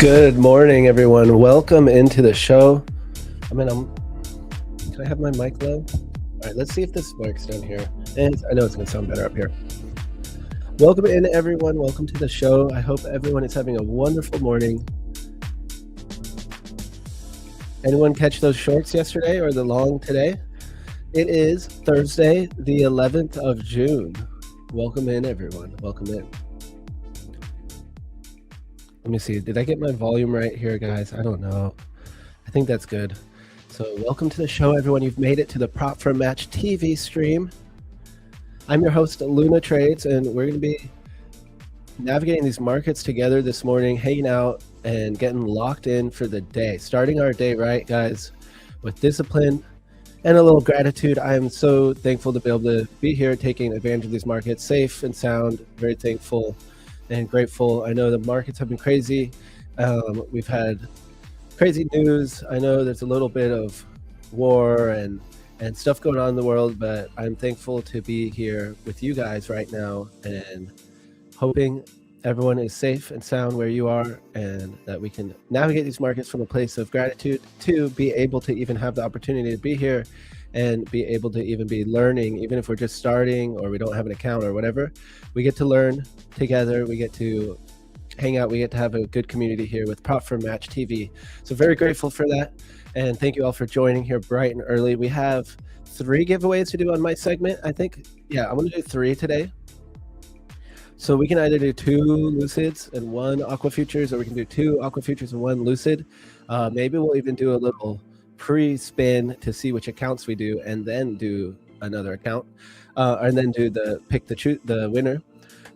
Good morning, everyone. Welcome into the show. Can I have my mic low? All right, let's see if this works down here. And I know it's going to sound better up here. Welcome in, everyone. Welcome to the show. I hope everyone is having a wonderful morning. Anyone catch those shorts yesterday or the long today? It is Thursday, the 11th of June. Welcome in, everyone. Welcome in. Let me see. Did I get my volume right here, guys? I don't know. I think that's good. So welcome to the show, everyone. You've made it to the Prop for Match TV stream. I'm your host, Luna Trades, and we're going to be navigating these markets together this morning, hanging out and getting locked in for the day. Starting our day right, guys, with discipline and a little gratitude. I am so thankful to be able to be here taking advantage of these markets, safe and sound. Very thankful and grateful. I know the markets have been crazy. We've had crazy news. I know there's a little bit of war and stuff going on in the world, but I'm thankful to be here with you guys right now and hoping everyone is safe and sound where you are and that we can navigate these markets from a place of gratitude to be able to even have the opportunity to be here and be able to even be learning, even if we're just starting or we don't have an account or whatever. We get to learn together. We get to hang out. We get to have a good community here with Prop for Match TV. So very grateful for that. And thank you all for joining here bright and early. We have 3 giveaways to do on my segment. I think, yeah, I'm going to do 3 today. So we can either do 2 Lucids and 1 Aqua Futures, or we can do 2 Aqua Futures and 1 Lucid. Maybe we'll even do a little pre-spin to see which accounts we do, and then do another account, and then do pick the winner.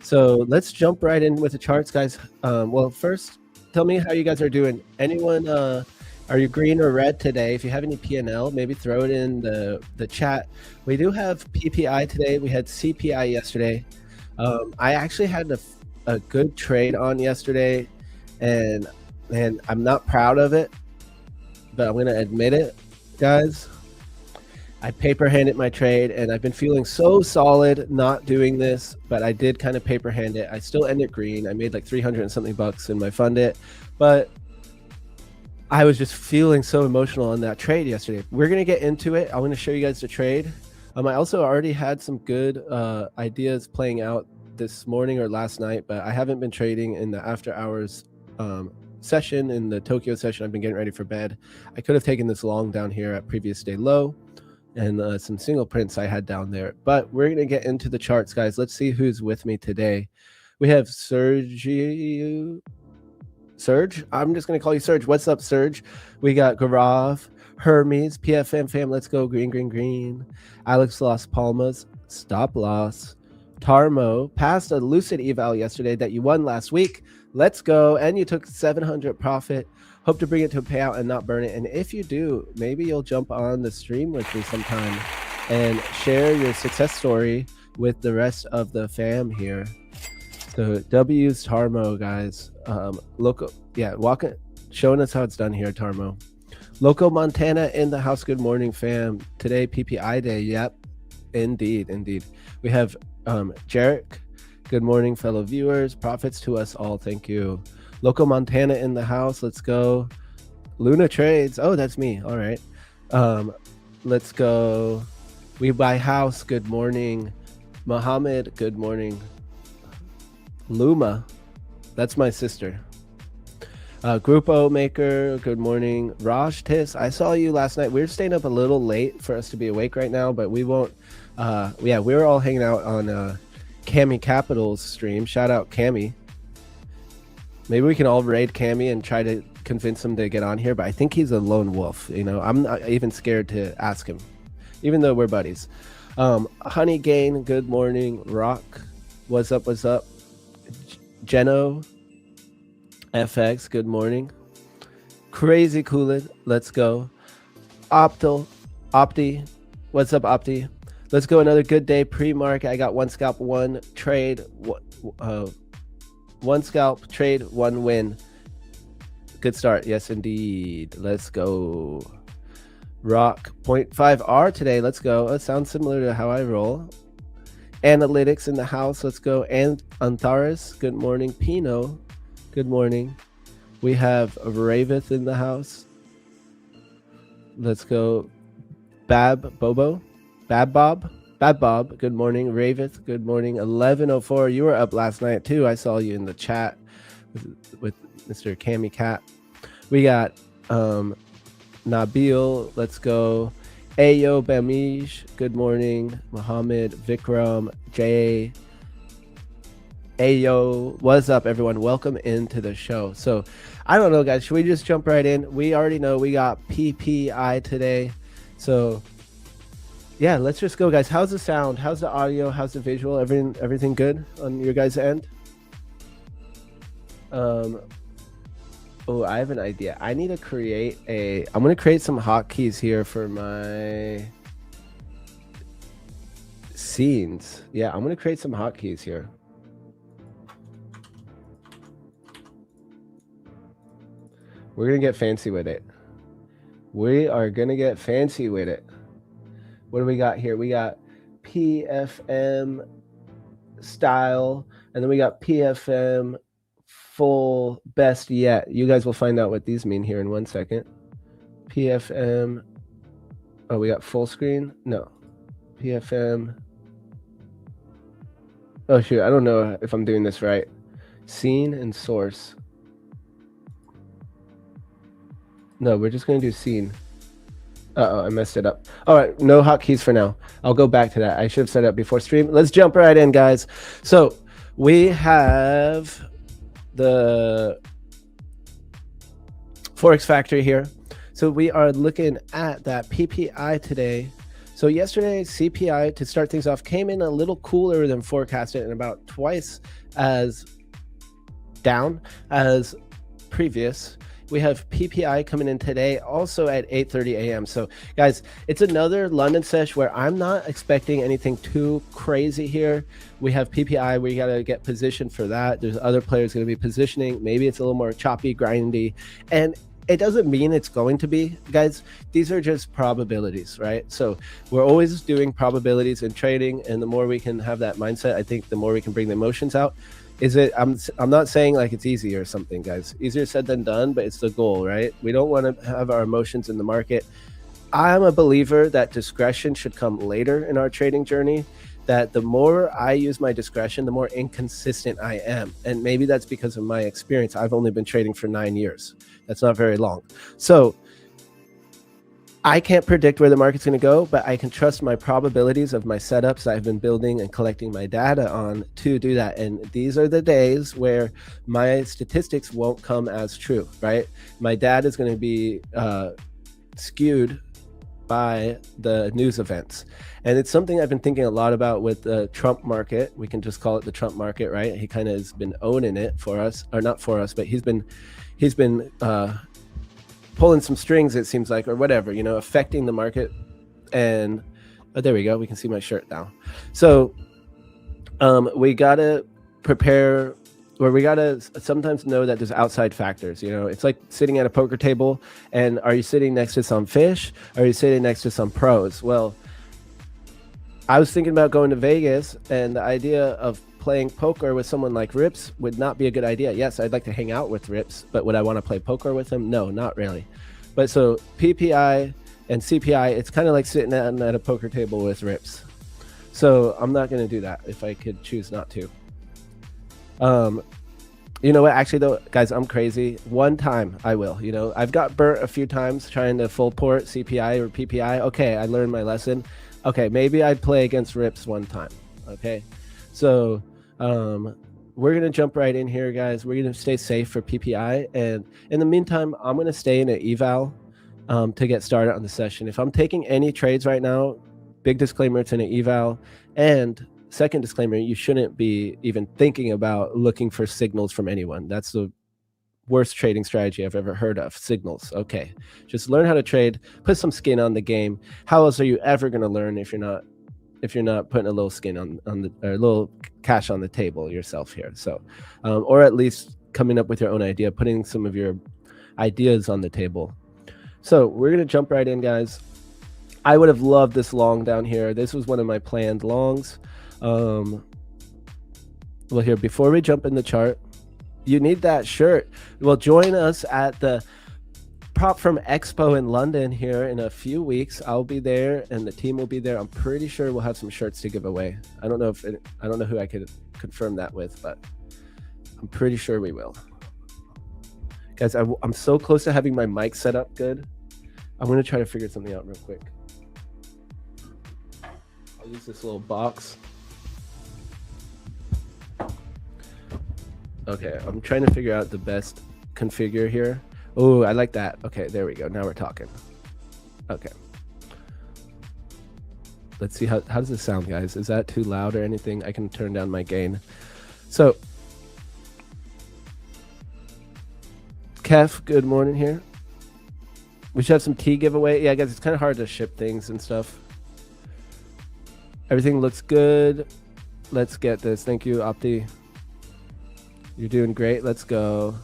So let's jump right in with the charts, guys. Well, first, tell me how you guys are doing. Anyone, are you green or red today? If you have any PNL, maybe throw it in the chat. We do have PPI today. We had CPI yesterday. I actually had a good trade on yesterday, and I'm not proud of it, but I'm going to admit it, guys. I paper handed my trade, and I've been feeling so solid not doing this, but I did kind of paper hand it. I still ended green. I made like 300 and something bucks in my fund it, but I was just feeling so emotional on that trade yesterday. We're going to get into it. I want to show you guys the trade. I also already had some good ideas playing out this morning or last night, but I haven't been trading in the after hours session. In the Tokyo session, I've been getting ready for bed. I could have taken this long down here at previous day low and some single prints I had down there, but we're going to get into the charts, guys. Let's see who's with me today. We have Serge. I'm just going to call you Serge. What's up, Serge? We got Garav, Hermes, PFM fam, let's go, green. Alex Las Palmas, stop loss. Tarmo passed a Lucid eval yesterday that you won last week. Let's go. And you took 700 profit. Hope to bring it to a payout and not burn it. And if you do, maybe you'll jump on the stream with me sometime and share your success story with the rest of the fam here. So W's Tarmo, guys. Local, yeah, showing us how it's done here, Tarmo. Local Montana in the house. Good morning, fam. Today PPI day. Yep, indeed. We have Jarek. Good morning, fellow viewers. Profits to us all. Thank you. Local Montana in the house. Let's go. Luna Trades. Oh, that's me. All right. Let's go. We buy house. Good morning. Mohammed. Good morning. Luma. That's my sister. Grupo Maker, good morning. Raj Tis, I saw you last night. We're staying up a little late for us to be awake right now, but we won't. Yeah, we were all hanging out on Cami Capital's stream. Shout out Cami. Maybe we can all raid Cami and try to convince him to get on here, but I think he's a lone wolf. You know, I'm not even scared to ask him, even though we're buddies. Honey Gain, good morning. Rock, what's up? Geno FX, good morning. Crazy Coolid, let's go. Opti, what's up, Opti? Let's go. Another good day pre-market. I got 1 scalp, 1 trade, 1 scalp, trade, 1 win. Good start. Yes, indeed. Let's go. Rock 0.5R today. Let's go. It sounds similar to how I roll. Analytics in the house. Let's go. And Antares. Good morning. Pino. Good morning. We have Ravith in the house. Let's go. Bab Bob. Good morning. Ravith, good morning. 11:04. You were up last night too. I saw you in the chat with Mr. Cammy Cat. We got Nabil. Let's go. Ayo Bamij. Good morning. Mohammed, Vikram, Jay. Ayo, what's up, everyone? Welcome into the show. So, I don't know, guys. Should we just jump right in? We already know we got PPI today. So, yeah, let's just go, guys. How's the sound? How's the audio? How's the visual? Everything good on your guys' end? Oh, I have an idea. I need to create I'm going to create some hotkeys here for my scenes. Yeah, I'm going to create some hotkeys here. We're going to get fancy with it. We are going to get fancy with it. What do we got here? We got PFM style, and then we got PFM full best yet. You guys will find out what these mean here in 1 second. PFM. Oh, we got full screen? No. PFM. Oh, shoot. I don't know if I'm doing this right. Scene and source. No, we're just going to do scene. Uh-oh, I messed it up. All right, no hotkeys for now. I'll go back to that. I should have set it up before stream. Let's jump right in, guys. So we have the Forex Factory here. So we are looking at that PPI today. So yesterday, CPI, to start things off, came in a little cooler than forecasted and about twice as down as previous. We have PPI coming in today also at 8:30 a.m. So guys, it's another London sesh where I'm not expecting anything too crazy here. We have PPI, we got to get positioned for that. There's other players going to be positioning. Maybe it's a little more choppy, grindy, and it doesn't mean it's going to be, guys. These are just probabilities, right? So we're always doing probabilities in trading, and the more we can have that mindset, I think the more we can bring the emotions out. I'm not saying like it's easy or something, guys. Easier said than done, but it's the goal, right? We don't want to have our emotions in the market. I'm a believer that discretion should come later in our trading journey, that the more I use my discretion, the more inconsistent I am. And maybe that's because of my experience. I've only been trading for 9 years. That's not very long. So I can't predict where the market's going to go, but I can trust my probabilities of my setups I've been building and collecting my data on to do that. And these are the days where my statistics won't come as true, right? My data is going to be skewed by the news events. And it's something I've been thinking a lot about with the Trump market. We can just call it the Trump market, right? He kind of has been owning it for us, or not for us, but he's been pulling some strings, it seems like, or whatever, you know, affecting the market. And there we go. We can see my shirt now. So we got to prepare, or we got to sometimes know that there's outside factors. You know, it's like sitting at a poker table, and are you sitting next to some fish? Or are you sitting next to some pros? Well, I was thinking about going to Vegas, and the idea of playing poker with someone like Rips would not be a good idea. Yes, I'd like to hang out with Rips, but would I want to play poker with him? No, not really. But so PPI and CPI, it's kind of like sitting at a poker table with Rips. So I'm not going to do that if I could choose not to. You know what? Actually, though, guys, I'm crazy. One time I will. You know, I've got burnt a few times trying to full port CPI or PPI. Okay, I learned my lesson. Okay, maybe I'd play against Rips one time. Okay, so we're going to jump right in here, guys. We're going to stay safe for PPI. And in the meantime, I'm going to stay in an eval to get started on the session. If I'm taking any trades right now, big disclaimer, it's in an eval. And second disclaimer, you shouldn't be even thinking about looking for signals from anyone. That's the worst trading strategy I've ever heard of. Signals. Okay, just learn how to trade, put some skin on the game. How else are you ever going to learn if you're not putting a little skin on the, or a little cash on the table yourself here? So or at least coming up with your own idea, putting some of your ideas on the table. So we're going to jump right in, guys. I would have loved this long down here. This was one of my planned longs. Well, here, before we jump in the chart, You need that shirt. Well, join us at the Prop Firm Expo in London here in a few weeks. I'll be there and the team will be there. I'm pretty sure we'll have some shirts to give away. I don't know who I could confirm that with, but I'm pretty sure we will. Guys, I'm so close to having my mic set up good. I'm going to try to figure something out real quick. I'll use this little box. Okay, I'm trying to figure out the best configure here. Oh, I like that. Okay, there we go. Now we're talking. Okay. Let's see how does this sound, guys? Is that too loud or anything? I can turn down my gain. So, Kef, good morning here. We should have some tea giveaway. Yeah, guys, it's kind of hard to ship things and stuff. Everything looks good. Let's get this. Thank you, Opti. You're doing great. Let's go.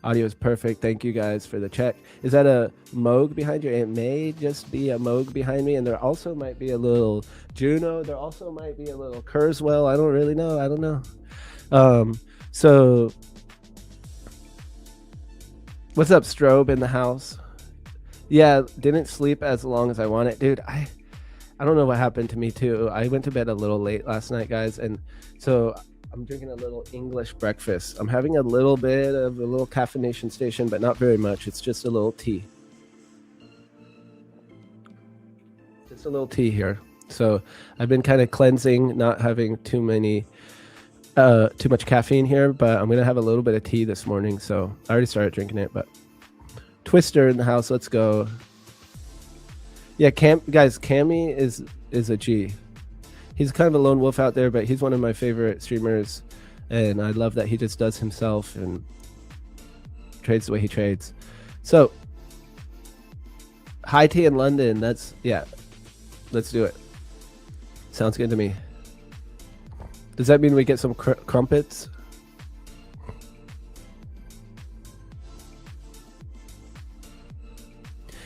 Audio is perfect. Thank you guys for the check. Is that a Moog behind you? It may just be a Moog behind me. And there also might be a little Juno. There also might be a little Kurzweil. I don't really know. I don't know. So what's up, Strobe in the house? Yeah, didn't sleep as long as I wanted. Dude, I don't know what happened to me too. I went to bed a little late last night, guys. And so I'm drinking a little English breakfast. I'm having a little bit of a little caffeination station, but not very much. It's just a little tea. Just a little tea here. So I've been kind of cleansing, not having too much caffeine here, but I'm going to have a little bit of tea this morning. So I already started drinking it, but Twister in the house. Let's go. Yeah, guys, Cammy is a G. He's kind of a lone wolf out there, but he's one of my favorite streamers, and I love that he just does himself and trades the way he trades. So, high tea in London. Let's do it. Sounds good to me. Does that mean we get some crumpets?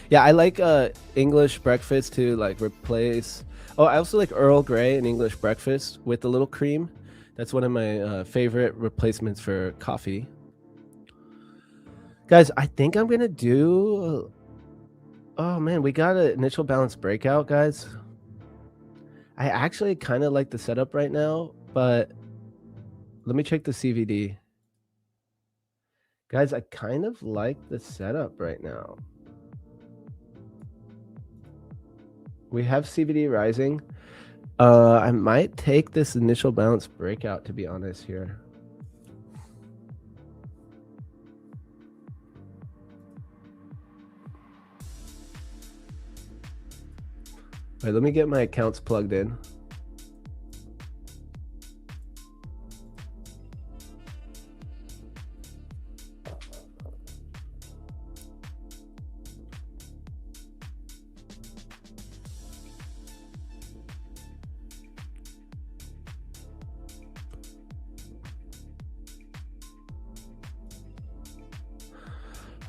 Yeah, I like English breakfast to like replace. Oh, I also like Earl Grey and English breakfast with a little cream. That's one of my favorite replacements for coffee. Guys, I think I'm going to do... Oh, man, we got an initial balance breakout, guys. I actually kind of like the setup right now, but let me check the CVD. Guys, I kind of like the setup right now. We have CVD rising. I might take this initial balance breakout, to be honest here. All right, let me get my accounts plugged in.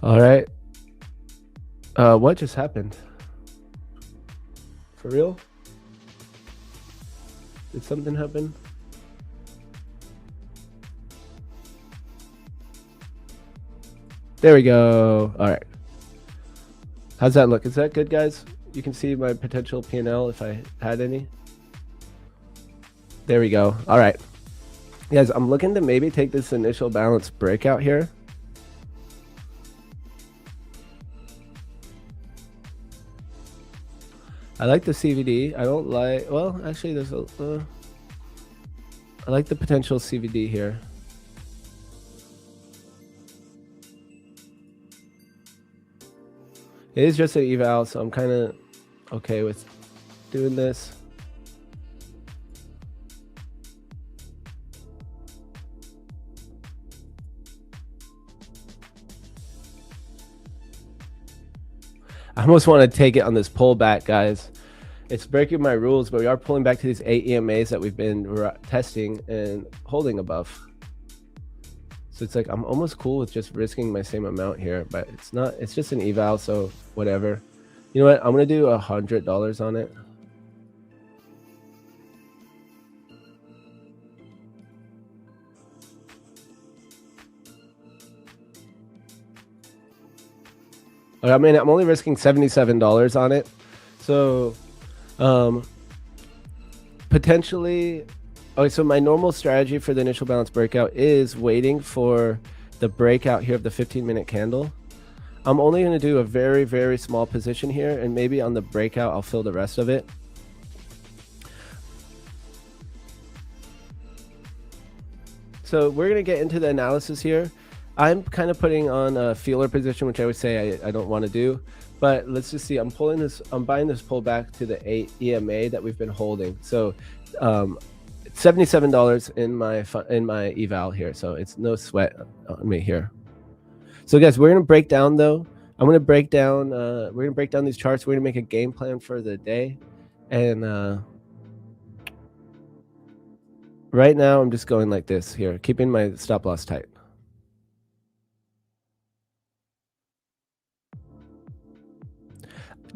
All right. What just happened? For real? Did something happen? There we go. All right. How's that look? Is that good, guys? You can see my potential P&L if I had any. There we go. All right. Guys, I'm looking to maybe take this initial balance breakout here. I like the CVD. I don't like, well, actually there's a, I like the potential CVD here. It is just an eval, so I'm kind of okay with doing this. I almost want to take it on this pullback, guys. It's breaking my rules, but we are pulling back to these 8 EMAs that we've been testing and holding above. So it's like I'm almost cool with just risking my same amount here, but it's not. It's just an eval, so whatever. You know what? I'm gonna do $100 on it. I mean, I'm only risking $77 on it. So potentially, okay, so my normal strategy for the initial balance breakout is waiting for the breakout here of the 15-minute candle. I'm only going to do a very, very small position here, and maybe on the breakout, I'll fill the rest of it. So we're going to get into the analysis here. I'm kind of putting on a feeler position, which I would say I don't want to do. But let's just see. I'm buying this pullback to the 8 EMA that we've been holding. So $77 in my eval here. So it's no sweat on me here. So guys, we're gonna break down though. I'm gonna break down. We're gonna break down these charts. We're gonna make a game plan for the day, and right now I'm just going like this here, keeping my stop loss tight.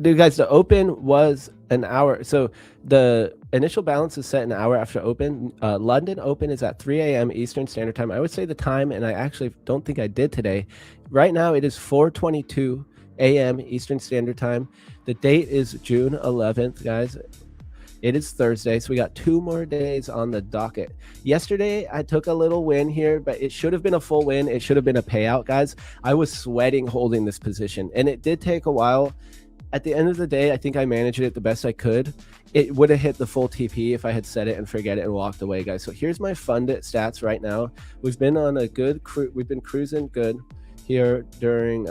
Dude, guys, the open was an hour. So the initial balance is set an hour after open. London open is at 3 a.m. Eastern Standard Time. I would say the time, and I actually don't think I did today. Right now, it is 4:22 a.m. Eastern Standard Time. The date is June 11th, guys. It is Thursday, so we got 2 more days on the docket. Yesterday, I took a little win here, but it should have been a full win. It should have been a payout, guys. I was sweating holding this position, and it did take a while. At the end of the day, I think I managed it the best I could. It would have hit the full TP if I had set it and forget it and walked away, guys. So here's my funded stats right now. We've been on a good we've been cruising good here during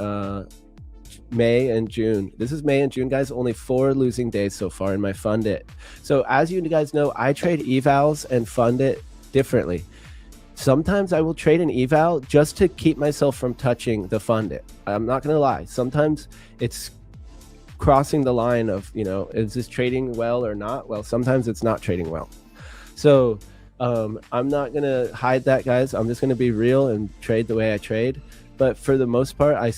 May and June. This is May and June, guys. Only 4 losing days so far in my funded. So as you guys know, I trade evals and funded differently. Sometimes I will trade an eval just to keep myself from touching the funded. I'm not gonna lie. Sometimes it's crossing the line of, you know, is this trading well or not? Well, sometimes it's not trading well. So I'm not gonna hide that, guys. I'm just gonna be real and trade the way I trade. But for the most part, I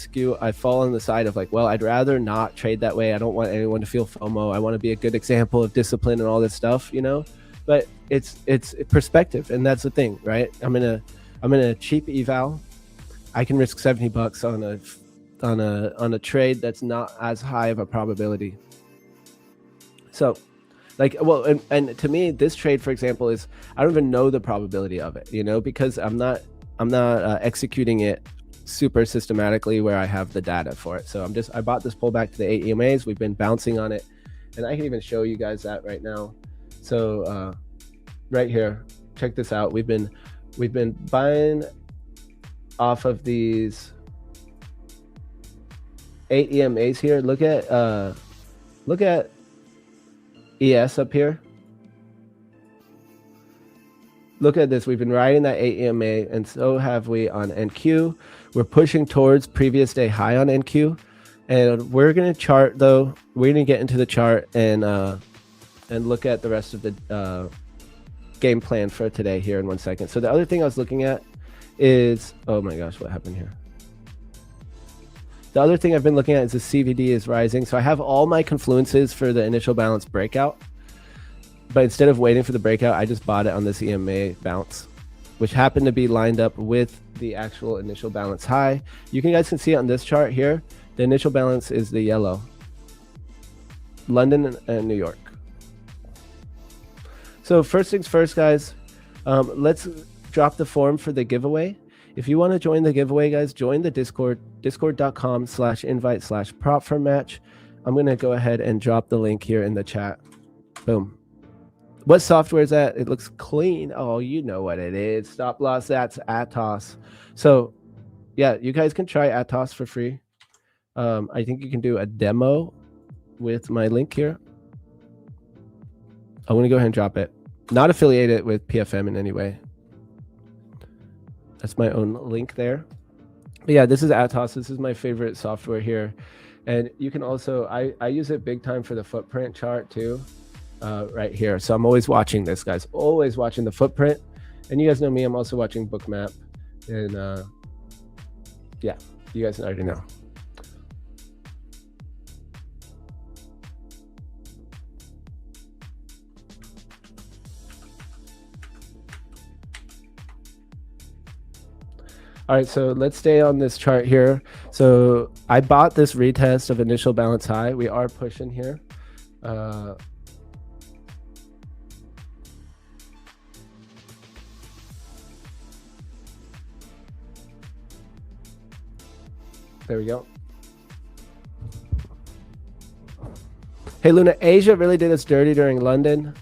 fall on the side of like, well, I'd rather not trade that way. I don't want anyone to feel FOMO. I want to be a good example of discipline and all this stuff, you know. But it's perspective, and that's the thing, right? I'm in a cheap eval. I can risk $70 on a trade that's not as high of a probability. So like, well, and to me, this trade, for example, is, I don't even know the probability of it, you know, because I'm not executing it super systematically where I have the data for it. So I bought this pullback to the 8 EMAs. We've been bouncing on it, and I can even show you guys that right now. So right here, check this out. We've been buying off of these 8 EMAs here. Look at ES up here. Look at this. We've been riding that 8 EMA, and so have we on NQ. We're pushing towards previous day high on NQ, and we're gonna chart though. We're gonna get into the chart and look at the rest of the game plan for today here in 1 second. So the other thing I was looking at is, oh my gosh, what happened here? The other thing I've been looking at is the CVD is rising. So I have all my confluences for the initial balance breakout, but instead of waiting for the breakout, I just bought it on this EMA bounce, which happened to be lined up with the actual initial balance high. You guys can see it on this chart here. The initial balance is the yellow. London and New York. So first things first, guys, let's drop the form for the giveaway. If you want to join the giveaway, guys, join the Discord, discord.com/invite/propformatch. I'm going to go ahead and drop the link here in the chat. Boom. What software is that? It looks clean. Oh, you know what it is. Stop loss, that's Atos. So yeah, you guys can try Atos for free. I think you can do a demo with my link here. I'm going to go ahead and drop it. Not affiliated with PFM in any way. That's my own link there. But yeah, this is Atos. This is my favorite software here. And you can also, I use it big time for the footprint chart too, right here. So I'm always watching this, guys, always watching the footprint. And you guys know me, I'm also watching Bookmap. And yeah, you guys already know. All right, so let's stay on this chart here. So I bought this retest of initial balance high. We are pushing here. There we go. Hey, Luna, Asia really did us dirty during London.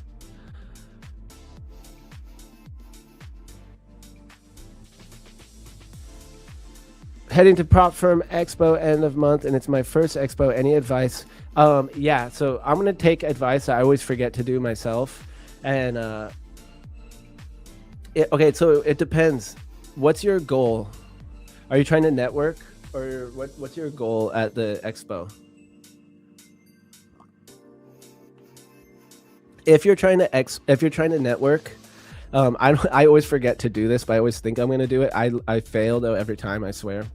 Heading to Prop Firm Expo end of month, and it's my first expo. Any advice? Yeah, so I'm going to take advice I always forget to do myself. And okay, so it depends. What's your goal? Are you trying to network, or what's your goal at the expo? If you're trying to network, I always forget to do this, but I always think I'm going to do it. I fail though every time, I swear.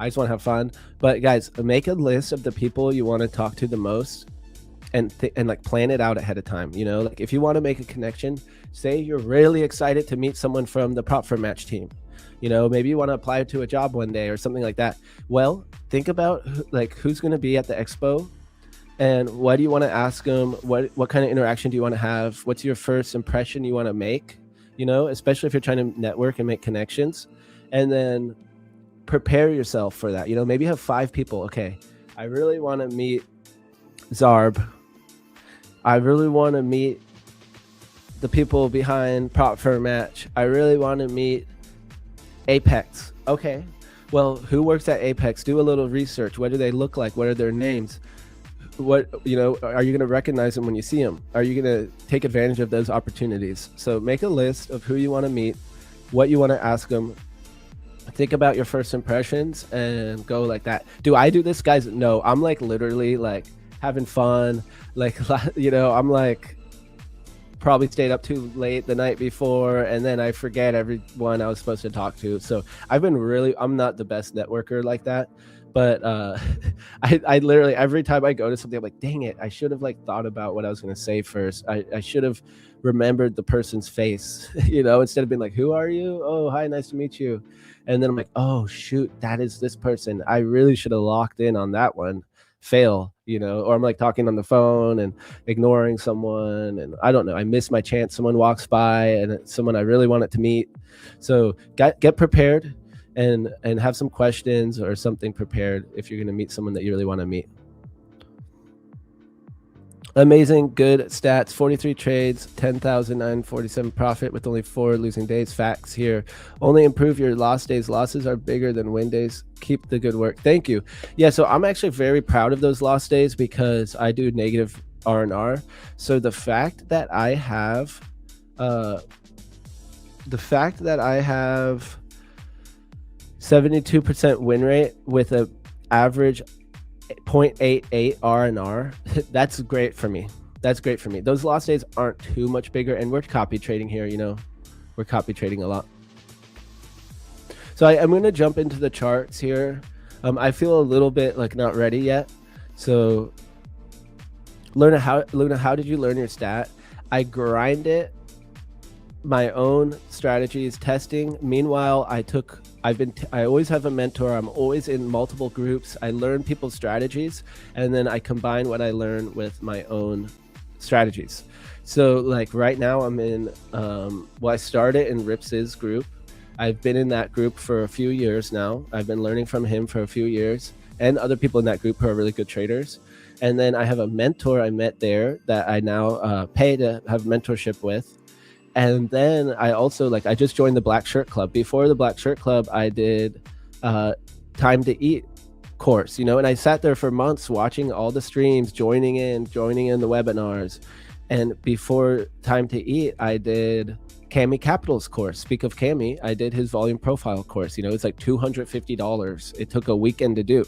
I just want to have fun. But guys, make a list of the people you want to talk to the most, and like plan it out ahead of time. You know, like if you want to make a connection, say you're really excited to meet someone from the Prop Firm Match team. You know, maybe you want to apply to a job one day or something like that. Well, think about like who's going to be at the expo, and what do you want to ask them? What kind of interaction do you want to have? What's your first impression you want to make? You know, especially if you're trying to network and make connections, and then prepare yourself for that. You know, maybe have 5 people. Okay, I really want to meet Zarb. I really want to meet the people behind Prop Firm Match. I really want to meet Apex. Okay, well, who works at Apex? Do a little research. What do they look like? What are their names? What, you know, are you going to recognize them when you see them? Are you going to take advantage of those opportunities? So make a list of who you want to meet, what you want to ask them. Think about your first impressions and go like that. Do I do this, guys? No, I'm like literally like having fun. Like, you know, I'm like probably stayed up too late the night before, and then I forget everyone I was supposed to talk to. So I'm not the best networker like that. But I literally, every time I go to something, I'm like, dang it, I should have like thought about what I was going to say first. I should have remembered the person's face, you know, instead of being like, who are you? Oh, hi, nice to meet you. And then I'm like, oh, shoot, that is this person. I really should have locked in on that one. Fail, you know, or I'm like talking on the phone and ignoring someone. And I don't know, I miss my chance. Someone walks by and it's someone I really wanted to meet. So get prepared. And have some questions or something prepared if you're going to meet someone that you really want to meet. Amazing, good stats, 43 trades, 10,947 profit with only 4 losing days. Facts here. Only improve your lost days. Losses are bigger than win days. Keep the good work. Thank you. Yeah, so I'm actually very proud of those lost days because I do negative R&R. So the fact that I have 72% win rate with a average 0.88 R&R, that's great for me. That's great for me. Those lost days aren't too much bigger, and we're copy trading here, you know. We're copy trading a lot. So I'm going to jump into the charts here. I feel a little bit like not ready yet. So Luna, how did you learn your stat? I grind it, my own strategies, testing. Meanwhile, I always have a mentor. I'm always in multiple groups. I learn people's strategies, and then I combine what I learn with my own strategies. So like right now I'm in, I started in Rips's group. I've been in that group for a few years now. I've been learning from him for a few years, and other people in that group who are really good traders. And then I have a mentor I met there that I now pay to have mentorship with. And then I also I just joined the Black Shirt Club. Before the Black Shirt Club, I did Time to Eat course, you know, and I sat there for months watching all the streams, joining in the webinars. And before Time to Eat, I did Cami Capital's course. Speak of Cami, I did his volume profile course. You know, it's like $250. It took a weekend to do,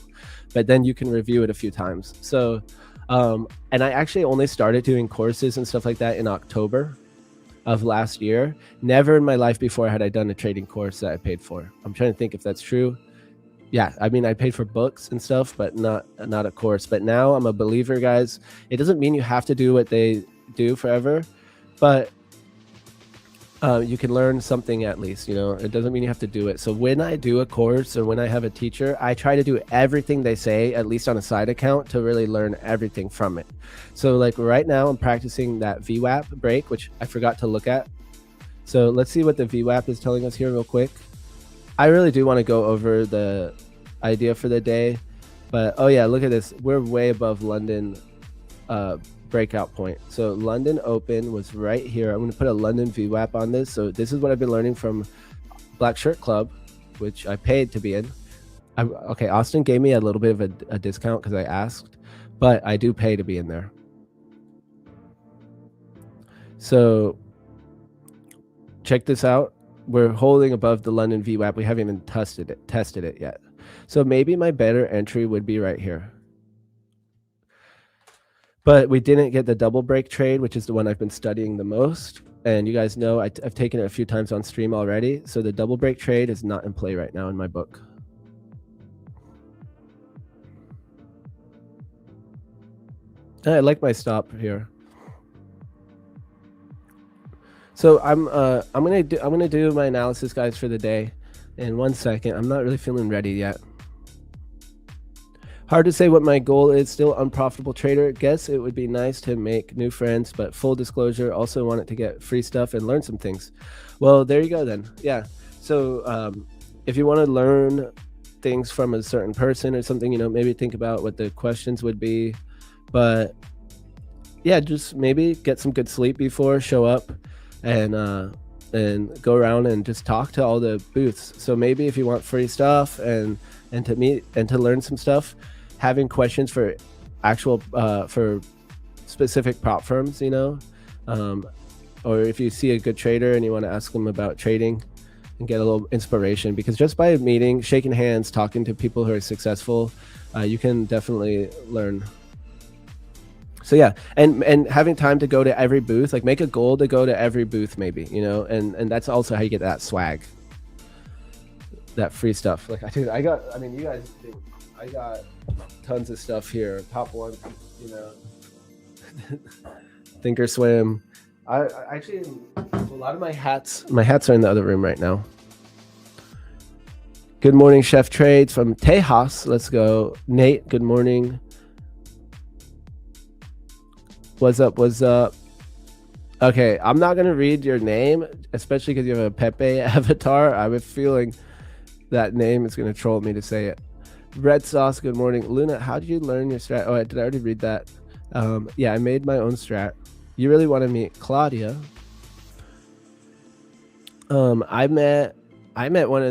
but then you can review it a few times. So, and I actually only started doing courses and stuff like that in October of last year. Never in my life before had I done a trading course that I paid for. I'm trying to think if that's true. Yeah, I mean, I paid for books and stuff, but not a course. But now I'm a believer, guys. It doesn't mean you have to do what they do forever, but you can learn something at least, you know. It doesn't mean you have to do it. So when I do a course or when I have a teacher, I try to do everything they say, at least on a side account, to really learn everything from it. So like right now I'm practicing that VWAP break, which I forgot to look at. So let's see what the VWAP is telling us here real quick. I really do want to go over the idea for the day, but oh yeah, look at this. We're way above London breakout point. So London Open was right here. I'm going to put a London VWAP on this. So this is what I've been learning from Black Shirt Club, which I paid to be in. Okay, Austin gave me a little bit of a discount because I asked, but I do pay to be in there. So check this out. We're holding above the London VWAP. We haven't even tested it yet. So maybe my better entry would be right here. But we didn't get the double break trade, which is the one I've been studying the most. And you guys know I've taken it a few times on stream already. So the double break trade is not in play right now in my book. I like my stop here. So I'm gonna do my analysis, guys, for the day in 1 second. I'm not really feeling ready yet. Hard to say what my goal is. Still unprofitable trader. Guess it would be nice to make new friends, but full disclosure, also wanted to get free stuff and learn some things. Well, there you go then. Yeah. So if you want to learn things from a certain person or something, you know, maybe think about what the questions would be. But yeah, just maybe get some good sleep before, show up and go around and just talk to all the booths. So maybe if you want free stuff and to meet and to learn some stuff, having questions for actual for specific prop firms, you know, or if you see a good trader and you want to ask them about trading and get a little inspiration, because just by meeting, shaking hands, talking to people who are successful, you can definitely learn. So yeah, and having time to go to every booth, like make a goal to go to every booth maybe, you know, and that's also how you get that swag, that free stuff. Like I got tons of stuff here. Top one, you know, Thinkorswim. I actually, a lot of my hats are in the other room right now. Good morning, Chef Trades from Tejas. Let's go. Nate, good morning. What's up? Okay, I'm not gonna read your name, especially because you have a Pepe avatar. I have a feeling that name is gonna troll me to say it. Red Sauce, good morning. Luna, how did you learn your strat? Oh, did I already read that? Yeah, I made my own strat. You really want to meet Claudia? I met Lumi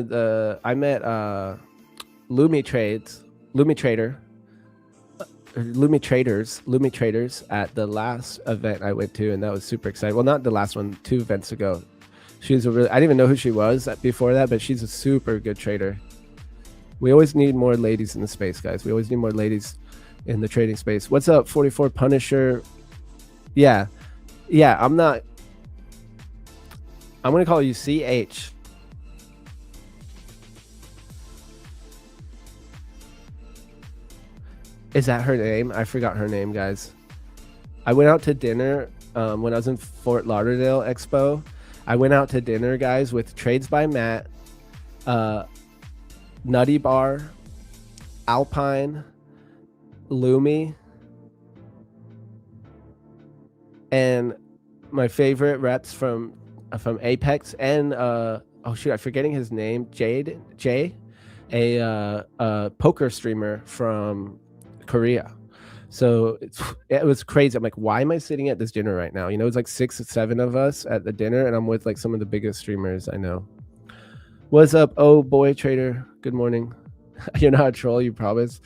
Traders at the last event I went to, and that was super exciting. Well, not the last one, 2 events ago. She's I didn't even know who she was before that, but she's a super good trader. We always need more ladies in the space, guys. We always need more ladies in the trading space. What's up, 44 Punisher? Yeah, I'm gonna call you CH. Is that her name? I forgot her name, guys. I went out to dinner when I was in Fort Lauderdale Expo. I went out to dinner, guys, with Trades by Matt, Nutty Bar, Alpine, Lumi, and my favorite reps from Apex, and oh shoot, I'm forgetting his name, Jay, a poker streamer from Korea. So it was crazy. I'm like, why am I sitting at this dinner right now? You know, it's like 6 or 7 of us at the dinner, and I'm with like some of the biggest streamers I know. What's up, oh boy trader? Good morning. You're not a troll, you promise?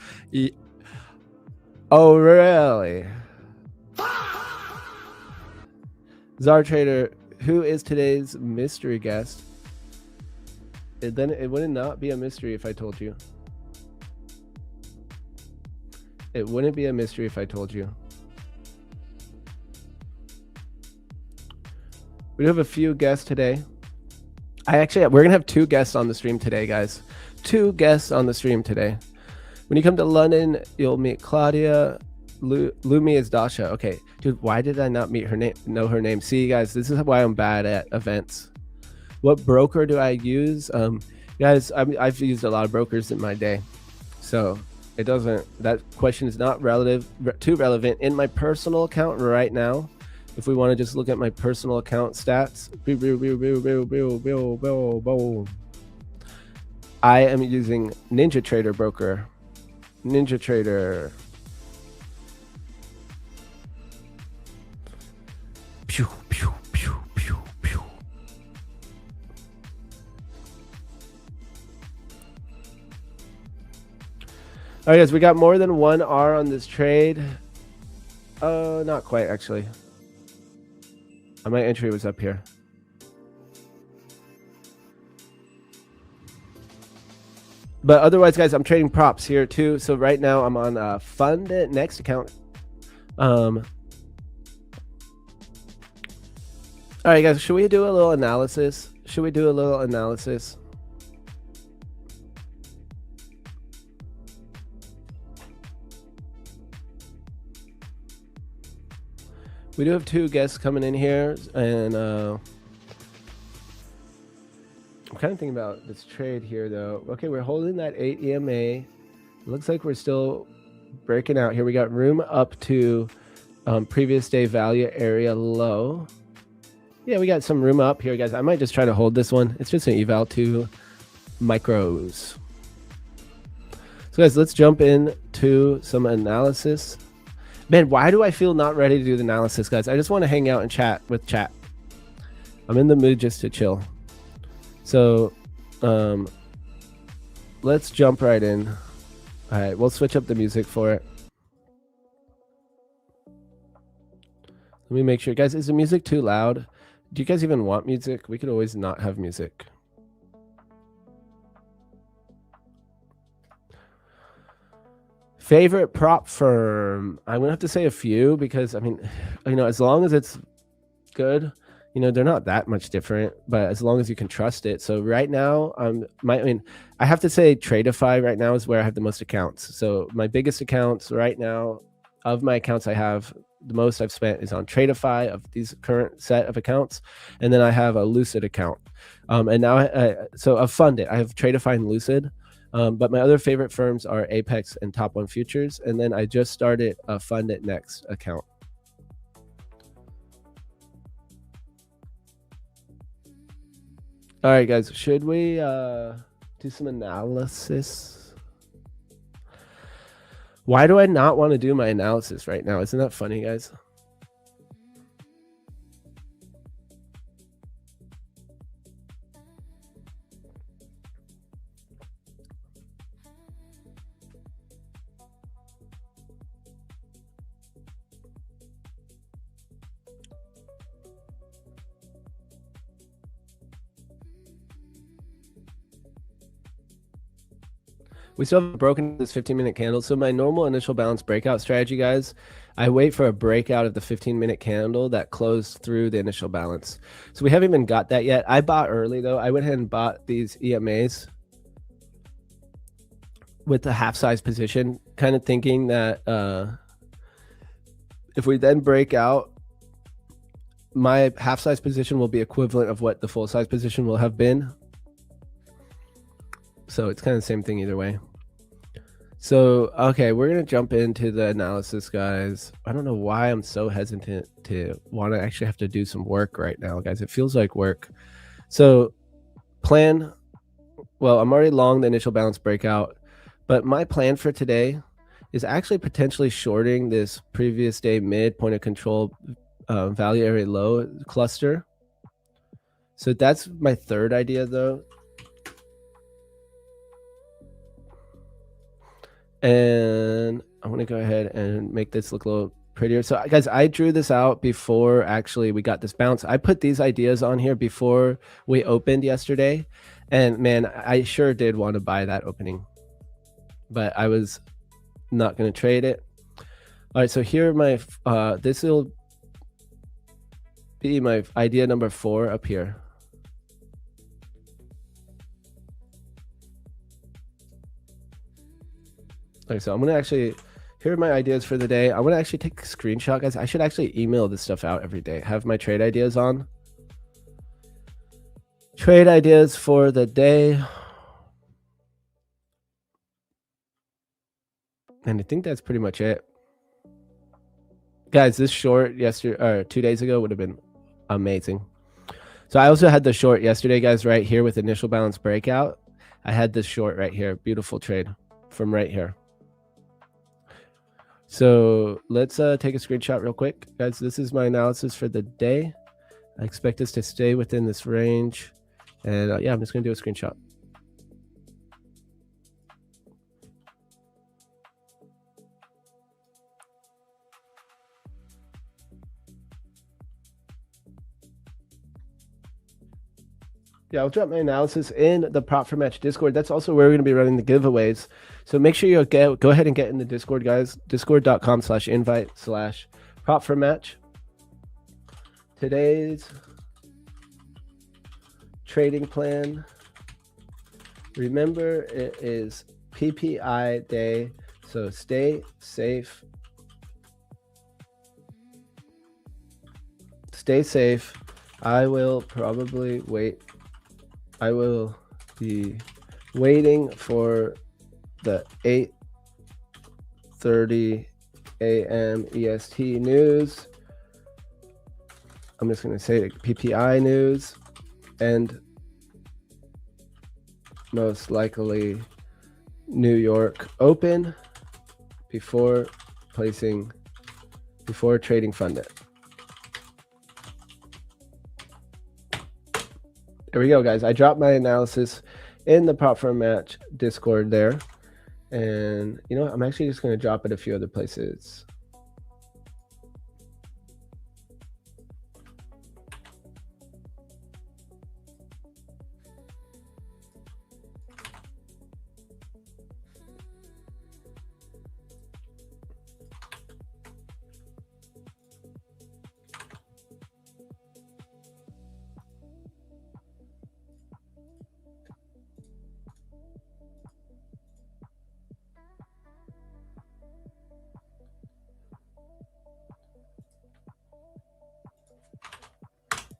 Oh really? Czar Trader, who is today's mystery guest? Then it wouldn't not be a mystery if I told you. It wouldn't be a mystery if I told you. We do have a few guests today. We're gonna have 2 guests on the stream today, guys. 2 guests on the stream today. When you come to London, you'll meet Claudia. Lumi is Dasha. Okay, dude, why did I not meet her name? Know her name? See, guys, this is why I'm bad at events. What broker do I use? Guys, I've used a lot of brokers in my day, so it doesn't. That question is not too relevant in my personal account right now. If we want to just look at my personal account stats, I am using NinjaTrader broker. NinjaTrader. Pew, pew, pew, pew, pew. All right, guys, we got more than 1 R on this trade. Not quite, actually. My entry was up here. But otherwise, guys, I'm trading props here too. So right now I'm on Fund It Next account. All right, guys, should we do a little analysis? We do have 2 guests coming in here, and I'm kind of thinking about this trade here, though. Okay, we're holding that 8 EMA. It looks like we're still breaking out here. We got room up to previous day value area low. Yeah, we got some room up here, guys. I might just try to hold this one. It's just an eval to micros. So, guys, let's jump into some analysis. Man, why do I feel not ready to do the analysis, guys? I just want to hang out and chat with chat. I'm in the mood just to chill. So let's jump right in. All right, we'll switch up the music for it. Let me make sure. Guys, is the music too loud? Do you guys even want music? We could always not have music. Favorite prop firm? I'm gonna have to say a few because, I mean, you know, as long as it's good, you know, they're not that much different, but as long as you can trust it. So right now, I have to say Tradeify right now is where I have the most accounts. So my biggest accounts right now, of my accounts I have, the most I've spent is on Tradeify of these current set of accounts. And then I have a Lucid account. And now, so of Fund It, I have Tradeify and Lucid. But my other favorite firms are Apex and Top 1 Futures. And then I just started a Fund It Next account. All right, guys, should we do some analysis? Why do I not want to do my analysis right now? Isn't that funny, guys? We still haven't broken this 15-minute candle. So my normal initial balance breakout strategy, guys, I wait for a breakout of the 15-minute candle that closed through the initial balance. So we haven't even got that yet. I bought early, though. I went ahead and bought these EMAs with the half-size position, kind of thinking that if we then break out, my half-size position will be equivalent of what the full-size position will have been. So it's kind of the same thing either way. So, okay, we're going to jump into the analysis, guys. I don't know why I'm so hesitant to want to actually have to do some work right now, guys. It feels like work. So plan, well, I'm already long the initial balance breakout, but my plan for today is actually potentially shorting this previous day mid point of control value area low cluster. So that's my third idea, though. And I want to go ahead and make this look a little prettier. So guys, I drew this out before actually we got this bounce. I put these ideas on here before we opened yesterday. And man, I sure did want to buy that opening, but I was not going to trade it. All right, so here are my, this will be my idea number 4 up here. Okay, so I'm going to actually, here are my ideas for the day. I'm going to actually take a screenshot, guys. I should actually email this stuff out every day. Have my trade ideas on. Trade ideas for the day. And I think that's pretty much it. Guys, this short yesterday or 2 days ago would have been amazing. So I also had the short yesterday, guys, right here with initial balance breakout. I had this short right here. Beautiful trade from right here. So let's take a screenshot real quick. Guys, this is my analysis for the day. I expect us to stay within this range. And yeah, I'm just going to do a screenshot. Yeah, I'll drop my analysis in the Prop for Match Discord. That's also where we're going to be running the giveaways. So make sure you go ahead and get in the Discord, guys. Discord.com/invite/prop for match. Today's trading plan. Remember, it is PPI day, so stay safe. Stay safe. I will probably wait. I will be waiting for the 8:30 a.m. EST news. I'm just going to say PPI news and most likely New York Open before trading fund it. There we go, guys. I dropped my analysis in the Prop for a Match Discord there. And you know what? I'm actually just going to drop it a few other places.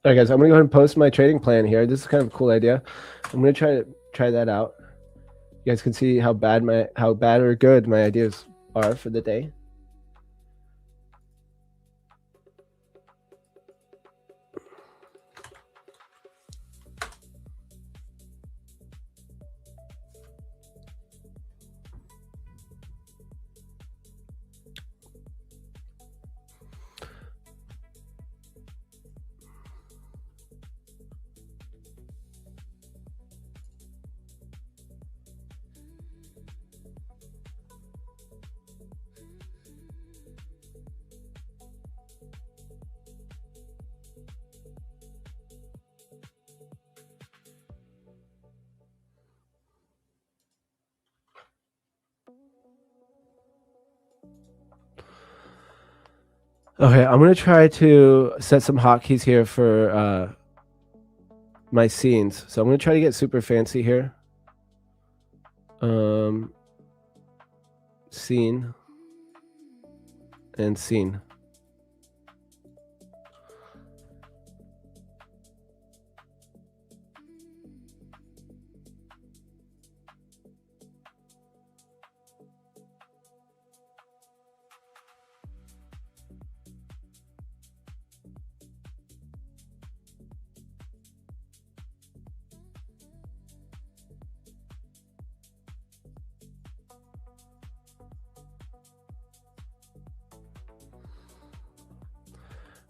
All right, guys, I'm gonna go ahead and post my trading plan here. This is kind of a cool idea. I'm gonna try that out. You guys can see how bad or good my ideas are for the day. Okay, I'm gonna try to set some hotkeys here for my scenes. So I'm gonna try to get super fancy here. Scene and scene.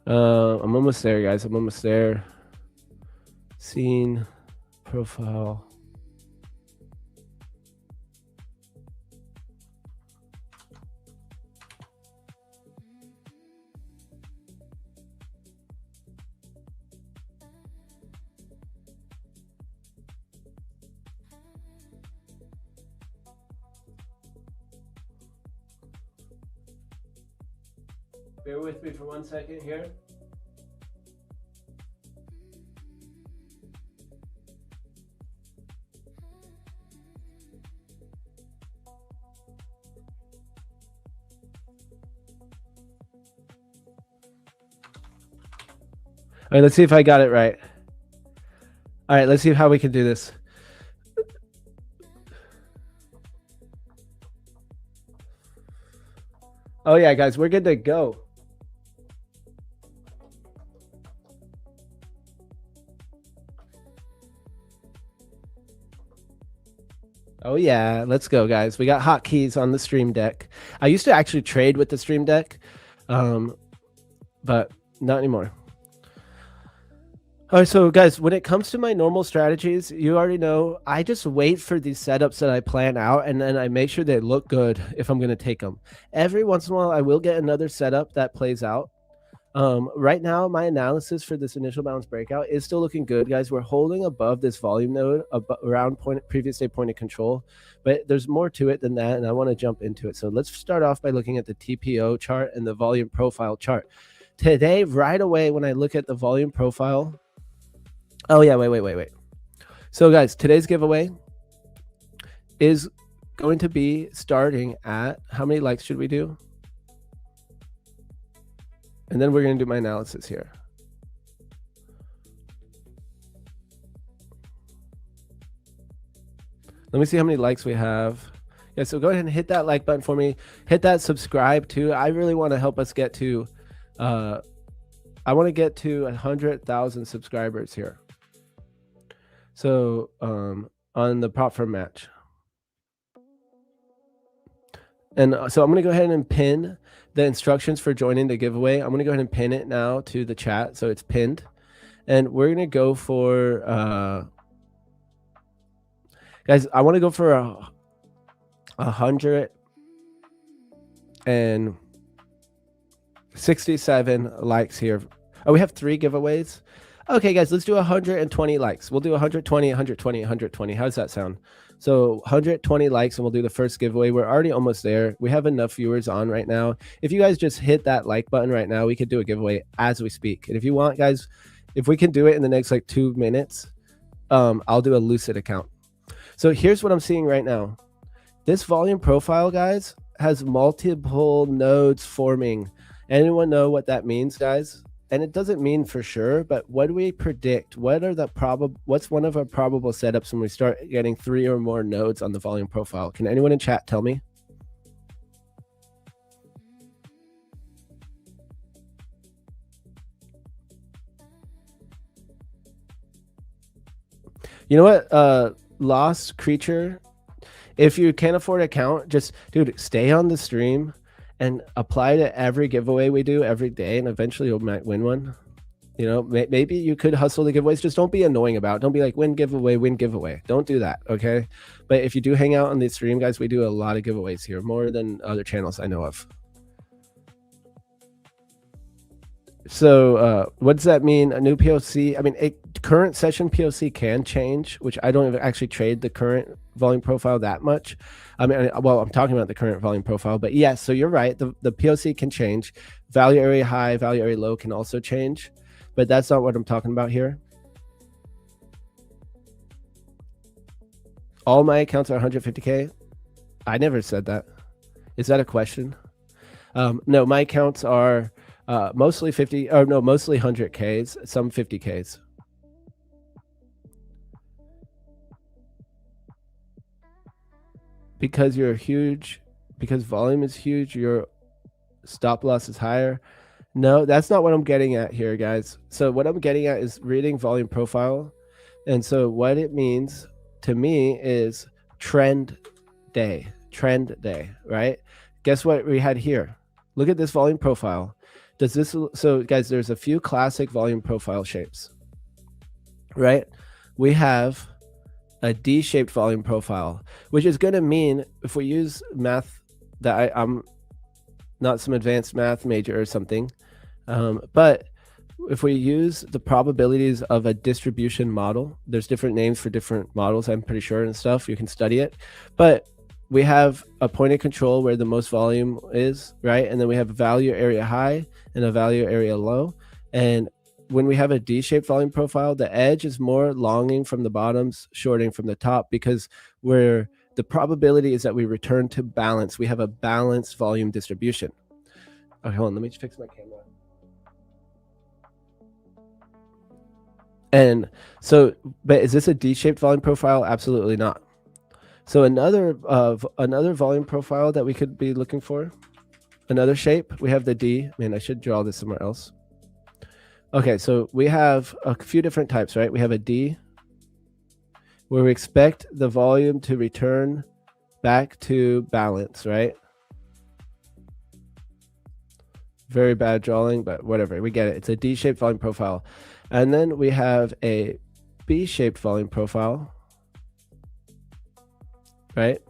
I'm almost there, guys. I'm almost there. Scene, profile. Bear with me for 1 second here. All right, let's see if I got it right. All right, let's see how we can do this. Oh yeah, guys, we're good to go. Oh yeah, let's go, guys. We got hotkeys on the Stream Deck. I used to actually trade with the Stream Deck, but not anymore. All right, so guys, when it comes to my normal strategies, you already know I just wait for these setups that I plan out, and then I make sure they look good if I'm going to take them. Every once in a while, I will get another setup that plays out. Right now, my analysis for this initial balance breakout is still looking good, guys. We're holding above this volume node around previous day point of control, but there's more to it than that, and I want to jump into it. So let's start off by looking at the TPO chart and the volume profile chart. Today, right away, when I look at the volume profile, oh yeah, wait. So guys, today's giveaway is going to be starting at, how many likes should we do? And then we're going to do my analysis here. Let me see how many likes we have. Yeah, so go ahead and hit that like button for me. Hit that subscribe too. I really want to help us get to, I want to get to 100,000 subscribers here. So on the prop firm match. And so I'm going to go ahead and pin the instructions for joining the giveaway. I'm going to go ahead and pin it now to the chat. So it's pinned. And we're going to go for, guys, I want to go for 167 likes here. Oh, we have 3 giveaways. Okay, guys, let's do 120 likes. We'll do 120, 120, 120. How does that sound? So 120 likes and we'll do the first giveaway. We're already almost there. We have enough viewers on right now. If you guys just hit that like button right now, we could do a giveaway as we speak. And if you want, guys, if we can do it in the next like 2 minutes, I'll do a Lucid account. So here's what I'm seeing right now. This volume profile, guys, has multiple nodes forming. Anyone know what that means, guys? And it doesn't mean for sure, but what do we predict? What's one of our probable setups when we start getting 3 or more nodes on the volume profile? Can anyone in chat tell me? You know what? Lost Creature. If you can't afford an account, just, dude, stay on the stream and apply to every giveaway we do every day, and eventually you might win one. You know, maybe you could hustle the giveaways. Just don't be annoying about it. Don't be like, win giveaway, win giveaway. Don't do that, okay? But if you do hang out on the stream, guys, we do a lot of giveaways here, more than other channels I know of. So what does that mean? A new POC? I mean, a current session POC can change, which I don't even actually trade the current volume profile that much. I mean, well, I'm talking about the current volume profile, but yes, so you're right. The POC can change. Value area high, value area low can also change, but that's not what I'm talking about here. All my accounts are 150K. I never said that. Is that a question? No, my accounts are mostly 50, or no, mostly 100Ks, some 50Ks. Because you're huge, because volume is huge, your stop loss is higher. No, that's not what I'm getting at here, guys. So what I'm getting at is reading volume profile. And so what it means to me is trend day, right? Guess what we had here? Look at this volume profile. Does this, so guys, there's a few classic volume profile shapes, right? We have a D-shaped volume profile, which is going to mean, if we use math that I'm not some advanced math major or something, but if we use the probabilities of a distribution model, there's different names for different models, I'm pretty sure, and stuff, you can study it, but we have a point of control where the most volume is, right? And then we have a value area high and a value area low. And when we have a D-shaped volume profile, the edge is more longing from the bottoms, shorting from the top, because the probability is that we return to balance. We have a balanced volume distribution. Okay, hold on, let me fix my camera. And so, but is this a D-shaped volume profile? Absolutely not. So another volume profile that we could be looking for, another shape, we have the D. Man, I should draw this somewhere else. Okay, so we have a few different types, right? We have a D, where we expect the volume to return back to balance, right? Very bad drawing, but whatever, we get it. It's a D-shaped volume profile. And then we have a B-shaped volume profile, right?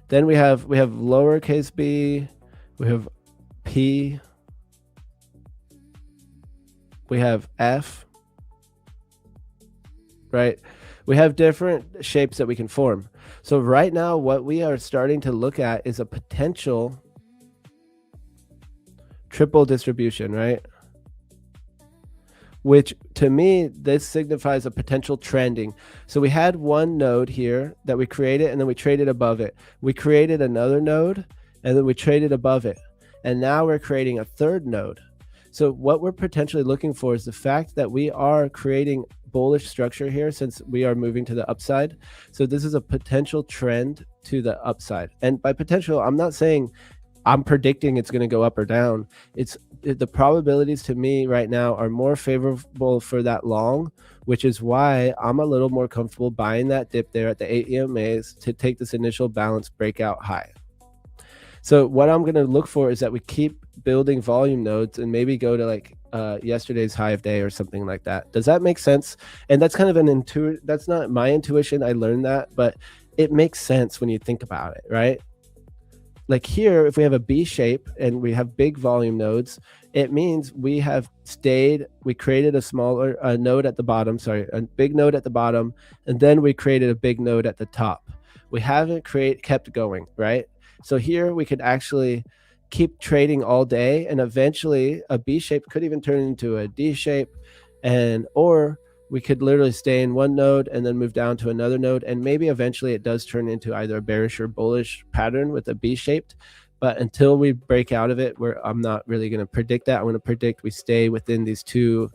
Then we have lowercase b, we have P, we have F, right? We have different shapes that we can form. So right now, what we are starting to look at is a potential triple distribution, right? Which to me, this signifies a potential trending. So we had one node here that we created, and then we traded above it. We created another node, and then we traded above it. And now we're creating a third node. So what we're potentially looking for is the fact that we are creating bullish structure here since we are moving to the upside. So this is a potential trend to the upside. And by potential, I'm not saying I'm predicting it's going to go up or down. It's the probabilities to me right now are more favorable for that long, which is why I'm a little more comfortable buying that dip there at the 8 EMAs to take this initial balance breakout high. So what I'm going to look for is that we keep building volume nodes and maybe go to like yesterday's high of day or something like that. Does that make sense? And that's kind of an that's not my intuition. I learned that, but it makes sense when you think about it, right? Like here, if we have a B shape and we have big volume nodes, it means we have we created a smaller node at the bottom, sorry, a big node at the bottom, and then we created a big node at the top. We haven't kept going, right? So here we could actually keep trading all day, and eventually a B shape could even turn into a D shape, or we could literally stay in one node and then move down to another node, and maybe eventually it does turn into either a bearish or bullish pattern with a B-shaped. But until we break out of it, I'm not really going to predict that. I'm going to predict we stay within these two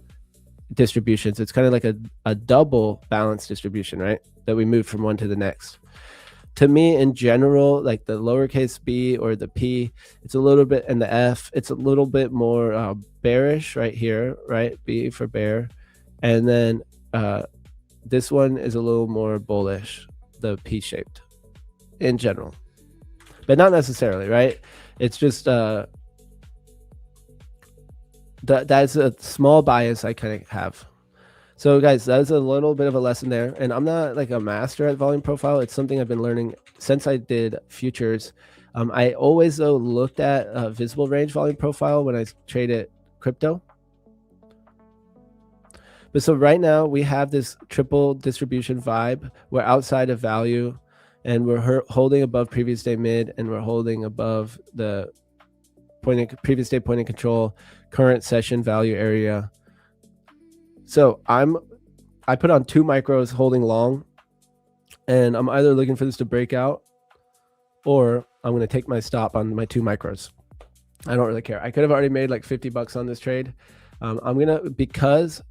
distributions. It's kind of like a double balance distribution, right? That we move from one to the next. To me, in general, like the lowercase b or the p, it's a little bit, and the f, it's a little bit more bearish right here, right? B for bear. And then this one is a little more bullish, the P-shaped, in general, but not necessarily, right? It's just that's a small bias I kind of have. So guys, that's a little bit of a lesson there. And I'm not like a master at volume profile. It's something I've been learning since I did futures. I always though looked at visible range volume profile when I traded crypto. But so right now we have this triple distribution vibe. We're outside of value, and we're holding above previous day mid, and we're holding above the previous day point of control, current session value area. So I put on 2 micros holding long, and I'm either looking for this to break out, or I'm going to take my stop on my 2 micros. I don't really care. I could have already made like 50 bucks on this trade. I'm going to, because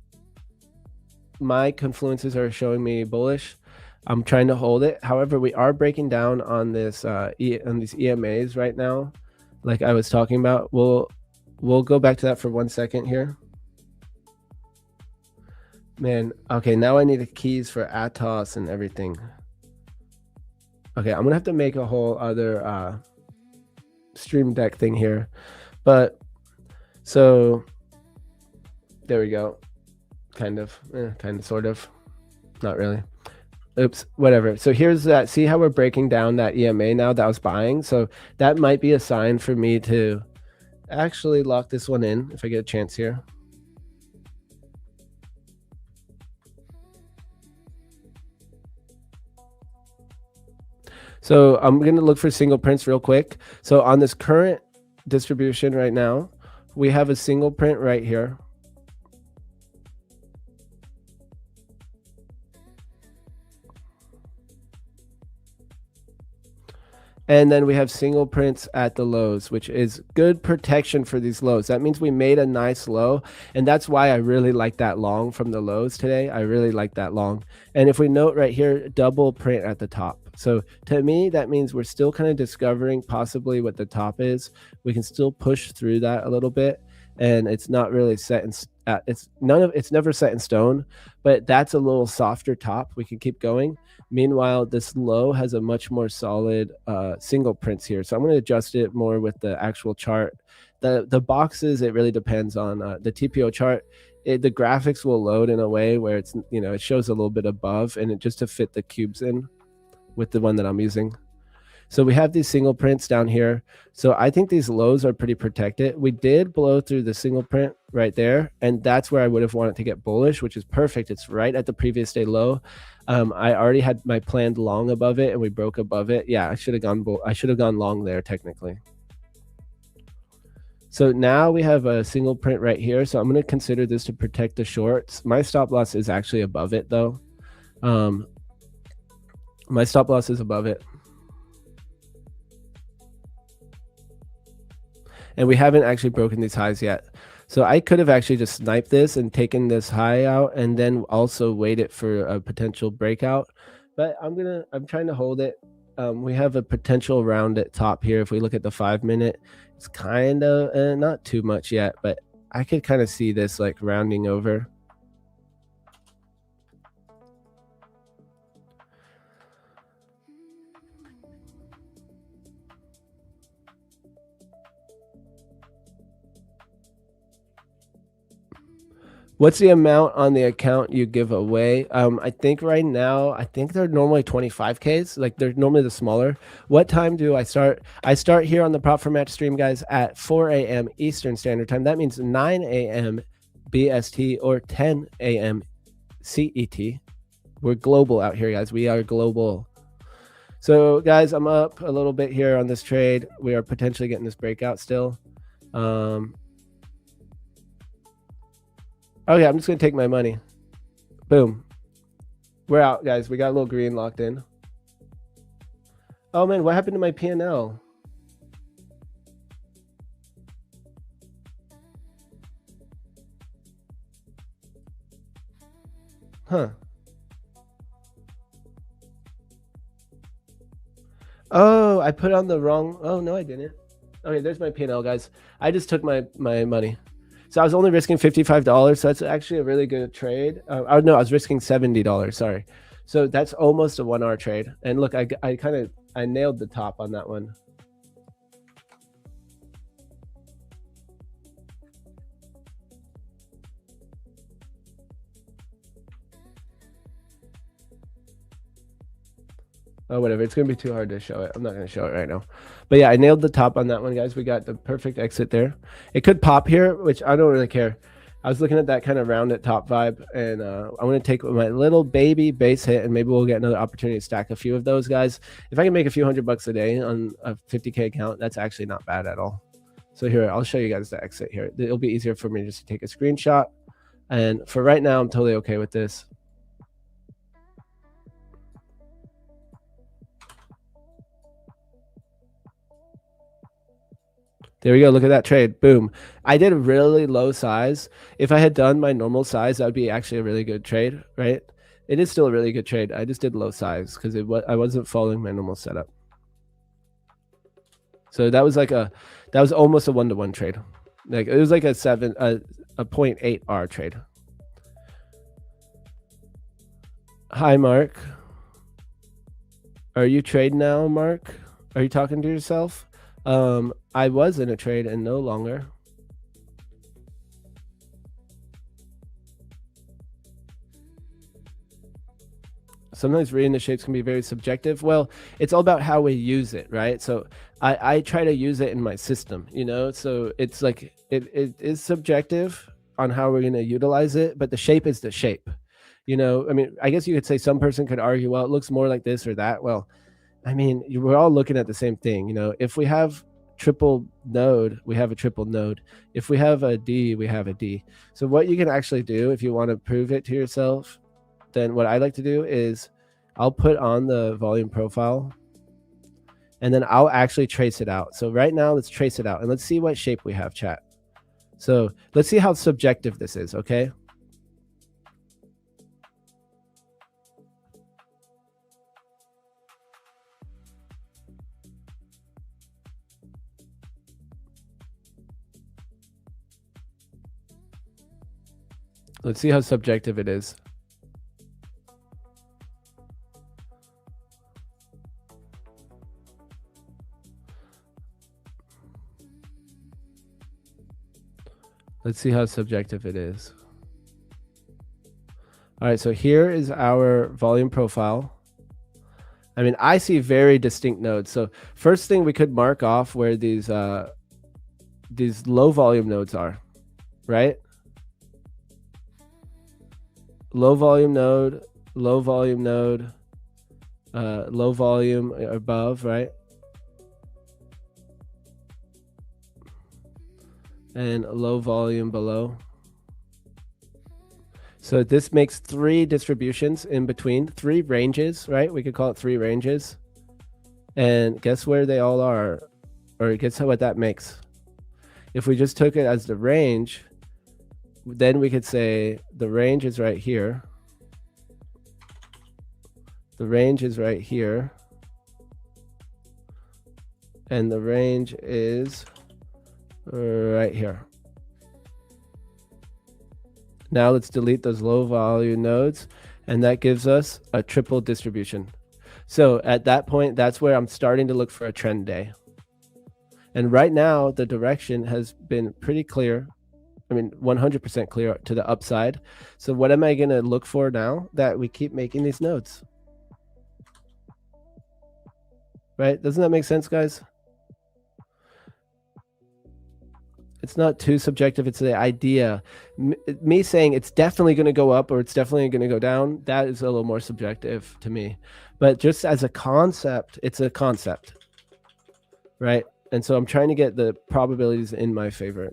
my confluences are showing me bullish, I'm trying to hold it. However, we are breaking down on this on these EMAs right now, like I was talking about. We'll go back to that for 1 second here. Man, okay, now I need the keys for Atos and everything. Okay, I'm gonna have to make a whole other stream deck thing here, but so there we go. Kind of, sort of, not really. Oops, whatever. So here's that. See how we're breaking down that EMA now that I was buying? So that might be a sign for me to actually lock this one in if I get a chance here. So I'm going to look for single prints real quick. So on this current distribution right now, we have a single print right here. And then we have single prints at the lows, which is good protection for these lows. That means we made a nice low. And that's why I really like that long from the lows today. I really like that long. And if we note right here, double print at the top. So to me, that means we're still kind of discovering possibly what the top is. We can still push through that a little bit. And it's not really set in, it's never set in stone, but that's a little softer top. We can keep going. Meanwhile, this low has a much more solid single prints here. So I'm going to adjust it more with the actual chart. The boxes, it really depends on the TPO chart. The graphics will load in a way where it's, it shows a little bit above, and just to fit the cubes in with the one that I'm using. So we have these single prints down here. So I think these lows are pretty protected. We did blow through the single print right there, and that's where I would have wanted to get bullish, which is perfect. It's right at the previous day low. I already had my planned long above it, and we broke above it. Yeah, I should have gone long there technically. So now we have a single print right here. So I'm going to consider this to protect the shorts. My stop loss is actually above it though. My stop loss is above it. And we haven't actually broken these highs yet. So I could have actually just sniped this and taken this high out and then also waited for a potential breakout. But I'm trying to hold it. We have a potential round at top here. If we look at the 5 minute, it's kind of not too much yet, but I could kind of see this like rounding over. What's the amount on the account you give away? I think right now, they're normally 25Ks. Like they're normally the smaller. What time do I start? I start here on the Prop for Match stream, guys, at 4 a.m. Eastern Standard Time. That means 9 a.m. BST or 10 a.m. CET. We're global out here, guys. We are global. So, guys, I'm up a little bit here on this trade. We are potentially getting this breakout still. Okay, I'm just going to take my money. Boom. We're out, guys. We got a little green locked in. Oh, man, what happened to my P&L? Huh. Oh, I put on the wrong. Oh, no, I didn't. Okay, there's my P&L, guys. I just took my money. So I was only risking $55. So that's actually a really good trade. No, I was risking $70. Sorry. So that's almost a 1 hour trade. And look, I nailed the top on that one. Oh, whatever. It's going to be too hard to show it. I'm not going to show it right now. But yeah, I nailed the top on that one, guys. We got the perfect exit there. It could pop here, which I don't really care. I was looking at that kind of round at top vibe, and I'm going to take my little baby base hit, and maybe we'll get another opportunity to stack a few of those, guys. If I can make a few $100 a day on a 50K account, that's actually not bad at all. So here, I'll show you guys the exit here. It'll be easier for me just to take a screenshot. And for right now, I'm totally okay with this. There we go. Look at that trade. Boom. I did a really low size. If I had done my normal size, that would be actually a really good trade, right? It is still a really good trade. I just did low size because I wasn't following my normal setup. So that was almost a 1-to-1 trade. Like it was like a 0.8 R trade. Hi, Mark. Are you trading now, Mark? Are you talking to yourself? I was in a trade and no longer. Sometimes reading the shapes can be very subjective. Well, it's all about how we use it, right? So I try to use it in my system, so it's like it is subjective on how we're going to utilize it, but the shape is the shape. I mean, I guess you could say some person could argue, well, it looks more like this or that. Well, I mean, we're all looking at the same thing. If we have triple node, we have a triple node. If we have a D, we have a D. So what you can actually do if you want to prove it to yourself, then what I like to do is I'll put on the volume profile and then I'll actually trace it out. So right now, let's trace it out and let's see what shape we have, chat. So let's see how subjective this is, okay? Let's see how subjective it is. Let's see how subjective it is. All right, so here is our volume profile. I mean, I see very distinct nodes. So first thing, we could mark off where these low volume nodes are, right? Low volume node, low volume node, low volume above, right? And low volume below. So this makes 3 distributions in between, 3 ranges, right? We could call it 3 ranges. And guess where they all are? Or guess what that makes? If we just took it as the range, then we could say the range is right here. The range is right here. And the range is right here. Now let's delete those low volume nodes, and that gives us a triple distribution. So at that point, that's where I'm starting to look for a trend day. And right now, the direction has been pretty clear. I mean, 100% clear to the upside. So what am I going to look for now that we keep making these nodes? Right? Doesn't that make sense, guys? It's not too subjective. It's the idea. Me saying it's definitely going to go up or it's definitely going to go down, that is a little more subjective to me. But just as a concept, it's a concept, right? And so I'm trying to get the probabilities in my favor.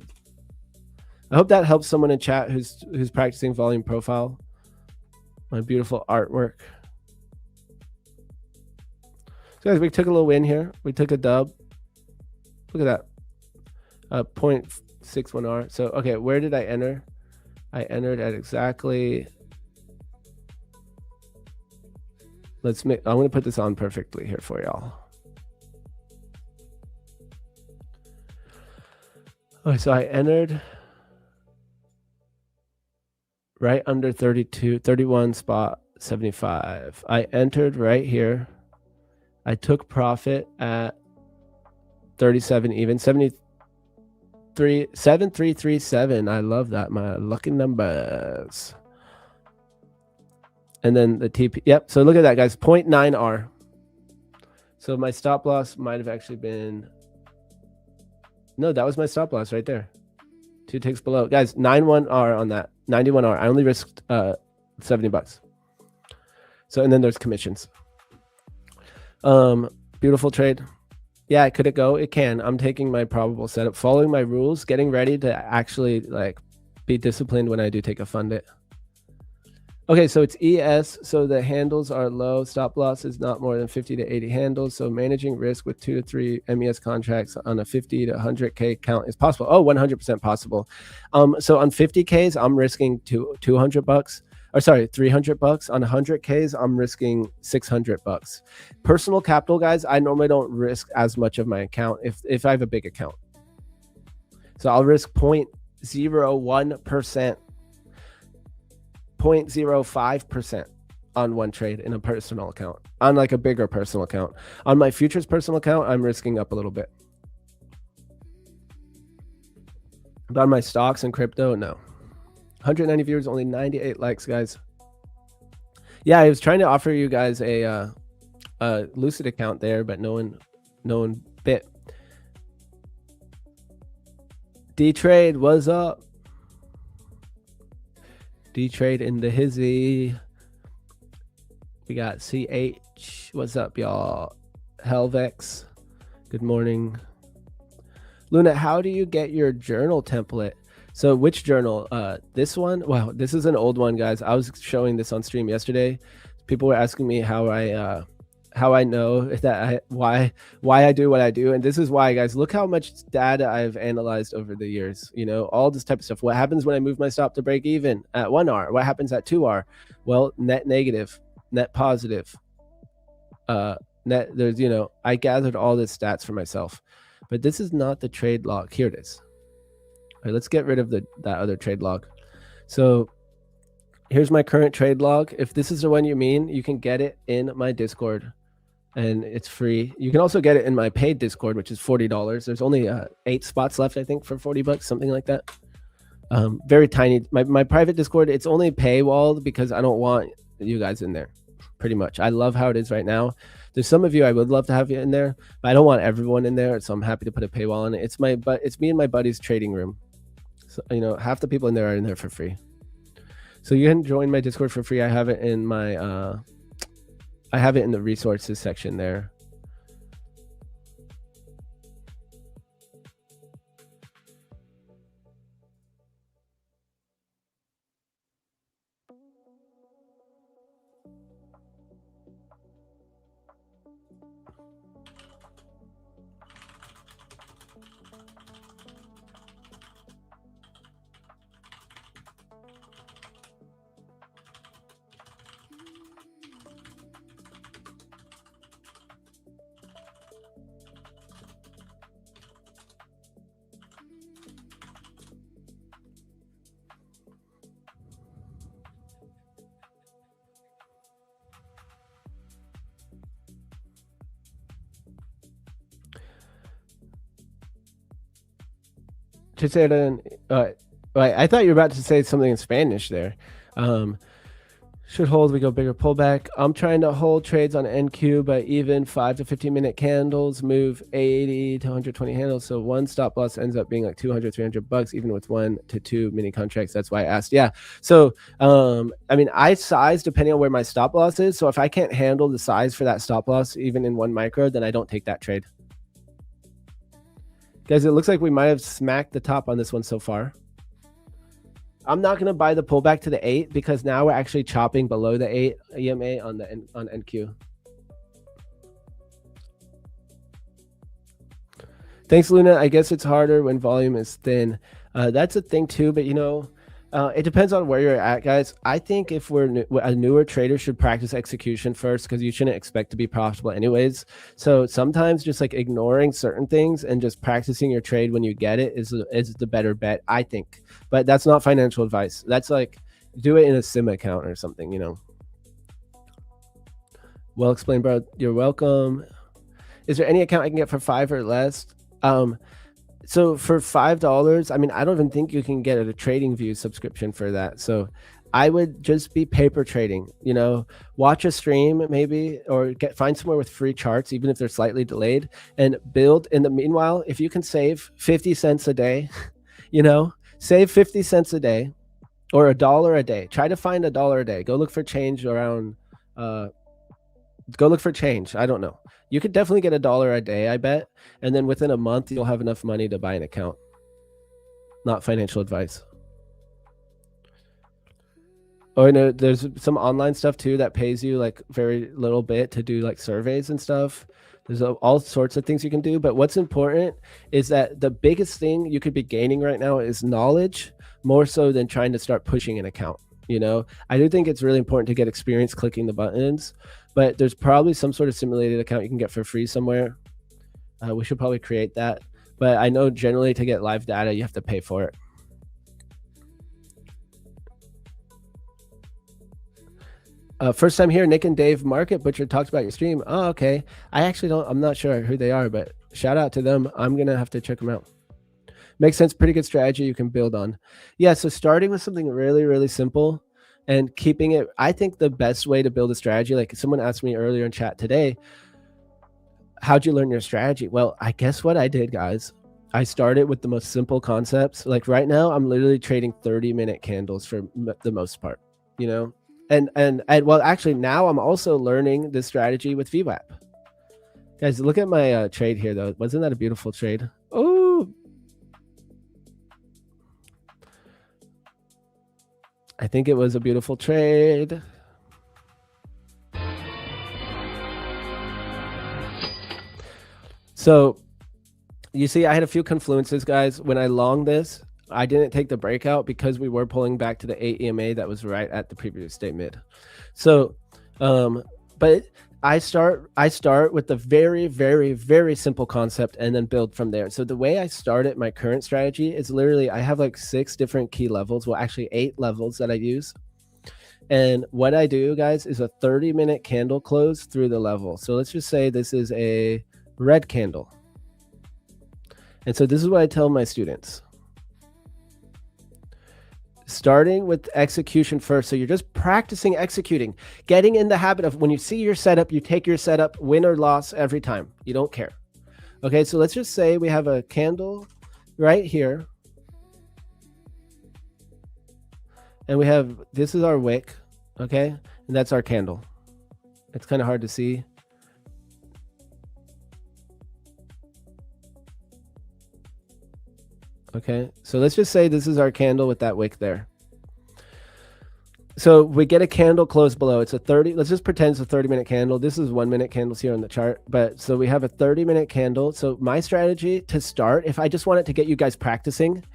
I hope that helps someone in chat who's practicing volume profile. My beautiful artwork. So guys, we took a little win here. We took a dub. Look at that. 0.61R. So, okay, where did I enter? I entered at exactly. I'm going to put this on perfectly here for y'all. Okay, so I entered right under 32, 31 spot 75. I entered right here. I took profit at 37 even, 7337. I love that, my lucky numbers. And then the TP, yep. So look at that, guys, 0.9R. So my stop loss might have actually been, no, that was my stop loss right there. 2 ticks below. Guys, 91R on that, 91R. I only risked $70. So, and then there's commissions. Beautiful trade. Yeah, could it go? It can. I'm taking my probable setup, following my rules, getting ready to actually like be disciplined when I do take a fund it. Okay, so it's ES, so the handles are low. Stop loss is not more than 50 to 80 handles. So managing risk with 2 to 3 MES contracts on a 50 to 100K count is possible. Oh, 100% possible. So on 50Ks, I'm risking $200. Or sorry, $300. On 100Ks, I'm risking $600. Personal capital, guys, I normally don't risk as much of my account if I have a big account. So I'll risk 0.01%. 0.05% on one trade in a personal account, on like a bigger personal account. On my futures personal account, I'm risking up a little bit. But on my stocks and crypto, no. 190 viewers, only 98 likes, guys. Yeah, I was trying to offer you guys a Lucid account there, but no one bit. D-Trade, what's up? D-Trade in the hizzy. We got CH. What's up, y'all? Helvex. Good morning. Luna, how do you get your journal template? So which journal? This one? Wow, this is an old one, guys. I was showing this on stream yesterday. People were asking me how I how I know that why I do what I do. And this is why, guys, look how much data I've analyzed over the years, you know, all this type of stuff. What happens when I move my stop to break even at 1R? What happens at 2R? Well, net negative, net positive, net, there's, you know, I gathered all this stats for myself, but this is not the trade log. Here it is. All right, let's get rid of that other trade log. So here's my current trade log. If this is the one you mean, you can get it in my Discord and it's free. You can also get it in my paid Discord, which is $40. There's only 8 spots left, I think, for $40, something like that. Very tiny. My private Discord, it's only paywalled because I don't want you guys in there, pretty much. I love how it is right now. There's some of you I would love to have you in there, but I don't want everyone in there, so I'm happy to put a paywall on it. It's me and my buddy's trading room. So, you know, half the people in there are in there for free. So you can join my Discord for free. I have it in my I have it in the resources section there. To say it in, I thought you were about to say something in Spanish there. Should hold, we go bigger pullback. I'm trying to hold trades on NQ, but even 5 to 15 minute candles move 80 to 120 handles. So one stop loss ends up being like $200, $300, even with 1 to 2 mini contracts. That's why I asked. Yeah. So, I mean, I size depending on where my stop loss is. So if I can't handle the size for that stop loss, even in 1 micro, then I don't take that trade. Guys, it looks like we might have smacked the top on this one so far. I'm not going to buy the pullback to the 8 because now we're actually chopping below the 8 EMA on NQ. Thanks, Luna. I guess it's harder when volume is thin. That's a thing too, but you know, it depends on where you're at, guys. I think if a newer trader should practice execution first because you shouldn't expect to be profitable anyways. So sometimes just like ignoring certain things and just practicing your trade when you get it is the better bet, I think. But that's not financial advice. That's like, do it in a sim account or something, you know. Well explained, bro. You're welcome. Is there any account I can get for 5 or less? So for $5, I mean, I don't even think you can get a TradingView subscription for that. So I would just be paper trading, you know, watch a stream maybe, or find somewhere with free charts, even if they're slightly delayed, and build. In the meanwhile, if you can save 50 cents a day, you know, save 50 cents a day or $1 a day. Try to find $1 a day. Go look for change around, go look for change. I don't know. You could definitely get $1 a day, I bet. And then within a month, you'll have enough money to buy an account. Not financial advice. Oh, no, there's some online stuff too that pays you like very little bit to do like surveys and stuff. There's all sorts of things you can do. But what's important is that the biggest thing you could be gaining right now is knowledge, more so than trying to start pushing an account. You know, I do think it's really important to get experience clicking the buttons, but there's probably some sort of simulated account you can get for free somewhere. We should probably create that. But I know generally to get live data, you have to pay for it. First time here, Nick and Dave Market Butcher talked about your stream. Oh, okay. I actually I'm not sure who they are, but shout out to them. I'm going to have to check them out. Makes sense. Pretty good strategy you can build on. Yeah, so starting with something really, really simple and keeping it, I think the best way to build a strategy, like someone asked me earlier in chat today, how'd you learn your strategy? Well, I guess what I did, guys, I started with the most simple concepts. Like right now, I'm literally trading 30-minute candles for the most part, you know? And well, actually now I'm also learning this strategy with VWAP. Guys, look at my trade here though. Wasn't that a beautiful trade? Oh, I think it was a beautiful trade. So you see, I had a few confluences, guys. When I longed this, I didn't take the breakout because we were pulling back to the 8 EMA that was right at the previous day mid. So, but I start with the very, very, very simple concept and then build from there. So the way I started my current strategy is literally I have like 6 different key levels. Well, actually 8 levels that I use. And what I do, guys, is a 30-minute candle close through the level. So let's just say this is a red candle. And so this is what I tell my students. Starting with execution first. So you're just practicing executing, getting in the habit of when you see your setup, you take your setup, win or loss every time. You don't care. Okay, so let's just say we have a candle right here. And we have, this is our wick, okay? And that's our candle. It's kind of hard to see. Okay, so let's just say this is our candle with that wick there. So we get a candle close below. It's a 30, let's just pretend it's a 30-minute candle. This is 1-minute candles here on the chart. But so we have a 30-minute candle. So my strategy to start, if I just wanted to get you guys practicing,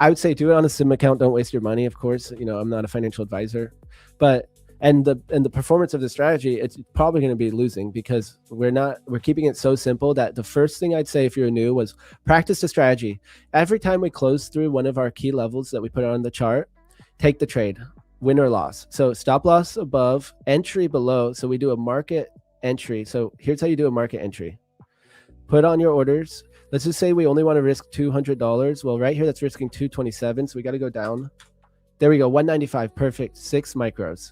I would say do it on a sim account. Don't waste your money, of course. You know, I'm not a financial advisor. But and the performance of the strategy, it's probably going to be losing because we're keeping it so simple that the first thing I'd say if you're new was practice the strategy. Every time we close through one of our key levels that we put on the chart, take the trade, win or loss. So stop loss above, entry below. So we do a market entry. So here's how you do a market entry. Put on your orders. Let's just say we only want to risk $200. Well, right here, that's risking 227. So we got to go down. There we go, 195, perfect, 6 micros.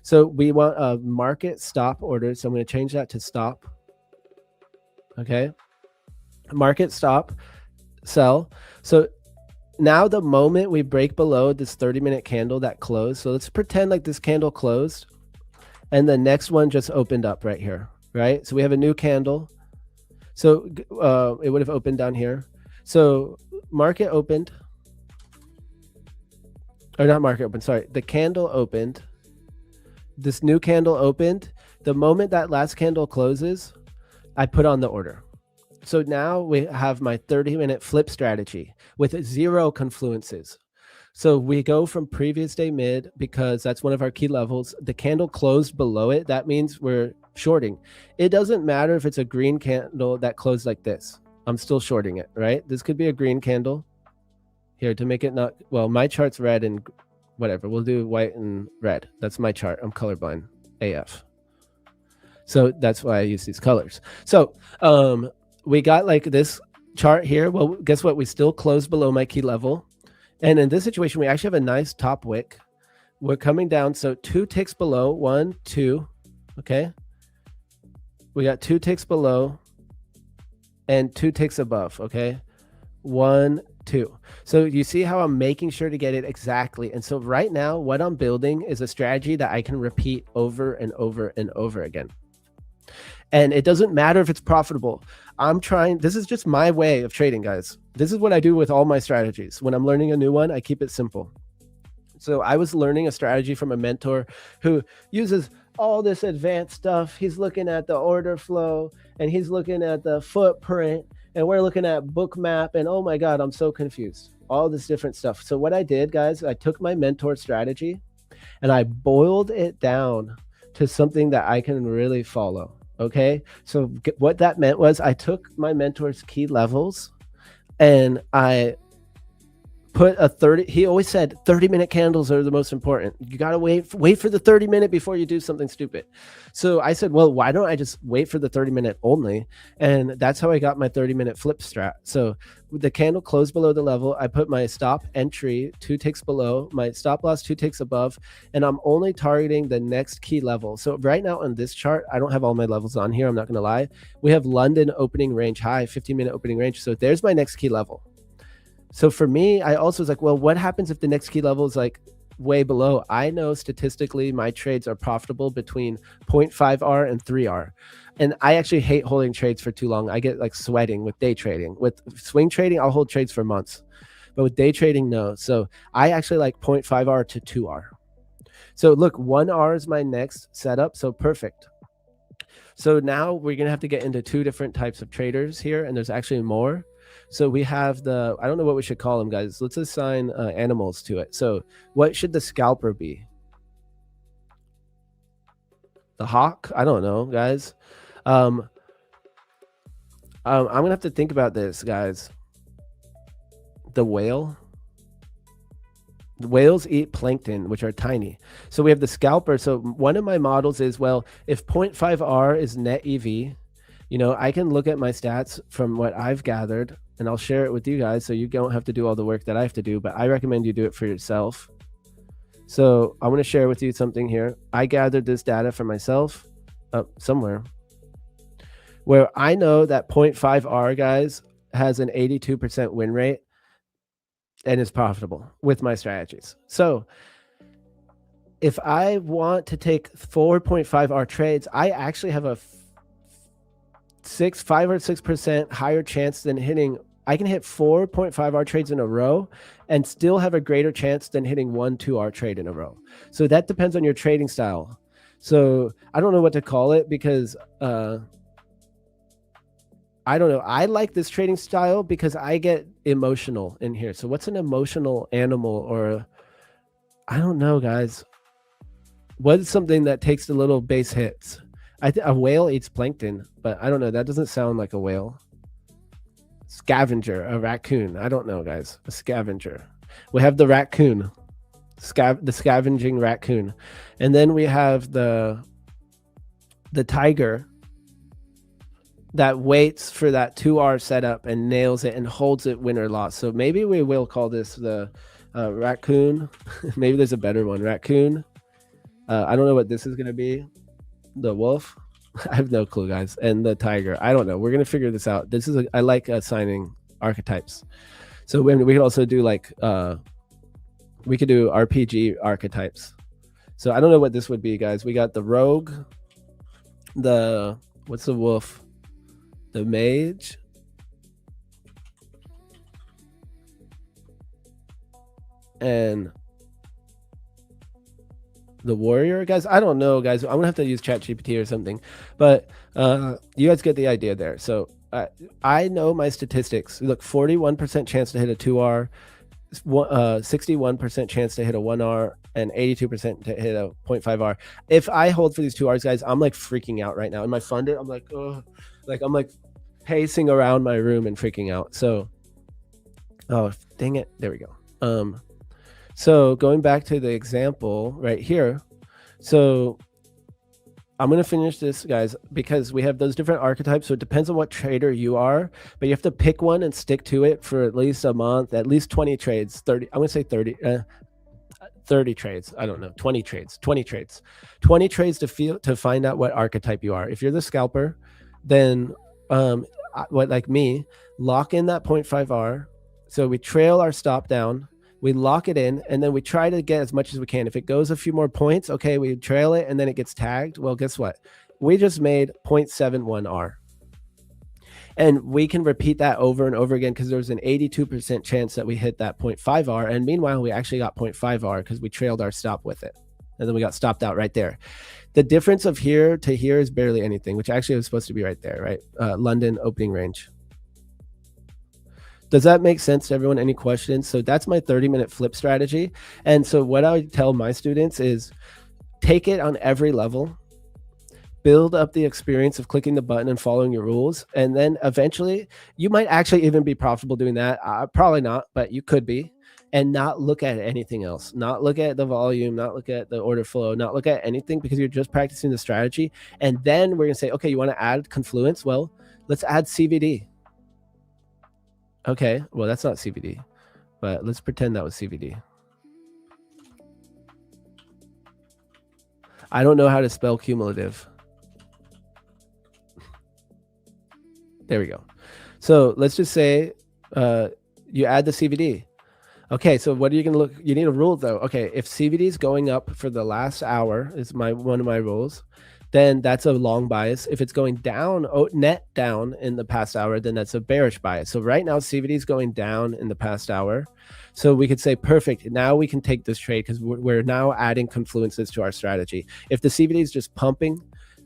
So we want a market stop order. So I'm going to change that to stop. Okay. Market stop, sell. So now the moment we break below this 30-minute candle that closed. So let's pretend like this candle closed and the next one just opened up right here, right? So we have a new candle. So it would have opened down here. So market opened, or not market open, sorry. The candle opened. This new candle opened. The moment that last candle closes, I put on the order. So now we have my 30-minute flip strategy with 0 confluences. So we go from previous day mid because that's one of our key levels. The candle closed below it. That means we're shorting. It doesn't matter if it's a green candle that closed like this. I'm still shorting it, right? This could be a green candle. Here, to make it not, well, my chart's red and whatever. We'll do white and red. That's my chart. I'm colorblind AF. So that's why I use these colors. So we got like this chart here. Well, guess what? We still close below my key level. And in this situation, we actually have a nice top wick. We're coming down. So 2 ticks below, 1, 2. Okay. We got 2 ticks below and 2 ticks above. Okay. 1, 2. So you see how I'm making sure to get it exactly. And so right now, what I'm building is a strategy that I can repeat over and over and over again. And it doesn't matter if it's profitable. I'm trying, this is just my way of trading, guys. This is what I do with all my strategies. When I'm learning a new one, I keep it simple. So I was learning a strategy from a mentor who uses all this advanced stuff. He's looking at the order flow and he's looking at the footprint and we're looking at bookmap and oh my God, I'm so confused. All this different stuff. So what I did, guys, I took my mentor strategy and I boiled it down to something that I can really follow. Okay. So what that meant was I took my mentor's key levels and I put a 30, he always said 30-minute candles are the most important. You got to wait for the 30-minute before you do something stupid. So I said, well, why don't I just wait for the 30-minute only? And that's how I got my 30-minute flip strat. So the candle closed below the level. I put my stop entry 2 ticks below, my stop loss 2 ticks above, and I'm only targeting the next key level. So right now on this chart, I don't have all my levels on here. I'm not going to lie. We have London opening range high, 15-minute opening range. So there's my next key level. So for me, I also was like, well, what happens if the next key level is like way below? I know statistically my trades are profitable between 0.5R and 3R. And I actually hate holding trades for too long. I get like sweating with day trading. With swing trading, I'll hold trades for months. But with day trading, no. So I actually like 0.5R to 2R. So look, 1R is my next setup. So perfect. So now we're going to have to get into two different types of traders here, and there's actually more. So we have I don't know what we should call them, guys. Let's assign animals to it. So what should the scalper be? The hawk? I don't know, guys. I'm going to have to think about this, guys. The whale? The whales eat plankton, which are tiny. So we have the scalper. So one of my models is, well, if 0.5R is net EV, I can look at my stats from what I've gathered, and I'll share it with you guys so you don't have to do all the work that I have to do, but I recommend you do it for yourself. So I want to share with you something here. I gathered this data for myself somewhere, where I know that 0.5R, guys, has an 82% win rate and is profitable with my strategies. So if I want to take 4.5R trades, I actually have a 5 or 6% higher chance than hitting. I can hit 4.5R trades in a row and still have a greater chance than hitting 1-2R trade in a row. So that depends on your trading style. So I don't know what to call it because I don't know. I like this trading style because I get emotional in here. So what's an emotional animal? Or I don't know, guys. What is something that takes the little base hits? A whale eats plankton, but I don't know. That doesn't sound like a whale. Scavenger, a raccoon. I don't know, guys. A scavenger. We have the raccoon, the scavenging raccoon, and then we have the tiger that waits for that 2R setup and nails it and holds it win or loss. So maybe we will call this the raccoon. Maybe there's a better one. Raccoon. I don't know what this is going to be. The wolf. I have no clue, guys. And the tiger. I don't know. We're going to figure this out. This is I like assigning archetypes. So we could also do like we could do RPG archetypes. So I don't know what this would be, guys. We got the rogue, what's the wolf? The mage, and the warrior, guys. I don't know, guys. I'm gonna have to use ChatGPT or something, but you guys get the idea there. So I know my statistics. Look, 41% chance to hit a 2R, 61% chance to hit a 1R, and 82% to hit a 0.5R. If I hold for these 2Rs, guys, I'm like freaking out right now. In my funded, I'm like, oh, like I'm like pacing around my room and freaking out. So, oh, dang it. There we go. So going back to the example right here. So I'm going to finish this, guys, because we have those different archetypes. So it depends on what trader you are, but you have to pick one and stick to it for at least a month, at least 20 trades, 30. I'm going to say 30 trades. I don't know. 20 trades to find out what archetype you are. If you're the scalper, then like me, lock in that 0.5R. So we trail our stop down, we lock it in, and then we try to get as much as we can. If it goes a few more points, okay, we trail it and then it gets tagged. Well, guess what? We just made 0.71R. And we can repeat that over and over again because there's an 82% chance that we hit that 0.5R. And meanwhile, we actually got 0.5R because we trailed our stop with it. And then we got stopped out right there. The difference of here to here is barely anything, which actually was supposed to be right there, right? London opening range. Does that make sense to everyone? Any questions? So that's my 30-minute flip strategy. And so what I would tell my students is take it on every level, build up the experience of clicking the button and following your rules. And then eventually you might actually even be profitable doing that. Probably not, but you could be. And not look at anything else, not look at the volume, not look at the order flow, not look at anything, because you're just practicing the strategy. And then we're going to say, okay, you want to add confluence? Well, let's add CVD. Okay, well, that's not CVD, but let's pretend that was CVD. I don't know how to spell cumulative. There we go. So let's just say you add the CVD. Okay, so what are you going to look? You need a rule, though. Okay, if CVD is going up for the last hour, is one of my rules, then that's a long bias. If it's going down, net down in the past hour, then that's a bearish bias. So right now, CVD is going down in the past hour. So we could say, perfect, now we can take this trade because we're now adding confluences to our strategy. If the CVD is just pumping,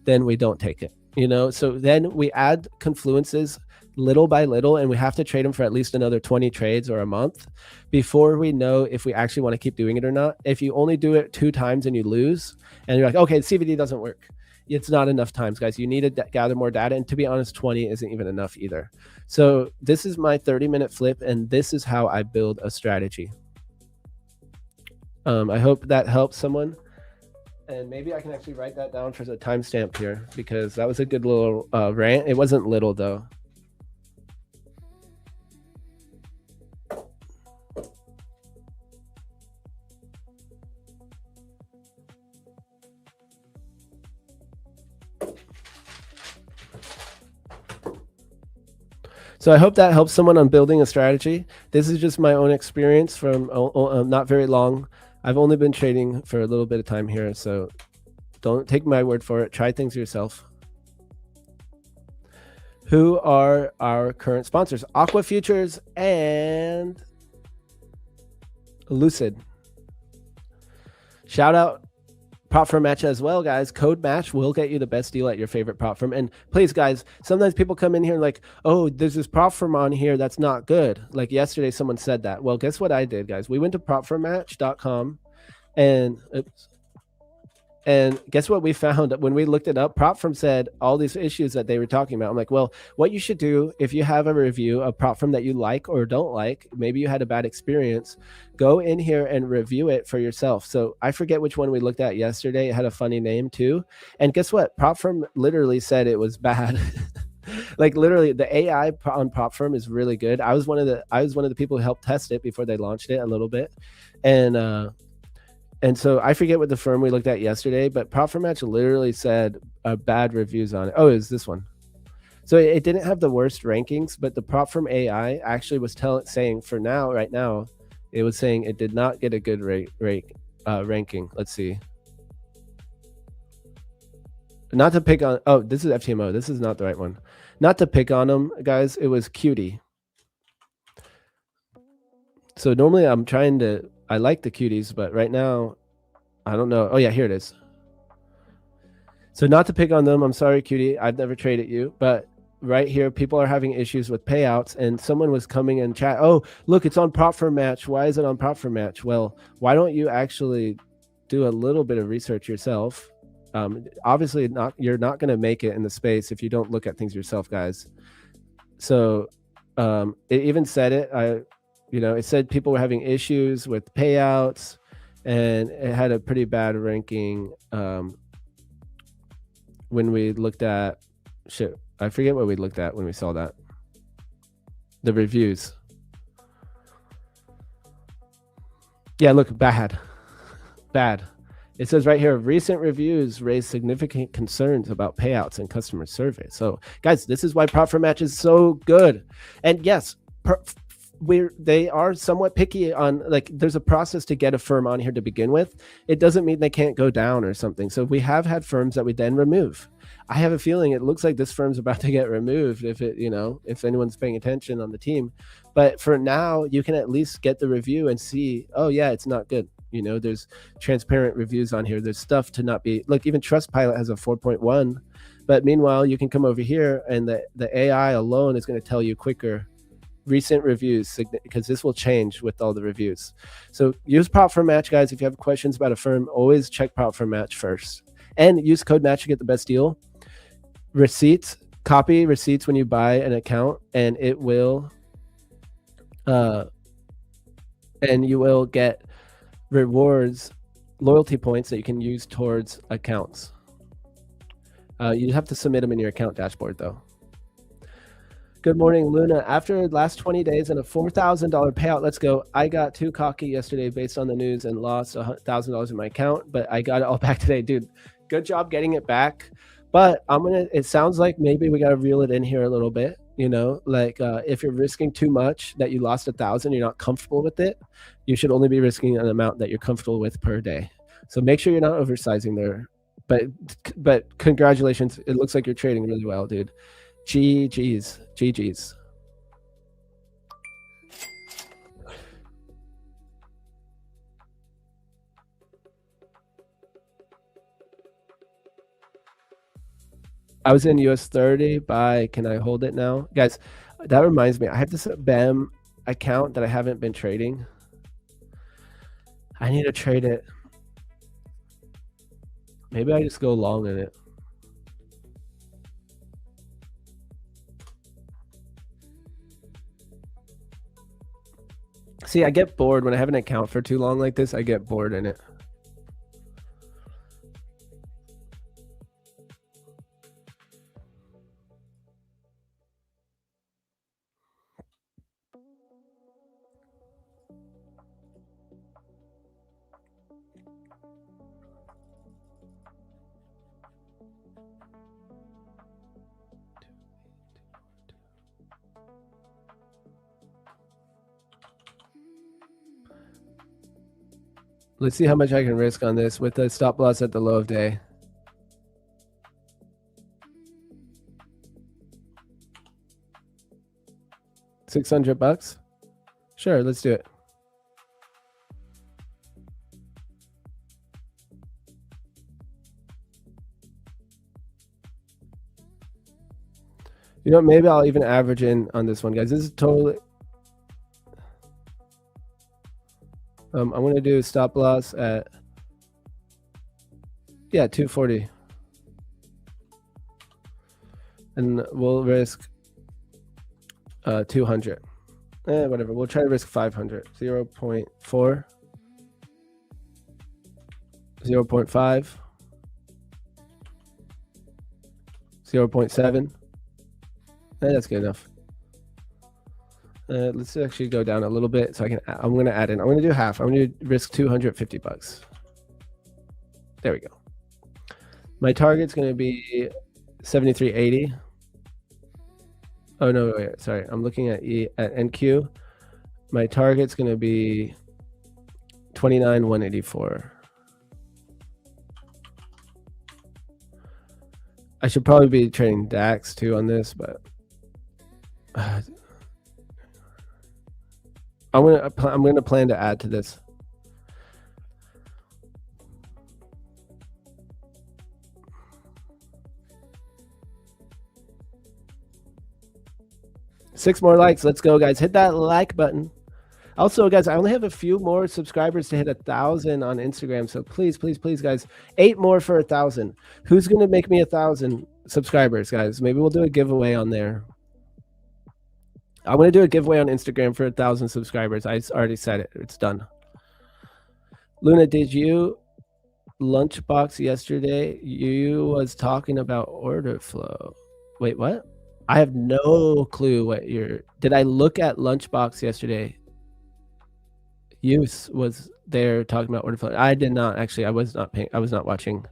then we don't take it. you know? So then we add confluences little by little, and we have to trade them for at least another 20 trades or a month before we know if we actually want to keep doing it or not. If you only do it 2 times and you lose, and you're like, okay, the CVD doesn't work, it's not enough times, guys. You need to gather more data, and to be honest, 20 isn't even enough either. So this is my 30-minute flip, and this is how I build a strategy. I hope that helps someone. And maybe I can actually write that down for the timestamp here, because that was a good little rant. It wasn't little, though. So I hope that helps someone on building a strategy. This is just my own experience from not very long. I've only been trading for a little bit of time here, so don't take my word for it. Try things yourself. Who are our current sponsors? Aqua Futures and Lucid. Shout out prop firm match as well, guys. Code match will get you the best deal at your favorite prop firm. And please, guys, sometimes people come in here and like, oh, there's this prop firm on here that's not good. Like yesterday, someone said that. Well, guess what I did, guys? We went to propfirmmatch.com and guess what we found when we looked it up? Prop firm said all these issues that they were talking about. I'm like, well, what you should do if you have a review of prop firm that you like or don't like, maybe you had a bad experience, go in here and review it for yourself. So I forget which one we looked at yesterday. It had a funny name too. And guess what? Prop firm literally said it was bad. Like literally the AI on prop firm is really good. I was one of the people who helped test it before they launched it a little bit. And so I forget what the firm we looked at yesterday, but Prop Firm Match literally said bad reviews on it. Oh, it was this one. So it didn't have the worst rankings, but the Prop Firm AI actually was saying for now, right now, it was saying it did not get a good ranking. Let's see. Not to pick on, oh, this is FTMO. This is not the right one. Not to pick on them, guys. It was Cutie. So normally I like the cuties, but right now, I don't know. Oh yeah, here it is. So not to pick on them, I'm sorry, cutie. I've never traded you, but right here, people are having issues with payouts, and someone was coming in chat. Oh, look, it's on Prop Firm Match. Why is it on Prop Firm Match? Well, why don't you actually do a little bit of research yourself? Obviously, you're not going to make it in the space if you don't look at things yourself, guys. So it even said it. It said people were having issues with payouts, and it had a pretty bad ranking when we looked at shit. I forget what we looked at when we saw that. The reviews. Yeah, look, bad. It says right here, recent reviews raise significant concerns about payouts and customer service. So guys, this is why Prop Firm Match is so good. And yes, they are somewhat picky on, like, there's a process to get a firm on here to begin with. It doesn't mean they can't go down or something. So we have had firms that we then remove. I have a feeling it looks like this firm's about to get removed if anyone's paying attention on the team. But for now, you can at least get the review and see, oh yeah, it's not good. There's transparent reviews on here. There's stuff to not be, look, even Trustpilot has a 4.1, but meanwhile, you can come over here and the AI alone is going to tell you quicker recent reviews, because this will change with all the reviews. So use Prop Firm Match, guys. If you have questions about a firm, always check Prop Firm Match first, and use code match to get the best deal. Receipts, copy receipts when you buy an account, and it will and you will get rewards, loyalty points that you can use towards accounts. You have to submit them in your account dashboard though. Good morning, Luna. After the last 20 days and a $4,000 payout, let's go. I got too cocky yesterday based on the news and lost $1,000 in my account, but I got it all back today. Dude, good job getting it back. But it sounds like maybe we got to reel it in here a little bit. If you're risking too much that you lost $1,000, you're not comfortable with it, you should only be risking an amount that you're comfortable with per day. So make sure you're not oversizing there. But congratulations. It looks like you're trading really well, dude. GG's. I was in US 30 buy. Can I hold it now? Guys, that reminds me. I have this BAM account that I haven't been trading. I need to trade it. Maybe I just go long in it. See, I get bored when I have an account for too long like this. I get bored in it. Let's see how much I can risk on this with the stop loss at the low of day. $600? Sure, let's do it. You know, maybe I'll even average in on this one, guys. This is totally... I'm going to do stop loss at... Yeah, 240. And we'll risk 200. Whatever. We'll try to risk 500. 0.4. 0.5. 0.7. That's good enough. Let's actually go down a little bit so I'm going to add in. I'm going to do half. I'm going to risk $250. There we go. My target's going to be 73.80. Oh, no, wait, sorry. I'm looking at NQ. My target's going to be 29,184. I should probably be trading DAX too on this, but I'm gonna plan to add to this. Six more likes. Let's go, guys. Hit that like button. Also, guys, I only have a few more subscribers to hit 1,000 on Instagram. So please, please, please, guys, 8 more for 1,000. Who's going to make me 1,000 subscribers, guys? Maybe we'll do a giveaway on there. I'm going to do a giveaway on Instagram for 1,000 subscribers. I already said it. It's done. Luna, did you lunchbox yesterday? You was talking about order flow. Wait, what? I have no clue what you're... Did I look at lunchbox yesterday? Use was there talking about order flow. I did not actually. I was not watching.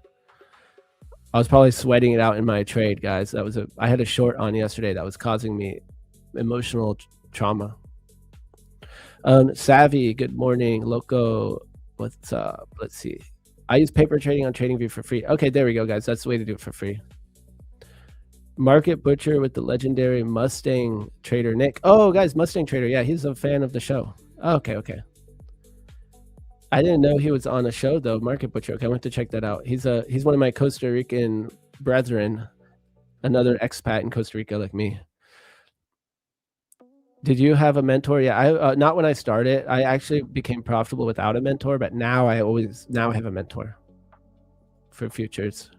I was probably sweating it out in my trade, guys. I had a short on yesterday that was causing me emotional trauma. Savvy, good morning. Loco, what's up? Let's see. I use paper trading on TradingView for free. Okay, there we go, guys. That's the way to do it for free. Market Butcher with the legendary Mustang trader Nick. Oh, guys, Mustang trader. Yeah, he's a fan of the show. Okay, okay. I didn't know he was on a show though, Market Butcher. Okay, I want to check that out. He's one of my Costa Rican brethren, another expat in Costa Rica like me. Did you have a mentor? Yeah, I not when I started. I actually became profitable without a mentor, but now I have a mentor for futures.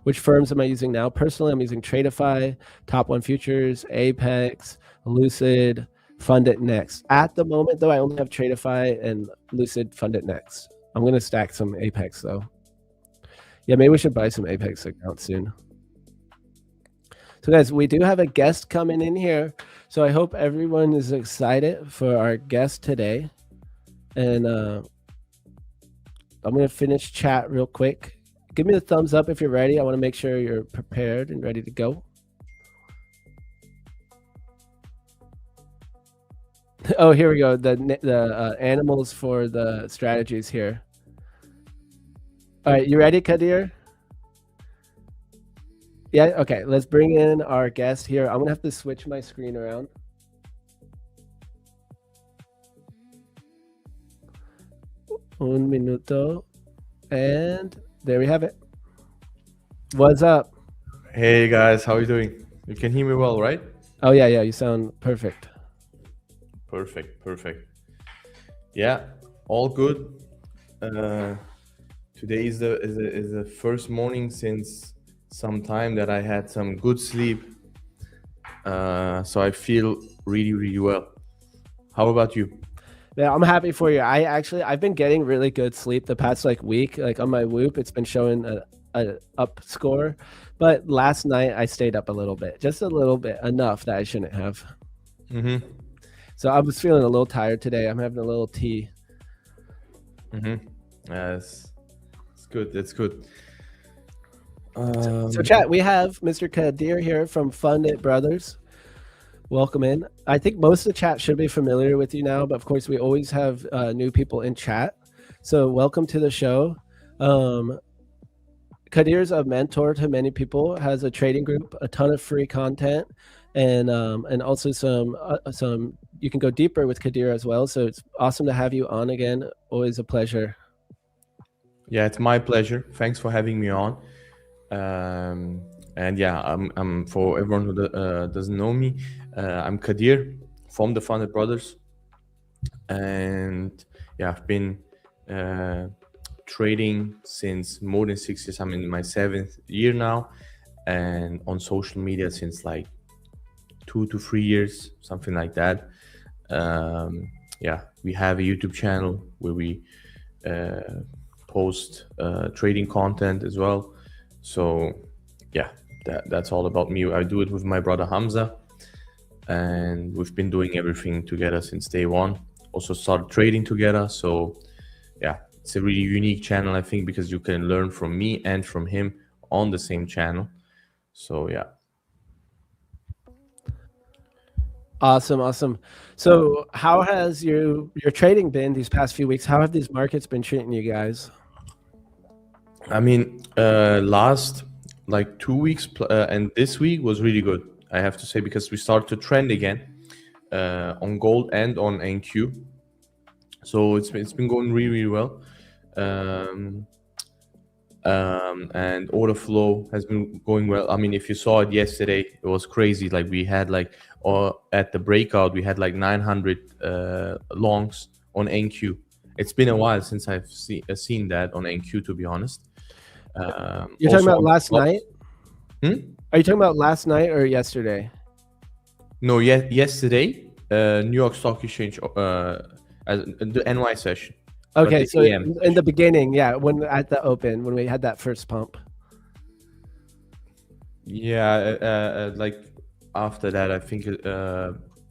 Which firms am I using now? Personally, I'm using Tradeify, Top One Futures, Apex, Lucid, Fund It Next. At the moment, though, I only have Tradeify and Lucid Fund It Next. I'm going to stack some Apex, though. Yeah, maybe we should buy some Apex accounts soon. So, guys, we do have a guest coming in here. So I hope everyone is excited for our guest today. And I'm going to finish chat real quick. Give me the thumbs up if you're ready. I want to make sure you're prepared and ready to go. Oh, here we go. The animals for the strategies here. All right, you ready, Kadir? Yeah, okay. Let's bring in our guest here. I'm gonna have to switch my screen around. Un minuto. And there we have it. What's up? Hey guys, how are you doing? You can hear me well, right? Oh yeah, you sound perfect. Perfect, perfect. Yeah, all good. Uh, Today is the first morning since some time that I had some good sleep. So I feel really, really well. How about you? Yeah, I'm happy for you. I've been getting really good sleep the past like week. Like on my Whoop, it's been showing a up score, but last night I stayed up a little bit, just a little bit, enough that I shouldn't have. Mm-hmm. So I was feeling a little tired today. I'm having a little tea. Mm-hmm. Yes, it's good. That's good. So chat, we have Mr. Kadir here from Fund It Brothers. Welcome in. I think most of the chat should be familiar with you now, but of course we always have new people in chat. So welcome to the show. Kadir's a mentor to many people, has a trading group, a ton of free content, and also some you can go deeper with Kadir as well. So it's awesome to have you on again. Always a pleasure. Yeah, it's my pleasure. Thanks for having me on. And yeah, I'm for everyone who doesn't know me, I'm Kadir from the Funded Brothers, and yeah, I've been uh, trading since more than 6 years. I'm in my 7th year now, and on social media since like 2 to 3 years, something like that. Yeah, we have a YouTube channel where we uh, post trading content as well. So yeah, that's all about me. I do it with my brother Hamza, and we've been doing everything together since day one. Also started trading together. So yeah, it's a really unique channel, I think, because you can learn from me and from him on the same channel. So yeah. Awesome. So how has your trading been these past few weeks? How have these markets been treating you guys? I mean, last like 2 weeks and this week was really good, I have to say, because we started to trend again on gold and on NQ. So it's been going really, really well. Um, and order flow has been going well. I mean, if you saw it yesterday, it was crazy. Like we had like, or at the breakout, we had like 900 longs on NQ. It's been a while since I've seen that on NQ, to be honest. You're talking Also about on last spot. night? Are you talking about last night or yesterday? No, yesterday, New York Stock Exchange, as the NY session. but Okay, the so AM in the session. beginning, yeah, when at the open, when we had that first pump. Yeah, like after that, I think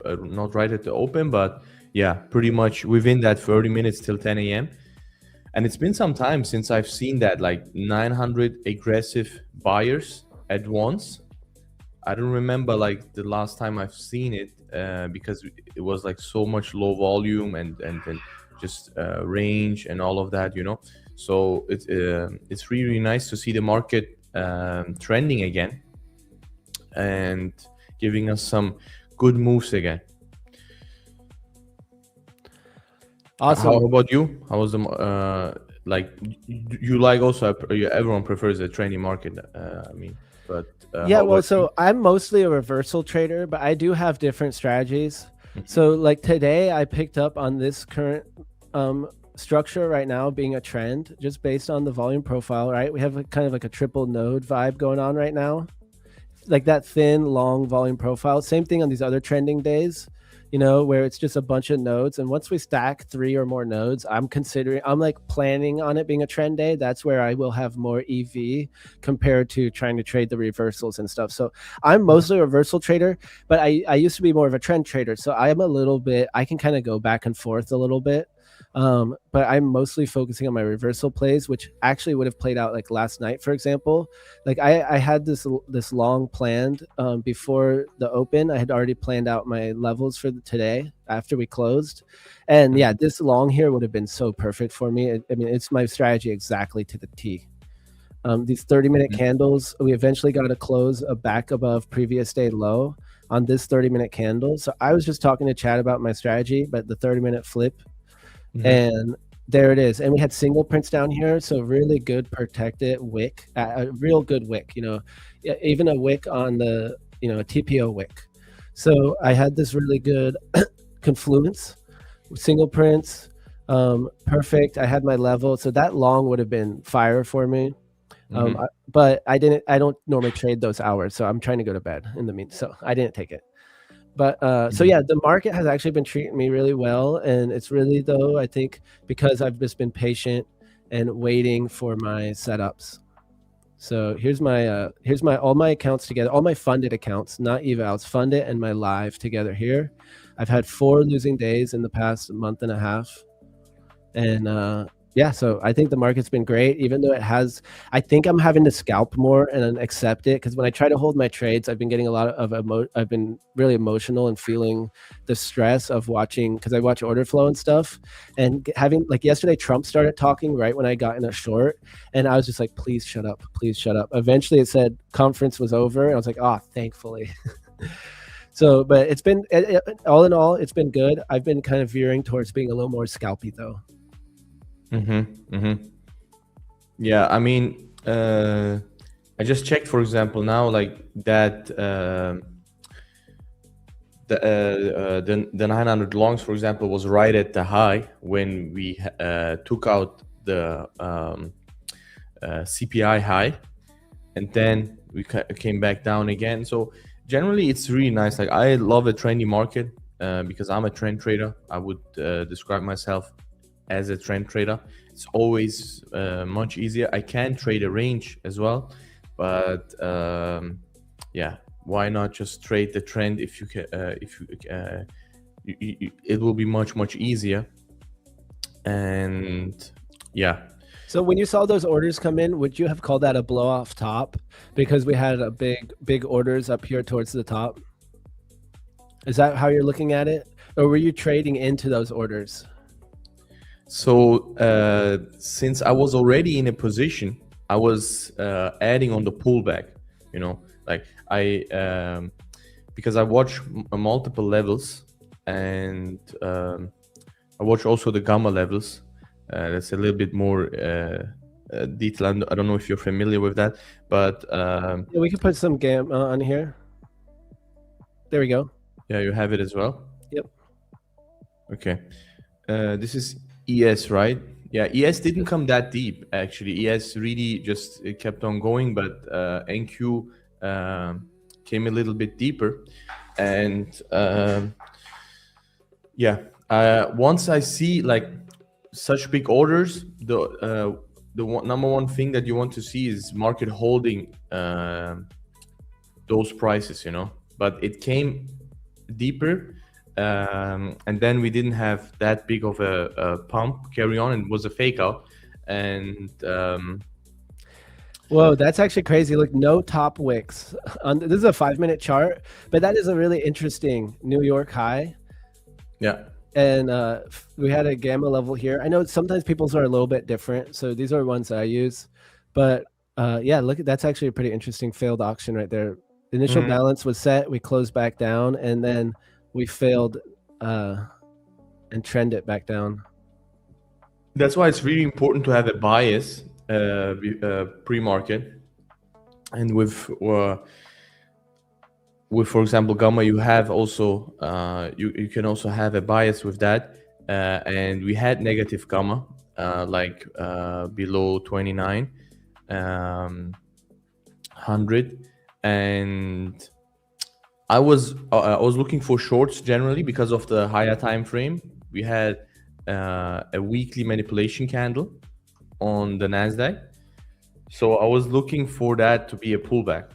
not right at the open, but yeah, pretty much within that 30 minutes till 10 a.m. And it's been some time since I've seen that, like 900 aggressive buyers at once. I don't remember like the last time I've seen it, because it was like so much low volume and just range and all of that. So it's really, really nice to see the market trending again and giving us some good moves again. Awesome. How about you? How was the like? You like also everyone prefers a trending market. I mean, but Yeah, how well, about you? so I'm mostly a reversal trader, but I do have different strategies. Mhm. So like today I picked up on this current structure right now being a trend just based on the volume profile, right? We have kind of like a triple node vibe going on right now. Like that thin, long volume profile. Same thing on these other trending days, where it's just a bunch of nodes. And once we stack 3 or more nodes, I'm like planning on it being a trend day. That's where I will have more EV compared to trying to trade the reversals and stuff. So I'm mostly a reversal trader, but I used to be more of a trend trader. So I can kind of go back and forth a little bit. But I'm mostly focusing on my reversal plays, which actually would have played out like last night, for example. Like I had this long planned before the open. I had already planned out my levels for today after we closed, and yeah, this long here would have been so perfect for me. I mean, it's my strategy exactly to the T. These 30-minute candles, we eventually got to close a back above previous day low on this 30-minute candle. So I was just talking to Chad about my strategy, but the 30-minute flip, and there it is. And we had single prints down here, so really good protected wick, a real good wick. even a wick on the, a TPO wick. So I had this really good confluence, single prints, perfect. I had my level, so that long would have been fire for me. But I don't normally trade those hours, so I'm trying to go to bed in the meantime. So I didn't take it. But so yeah, the market has actually been treating me really well, and it's really, though, I think because I've just been patient and waiting for my setups. So here's my all my accounts together, all my funded accounts, not evals, funded and my live together here. I've had 4 losing days in the past month and a half, and yeah, so I think the market's been great, even though I think I'm having to scalp more and accept it, because when I try to hold my trades, I've been getting a lot of I've been really emotional and feeling the stress of watching, because I watch order flow and stuff, and having, like, yesterday Trump started talking right when I got in a short, and I was just like, please shut up, please shut up. Eventually it said conference was over, and I was like, oh, thankfully. So, but it's been, all in all, it's been good. I've been kind of veering towards being a little more scalpy, though. Yeah, I mean, I just checked, for example, now, like that the 900 longs, for example, was right at the high when we took out the CPI high, and then we came back down again. So generally, it's really nice. Like, I love a trendy market because I'm a trend trader. I would describe myself as a trend trader. It's always much easier. I can trade a range as well, but yeah, why not just trade the trend? If you can, it will be much easier. And yeah. So when you saw those orders come in, would you have called that a blow off top, because we had a big orders up here towards the top? Is that how you're looking at it, or were you trading into those orders? So since I was already in a position, I was adding on the pullback, like because I watch multiple levels, and I watch also the gamma levels. That's a little bit more detailed. I don't know if you're familiar with that, but yeah, we can put some gamma on here. There we go. Yeah, you have it as well? Yep. Okay. This is ES, right? Yeah, ES didn't come that deep, actually. ES really just kept on going, but NQ came a little bit deeper. And yeah, once I see like such big orders, the number one thing that you want to see is market holding those prices, but it came deeper. And then we didn't have that big of a pump carry on, and it was a fake out. And whoa, that's actually crazy. Look, no top wicks. This is a 5-minute chart, but that is a really interesting New York high. Yeah. And we had a gamma level here. I know sometimes people's are a little bit different, so these are ones that I use. But yeah, look, that's actually a pretty interesting failed auction right there. The initial balance was set, we closed back down, and then we failed and trend it back down. That's why it's really important to have a bias pre-market. And with for example, gamma, you have also you can also have a bias with that. And we had negative gamma, like below 2900, and I was looking for shorts generally because of the higher time frame. We had a weekly manipulation candle on the Nasdaq, so I was looking for that to be a pullback,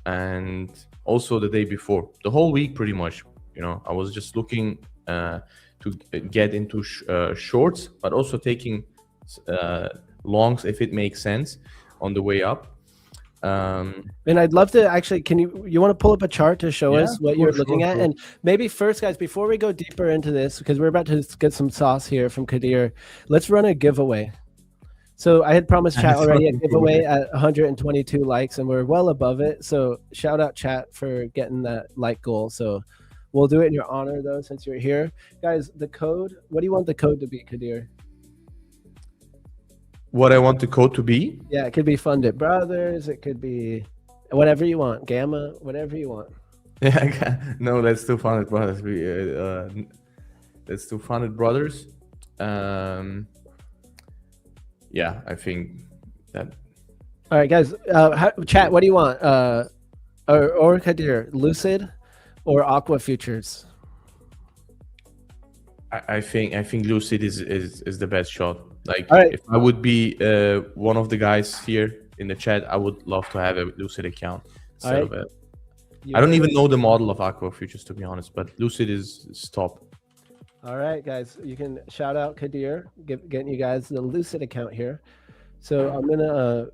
and also the day before, the whole week pretty much, I was just looking to get into shorts, but also taking longs if it makes sense on the way up. And I'd love to actually, you want to pull up a chart to show us what you're looking at? And maybe first, guys, before we go deeper into this, because we're about to get some sauce here from Kadir, let's run a giveaway. So I had promised chat already a giveaway at 122 likes, and we're well above it. So shout out chat for getting that like goal. So we'll do it in your honor, though, since you're here. Guys, the code, what do you want the code to be, Kadir? What I want the code to be? Yeah, it could be Funded Brothers. It could be Whatever you want. Gamma, whatever you want. Yeah, no, let's do Funded Brothers. Let's do Funded Brothers. Yeah, I think that. All right, guys. Chat, what do you want? Or Kadir, Lucid or Aqua Futures? I think Lucid is the best shot. Like, All right. if I would be one of the guys here in the chat, I would love to have a Lucid account instead of a. I don't even know the model of Aqua Futures, to be honest, but Lucid is top. All right, guys, you can shout out Kadir, getting you guys the Lucid account here. So I'm gonna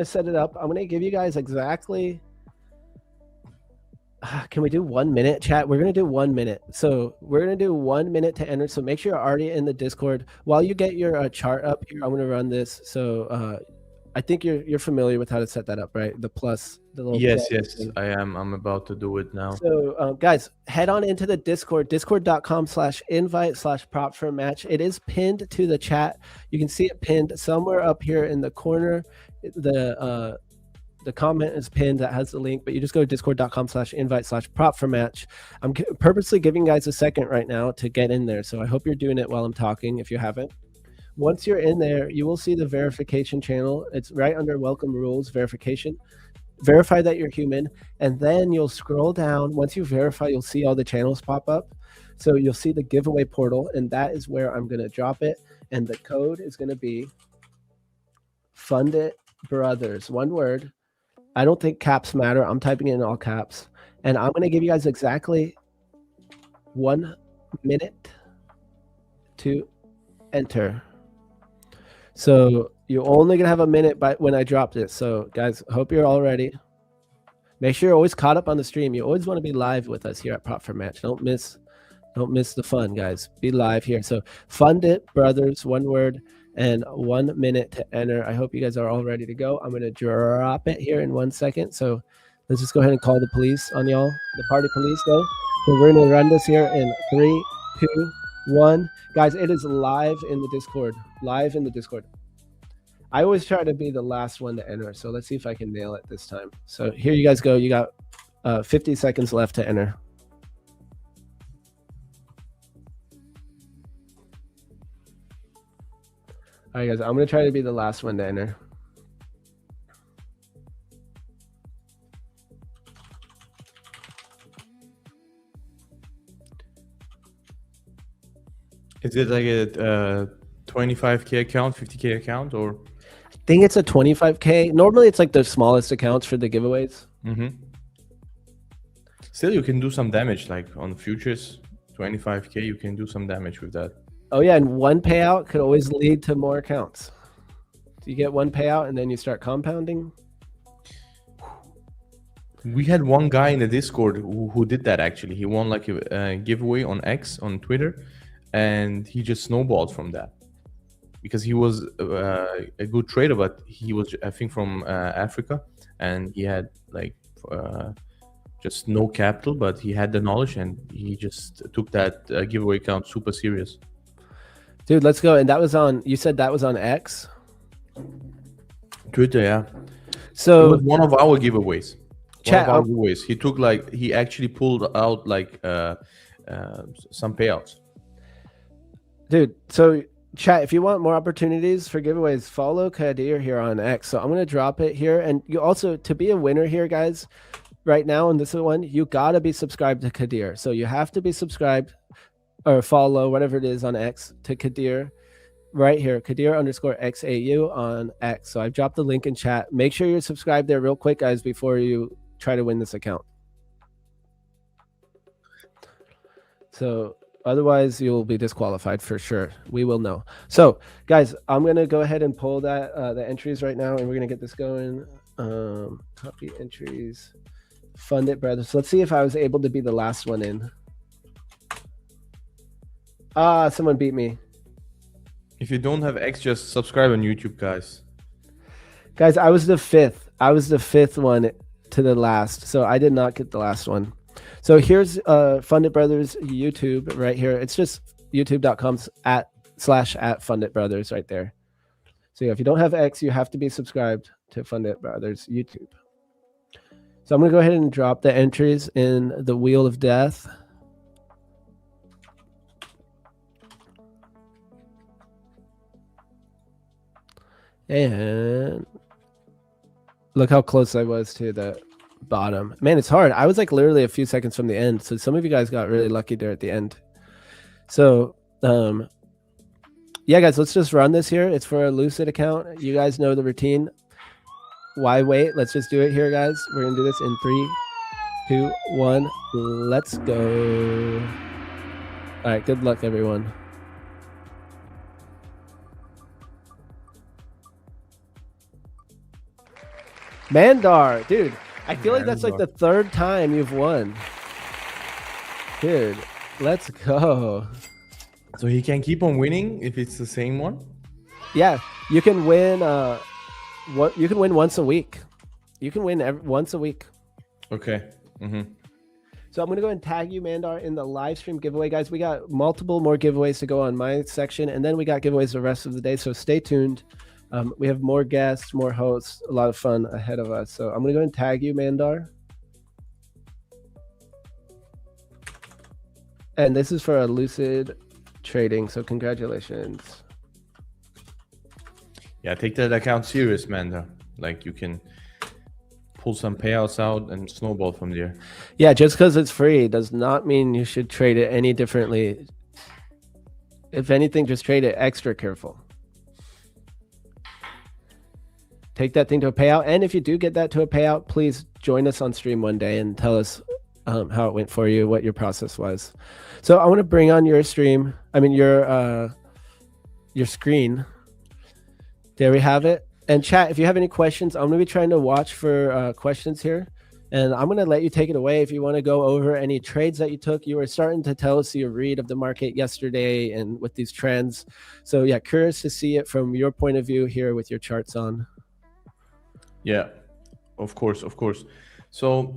set it up. I'm gonna give you guys exactly. Can we do 1 minute, chat? We're gonna do 1 minute. So we're gonna do 1 minute to enter. So make sure you're already in the Discord. While you get your chart up here, I'm gonna run this. So I think you're familiar with how to set that up, right? The plus, the little yes, plus. I am. I'm about to do it now. So guys, head on into the Discord, discord.com/invite/prop4match. It is pinned to the chat. You can see it pinned somewhere up here in the corner. The comment is pinned that has the link, but you just go to discord.com/invite/prop4match. I'm purposely giving guys a second right now to get in there. So I hope you're doing it while I'm talking if you haven't. Once you're in there, you will see the verification channel. It's right under welcome rules verification. Verify that you're human, and then you'll scroll down. Once you verify, you'll see all the channels pop up. So you'll see the giveaway portal, and that is where I'm going to drop it. And the code is going to be Funded Brothers, one word. I don't think caps matter. I'm typing it in all caps, and I'm going to give you guys exactly 1 minute to enter. So you're only gonna have a minute by when I drop this. So guys, hope you're all ready. Make sure you're always caught up on the stream. You always want to be live with us here at Prop4Match. Don't miss the fun, guys. Be live here. So Funded Brothers, one word, and 1 minute to enter. I hope you guys are all ready to go. I'm gonna drop it here in 1 second. So let's just go ahead and call the police on y'all. The party police though. So we're gonna run this here in 3, 2, 1. Guys, it is live in the Discord. Live in the Discord. I always try to be the last one to enter, so let's see if I can nail it this time. So here you guys go. You got 50 seconds left to enter. All right, guys, I'm going to try to be the last one to enter. Is it like a 25K account, 50K account, or? I think it's a 25K. Normally, it's like the smallest accounts for the giveaways. Mm-hmm. Still, you can do some damage, like on futures, 25K, you can do some damage with that. Oh, yeah, and one payout could always lead to more accounts. So you get one payout, and then you start compounding. We had one guy in the Discord who did that, actually. He won like a giveaway on X, on Twitter, and he just snowballed from that. Because he was a good trader, but he was, I think, from Africa, and he had like just no capital, but he had the knowledge, and he just took that giveaway account super serious. Dude, let's go. And that was on, you said that was on X? Twitter, yeah. So it was one of our giveaways. Chat, one of our giveaways. He took like, he actually pulled out like some payouts. Dude, so chat, if you want more opportunities for giveaways, follow Kadir here on X. So I'm going to drop it here. And you also, to be a winner here, guys, right now, and this is one, you got to be subscribed to Kadir. So you have to be subscribed or follow, whatever it is on X, to Kadir right here, Kadir_XAU on X. So I've dropped the link in chat. Make sure you're subscribed there real quick, guys, before you try to win this account. So otherwise, you'll be disqualified for sure. We will know. So, guys, I'm going to go ahead and pull that the entries right now, and we're going to get this going. Copy entries. Funded Brothers. Let's see if I was able to be the last one in. Ah, someone beat me. If you don't have X, just subscribe on YouTube, guys. Guys, I was the fifth. I was the fifth one to the last, so I did not get the last one. So here's Funded Brothers YouTube right here. It's just youtube.com/Funded Brothers right there. So yeah, if you don't have X, you have to be subscribed to Funded Brothers YouTube. So I'm going to go ahead and drop the entries in the Wheel of Death. And look how close I was to the bottom. Man, it's hard. I was like literally a few seconds from the end. So some of you guys got really lucky there at the end. So, yeah, guys, let's just run this here. It's for a Lucid account. You guys know the routine. Why wait? Let's just do it here, guys. We're going to do this in 3, 2, 1. Let's go. All right, good luck, everyone. Mandar, dude, I feel like that's like the third time you've won. Dude, let's go. So he can keep on winning if it's the same one? Yeah, you can win you can win once a week. You can win once a week. Okay. So I'm going to go and tag you, Mandar, in the live stream giveaway, guys. We got multiple more giveaways to go on my section, and then we got giveaways the rest of the day, so stay tuned. We have more guests, more hosts, a lot of fun ahead of us. So I'm going to go and tag you, Mandar. And this is for a Lucid trading, so congratulations. Yeah, take that account serious, Mandar. Like you can pull some payouts out and snowball from there. Yeah, just because it's free does not mean you should trade it any differently. If anything, just trade it extra careful. Take that thing to a payout. And if you do get that to a payout, please join us on stream one day and tell us how it went for you, what your process was. So I want to bring on your stream. I mean, your screen. There we have it. And chat, if you have any questions, I'm going to be trying to watch for questions here. And I'm going to let you take it away if you want to go over any trades that you took. You were starting to tell us your read of the market yesterday and with these trends. So yeah, curious to see it from your point of view here with your charts on. Yeah, of course. So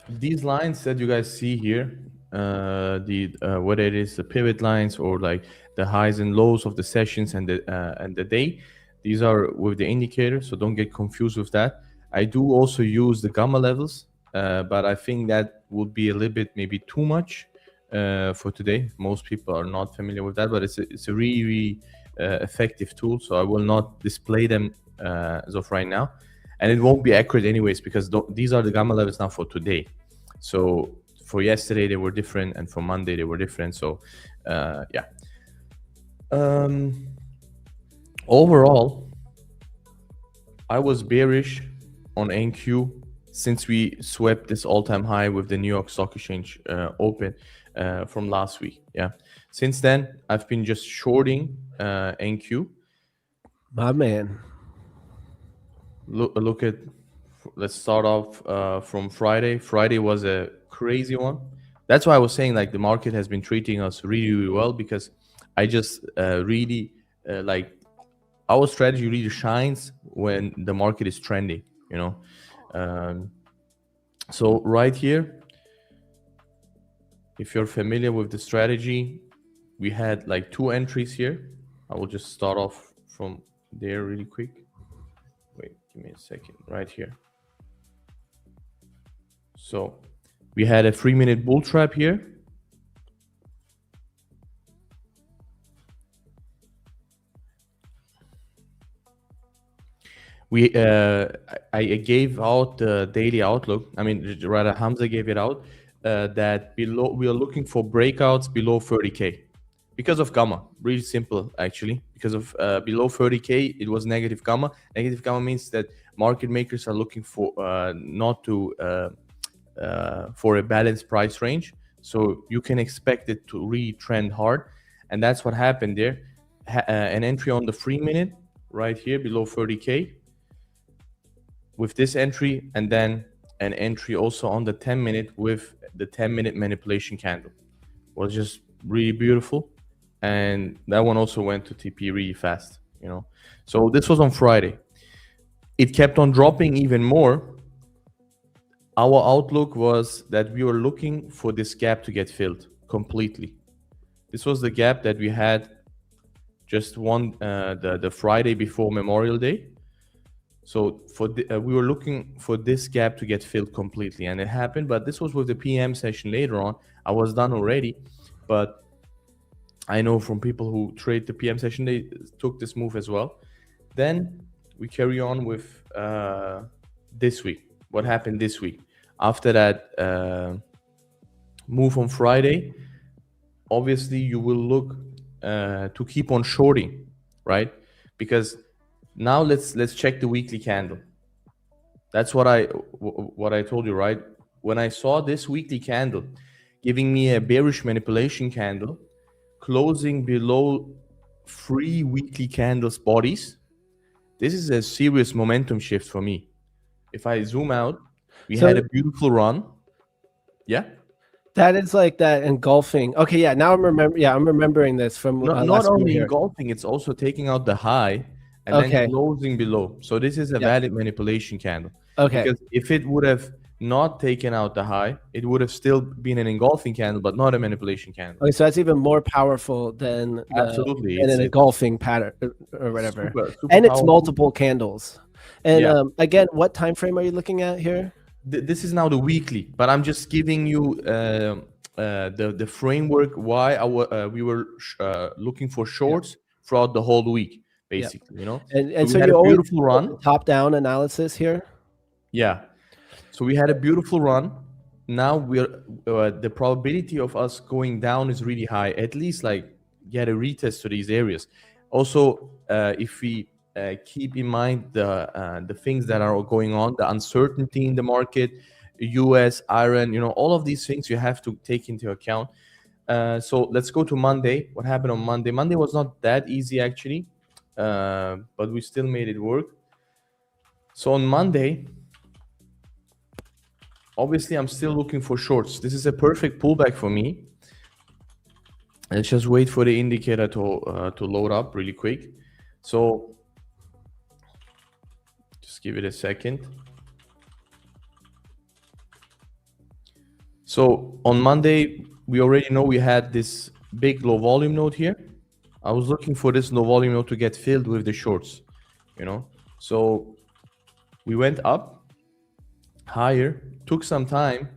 these lines that you guys see here, whether it is the pivot lines or like the highs and lows of the sessions and the day, these are with the indicator, so don't get confused with that. I do also use the gamma levels, but I think that would be a little bit maybe too much for today. Most people are not familiar with that, but it's a really effective tool, so I will not display them as of right now, and it won't be accurate anyways because these are the gamma levels now for today. So for yesterday they were different, and for Monday they were different. So yeah. Overall, I was bearish on NQ since we swept this all-time high with the New York Stock Exchange open from last week. Yeah. Since then, I've been just shorting NQ. My man. Look at, let's start off from Friday. Friday was a crazy one. That's why I was saying like the market has been treating us really, really well, because I just really like our strategy really shines when the market is trending, you know. So right here, if you're familiar with the strategy, we had like 2 entries here. I will just start off from there really quick. Wait, give me a second. Right here. So we had a 3-minute bull trap here. I gave out the daily outlook. I mean, rather Hamza gave it out that we are looking for breakouts below 30K because of gamma. Really simple, actually. Because of below 30K, it was negative gamma. Negative gamma means that market makers are looking for not to for a balanced price range. So you can expect it to really trend hard, and that's what happened there. An entry on the 3-minute right here below 30K. With this entry, and then an entry also on the 10-minute with the 10-minute manipulation candle. Was just really beautiful, and that one also went to TP really fast, you know. So this was on Friday. It kept on dropping even more. Our outlook was that we were looking for this gap to get filled completely. This was the gap that we had just the Friday before Memorial Day. So we were looking for this gap to get filled completely, and it happened. But this was with the PM session later on. I was done already, but I know from people who trade the PM session, they took this move as well. Then we carry on with this week. What happened this week? After that move on Friday, obviously you will look to keep on shorting, right? Because now let's check the weekly candle. That's what I told you, right? When I saw this weekly candle giving me a bearish manipulation candle closing below 3 weekly candles bodies, this is a serious momentum shift for me. If I zoom out, we had a beautiful run. Yeah. That is like that engulfing. Okay, yeah. Now I'm remembering this from Not last only year. engulfing, it's also taking out the high and then closing below. So this is a valid manipulation candle. Okay. Because if it would have not taken out the high, it would have still been an engulfing candle, but not a manipulation candle. Okay, so that's even more powerful than Absolutely, an engulfing pattern or whatever. Super and it's powerful. multiple candles. And again, what time frame are you looking at here? This is now the weekly, but I'm just giving you the framework why we were looking for shorts throughout the whole week, basically. You know, and so so we had you a always beautiful run. Top down analysis here. Yeah, so we had a beautiful run. Now we're the probability of us going down is really high. At least like get a retest to these areas. Also, if we keep in mind the things that are going on, the uncertainty in the market, US, Iran, all of these things you have to take into account. So let's go to Monday. What happened on Monday? Monday was not that easy actually, but we still made it work. So on Monday, obviously I'm still looking for shorts. This is a perfect pullback for me. Let's just wait for the indicator to load up really quick. So just give it a second. So on Monday, we already know we had this big low volume node here. I was looking for this low volume node to get filled with the shorts, So we went up higher, took some time,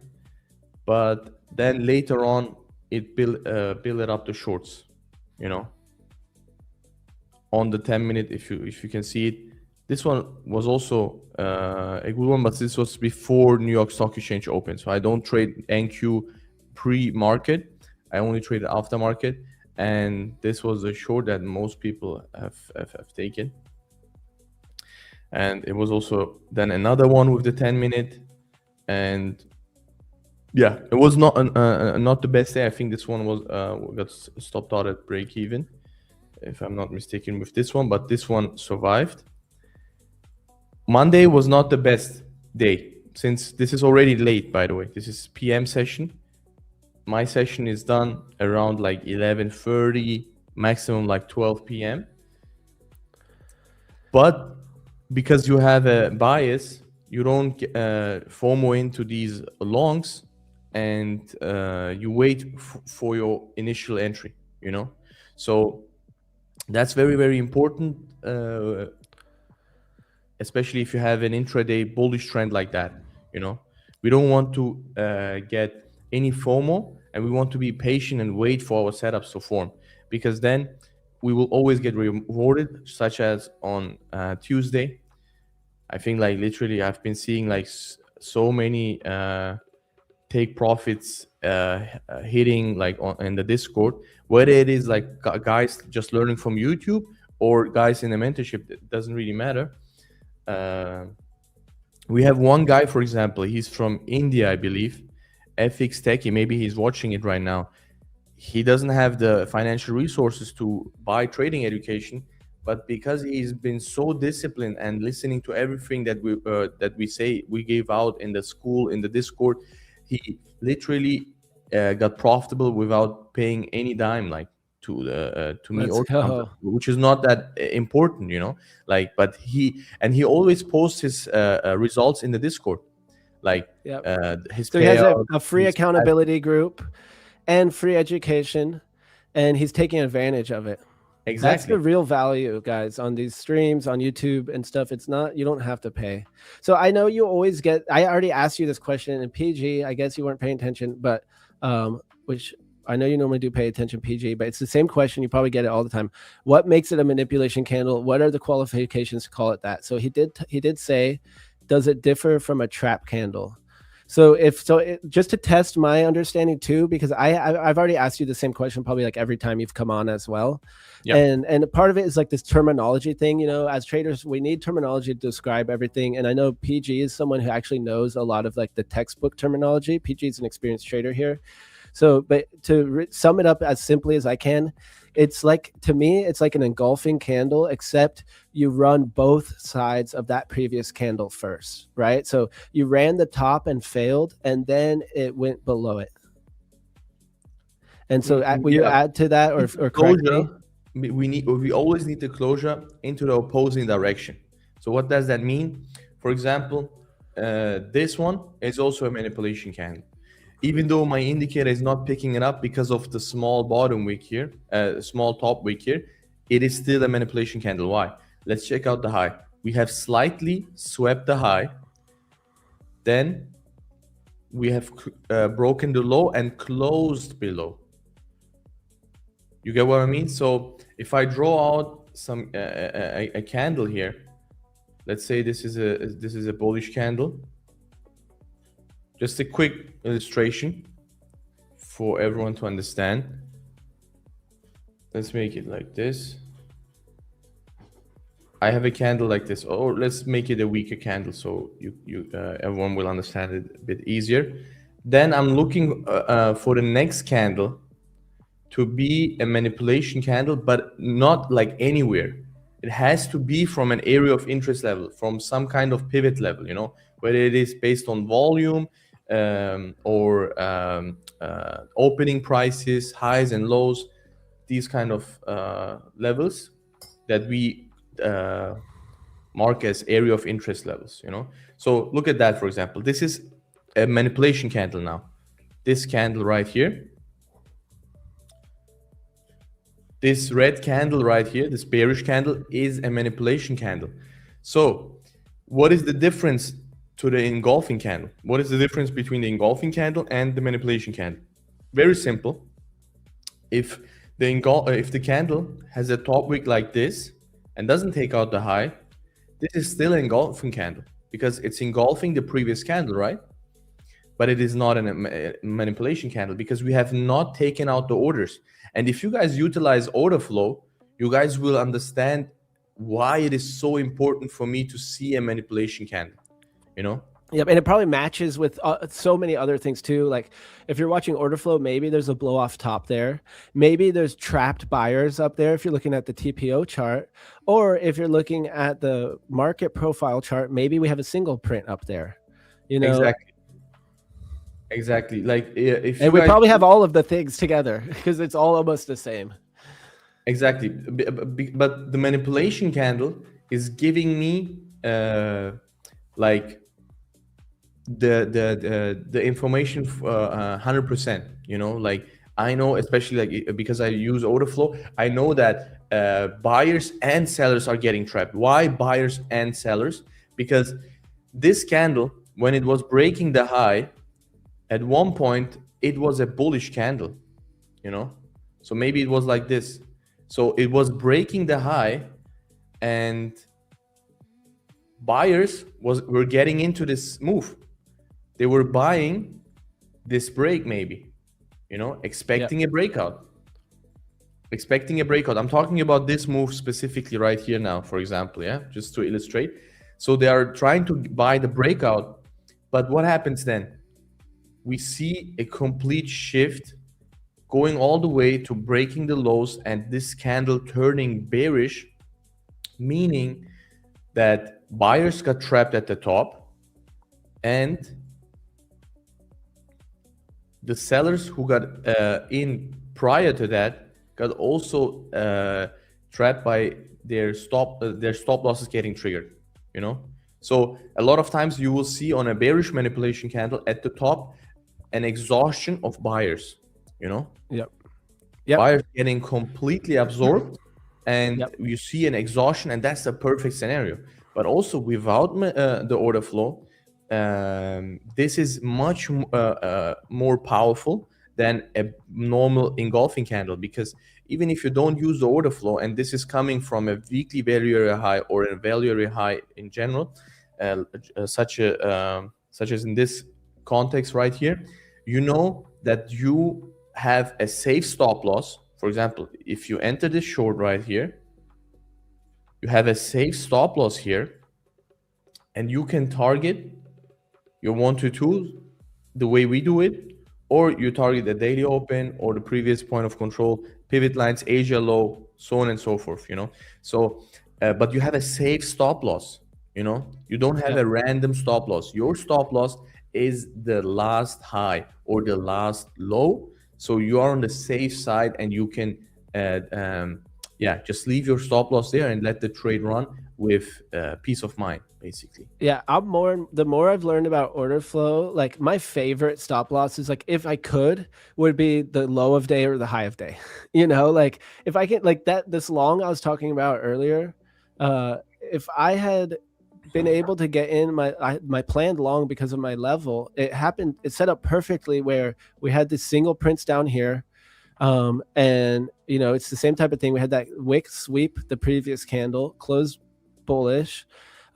but then later on it built up the shorts, on the 10-minute. If you can see it, this one was also a good one, but this was before New York Stock Exchange opened. So I don't trade NQ pre-market. I only trade aftermarket, and this was a short that most people have taken. And it was also then another one with the 10-minute, and yeah, it was not the best day. I think this one was got stopped out at break even, if I'm not mistaken, with this one, but this one survived. Monday was not the best day, since this is already late, by the way. This is PM session. My session is done around like 11:30, maximum like 12 p.m. But because you have a bias, you don't FOMO into these longs, and you wait for your initial entry, So that's very, very important, especially if you have an intraday bullish trend like that. We don't want to get any FOMO, and we want to be patient and wait for our setups to form, because then we will always get rewarded, such as on Tuesday. I think like literally I've been seeing like so many take profits hitting like in the Discord, whether it is like guys just learning from YouTube or guys in the mentorship. It doesn't really matter. We have one guy, for example, he's from India, I believe, FX Techie. Maybe he's watching it right now. He doesn't have the financial resources to buy trading education, but because he's been so disciplined and listening to everything that we say, we gave out in the school, in the Discord, he literally got profitable without paying any dime, like to me or company, which is not that important, but he always posts his results in the Discord, like his so he has a free accountability group and free education, and he's taking advantage of it. That's the Exactly. real value, guys, on these streams, on YouTube and stuff. It's not, you don't have to pay. So I know you always get, I already asked you this question in PG. I guess you weren't paying attention, but which I know you normally do pay attention PG, but it's the same question. You probably get it all the time. What makes it a manipulation candle? What are the qualifications to call it that? So he did say, does it differ from a trap candle? So just to test my understanding too, because I've already asked you the same question probably like every time you've come on as well. Yeah. And part of it is like this terminology thing, you know, as traders, we need terminology to describe everything. And I know PG is someone who actually knows a lot of like the textbook terminology. PG is an experienced trader here. So, but to sum it up as simply as I can, it's like, to me, it's like an engulfing candle, except you run both sides of that previous candle first, right? So you ran the top and failed, and then it went below it. And so will you add to that or correct me? We always need the closure into the opposing direction. So what does that mean? For example, this one is also a manipulation candle. Even though my indicator is not picking it up because of the small bottom wick here, small top wick here, it is still a manipulation candle. Why? Let's check out the high. We have slightly swept the high. Then we have broken the low and closed below. You get what I mean? So if I draw out some a candle here, let's say this is a bullish candle. Just a quick illustration for everyone to understand. Let's make it like this. I have a candle like this, or let's make it a weaker candle so everyone will understand it a bit easier. Then I'm looking for the next candle to be a manipulation candle, but not like anywhere. It has to be from an area of interest level, from some kind of pivot level, you know, whether it is based on volume, or opening prices, highs and lows, these kind of levels that we mark as area of interest levels, you know. So look at that, for example. This is a manipulation candle now. This candle right here, this red candle right here, this bearish candle, is a manipulation candle. So what is the difference to the engulfing candle? What is the difference between the engulfing candle and the manipulation candle? Very simple. If the candle has a top wick like this and doesn't take out the high, this is still an engulfing candle because it's engulfing the previous candle, right? But it is not a manipulation candle because we have not taken out the orders. And if you guys utilize order flow, you guys will understand why it is so important for me to see a manipulation candle. You know? Yep, and it probably matches with so many other things too. Like if you're watching order flow, maybe there's a blow off top there. Maybe there's trapped buyers up there if you're looking at the TPO chart. Or if you're looking at the market profile chart, maybe we have a single print up there. You know? Exactly. Like if and we probably have all of the things together because it's all almost the same. Exactly. But the manipulation candle is giving me like the information 100%, you know, like I know, especially like because I use order flow, I know that buyers and sellers are getting trapped. Why buyers and sellers? Because this candle, when it was breaking the high, at one point it was a bullish candle, you know, so maybe it was like this. So it was breaking the high and buyers were getting into this move. They were buying this break, maybe, you know, expecting a breakout. I'm talking about this move specifically right here now, for example, yeah, just to illustrate. So they are trying to buy the breakout, but what happens then? We see a complete shift going all the way to breaking the lows and this candle turning bearish, meaning that buyers got trapped at the top and the sellers who got in prior to that got also trapped by their stop losses getting triggered, you know. So a lot of times you will see on a bearish manipulation candle at the top an exhaustion of buyers, you know. Yep. Buyers getting completely absorbed and Yep. you see an exhaustion, and that's the perfect scenario. But also without the order flow, this is much more powerful than a normal engulfing candle, because even if you don't use the order flow, and this is coming from a weekly value area high or a value area high in general, such as in this context right here, you know that you have a safe stop loss. For example, if you enter this short right here, you have a safe stop loss here, and you can target your 1 to 2 the way we do it, or you target the daily open or the previous point of control, pivot lines, Asia low, so on and so forth, So, but you have a safe stop loss, you don't have Yep. a random stop loss. Your stop loss is the last high or the last low. So you are on the safe side, and you can, yeah, just leave your stop loss there and let the trade run with peace of mind, basically. Yeah, the more I've learned about order flow, like my favorite stop loss is like, if I could, would be the low of day or the high of day. Like if I can, like that this long I was talking about earlier, if I had been able to get in my planned long because of my level, it set up perfectly where we had this single prints down here. And it's the same type of thing. We had that wick sweep the previous candle, closed bullish.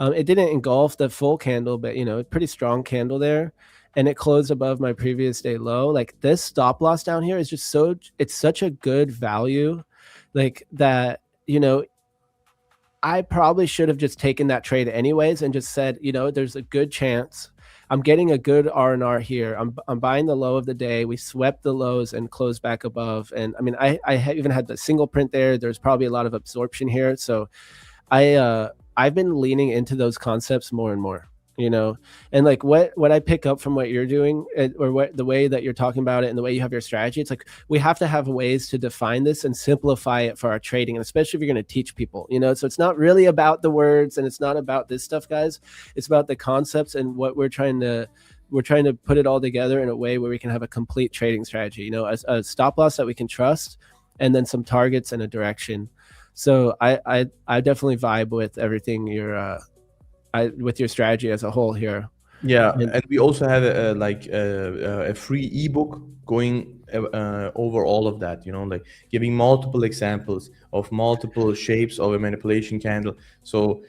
It didn't engulf the full candle, but pretty strong candle there, and it closed above my previous day low. Like this stop loss down here is just it's such a good value, like that. I probably should have just taken that trade anyways and just said, there's a good chance I'm getting a good R&R here. I'm buying the low of the day. We swept the lows and closed back above. And I mean, I even had the single print there. There's probably a lot of absorption here. So I've been leaning into those concepts more and more, and like what I pick up from what you're doing, or what the way that you're talking about it and the way you have your strategy, it's like we have to have ways to define this and simplify it for our trading, and especially if you're going to teach people, so it's not really about the words and it's not about this stuff, guys. It's about the concepts and what we're trying to put it all together in a way where we can have a complete trading strategy, a stop loss that we can trust, and then some targets and a direction. So I definitely vibe with everything with your strategy as a whole here. Yeah, and we also have a free ebook going over all of that, like giving multiple examples of multiple shapes of a manipulation candle. So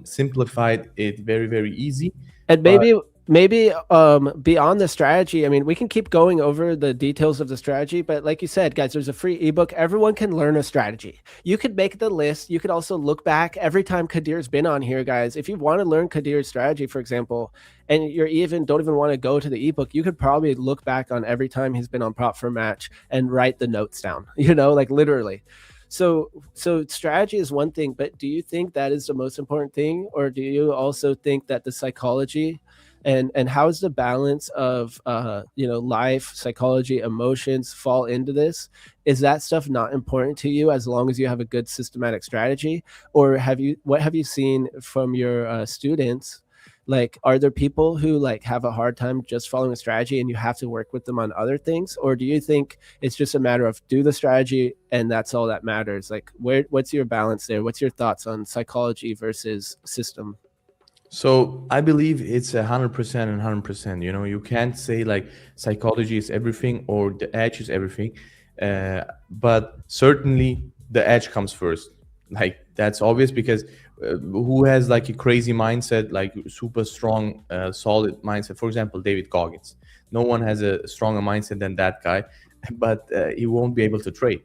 simplified it very, very easy. And But maybe beyond the strategy, I mean, we can keep going over the details of the strategy, but like you said, guys, there's a free ebook. Everyone can learn a strategy. You could make the list. You could also look back every time Kadir's been on here, guys. If you want to learn Kadir's strategy, for example, and don't even want to go to the ebook, you could probably look back on every time he's been on Prop for Match and write the notes down, like literally. So strategy is one thing, but do you think that is the most important thing, or do you also think that the psychology and how is the balance of life, psychology, emotions fall into this? Is that stuff not important to you as long as you have a good systematic strategy? Or what have you seen from your students? Like, are there people who like have a hard time just following a strategy and you have to work with them on other things? Or do you think it's just a matter of do the strategy and that's all that matters? Like, what's your balance there? What's your thoughts on psychology versus system? so I believe it's 100% and 100%. You can't say like psychology is everything or the edge is everything, but certainly the edge comes first. Like that's obvious, because who has like a crazy mindset, like super strong, solid mindset? For example, David Goggins. No one has a stronger mindset than that guy, but he won't be able to trade,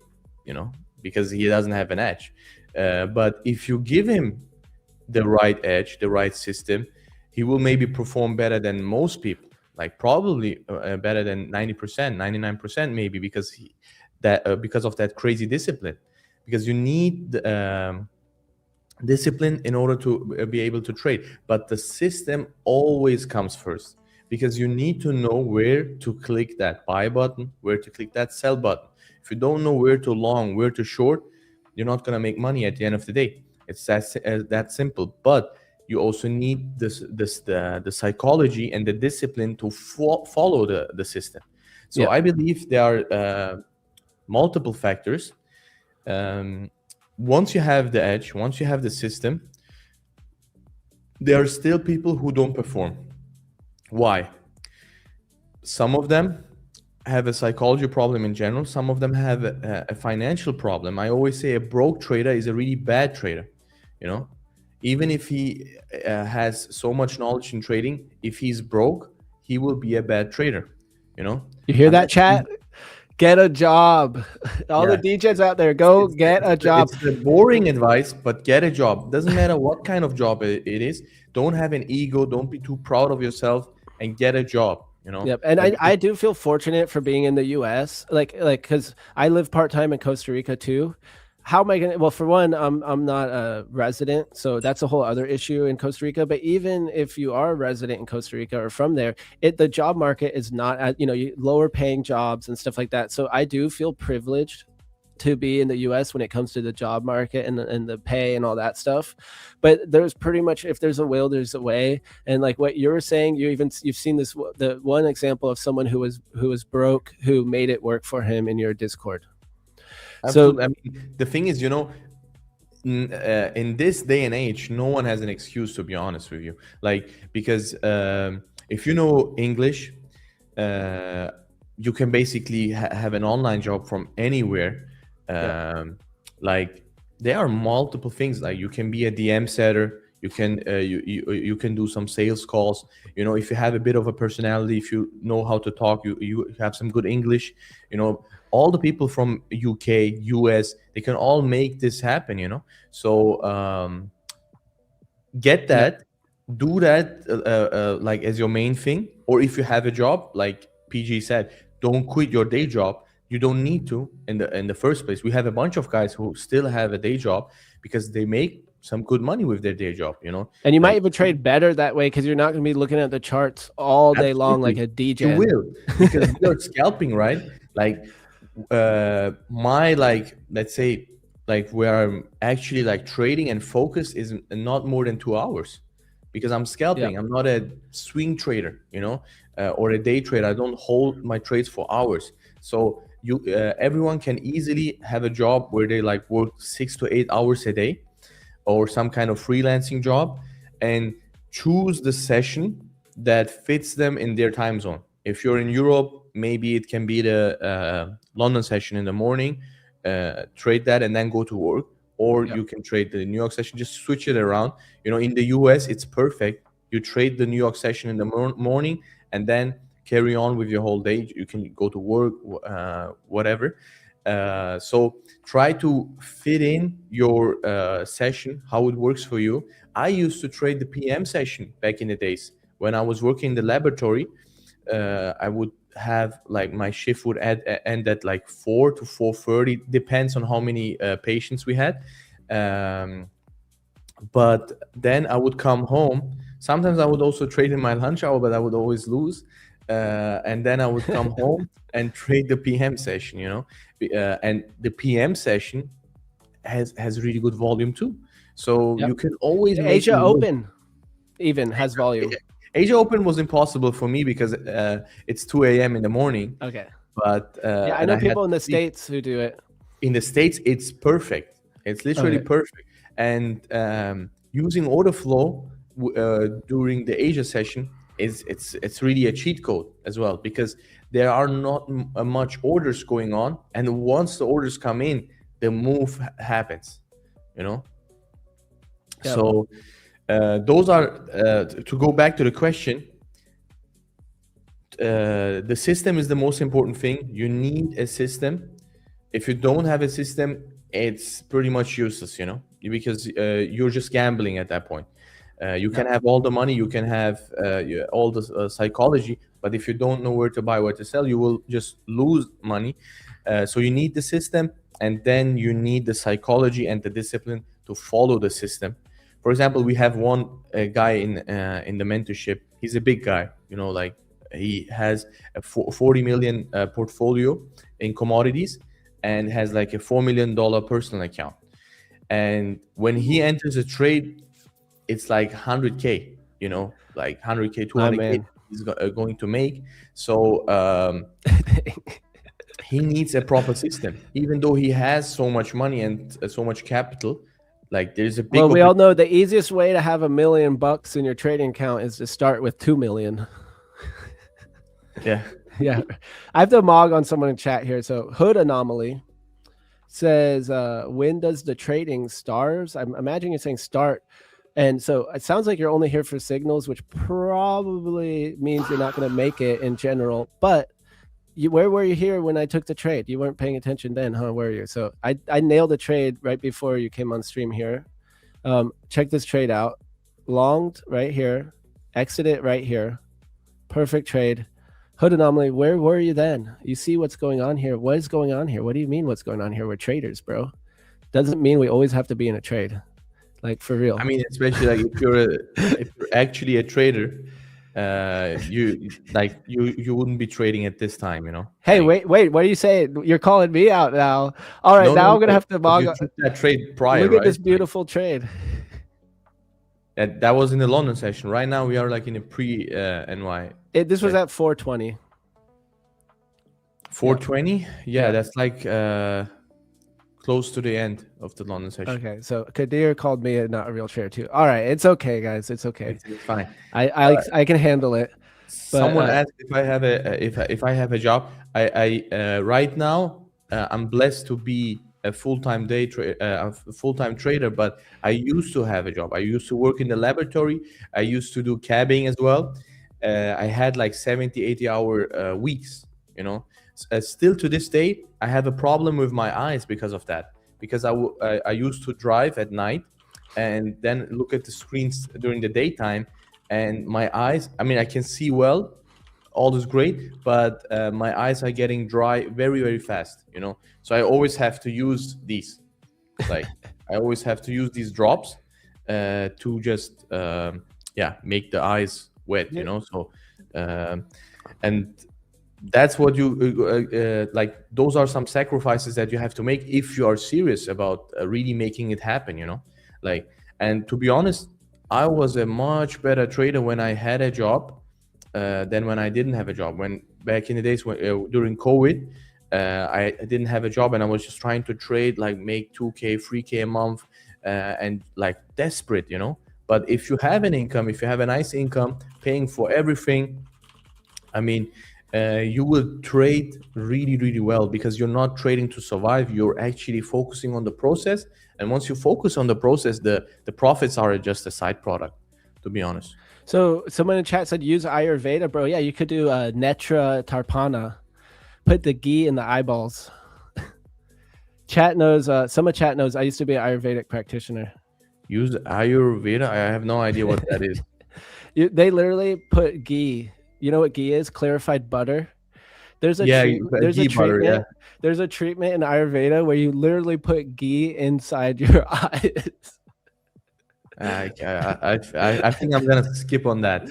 because he doesn't have an edge. But if you give him the right edge, the right system, he will maybe perform better than most people, like probably better than 90%, 99% maybe, because because of that crazy discipline. Because you need discipline in order to be able to trade, but the system always comes first, because you need to know where to click that buy button, where to click that sell button. If you don't know where to long, where to short, you're not going to make money at the end of the day. It's that simple. But you also need the psychology and the discipline to follow the system. So Yeah. I believe there are multiple factors. once you have the edge, once you have the system, there are still people who don't perform. Why? Some of them have a psychology problem in general. Some of them have a financial problem. I always say a broke trader is a really bad trader. You know, even if he has so much knowledge in trading, if he's broke, he will be a bad trader. You know, You hear that, unless chat? Get a job. All the yeah, DJs out there, go get a job. it's the boring advice, but get a job. Doesn't matter what kind of job it is. Don't have an ego. Don't be too proud of yourself, and get a job. You know, Yep. And like I do feel fortunate for being in the US, because I live part-time in Costa Rica too. How am I gonna, well, for one, I'm not a resident, so that's a whole other issue in Costa Rica. But even if you are a resident in Costa Rica or from there, the job market is not at, lower paying jobs and stuff like that. So I do feel privileged to be in the US when it comes to the job market and the pay and all that stuff. But there's pretty much, if there's a will, there's a way. And like what you're saying, you've seen this, the one example of someone who was broke, who made it work for him in your Discord. absolutely. I mean, the thing is, in this day and age, no one has an excuse, to be honest with you. Like, because if you know English, uh, you can basically have an online job from anywhere. Like, there are multiple things. Like, you can be a DM setter. You can you can do some sales calls. If you have a bit of a personality, if you know how to talk, you have some good English. All the people from UK, US, they can all make this happen. So get that, do that like as your main thing. Or if you have a job, like PG said, don't quit your day job. You don't need to in the first place. We have a bunch of guys who still have a day job because they make some good money with their day job. And you might Like, even trade better that way, because you're not going to be looking at the charts all day long like a DJ. you will, because we are scalping, right? Like, my, like, let's say, like, where I'm actually like trading and focus is not more than 2 hours, because I'm scalping. Yeah. I'm not a swing trader, or a day trader. I don't hold my trades for hours. So everyone can easily have a job where they like work 6 to 8 hours a day, or some kind of freelancing job, and choose the session that fits them in their time zone. If you're in Europe, maybe it can be the London session in the morning, trade that and then go to work. Or you can trade the New York session, just switch it around. In the US, it's perfect. You trade the New York session in the morning and then carry on with your whole day. You can go to work, whatever. So try to fit in your session, how it works for you. I used to trade the PM session back in the days when I was working in the laboratory. I would have, like, my shift would end at like 4 to 4:30, depends on how many patients we had. But then I would come home. Sometimes I would also trade in my lunch hour, but I would always lose. And then I would come home and trade the PM session, and the PM session has really good volume too. So you can always make Asia Open even has volume. Asia Open was impossible for me because it's 2 a.m. in the morning. Okay. But yeah, I know people in the States who do it. In the States, it's perfect. It's literally perfect. And using order flow during the Asia session it's really a cheat code as well, because there are not much orders going on, and once the orders come in, the move happens. So those are to go back to the question. The system is the most important thing. You need a system. If you don't have a system, it's pretty much useless, because you're just gambling at that point. You can have all the money, you can have all the psychology, but if you don't know where to buy, where to sell, you will just lose money. So you need the system, and then you need the psychology and the discipline to follow the system. For example, we have one guy in the mentorship. He's a big guy, like he has a 40 million portfolio in commodities and has like a $4 million personal account. And when he enters a trade, it's like 100K, like 100K, 200K he's going to make. So he needs a proper system. Even though he has so much money and so much capital, like there's a big Well, we all know the easiest way to have $1 million in your trading account is to start with 2 million. Yeah. Yeah. I have to mog on someone in chat here. So Hood Anomaly says, when does the trading stars? I'm imagining you're saying start. And so it sounds like you're only here for signals, which probably means you're not going to make it in general. But where were you here when I took the trade? You weren't paying attention then, huh? Were you? So I nailed the trade right before you came on stream here. Check this trade out. Longed right here. Exit right here. Perfect trade. Hood Anomaly, where were you then? You see what's going on here. What is going on here? What do you mean what's going on here? We're traders, bro. Doesn't mean we always have to be in a trade. Like, for real. I mean, especially like if you're actually a trader, you wouldn't be trading at this time, you know. Hey, like, wait, what are you saying? You're calling me out now. All right, now I'm gonna have to mog. You took that trade prior. Look at this beautiful trade. That was in the London session. Right now we are like in a pre NY. This was at 420. 420? Yeah, that's like close to the end of the London session. Okay, so Kadir called me not a real trader too. All right, it's okay, guys. It's okay. It's fine. I can handle it. Someone asked if I have if I have a job. I right now I'm blessed to be a full-time trader, but I used to have a job. I used to work in the laboratory. I used to do cabbing as well. I had like 70-80 hour weeks, you know. Still to this day, I have a problem with my eyes because of that. Because I used to drive at night and then look at the screens during the daytime, and my eyes, I mean, I can see well, all is great, but my eyes are getting dry very, very fast, you know. So I always have to use these. Like, I always have to use these drops to just, make the eyes wet, you know. So, and that's what you like. Those are some sacrifices that you have to make if you are serious about really making it happen, you know. Like, and to be honest, I was a much better trader when I had a job than when I didn't have a job. When back in the days when during COVID, I didn't have a job and I was just trying to trade, like make 2K, 3K a month, and like desperate, you know. But if you have an income, if you have a nice income, paying for everything, I mean, you will trade really, really well because you're not trading to survive. You're actually focusing on the process. And once you focus on the process, the profits are just a side product, to be honest. So someone in chat said use Ayurveda, bro. Yeah, you could do Netra Tarpana. Put the ghee in the eyeballs. Chat knows, some of chat knows I used to be an Ayurvedic practitioner. Use Ayurveda? I have no idea what that is. They literally put ghee. You know what ghee is? Clarified butter. There's a treatment. There's a treatment in Ayurveda where you literally put ghee inside your eyes. I think I'm gonna skip on that.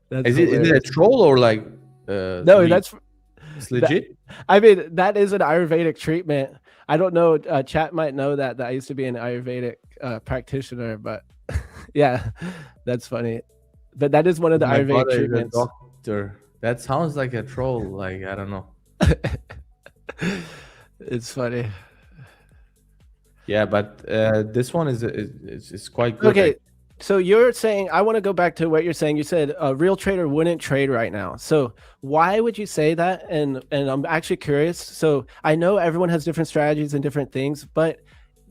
Is it a troll or like? No, it's legit. I mean, that is an Ayurvedic treatment. I don't know. Chat might know that I used to be an Ayurvedic practitioner, but yeah, that's funny. But that is one of the Ayurvedic treatments. Doctor, that sounds like a troll. Like, I don't know. It's funny. Yeah, but this one is quite good. Okay, so you're saying, I want to go back to what you're saying. You said a real trader wouldn't trade right now. So why would you say that? And I'm actually curious. So I know everyone has different strategies and different things, but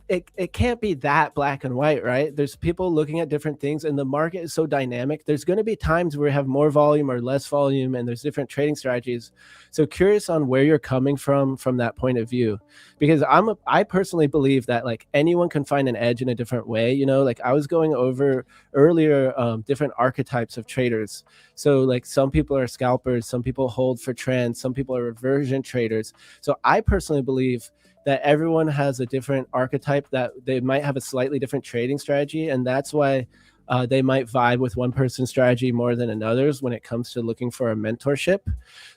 it can't be that black and white, right? There's people looking at different things and the market is so dynamic. There's going to be times where we have more volume or less volume and there's different trading strategies. So curious on where you're coming from that point of view, because I personally believe that like anyone can find an edge in a different way. You know, like I was going over earlier, different archetypes of traders. So like some people are scalpers, some people hold for trends, some people are reversion traders. So I personally believe that everyone has a different archetype, that they might have a slightly different trading strategy. And that's why they might vibe with one person's strategy more than another's when it comes to looking for a mentorship.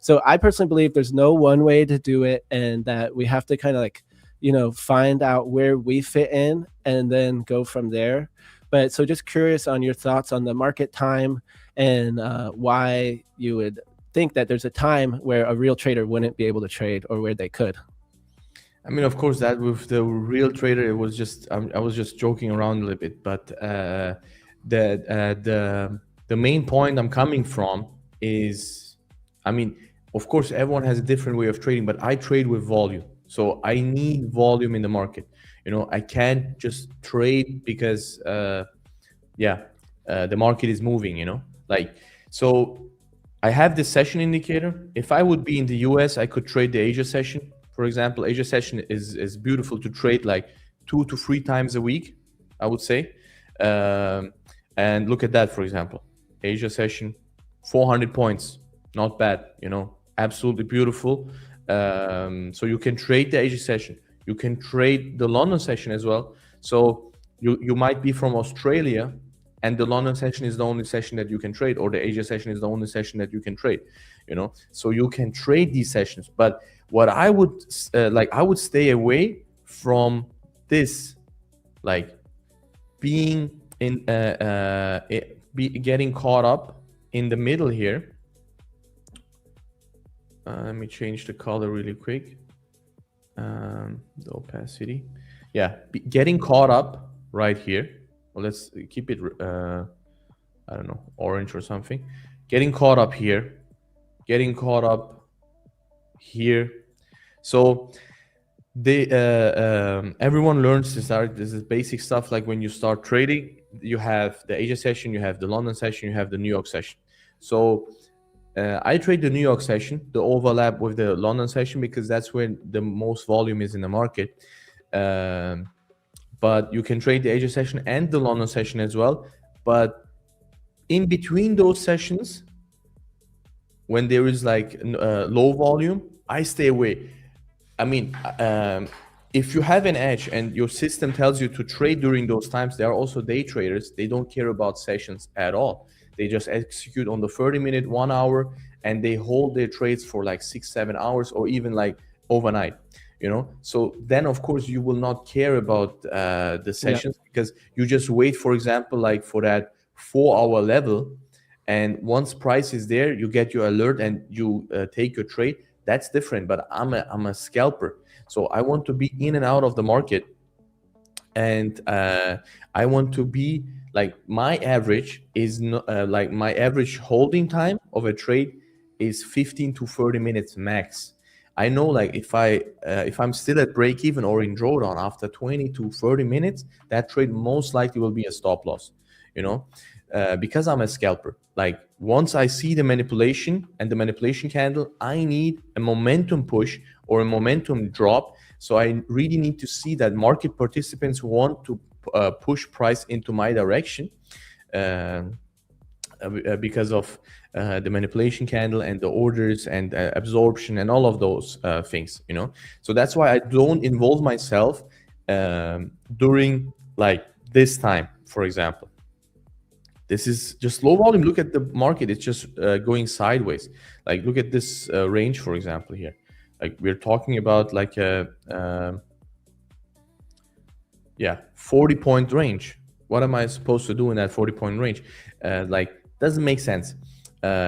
So I personally believe there's no one way to do it, and that we have to kind of like, you know, find out where we fit in and then go from there. But so just curious on your thoughts on the market time and why you would think that there's a time where a real trader wouldn't be able to trade or where they could. I mean, of course, that with the real trader, it was just I was just joking around a little bit, but the main point I'm coming from is, I mean, of course, everyone has a different way of trading, but I trade with volume, so I need volume in the market. You know, I can't just trade because the market is moving. You know, like so. I have this session indicator. If I would be in the US, I could trade the Asia session. For example, Asia session is beautiful to trade like 2 to 3 times a week, I would say. And look at that, for example, Asia session, 400 points, not bad, you know, absolutely beautiful. So you can trade the Asia session. You can trade the London session as well. So you might be from Australia, and the London session is the only session that you can trade, or the Asia session is the only session that you can trade, you know. So you can trade these sessions, but what I would I would stay away from this, like being in getting caught up in the middle here. Let me change the color really quick. The opacity, getting caught up right here. Well, let's keep it, I don't know, orange or something. Getting caught up here, getting caught up here. So everyone learns this. This is basic stuff. Like when you start trading, you have the Asia session, you have the London session, you have the New York session. So I trade the New York session, the overlap with the London session, because that's where the most volume is in the market. But you can trade the Asia session and the London session as well. But in between those sessions, when there is like low volume, I stay away. I mean, if you have an edge and your system tells you to trade during those times, there are also day traders. They don't care about sessions at all. They just execute on the 30-minute, 1 hour, and they hold their trades for like 6-7 hours, or even like overnight. You know, so then of course you will not care about the sessions, because you just wait, for example, like for that 4-hour level, and once price is there, you get your alert and you take your trade. That's different. But I'm a scalper, so I want to be in and out of the market, and I want to be like, my average is like my average holding time of a trade is 15 to 30 minutes max. I know, like if I'm still at break even or in drawdown after 20 to 30 minutes, that trade most likely will be a stop loss, you know, because I'm a scalper. Like once I see the manipulation and the manipulation candle, I need a momentum push or a momentum drop. So I really need to see that market participants want to push price into my direction. Because of the manipulation candle and the orders and absorption and all of those things, you know. So that's why I don't involve myself during like this time. For example, this is just low volume. Look at the market, it's just going sideways. Like look at this range, for example, here. Like we're talking about like a 40-point range. What am I supposed to do in that 40-point range? Like doesn't make sense,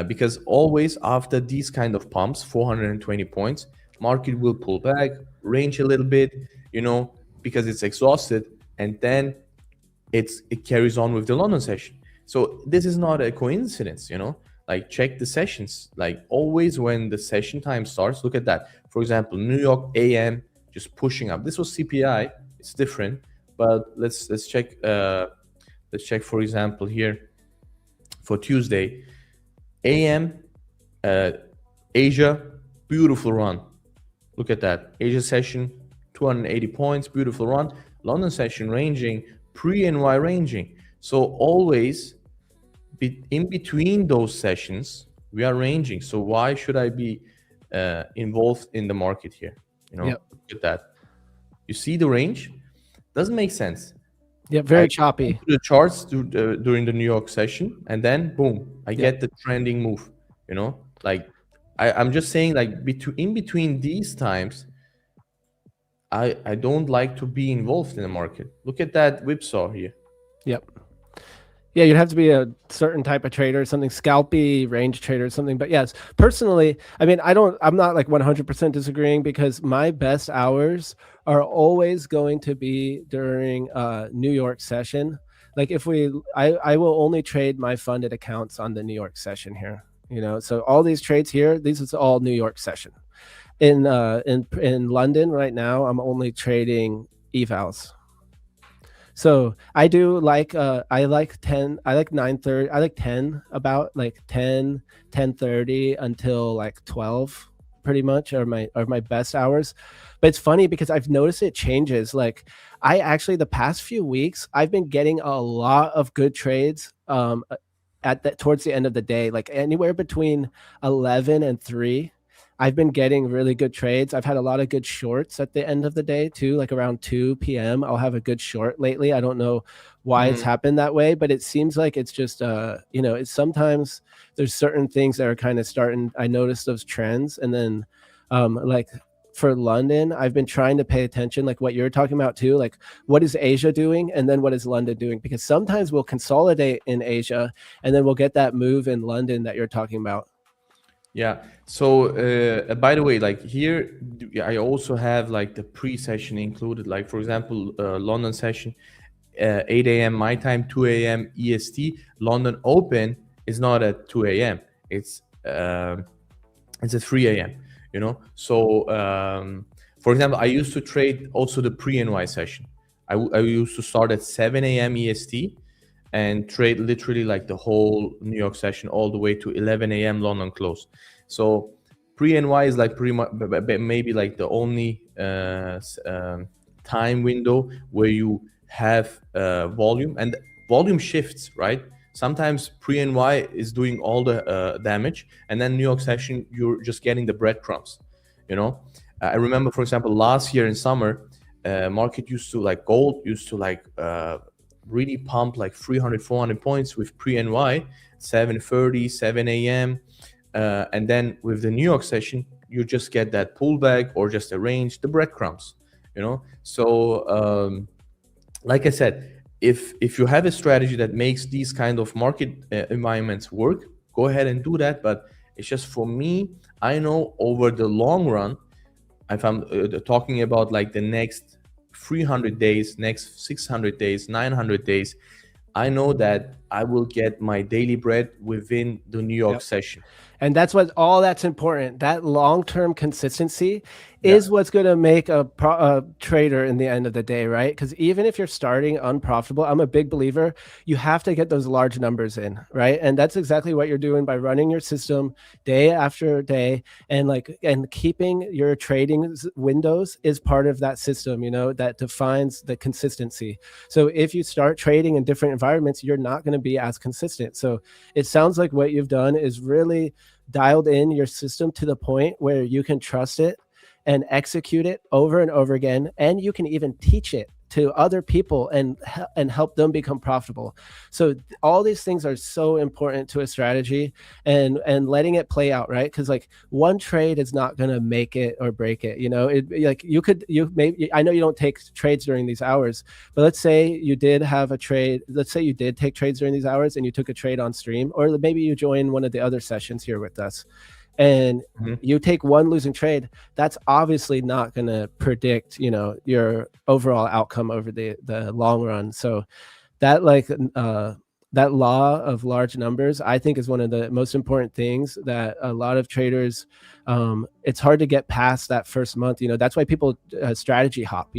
because always after these kind of pumps, 420 points, market will pull back, range a little bit, you know, because it's exhausted, and then it carries on with the London session. So this is not a coincidence, you know. Like check the sessions. Like always when the session time starts, look at that. For example, New York AM just pushing up. This was CPI. It's different, but let's check. Let's check, for example, here for Tuesday, AM, Asia, beautiful run. Look at that. Asia session, 280 points, beautiful run. London session ranging, pre-NY ranging. So always in between those sessions, we are ranging. So why should I be involved in the market here? You know, Look at that. You see the range? Doesn't make sense. Yeah, very choppy. The charts during the New York session, and then boom, I get the trending move. You know, like I'm just saying, like in between these times, I don't like to be involved in the market. Look at that whipsaw here. Yep. Yeah, you'd have to be a certain type of trader, something scalpy, range trader, or something. But yes, personally, I mean, I'm not like 100% disagreeing because my best hours are always going to be during New York session. Like I will only trade my funded accounts on the New York session here. So all these trades here, these is all New York session. In London right now, I'm only trading evals. So I do like I like 10, I like 9:30, I like 10, about like 10, 10:30 until like 12 pretty much are my best hours. But it's funny because I've noticed it changes. Like I actually the past few weeks I've been getting a lot of good trades at the towards the end of the day, like anywhere between 11 and 3. I've been getting really good trades. I've had a lot of good shorts at the end of the day too, like around 2 p.m. I'll have a good short lately. I don't know why it's happened that way, but it seems like it's just it's sometimes there's certain things that are kind of starting. I notice those trends, and then like for London, I've been trying to pay attention, like what you're talking about too, like what is Asia doing and then what is London doing? Because sometimes we'll consolidate in Asia and then we'll get that move in London that you're talking about. Yeah. So, by the way, like here, I also have like the pre-session included. Like for example, London session, 8 a.m. my time, 2 a.m. EST. London Open is not at 2 a.m. It's at 3 a.m. So for example, I used to trade also the pre-NY session. I used to start at 7 a.m. EST and trade literally like the whole New York session all the way to 11 a.m. London close. So pre-NY is like pretty much maybe like the only time window where you have volume, and volume shifts, right? Sometimes pre-NY is doing all the damage, and then New York session, you're just getting the breadcrumbs. I remember, for example, last year in summer, market used to like gold used to like really pump like 300, 400 points with pre-NY, 7:30, 7 a.m. And then with the New York session, you just get that pullback or just a range, the breadcrumbs, So, like I said, if you have a strategy that makes these kind of market environments work, go ahead and do that. But it's just for me, I know over the long run, if I'm talking about like the next 300 days, next 600 days, 900 days, I know that I will get my daily bread within the New York session. And that's that's important. That long-term consistency is what's going to make a trader in the end of the day, right? Because even if you're starting unprofitable, I'm a big believer, you have to get those large numbers in, right? And that's exactly what you're doing by running your system day after day, and keeping your trading windows is part of that system, that defines the consistency. So if you start trading in different environments, you're not going to be as consistent. So it sounds like what you've done is really dialed in your system to the point where you can trust it and execute it over and over again, and you can even teach it to other people and help them become profitable. So all these things are so important to a strategy, and letting it play out, right? Because like one trade is not going to make it or break it. I know you don't take trades during these hours, but let's say you did have a trade. Let's say you did take trades during these hours and you took a trade on stream, or maybe you join one of the other sessions here with us, and you take one losing trade. That's obviously not going to predict, your overall outcome over the long run. So that that law of large numbers, I think, is one of the most important things that a lot of traders, it's hard to get past that first month. That's why people strategy hop.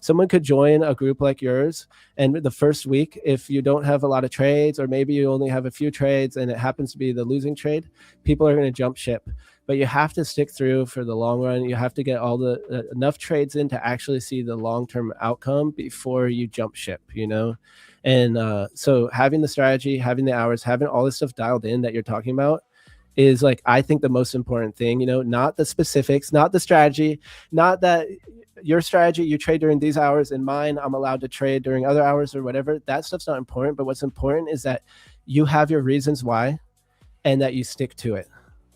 Someone could join a group like yours, and the first week, if you don't have a lot of trades, or maybe you only have a few trades and it happens to be the losing trade, people are going to jump ship. But you have to stick through for the long run. You have to get all the enough trades in to actually see the long-term outcome before you jump ship, And so having the strategy, having the hours, having all this stuff dialed in that you're talking about is, like, I think the most important thing, not the specifics, not the strategy, not that your strategy, you trade during these hours, and mine, I'm allowed to trade during other hours or whatever. That stuff's not important. But what's important is that you have your reasons why and that you stick to it.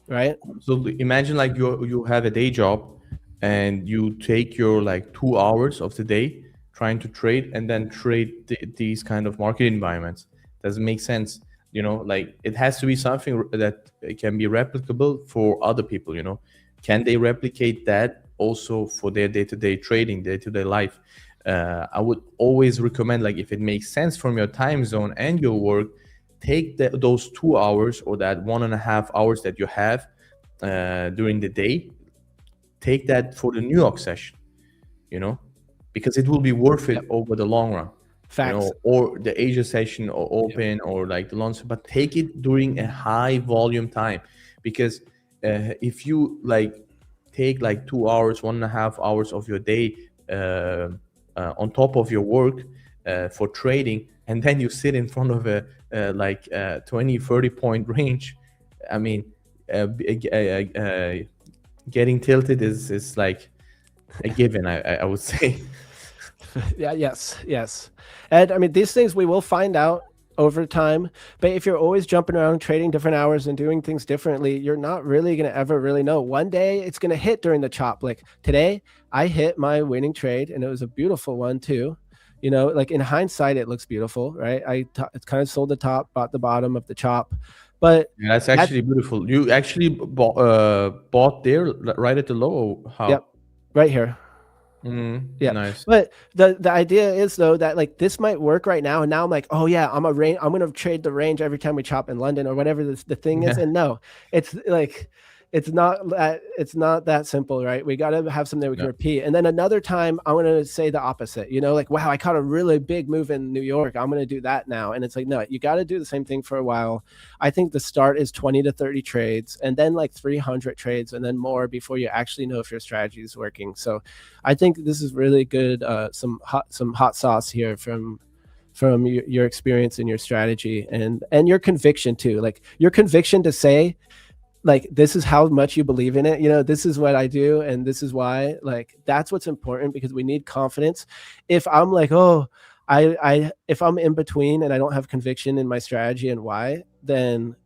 Right. So imagine like you have a day job and you take your like 2 hours of the day trying to trade and then trade these kind of market environments. doesn't make sense. Like it has to be something that can be replicable for other people. Can they replicate that also for their day-to-day trading, day-to-day life? I would always recommend, like, if it makes sense from your time zone and your work, take those 2 hours or that 1.5 hours that you have during the day, take that for the New York session, you know, because it will be worth it Yep. over the long run, Facts. or the Asia session or Yep. open or like the launch, but take it during a high volume time. Because if you like take like 2 hours, 1.5 hours of your day on top of your work for trading, and then you sit in front of a 20, 30 point range, I mean, getting tilted is like a given, I would say. Yeah, yes. And I mean, these things we will find out over time. But if you're always jumping around, trading different hours and doing things differently, you're not really going to ever really know. One day it's going to hit during the chop. Like today, I hit my winning trade, and it was a beautiful one too. Like in hindsight, it looks beautiful, right? It's kind of sold the top, bought the bottom of the chop, but Yeah, that's that actually beautiful. You actually bought there right at the low. yep, How? right here. Yeah. Nice. But the idea is though that like this might work right now. And now I'm like, oh yeah, I'm gonna trade the range every time we chop in London or whatever the thing is. Yeah, And no, it's like it's not that simple, right? We gotta have something we can yeah, repeat. And then another time I'm gonna say the opposite, like, wow, I caught a really big move in New York. I'm gonna do that now. And it's like, no, you gotta do the same thing for a while. I think the start is 20 to 30 trades and then like 300 trades and then more before you actually know if your strategy is working. So I think this is really good. Some hot sauce here from your experience and your strategy and your conviction too. Like your conviction to say, like, this is how much you believe in it. This is what I do, and this is why. Like that's what's important because we need confidence. If I'm like, oh, if I'm in between and I don't have conviction in my strategy and why, then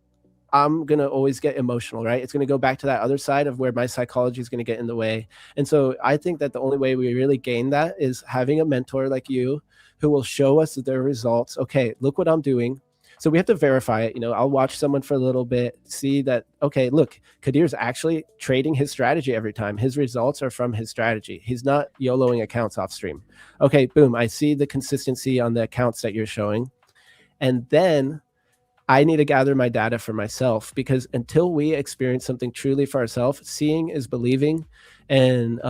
I'm going to always get emotional, right? It's going to go back to that other side of where my psychology is going to get in the way. And so I think that the only way we really gain that is having a mentor like you who will show us their results. Okay, look what I'm doing. So we have to verify it. I'll watch someone for a little bit, see that, okay, look, Kadir's actually trading his strategy every time. His results are from his strategy. He's not YOLOing accounts off stream. Okay, boom. I see the consistency on the accounts that you're showing. And then I need to gather my data for myself because until we experience something truly for ourselves, seeing is believing, and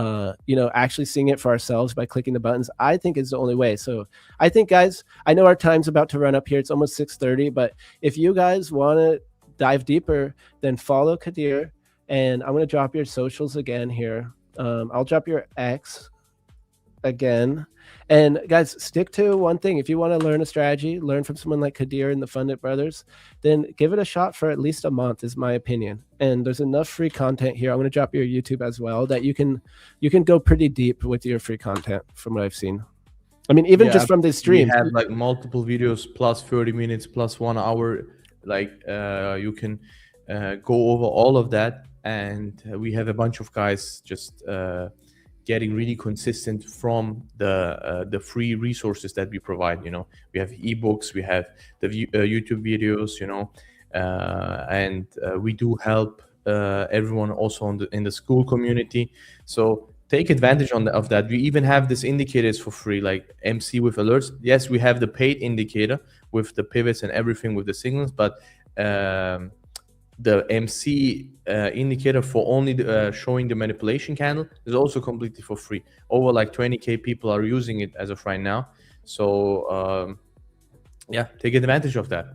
actually seeing it for ourselves by clicking the buttons, I think is the only way. So I think, guys, I know our time's about to run up here. It's almost 6:30, but if you guys want to dive deeper, then follow Kadir, and I'm going to drop your socials again here. I'll drop your X again. And guys, stick to one thing. If you want to learn a strategy, learn from someone like Kadir and the Fundit brothers, then give it a shot for at least a month, is my opinion. And there's enough free content here. I'm going to drop your YouTube as well that you can go pretty deep with your free content from what I've seen. I mean, even just from this stream, we have like multiple videos plus 30 minutes plus 1 hour. Like you can go over all of that, and we have a bunch of guys just getting really consistent from the free resources that we provide. We have ebooks, we have the YouTube videos, and we do help everyone also in the school community. So take advantage of that. We even have these indicators for free, like MC with alerts. Yes, we have the paid indicator with the pivots and everything with the signals, but the MC indicator for only showing the manipulation candle is also completely for free. Over like 20K people are using it as of right now. So yeah, take advantage of that.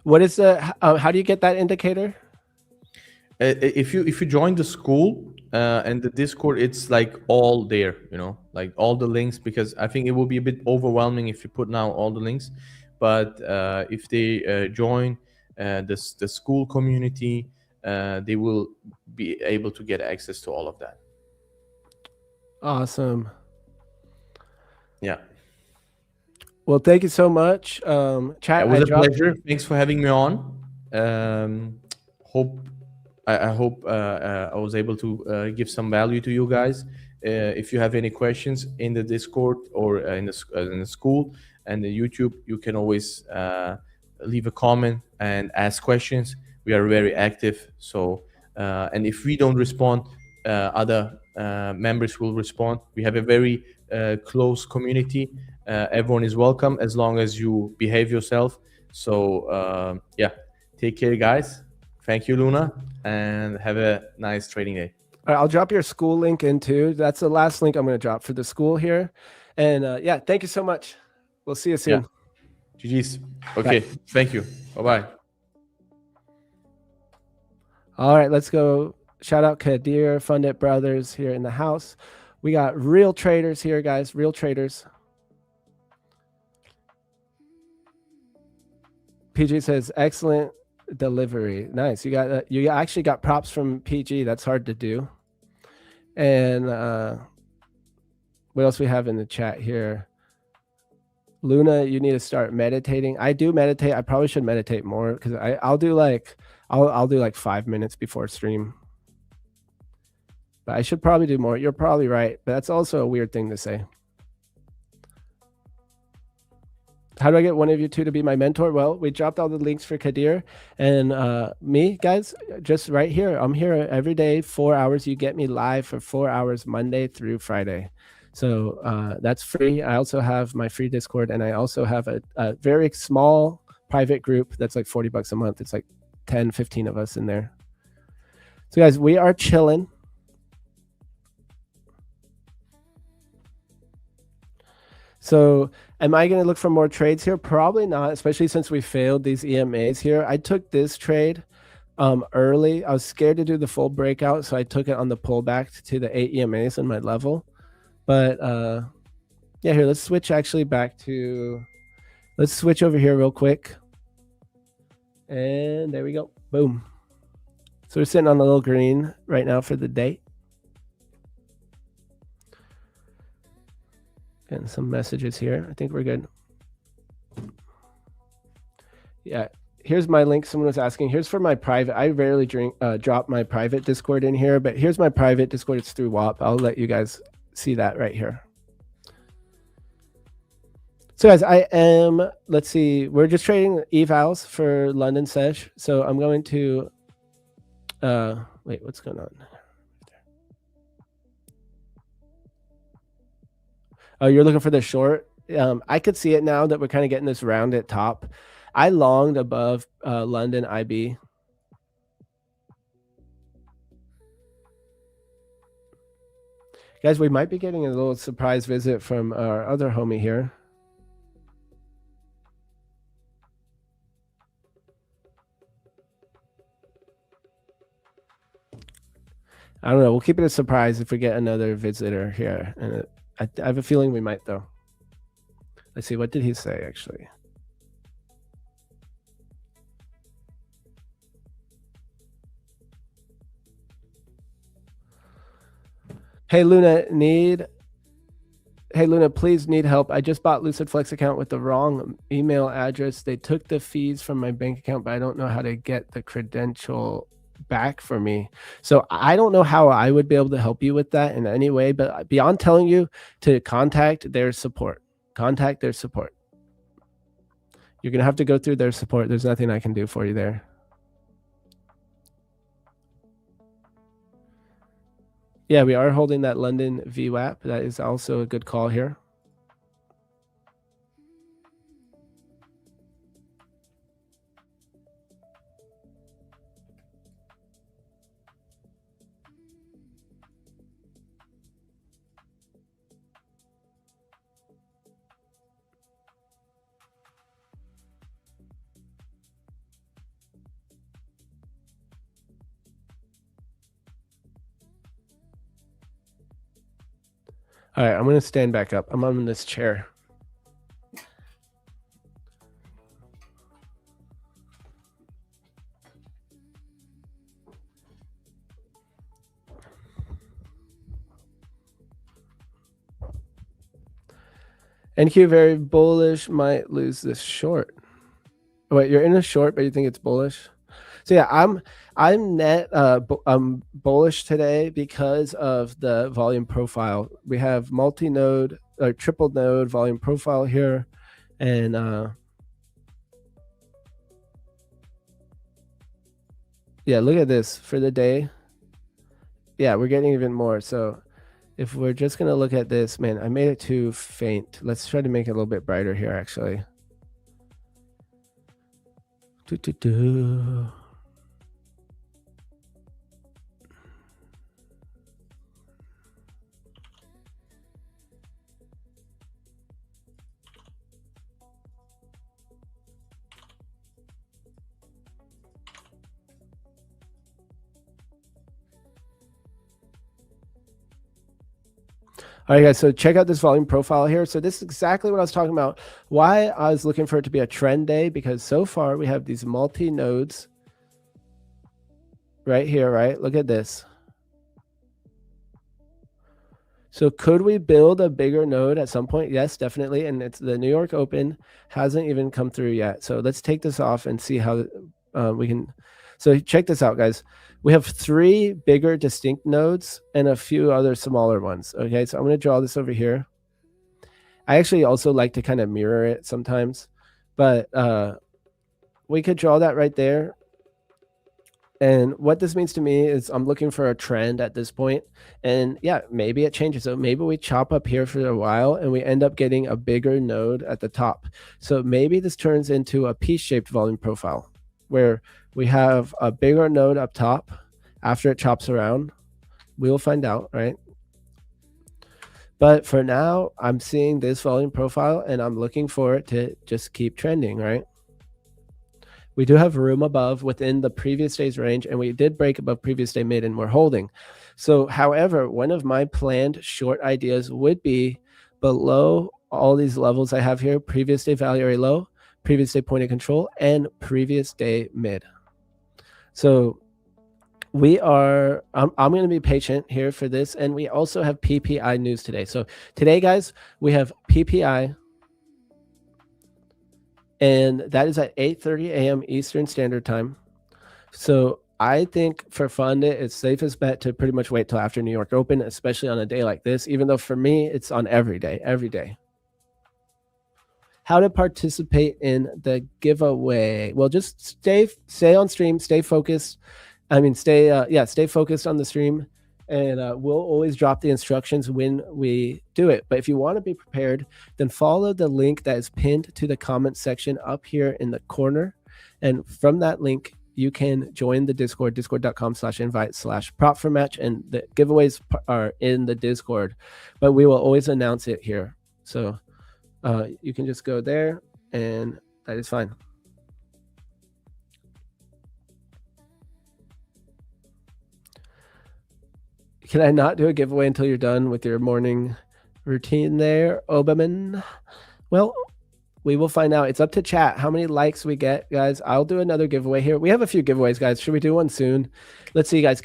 What is how do you get that indicator? If you join the school and the Discord, it's like all there, like all the links, because I think it will be a bit overwhelming if you put now all the links. But if they join the school community, they will be able to get access to all of that. Awesome. Yeah. Well, thank you so much. Chat, It was a pleasure. Thanks for having me on. I hope I was able to give some value to you guys. If you have any questions in the Discord or in the school, and the YouTube, you can always leave a comment and ask questions. We are very active. So, and if we don't respond, other members will respond. We have a very close community. Everyone is welcome as long as you behave yourself. So, yeah, take care, guys. Thank you, Luna, and have a nice trading day. All right, I'll drop your school link in too. That's the last link I'm going to drop for the school here. And yeah, thank you so much. We'll see you soon. Yeah. GG's. Okay. Bye. Thank you. Bye-bye. All right, let's go. Shout out Kadir, Fundit Brothers here in the house. We got real traders here, guys. Real traders. PG says, excellent delivery. Nice. You actually got props from PG. That's hard to do. And what else we have in the chat here? Luna, you need to start meditating. I do meditate. I probably should meditate more because I'll do like 5 minutes before stream. But I should probably do more. You're probably right, but that's also a weird thing to say. How do I get one of you two to be my mentor? Well, we dropped all the links for Kadir and me, guys, just right here. I'm here every day, 4 hours. You get me live for 4 hours, Monday through Friday. So that's free. I also have my free Discord, and I also have a very small private group that's like $40 a month. It's like 10, 15 of us in there. So guys, we are chilling. So am I going to look for more trades here? Probably not, especially since we failed these EMAs here. I took this trade early. I was scared to do the full breakout, so I took it on the pullback to the 8 EMAs in my level. But yeah, here, let's switch actually back to, let's switch over here real quick. And there we go. Boom. So we're sitting on the little green right now for the day. Getting some messages here. I think we're good. Yeah, here's my link. Someone was asking. Here's for my private. I rarely drop my private Discord in here, but here's my private Discord. It's through WAP. I'll let you guys see that right here. So guys, I am, let's see, we're just trading evals for London Sesh. So I'm going to, wait, what's going on? Oh, you're looking for the short? I could see it now that we're kind of getting this round at top. I longed above London IB. Guys, we might be getting a little surprise visit from our other homie here. I don't know. We'll keep it a surprise if we get another visitor here. And I have a feeling we might, though. Let's see. What did he say, actually? Hey, Luna, please need help. I just bought Lucid Flex account with the wrong email address. They took the fees from my bank account, but I don't know how to get the credential back for me. So I don't know how I would be able to help you with that in any way, but beyond telling you to contact their support, You're going to have to go through their support. There's nothing I can do for you there. Yeah, we are holding that London VWAP. That is also a good call here. All right, I'm going to stand back up. I'm on this chair. NQ very bullish, might lose this short. Wait, you're in a short, but you think it's bullish? So yeah, I'm net I'm bullish today because of the volume profile. We have multi-node or triple node volume profile here, And yeah, look at this for the day. Yeah, we're getting even more. So if we're just going to look at this, man, I made it too faint. Let's try to make it a little bit brighter here, actually. All right, guys, so check out this volume profile here. So this is exactly what I was talking about, why I was looking for it to be a trend day, because so far we have these multi-nodes right here, right? Look at this. So could we build a bigger node at some point? Yes, definitely. And it's the New York Open hasn't even come through yet. So let's take this off and see how we can. So check this out, guys. We have 3 bigger distinct nodes and a few other smaller ones. Okay, so I'm going to draw this over here. I actually also like to kind of mirror it sometimes, but we could draw that right there. And what this means to me is I'm looking for a trend at this point. And yeah, maybe it changes. So maybe we chop up here for a while and we end up getting a bigger node at the top. So maybe this turns into a P-shaped volume profile where we have a bigger node up top after it chops around. We'll find out, right? But for now, I'm seeing this volume profile and I'm looking for it to just keep trending, right? We do have room above within the previous day's range, and we did break above previous day mid and we're holding. So however, one of my planned short ideas would be below all these levels I have here: previous day value area low, previous day point of control, and previous day mid. So we are, I'm going to be patient here for this. And we also have PPI news today. So today, guys, we have PPI, and that is at 8:30 a.m. Eastern Standard Time. So I think for fund it's safest bet to pretty much wait till after New York Open, especially on a day like this, even though for me, it's on every day. How to participate in the giveaway? Well, just stay on stream, stay focused. Stay focused on the stream, and we'll always drop the instructions when we do it. But if you want to be prepared, then follow the link that is pinned to the comment section up here in the corner. And from that link, you can join the Discord, discord.com/invite/prop4match. And the giveaways are in the Discord, but we will always announce it here. So you can just go there, and that is fine. Can I not do a giveaway until you're done with your morning routine there, Oberman? Well, we will find out. It's up to chat how many likes we get, guys. I'll do another giveaway here. We have a few giveaways, guys. Should we do one soon? Let's see, guys.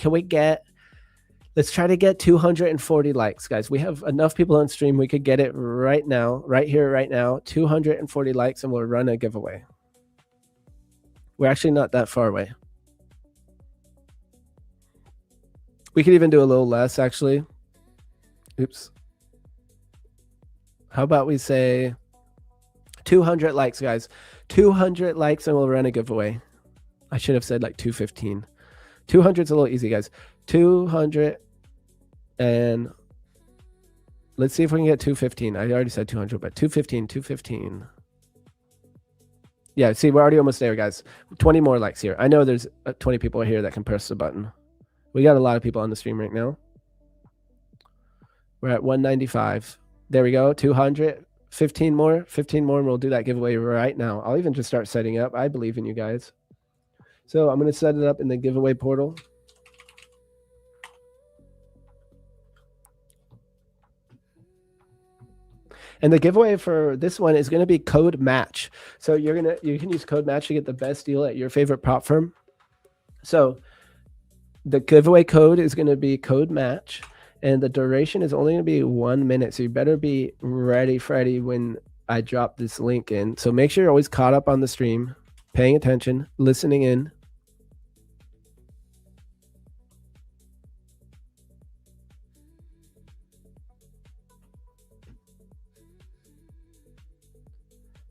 Let's try to get 240 likes, guys. We have enough people on stream. We could get it right now, right here, right now. 240 likes, and we'll run a giveaway. We're actually not that far away. We could even do a little less, actually. Oops. How about we say 200 likes, guys? 200 likes and we'll run a giveaway. I should have said like 215. 200's a little easy, guys. 200, and let's see if we can get 215. I already said 200, but 215. Yeah, see, we're already almost there, guys. 20 more likes here. I know there's 20 people here that can press the button. We got a lot of people on the stream right now. We're at 195. There we go. 200. 15 more, and we'll do that giveaway right now. I'll even just start setting up. I believe in you guys. So I'm going to set it up in the giveaway portal. And the giveaway for this one is going to be code match. So you can use code match to get the best deal at your favorite prop firm. So the giveaway code is going to be code match, and the duration is only going to be 1 minute. So you better be ready, Freddy, when I drop this link in. So make sure you're always caught up on the stream, paying attention, listening in.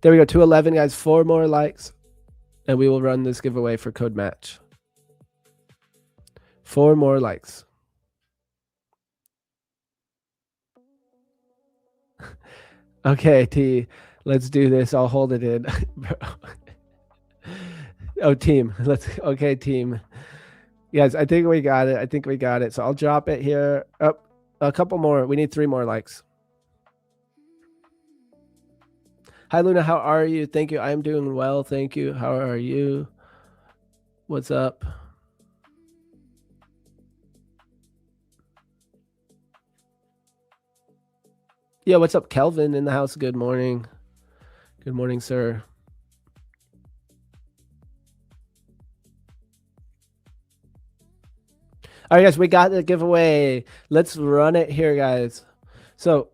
There we go. 211, guys. 4 more likes, and we will run this giveaway for code match. 4 more likes. Okay, T, let's do this. I'll hold it in. Oh, team. Okay, team. Yes, I think we got it. I think we got it. So I'll drop it here. Oh, a couple more. We need 3 more likes. Hi, Luna. How are you? Thank you. I'm doing well. Thank you. How are you? What's up? Yeah, what's up, Kelvin in the house? Good morning. Good morning, sir. All right, guys, we got the giveaway. Let's run it here, guys. So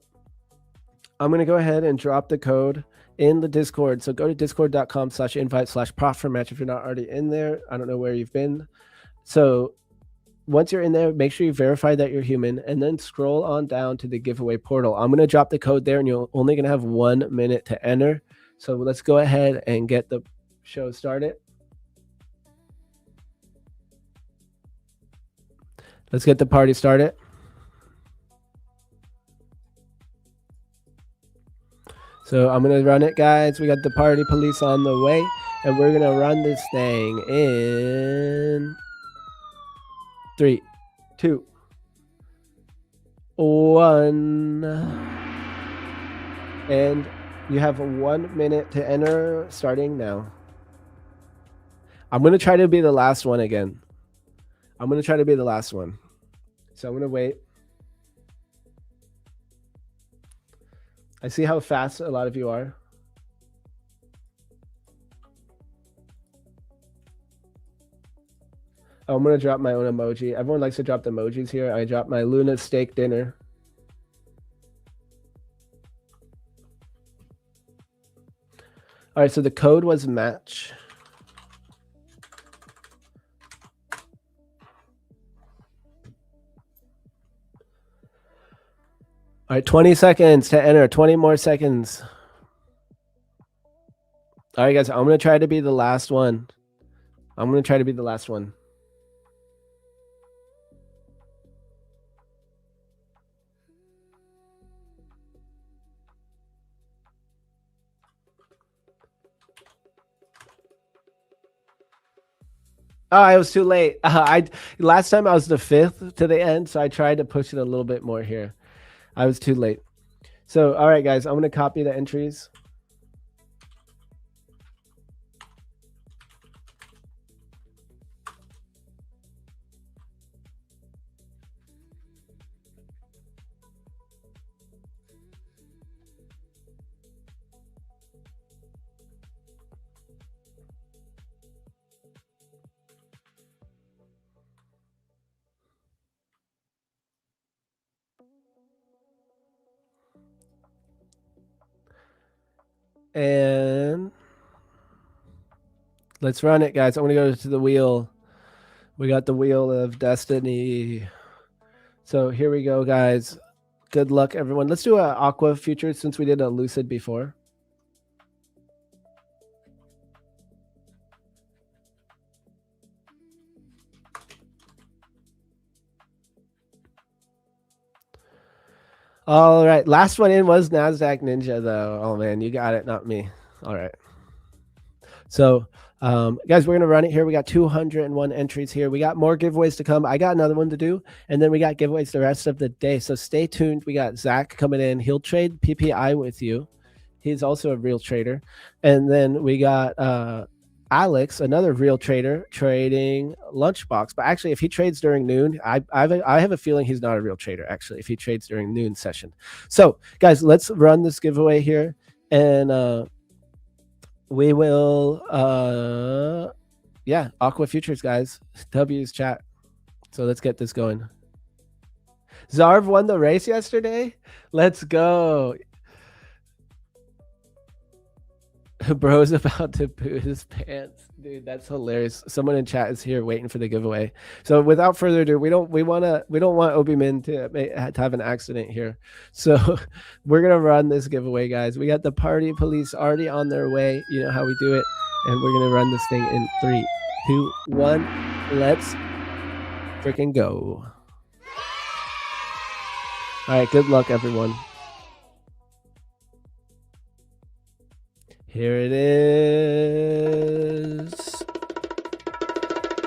I'm going to go ahead and drop the code in the Discord. So go to discord.com/invite/prop4match if you're not already in there. I don't know where you've been. So once you're in there, make sure you verify that you're human, and then scroll on down to the giveaway portal. I'm going to drop the code there, and you're only going to have 1 minute to enter. So let's go ahead and get the show started. Let's get the party started. So I'm going to run it, guys. We got the party police on the way, and we're going to run this thing in 3, 2, 1. And you have 1 minute to enter starting now. I'm going to try to be the last one again. I'm going to try to be the last one. So I'm going to wait. I see how fast a lot of you are. Oh, I'm going to drop my own emoji. Everyone likes to drop the emojis here. I dropped my Luna steak dinner. All right, so the code was match. All right, 20 seconds to enter. 20 more seconds. All right, guys, I'm going to try to be the last one. I'm going to try to be the last one. Oh, I was too late. Last time I was the 5th to the end, so I tried to push it a little bit more here. I was too late. So, all right, guys, I'm going to copy the entries. And let's run it, guys. I'm going to go to the wheel. We got the wheel of destiny. So here we go, guys. Good luck, everyone. Let's do an aqua future since we did a lucid before. All right. Last one in was NASDAQ Ninja, though. Oh, man, you got it, not me. All right. So, guys, we're going to run it here. We got 201 entries here. We got more giveaways to come. I got another one to do, and then we got giveaways the rest of the day. So stay tuned. We got Zach coming in. He'll trade PPI with you. He's also a real trader. And then we got Alex, another real trader, trading Lunchbox. But actually, if he trades during noon, I have a feeling he's not a real trader, actually, if he trades during noon session. So, guys, let's run this giveaway here. And we will, yeah, Aqua Futures, guys. W's chat. So let's get this going. Zarv won the race yesterday. Let's go. Bro's about to poo his pants. Dude, that's hilarious. Someone in chat is here waiting for the giveaway. So without further ado, we don't want Obi-Min to have an accident here. So we're gonna run this giveaway, guys. We got the party police already on their way. You know how we do it, and we're gonna run this thing in 3, 2, 1. Let's freaking go! All right, good luck, everyone. Here it is.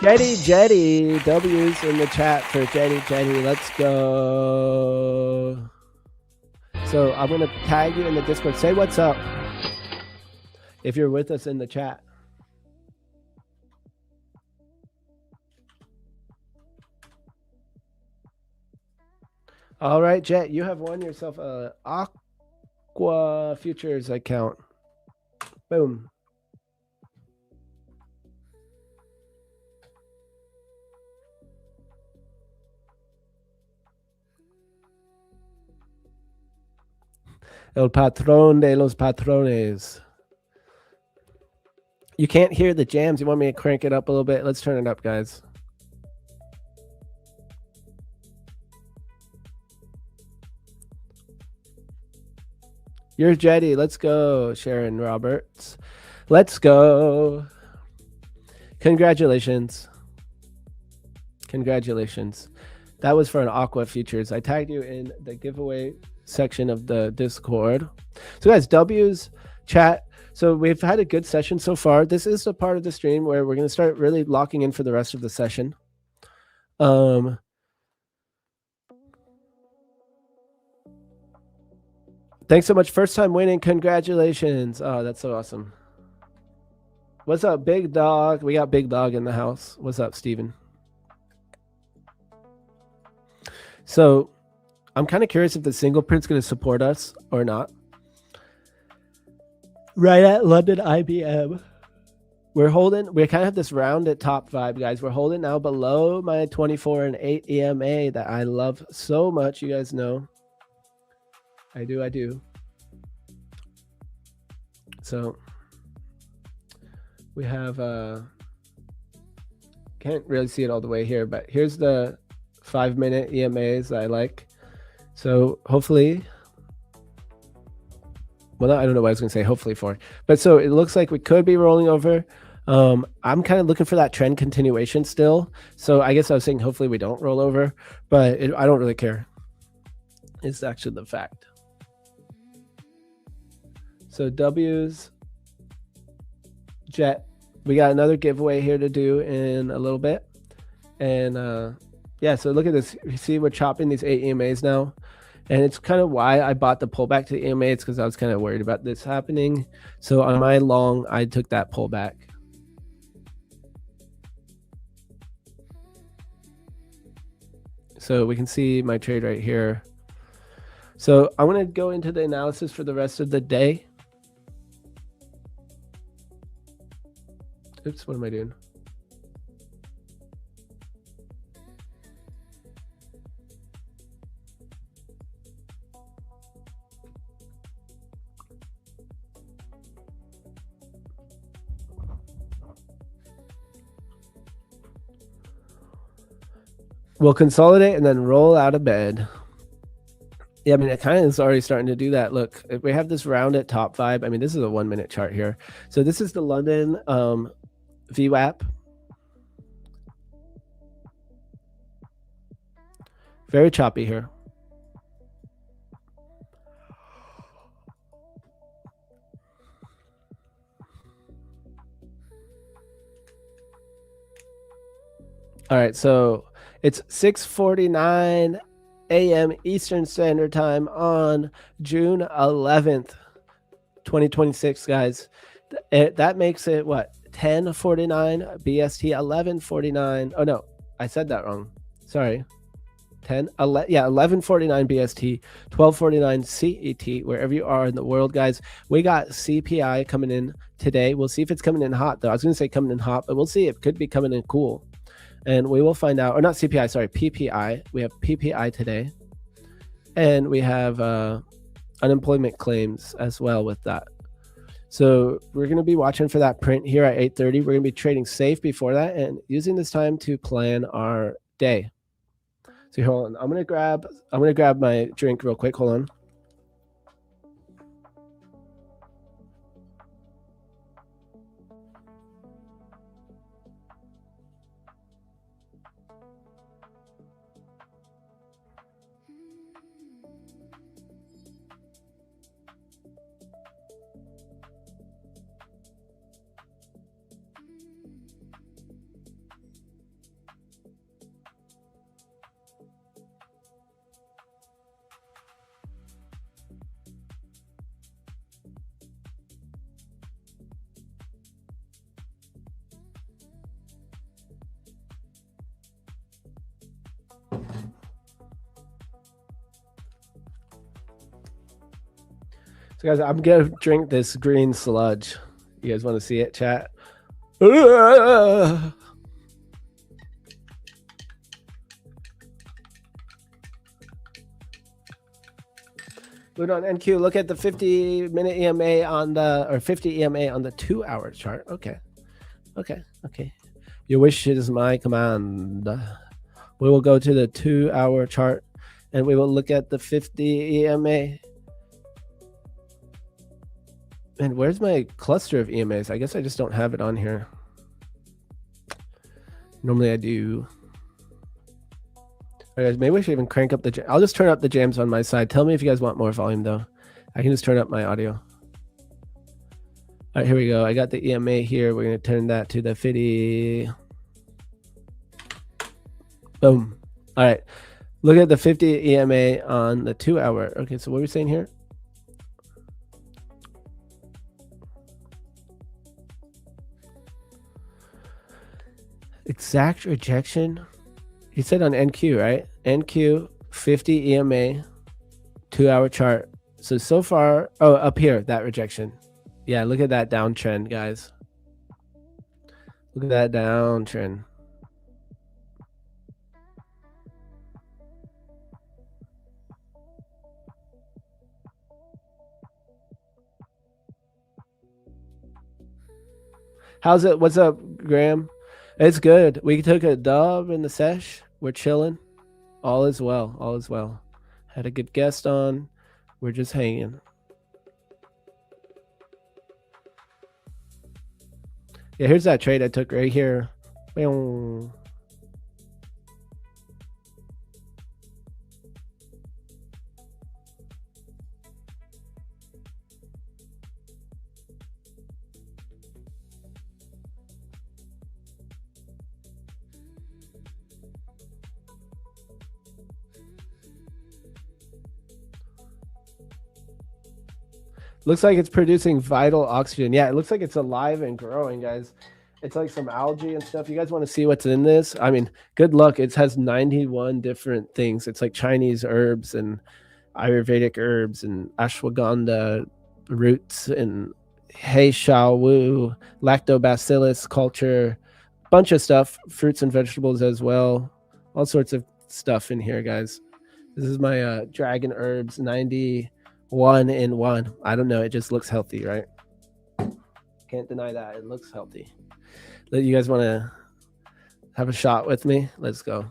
Jetty. W's in the chat for Jetty. Let's go. So I'm going to tag you in the Discord. Say what's up if you're with us in the chat. All right, Jet, you have won yourself a Aqua Futures account. Boom. El patrón de los patrones. You can't hear the jams. You want me to crank it up a little bit? Let's turn it up, guys. You're Jetty. Let's go, Sharon Roberts. Let's go. Congratulations. That was for an Aqua Futures. I tagged you in the giveaway section of the Discord. So guys, W's chat. So we've had a good session so far. This is the part of the stream where we're going to start really locking in for the rest of the session. Thanks so much. First time winning. Congratulations. Oh, that's so awesome. What's up, Big Dog? We got Big Dog in the house. What's up, Steven? So I'm kind of curious if the single print's going to support us or not. Right at London IBM. We kind of have this rounded top vibe, guys. We're holding now below my 24 and 8 EMA that I love so much. You guys know. I do. So we have can't really see it all the way here, but here's the 5-minute EMAs that I like. So hopefully, well, I don't know what I was gonna say hopefully for, but so it looks like we could be rolling over. I'm kind of looking for that trend continuation still. So I guess I was saying hopefully we don't roll over, but I don't really care. It's actually the fact. So W's, Jet, we got another giveaway here to do in a little bit. And yeah, so look at this. You see we're chopping these 8 EMAs now. And it's kind of why I bought the pullback to the EMA. It's because I was kind of worried about this happening. So on my long, I took that pullback. So we can see my trade right here. So I'm going to go into the analysis for the rest of the day. Oops, what am I doing? We'll consolidate and then roll out of bed. Yeah, I mean, it kind of is already starting to do that. Look, if we have this rounded top vibe, I mean, this is a 1-minute chart here. So this is the London VWAP. Very choppy here. All right, so it's 6:49 a.m. Eastern Standard Time on June 11th, 2026, guys. That makes it what? 10:49 BST, 11:49. Oh no, I said that wrong. Sorry. 11:49 BST, 12:49 CET, wherever you are in the world, guys. We got CPI coming in today. We'll see if it's coming in hot, though. I was going to say coming in hot, but we'll see. It could be coming in cool. And we will find out, or not CPI, sorry, PPI. We have PPI today. And we have unemployment claims as well with that. So we're going to be watching for that print here at 8:30. We're going to be trading safe before that and using this time to plan our day. So hold on. I'm going to grab my drink real quick. Hold on. So guys, I'm going to drink this green sludge. You guys want to see it, chat? Ludo on NQ, look at the 50-minute EMA on the, or 50 EMA on the 2-hour chart. Okay. Your wish is my command. We will go to the 2-hour chart and we will look at the 50 EMA. And where's my cluster of EMAs? I guess I just don't have it on here. Normally I do. All right, guys, maybe we should even crank up the... I'll just turn up the jams on my side. Tell me if you guys want more volume, though. I can just turn up my audio. All right, here we go. I got the EMA here. We're going to turn that to the 50. Boom. All right. Look at the 50 EMA on the 2-hour. Okay, so what are we saying here? Exact rejection. He said on NQ, right? NQ 50 EMA 2-hour chart. So far, oh, up here, that rejection. Yeah, look at that downtrend, guys. Look at that downtrend. How's it? What's up, Graham? It's good. We took a dub in the sesh. We're chilling. All is well. All is well. Had a good guest on. We're just hanging. Yeah, here's that trade I took right here. Looks like it's producing vital oxygen. Yeah, it looks like it's alive and growing, guys. It's like some algae and stuff. You guys want to see what's in this? I mean, good luck. It has 91 different things. It's like Chinese herbs and Ayurvedic herbs and ashwagandha roots and Hei Shao Wu, lactobacillus culture, bunch of stuff, fruits and vegetables as well. All sorts of stuff in here, guys. This is my Dragon Herbs 91-in-1. I don't know. It just looks healthy, right? Can't deny that. It looks healthy. You guys want to have a shot with me? Let's go.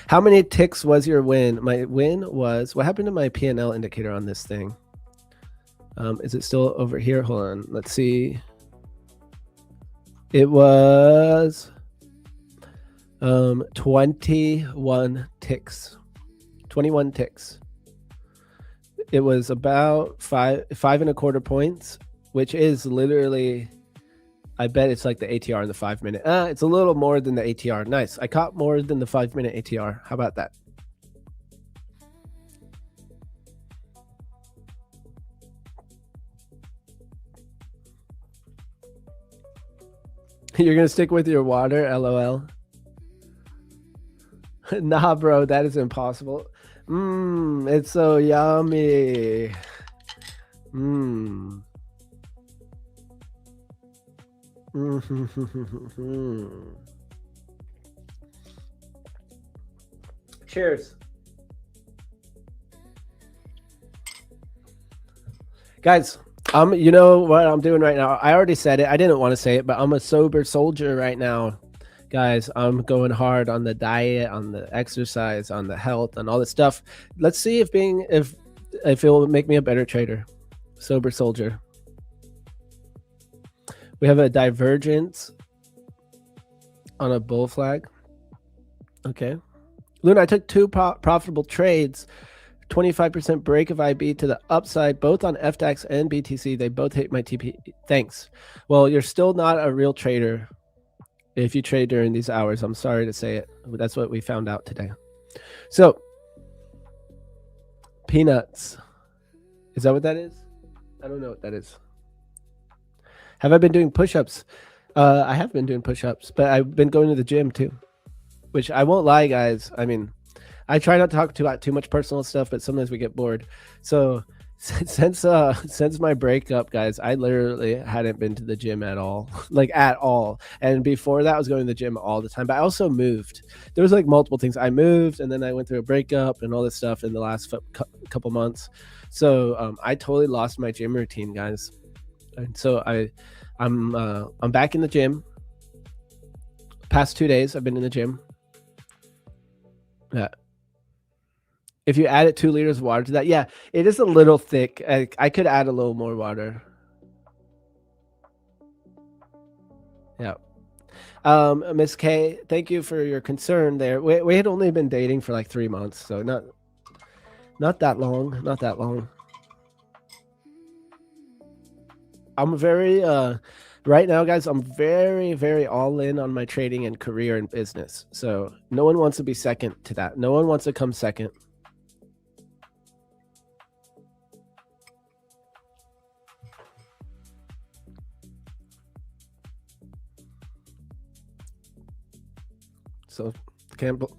How many ticks was your win? My win was... What happened to my P&L indicator on this thing? Is it still over here? Hold on. Let's see. It was 21 ticks. 21 ticks. It was about 5.25 points, which is literally, I bet it's like the ATR in the 5-minute. It's a little more than the ATR. Nice. I caught more than the 5-minute ATR. How about that? You're gonna stick with your water, LOL. Nah, bro, that is impossible. It's so yummy. Cheers. Guys, you know what I'm doing right now? I already said it. I didn't want to say it, but I'm a sober soldier right now. Guys, I'm going hard on the diet, on the exercise, on the health, and all this stuff. Let's see if it will make me a better trader. Sober soldier. We have a divergence on a bull flag. Okay. Luna, I took two profitable trades. 25% break of IB to the upside, both on FDAX and BTC. They both hit my TP. Thanks. Well, you're still not a real trader if you trade during these hours. I'm sorry to say it, but that's what we found out today. So, peanuts. Is that what that is? I don't know what that is. Have I been doing push-ups? I have been doing push-ups, but I've been going to the gym too, which I won't lie, guys. I mean, I try not to talk about too much personal stuff, but sometimes we get bored. So since my breakup, guys, I literally hadn't been to the gym at all, like at all. And before that, I was going to the gym all the time. But I also moved. There was like multiple things. I moved, and then I went through a breakup and all this stuff in the last couple months. So I totally lost my gym routine, guys. And so I'm back in the gym. Past 2 days, I've been in the gym. Yeah. If you added 2 liters of water to that, yeah, it is a little thick. I could add a little more water. Yeah. Miss K, thank you for your concern there. We had only been dating for like 3 months, so not that long, not that long. I'm very right now, guys, I'm very, very all in on my trading and career and business. So no one wants to be second to that. No one wants to come second. So Campbell.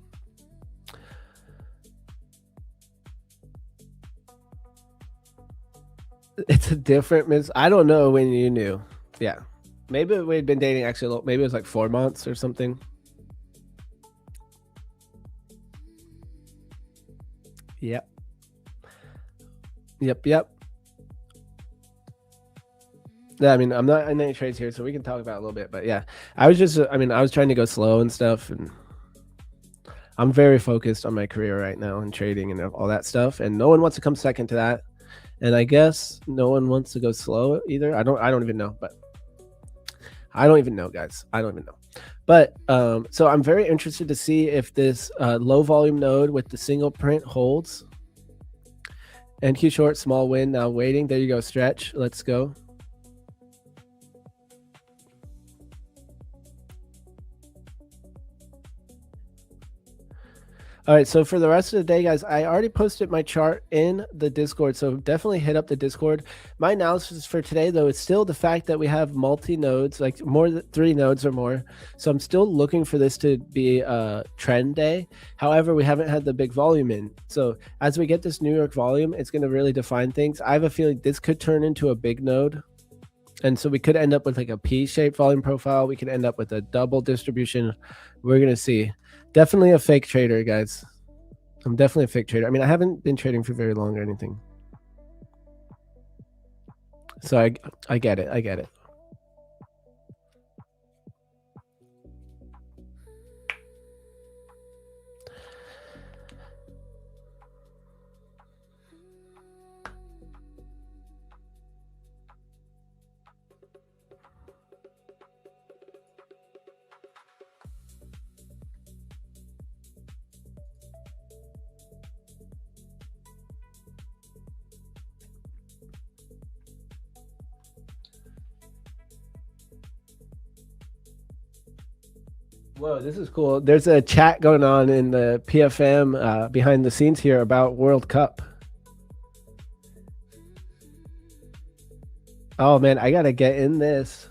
It's a different miss. I don't know when you knew. Yeah. Maybe we'd been dating actually, maybe it was like 4 months or something. Yep. Yep. Yeah, I mean, I'm not in any trades here, so we can talk about it a little bit. But yeah, I was trying to go slow and stuff, and I'm very focused on my career right now and trading and all that stuff. And no one wants to come second to that. And I guess no one wants to go slow either. I don't even know, but I don't even know, guys. I don't even know. But so I'm very interested to see if this low volume node with the single print holds. NQ short, small win, now waiting. There you go, stretch. Let's go. All right, so for the rest of the day, guys, I already posted my chart in the Discord, so definitely hit up the Discord. My analysis for today, though, is still the fact that we have multi-nodes, like more than 3 nodes or more. So I'm still looking for this to be a trend day. However, we haven't had the big volume in. So as we get this New York volume, it's going to really define things. I have a feeling this could turn into a big node. And so we could end up with like a P-shaped volume profile. We could end up with a double distribution. We're going to see. Definitely a fake trader, guys. I'm definitely a fake trader. I mean, I haven't been trading for very long or anything. So I get it. I get it. Whoa, this is cool. There's a chat going on in the PFM behind the scenes here about World Cup. Oh, man, I got to get in this.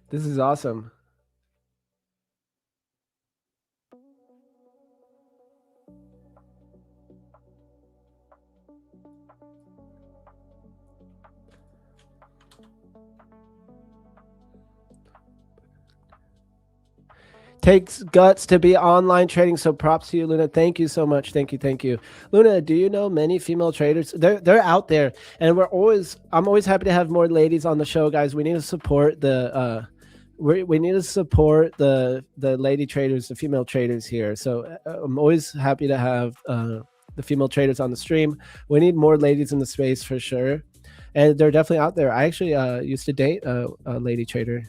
This is awesome. Takes guts to be online trading, so props to you, Luna. Thank you so much. Thank you. Luna, do you know many female traders? They're out there, and I'm always happy to have more ladies on the show, guys. We need to support the we need to support the lady traders, the female traders here. So I'm always happy to have the female traders on the stream. We need more ladies in the space for sure, and they're definitely out there. I actually used to date a lady trader.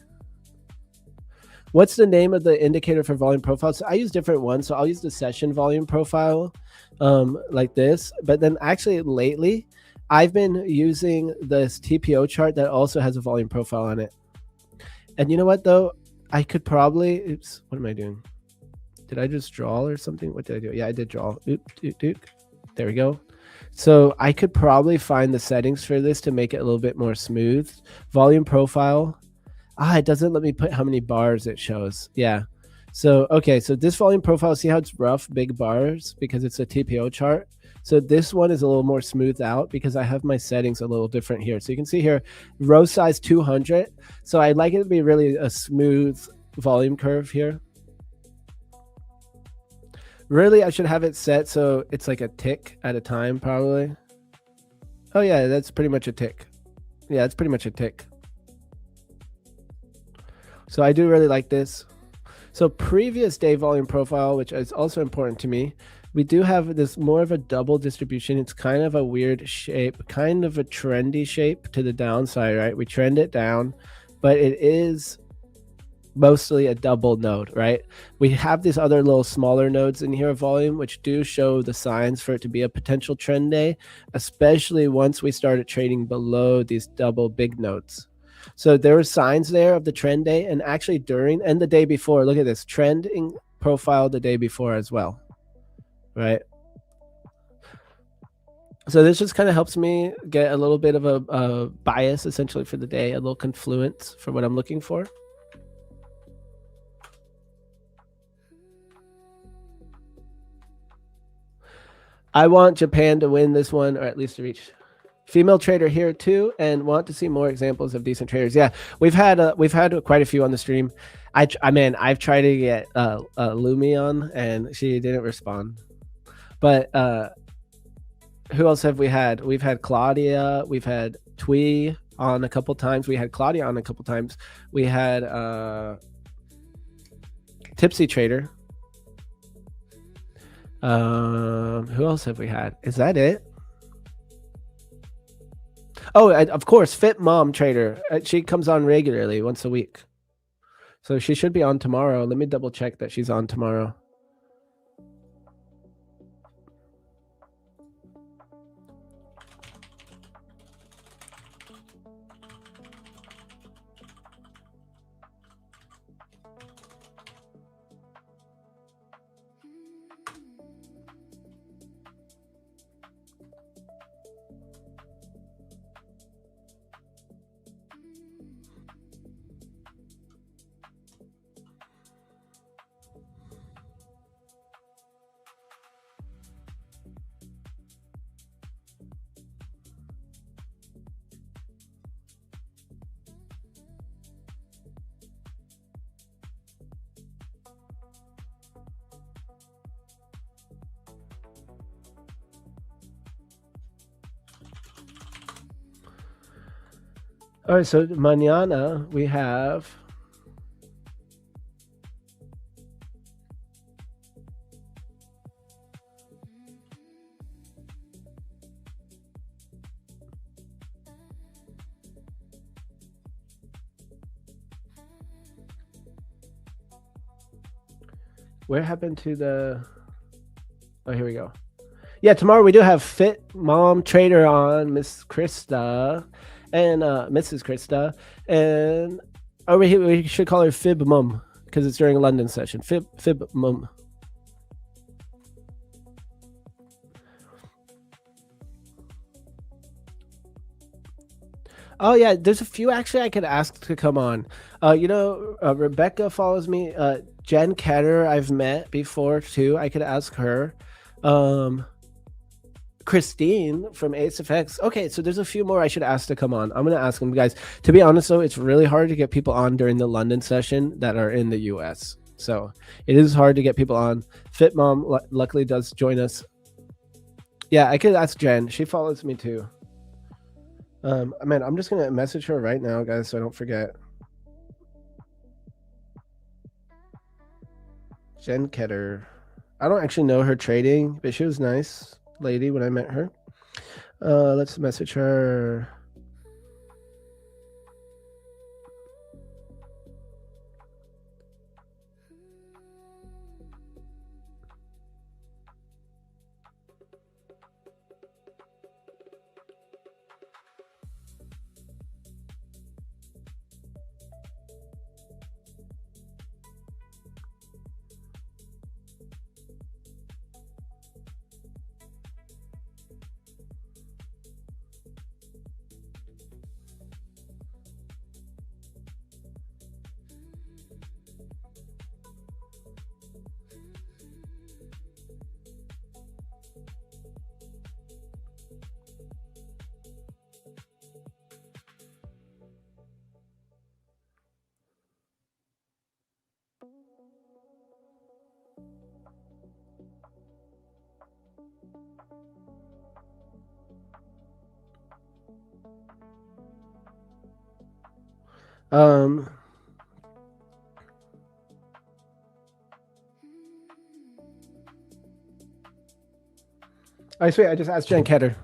What's the name of the indicator for volume profile? So I use different ones. So I'll use the session volume profile like this. But then actually lately, I've been using this TPO chart that also has a volume profile on it. And you know what, though? I could probably... Oops, what am I doing? Did I just draw or something? What did I do? Yeah, I did draw. There we go. So I could probably find the settings for this to make it a little bit more smooth. Volume profile... it doesn't let me put how many bars it shows. Yeah. So, okay. So this volume profile, see how it's rough, big bars, because it's a TPO chart. So this one is a little more smoothed out because I have my settings a little different here. So you can see here, row size 200. So I'd like it to be really a smooth volume curve here. Really, I should have it set so it's like a tick at a time, probably. Oh yeah, that's pretty much a tick. Yeah, it's pretty much a tick. So I do really like this. So previous day volume profile, which is also important to me, we do have this more of a double distribution. It's kind of a weird shape, kind of a trendy shape to the downside, right? We trend it down, but it is mostly a double node, right? We have these other little smaller nodes in here of volume, which do show the signs for it to be a potential trend day, especially once we started trading below these double big nodes. So there were signs there of the trend day, and actually during and the day before, look at this trending profile the day before as well, right? So this just kind of helps me get a little bit of a bias essentially for the day, a little confluence for what I'm looking for. I want Japan to win this one, or at least to reach. Female trader here too, and want to see more examples of decent traders. Yeah, we've had quite a few on the stream. I've tried to get Lumi on, and she didn't respond. But who else have we had? We've had Claudia. We've had Twee on a couple times. We had Claudia on a couple times. We had Tipsy Trader. Who else have we had? Is that it? Oh, of course, Fit Mom Trader. She comes on regularly once a week. So she should be on tomorrow. Let me double check that she's on tomorrow. All right, so mañana we have where happened to the oh, here we go. Yeah, tomorrow we do have Fit Mom Trader on, Miss Krista. And Mrs. Krista, and we should call her Fib Mum because it's during a London session. Fib Mum. Oh yeah, there's a few actually I could ask to come on. Rebecca follows me. Jen Ketter I've met before too. I could ask her. Christine from AceFX. Okay, so there's a few more I should ask to come on. I'm going to ask them, guys. To be honest, though, it's really hard to get people on during the London session that are in the US. So it is hard to get people on. Fit Mom luckily does join us. Yeah, I could ask Jen. She follows me too. Man, I'm just gonna message her right now, guys, so I don't forget. Jen Ketter. I don't actually know her trading, but she was nice lady when I met her. Let's message her. I swear, I just asked Jen Ketter.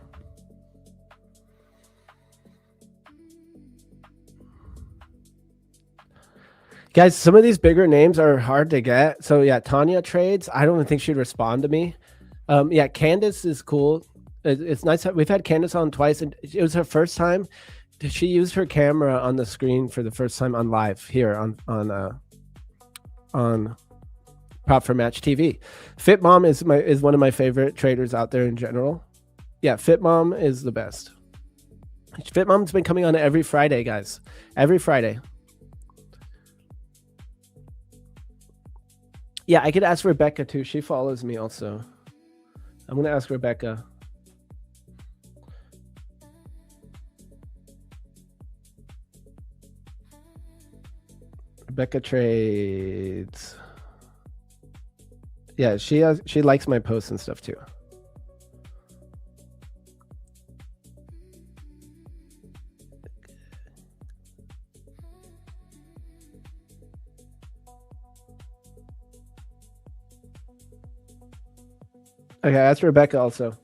Guys, some of these bigger names are hard to get. So yeah, Tanya trades. I don't even think she'd respond to me. Yeah, Candace is cool. It's nice. We've had Candace on twice, and it was her first time. She used her camera on the screen for the first time on live here on Prop for Match TV. Fit Mom is one of my favorite traders out there in general. Yeah, Fit Mom is the best. Fit Mom's been coming on every Friday, guys. Every Friday. Yeah, I could ask Rebecca too. She follows me also. I'm gonna ask Rebecca. Rebecca trades. Yeah, she likes my posts and stuff too. Okay, that's Rebecca also.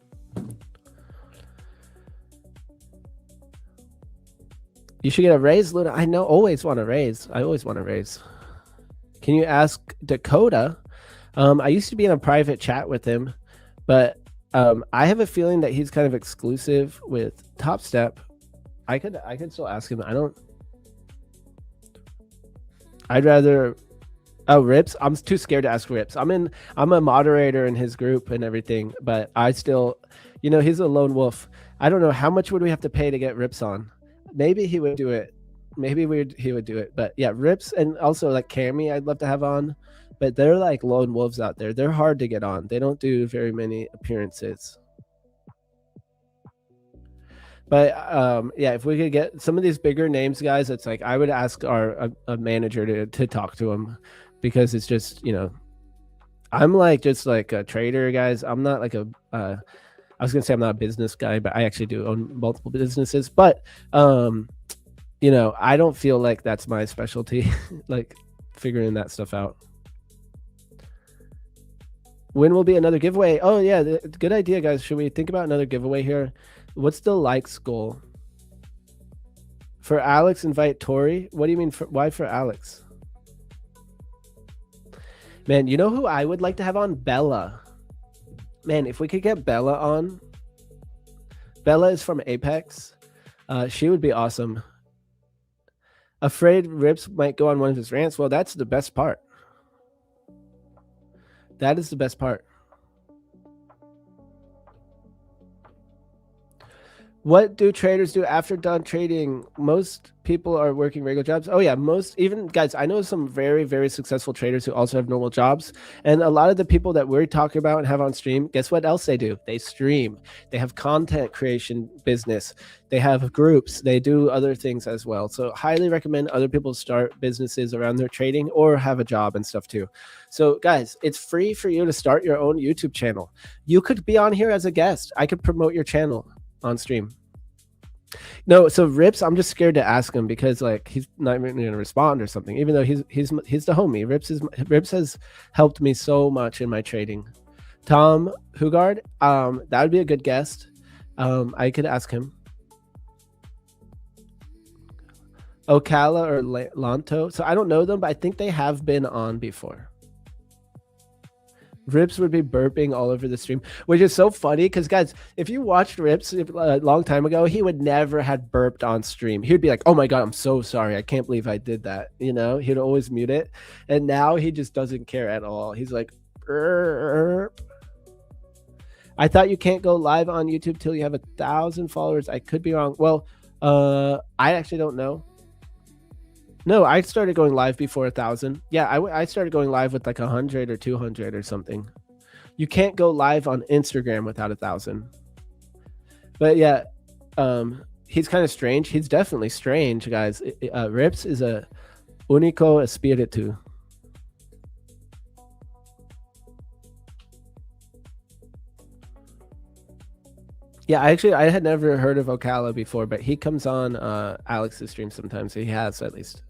You should get a raise, Luna. I know, always want a raise. I always want a raise. Can you ask Dakota? I used to be in a private chat with him, but I have a feeling that he's kind of exclusive with Top Step. I could still ask him. I'd rather. Oh, Rips. I'm too scared to ask Rips. I'm a moderator in his group and everything, but I still, he's a lone wolf. I don't know how much would we have to pay to get Rips on. Maybe he would do it. He would do it. But yeah, Rips and also like Cammy, I'd love to have on. But they're like lone wolves out there. They're hard to get on. They don't do very many appearances. But yeah, if we could get some of these bigger names, guys, it's like I would ask a manager to talk to him, because it's just, I'm like just like a trader, guys. I'm not like I was gonna say I'm not a business guy, but I actually do own multiple businesses. But I don't feel like that's my specialty, like figuring that stuff out. When will be another giveaway? Oh yeah, good idea, guys. Should we think about another giveaway here? What's the likes goal? For Alex, invite Tori. What do you mean? Why for Alex? Man, you know who I would like to have on? Bella. Man, if we could get Bella on. Bella is from Apex. She would be awesome. Afraid Rips might go on one of his rants. Well, that's the best part. That is the best part. What do traders do after done trading? Most people are working regular jobs. Oh yeah, even guys, I know some very, very successful traders who also have normal jobs. And a lot of the people that we're talking about and have on stream, guess what else they do? They stream. They have content creation business. They have groups. They do other things as well. So highly recommend other people start businesses around their trading or have a job and stuff too. So guys, it's free for you to start your own YouTube channel. You could be on here as a guest. I could promote your channel on stream. No, so Rips, I'm just scared to ask him because like he's not even going to respond or something. Even though he's the homie. Rips has helped me so much in my trading. Tom Hugard, that would be a good guest. I could ask him. Ocala or Lanto. So I don't know them, but I think they have been on before. Rips would be burping all over the stream, which is so funny because, guys, if you watched Rips a long time ago, he would never have burped on stream. He would be like, oh my God, I'm so sorry. I can't believe I did that. You know, he'd always mute it. And now he just doesn't care at all. He's like, burp. I thought you can't go live on YouTube till you have 1,000 followers. I could be wrong. Well, I actually don't know. No, I started going live before 1,000. Yeah, I started going live with like 100 or 200 or something. You can't go live on Instagram without 1,000. But yeah, he's kind of strange. He's definitely strange, guys. Rips is a único espíritu. Yeah, I had never heard of Ocala before, but he comes on Alex's stream sometimes. So he has at least.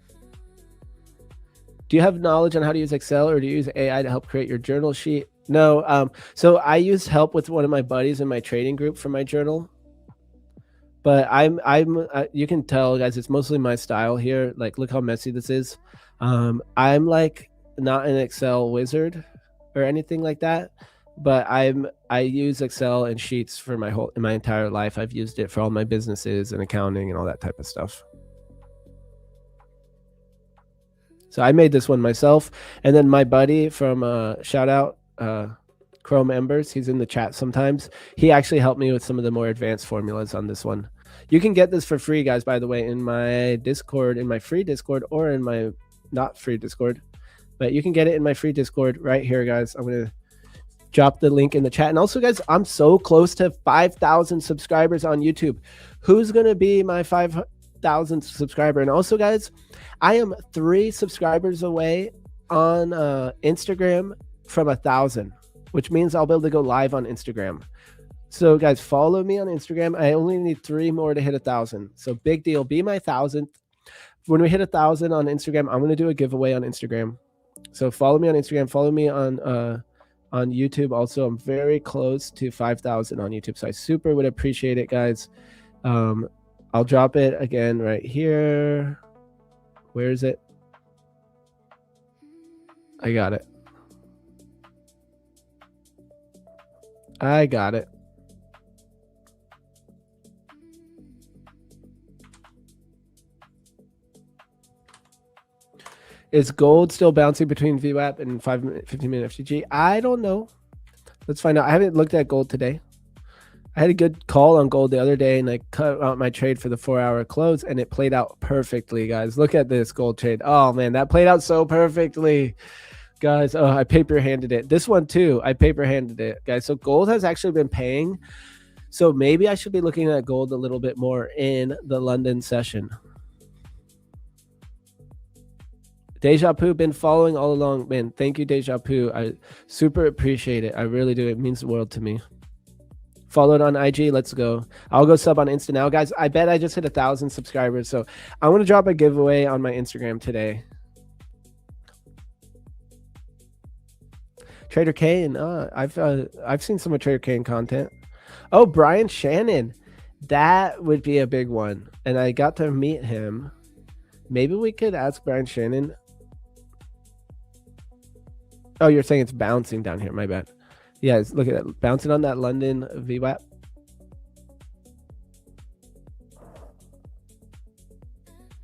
Do you have knowledge on how to use Excel, or do you use AI to help create your journal sheet? No. So I use help with one of my buddies in my trading group for my journal. But you can tell, guys, it's mostly my style here. Like, look how messy this is. I'm like not an Excel wizard or anything like that, but I use Excel and Sheets for my entire life. I've used it for all my businesses and accounting and all that type of stuff. So I made this one myself. And then my buddy from shout out Chrome Embers, he's in the chat sometimes. He actually helped me with some of the more advanced formulas on this one. You can get this for free, guys, by the way, in my Discord, in my free Discord, or in my not free Discord. But you can get it in my free Discord right here, guys. I'm going to drop the link in the chat. And also, guys, I'm so close to 5,000 subscribers on YouTube. Who's going to be my 5,000th subscriber? And also, guys, I am 3 subscribers away on Instagram from 1,000, which means I'll be able to go live on Instagram. So guys, follow me on Instagram. I only need 3 more to hit 1,000. So big deal. Be my 1,000th. When we hit 1,000 on Instagram, I'm going to do a giveaway on Instagram. So follow me on Instagram. Follow me on YouTube. Also, I'm very close to 5,000 on YouTube. So I super would appreciate it, guys. I'll drop it again right here. Where is it? I got it. I got it. Is gold still bouncing between VWAP and 15-minute FTG? I don't know. Let's find out. I haven't looked at gold today. I had a good call on gold the other day, and I cut out my trade for the 4-hour close, and it played out perfectly, guys. Look at this gold trade. Oh, man, that played out so perfectly. Guys, oh, I paper-handed it. This one, too, I paper-handed it, guys. So gold has actually been paying. So maybe I should be looking at gold a little bit more in the London session. Deja Poo, been following all along. Man, thank you, Deja Poo. I super appreciate it. I really do. It means the world to me. Followed on IG. Let's go. I'll go sub on Insta now, guys. I bet I just hit 1,000 subscribers. So I'm going to drop a giveaway on my Instagram today. Trader Kane. I've seen some of Trader Kane content. Oh, Brian Shannon. That would be a big one. And I got to meet him. Maybe we could ask Brian Shannon. Oh, you're saying it's bouncing down here. My bad. Yeah, look at that. Bouncing on that London VWAP.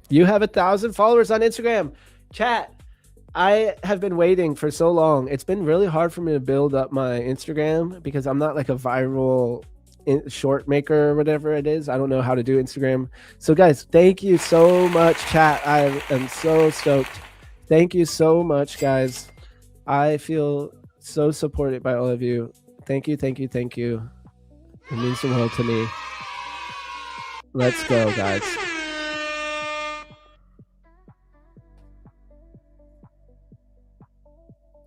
You have 1,000 followers on Instagram. Chat. I have been waiting for so long. It's been really hard for me to build up my Instagram because I'm not like a viral short maker or whatever it is. I don't know how to do Instagram. So guys, thank you so much, chat. I am so stoked. Thank you so much, guys. I feel so supported by all of you. Thank you, thank you, thank you. It means the world to me. Let's go, guys.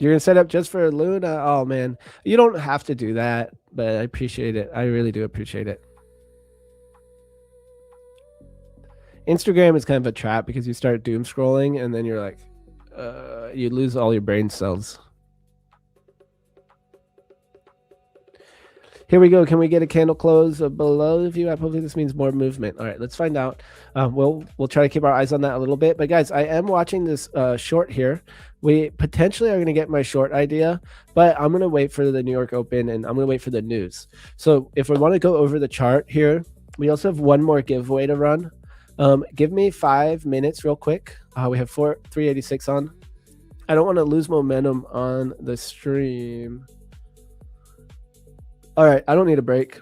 You're gonna set up just for Luna? Oh man, you don't have to do that, but I appreciate it. I really do appreciate it. Instagram is kind of a trap because you start doom scrolling and then you're like, you lose all your brain cells. Here we go. Can we get a candle close below the view? Hopefully this means more movement. All right, let's find out. We'll try to keep our eyes on that a little bit. But guys, I am watching this short here. We potentially are going to get my short idea, but I'm going to wait for the New York Open and I'm going to wait for the news. So if we want to go over the chart here, we also have one more giveaway to run. Give me 5 minutes real quick. We have 386 on. I don't want to lose momentum on the stream. All right, I don't need a break.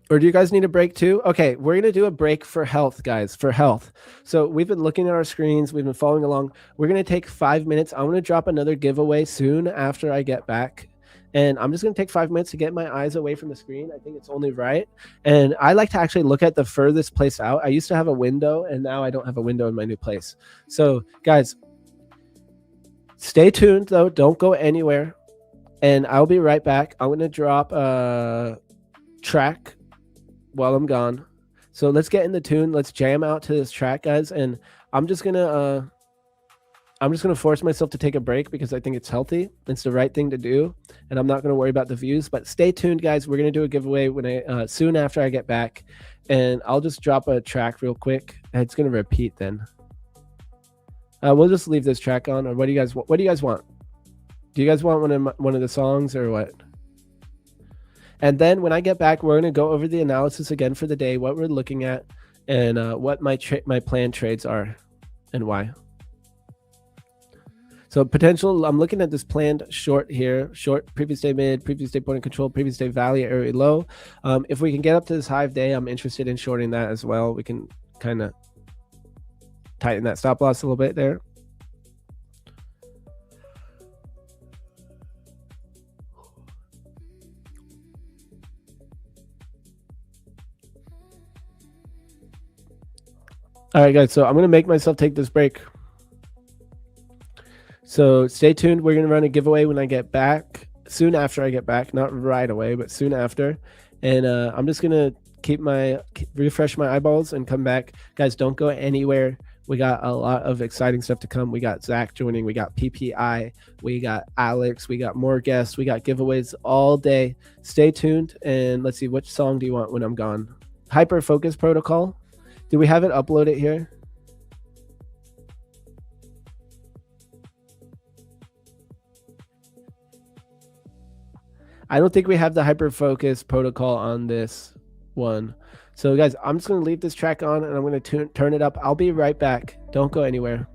Or do you guys need a break too? Okay, we're going to do a break for health, guys, for health. So we've been looking at our screens. We've been following along. We're going to take 5 minutes. I'm going to drop another giveaway soon after I get back. And I'm just going to take 5 minutes to get my eyes away from the screen. I think it's only right. And I like to actually look at the furthest place out. I used to have a window, and now I don't have a window in my new place. So, guys, stay tuned, though. Don't go anywhere. And I'll be right back. I'm going to drop a track while I'm gone. So let's get in the tune. Let's jam out to this track, guys. And I'm just going to force myself to take a break because I think it's healthy. It's the right thing to do. And I'm not going to worry about the views. But stay tuned, guys. We're going to do a giveaway when soon after I get back. And I'll just drop a track real quick. It's going to repeat then. We'll just leave this track on. Or what do you guys want? Do you guys want one of the songs or what? And then when I get back, we're going to go over the analysis again for the day, what we're looking at, and what my planned trades are and why. So potential, I'm looking at this planned short here, short previous day mid, previous day point of control, previous day value, area low. If we can get up to this high of day, I'm interested in shorting that as well. We can kind of tighten that stop loss a little bit there. All right, guys, so I'm going to make myself take this break. So stay tuned. We're going to run a giveaway when I get back, soon after I get back, not right away, but soon after. And I'm just going to refresh my eyeballs and come back. Guys, don't go anywhere. We got a lot of exciting stuff to come. We got Zach joining. We got PPI. We got Alex. We got more guests. We got giveaways all day. Stay tuned. And let's see, which song do you want when I'm gone? Hyper Focus Protocol. Do we have it uploaded here? I don't think we have the Hyper Focus Protocol on this one. So guys, I'm just going to leave this track on and I'm going to turn it up. I'll be right back. Don't go anywhere.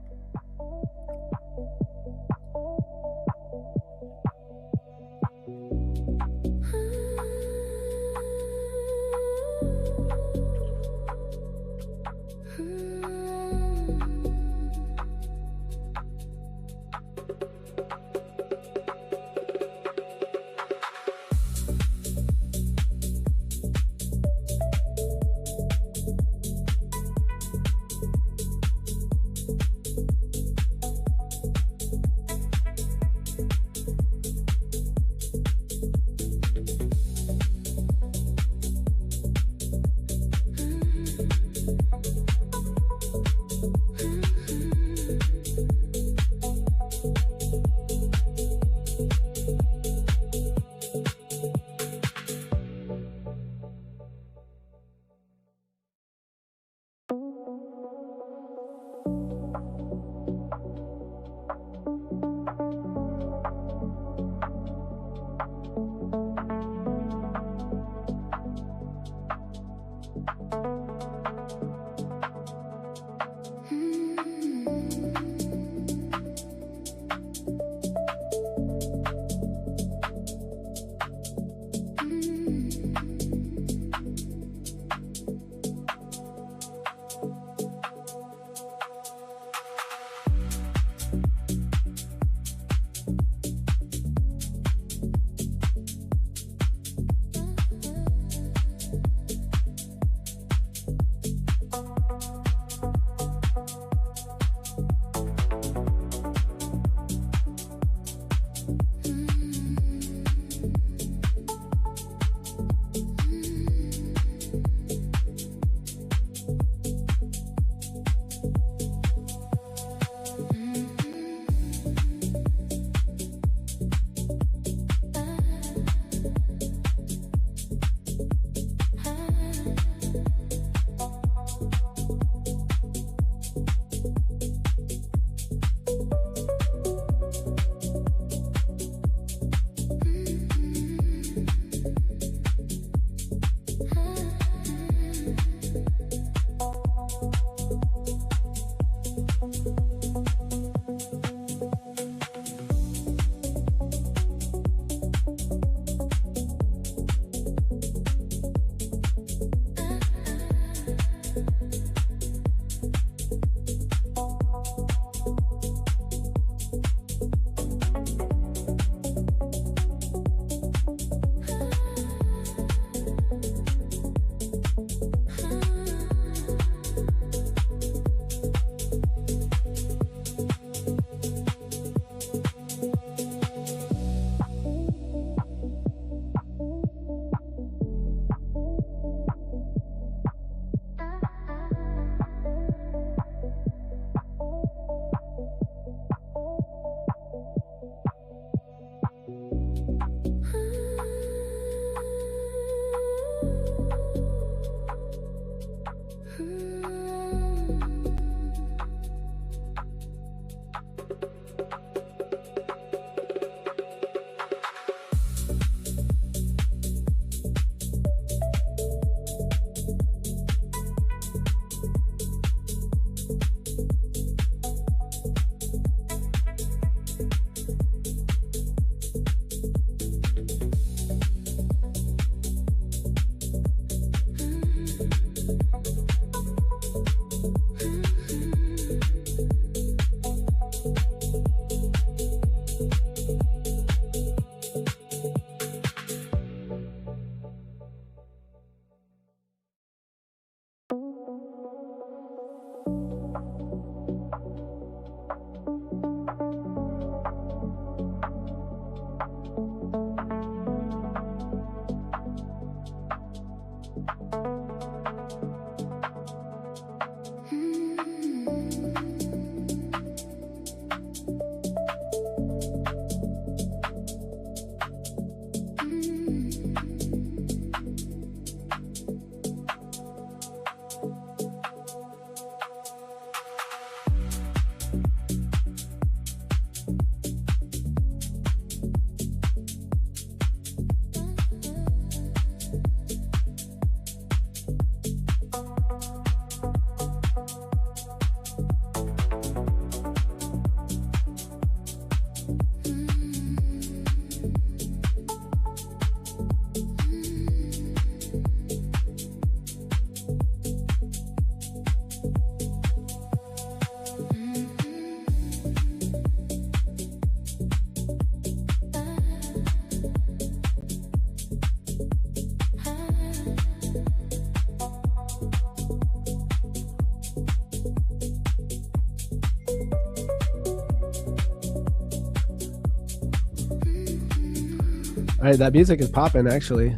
All right, that music is popping, actually.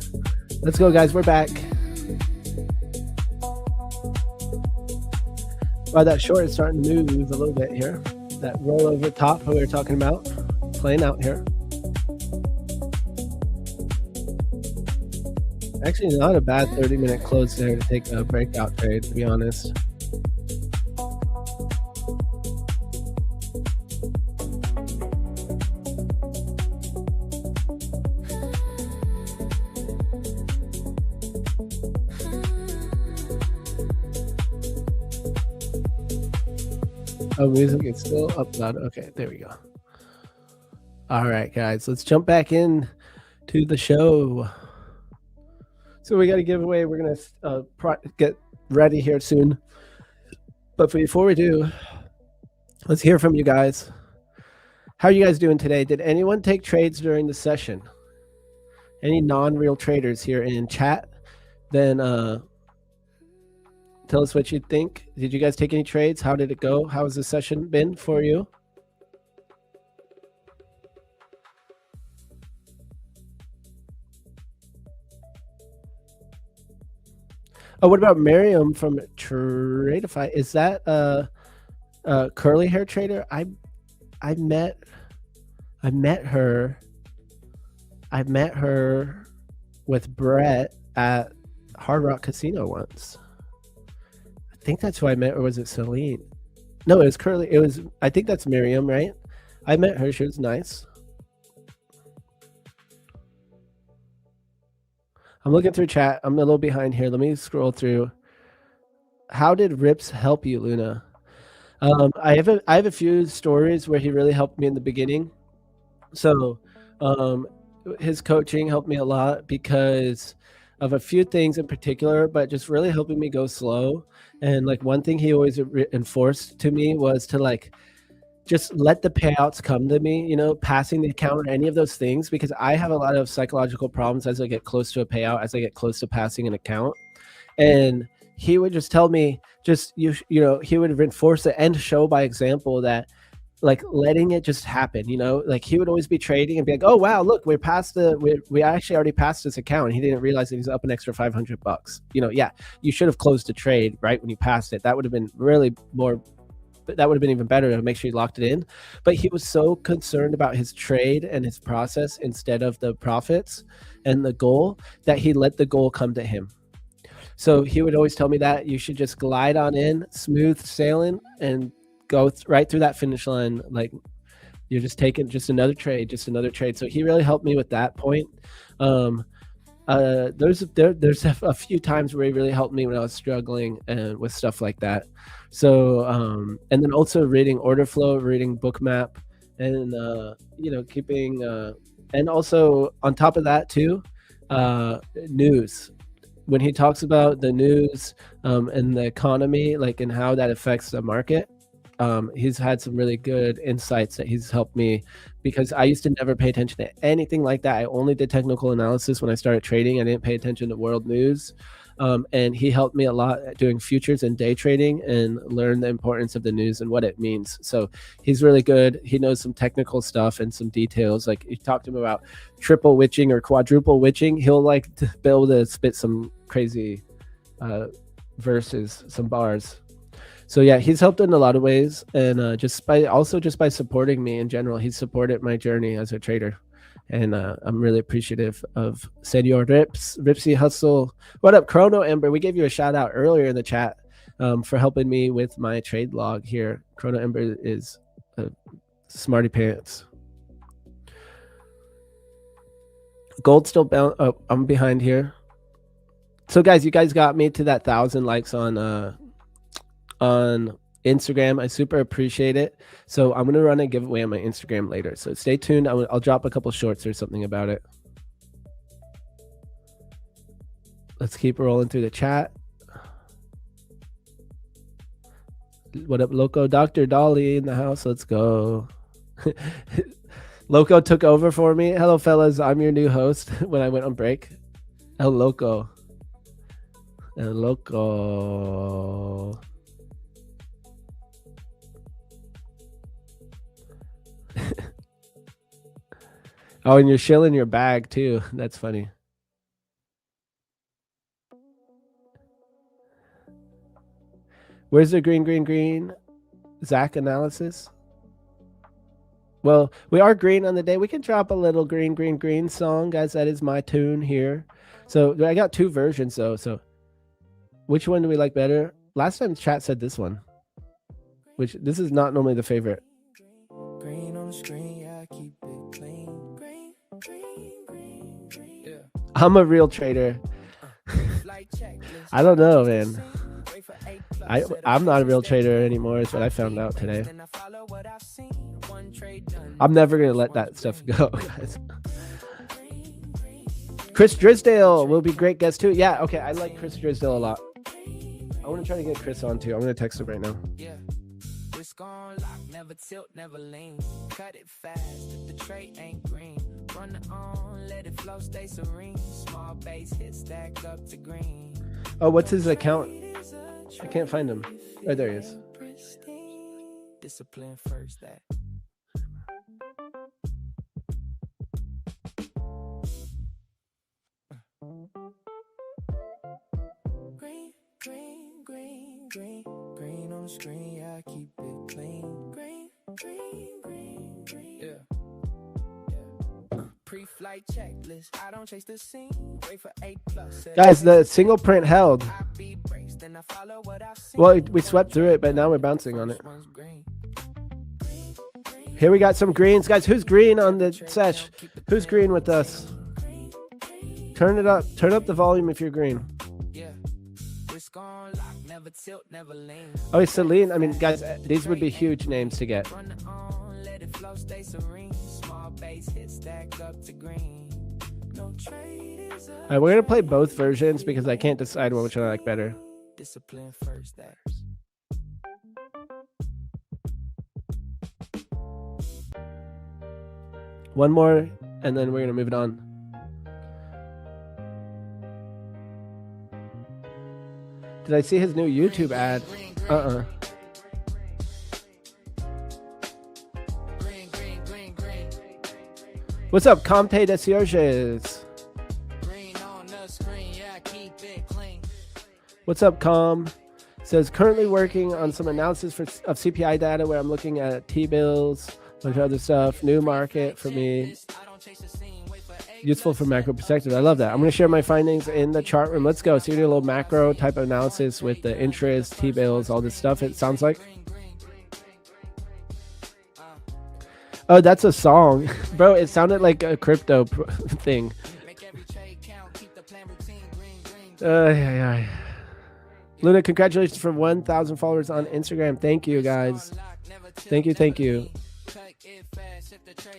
Let's go, guys. We're back. Wow, that short is starting to move a little bit here. That rollover top that we were talking about, playing out here. Actually, not a bad 30-minute close there to take a breakout trade, to be honest. Oh, music is still up loud. Okay, there we go. All right, guys, let's jump back in to the show. So we got a giveaway. We're going to get ready here soon. But before we do, let's hear from you guys. How are you guys doing today? Did anyone take trades during the session? Any non-real traders here in chat? Then tell us what you think. Did you guys take any trades? How did it go? How has the session been for you? Oh, what about Miriam from Tradeify? Is that curly hair trader? I met her with Brett at Hard Rock Casino once. I think that's who I met, or was it Celine? No, it was Curly. It was, I think that's Miriam, right? I met her. She was nice. I'm looking through chat. I'm a little behind here. Let me scroll through. How did Rips help you, Luna? I have a few stories where he really helped me in the beginning. So his coaching helped me a lot because of a few things in particular, but just really helping me go slow. And like one thing he always enforced to me was to like just let the payouts come to me, you know, passing the account or any of those things, because I have a lot of psychological problems as I get close to a payout, as I get close to passing an account. And he would just tell me, just you know, he would reinforce it and show by example that like letting it just happen, you know, like he would always be trading and be like, oh wow, look, we're past we actually already passed this account, and he didn't realize that he's up an extra $500. You know, yeah, you should have closed the trade right when you passed it. That would have been really more, that would have been even better to make sure you locked it in. But he was so concerned about his trade and his process instead of the profits and the goal that he let the goal come to him. So he would always tell me that you should just glide on in, smooth sailing, and go right through that finish line. Like you're just taking just another trade. So he really helped me with that point. There's a few times where he really helped me when I was struggling and with stuff like that. So and then also reading order flow, reading bookmap, and you know, keeping and also on top of that too, news. When he talks about the news and the economy, like, and how that affects the market, he's had some really good insights that he's helped me, because I used to never pay attention to anything like that. I only did technical analysis when I started trading. I didn't pay attention to world news. And he helped me a lot at doing futures and day trading and learn the importance of the news and what it means. So he's really good. He knows some technical stuff and some details. Like you talked to him about triple witching or quadruple witching. He'll like to be able to spit some crazy verses, some bars. So yeah, he's helped in a lot of ways, and just by supporting me in general, he's supported my journey as a trader, and I'm really appreciative of Senor Ripsy Hustle. What up, Chrono Ember? We gave you a shout out earlier in the chat for helping me with my trade log here. Chrono Ember is a smarty pants. Gold still bound. Oh, I'm behind here. So guys, you guys got me to that 1,000 likes on Instagram. I super appreciate it. So I'm going to run a giveaway on my Instagram later. So stay tuned. I'll drop a couple shorts or something about it. Let's keep rolling through the chat. What up, Loco? Dr. Dolly in the house. Let's go. Loco took over for me. Hello, fellas. I'm your new host when I went on break. El Loco. El Loco. Oh, and you're shilling your bag too. That's funny. Where's the green Zach analysis? Well, we are green on the day. We can drop a little green song, guys. That is my tune here. So I got two versions though. So which one do we like better? Last time chat said this one, which this is not normally the favorite. Green on the screen, yeah, keep it clean. Green. Yeah. I'm a real trader. I don't know, man. I'm not a real trader anymore. Is what I found out today. I'm never gonna let that stuff go, guys. Chris Drisdale will be a great guest too. Yeah, okay, I like Chris Drisdale a lot. I want to try to get Chris on too. I'm gonna text him right now. Yeah. Risk on lock, never tilt, never lean. Cut it fast if the trade ain't green. Run it on, let it flow, stay serene. Small base hit, stack up to green. Oh, what's his account? I can't find him. Oh, there he is. Discipline first, that. Green on the screen, yeah, keep it clean. Green. Yeah. Pre-flight checklist. I don't chase the scene. Wait for 8+. Guys, the single print held. Well, we swept through it, but now we're bouncing on it. Here we got some greens, guys. Who's green on the sesh? Who's green with us? Turn it up. Turn up the volume if you're green. Oh, Celine. I mean, guys, these would be huge names to get. All right, we're gonna play both versions because I can't decide which one I like better. Discipline first. One more, and then we're gonna move it on. Did I see his new YouTube ad? What's up, Comte de Cierges? What's up, Com? Says currently working on some analysis of CPI data where I'm looking at T-bills, a bunch of other stuff. New market for me. Useful for macro perspective. I love that. I'm going to share my findings in the chart room. Let's go. So you do a little macro type of analysis with the interest, T-bills, all this stuff. It sounds like. Oh, that's a song. Bro, it sounded like a crypto thing. Luna, congratulations for 1,000 followers on Instagram. Thank you, guys. Thank you.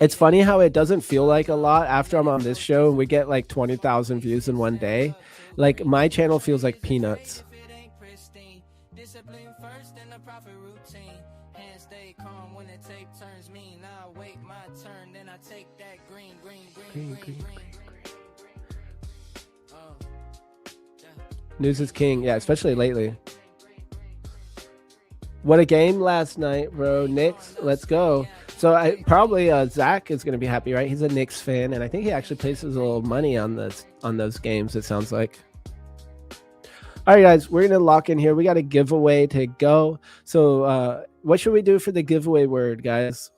It's funny how it doesn't feel like a lot after I'm on this show and we get like 20,000 views in one day. Like my channel feels like peanuts. Green. News is king. Yeah, especially lately. What a game last night, bro. Knicks, let's go. So I probably Zach is going to be happy, right? He's a Knicks fan, and I think he actually places a little money on those games, it sounds like. All right, guys, we're going to lock in here. We got a giveaway to go. So what should we do for the giveaway word, guys?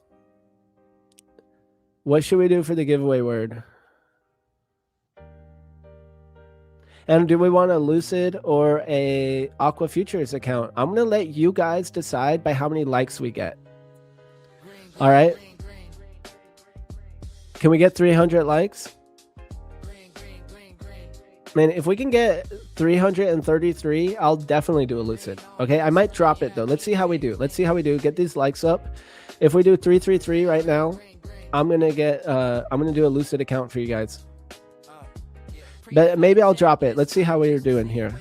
What should we do for the giveaway word? And do we want a Lucid or a Aqua Futures account? I'm going to let you guys decide by how many likes we get. All right. Can we get 300 likes? Man, if we can get 333, I'll definitely do a Lucid. Okay, I might drop it though. Let's see how we do. Get these likes up. If we do 333 right now, I'm gonna do a Lucid account for you guys. But maybe I'll drop it. Let's see how we're doing here.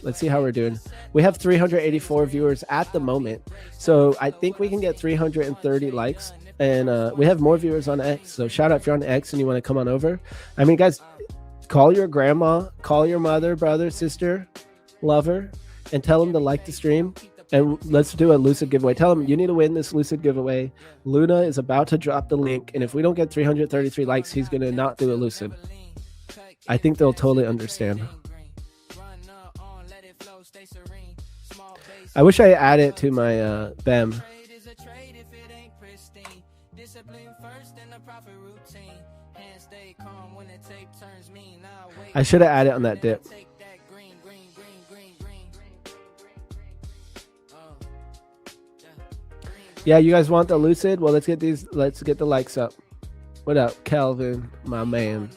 We have 384 viewers at the moment. So I think we can get 330 likes. And we have more viewers on X. So shout out if you're on X and you want to come on over. I mean, guys, call your grandma, call your mother, brother, sister, lover, and tell them to like the stream. And let's do a Lucid giveaway. Tell them you need to win this Lucid giveaway. Luna is about to drop the link, and if we don't get 333 likes, he's going to not do a Lucid. I think they'll totally understand. I wish I added it to my BEM. I should have added it on that dip. Yeah, you guys want the Lucid? Well, let's get the likes up. What up, Calvin, my man?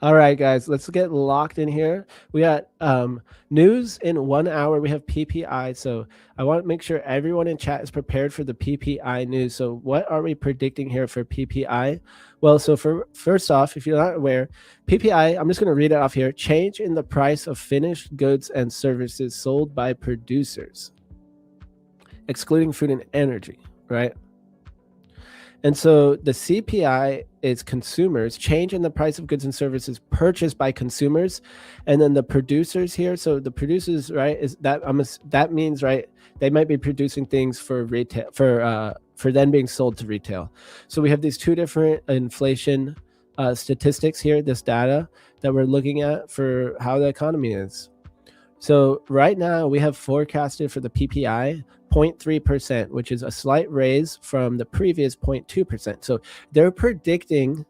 All right, guys, let's get locked in here. We got news in 1 hour. We have PPI. So I want to make sure everyone in chat is prepared for the PPI news. So what are we predicting here for PPI? Well, so first off, if you're not aware, PPI, I'm just going to read it off here. Change in the price of finished goods and services sold by producers, excluding food and energy, right? And so the CPI is consumers, change in the price of goods and services purchased by consumers, and then the producers here. So the producers, right, is that that means, right, they might be producing things for retail, for then being sold to retail. So we have these two different inflation statistics here, this data that we're looking at for how the economy is. So right now we have forecasted for the PPI 0.3%, which is a slight raise from the previous 0.2%. So they're predicting.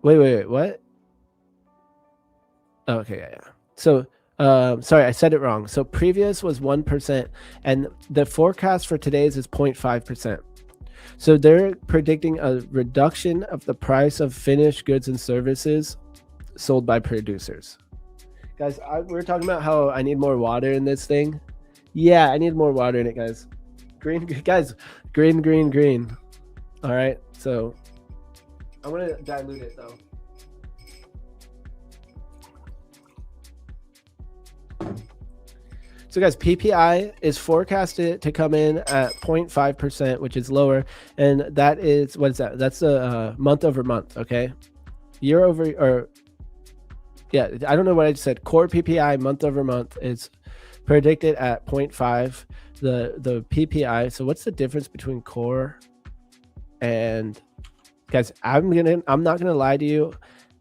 Wait, what? Oh, okay, yeah. So sorry, I said it wrong. So previous was 1%, and the forecast for today's is 0.5%. So they're predicting a reduction of the price of finished goods and services sold by producers. Guys, we're talking about how I need more water in this thing. Yeah, I need more water in it, guys. Green, guys, green. All right, so I'm going to dilute it, though. So, guys, PPI is forecasted to come in at 0.5%, which is lower. And that is, what is that? That's a month over month, okay? Year over, or yeah, I don't know what I just said. Core PPI month over month is predicted at 0.5. The PPI. So what's the difference between core and, guys, I'm not gonna lie to you.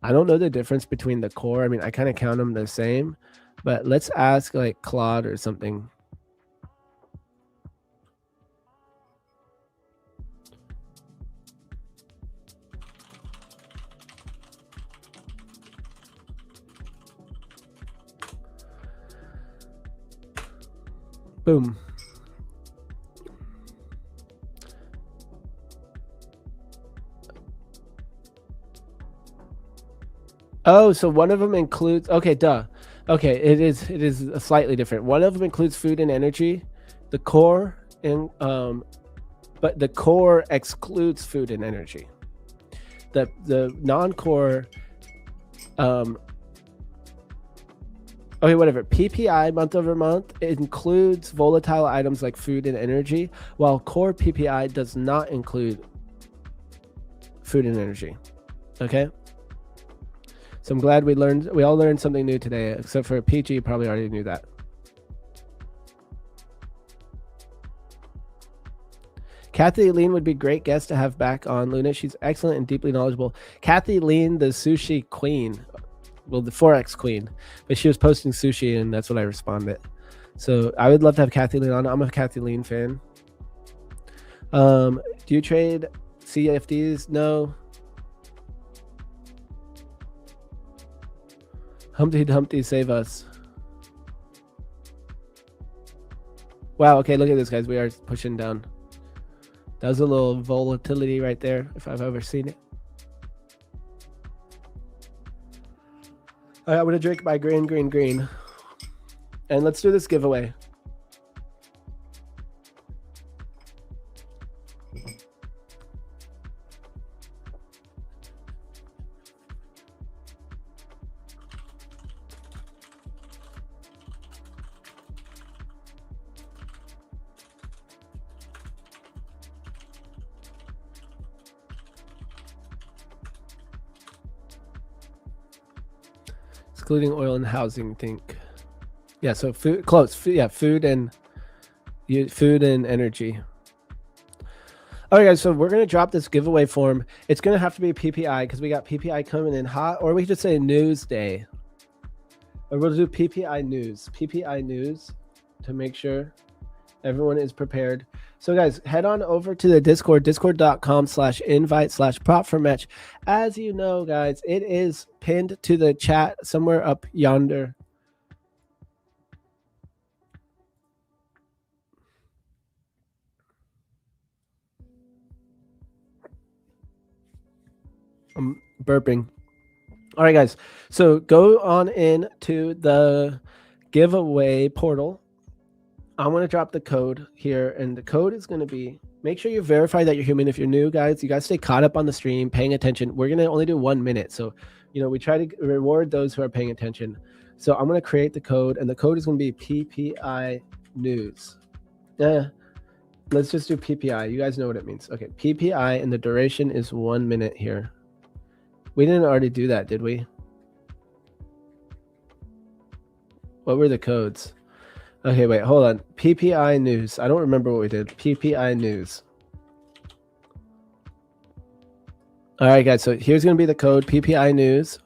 I don't know the difference between the core. I mean, I kind of count them the same, but let's ask like Claude or something. Boom. Oh, so one of them includes, okay, duh. Okay, it is slightly different. One of them includes food and energy, the core, and but the core excludes food and energy. The non-core, okay, whatever. PPI month over month, it includes volatile items like food and energy, while core PPI does not include food and energy. Okay. So I'm glad we all learned something new today, except for PG, you probably already knew that. Kathy Lean would be a great guest to have back on Luna. She's excellent and deeply knowledgeable. Kathy Lean, the sushi queen, well, the Forex queen, but she was posting sushi and that's what I responded. So I would love to have Kathy Lean on. I'm a Kathy Lean fan. Do you trade CFDs? No. Humpty Dumpty, save us. Wow, okay, look at this, guys. We are pushing down. That was a little volatility right there, if I've ever seen it. All right, I'm gonna drink my green. And let's do this giveaway. excluding oil and housing. Think, yeah. So food, close. Food and energy. All right, guys. So we're gonna drop this giveaway form. It's gonna have to be PPI because we got PPI coming in hot, or we could just say news day. Or we'll do PPI news. PPI news to make sure everyone is prepared. So guys, head on over to the Discord, discord.com/invite/prop4match. As you know, guys, it is pinned to the chat somewhere up yonder. I'm burping. All right, guys. So go on in to the giveaway portal. I'm going to drop the code here, and the code is going to be, make sure you verify that you're human. If you're new, guys, you guys stay caught up on the stream, paying attention. We're going to only do 1 minute. So, we try to reward those who are paying attention. So I'm going to create the code, and the code is going to be PPI news. Let's just do PPI. You guys know what it means. Okay, PPI, and the duration is 1 minute here. We didn't already do that, did we? What were the codes? Okay, wait, hold on. PPI news. I don't remember what we did. PPI news. All right, guys. So here's going to be the code PPI news.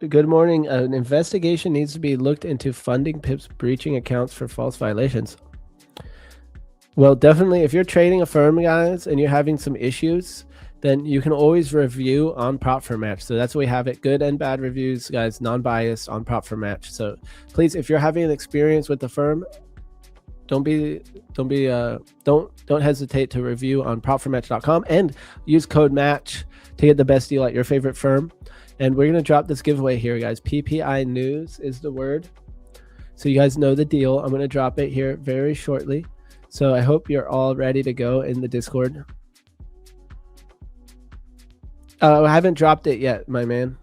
Good morning. An investigation needs to be looked into funding pips breaching accounts for false violations. Well, definitely, if you're trading a firm, guys, and you're having some issues, then you can always review on Prop4Match. So that's what we have it. Good and bad reviews, guys, non-biased on Prop4Match. So please, if you're having an experience with the firm, don't hesitate to review on prop4match.com and use code MATCH to get the best deal at your favorite firm. And we're going to drop this giveaway here, guys. PPI news is the word. So you guys know the deal. I'm going to drop it here very shortly. So I hope you're all ready to go in the Discord. I haven't dropped it yet, my man.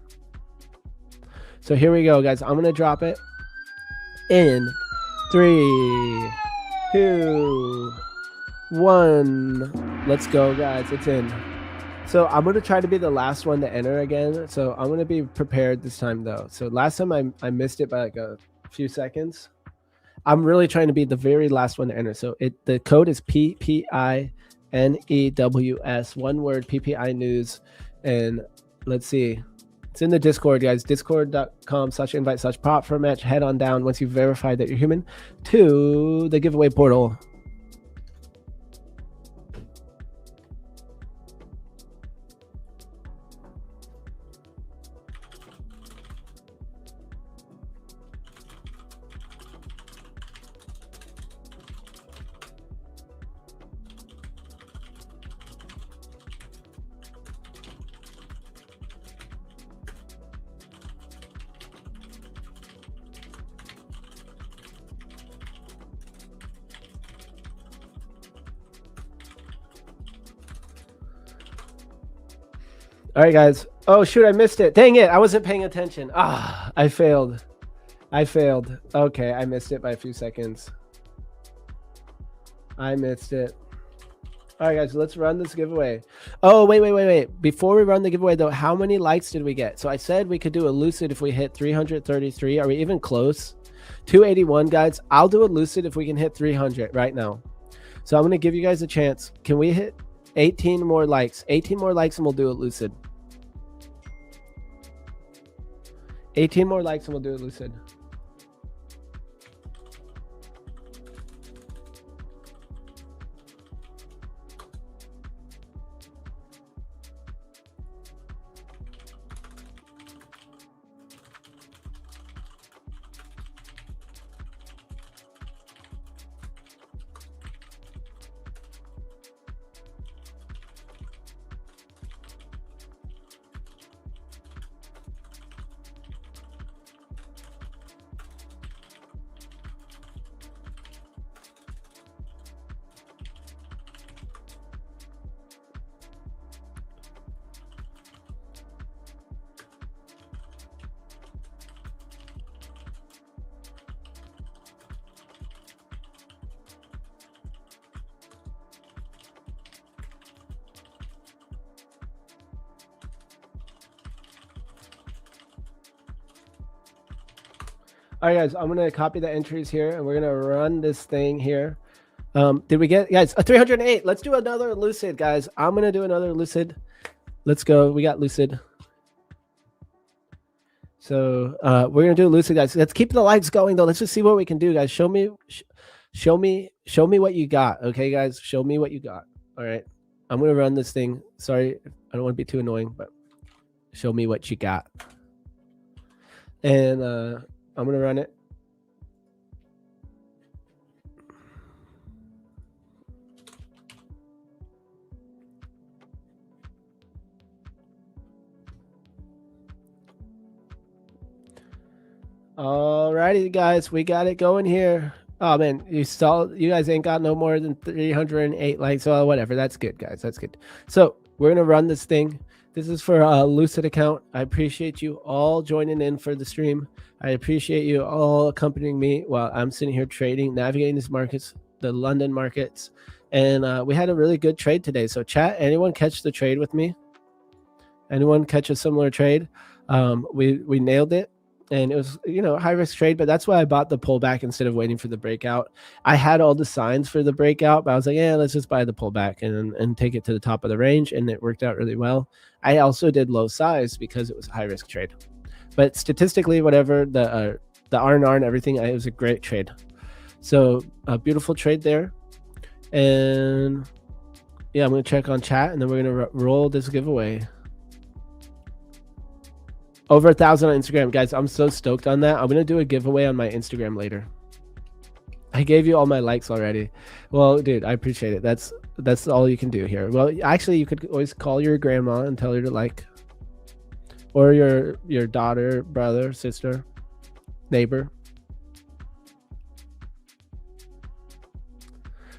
So here we go, guys. I'm going to drop it in 3, 2, 1. Let's go, guys. It's in. So I'm going to try to be the last one to enter again. So I'm going to be prepared this time, though. So last time I missed it by like a few seconds. I'm really trying to be the very last one to enter. So the code is PPINEWS, one word, PPI news. And let's see. It's in the Discord, guys. Discord.com/invite/prop4match. Head on down once you've verified that you're human to the giveaway portal. All right, guys. Oh, shoot, I missed it. Dang it. I wasn't paying attention. I failed. Okay, I missed it by a few seconds. I missed it. All right, guys, let's run this giveaway. Oh, wait. Before we run the giveaway, though, how many likes did we get? So I said we could do a lucid if we hit 333. Are we even close? 281, guys. I'll do a lucid if we can hit 300 right now. So I'm going to give you guys a chance. Can we hit 18 more likes? 18 more likes and we'll do a lucid. 18 more likes and we'll do a lucid. All right, guys, I'm going to copy the entries here, and we're going to run this thing here. Did we get, guys, a 308? Let's do another Lucid, guys. I'm going to do another Lucid. Let's go. We got Lucid. So we're going to do Lucid, guys. Let's keep the lights going, though. Let's just see what we can do, guys. Show me what you got. Okay, guys, show me what you got. All right, I'm going to run this thing. Sorry, I don't want to be too annoying, but show me what you got. And I'm going to run it. Alrighty, guys, we got it going here. Oh man, you guys ain't got no more than 308 likes. So whatever, that's good, guys. That's good. So we're gonna run this thing. This is for a Lucid account. I appreciate you all joining in for the stream. I appreciate you all accompanying me while I'm sitting here trading, navigating these markets, the London markets, and we had a really good trade today. So chat, anyone catch the trade with me? Anyone catch a similar trade? We nailed it. And it was, high risk trade, but that's why I bought the pullback instead of waiting for the breakout. I had all the signs for the breakout, but I was like, yeah, let's just buy the pullback and take it to the top of the range. And it worked out really well. I also did low size because it was a high risk trade, but statistically, whatever the R&R and everything, it was a great trade. So a beautiful trade there. And yeah, I'm going to check on chat and then we're going to roll this giveaway. Over 1,000 on Instagram, guys. I'm so stoked on that. I'm gonna do a giveaway on my Instagram later. I gave you all my likes already. Well, dude, I appreciate it. That's all you can do here. Well, actually, you could always call your grandma and tell her to like, or your daughter, brother, sister, neighbor.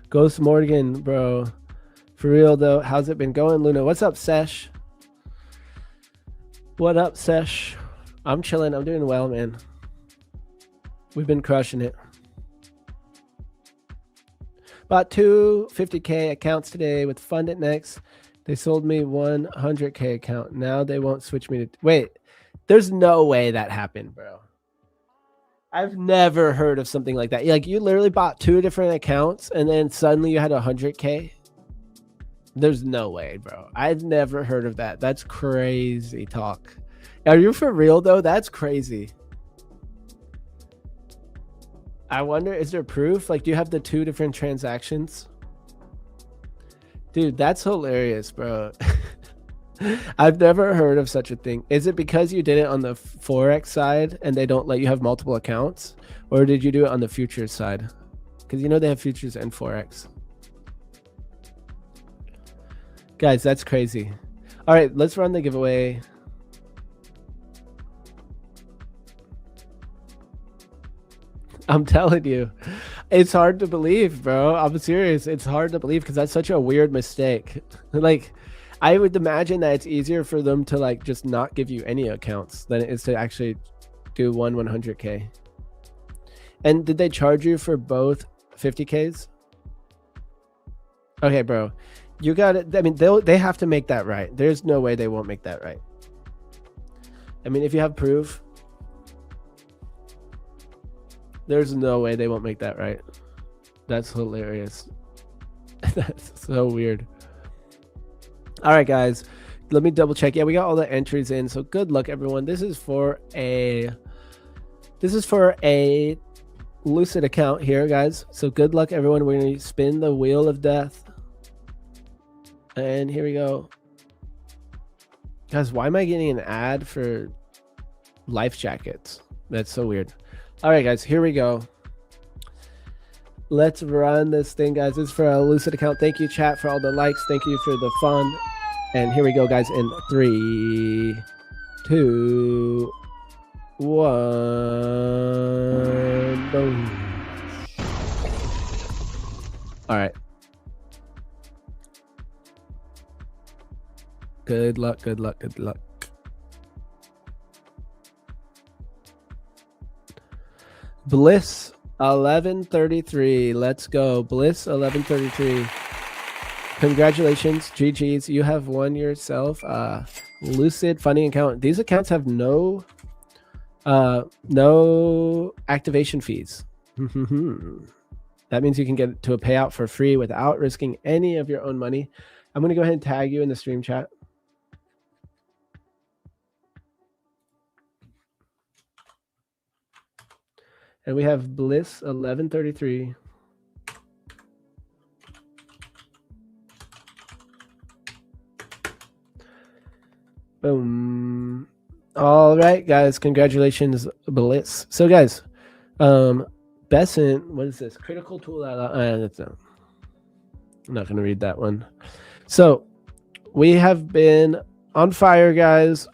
Ghost Morgan, bro. For real though, how's it been going, Luna? What's up, Sesh? What up, Sesh? I'm chilling. I'm doing well, man. We've been crushing it. Bought 250K accounts today with Fundit Next. They sold me 100K account. Now they won't switch me to... Wait, there's no way that happened, bro. I've never heard of something like that. Like, you literally bought 2 different accounts and then suddenly you had 100K? There's no way, bro. I've never heard of that. That's crazy talk. Are you for real, though? That's crazy. I wonder, is there proof? Like, do you have the 2 different transactions? Dude, that's hilarious, bro. I've never heard of such a thing. Is it because you did it on the Forex side and they don't let you have multiple accounts? Or did you do it on the futures side? Because they have futures and Forex. Guys, that's crazy. All right, let's run the giveaway. I'm telling you, it's hard to believe, bro. I'm serious. It's hard to believe because that's such a weird mistake. Like, I would imagine that it's easier for them to like just not give you any accounts than it is to actually do 100K. And did they charge you for both 50Ks? Okay, bro. You got it. I mean, they have to make that right. There's no way they won't make that right. I mean, if you have proof, there's no way they won't make that right. That's hilarious. That's so weird. All right, guys, let me double check. Yeah, we got all the entries in. So good luck, everyone. This is for a Lucid account here, guys. So good luck, everyone. We're going to spin the wheel of death. And here we go. Guys, why am I getting an ad for life jackets? That's so weird. All right, guys, here we go. Let's run this thing, guys. This is for a Lucid account. Thank you, chat, for all the likes. Thank you for the fun. And here we go, guys, in 3, 2, 1. Boom. All right. Good luck, good luck, good luck. Bliss 1133. Let's go. Bliss 1133. Congratulations, GG's. You have won yourself a Lucid funding account. These accounts have no No activation fees. That means you can get to a payout for free without risking any of your own money. I'm going to go ahead and tag you in the stream chat. And we have Bliss 1133. Boom. All right, guys. Congratulations, Bliss. So, guys, Besant, what is this? Critical tool. I'm not going to read that one. So, we have been on fire, guys.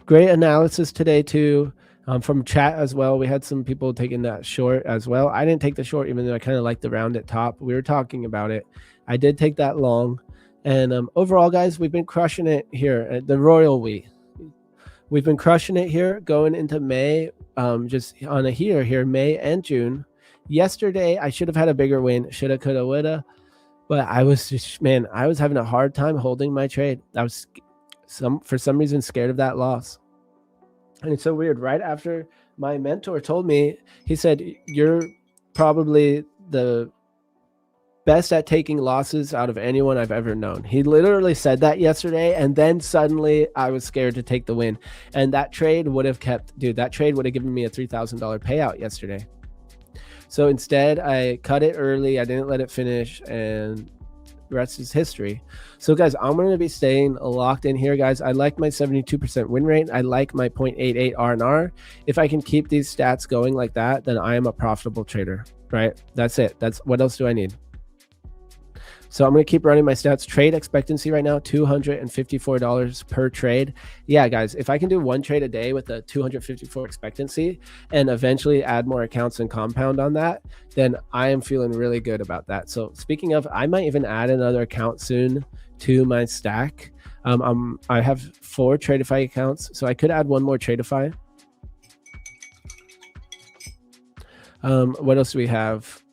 Great analysis today, too. From chat as well. We had some people taking that short as well. I didn't take the short, even though I kind of like the round at top. We were talking about it. I did take that long. And overall, guys, we've been crushing it here at the Royal We've been crushing it here going into May, just on a here, May and June. Yesterday, I should have had a bigger win. Shoulda, coulda, woulda. But I was just, man, I was having a hard time holding my trade. I was, for some reason, scared of that loss. And it's so weird. Right after my mentor told me, he said, you're probably the best at taking losses out of anyone I've ever known. He literally said that yesterday, and then suddenly I was scared to take the win. And that trade would have that trade would have given me a $3,000 payout yesterday. So instead, I cut it early. I didn't let it finish, and the rest is history. So guys, I'm going to be staying locked in here, guys. I like my 72% win rate. I like my 0.88 R&R. If I can keep these stats going like that, then I am a profitable trader, right? That's it. What else do I need? So I'm going to keep running my stats. Trade expectancy right now, $254 per trade. Yeah, guys, if I can do one trade a day with a 254 expectancy and eventually add more accounts and compound on that, then I am feeling really good about that. So speaking of, I might even add another account soon to my stack. I have 4 Tradeify accounts, so I could add one more Tradeify. What else do we have?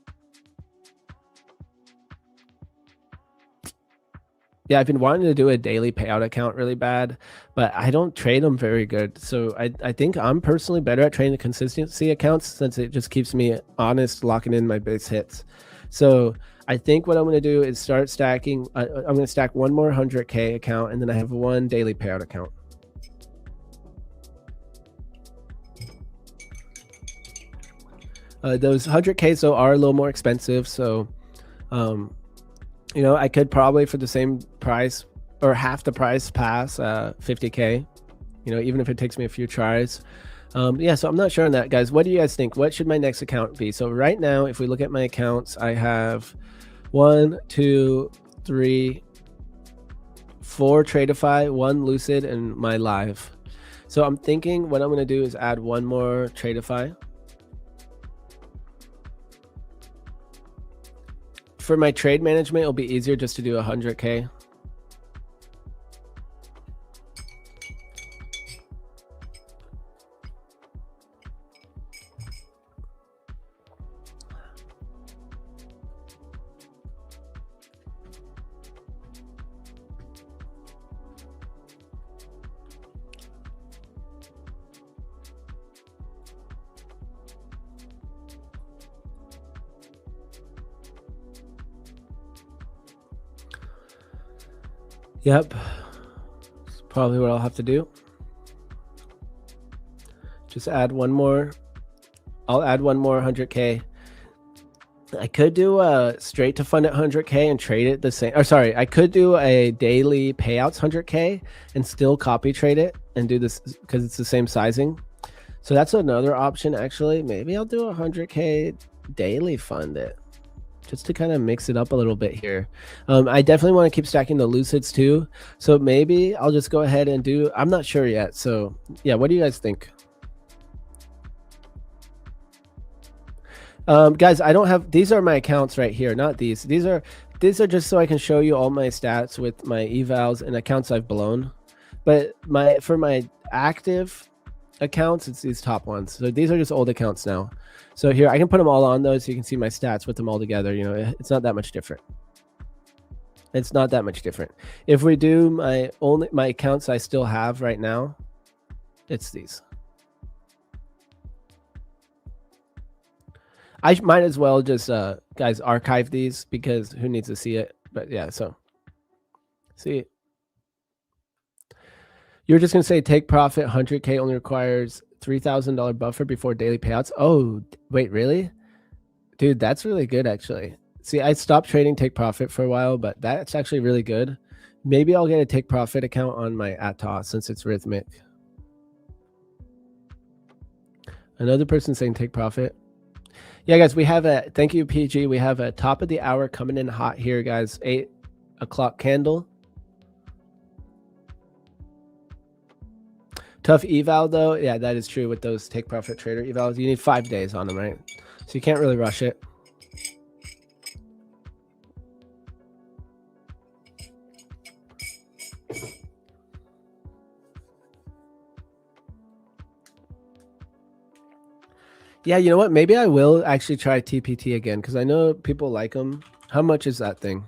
Yeah, I've been wanting to do a daily payout account really bad, but I don't trade them very good. So I think I'm personally better at trading the consistency accounts, since it just keeps me honest, locking in my base hits. So I think what I'm going to do is start stacking. I'm going to stack one more 100K account, and then I have one daily payout account. Those 100Ks though are a little more expensive. So, you know, I could probably, for the same price or half the price, pass 50K, you know, even if it takes me a few tries. Yeah, so I'm not sure on that, guys. What do you guys think? What should my next account be? So right now, if we look at my accounts, I have 1, 2, 3, 4 Tradeify, 1 Lucid, and my live. So I'm thinking what I'm going to do is add one more Tradeify. For my trade management, it'll be easier just to do 100K. Yep, that's probably what I'll have to do. Just add one more. I'll add one more 100K. I could do a straight to fund at 100K and trade it the same. Or sorry, I could do a daily payouts 100K and still copy trade it and do this because it's the same sizing. So that's another option, actually. Maybe I'll do 100K daily fund it, just to kind of mix it up a little bit here. I definitely want to keep stacking the Lucids too. So maybe I'll just go ahead and do, I'm not sure yet. So yeah, what do you guys think? Guys, I don't have, these are my accounts right here, not these. These are just so I can show you all my stats with my evals and accounts I've blown. But for my active accounts, it's these top ones. So these are just old accounts now. So here I can put them all on those so you can see my stats with them all together. You know, it's not that much different. It's not that much different. If we do my accounts I still have right now, it's these. I might as well just, guys, archive these because who needs to see it? But yeah, so see, you're just gonna say take profit 100K only requires $3,000 buffer before daily payouts. Oh, wait, really? Dude, that's really good actually. See, I stopped trading take profit for a while, but that's actually really good. Maybe I'll get a take profit account on my Atos since it's rhythmic. Another person saying take profit. Yeah, guys, we have a, thank you, PG. We have a top of the hour coming in hot here, guys. 8 o'clock candle. Tough eval though. Yeah, that is true with those take profit trader evals. You need 5 days on them, right? So you can't really rush it. Yeah, you know what? Maybe I will actually try TPT again because I know people like them. How much is that thing?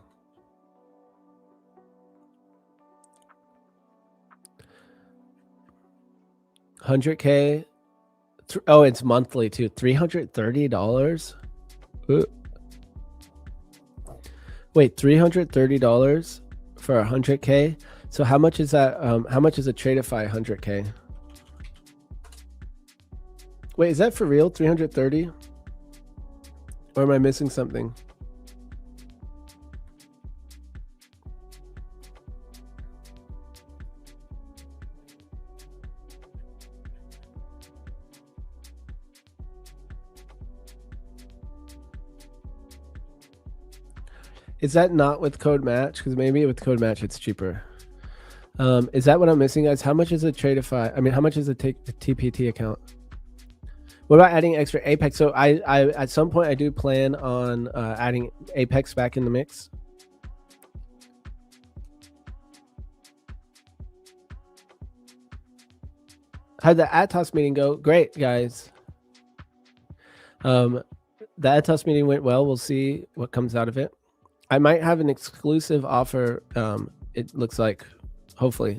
$100K. Oh, it's monthly too. $330. Wait, $330 for 100K. So how much is that? How much is a Tradeify 100K? Wait, is that for real? 330? Or am I missing something? Is that not with code match? Because maybe with code match it's cheaper. Is that what I'm missing, guys? How much is a Tradeify? I mean, how much is a TPT account? What about adding extra Apex? So I at some point I do plan on adding Apex back in the mix. How'd the Atos meeting go? Great, guys. The Atos meeting went well. We'll see what comes out of it. I might have an exclusive offer. It looks like, hopefully.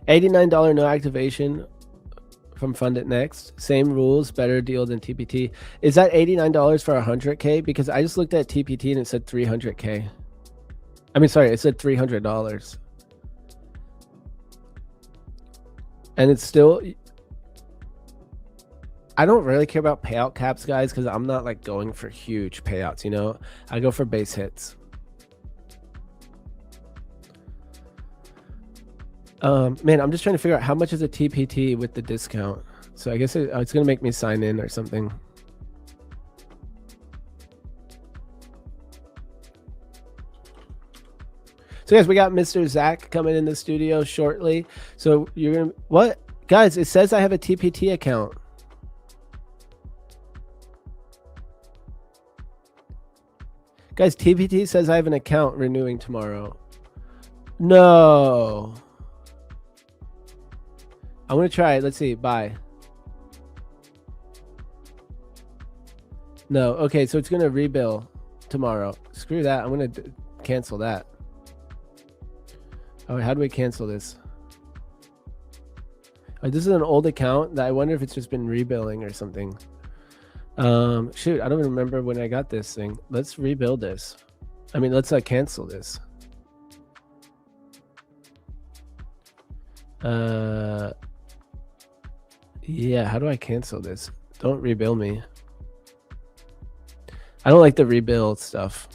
$89 no activation from Fund It Next. Same rules, better deal than TPT. Is that $89 for 100K? Because I just looked at TPT and it said 300K. I mean, sorry, it said $300. And it's still, I don't really care about payout caps, guys, because I'm not like going for huge payouts, you know? I go for base hits. Man, I'm just trying to figure out how much is a TPT with the discount. So I guess it's going to make me sign in or something. So guys, we got Mr. Zach coming in the studio shortly. So you're going to, what? Guys, it says I have a TPT account. Guys, TPT says I have an account renewing tomorrow. No. I'm going to try it. Let's see. Bye. No. Okay, so it's going to rebill tomorrow. Screw that. I'm going to cancel that. Oh, how do we cancel this? Oh, this is an old account that I wonder if it's just been rebilling or something. Shoot, I don't even remember when I got this thing. Let's rebuild this. I mean, let's cancel this. Yeah, how do I cancel this? Don't rebuild me. I don't like the rebuild stuff.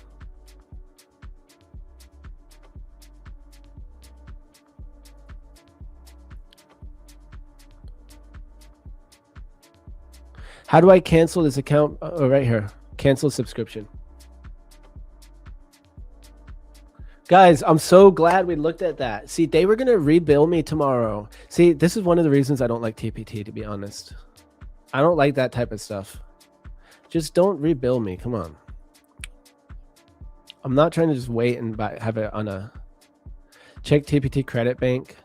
How do I cancel this account? Oh, right here. Cancel subscription. Guys, I'm so glad we looked at that. See, they were going to rebill me tomorrow. See, this is one of the reasons I don't like TPT, to be honest. I don't like that type of stuff. Just don't rebill me. Come on. I'm not trying to just wait and have it on a check TPT credit bank.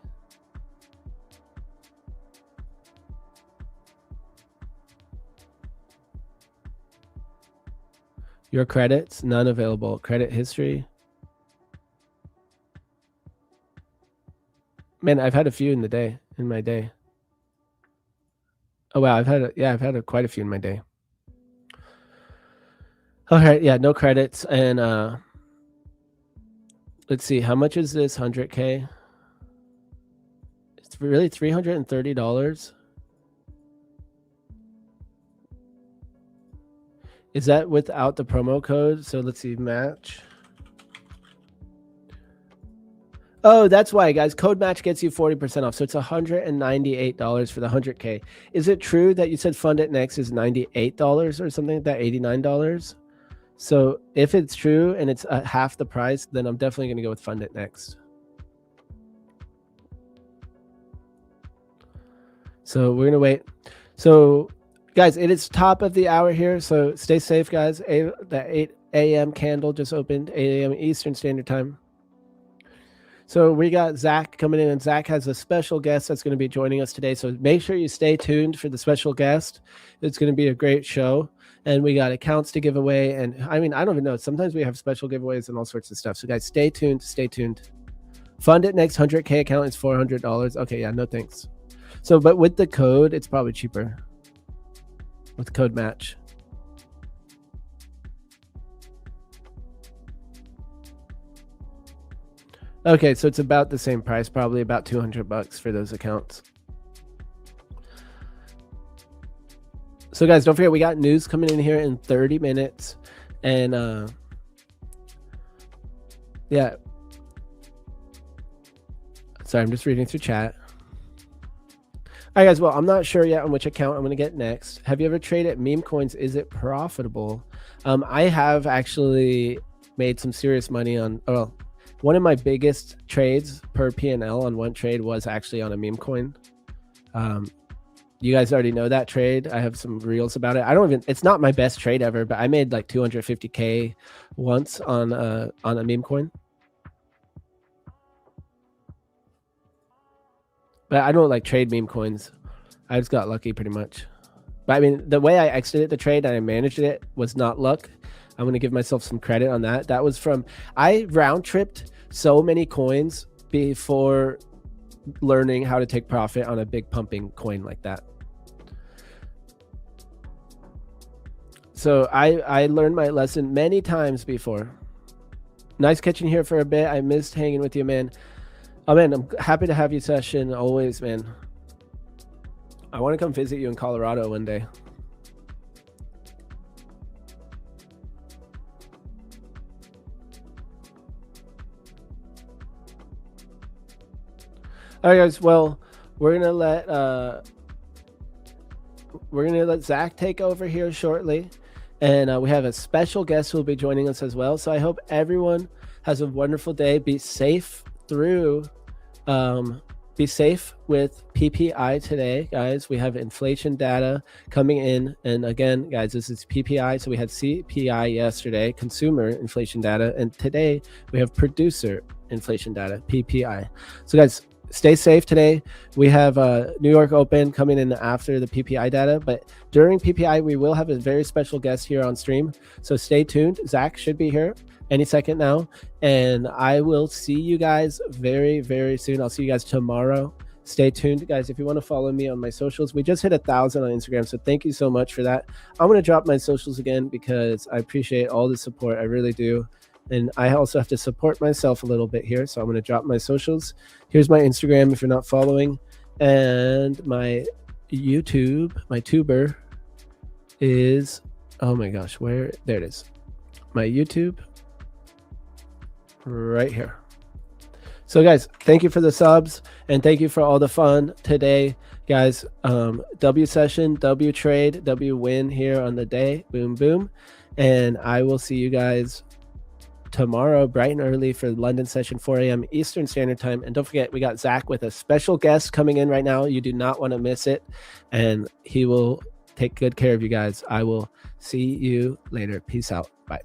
Your credits, none available. Credit history. Man, I've had a few in the day. in my day. Oh wow, I've had quite a few in my day. All right, yeah, no credits, and let's see, how much is this 100K? It's really $330. Is that without the promo code? So let's see, match. Oh, that's why, guys. Code match gets you 40% off. So it's $198 for the 100K. Is it true that you said Fund It Next is $98 or something like that, $89? So if it's true and it's half the price, then I'm definitely going to go with Fund It Next. So we're going to wait. So guys, it is top of the hour here. So stay safe, guys. The 8 a.m. candle just opened, 8 a.m. Eastern Standard Time. So we got Zach coming in, and Zach has a special guest that's going to be joining us today. So make sure you stay tuned for the special guest. It's going to be a great show. And we got accounts to give away. And I mean, I don't even know. Sometimes we have special giveaways and all sorts of stuff. So guys, stay tuned. Stay tuned. Fund It Next 100K account is $400. Okay, yeah, no thanks. So, but with the code, it's probably cheaper. With the code match. Okay, so it's about the same price, probably about $200 for those accounts. So guys, don't forget, we got news coming in here in 30 minutes. And yeah. Sorry, I'm just reading through chat. All right, guys, well, I'm not sure yet on which account I'm going to get next. Have you ever traded meme coins? Is it profitable? I have actually made some serious money on, well, one of my biggest trades per P&L on one trade was actually on a meme coin. You guys already know that trade. I have some reels about it. It's not my best trade ever, but I made like 250K once on a meme coin. But I don't like trade meme coins. I just got lucky pretty much. But I mean, the way I exited the trade and I managed it was not luck. I'm going to give myself some credit on that. That was from, I round tripped so many coins before learning how to take profit on a big pumping coin like that. So I learned my lesson many times before. Nice catching here for a bit. I missed hanging with you, man. Oh man, I'm happy to have you session always, man. I want to come visit you in Colorado one day. All right, guys. Well, we're gonna let Zach take over here shortly, and we have a special guest who will be joining us as well. So I hope everyone has a wonderful day. Be safe through. Be safe with PPI today, guys. We have inflation data coming in. And again, guys, this is PPI. So we had CPI yesterday, consumer inflation data. And today we have producer inflation data, PPI. So guys, stay safe today. We have New York Open coming in after the PPI data. But during PPI, we will have a very special guest here on stream. So stay tuned. Zach should be here any second now, and I will see you guys very, very soon. I'll see you guys tomorrow. Stay tuned, guys. If you want to follow me on my socials, we just hit 1,000 on Instagram, so thank you so much for that. I'm going to drop my socials again because I appreciate all the support. I really do. And I also have to support myself a little bit here, so I'm going to drop my socials. Here's my Instagram if you're not following, and my YouTube, my tuber is, oh my gosh, there it is. My YouTube right here. So guys, thank you for the subs and thank you for all the fun today, guys. W session, W trade, W win here on the day. Boom, boom. And I will see you guys tomorrow bright and early for the London session, 4 a.m. Eastern Standard Time. And don't forget, we got Zach with a special guest coming in right now. You do not want to miss it, and he will take good care of you guys. I will see you later. Peace out. Bye.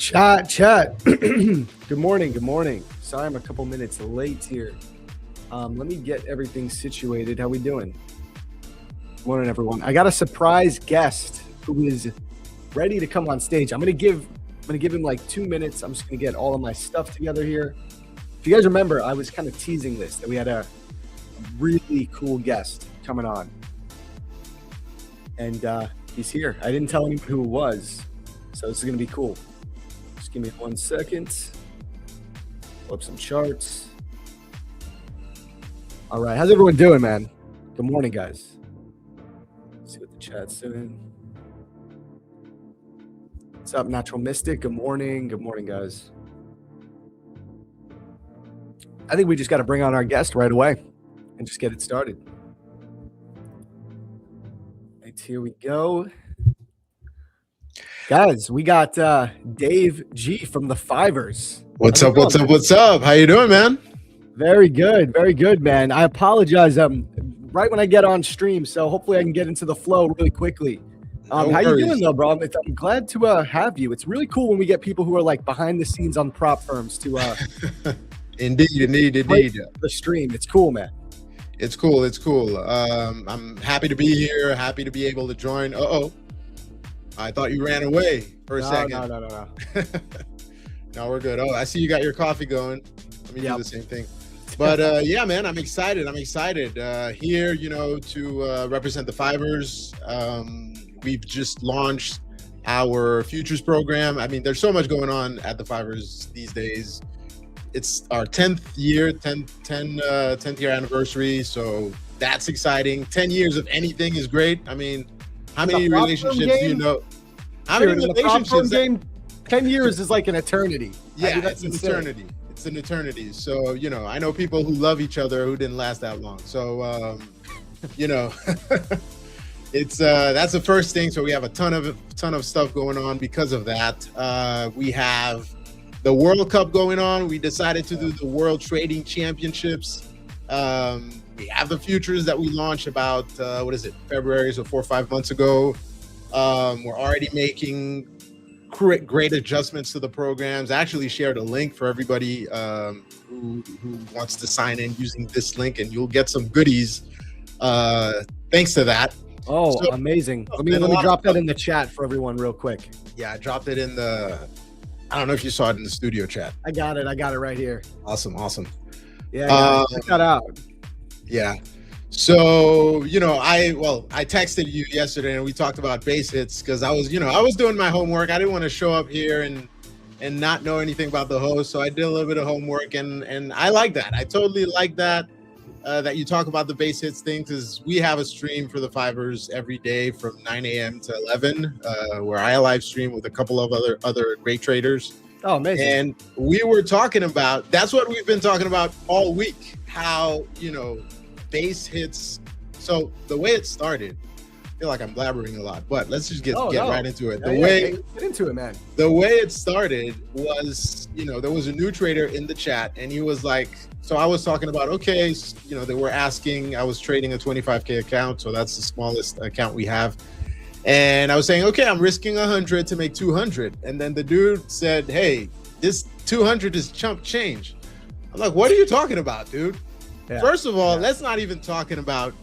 Chat. Good morning. Sorry, I'm a couple minutes late here. Let me get everything situated. How we doing? Good morning, everyone. I got a surprise guest who is ready to come on stage. I'm gonna give him like 2 minutes. I'm just gonna get all of my stuff together here. If you guys remember, I was kind of teasing this, that we had a really cool guest coming on. And he's here. I didn't tell anyone who it was, so this is gonna be cool. Just give me 1 second. Pull up some charts. All right, how's everyone doing, man? Good morning, guys. Let's see what the chat's saying. What's up, Natural Mystic? Good morning, guys. I think we just got to bring on our guest right away and just get it started. Right, here we go. Guys, we got Dave G from the Fivers. What's up? How you doing, man? Very good, man. I apologize. Right when I get on stream, so hopefully I can get into the flow really quickly. No how you worries. doing, though, bro? I'm glad to have you. It's really cool when we get people who are like behind the scenes on prop firms to Indeed. the stream. It's cool, man. It's cool. I'm happy to be here. Happy to be able to join. I thought you ran away for a second. No. No, we're good. Oh, I see you got your coffee going. Let me do the same thing. But yeah, man, I'm excited. Here, to represent the Fivers. We've just launched our futures program. I mean, there's so much going on at the Fivers these days. It's our 10th year anniversary. So that's exciting. 10 years of anything is great. I mean, how many relationships do you know? How many relationships? Game, 10 years is like an eternity. Yeah, I mean, it's an eternity. It's an eternity. So, I know people who love each other who didn't last that long. So, it's that's the first thing. So we have a ton of stuff going on because of that. We have the World Cup going on. We decided to do the World Trading Championships. We have the futures that we launched about February, so 4 or 5 months ago. We're already making great adjustments to the programs. I actually shared a link for everybody who wants to sign in using this link, and you'll get some goodies thanks to that. Oh, so, amazing. Let me drop that in the chat for everyone real quick. Yeah, I dropped it in the, I don't know if you saw it in the studio chat. I got it right here. Awesome. Yeah, check that out. Yeah. So, I texted you yesterday and we talked about base hits because I was doing my homework. I didn't want to show up here and not know anything about the host. So I did a little bit of homework and I like that. I totally like that you talk about the base hits thing because we have a stream for the Fivers every day from 9 a.m. to 11 where I live stream with a couple of other great traders. Oh, amazing. And we were talking about, that's what we've been talking about all week, how, base hits. So the way it started, I feel like I'm blabbering a lot, but let's just get right into it. Get into it, man. The way it started was, there was a new trader in the chat and he was like, so I was talking about, okay, they were asking, I was trading a 25K account. So that's the smallest account we have. And I was saying, okay, I'm risking 100 to make 200. And then the dude said, hey, this 200 is chump change. I'm like, what are you talking about, dude? Yeah. First of all, let's not even talking about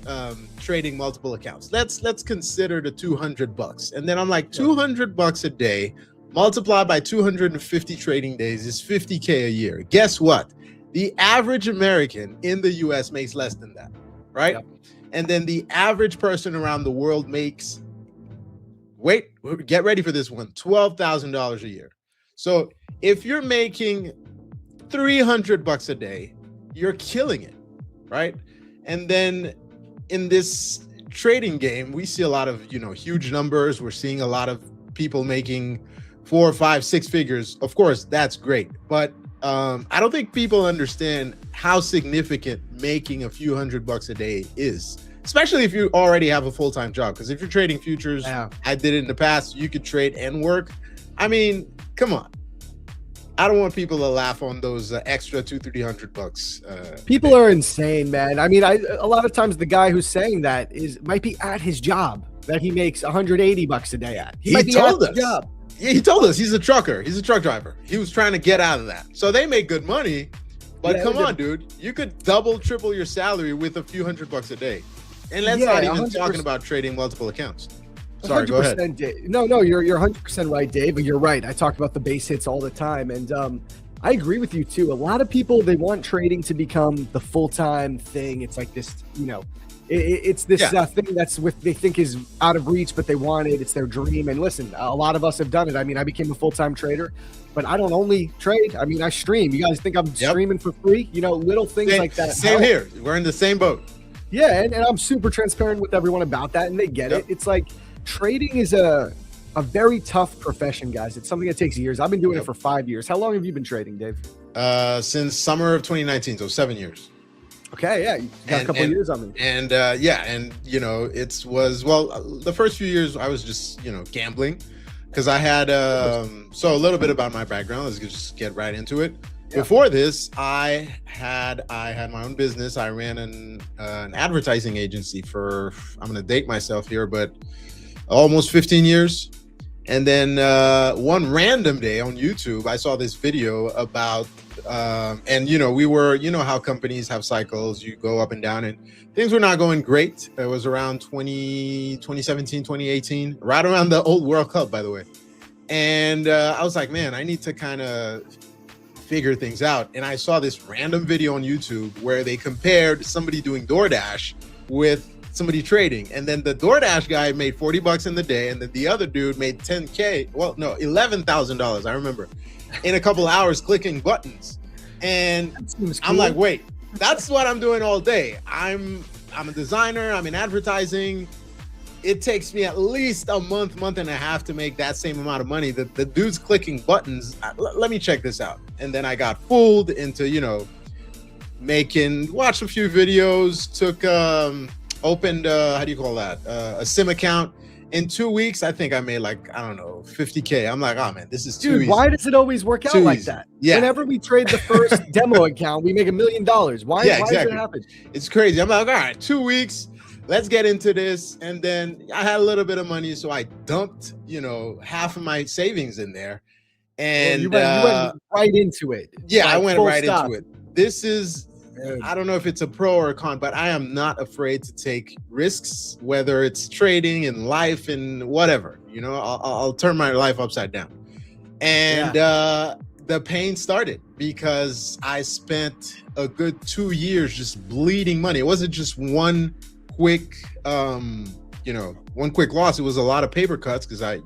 trading multiple accounts. Let's consider the $200. And then I'm like, $200 a day multiplied by 250 trading days is 50K a year. Guess what? The average American in the US makes less than that, right? Yep. And then the average person around the world makes, get ready for this one, $12,000 a year. So if you're making $300 a day, you're killing it, right? And then in this trading game, we see a lot of, huge numbers. We're seeing a lot of people making 4, 5, 6 figures. Of course, that's great. But I don't think people understand how significant making a few $100 a day is, especially if you already have a full-time job. Because if you're trading futures, I did it in the past, you could trade and work. I mean, come on. I don't want people to laugh on those extra $200-$300. People are insane, man. I mean, a lot of times the guy who's saying that might be at his job that he makes $180 a day at. He might be told at his job. Yeah, he told us he's a trucker. He's a truck driver. He was trying to get out of that. So they make good money. But come on, dude. You could double, triple your salary with a few $100 a day. And let's not even 100%. talking about trading multiple accounts. Sorry, go ahead. Dave. No, you're 100% right, Dave. But you're right. I talk about the base hits all the time. And I agree with you, too. A lot of people, they want trading to become the full-time thing. It's like this, it's this thing that's they think is out of reach, but they want it. It's their dream. And listen, a lot of us have done it. I mean, I became a full-time trader, but I don't only trade. I mean, I stream. You guys think I'm streaming for free? Little things like that. Same here. We're in the same boat. Yeah, and I'm super transparent with everyone about that, and they get it. It's like trading is a very tough profession, guys. It's something that takes years. I've been doing it for 5 years. How long have you been trading, Dave? Since summer of 2019, so 7 years. Okay, yeah, you got a couple of years on me. And it was the first few years I was just gambling because I had so a little bit about my background. Let's just get right into it. Yeah. Before this, I had my own business. I ran an advertising agency for, I'm going to date myself here, but almost 15 years. And then one random day on YouTube, I saw this video about, we were, how companies have cycles, you go up and down, and things were not going great. It was around 2017, 2018, right around the old World Cup, by the way. And I was like, man, I need to kind of figure things out. And I saw this random video on YouTube where they compared somebody doing DoorDash with somebody trading, and then the DoorDash guy made $40 in the day, and then the other dude made $11,000, I remember, in a couple of hours clicking buttons. And I'm like, wait, that's what I'm doing all day. I'm a designer, I'm in advertising. It takes me at least a month and a half to make that same amount of money. The dude's clicking buttons. Let me check this out. And then I got fooled into, watched a few videos, opened how do you call that, a sim account. In 2 weeks, I think I made $50K. I'm like, oh man, this is too easy. Why does it always work out like that? Yeah. Whenever we trade the first demo account, we make $1 million. Why does it happen? It's crazy. I'm like, all right, 2 weeks, let's get into this. And then I had a little bit of money, so I dumped half of my savings in there. And you went right into it. Yeah, I went right into it. This is, I don't know if it's a pro or a con, but I am not afraid to take risks, whether it's trading in life and whatever. I'll turn my life upside down. And the pain started because I spent a good 2 years just bleeding money. It wasn't just one quick loss. It was a lot of paper cuts because I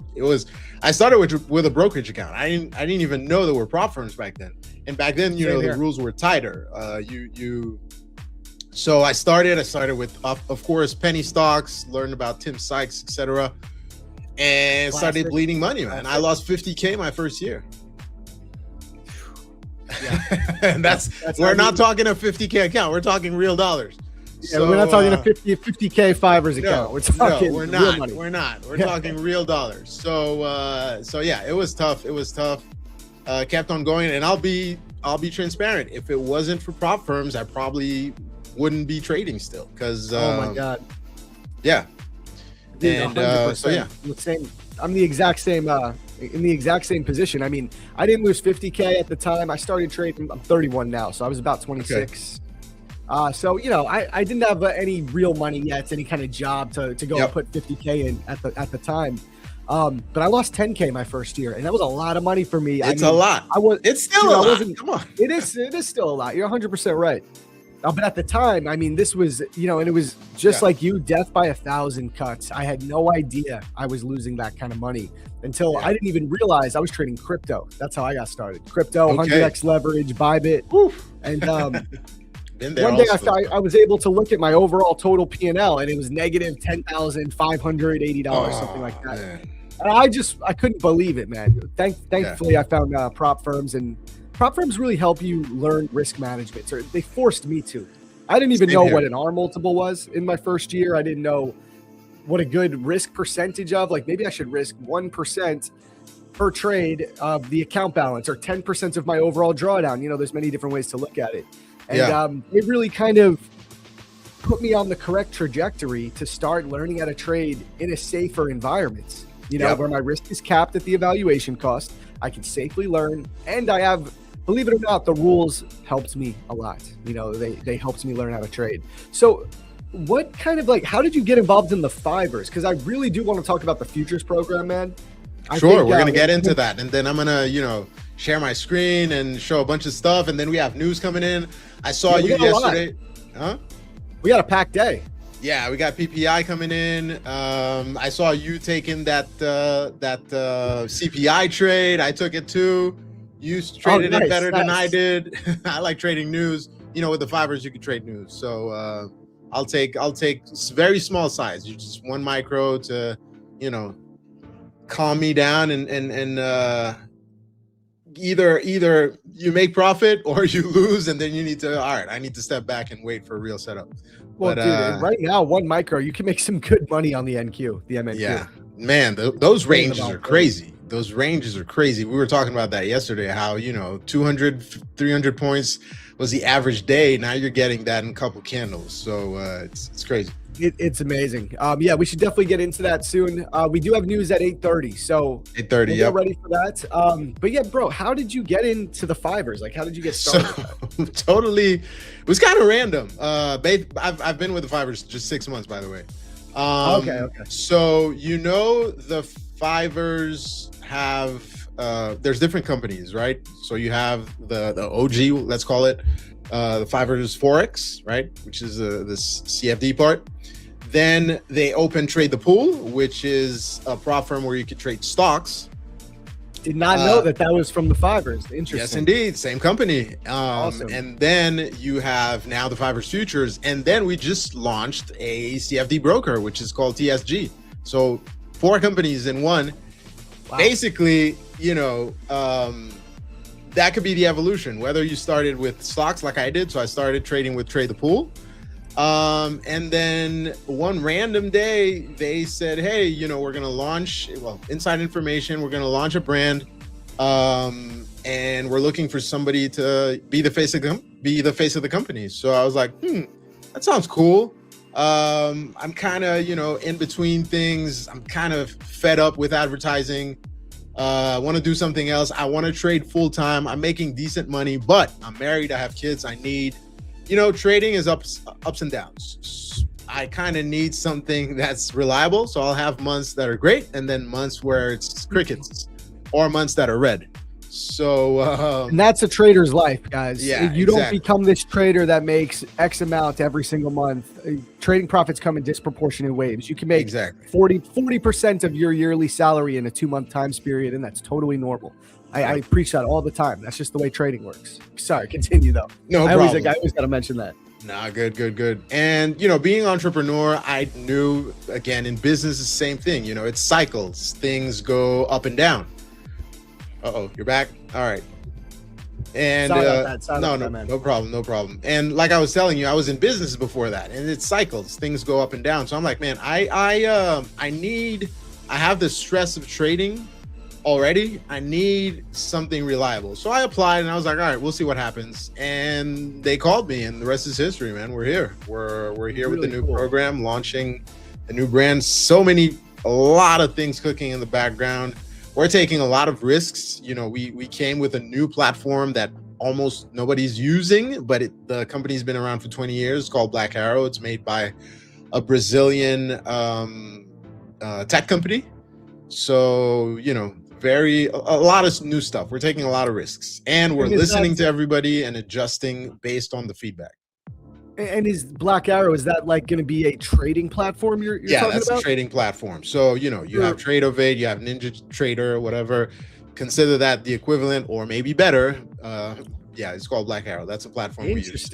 started with a brokerage account. I didn't even know there were prop firms back then. And back then, the rules were tighter. So I started with, of course, penny stocks, learned about Tim Sykes, etc., and started bleeding money, man. I lost 50K my first year. Yeah, and we're not talking a 50K account. We're talking real dollars. Yeah, we're not talking a 50K Fivers account. We're talking we're real not. money. We're not. We're talking real dollars. So yeah, it was tough. Kept on going, and I'll be transparent. If it wasn't for prop firms, I probably wouldn't be trading still. Because oh my god, yeah. Dude, and 100%. so yeah, I'm the exact same. In the exact same position. I mean, I didn't lose 50K at the time. I started trading. I'm 31 now, so I was about 26. Okay. So I didn't have any real money yet, any kind of job to go and put 50K in at the time. But I lost 10K my first year, and that was a lot of money for me. It's a lot. It's still a lot. Come on. It is still a lot. You're 100% right. But at the time, I mean, this was, and it was just like you, death by 1,000 cuts. I had no idea I was losing that kind of money until I didn't even realize I was trading crypto. That's how I got started. Crypto, 100x leverage, Bybit. Oof. And one day I was able to look at my overall total P&L, and it was negative $10,580, something like that. Man. And I couldn't believe it, man. Thankfully, I found prop firms, and prop firms really help you learn risk management. Or they forced me to. I didn't even know what an R multiple was in my first year. I didn't know what a good risk percentage of, like maybe I should risk 1% per trade of the account balance or 10% of my overall drawdown. There's many different ways to look at it. And it really kind of put me on the correct trajectory to start learning how to trade in a safer environment. Yep. where my risk is capped at the evaluation cost. I can safely learn, and I have, believe it or not, the rules helped me a lot. They helped me learn how to trade. So what kind of how did you get involved in the Fivers? Because I really do want to talk about the futures program, man. Sure, we're gonna get into that, and then I'm gonna share my screen and show a bunch of stuff, and then we have news coming in. I saw you yesterday. Huh? We got a packed day. Yeah, we got PPI coming in. I saw you taking that CPI trade. I took it too. You traded it better than I did. I like trading news. With the Fivers, you can trade news. So I'll take very small size. You just 1 micro to calm me down and either you make profit or you lose, and then you need to I need to step back and wait for a real setup. Well, dude, right now 1 micro, you can make some good money on the NQ, the MNQ. Yeah, man, those ranges are crazy. Those ranges are crazy. We were talking about that yesterday, how 200 300 points was the average day. Now you're getting that in a couple candles, so it's crazy. It's amazing. Yeah, we should definitely get into that soon. We do have news at 8:30, so 8:30. We'll get ready for that. But yeah, bro, how did you get into the Fivers? How did you get started? So, totally, it was kind of random. I've been with the Fivers just 6 months, by the way. Okay. So the Fivers have there's different companies, right? So you have the OG, let's call it, the Fivers Forex, right, which is this CFD part. Then they open Trade the Pool, which is a prop firm where you could trade stocks. Did not know that was from the Fivers. Interesting. Yes, indeed. Same company. Awesome. And then you have now the Fivers Futures. And then we just launched a CFD broker, which is called TSG. So 4 companies in one. Wow. Basically, that could be the evolution, whether you started with stocks like I did. So I started trading with Trade the Pool. And then one random day they said, hey, we're going to launch, inside information, we're going to launch a brand. And we're looking for somebody to be the face of the company. So I was like, that sounds cool. I'm kind of, in between things. I'm kind of fed up with advertising. I want to do something else. I want to trade full time. I'm making decent money, but I'm married. I have kids. I need, trading is ups and downs. I kind of need something that's reliable. So I'll have months that are great, and then months where it's crickets, or months that are red. So and that's a trader's life, guys. Yeah, you don't become this trader that makes X amount every single month. Trading profits come in disproportionate waves. You can make 40% of your yearly salary in a 2-month time period, and that's totally normal. I preach that all the time. That's just the way trading works. Sorry, continue though. No problem. I always got to mention that. Nah, good. And, being an entrepreneur, I knew, again, in business, the same thing. It's cycles. Things go up and down. Uh-oh, you're back? All right. And no problem. And like I was telling you, I was in business before that, and it's cycles. Things go up and down. So I'm like, man, I have the stress of trading already. I need something reliable. So I applied, and I was like, all right, we'll see what happens. And they called me, and the rest is history, man. We're here. We're here with the new program, launching a new brand. A lot of things cooking in the background. We're taking a lot of risks. We came with a new platform that almost nobody's using, but the company's been around for 20 years, called Black Arrow. It's made by a Brazilian tech company. So, a lot of new stuff. We're taking a lot of risks, and we're listening to everybody and adjusting based on the feedback. And is Black Arrow, is that going to be a trading platform you're talking about? Yeah, that's a trading platform. So, you have Tradeovate, you have Ninja Trader, whatever. Consider that the equivalent or maybe better. It's called Black Arrow. That's a platform we use.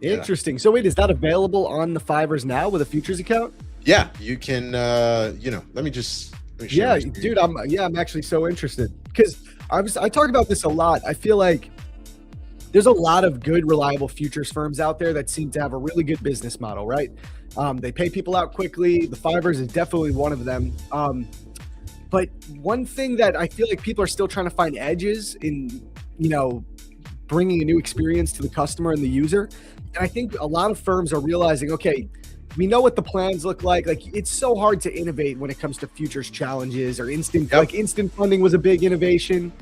Interesting. So wait, is that available on the Fivers now with a futures account? Yeah, you can, let me share. Yeah, dude, I'm actually so interested, because I talk about this a lot. I feel like there's a lot of good, reliable futures firms out there that seem to have a really good business model, right? They pay people out quickly. The Fivers is definitely one of them. But one thing that I feel like people are still trying to find edges in, bringing a new experience to the customer and the user. And I think a lot of firms are realizing, okay, We know what the plans look like. Like, it's so hard to innovate when it comes to futures challenges or instant. Yep. Like, instant funding was a big innovation.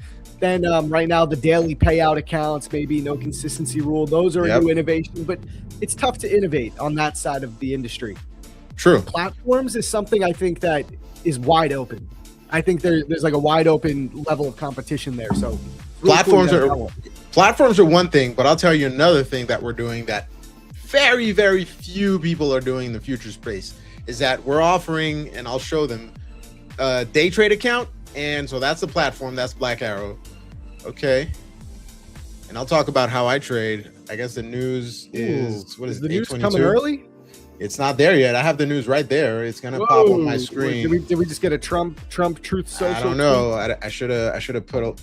Then right now, the daily payout accounts, maybe no consistency rule. Those are a new innovation, but it's tough to innovate on that side of the industry. True. Platforms is something I think that is wide open. I think there's like a wide open level of competition there. So really platforms are one thing, but I'll tell you another thing that we're doing that very, very few people are doing in the future space is that we're offering, and I'll show them, a day trade account. And so that's the platform. That's Black Arrow. Okay. And I'll talk about how I trade. I guess the news is, what is the it, news 8:22? coming early? It's not there yet. I have the news right there. It's gonna pop on my screen. Did we just get a Trump Truth Social? I don't know. I should have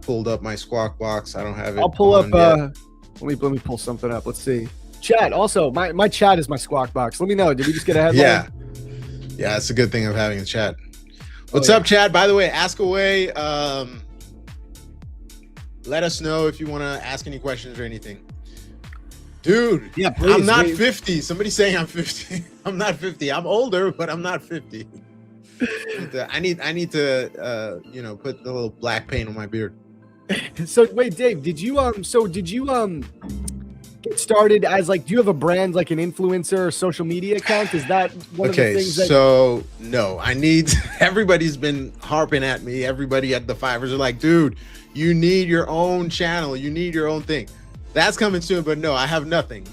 pulled up my Squawk Box. I don't have it. I'll pull up. yet. Let me pull something up. Let's see. Chat. Also, my chat is my Squawk Box. Let me know. Did we just get a headline? Yeah. It's a good thing of having a chat. What's up, Chad? By the way, ask away. Let us know if you want to ask any questions or anything. Dude, yeah, please, I'm not 50. Somebody's saying I'm 50. I'm not 50. I'm older, but I'm not 50. I need to put the little black paint on my beard. So wait, Dave, did you get started as, like, do you have a brand, like an influencer or social media account? Is that one of the things that... So no, I need, everybody's been harping at me. Everybody at the Fivers are like, dude, you need your own channel. You need your own thing. That's coming soon, but no, I have nothing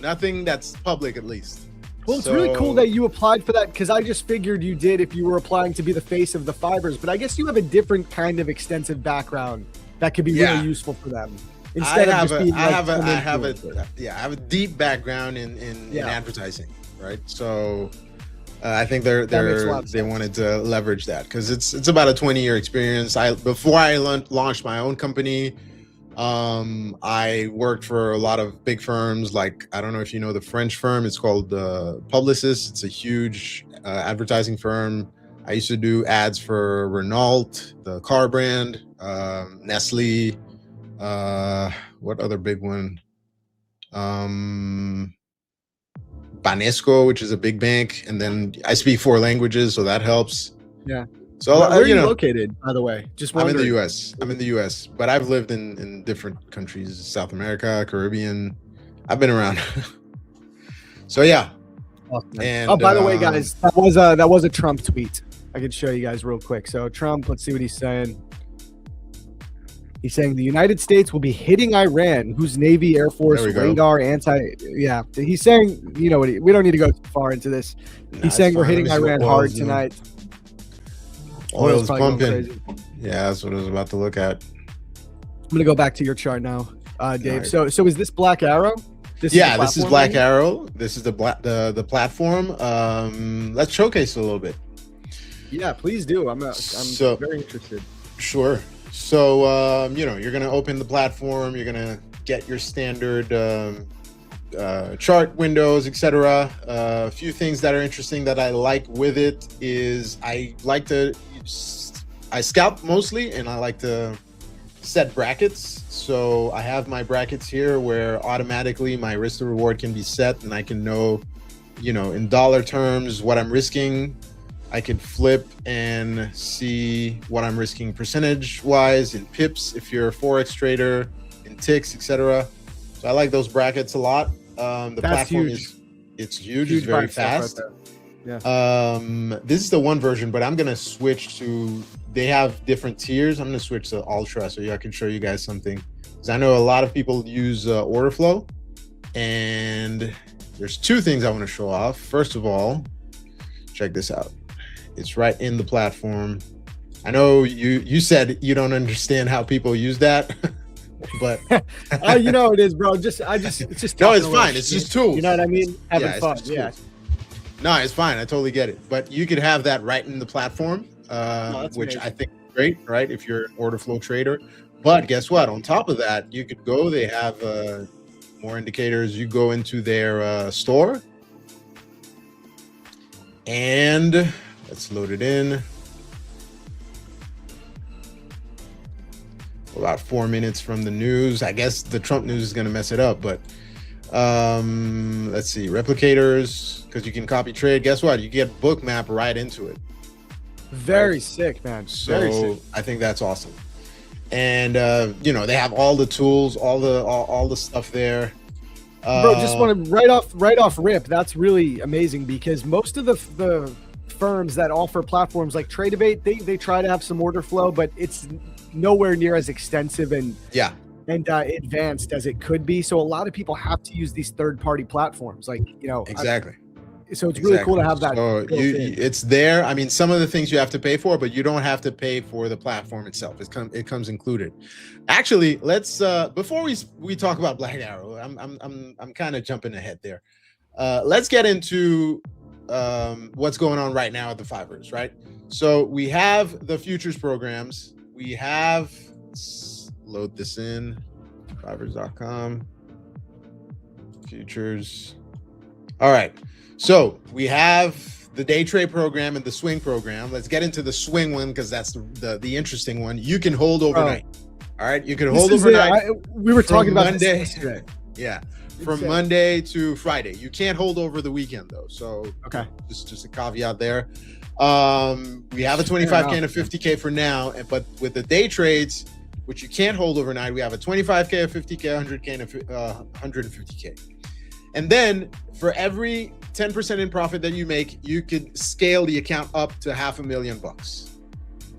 that's public, at least. Well, it's really cool that you applied for that, because I just figured you did if you were applying to be the face of the Fivers, but I guess you have a different kind of extensive background that could be really useful for them. I have a deep background in advertising, right? So I think they wanted to leverage that, because it's about a 20-year experience. Before I launched my own company, I worked for a lot of big firms. Like, I don't know if you know the French firm. It's called Publicis. It's a huge advertising firm. I used to do ads for Renault, the car brand, Nestle. What other big one? Banesco, which is a big bank, and then I speak 4 languages, so that helps. Yeah. So where are you located, by the way? Just wondering. I'm in the US, but I've lived in different countries, South America, Caribbean. I've been around. So yeah. Awesome. And by the way, guys, that was a Trump tweet. I could show you guys real quick. So Trump, let's see what he's saying. He's saying the United States will be hitting Iran, whose Navy, Air Force, radar, He's saying, we don't need to go too far into this. He's saying we're hitting Iran hard tonight. Oil's pumping. Yeah, that's what I was about to look at. I'm going to go back to your chart now, Dave. Right. So is this Black Arrow? This is Black Arrow. This is the platform. Let's showcase it a little bit. Yeah, please do. I'm very interested. Sure. So, you're going to open the platform. You're going to get your standard chart windows, etc. A few things that are interesting that I like with it is I scalp mostly, and I like to set brackets. So I have my brackets here where automatically my risk to reward can be set, and I can know, in dollar terms, what I'm risking. I can flip and see what I'm risking percentage wise in pips if you're a Forex trader, in ticks, etc. So I like those brackets a lot. The platform it's huge. It's very fast. Right. Yeah. This is the one version, but I'm gonna switch to, they have different tiers. I'm gonna switch to Ultra so I can show you guys something, because I know a lot of people use order flow, and there's 2 things I want to show off. First of all, check this out. It's right in the platform. I know you said you don't understand how people use that, but it is, bro. It's just no, it's fine. It's just tools. You know what I mean? Having fun. Yeah. No, it's fine. I totally get it. But you could have that right in the platform, which amazing. I think is great, right? If you're an order flow trader. But guess what? On top of that, you could go. They have more indicators. You go into their store, and let's load it in. About 4 minutes from the news. I guess the Trump news is going to mess it up, but Let's see, replicators, because you can copy trade. Guess what? You get Bookmap right into it. Very sick, man. Very So sick. I think that's awesome. And they have all the tools, all the stuff there. Bro, just want to right off rip. That's really amazing because most of the firms that offer platforms like Tradebate, they try to have some order flow, but it's nowhere near as extensive and advanced as it could be. So a lot of people have to use these third-party platforms, like exactly. So it's really cool to have that. So it's there. I mean, some of the things you have to pay for, but you don't have to pay for the platform itself. It comes included. Actually, let's before we talk about Black Arrow, I'm kind of jumping ahead there. Let's get into what's going on right now at the Fivers, right? So we have the futures programs. We have, let's load this in, Fivers.com, futures. All right. So we have the day trade program and the swing program. Let's get into the swing one because that's the interesting one. You can hold overnight. All right. You can hold overnight. We were talking about Monday. This yesterday. Yeah. From Monday to Friday. You can't hold over the weekend though. So okay. Just a caveat there. We have a 25K and a 50K for now, but with the day trades, which you can't hold overnight, we have a 25K, a 50K, 100K, and a 150K. And then for every 10% in profit that you make, you could scale the account up to $500,000.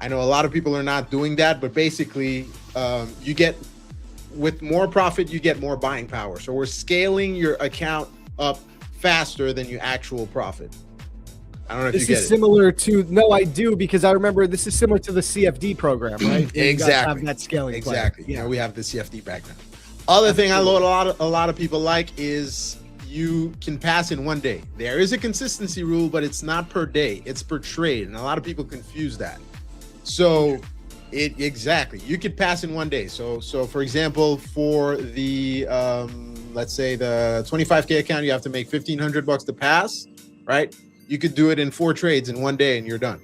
I know a lot of people are not doing that, but basically you get, with more profit, you get more buying power. So we're scaling your account up faster than your actual profit. I don't know if you get it. This is similar to, no, I do, because I remember this is similar to the CFD program, right? Exactly. Have that scaling. Exactly. Yeah, we have the CFD background. Other thing I know a lot of people like is you can pass in one day. There is a consistency rule, but it's not per day, it's per trade. And a lot of people confuse that. So exactly, you could pass in one day. So for example, for the let's say the 25K account, you have to make $1,500 to pass, right? You could do it in 4 trades in one day and you're done,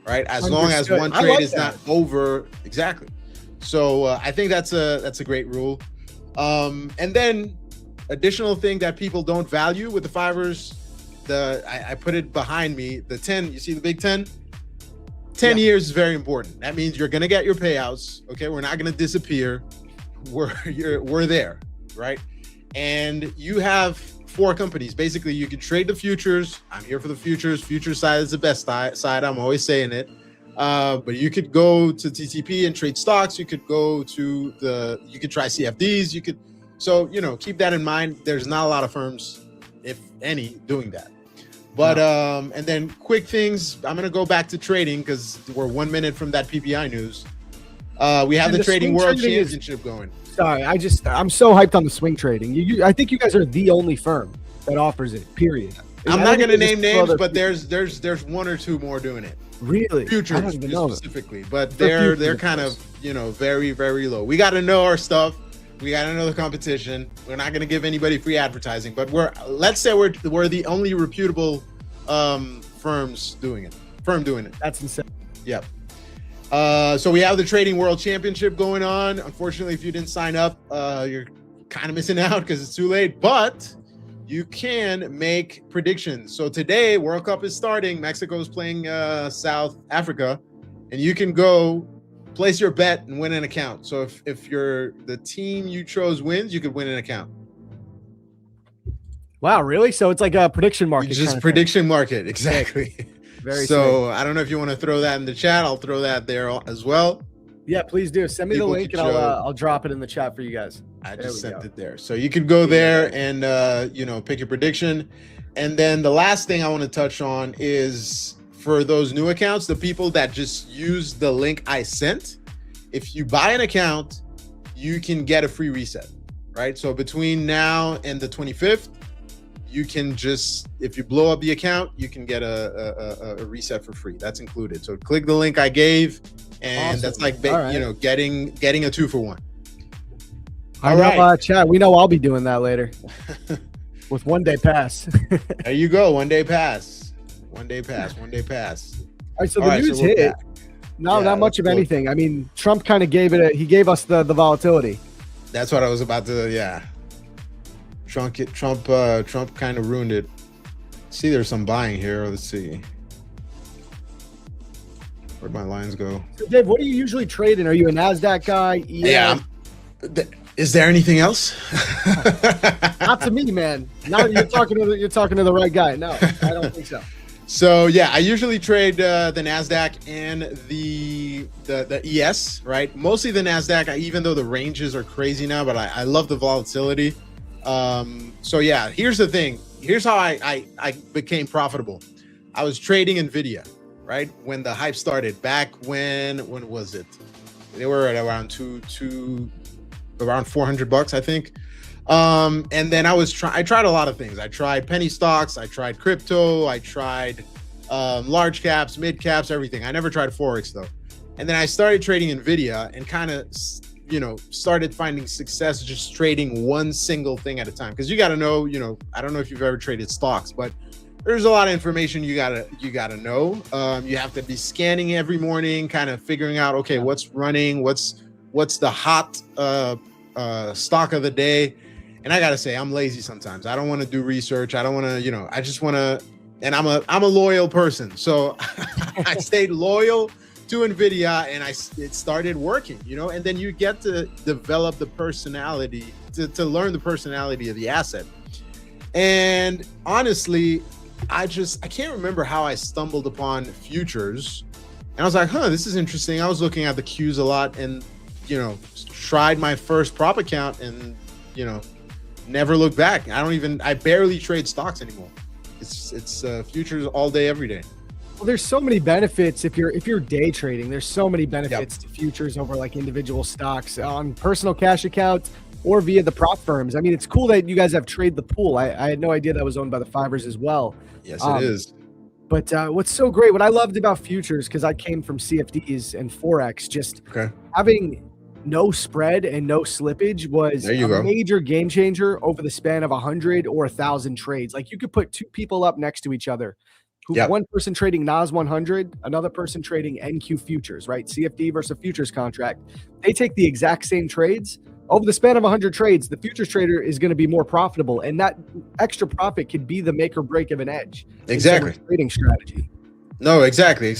right? As long as one trade is not over. Exactly. So I think that's a great rule. And then additional thing that people don't value with the Fivers, I put it behind me, the 10, you see the big 10? 10 years is very important. That means you're gonna get your payouts. Okay, we're not gonna disappear. We're there, right? And you have 4 companies. Basically, you can trade the futures. I'm here for the futures. Future side is the best side. I'm always saying it. But you could go to TTP and trade stocks. You could go to you could try CFDs. You could, so keep that in mind. There's not a lot of firms, if any, doing that. But and then quick things. I'm gonna go back to trading because we're 1 minute from that PPI news. We have the Trading World Championship going. Sorry, I'm so hyped on the swing trading. I think you guys are the only firm that offers it. Period. I'm not gonna name names, but there's 1 or 2 more doing it. Really? Futures specifically, but they're kind of very, very low. We got to know our stuff. We got to know the competition. We're not going to give anybody free advertising, but let's say we're the only reputable firms doing it. That's insane. Yep. So we have the Trading World Championship going on. Unfortunately, if you didn't sign up, you're kind of missing out because it's too late, but you can make predictions. So today, World Cup is starting. Mexico is playing South Africa, and you can go place your bet and win an account. So if the team you chose wins, you could win an account. Wow, really? So it's like a prediction market. Just prediction market, exactly. Very so I don't know if you want to throw that in the chat. I'll throw that there as well. Yeah, please do. Send me the link and I'll drop it in the chat for you guys. I just sent it there. So you could go there and pick your prediction. And then the last thing I want to touch on is for those new accounts, the people that just use the link I sent. If you buy an account, you can get a free reset, right? So between now and the 25th, you can just, if you blow up the account, you can get a reset for free. That's included. So click the link I gave, and that's like getting a 2-for-1. All right, chat. We know I'll be doing that later with 1 day pass. There you go. 1 day pass. 1 day pass. 1 day pass. All right. So the news hit. Not much of anything. I mean, Trump kind of gave us the volatility. That's what I was about to. Yeah. Trump kind of ruined it. See, there's some buying here. Let's see. Where'd my lines go? So Dave, what do you usually trade in? Are you a NASDAQ guy? Yeah. Is there anything else? Not to me, man. Not you're talking to the right guy. No, I don't think so. So yeah, I usually trade the Nasdaq and the ES, right? Mostly the Nasdaq, even though the ranges are crazy now, but I love the volatility. So yeah, here's the thing. Here's how I became profitable. I was trading Nvidia, right? When the hype started, back when was it? They were at around around $400, I think. And then I tried a lot of things. I tried penny stocks, I tried crypto, I tried large caps, mid caps, everything. I never tried Forex though. And then I started trading Nvidia and kind of, started finding success just trading one single thing at a time. Because you got to know, I don't know if you've ever traded stocks, but there's a lot of information you gotta know. You have to be scanning every morning, kind of figuring out, okay, what's running, what's the hot stock of the day. And I gotta say, I'm lazy sometimes. I don't want to do research. I don't want to, I just want to. And I'm a loyal person, so I stayed loyal to Nvidia, and it started working. And then you get to develop the personality to learn the personality of the asset. And honestly, I can't remember how I stumbled upon futures, and I was like, this is interesting. I was looking at the Qs a lot, and tried my first prop account, and never looked back. I barely trade stocks anymore. It's futures all day, every day. Well, there's so many benefits if you're day trading. There's so many benefits to futures over like individual stocks on personal cash accounts or via the prop firms. I mean, it's cool that you guys have Trade the Pool. I had no idea that was owned by the Fivers as well. Yes, it is. But what's so great, what I loved about futures, because I came from CFDs and Forex, just having no spread and no slippage was a major game changer over the span of 100 or 1,000 trades. Like you could put two people up next to each other, one person trading NAS 100, another person trading NQ futures, right? CFD versus a futures contract. They take the exact same trades. Over the span of 100 trades, the futures trader is going to be more profitable, and that extra profit could be the make or break of an edge. Exactly. Trading strategy. No, exactly.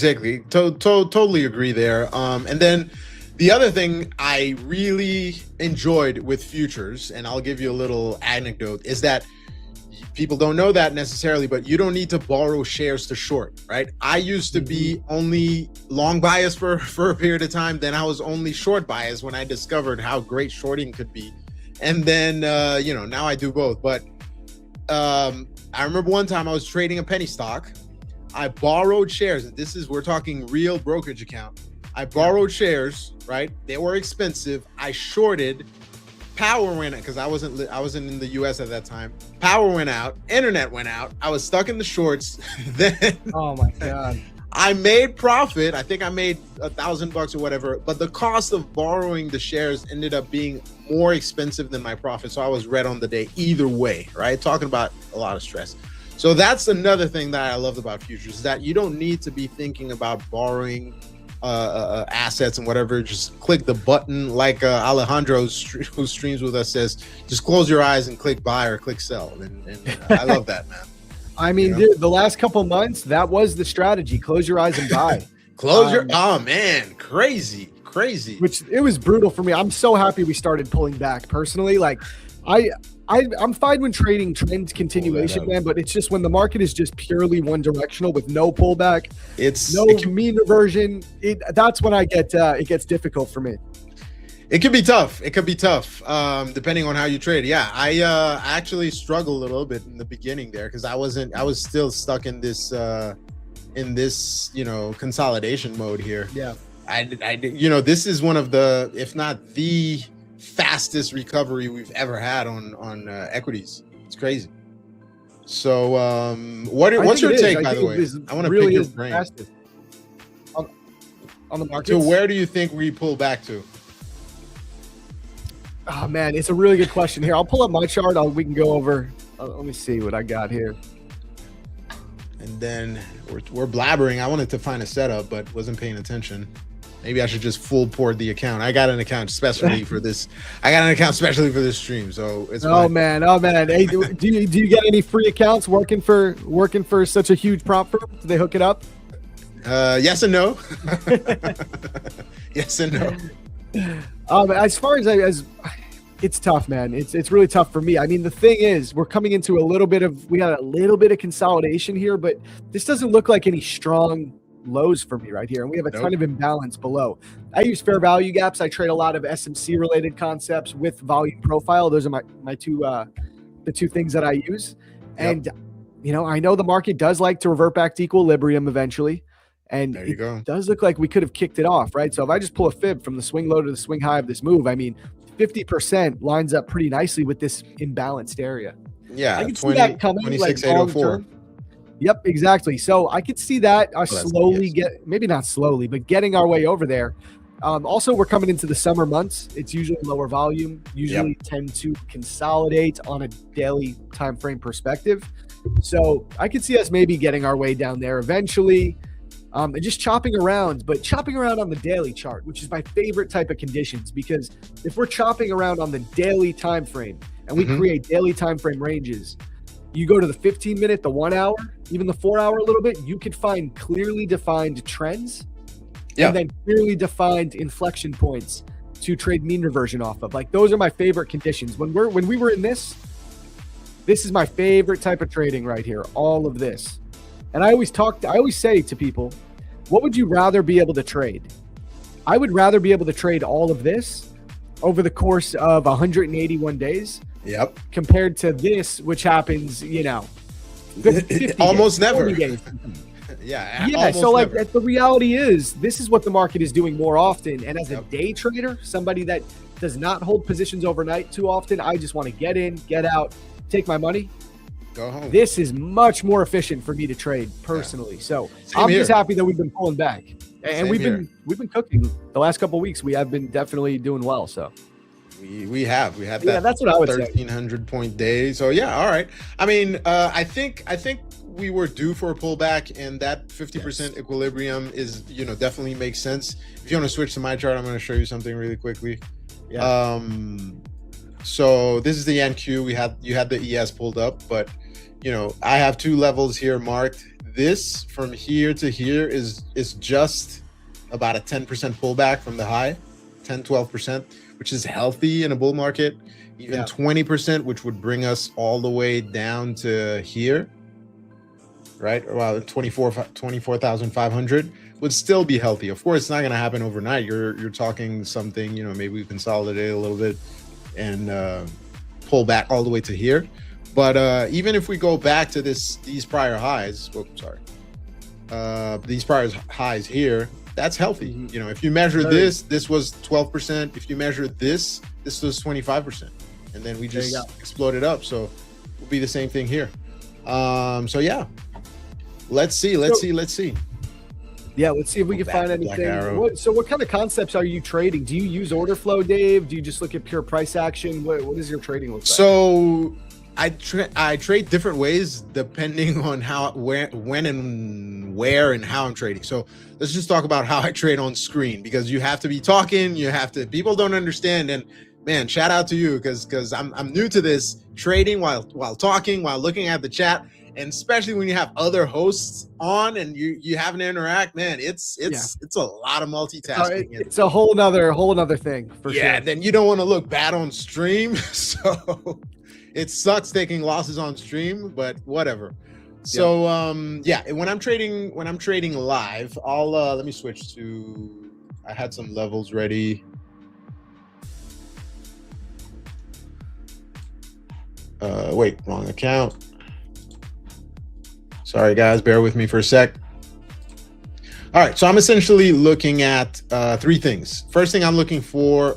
Totally agree there. And then the other thing I really enjoyed with futures, and I'll give you a little anecdote, is that people don't know that necessarily, but you don't need to borrow shares to short, right? I used to be only long bias for a period of time. Then I was only short bias when I discovered how great shorting could be. And then, now I do both. But I remember one time I was trading a penny stock. I borrowed shares. We're talking real brokerage account. I borrowed shares, right? They were expensive. I shorted. Power went out because I wasn't in the US at that time. Power went out, internet went out. I was stuck in the shorts. Then oh my God. I made profit. I think I made $1,000 or whatever, but the cost of borrowing the shares ended up being more expensive than my profit. So I was red on the day either way, right? Talking about a lot of stress. So that's another thing that I loved about futures, is that you don't need to be thinking about borrowing assets and whatever. Just click the button, like Alejandro who streams with us says, just close your eyes and click buy or click sell. And I love that, man. I mean, dude, the last couple months, that was the strategy. Close your eyes and buy. Oh man, crazy. Which it was brutal for me. I'm so happy we started pulling back personally. Like I'm fine when trading trend continuation, man, but it's just when the market is just purely one directional with no pullback, mean reversion. That's when I get it gets difficult for me. It could be tough. Depending on how you trade. Yeah, I actually struggled a little bit in the beginning there because I was still stuck in this consolidation mode here. Yeah, I this is one of the, if not the fastest recovery we've ever had on equities. It's crazy. So what's your take, by the way? I want to pick your brain on the market. So where do you think we pull back to? Oh man, it's a really good question. Here, I'll pull up my chart. We can go over. Let me see what I got here. And then we're blabbering. I wanted to find a setup, but wasn't paying attention. Maybe I should just full port the account. I got an account specially for this. I got an account specially for this stream, so it's Oh fine. man. Hey, do you get any free accounts working for such a huge prop firm? Do they hook it up? Yes and no. Yes and no. As far as it's tough, man. It's really tough for me. I mean, the thing is, we're coming into we got a little bit of consolidation here, but this doesn't look like any strong lows for me right here, and we have a ton of imbalance below. I use fair value gaps. I trade a lot of SMC related concepts with volume profile. Those are my two the two things that I use. And I know the market does like to revert back to equilibrium eventually, and There you go. does look like we could have kicked it off, right? So if I just pull a fib from the swing low to the swing high of this move, I mean 50% lines up pretty nicely with this imbalanced area. Yeah, I can see that coming 26,804. long term. Yep, exactly. So I could see that slowly yes. maybe not slowly, but getting our way over there. Also, we're coming into the summer months. It's usually lower volume, usually tend to consolidate on a daily time frame perspective. So I could see us maybe getting our way down there eventually, and just chopping around, but chopping around on the daily chart, which is my favorite type of conditions, because if we're chopping around on the daily time frame and we create daily time frame ranges, you go to the 15-minute, the 1 hour, even the 4 hour a little bit, you could find clearly defined trends and then clearly defined inflection points to trade mean reversion off of. Like, those are my favorite conditions. When we were in this is my favorite type of trading right here, all of this. And I always say to people, what would you rather be able to trade? I would rather be able to trade all of this over the course of 181 days. Yep. Compared to this, which happens, 50 Almost days, never. 40 days. Yeah. So almost never. the reality is, this is what the market is doing more often. And as a day trader, somebody that does not hold positions overnight too often, I just want to get in, get out, take my money, go home. This is much more efficient for me to trade personally. So I'm just happy that we've been pulling back, and we've been cooking the last couple of weeks. We have been definitely doing well. So. We have that. That's what I would say. 1,300 point day. So yeah, all right. I mean, I think we were due for a pullback, and that 50% equilibrium is definitely makes sense. If you want to switch to my chart, I'm going to show you something really quickly. Yeah. So this is the NQ. You had the ES pulled up, but I have two levels here marked. This from here to here is just about a 10% pullback from the high, 10-12%. Which is healthy in a bull market. Even 20%, which would bring us all the way down to here, right? Well, 24,500 would still be healthy. Of course, it's not going to happen overnight. You're talking something, maybe we consolidate a little bit and pull back all the way to here. But even if we go back to these prior highs, these prior highs here, that's healthy. If you measure this was 12%. If you measure this was 25%. And then we just exploded up. So it'll be the same thing here. So yeah, let's see. Yeah, let's see if we can find anything. So what kind of concepts are you trading? Do you use order flow, Dave? Do you just look at pure price action? What is your trading look like? So I trade different ways depending on when and where and how I'm trading. So let's just talk about how I trade on screen, because you have to be talking, people don't understand. And man, shout out to you, because I'm new to this trading while talking, while looking at the chat, and especially when you have other hosts on and you have to interact, man, it's a lot of multitasking. It's a whole nother thing for sure. Yeah, then you don't want to look bad on stream. So it sucks taking losses on stream, but whatever. So when I'm trading live, I'll let me switch to, I had some levels ready. Wait, wrong account. Sorry guys, bear with me for a sec. All right, so I'm essentially looking at three things. First thing I'm looking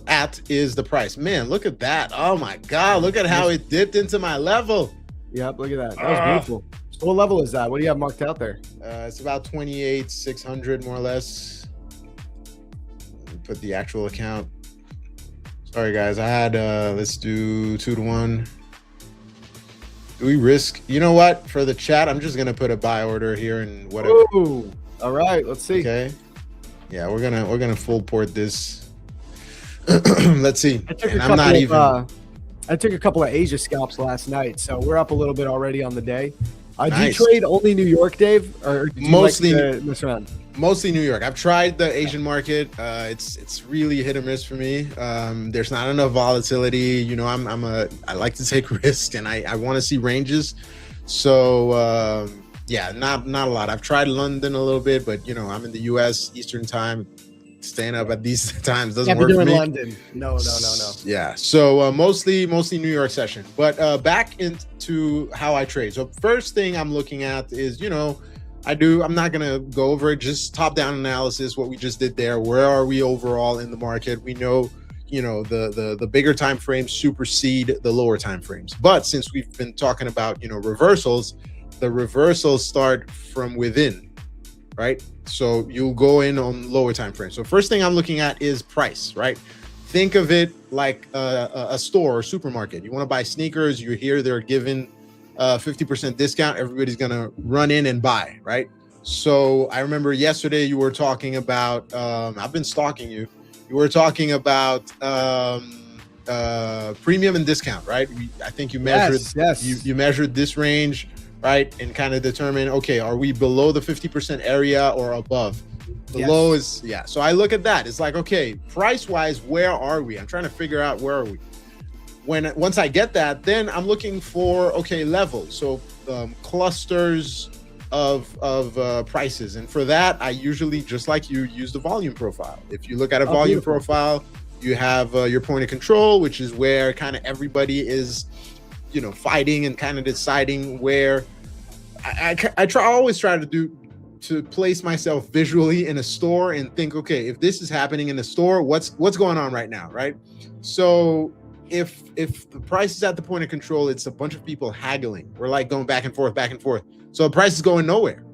at is the price. Man, look at that. Oh my God, look at how it dipped into my level. Yep, look at that. That was beautiful. So what level is that? What do you have marked out there? It's about 28,600 more or less. Put the actual account. Sorry guys, I had let's do 2-to-1. Do we risk? You know what? For the chat, I'm just gonna put a buy order here and whatever. Ooh, all right, let's see. Okay. Yeah, we're gonna full port this. Let's see. I took And a I'm not couple even. of, I took a couple of Asia scalps last night, so we're up a little bit already on the day. Do you Nice. trade only New York, Dave, or do you Mostly- like to mess around? Mostly New York. I've tried the Asian market. It's really hit or miss for me. There's not enough volatility. You know, I like to take risk, and I want to see ranges. So yeah, not a lot. I've tried London a little bit, but you know, I'm in the U.S. Eastern time. Staying up at these times doesn't Can't be work for doing me. London. No. Yeah. So mostly New York session. But back into how I trade. So first thing I'm looking at is, you know, I'm not gonna go over it, just top-down analysis, what we just did there. Where are we overall in the market? We know, you know, the bigger time frames supersede the lower time frames. But since we've been talking about, you know, reversals, the reversals start from within, right? So you'll go in on lower time frames. So first thing I'm looking at is price, right? Think of it like a store or supermarket. You want to buy sneakers, you hear they're giving 50% discount, everybody's gonna run in and buy, right? So I remember yesterday you were talking about, I've been stalking you. You were talking about premium and discount, right? I think you measured, Yes. you measured this range, right? And kind of determine, okay, are we below the 50% area or above? Below is, yeah. So I look at that. It's like, okay, price-wise, where are we? I'm trying to figure out where are we. Once I get that, then I'm looking for, okay, levels. So clusters of prices. And for that, I usually, just like you, use the volume profile. If you look at a volume beautiful. profile, you have your point of control, which is where kind of everybody is, you know, fighting and kind of deciding where. I always try to place myself visually in a store and think, okay, if this is happening in the store, what's going on right now, right? So if the price is at the point of control, it's a bunch of people haggling. We're like going back and forth. So the price is going nowhere.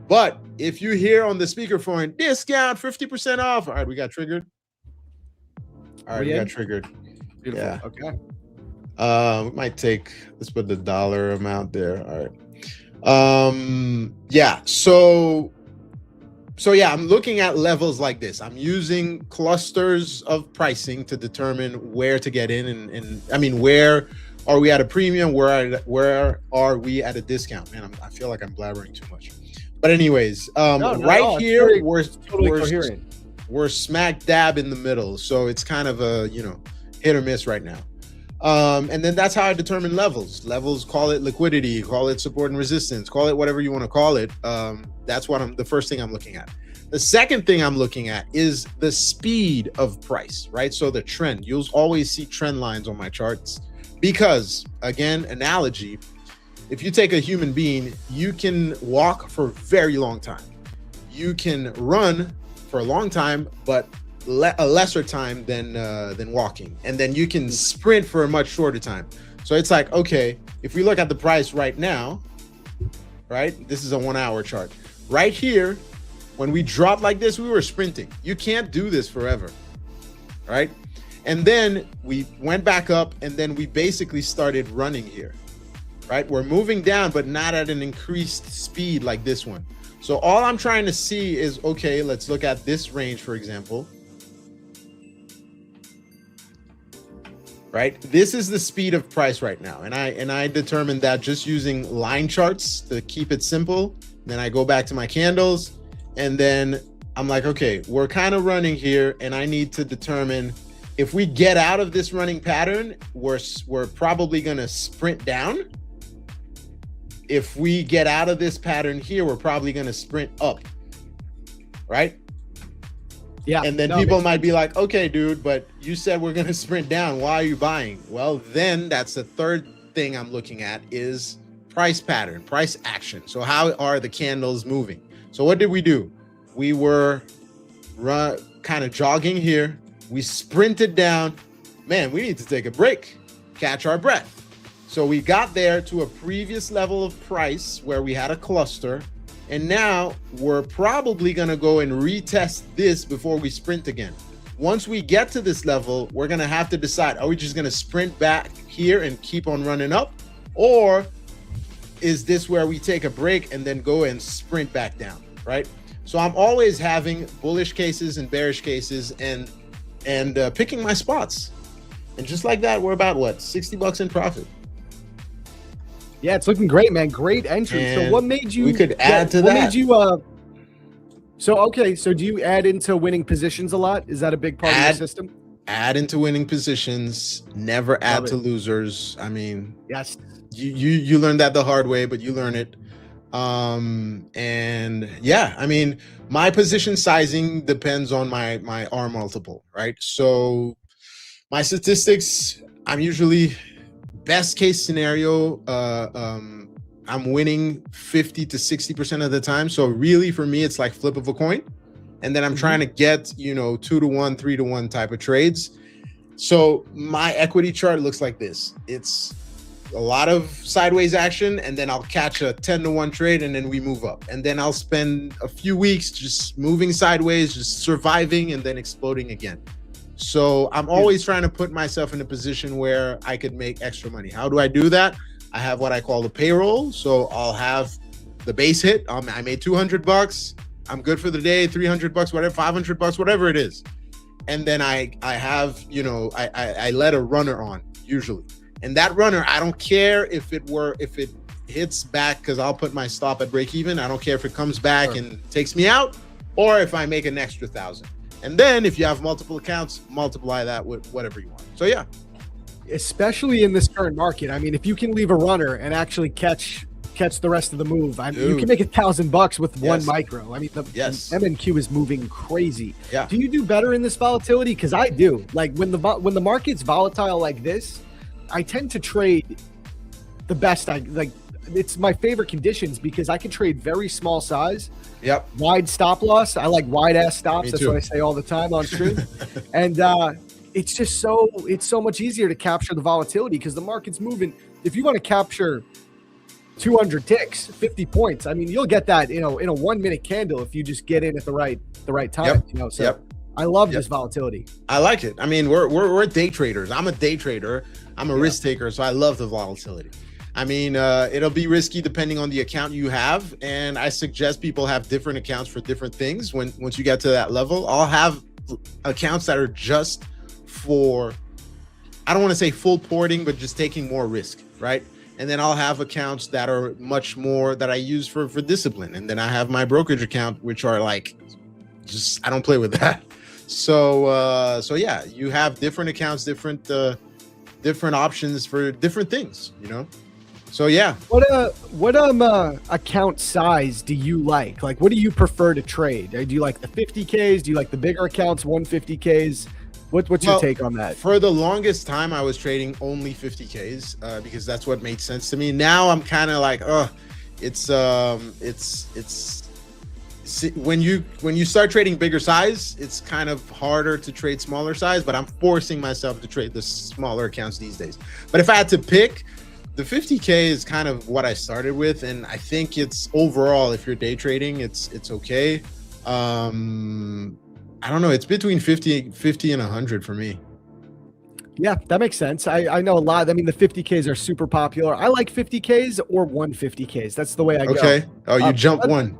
But if you hear on the speakerphone, discount 50% off, all right, we got triggered. All right, we got triggered. Beautiful. Yeah. Okay. We might let's put the dollar amount there. All right. Yeah. So yeah, I'm looking at levels like this. I'm using clusters of pricing to determine where to get in, and I mean, where are we at a premium? Where are we at a discount? Man, I feel like I'm blabbering too much. But anyways, right here, we're smack dab in the middle. So it's kind of a, you know, hit or miss right now. And then that's how I determine levels. Levels, call it liquidity, call it support and resistance, call it whatever you want to call it. That's the first thing I'm looking at. The second thing I'm looking at is the speed of price, right? So the trend. You'll always see trend lines on my charts because, again, analogy, if you take a human being, you can walk for a very long time. You can run for a long time, but a lesser time than walking, and then you can sprint for a much shorter time. So it's like, okay, if we look at the price right now, right, this is a 1 hour chart right here. When we dropped like this, we were sprinting. You can't do this forever, right? And then we went back up, and then we basically started running here, right? We're moving down, but not at an increased speed like this one. So all I'm trying to see is, okay, let's look at this range, for example. Right, this is the speed of price right now, and I determined that just using line charts to keep it simple. Then I go back to my candles, and then I'm like, okay, we're kind of running here, and I need to determine if we get out of this running pattern, we're probably gonna sprint down. If we get out of this pattern here, we're probably gonna sprint up, right? Yeah. And then people might be like, okay, dude, but you said we're going to sprint down. Why are you buying? Well, then that's the third thing I'm looking at is price pattern, price action. So how are the candles moving? So what did we do? We were kind of jogging here. We sprinted down. Man, we need to take a break, catch our breath. So we got there to a previous level of price where we had a cluster. And now we're probably going to go and retest this before we sprint again. Once we get to this level, we're going to have to decide, are we just going to sprint back here and keep on running up? Or is this where we take a break and then go and sprint back down, right? So I'm always having bullish cases and bearish cases and picking my spots. And just like that, we're about what, $60 in profit. Yeah, it's looking great, man. Great entry. So And what made you? we could add to what that. made you? So okay. So do you add into winning positions a lot? Is that a big part of your system? Add into winning positions. Never add to losers. I mean, Yes. You learned that the hard way, but you learn it. And yeah, I mean, my position sizing depends on my R multiple, right? So my statistics, I'm usually best case scenario, I'm winning 50 to 60% of the time. So really for me, it's like flip of a coin. And then I'm trying to get, 2-to-1, 3-to-1 type of trades. So my equity chart looks like this. It's a lot of sideways action, and then I'll catch a 10-to-1 trade, and then we move up. And then I'll spend a few weeks just moving sideways, just surviving, and then exploding again. So I'm always trying to put myself in a position where I could make extra money. How do I do that? I have what I call the payroll. So I'll have the base hit. I made $200. I'm good for the day, $300, whatever, $500, whatever it is. And then I have, I let a runner on usually. And that runner, I don't care if it hits back, because I'll put my stop at break even. I don't care if it comes back and takes me out, or if I make an extra 1,000. And then if you have multiple accounts, multiply that with whatever you want. So yeah. Especially in this current market. I mean, if you can leave a runner and actually catch the rest of the move, you can make $1,000 with one micro. I mean, the MNQ is moving crazy. Yeah. Do you do better in this volatility? Because I do. Like when the market's volatile like this, I tend to trade the best. It's my favorite conditions because I can trade very small size. Yep. Wide stop loss. I like wide ass stops. That's what I say all the time on stream. And it's just so much easier to capture the volatility because the market's moving. If you want to capture 200 ticks, 50 points, I mean, you'll get that, in a 1 minute candle if you just get in at the right time. So I love this volatility. I like it. I mean, we're day traders. I'm a day trader. I'm a risk taker, so I love the volatility. I mean, it'll be risky depending on the account you have, and I suggest people have different accounts for different things. Once you get to that level, I'll have accounts that are just for, I don't want to say full porting, but just taking more risk, right? And then I'll have accounts that are much more that I use for discipline. And then I have my brokerage account, which are like, just, I don't play with that. So yeah, you have different accounts, different options for different things, So yeah. What account size do you like? Like, what do you prefer to trade? Do you like the 50Ks? Do you like the bigger accounts, 150Ks? What's your take on that? For the longest time, I was trading only 50Ks because that's what made sense to me. Now I'm kind of like, it's when you start trading bigger size, it's kind of harder to trade smaller size. But I'm forcing myself to trade the smaller accounts these days. But if I had to pick, the 50K is kind of what I started with, and I think it's overall, if you're day trading, it's okay. I don't know. It's between 50 and 100 for me. Yeah, that makes sense. I know a lot. I mean, the 50Ks are super popular. I like 50Ks or 150Ks. That's the way I go. Okay. Oh, you jump one.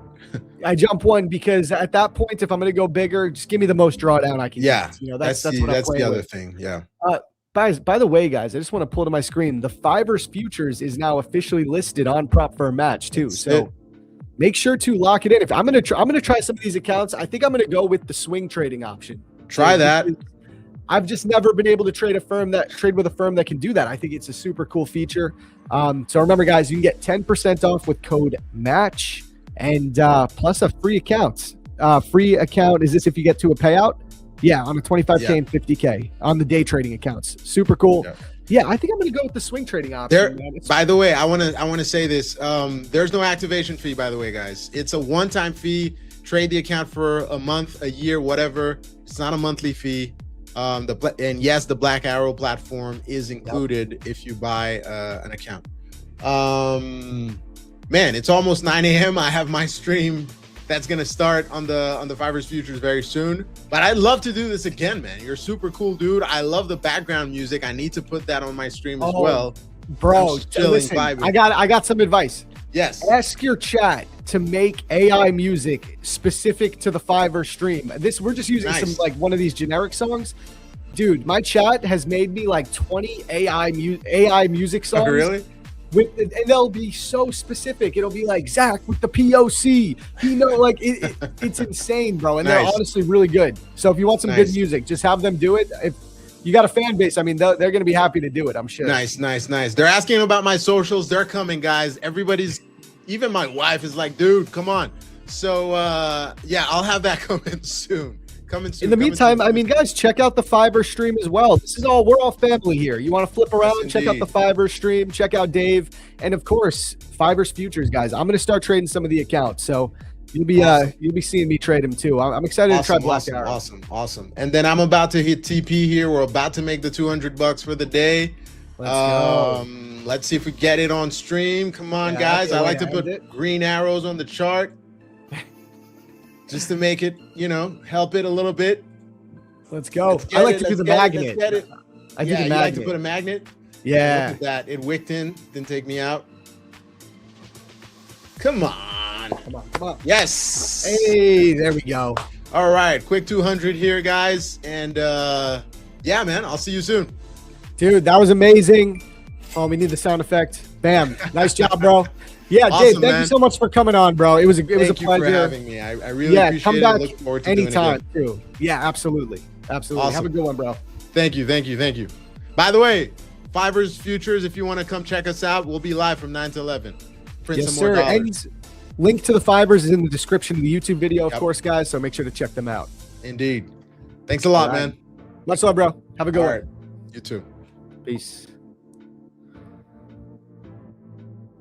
I jump one because at that point, if I'm going to go bigger, just give me the most drawdown I can. Yeah. Get. That's what that's I'm the other with. thing. Yeah. By the way, guys, I just want to pull to my screen. The Fivers futures is now officially listed on Prop for a Match too. So make sure to lock it in. If I'm gonna try some of these accounts, I think I'm gonna go with the swing trading option. Try that. I've just never been able to trade with a firm that can do that. I think it's a super cool feature. So remember, guys, you can get 10% off with code MATCH and plus a free account. Free account is this if you get to a payout? Yeah, on a 25K and 50K on the day trading accounts. Super cool. Yeah, I think I'm going to go with the swing trading option. By the way, I want to say this. There's no activation fee, by the way, guys. It's a one-time fee. Trade the account for a month, a year, whatever. It's not a monthly fee. And yes, the Black Arrow platform is included if you buy an account. Man, it's almost 9 a.m. I have my stream that's gonna start on the Fivers futures very soon. But I'd love to do this again, man. You're a super cool dude. I love the background music. I need to put that on my stream as well. Bro, listen, I got some advice. Yes. Ask your chat to make AI music specific to the Fiverr stream. We're just using some like one of these generic songs. Dude, my chat has made me like 20 AI music songs. Oh, really? And they'll be so specific. It'll be like Zach with the POC. Like it's insane, bro. And they're honestly really good. So if you want some good music, just have them do it. If you got a fan base, I mean, they're going to be happy to do it, I'm sure. Nice. They're asking about my socials. They're coming, guys. Even my wife is like, dude, come on. So yeah, I'll have that coming soon. In the meantime, I mean, guys, check out the Fiverr stream as well. We're all family here. You want to flip around, check out the Fiverr stream, check out Dave, and of course, Fiverr's futures, guys. I'm going to start trading some of the accounts, so you'll be seeing me trade them too. I'm excited to try Black Arrow. Awesome. And then I'm about to hit TP here. We're about to make the $200 for the day. Let's go. Let's see if we get it on stream. Come on, guys. I like to put green arrows on the chart. Just to make it, help it a little bit. Let's go. I like to do the magnet. I do the magnet. You like to put a magnet? Yeah. Look at that. It wicked in. Didn't take me out. Come on. Yes. Hey, there we go. All right. Quick 200 here, guys. And yeah, man, I'll see you soon. Dude, that was amazing. Oh, we need the sound effect. Bam. Nice job, bro. Yeah, awesome, Dave, thank you so much for coming on, bro. It was a pleasure. Thank you for having me. I really appreciate come back it. Look forward to anytime doing it again. too. Yeah, absolutely. Awesome. Have a good one, bro. Thank you. By the way, Fiverr's futures, if you want to come check us out, we'll be live from 9 to 11. Print some more dollars. And link to the Fivers is in the description of the YouTube video, of course, guys. So make sure to check them out. Indeed. Thanks a lot, man. Much love, bro. Have a good one. You too. Peace.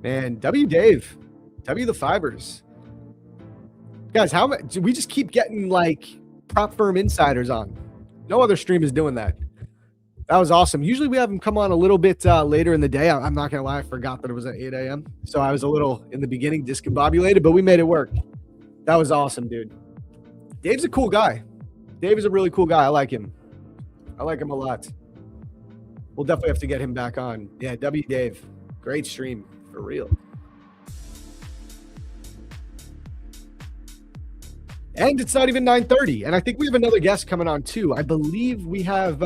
Man, Dave. The Fivers. Guys, how much we just keep getting like prop firm insiders on. No other stream is doing that. That was awesome. Usually we have them come on a little bit later in the day. I'm not gonna lie, I forgot that it was at 8 a.m. So I was a little in the beginning discombobulated, but we made it work. That was awesome, dude. Dave's a cool guy. Dave is a really cool guy. I like him a lot. We'll definitely have to get him back on. Yeah, Dave. Great stream for real. And it's not even 9:30. And I think we have another guest coming on too. I believe we have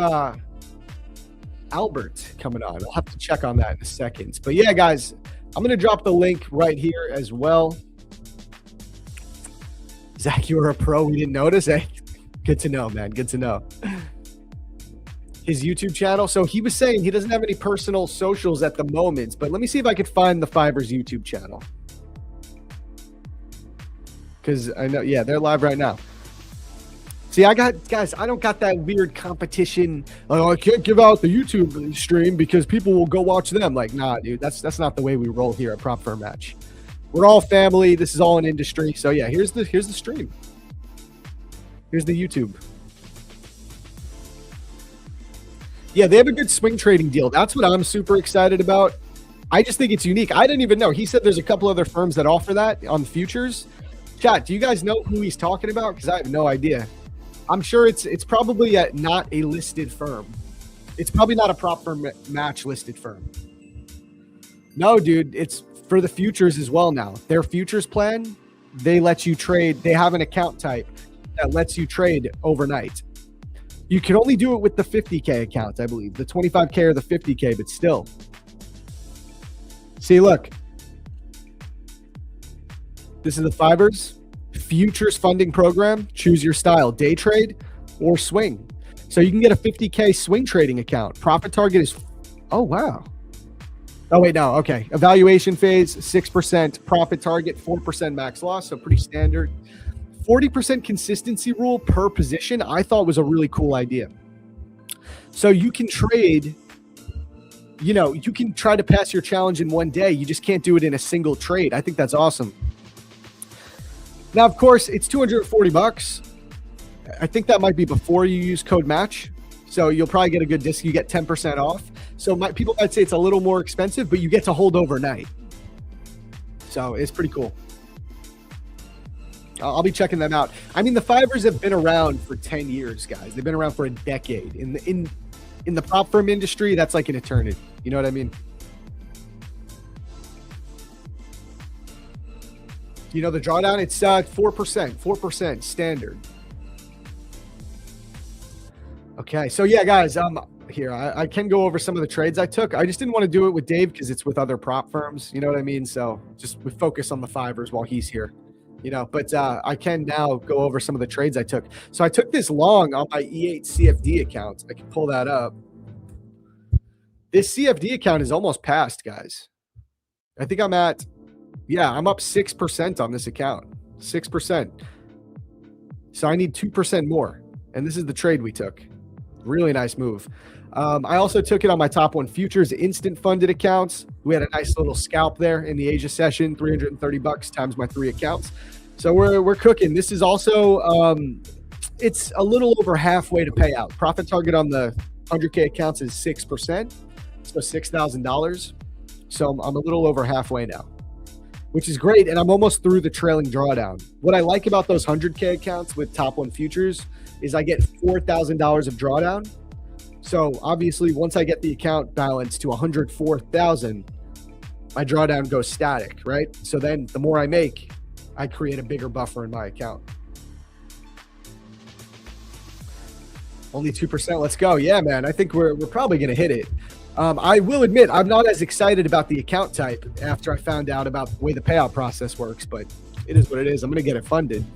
Albert coming on. I'll have to check on that in a second. But yeah, guys, I'm going to drop the link right here as well. Zach, you were a pro. We didn't notice. Hey, good to know, man. Good to know. His YouTube channel. So he was saying he doesn't have any personal socials at the moment, but let me see if I could find the Fiverr's YouTube channel. Because I know, yeah, they're live right now. See, I don't got that weird competition. I can't give out the YouTube stream because people will go watch them. Like, nah, dude, that's not the way we roll here at Prop Firm Match. We're all family. This is all an industry. So yeah, here's the stream. Here's the YouTube. Yeah, they have a good swing trading deal. That's what I'm super excited about. I just think it's unique. I didn't even know. He said there's a couple other firms that offer that on futures. Chat, do you guys know who he's talking about? Because I have no idea. I'm sure it's probably not a listed firm. It's probably not a Prop Firm Match listed firm. No, dude, it's for the futures as well now. Their futures plan, they let you trade. They have an account type that lets you trade overnight. You can only do it with the 50K accounts, I believe. The 25K or the 50K, but still. See, look. This is the Fiverr's futures funding program. Choose your style, day trade or swing. So you can get a 50K swing trading account. Profit target is, oh, wow. Oh, wait, no. Okay. Evaluation phase, 6%. Profit target, 4% max loss. So pretty standard. 40% consistency rule per position, I thought was a really cool idea. So you can trade, you can try to pass your challenge in one day. You just can't do it in a single trade. I think that's awesome. Now, of course, it's $240. I think that might be before you use code match. So you'll probably get a good discount. You get 10% off. So people might say it's a little more expensive, but you get to hold overnight. So it's pretty cool. I'll be checking them out. I mean, the Fivers have been around for 10 years, guys. They've been around for a decade. In the prop firm industry, that's like an eternity. You know what I mean? You know the drawdown? It's 4% standard. Okay, so yeah, guys, here I can go over some of the trades I took. I just didn't want to do it with Dave because it's with other prop firms. You know what I mean? So just we focus on the fivers while he's here. You know, but I can now go over some of the trades I took. So I took this long on my E8 CFD account. I can pull that up. This CFD account is almost passed, guys. I think I'm up 6% on this account. 6%. So I need 2% more. And this is the trade we took. Really nice move. I also took it on my top one futures instant funded accounts. We had a nice little scalp there in the Asia session, $330 times my 3 accounts. So we're cooking. This is also it's a little over halfway to pay out. Profit target on the 100K accounts is 6%, so $6,000. So I'm a little over halfway now, which is great. And I'm almost through the trailing drawdown. What I like about those 100K accounts with top one futures is I get $4,000 of drawdown. So obviously, once I get the account balance to 104,000, my drawdown goes static, right? So then the more I make, I create a bigger buffer in my account. Only 2%. Let's go. Yeah, man. I think we're probably going to hit it. I will admit, I'm not as excited about the account type after I found out about the way the payout process works, but it is what it is. I'm going to get it funded.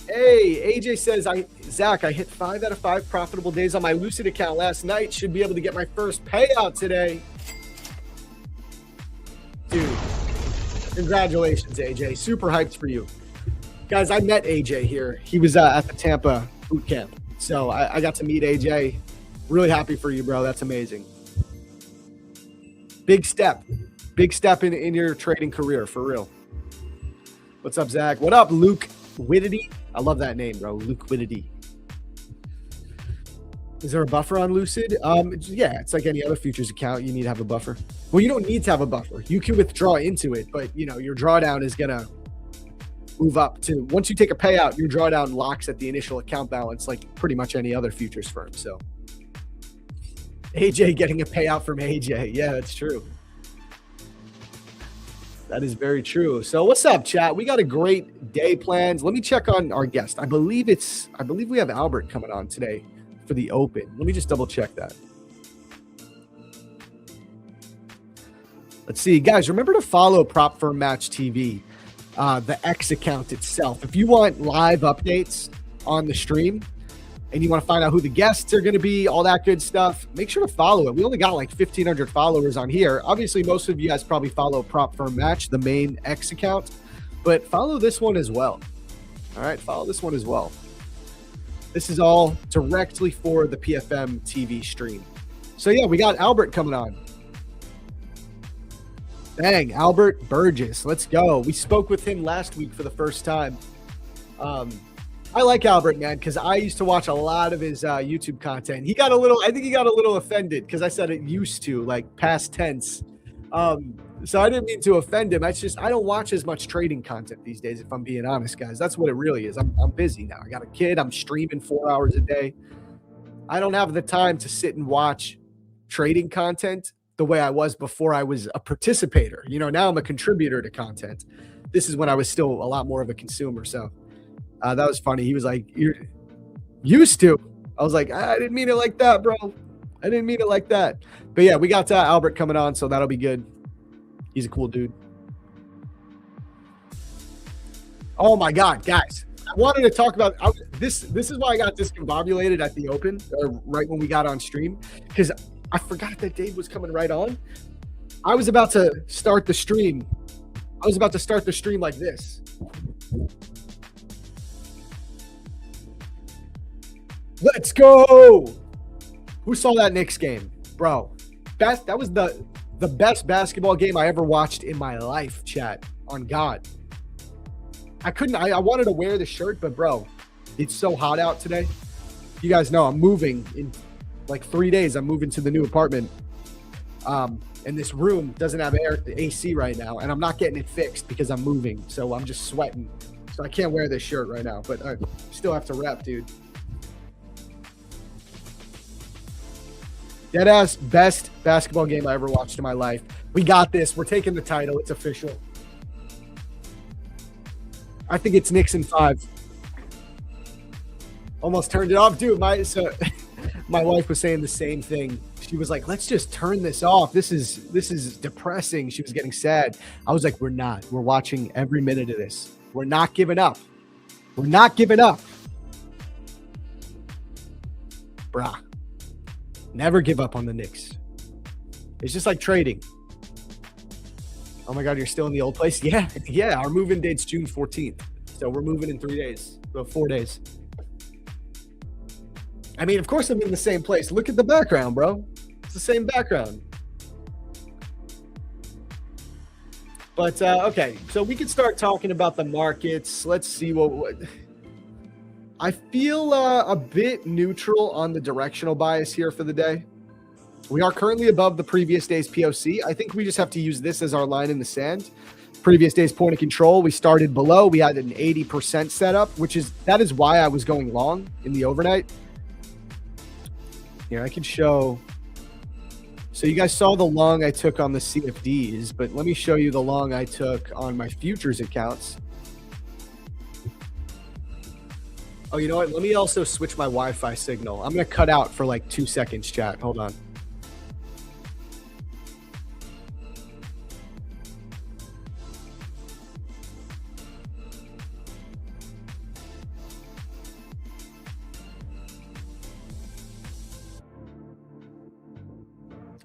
Hey, AJ says, Zach, I hit 5 out of 5 profitable days on my Lucid account last night. Should be able to get my first payout today. Dude, congratulations, AJ. Super hyped for you. Guys, I met AJ here. He was at the Tampa boot camp. So I got to meet AJ. Really happy for you, bro. That's amazing. Big step. Big step in your trading career, for real. What's up, Zach? What up, Luke Wittity? I love that name, bro. Luke Wittity. Is there a buffer on Lucid? Yeah, it's like any other futures account. You need to have a buffer. Well, you don't need to have a buffer. You can withdraw into it, but you know your drawdown is gonna move up to once you take a payout. Your drawdown locks at the initial account balance, like pretty much any other futures firm. So, AJ getting a payout from AJ. Yeah, that's true. That is very true. So what's up, chat? We got a great day planned. Let me check on our guest. I believe we have Albert coming on today for the open. Let me just double check that. Let's see, guys, remember to follow Prop Firm Match TV, the X account itself. If you want live updates on the stream and you want to find out who the guests are going to be, all that good stuff, make sure to follow it. We only got like 1,500 followers on here. Obviously, most of you guys probably follow Prop Firm Match, the main X account, but follow this one as well. All right, follow this one as well. This is all directly for the PFM TV stream. So yeah, we got Albert coming on. Dang, Albert Burgess, let's go. We spoke with him last week for the first time. I like Albert, man, because I used to watch a lot of his YouTube content. I think he got a little offended because I said it used to, like past tense. So I didn't mean to offend him. It's just I don't watch as much trading content these days, if I'm being honest, guys. That's what it really is. I'm busy now. I got a kid. I'm streaming 4 hours a day. I don't have the time to sit and watch trading content the way I was before I was a participator. You know, now I'm a contributor to content. This is when I was still a lot more of a consumer. So that was funny. He was like, "You're used to." I was like, "I didn't mean it like that, bro. I didn't mean it like that." But yeah, we got Albert coming on, so that'll be good. He's a cool dude. Oh my God, guys. I wanted to talk about this. This is why I got discombobulated at the open, or right when we got on stream, because I forgot that Dave was coming right on. I was about to start the stream. Like this. Let's go. Who saw that Knicks game? Bro, that was the best basketball game I ever watched in my life, chat, on God. I wanted to wear the shirt, but bro, it's so hot out today. You guys know I'm moving in like 3 days. I'm moving to the new apartment. And this room doesn't have AC right now, and I'm not getting it fixed because I'm moving. So I'm just sweating. So I can't wear this shirt right now, but I still have to rep, dude. Deadass best basketball game I ever watched in my life. We got this. We're taking the title. It's official. I think it's Knicks in 5. Almost turned it off, dude. My wife was saying the same thing. She was like, "Let's just turn this off. This is depressing." She was getting sad. I was like, "We're not. We're watching every minute of this. We're not giving up. We're not giving up, brah. Never give up on the Knicks. It's just like trading." Oh my God, you're still in the old place? Yeah. Our move-in date's June 14th. So we're moving in 3 days, 4 days. I mean, of course I'm in the same place. Look at the background, bro. It's the same background. But, okay. So we could start talking about the markets. Let's see what I feel a bit neutral on the directional bias here for the day. We are currently above the previous day's POC. I think we just have to use this as our line in the sand. Previous day's point of control, we started below. We had an 80% setup, that is why I was going long in the overnight. Here, I can show. So you guys saw the long I took on the CFDs, but let me show you the long I took on my futures accounts. Oh, you know what? Let me also switch my Wi-Fi signal. I'm going to cut out for like 2 seconds, chat. Hold on.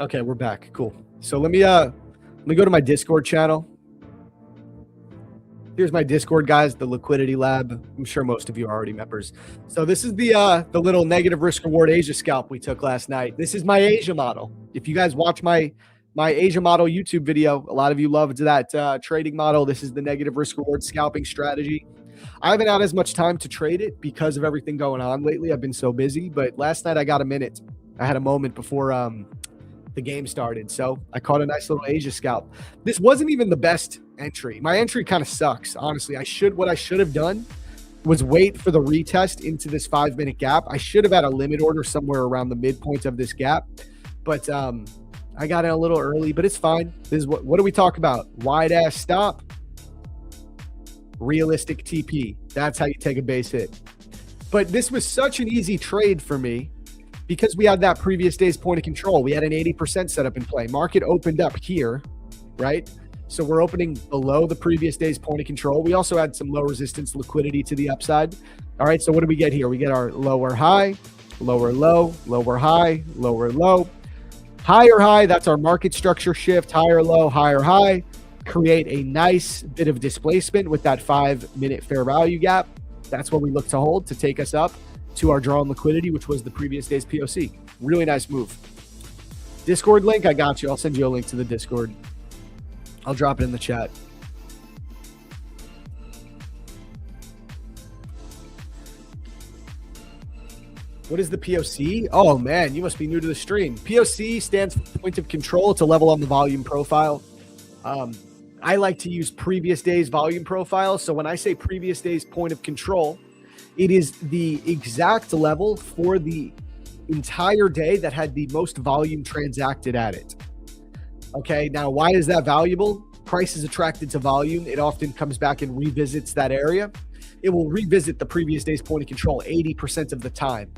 Okay, we're back. Cool. So let me go to my Discord channel. Here's my Discord, guys, the Liquidity Lab. I'm sure most of you are already members. So this is the little negative risk reward Asia scalp we took last night. This is my Asia model. If you guys watch my Asia model YouTube video, a lot of you loved that trading model. This is the negative risk reward scalping strategy. I haven't had as much time to trade it because of everything going on lately. I've been so busy, but last night I got a minute. I had a moment before the game started. So I caught a nice little Asia scalp. This wasn't even the best entry. My entry kind of sucks, honestly. What I should have done was wait for the retest into this 5-minute gap. I should have had a limit order somewhere around the midpoint of this gap, but I got in a little early, but it's fine. This is what do we talk about? Wide ass stop, realistic TP. That's how you take a base hit. But this was such an easy trade for me, because we had that previous day's point of control. We had an 80% setup in play. Market opened up here, right? So we're opening below the previous day's point of control. We also had some low resistance liquidity to the upside. All right, so what do we get here? We get our lower high, lower low, lower high, lower low, higher high. That's our market structure shift. Higher low, higher high. Create a nice bit of displacement with that 5-minute fair value gap. That's what we look to hold to take us up to our drawn liquidity, which was the previous day's POC. Really nice move. Discord link, I got you. I'll send you a link to the Discord. I'll drop it in the chat. What is the POC? Oh man, you must be new to the stream. POC stands for point of control. It's a level on the volume profile. I like to use previous day's volume profile. So when I say previous day's point of control, it is the exact level for the entire day that had the most volume transacted at it. Okay, now why is that valuable? Price is attracted to volume. It often comes back and revisits that area. It will revisit the previous day's point of control 80% of the time,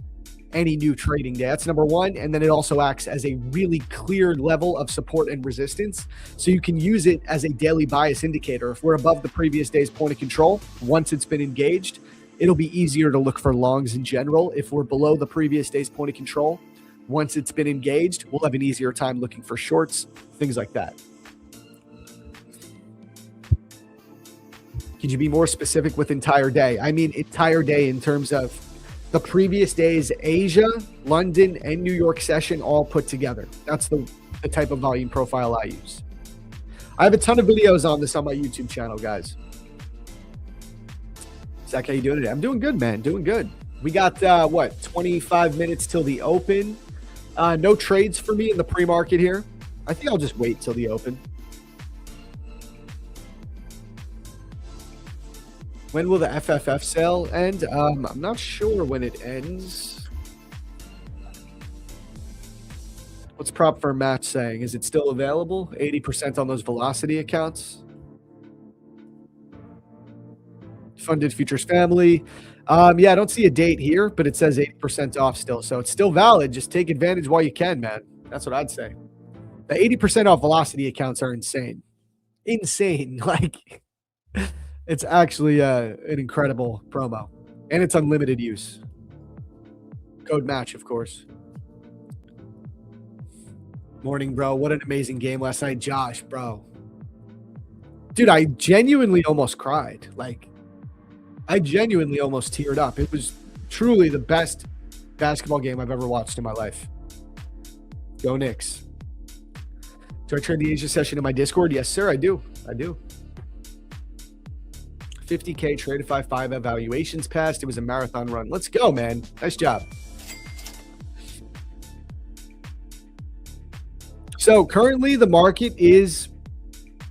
any new trading day. That's number one. And then it also acts as a really clear level of support and resistance. So you can use it as a daily bias indicator. If we're above the previous day's point of control, once it's been engaged, it'll be easier to look for longs in general. If we're below the previous day's point of control, once it's been engaged, we'll have an easier time looking for shorts, things like that. Could you be more specific with entire day? I mean, entire day in terms of the previous day's Asia, London, and New York session all put together. That's the type of volume profile I use. I have a ton of videos on this on my YouTube channel, guys. Zach, how you doing today? I'm doing good, man. Doing good. We got, 25 minutes till the open. No trades for me in the pre-market here. I think I'll just wait till the open. When will the FFF sale end? I'm not sure when it ends. What's prop for match saying? Is it still available? 80% on those velocity accounts. funded futures family. Yeah, I don't see a date here, but it says 80% off still. So it's still valid. Just take advantage while you can, man. That's what I'd say. The 80% off velocity accounts are insane. Insane. Like, it's actually an incredible promo. And it's unlimited use. Code match, of course. Morning, bro. What an amazing game last night. Josh, bro. Dude, I genuinely almost cried. Like, I genuinely almost teared up. It was truly the best basketball game I've ever watched in my life. Go Knicks. Do I trade the Asia session in my Discord? Yes, sir, I do. 50K traded 5.5 evaluations passed. It was a marathon run. Let's go, man. Nice job. So currently the market is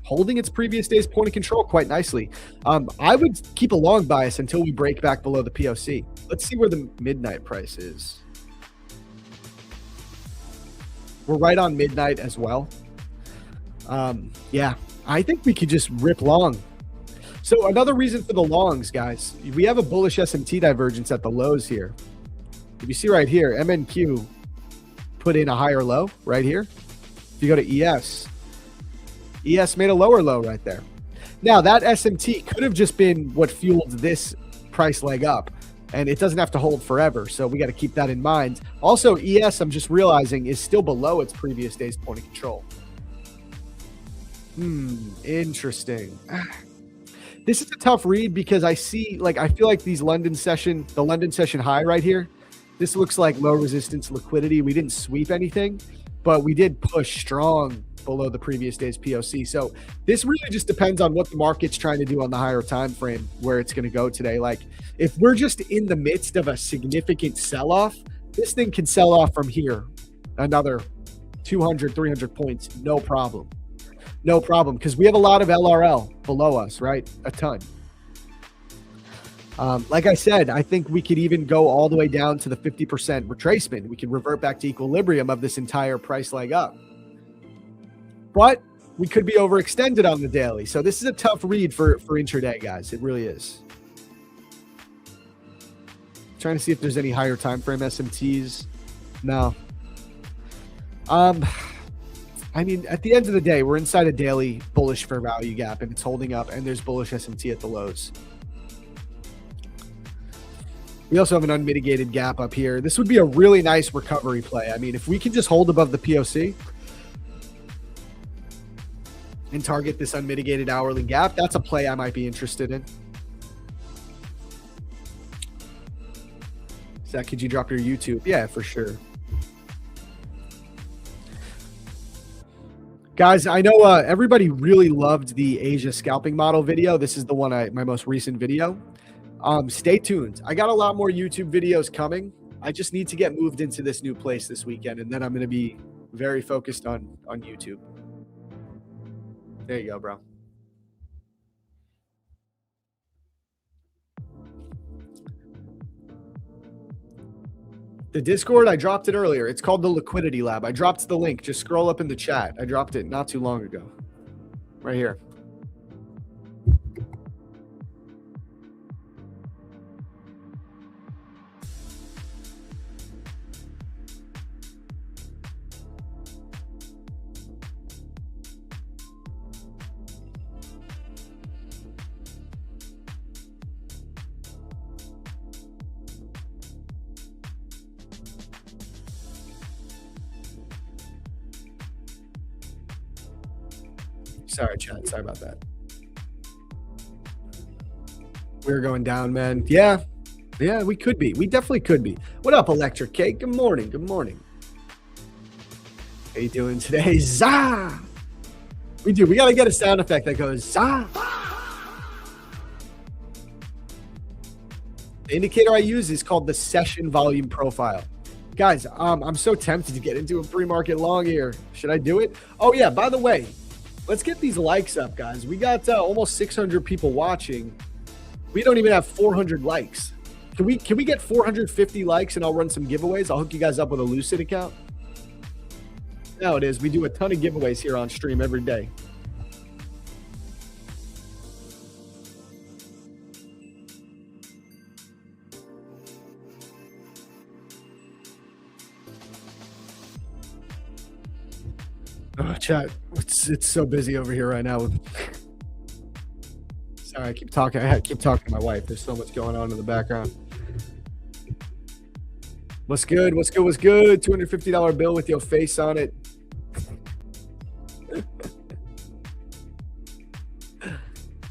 holding its previous day's point of control quite nicely. I would keep a long bias until we break back below the POC. Let's see where the midnight price is. We're right on midnight as well. Yeah, I think we could just rip long. So another reason for the longs, guys, we have a bullish SMT divergence at the lows here. If you see right here, MNQ put in a higher low right here. If you go to ES made a lower low right there. Now that SMT could have just been what fueled this price leg up, and it doesn't have to hold forever. So we got to keep that in mind. Also, ES, I'm just realizing, is still below its previous day's point of control. Interesting. This is a tough read because I feel like the London session high right here, this looks like low resistance liquidity. We didn't sweep anything, but we did push strong below the previous day's POC. So this really just depends on what the market's trying to do on the higher time frame, where it's going to go today. Like, if we're just in the midst of a significant sell-off, this thing can sell off from here another 200, 300 points, no problem. No problem, because we have a lot of LRL below us, right? A ton. Like I said, I think we could even go all the way down to the 50% retracement. We could revert back to equilibrium of this entire price leg up. But we could be overextended on the daily. So this is a tough read for intraday, guys. It really is. Trying to see if there's any higher time frame SMTs. No. I mean, at the end of the day, we're inside a daily bullish fair value gap, and it's holding up, and there's bullish SMT at the lows. We also have an unmitigated gap up here. This would be a really nice recovery play. I mean, if we can just hold above the POC and target this unmitigated hourly gap, that's a play I might be interested in. Zach, could you drop your YouTube? Yeah, for sure. Guys, I know everybody really loved the Asia scalping model video. This is the one, my most recent video. Stay tuned. I got a lot more YouTube videos coming. I just need to get moved into this new place this weekend, and then I'm going to be very focused on YouTube. There you go, bro. The Discord, I dropped it earlier. It's called the Liquidity Lab. I dropped the link. Just scroll up in the chat. I dropped it not too long ago. Right here. Sorry, chat. Sorry about that. We're going down, man. Yeah, we could be. We definitely could be. What up, Electric Cake? Good morning. Good morning. How you doing today? Zah! We got to get a sound effect that goes zah. The indicator I use is called the session volume profile. Guys, I'm so tempted to get into a pre-market long here. Should I do it? Oh, yeah, by the way, let's get these likes up, guys. We got almost 600 people watching. We don't even have 400 likes. Can we get 450 likes and I'll run some giveaways? I'll hook you guys up with a Lucid account. Now it is. We do a ton of giveaways here on stream every day. Oh, chat. It's so busy over here right now. Sorry, I keep talking to my wife. There's so much going on in the background. What's good? What's good? What's good? $250 bill with your face on it.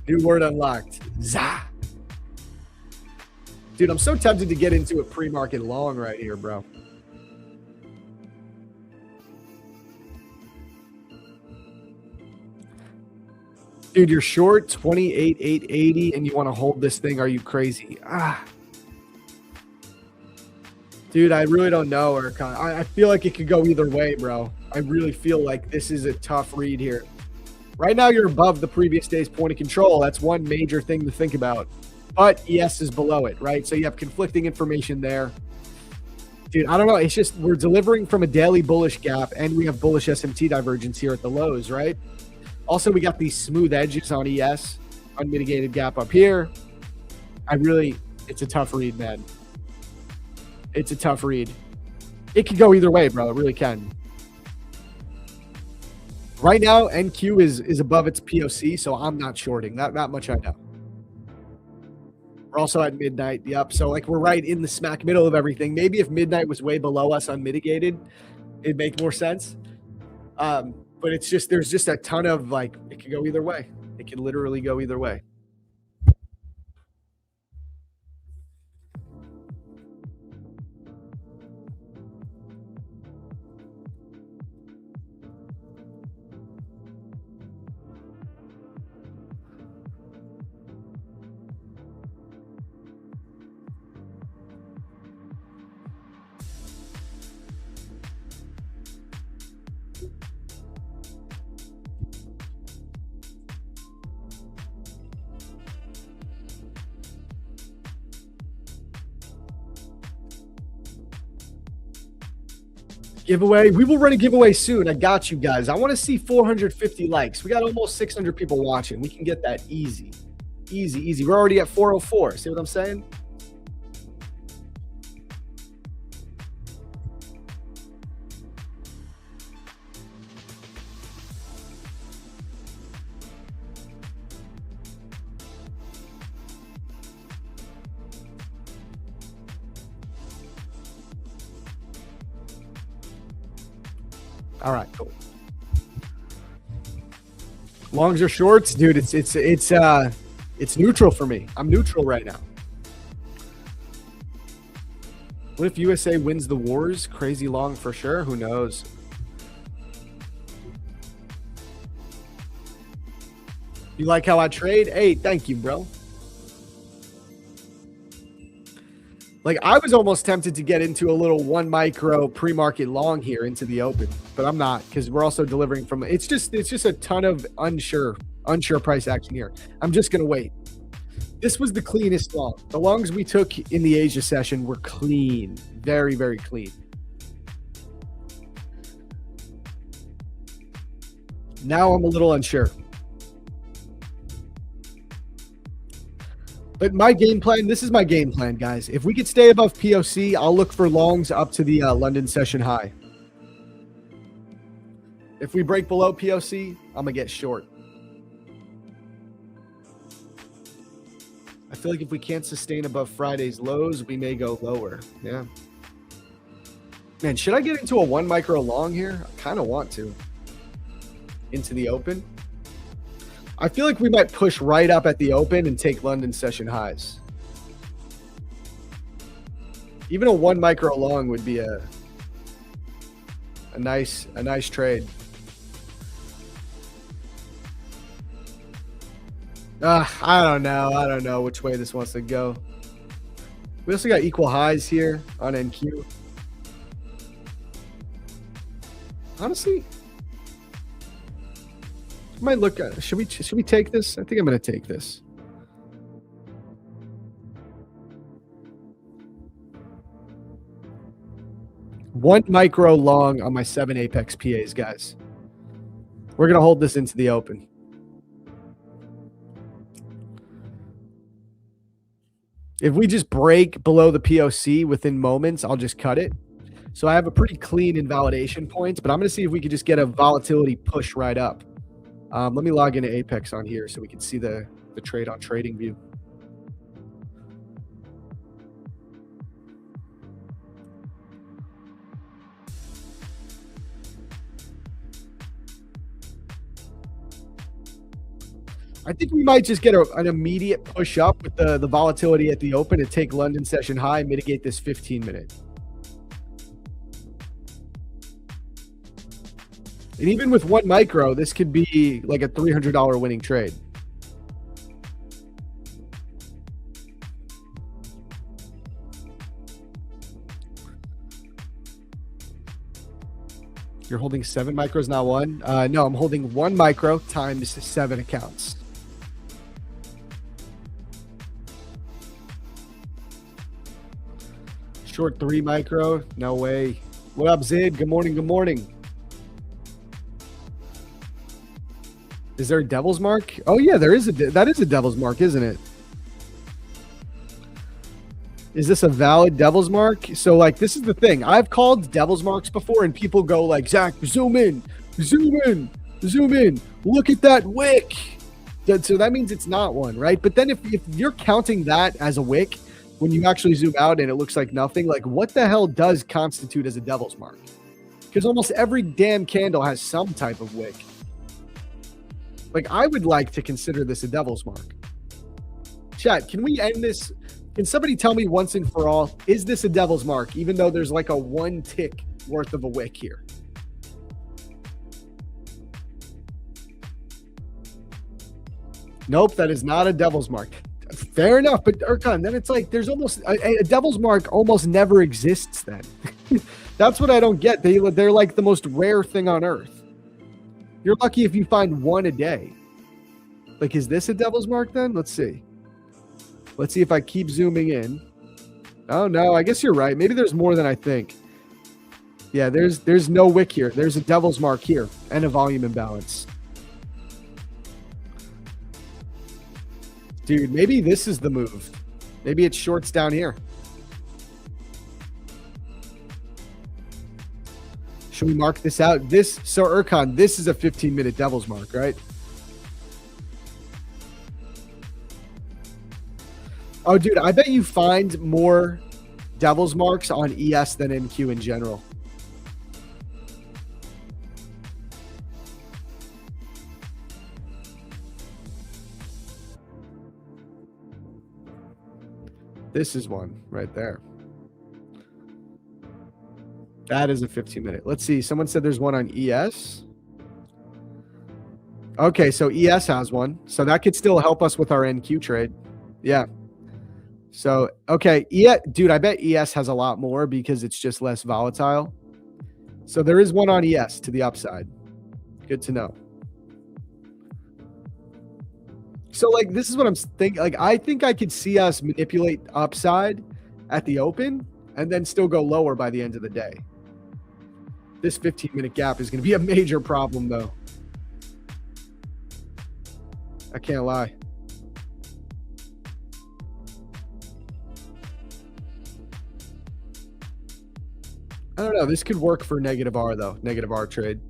New word unlocked. Zah. Dude, I'm so tempted to get into a pre-market long right here, bro. Dude, you're short 28,880 and you want to hold this thing. Are you crazy? Dude, I really don't know, Erkan. I feel like it could go either way, bro. I really feel like this is a tough read here. Right now, you're above the previous day's point of control. That's one major thing to think about. But ES is below it, right? So you have conflicting information there. Dude, I don't know. It's just we're delivering from a daily bullish gap, and we have bullish SMT divergence here at the lows, right? Also, we got these smooth edges on ES, unmitigated gap up here. It's a tough read, man. It's a tough read. It could go either way, bro. It really can. Right now, NQ is above its POC, so I'm not shorting. Not much I know. We're also at midnight. Yep. So like we're right in the smack middle of everything. Maybe if midnight was way below us unmitigated, it'd make more sense. But it's just there's just a ton of like it could go either way. It can literally go either way. Giveaway. We will run a giveaway soon. I got you guys. I want to see 450 likes. We got almost 600 people watching. We can get that easy. Easy, easy. We're already at 404. See what I'm saying? All right, cool. Longs or shorts, dude. It's neutral for me. I'm neutral right now. What if USA wins the wars? Crazy long for sure. Who knows? You like how I trade? Hey, thank you, bro. Like I was almost tempted to get into a little 1 micro pre-market long here into the open, but I'm not because we're also delivering from it's just a ton of unsure price action here. I'm just gonna wait. This was the cleanest long. The longs we took in the Asia session were clean, very, very clean. Now I'm a little unsure. But my game plan, this is my game plan, guys. If we could stay above POC, I'll look for longs up to the London session high. If we break below POC, I'm going to get short. I feel like if we can't sustain above Friday's lows, we may go lower. Yeah. Man, should I get into a 1 micro long here? I kind of want to. Into the open. I feel like we might push right up at the open and take London session highs. Even a 1 micro long would be a nice trade. I don't know which way this wants to go. We also got equal highs here on NQ. Honestly, I might look at, should we take this? I think I'm going to take this. One micro long on my 7 Apex PAs, guys. We're going to hold this into the open. If we just break below the POC within moments, I'll just cut it. So I have a pretty clean invalidation point, but I'm going to see if we could just get a volatility push right up. Let me log into Apex on here so we can see the trade on TradingView. I think we might just get an immediate push up with the volatility at the open and take London session high, mitigate this 15-minute. And even with 1 micro, this could be like a $300 winning trade. You're holding 7 micros, not 1? No, I'm holding 1 micro times 7 accounts. Short 3 micro, no way. What up, Zid? Good morning, good morning. Is there a devil's mark? Oh yeah, that is a devil's mark, isn't it? Is this a valid devil's mark? So like, this is the thing. I've called devil's marks before and people go like, Zach, zoom in, zoom in, zoom in. Look at that wick. So that means it's not one, right? But then if you're counting that as a wick, when you actually zoom out and it looks like nothing, like what the hell does constitute as a devil's mark? Because almost every damn candle has some type of wick. Like, I would like to consider this a devil's mark. Chat, can we end this? Can somebody tell me once and for all, is this a devil's mark, even though there's like a 1 tick worth of a wick here? Nope, that is not a devil's mark. Fair enough, but Erkan, then it's like there's almost a devil's mark almost never exists then. That's what I don't get. They're like the most rare thing on earth. You're lucky if you find 1 a day. Like, is this a devil's mark then? Let's see. Let's see if I keep zooming in. Oh no, I guess you're right. Maybe there's more than I think. Yeah, there's no wick here. There's a devil's mark here and a volume imbalance. Dude, maybe this is the move. Maybe it's shorts down here. Should we mark this out? So Erkan, this is a 15-minute devil's mark, right? Oh, dude, I bet you find more devil's marks on ES than NQ in general. This is one right there. That is a 15-minute. Let's see. Someone said there's one on ES. Okay, so ES has one. So that could still help us with our NQ trade. Yeah. So, okay. Dude, I bet ES has a lot more because it's just less volatile. So there is one on ES to the upside. Good to know. So, like, this is what I'm thinking. Like, I think I could see us manipulate upside at the open and then still go lower by the end of the day. This 15-minute gap is going to be a major problem, though. I can't lie. I don't know. This could work for negative R, though. Negative R trade.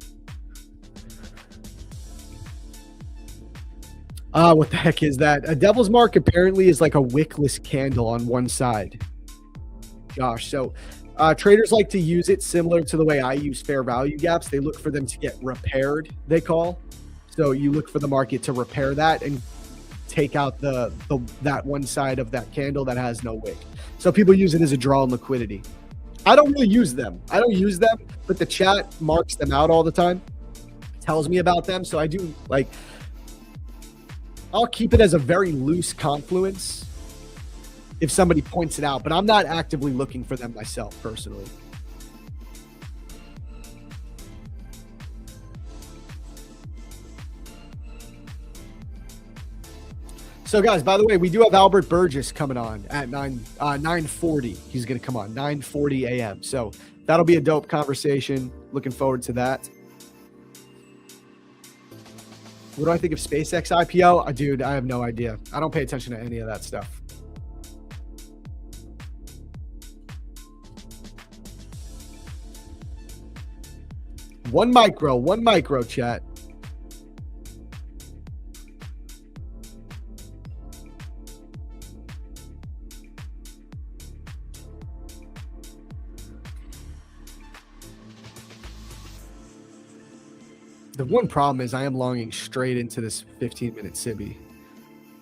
What the heck is that? A devil's mark apparently is like a wickless candle on one side. Gosh, so traders like to use it similar to the way I use fair value gaps. They look for them to get repaired, they call. So you look for the market to repair that and take out that one side of that candle that has no wick. So people use it as a draw on liquidity. I don't really use them. I don't use them, but the chat marks them out all the time. Tells me about them. So I do, like, I'll keep it as a very loose confluence if somebody points it out, but I'm not actively looking for them myself personally. So guys, by the way, we do have Albert Burgess coming on at 9:40. He's going to come on 9:40 a.m. So that'll be a dope conversation. Looking forward to that. What do I think of SpaceX IPO? Dude, I have no idea. I don't pay attention to any of that stuff. One micro chat. The one problem is I am longing straight into this 15-minute Sibby.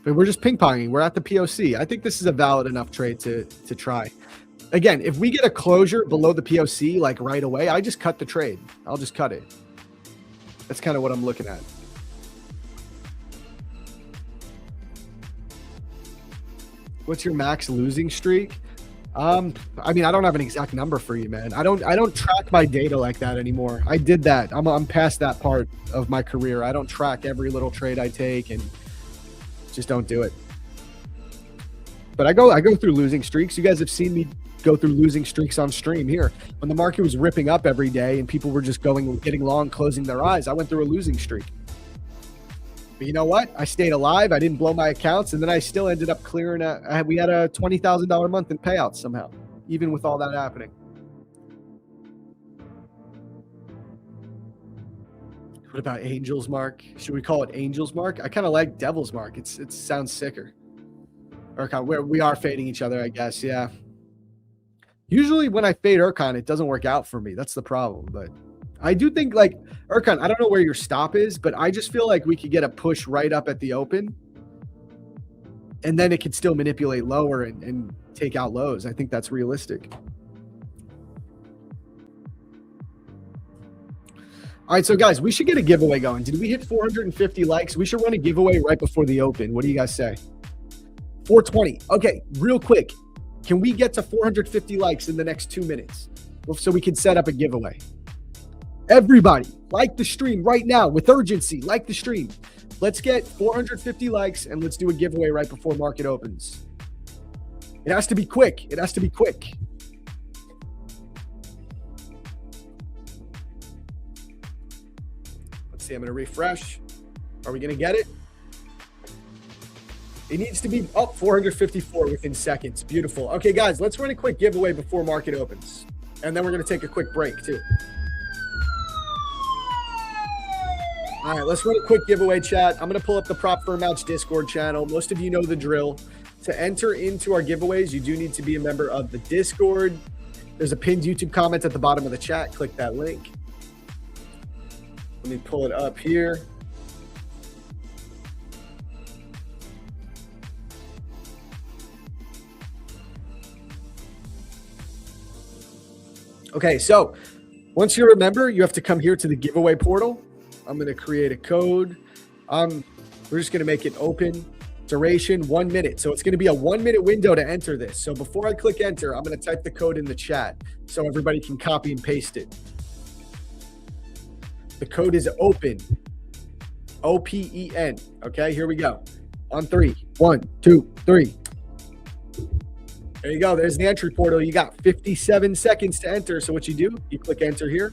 But we're just ping-ponging. We're at the POC. I think this is a valid enough trade to try. Again, if we get a closure below the POC, like right away, I just cut the trade. I'll just cut it. That's kind of what I'm looking at. What's your max losing streak? I mean, I don't have an exact number for you, man. I don't track my data like that anymore. I did that. I'm past that part of my career. I don't track every little trade I take and just don't do it. But I go through losing streaks. You guys have seen me go through losing streaks on stream here. When the market was ripping up every day and people were just getting long, closing their eyes, I went through a losing streak. But you know what? I stayed alive. I didn't blow my accounts, and then I still ended up clearing. We had a $20,000 month in payouts somehow, even with all that happening. What about Angel's Mark? Should we call it Angel's Mark? I kind of like Devil's Mark. It sounds sicker. Urcon, we are fading each other, I guess. Yeah. Usually when I fade Urcon, it doesn't work out for me. That's the problem. But I do think, like, Urcon, I don't know where your stop is, but I just feel like we could get a push right up at the open. And then it could still manipulate lower and take out lows. I think that's realistic. All right, so guys, we should get a giveaway going. Did we hit 450 likes? We should run a giveaway right before the open. What do you guys say? 420. Okay, real quick. Can we get to 450 likes in the next 2 minutes so we can set up a giveaway? Everybody, like the stream right now with urgency. Like the stream. Let's get 450 likes and let's do a giveaway right before market opens. It has to be quick. It has to be quick. Let's see. I'm going to refresh. Are we going to get it? It needs to be up 454 within seconds. Beautiful. Okay, guys, let's run a quick giveaway before market opens. And then we're going to take a quick break, too. All right, let's run a quick giveaway, chat. I'm going to pull up the Prop Firm Match Discord channel. Most of you know the drill. To enter into our giveaways, you do need to be a member of the Discord. There's a pinned YouTube comment at the bottom of the chat. Click that link. Let me pull it up here. Okay, so once you're a member, you have to come here to the giveaway portal. I'm going to create a code. We're just going to make it open. Duration 1 minute. So it's going to be a 1 minute window to enter this. So before I click enter, I'm going to type the code in the chat so everybody can copy and paste it. The code is open. OPEN. Okay, here we go. On 3. 1, 2, 3. There you go. There's the entry portal. You got 57 seconds to enter. So what you do, you click enter here,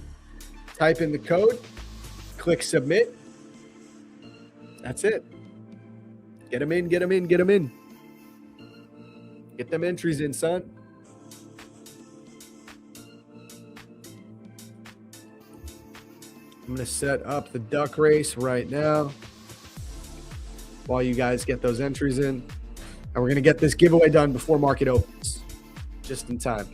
type in the code, click submit. That's it. Get them in, get them in, get them in. Get them entries in, son. I'm going to set up the duck race right now while you guys get those entries in. And we're going to get this giveaway done before market opens, just in time.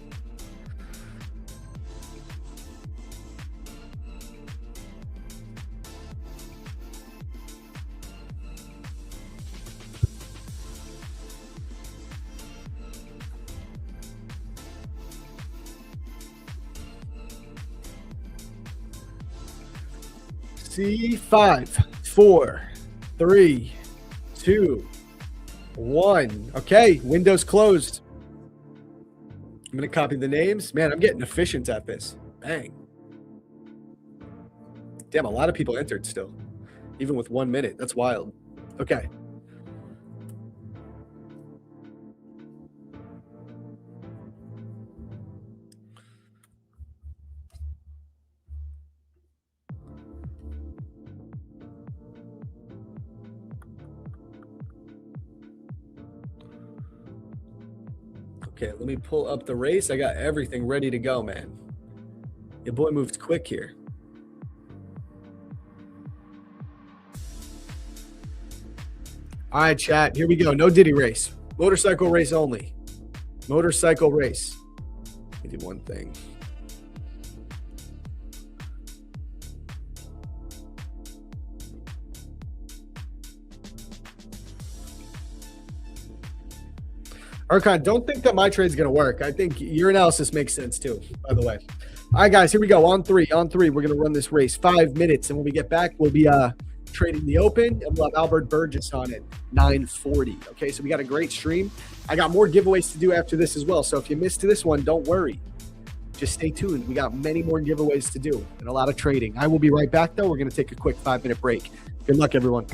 C5, 4, 3, 2, 1. Okay, window's closed. I'm going to copy the names. Man, I'm getting efficient at this. Bang. Damn, a lot of people entered still, even with 1 minute. That's wild. Okay. Okay, let me pull up the race. I got everything ready to go, man. Your boy moved quick here. All right, chat. Here we go. No Diddy race. Motorcycle race only. Motorcycle race. I did one thing. Archon, don't think that my trade's going to work. I think your analysis makes sense too, by the way. All right, guys, here we go. On three. We're going to run this race 5 minutes. And when we get back, we'll be trading the open. And we'll have Albert Burgess on at 9:40. Okay, so we got a great stream. I got more giveaways to do after this as well. So if you missed this one, don't worry. Just stay tuned. We got many more giveaways to do and a lot of trading. I will be right back, though. We're going to take a quick 5-minute break. Good luck, everyone.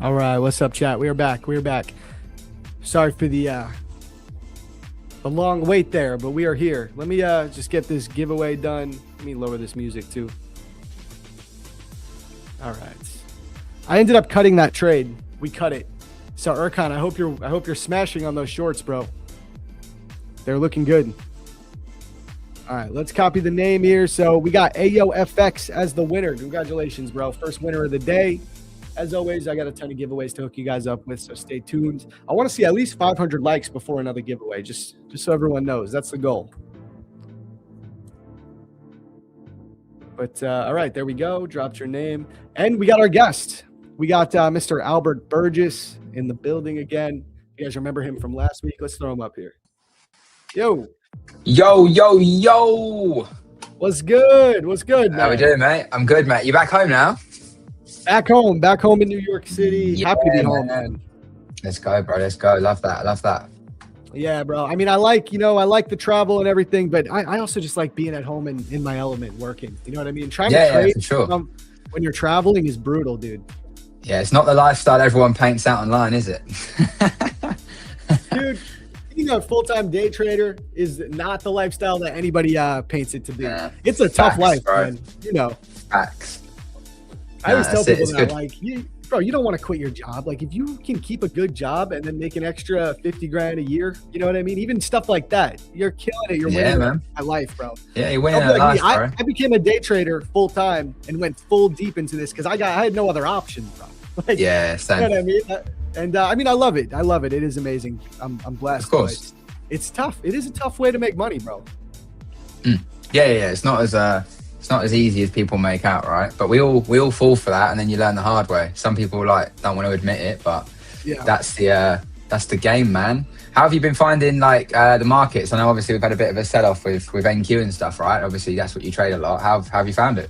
All right, what's up, chat? We're back. Sorry for the long wait there, but we are here. Let me just get this giveaway done. Let me lower this music too. All right. I ended up cutting that trade. We cut it. So Erkan, I hope you're smashing on those shorts, bro. They're looking good. All right, let's copy the name here. So we got AyoFX as the winner. Congratulations, bro. First winner of the day. As always, I got a ton of giveaways to hook you guys up with, so stay tuned. I want to see at least 500 likes before another giveaway, just so everyone knows. That's the goal. But all right, there we go. Dropped your name. And we got our guest. We got Mr. Albert Burgess in the building again. You guys remember him from last week? Let's throw him up here. Yo. Yo. What's good? What's good, man? How we doing, mate? I'm good, mate. You back home now? Back home in New York City. Yeah, Happy to be home, man. Let's go, bro. Let's go. Love that. Yeah, bro. I mean, I like the travel and everything, but I also just like being at home in my element, working. You know what I mean? Trying to trade for sure. When you're traveling is brutal, dude. Yeah, it's not the lifestyle everyone paints out online, is it? Dude, being a full-time day trader is not the lifestyle that anybody paints it to be. Yeah. It's a tough life, bro. man. You know. Facts. I always tell people that, good. like, bro, you don't want to quit your job. Like, if you can keep a good job and then make an extra 50 grand a year, you know what I mean? Even stuff like that, you're killing it. You're winning man. at life, bro. Yeah, you're winning at life, bro. I became a day trader full time and went full deep into this because I had no other option, bro. Like, yeah, same. You know what I mean? And I mean, I love it. It is amazing. I'm blessed. Of course. It's tough. It is a tough way to make money, bro. Yeah. It's not as easy as people make out, right? But we all fall for that, and then you learn the hard way. Some people don't want to admit it, but yeah, that's the game, man. How have you been finding the markets? I know obviously we've had a bit of a sell-off with NQ and stuff, right? Obviously that's what you trade a lot. How have you found it?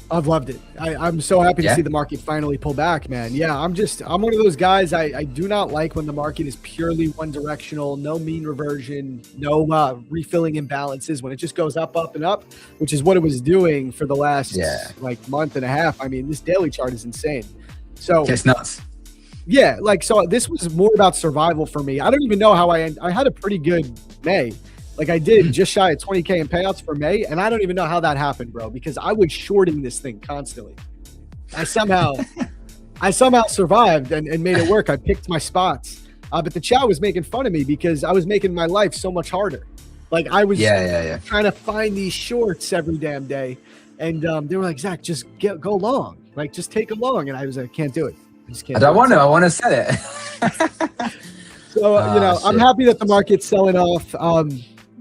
I've loved it. I'm so happy to see the market finally pull back, man. Yeah, I'm one of those guys. I do not like when the market is purely one directional, no mean reversion, no refilling imbalances. When it just goes up, up, and up, which is what it was doing for the last month and a half. I mean, this daily chart is insane. So it's nuts. Yeah, so this was more about survival for me. I don't even know how I had a pretty good May. Like I did just shy of 20K in payouts for May, and I don't even know how that happened, bro, because I was shorting this thing constantly. I somehow survived and made it work. I picked my spots. But the chat was making fun of me because I was making my life so much harder. Like I was trying to find these shorts every damn day. And they were like, Zach, just go long. Like, just take a long. And I was like, I can't do it. I just can't. I want to sell it. So, I'm happy that the market's selling off.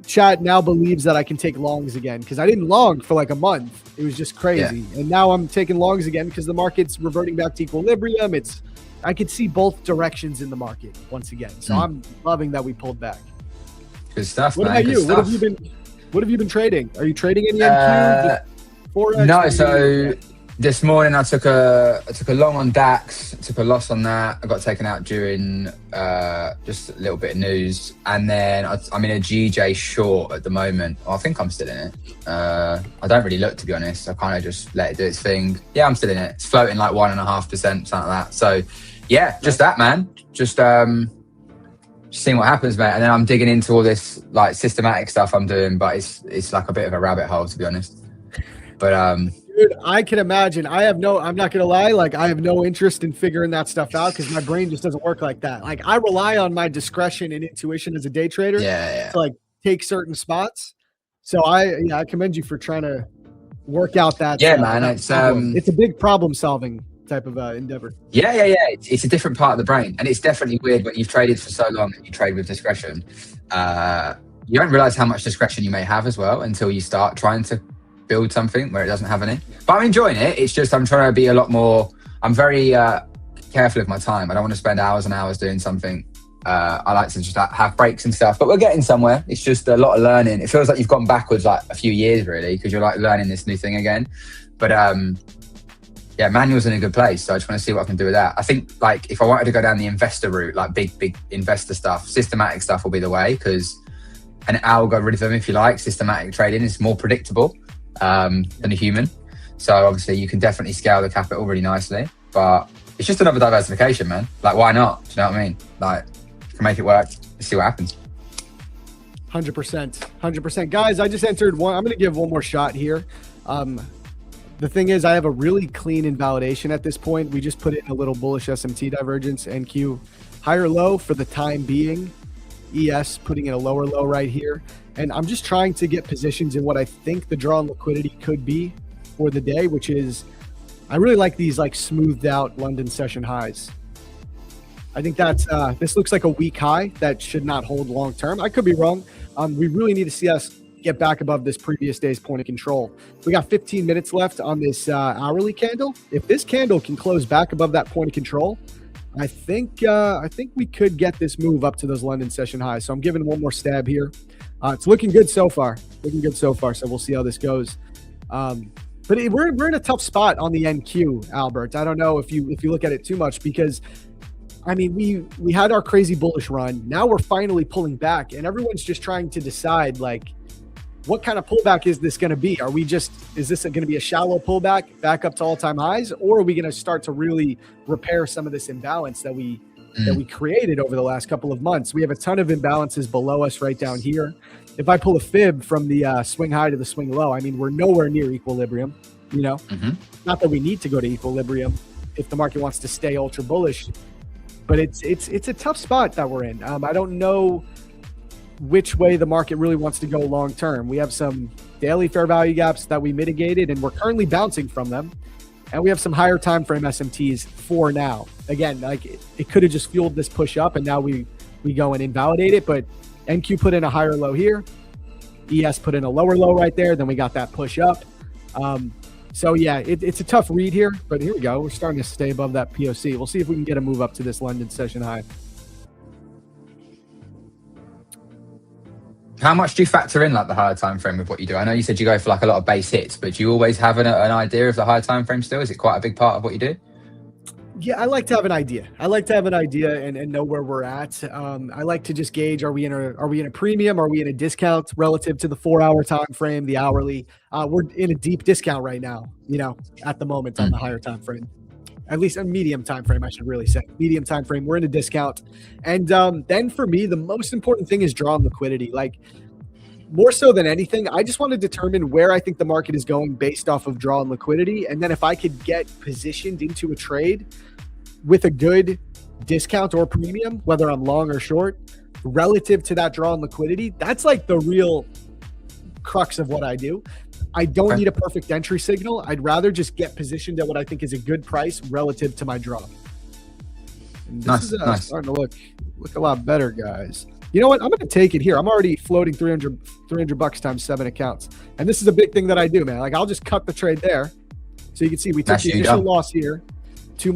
Chat now believes that I can take longs again because I didn't long for like a month. It was just crazy. Yeah. And now I'm taking longs again because the market's reverting back to equilibrium. I could see both directions in the market once again. So I'm loving that we pulled back. Good stuff, What man. about you? What have you been trading? Are you trading any NQ? Forex? No, so this morning I took a long on DAX, took a loss on that. I got taken out during just a little bit of news, and then I'm in a GJ short at the moment. I think I'm still in it. I don't really look, to be honest. I kind of just let it do its thing. Yeah, I'm still in it. It's floating like 1.5%, something like that. So yeah, just that, man. Just seeing what happens, mate. And then I'm digging into all this like systematic stuff I'm doing, but it's like a bit of a rabbit hole, to be honest. But dude, I can imagine. I'm not gonna lie, like I have no interest in figuring that stuff out because my brain just doesn't work like that. Like I rely on my discretion and intuition as a day trader to like take certain spots. So I commend you for trying to work out that. Yeah, man. It's a big problem solving type of endeavor. Yeah. It's a different part of the brain, and it's definitely weird when you've traded for so long and you trade with discretion. You don't realize how much discretion you may have as well until you start trying to build something where it doesn't have any. But I'm enjoying it. It's just I'm trying to be a lot more. I'm very careful of my time. I don't want to spend hours and hours doing something. I like to just have breaks and stuff. But we're getting somewhere. It's just a lot of learning. It feels like you've gone backwards like a few years really because you're like learning this new thing again. But yeah, manual's in a good place. So I just want to see what I can do with that. I think like if I wanted to go down the investor route, like big investor stuff, systematic stuff will be the way because an algorithm, if you like, systematic trading is more predictable than a human. So obviously you can definitely scale the capital really nicely. But It's just another diversification, man. Like, why not? Do you know what I mean? Like, can make it work. Let's see what happens. 100%. Guys, I just entered one. I'm going to give one more shot here. The thing is, I have a really clean invalidation at this point. We just put in a little bullish SMT divergence, NQ higher low for the time being. ES putting in a lower low right here. And I'm just trying to get positions in what I think the draw on liquidity could be for the day, which is, I really like these like smoothed out London session highs. I think that's, this looks like a weak high that should not hold long term. I could be wrong. We really need to see us get back above this previous day's point of control. We got 15 minutes left on this hourly candle. If this candle can close back above that point of control, I think we could get this move up to those London session highs. So I'm giving one more stab here. It's looking good so far. So we'll see how this goes. But we're in a tough spot on the NQ, Albert. I don't know if you look at it too much, because I mean, we had our crazy bullish run. Now we're finally pulling back, and everyone's just trying to decide, like, what kind of pullback is this going to be? Is this going to be a shallow pullback back up to all-time highs, or are we going to start to really repair some of this imbalance that we created over the last couple of months? We have a ton of imbalances below us right down here. If I pull a fib from the swing high to the swing low, I mean, we're nowhere near equilibrium, you know? Not that we need to go to equilibrium if the market wants to stay ultra bullish, but it's a tough spot that we're in. I don't know which way the market really wants to go long term. We have some daily fair value gaps that we mitigated, and we're currently bouncing from them. And we have some higher time frame SMTs for now. Again, like it could have just fueled this push up, and now we go and invalidate it. But NQ put in a higher low here. ES put in a lower low right there. Then we got that push up. So yeah, it's a tough read here, but here we go. We're starting to stay above that POC. We'll see if we can get a move up to this London session high. How much do you factor in like the higher time frame with what you do? I know you said you go for like a lot of base hits, but do you always have an idea of the higher time frame still? Is it quite a big part of what you do? Yeah, I like to have an idea. And know where we're at. I like to just gauge, are we in a premium? Are we in a discount relative to the 4-hour time frame, the hourly? We're in a deep discount right now, you know, at the moment on the higher time frame. At least a medium time frame, I should really say. Medium time frame, we're in a discount. And then for me, the most important thing is draw on liquidity. Like, more so than anything, I just want to determine where I think the market is going based off of draw and liquidity. And then if I could get positioned into a trade with a good discount or premium, whether I'm long or short, relative to that draw and liquidity, that's like the real crux of what I do. I don't need a perfect entry signal. I'd rather just get positioned at what I think is a good price relative to my draw. And this is starting to look a lot better, guys. You know what? I'm going to take it here. I'm already floating 300 bucks times 7 accounts. And this is a big thing that I do, man. Like, I'll just cut the trade there. So you can see we took the initial loss here.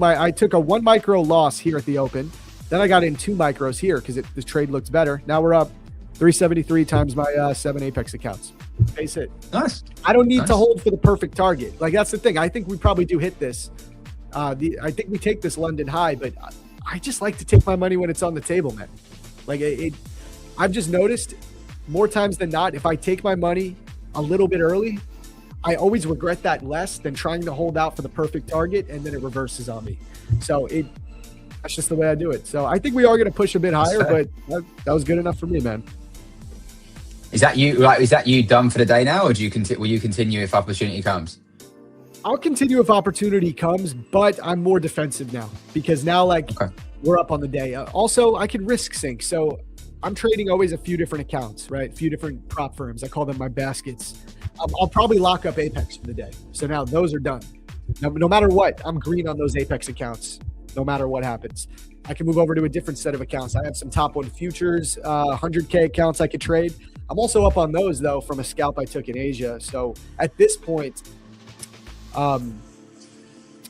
I took a 1 micro loss here at the open. Then I got in 2 micros here because the trade looked better. Now we're up 373 times my 7 Apex accounts. Face it. Nice. I don't need to hold for the perfect target. Like, that's the thing. I think we probably do hit this. I think we take this London high, but I just like to take my money when it's on the table, man. Like, I've just noticed more times than not, if I take my money a little bit early, I always regret that less than trying to hold out for the perfect target, and then it reverses on me. So that's just the way I do it. So I think we are going to push a bit higher, but that was good enough for me, man. Is that you? Like, is that you done for the day now, or will you continue if opportunity comes? I'll continue if opportunity comes, but I'm more defensive now because now, like, we're up on the day. Also, I can risk sync. So I'm trading always a few different accounts, right? A few different prop firms. I call them my baskets. I'll probably lock up Apex for the day. So now those are done. No matter what, I'm green on those Apex accounts, no matter what happens. I can move over to a different set of accounts. I have some top 1 futures, 100K accounts I could trade. I'm also up on those, though, from a scalp I took in Asia. So at this point, I'm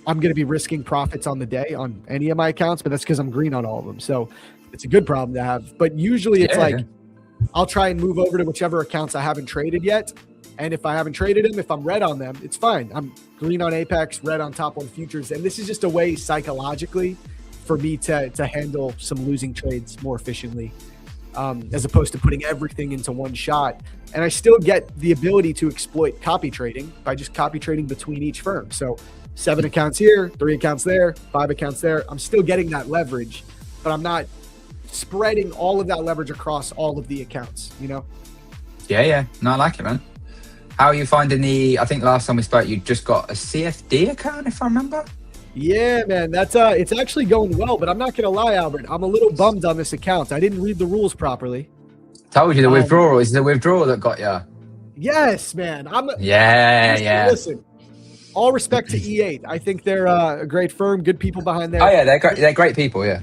going to be risking profits on the day on any of my accounts, but that's because I'm green on all of them. So it's a good problem to have. But usually it's I'll try and move over to whichever accounts I haven't traded yet. And if I haven't traded them, if I'm red on them, it's fine. I'm green on Apex, red on top 1 futures. And this is just a way psychologically for me to handle some losing trades more efficiently, as opposed to putting everything into one shot. And I still get the ability to exploit copy trading by just copy trading between each firm. So 7 accounts here, 3 accounts there, 5 accounts there. I'm still getting that leverage, but I'm not spreading all of that leverage across all of the accounts, you know? Yeah. No, I like it, man. How are you finding I think last time we spoke, you just got a CFD account, if I remember? Yeah, man, that's it's actually going well, but I'm not gonna lie, Albert. I'm a little bummed on this account. I didn't read the rules properly. Told you the withdrawal is the withdrawal that got you. Yes, man. Yeah. Listen, all respect to E8. I think they're a great firm, good people behind there. Oh yeah, they're great people. Yeah,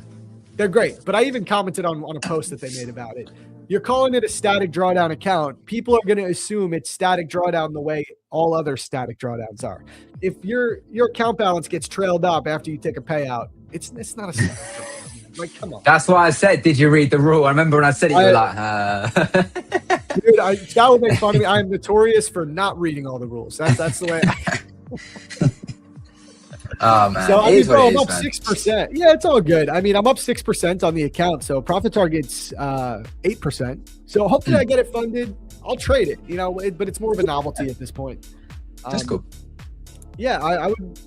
they're great. But I even commented on a post that they made about it. You're calling it a static drawdown account. People are going to assume it's static drawdown the way all other static drawdowns are. If your account balance gets trailed up after you take a payout, it's not a static drawdown. Like, come on. That's why I said, did you read the rule? I remember when I said it, you were like, Dude, that would make fun of me. I am notorious for not reading all the rules. That's the way. Oh man. So I'm up man. 6%. Yeah, it's all good. I mean, I'm up 6% on the account, so profit target's 8%. So hopefully I get it funded. I'll trade it, but it's more of a novelty at this point. That's cool. Yeah, I would.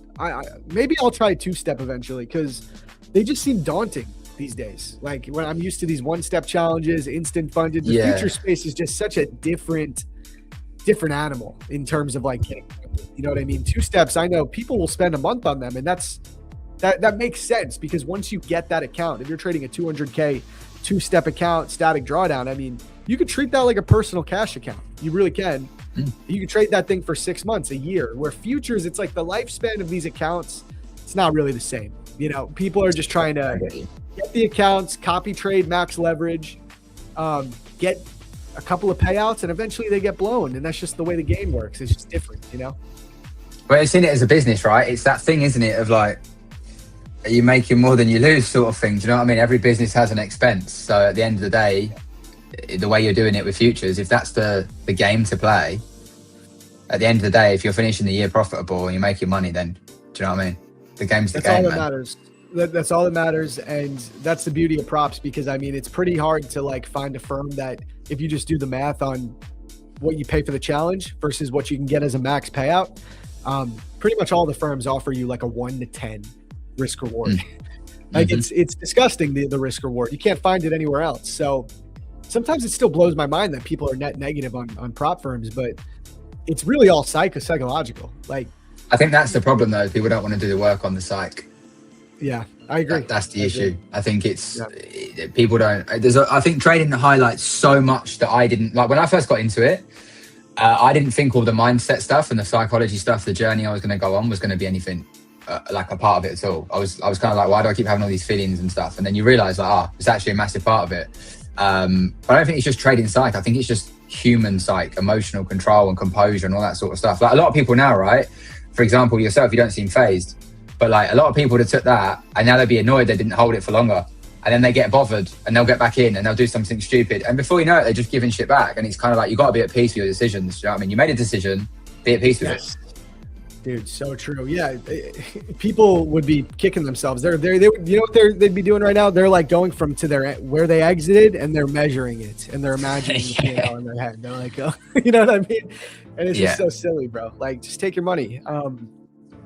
Maybe I'll try a 2-step eventually because they just seem daunting these days. Like when I'm used to these 1-step challenges, instant funded. The future space is just such a different animal in terms of like getting, you know what I mean? 2 steps, I know people will spend a month on them, and that makes sense because once you get that account, if you're trading a 200K 2-step account, static drawdown, I mean, you could treat that like a personal cash account. You really can. You can trade that thing for 6 months, a year, where futures, it's like the lifespan of these accounts, it's not really the same. People are just trying to get the accounts, copy trade, max leverage, get a couple of payouts, and eventually they get blown. And that's just the way the game works. It's just different, Well, it's in it as a business, right? It's that thing, isn't it? Of like, are you making more than you lose sort of thing. Do you know what I mean? Every business has an expense. So at the end of the day, the way you're doing it with futures, if that's the game to play, at the end of the day, if you're finishing the year profitable and you're making money, then do you know what I mean? The game's the game, all that matters. That's all that matters. And that's the beauty of props, because I mean, it's pretty hard to like find a firm that, if you just do the math on what you pay for the challenge versus what you can get as a max payout, pretty much all the firms offer you like a 1 to 10 risk reward. Like it's disgusting, the risk reward. You can't find it anywhere else. So sometimes it still blows my mind that people are net negative on prop firms, but it's really all psychological. Like, I think that's the problem though. People don't want to do the work on the psych. Yeah, I agree. That's the issue. I think people don't. I think trading highlights so much that I didn't like when I first got into it. I didn't think all the mindset stuff and the psychology stuff, the journey I was going to go on, was going to be anything like a part of it at all. I was kind of like, why do I keep having all these feelings and stuff? And then you realize like, it's actually a massive part of it. But I don't think it's just trading psych. I think it's just human psych, emotional control and composure and all that sort of stuff. Like a lot of people now, right? For example, yourself, you don't seem phased. But like a lot of people that took that and now they'll be annoyed they didn't hold it for longer. And then they get bothered and they'll get back in and they'll do something stupid. And before you know it, they're just giving shit back. And it's kind of like, you got to be at peace with your decisions. You know what I mean? You made a decision, be at peace with it. Dude, so true. Yeah, people would be kicking themselves. They you know what they'd be doing right now? They're like going from to where they exited, and they're measuring it, and they're imagining the P&L in their head. They're like, oh, you know what I mean? And it's just so silly, bro. Like, just take your money.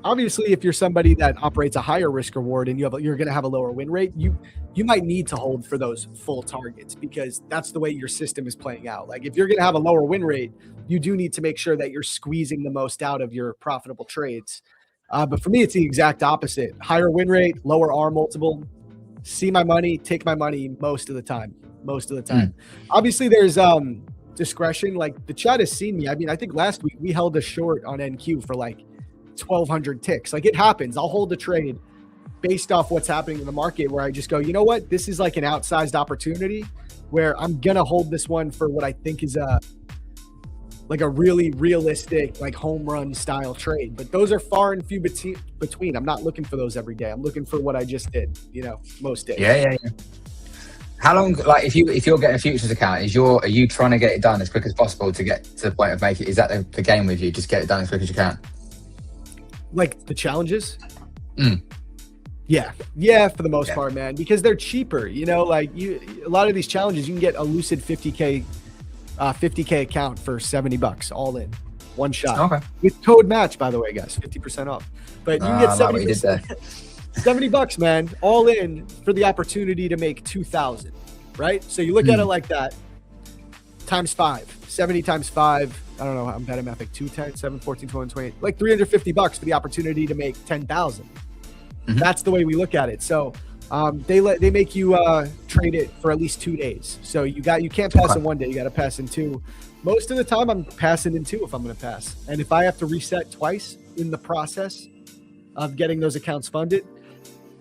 Obviously, if you're somebody that operates a higher risk reward and you're going to have a lower win rate, you might need to hold for those full targets, because that's the way your system is playing out. Like if you're going to have a lower win rate, you do need to make sure that you're squeezing the most out of your profitable trades. But for me, it's the exact opposite. Higher win rate, lower R multiple, see my money, take my money most of the time. Obviously, there's discretion. Like the chat has seen me. I mean, I think last week we held a short on NQ for like 1,200 ticks. Like it happens. I'll hold a trade based off what's happening in the market, where I just go, you know what? This is like an outsized opportunity where I'm going to hold this one for what I think is a really realistic, like home run style trade. But those are far and few between. I'm not looking for those every day. I'm looking for what I just did, most days. Yeah. How long, like if you're getting a futures account, are you trying to get it done as quick as possible to get to the point of making it? Is that the game with you? Just get it done as quick as you can. Like the challenges? Yeah, for the most part, man, because they're cheaper. Like a lot of these challenges, you can get a Lucid 50K account for $70 all in. one shot. Okay. With code match, by the way, guys, 50% off. But you can get I like what you did 70%. there. $70, man, all in for the opportunity to make 2,000, right? So you look at it like that, times 5, 70 times 5. I don't know. I'm bad at math. Like 210, 7, 14, 21, 28, like $350 for the opportunity to make 10,000. That's the way we look at it. So they make you trade it for at least 2 days. So you can't pass in 1 day. You got to pass in 2. Most of the time, I'm passing in 2 if I'm going to pass. And if I have to reset twice in the process of getting those accounts funded,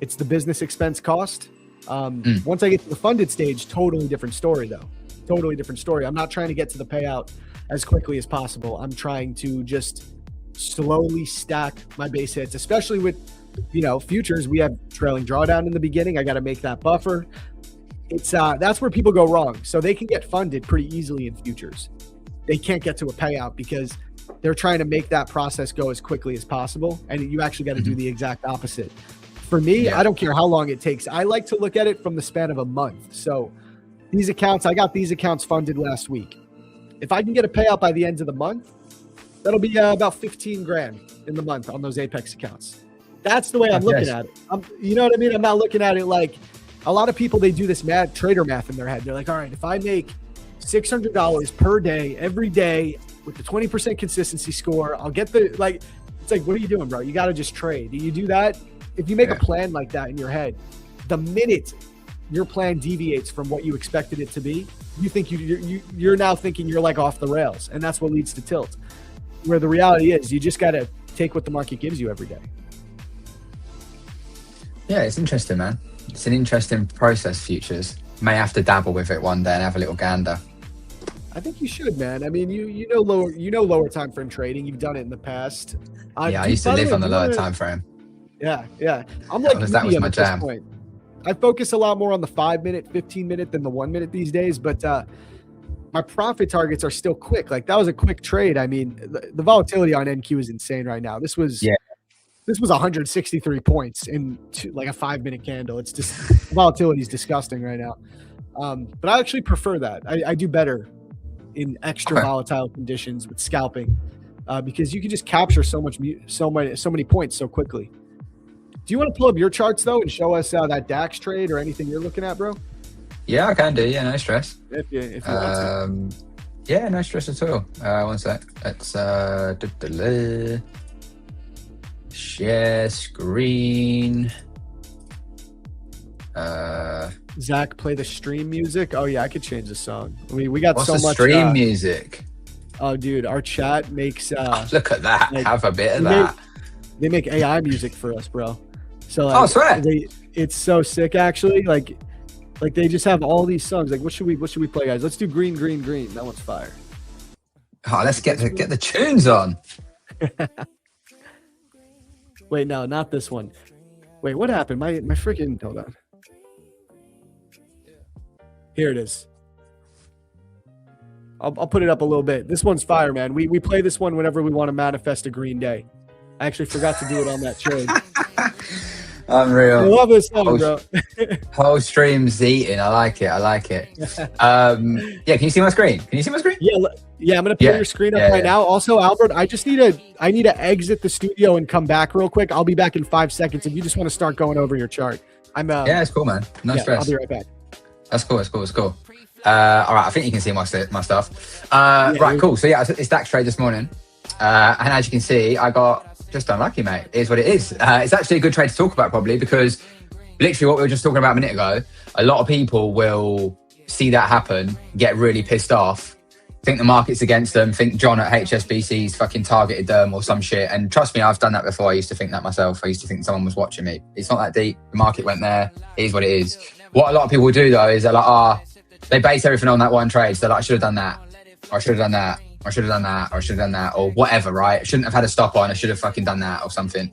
it's the business expense cost. Once I get to the funded stage, totally different story though. Totally different story. I'm not trying to get to the payout as quickly as possible. I'm trying to just slowly stack my base hits, especially with, futures. We have trailing drawdown in the beginning. I got to make that buffer. It's that's where people go wrong. So they can get funded pretty easily in futures. They can't get to a payout because they're trying to make that process go as quickly as possible. And you actually got to do the exact opposite. For me, I don't care how long it takes. I like to look at it from the span of a month. So I got these accounts funded last week. If I can get a payout by the end of the month, that'll be about 15 grand in the month on those Apex accounts. That's the way I'm looking at it. You know what I mean? I'm not looking at it like a lot of people, they do this trader math in their head. They're like, all right, if I make $600 per day, every day with the 20% consistency score, I'll get it's like, what are you doing, bro? You got to just trade. You do that. If you make a plan like that in your head, the minute your plan deviates from what you expected it to be, you think you're now thinking you're like off the rails, and that's what leads to tilt. Where the reality is, you just got to take what the market gives you every day. Yeah, it's interesting, man. It's an interesting process, futures. May have to dabble with it one day and have a little gander. I think you should, man. I mean, you know lower time frame trading. You've done it in the past. I used to live on the lower time frame. Yeah. I'm like that was my jam. Point. I focus a lot more on the 5-minute, 15-minute than the 1 minute these days, but my profit targets are still quick. Like that was a quick trade. I mean, the volatility on NQ is insane right now. This was 163 points in like a 5-minute candle. It's just volatility is disgusting right now. But I actually prefer that. I do better in extra volatile conditions with scalping because you can just capture so many points so quickly. Do you want to pull up your charts though and show us that DAX trade or anything you're looking at, bro? Yeah, I can do. Yeah, no stress. If you want to. Yeah, no stress at all. One sec. Let's share screen. Zach, play the stream music. Oh yeah, I could change the song. We got What's so the much stream music. Oh, dude, our chat makes. Look at that. Like, have a bit of that. They make AI music for us, bro. So sweat. It's so sick, actually. Like they just have all these songs. Like, what should we play, guys? Let's do Green, Green, Green. That one's fire. Oh, let's get the tunes on. Wait, no, not this one. Wait, what happened? My freaking, hold on. Here it is. I'll put it up a little bit. This one's fire, man. We play this one whenever we want to manifest a green day. I actually forgot to do it on that trade. Unreal. I love this song, bro. Whole stream's eating. I like it. Yeah, can you see my screen? Yeah, I'm gonna pull your screen up now. Also, Albert, I need to exit the studio and come back real quick. I'll be back in 5 seconds if you just want to start going over your chart. Yeah, it's cool, man. No stress. I'll be right back. That's cool. All right, I think you can see my stuff. Right, cool. So yeah, it's DAX trade this morning, and as you can see, I got just unlucky, mate. It is what it is. It's actually a good trade to talk about probably because literally what we were just talking about a minute ago, a lot of people will see that happen, get really pissed off, think the market's against them, think John at HSBC's fucking targeted them or some shit. And trust me, I've done that before. I used to think that myself. I used to think someone was watching me. It's not that deep. The market went there. It is what it is. What a lot of people do though is they're like, they base everything on that one trade. So they're like, I should have done that. Or I should have done that. Or I should have done that. Or I should have done that. Or whatever, right? I shouldn't have had a stop on. I should have fucking done that or something.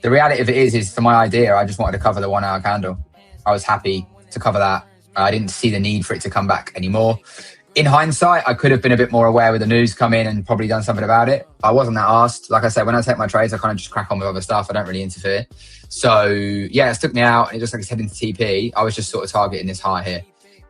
The reality of it is for my idea, I just wanted to cover the 1 hour candle. I was happy to cover that. I didn't see the need for it to come back anymore. In hindsight, I could have been a bit more aware with the news come in and probably done something about it. I wasn't that asked. Like I said, when I take my trades, I kind of just crack on with other stuff. I don't really interfere. So yeah, it took me out and it just like it's heading to TP. I was just sort of targeting this high here.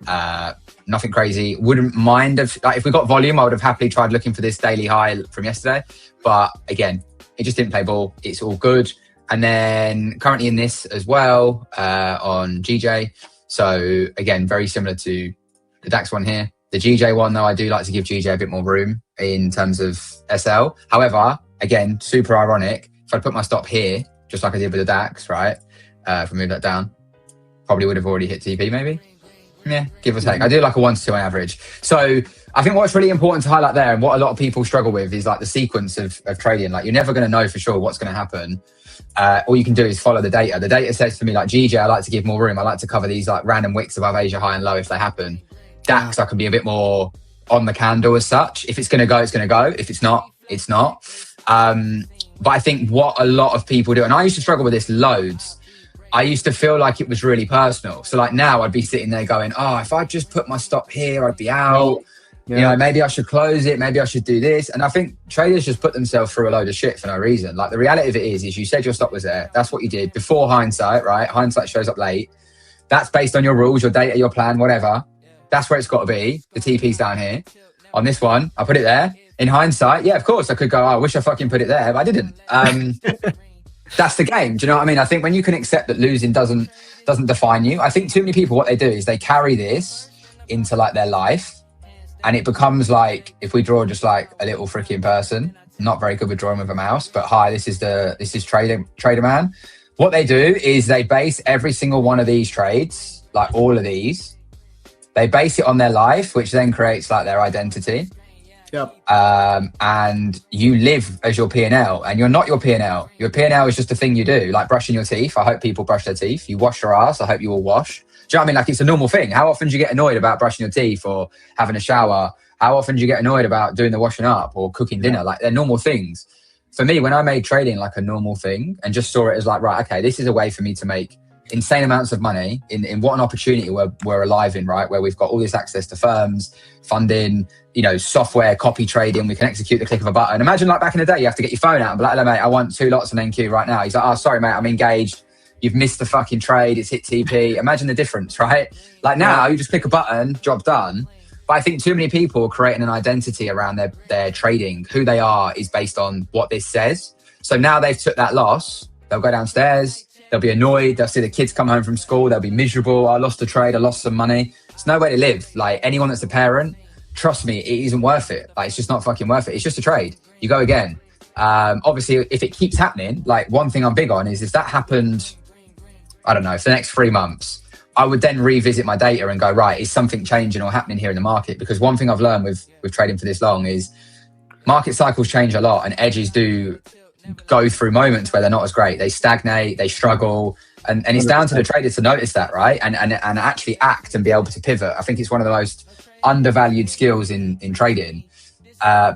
Nothing crazy. Wouldn't mind if we got volume, I would have happily tried looking for this daily high from yesterday. But again, it just didn't play ball. It's all good. And then currently in this as well on GJ. So again, very similar to the DAX one here. The GJ one, though, I do like to give GJ a bit more room in terms of SL. However, again, super ironic. If I put my stop here, just like I did with the DAX, right? If I move that down, probably would have already hit TP maybe. Yeah, give or take. I do like a 1 to 2 on average. So I think what's really important to highlight there, and what a lot of people struggle with, is like the sequence of trading. Like, you're never going to know for sure what's going to happen. All you can do is follow the data. The data says to me, like, GJ, I like to give more room. I like to cover these like random wicks above Asia high and low if they happen. DAX, I can be a bit more on the candle as such. If it's going to go, it's going to go. If it's not, it's not. But I think what a lot of people do, and I used to struggle with this loads, I used to feel like it was really personal. So like now I'd be sitting there going, oh, if I just put my stop here, I'd be out. Yeah. You know, maybe I should close it. Maybe I should do this. And I think traders just put themselves through a load of shit for no reason. Like, the reality of it is you said your stop was there. That's what you did before hindsight, right? Hindsight shows up late. That's based on your rules, your data, your plan, whatever. That's where it's got to be. The TP's down here. On this one, I put it there. In hindsight, yeah, of course, I could go, oh, I wish I fucking put it there, but I didn't. That's the game. Do you know what I mean? I think when you can accept that losing doesn't define you, I think too many people, what they do is they carry this into like their life, and it becomes like, if we draw just like a little freaking person, not very good with drawing with a mouse, but hi, this is trader man. What they do is they base every single one of these trades, like all of these, they base it on their life, which then creates like their identity. Yep. And you live as your P&L, and you're not your P&L. Your P&L is just a thing you do, like brushing your teeth. I hope people brush their teeth. You wash your ass. I hope you all wash. Do you know what I mean? Like, it's a normal thing. How often do you get annoyed about brushing your teeth or having a shower? How often do you get annoyed about doing the washing up or cooking dinner? Like, they're normal things. For me, when I made trading like a normal thing and just saw it as like, right, okay, this is a way for me to make insane amounts of money in what an opportunity we're alive in, right? Where we've got all this access to firms, funding, you know, software, copy trading. We can execute the click of a button. Imagine like back in the day, you have to get your phone out and be like, hello, mate, I want 2 lots on NQ right now. He's like, oh, sorry, mate, I'm engaged. You've missed the fucking trade. It's hit TP. Imagine the difference, right? Like now you just click a button, job done. But I think too many people are creating an identity around their trading. Who they are is based on what this says. So now they've took that loss. They'll go downstairs. They'll be annoyed. They'll see the kids come home from school. They'll be miserable. I lost a trade. I lost some money. It's no way to live. Like, anyone that's a parent, trust me, it isn't worth it. Like, it's just not fucking worth it. It's just a trade. You go again. Obviously, if it keeps happening, like, one thing I'm big on is if that happened, I don't know, for the next 3 months, I would then revisit my data and go, right, is something changing or happening here in the market? Because one thing I've learned with trading for this long is market cycles change a lot, and edges do go through moments where they're not as great. They stagnate, they struggle, and it's down to the trader to notice that, right? And actually act and be able to pivot. I think it's one of the most undervalued skills in trading.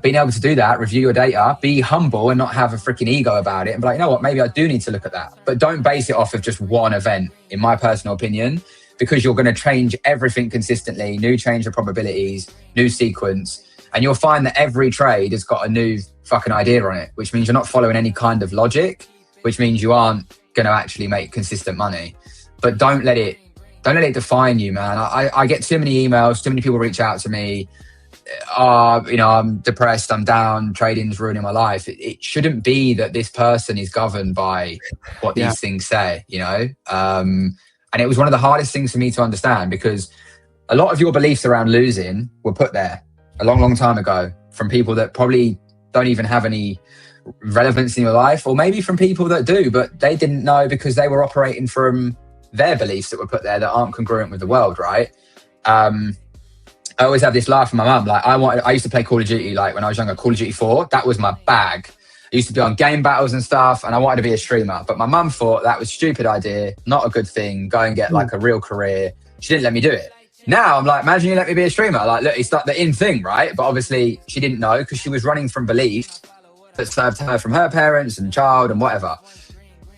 Being able to do that, review your data, be humble and not have a freaking ego about it, and be like, you know what, maybe I do need to look at that. But don't base it off of just one event, in my personal opinion, because you're going to change everything consistently, new change of probabilities, new sequence, and you'll find that every trade has got a new fucking idea on it, which means you're not following any kind of logic, which means you aren't going to actually make consistent money. But don't let it define you, man. I get too many emails, too many people reach out to me. You know, I'm depressed, I'm down, trading's ruining my life. It shouldn't be that this person is governed by what these things say, you know? And it was one of the hardest things for me to understand, because a lot of your beliefs around losing were put there a long, long time ago from people that probably don't even have any relevance in your life, or maybe from people that do, but they didn't know because they were operating from their beliefs that were put there that aren't congruent with the world, right? I always have this laugh with my mum. Like, I used to play Call of Duty, like when I was younger, Call of Duty 4, that was my bag. I used to be on game battles and stuff, and I wanted to be a streamer. But my mum thought that was a stupid idea, not a good thing, go and get like a real career. She didn't let me do it. Now I'm like, imagine you let me be a streamer. Like, look, it's like the in thing, right? But obviously she didn't know, because she was running from beliefs that served her from her parents and child and whatever.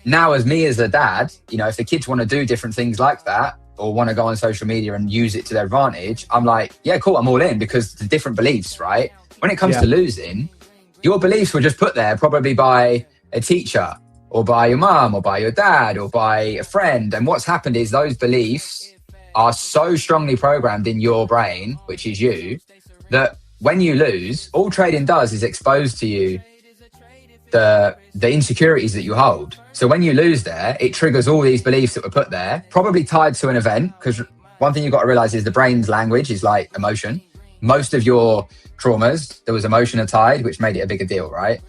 Now, as me as a dad, you know, if the kids want to do different things like that, or want to go on social media and use it to their advantage, I'm like, yeah, cool, I'm all in, because the different beliefs, right? When it comes to losing, your beliefs were just put there probably by a teacher, or by your mum, or by your dad, or by a friend. And what's happened is those beliefs are so strongly programmed in your brain, which is you, that when you lose, all trading does is expose to you the insecurities that you hold. So when you lose there, it triggers all these beliefs that were put there, probably tied to an event, because one thing you've got to realize is the brain's language is like emotion. Most of your traumas, there was emotion tied, which made it a bigger deal, right?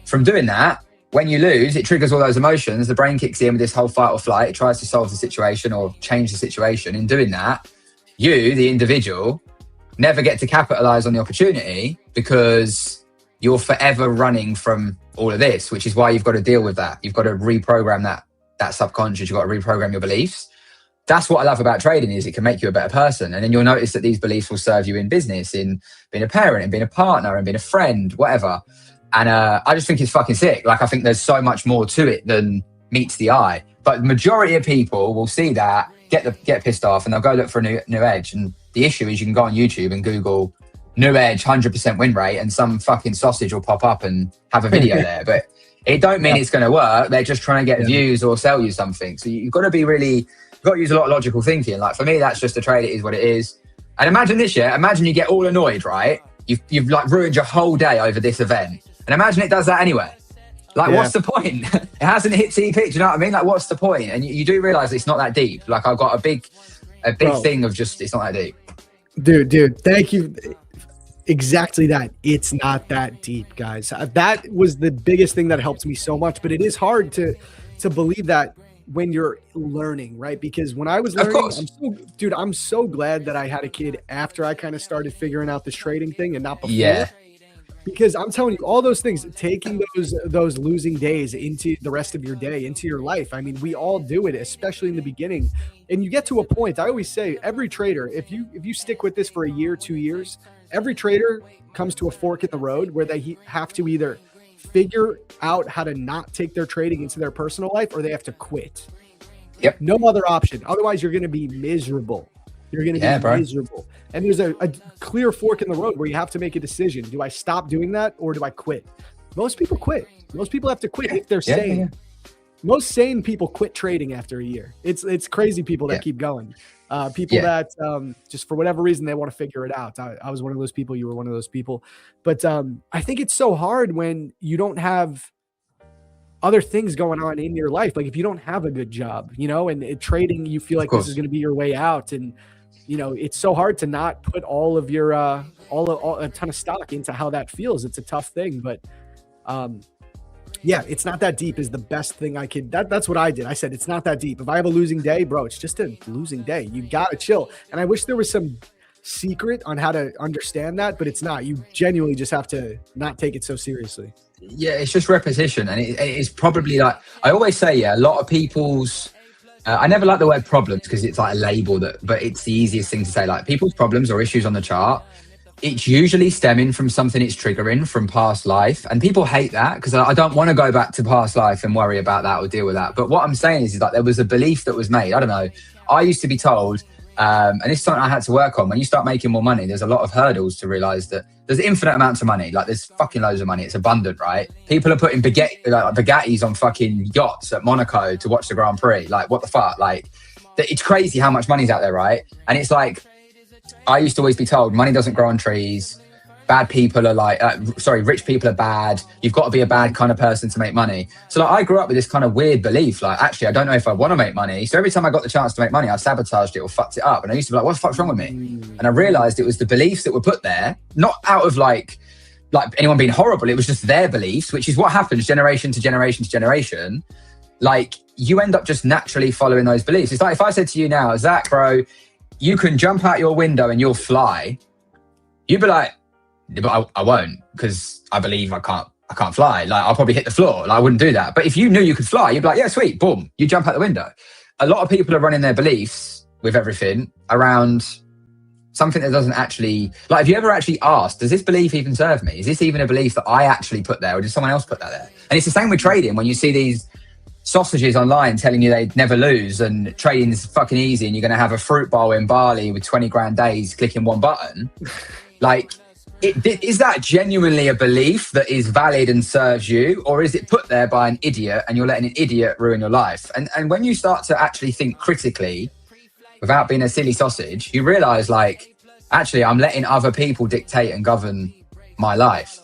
From doing that, when you lose, it triggers all those emotions. The brain kicks in with this whole fight or flight. It tries to solve the situation or change the situation. In doing that, you, the individual, never get to capitalize on the opportunity because you're forever running from all of this, which is why you've got to deal with that. You've got to reprogram that subconscious. You've got to reprogram your beliefs. That's what I love about trading, is it can make you a better person. And then you'll notice that these beliefs will serve you in business, in being a parent, in being a partner, and being a friend, whatever. And I just think it's fucking sick. Like, I think there's so much more to it than meets the eye. But the majority of people will see that, get pissed off, and they'll go look for a new edge. And the issue is you can go on YouTube and Google new edge, 100% win rate, and some fucking sausage will pop up and have a video there. But it don't mean it's going to work. They're just trying to get views or sell you something. So you've got to be really, you've got to use a lot of logical thinking. Like, for me, that's just a trade. It is what it is. And imagine this, imagine you get all annoyed, right? You've like ruined your whole day over this event. And imagine it does that anyway. Like, what's the point? It hasn't hit TP, do you know what I mean? Like, what's the point? And you do realize it's not that deep. Like, I've got a big thing of just, it's not that deep. Dude, thank you. Exactly that. It's not that deep, guys. That was the biggest thing that helped me so much. But it is hard to believe that when you're learning, right? Because when I was learning, I'm so glad that I had a kid after I kind of started figuring out this trading thing and not before. Yeah. Because I'm telling you, all those things, taking those losing days into the rest of your day, into your life. I mean, we all do it, especially in the beginning. And you get to a point, I always say, every trader, if you stick with this for a year, 2 years, every trader comes to a fork in the road where they have to either figure out how to not take their trading into their personal life, or they have to quit. Yep. No other option. Otherwise, you're going to be miserable. You're going to be miserable. And there's a clear fork in the road where you have to make a decision. Do I stop doing that, or do I quit? Most people quit. Most people have to quit if they're sane. Yeah. Most sane people quit trading after a year. It's crazy people that keep going. People that just for whatever reason, they want to figure it out. I was one of those people. You were one of those people. But I think it's so hard when you don't have other things going on in your life. Like, if you don't have a good job, and trading, you feel like this is going to be your way out. And, it's so hard to not put all of your, a ton of stock into how that feels. It's a tough thing, but it's not that deep is the best thing I could. That's what I did. I said, it's not that deep. If I have a losing day, bro, it's just a losing day. You got to chill. And I wish there was some secret on how to understand that, but it's not. You genuinely just have to not take it so seriously. Yeah, it's just repetition. And it's probably like, I always say, a lot of people's, I never like the word problems because it's like a label but it's the easiest thing to say. Like, people's problems or issues on the chart, it's usually stemming from something it's triggering from past life. And people hate that because I don't want to go back to past life and worry about that or deal with that. But what I'm saying is like, there was a belief that was made. I don't know. I used to be told, and it's something I had to work on. When you start making more money, there's a lot of hurdles to realize that there's infinite amounts of money. Like, there's fucking loads of money. It's abundant, right? People are putting Bugattis on fucking yachts at Monaco to watch the Grand Prix. Like, what the fuck? Like, it's crazy how much money's out there, right? And it's like, I used to always be told money doesn't grow on trees. Bad people are like, rich people are bad. You've got to be a bad kind of person to make money. So like, I grew up with this kind of weird belief. Like, actually, I don't know if I want to make money. So every time I got the chance to make money, I sabotaged it or fucked it up. And I used to be like, what the fuck's wrong with me? And I realized it was the beliefs that were put there, not out of like anyone being horrible. It was just their beliefs, which is what happens generation to generation to generation. Like, you end up just naturally following those beliefs. It's like if I said to you now, Zach, bro, you can jump out your window and you'll fly. You'd be like, but I won't, because I believe I can't fly. Like, I'll probably hit the floor. Like, I wouldn't do that. But if you knew you could fly, you'd be like, yeah, sweet, boom, you jump out the window. A lot of people are running their beliefs with everything around something that doesn't actually, like, have you ever actually asked, does this belief even serve me? Is this even a belief that I actually put there, or did someone else put that there? And it's the same with trading. When you see these sausages online telling you they never lose and trading's fucking easy and you're going to have a fruit bowl in Bali with 20 grand days clicking one button, like, is that genuinely a belief that is valid and serves you, or is it put there by an idiot and you're letting an idiot ruin your life? And when you start to actually think critically, without being a silly sausage, you realize like, actually, I'm letting other people dictate and govern my life.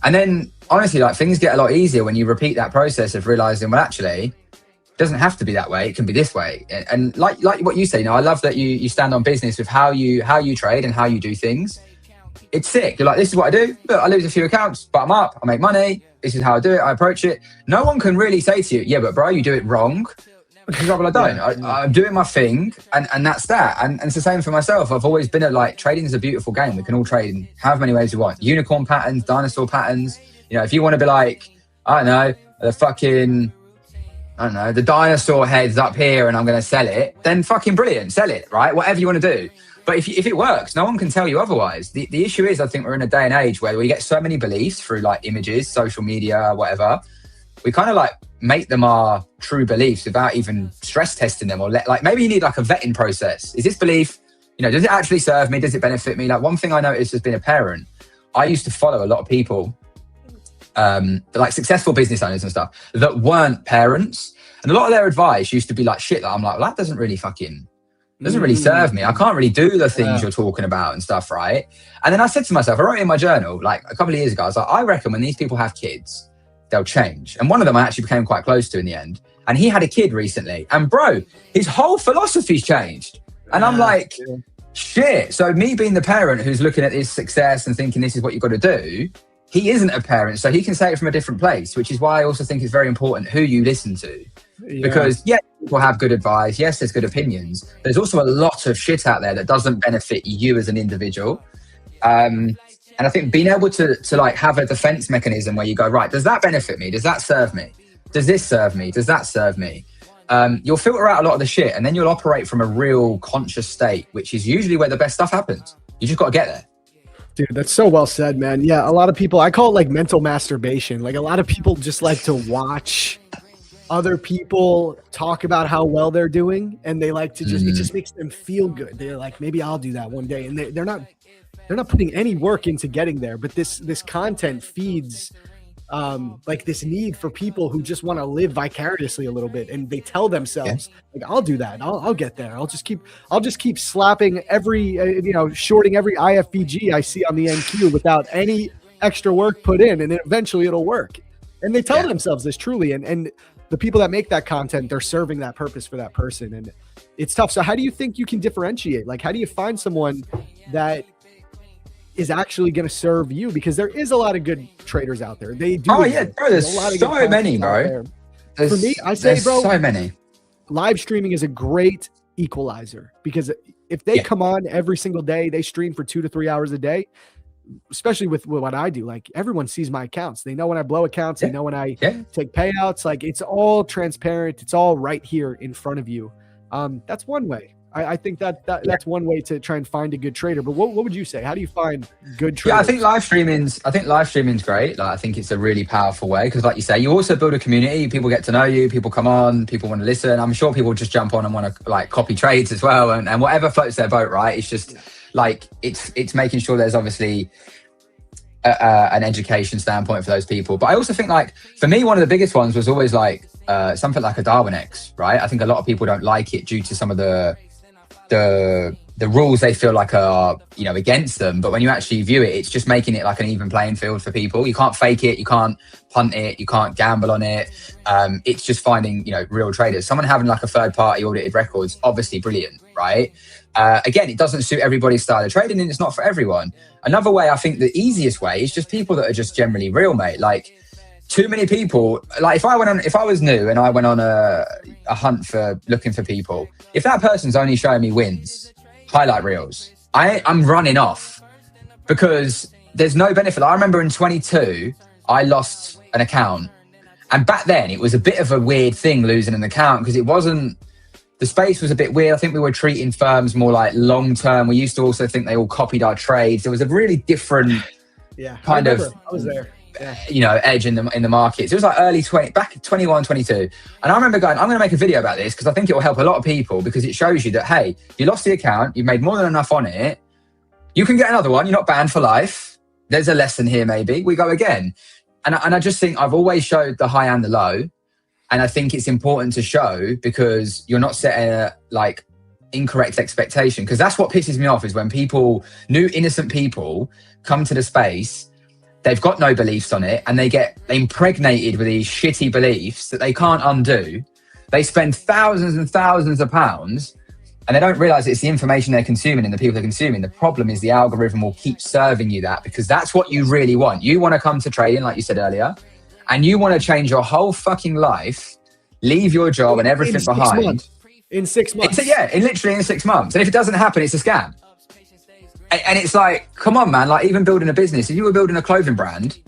And then honestly, like things get a lot easier when you repeat that process of realizing, well, actually, it doesn't have to be that way. It can be this way. And like what you say, you know, I love that you stand on business with how you trade and how you do things. It's sick. You're like, this is what I do. Look, I lose a few accounts, but I'm up. I make money. This is how I do it. I approach it. No one can really say to you, yeah, but bro, you do it wrong. Because well, I don't. I'm doing my thing, and that's that. And it's the same for myself. I've always been like, trading is a beautiful game. We can all trade in however many ways we want. Unicorn patterns, dinosaur patterns. You know, if you want to be like, I don't know, the dinosaur head's up here and I'm going to sell it, then fucking brilliant, sell it, right? Whatever you want to do. But if it works, no one can tell you otherwise. The issue is, I think we're in a day and age where we get so many beliefs through like images, social media, whatever. We kind of like make them our true beliefs without even stress testing them, or like maybe you need like a vetting process. Is this belief, you know, does it actually serve me? Does it benefit me? Like one thing I noticed as being a parent, I used to follow a lot of people, like successful business owners and stuff that weren't parents. And a lot of their advice used to be like shit that I'm like, well, that doesn't really serve me. I can't really do the things you're talking about and stuff, right? And then I said to myself, I wrote in my journal, like a couple of years ago, I was like, I reckon when these people have kids, they'll change. And one of them I actually became quite close to in the end. And he had a kid recently. And bro, his whole philosophy's changed. And I'm like, shit. So me being the parent who's looking at his success and thinking this is what you've got to do, he isn't a parent. So he can say it from a different place, which is why I also think it's very important who you listen to. Because people have good advice. Yes, there's good opinions. There's also a lot of shit out there that doesn't benefit you as an individual. And I think being able to like have a defense mechanism where you go, right, does that benefit me? Does that serve me? Does this serve me? Does that serve me? You'll filter out a lot of the shit, and then you'll operate from a real conscious state, which is usually where the best stuff happens. You just got to get there. Dude, that's so well said, man. Yeah, a lot of people, I call it like mental masturbation. Like a lot of people just like to watch other people talk about how well they're doing, and they like to just, it just makes them feel good. They're like, maybe I'll do that one day. And they're not putting any work into getting there, but this content feeds like this need for people who just want to live vicariously a little bit, and they tell themselves like, I'll do that, I'll get there, I'll just keep slapping every shorting every IFBG I see on the NQ without any extra work put in, and then eventually it'll work. And they tell themselves this truly, and the people that make that content, they're serving that purpose for that person, and it's tough. So how do you think you can differentiate? Like, how do you find someone that is actually going to serve you? Because there is a lot of good traders out there. They do. Oh yeah, bro. There's so many, bro. For me, I say, bro, so many. Live streaming is a great equalizer, because if they come on every single day, they stream for 2 to 3 hours a day, especially with what I do. Like, everyone sees my accounts. They know when I blow accounts. They know when I take payouts. Like, it's all transparent. It's all right here in front of you. That's one way. I think that's one way to try and find a good trader. But what would you say? How do you find good traders? Yeah, I think live streaming's great. Like, I think it's a really powerful way, because like you say, you also build a community. People get to know you. People come on. People want to listen. I'm sure people just jump on and want to like copy trades as well, and whatever floats their boat, right? It's just like it's making sure there's obviously an education standpoint for those people. But I also think, like, for me, one of the biggest ones was always like something like a Darwin X, right? I think a lot of people don't like it due to some of the rules they feel like are, against them. But when you actually view it, it's just making it like an even playing field for people. You can't fake it, you can't punt it, you can't gamble on it. It's just finding, real traders. Someone having like a third party audited records, obviously brilliant, right? Again, it doesn't suit everybody's style of trading, and it's not for everyone. Another way, I think the easiest way is just people that are just generally real, mate. Like, too many people, like if I was new and I went on a hunt for looking for people, if that person's only showing me wins, highlight reels, I'm running off, because there's no benefit. I remember in 22, I lost an account, and back then it was a bit of a weird thing losing an account, because the space was a bit weird. I think we were treating firms more like long term. We used to also think they all copied our trades. There was a really different kind of, I was there. Edge in the markets. It was like back 21, 22. And I remember going, I'm going to make a video about this, because I think it will help a lot of people, because it shows you that, hey, you lost the account, you've made more than enough on it, you can get another one, you're not banned for life. There's a lesson here, maybe. We go again. And I just think I've always showed the high and the low. And I think it's important to show, because you're not setting incorrect expectation, because that's what pisses me off, is when people, new innocent people, come to the space, they've got no beliefs on it, and they get impregnated with these shitty beliefs that they can't undo. They spend thousands and thousands of pounds, and they don't realize it's the information they're consuming and the people they're consuming. The problem is the algorithm will keep serving you that, because that's what you really want. You want to come to trading, like you said earlier, and you want to change your whole fucking life, leave your job and everything behind. In 6 months. Literally in 6 months. And if it doesn't happen, it's a scam. And it's like, come on, man, like even building a business, if you were building a clothing brand,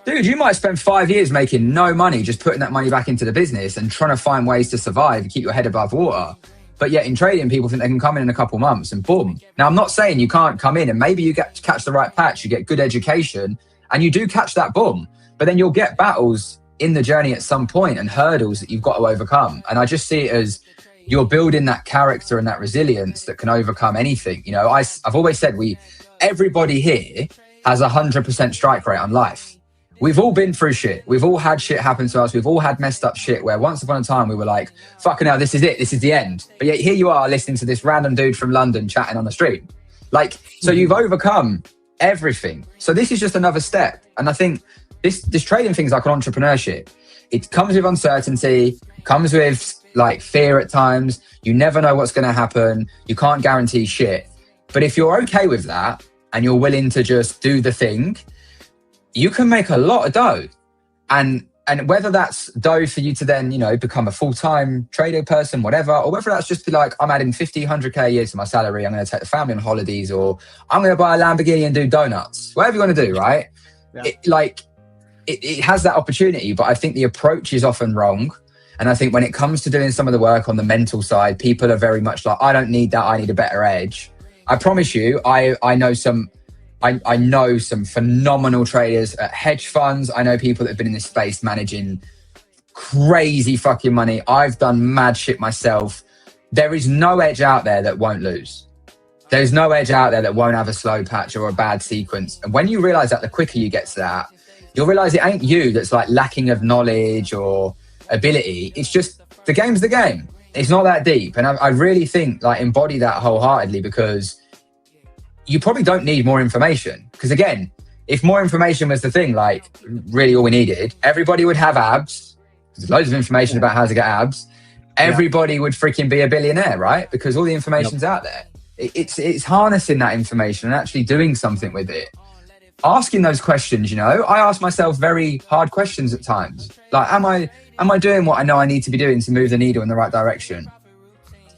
dude, you might spend 5 years making no money, just putting that money back into the business and trying to find ways to survive and keep your head above water. But yet in trading, people think they can come in a couple months and boom. Now, I'm not saying you can't come in, and maybe you catch the right patch, you get good education, and you do catch that boom. But then you'll get battles in the journey at some point and hurdles that you've got to overcome. And I just see it as you're building that character and that resilience that can overcome anything. You know, I've always said everybody here has 100% strike rate on life. We've all been through shit. We've all had shit happen to us. We've all had messed up shit where once upon a time we were like, fucking hell, this is it. This is the end. But yet here you are listening to this random dude from London chatting on the street. Like, so you've overcome everything. So this is just another step. And I think this trading thing's like an entrepreneurship. It comes with uncertainty, comes with like fear at times. You never know what's going to happen. You can't guarantee shit. But if you're okay with that and you're willing to just do the thing, you can make a lot of dough. And whether that's dough for you to then, you know, become a full-time trader person, whatever, or whether that's just be like, I'm adding 50, 100K a year to my salary, I'm going to take the family on holidays, or I'm going to buy a Lamborghini and do donuts, whatever you want to do, right? Yeah. It has that opportunity, but I think the approach is often wrong. And I think when it comes to doing some of the work on the mental side, people are very much like, I don't need that, I need a better edge. I promise you, I know some phenomenal traders at hedge funds. I know people that have been in this space managing crazy fucking money. I've done mad shit myself. There is no edge out there that won't lose. There's no edge out there that won't have a slow patch or a bad sequence. And when you realize that, the quicker you get to that, you'll realize it ain't you that's like lacking of knowledge or ability. It's just the game's the game. It's not that deep. And I really think like embody that wholeheartedly, because you probably don't need more information. Because again, if more information was the thing, like really all we needed, everybody would have abs. There's loads of information about how to get abs. Everybody would freaking be a billionaire, right? Because all the information's out there. It's harnessing that information and actually doing something with it. Asking those questions, you know, I ask myself very hard questions at times. Like, am I doing what I know I need to be doing to move the needle in the right direction?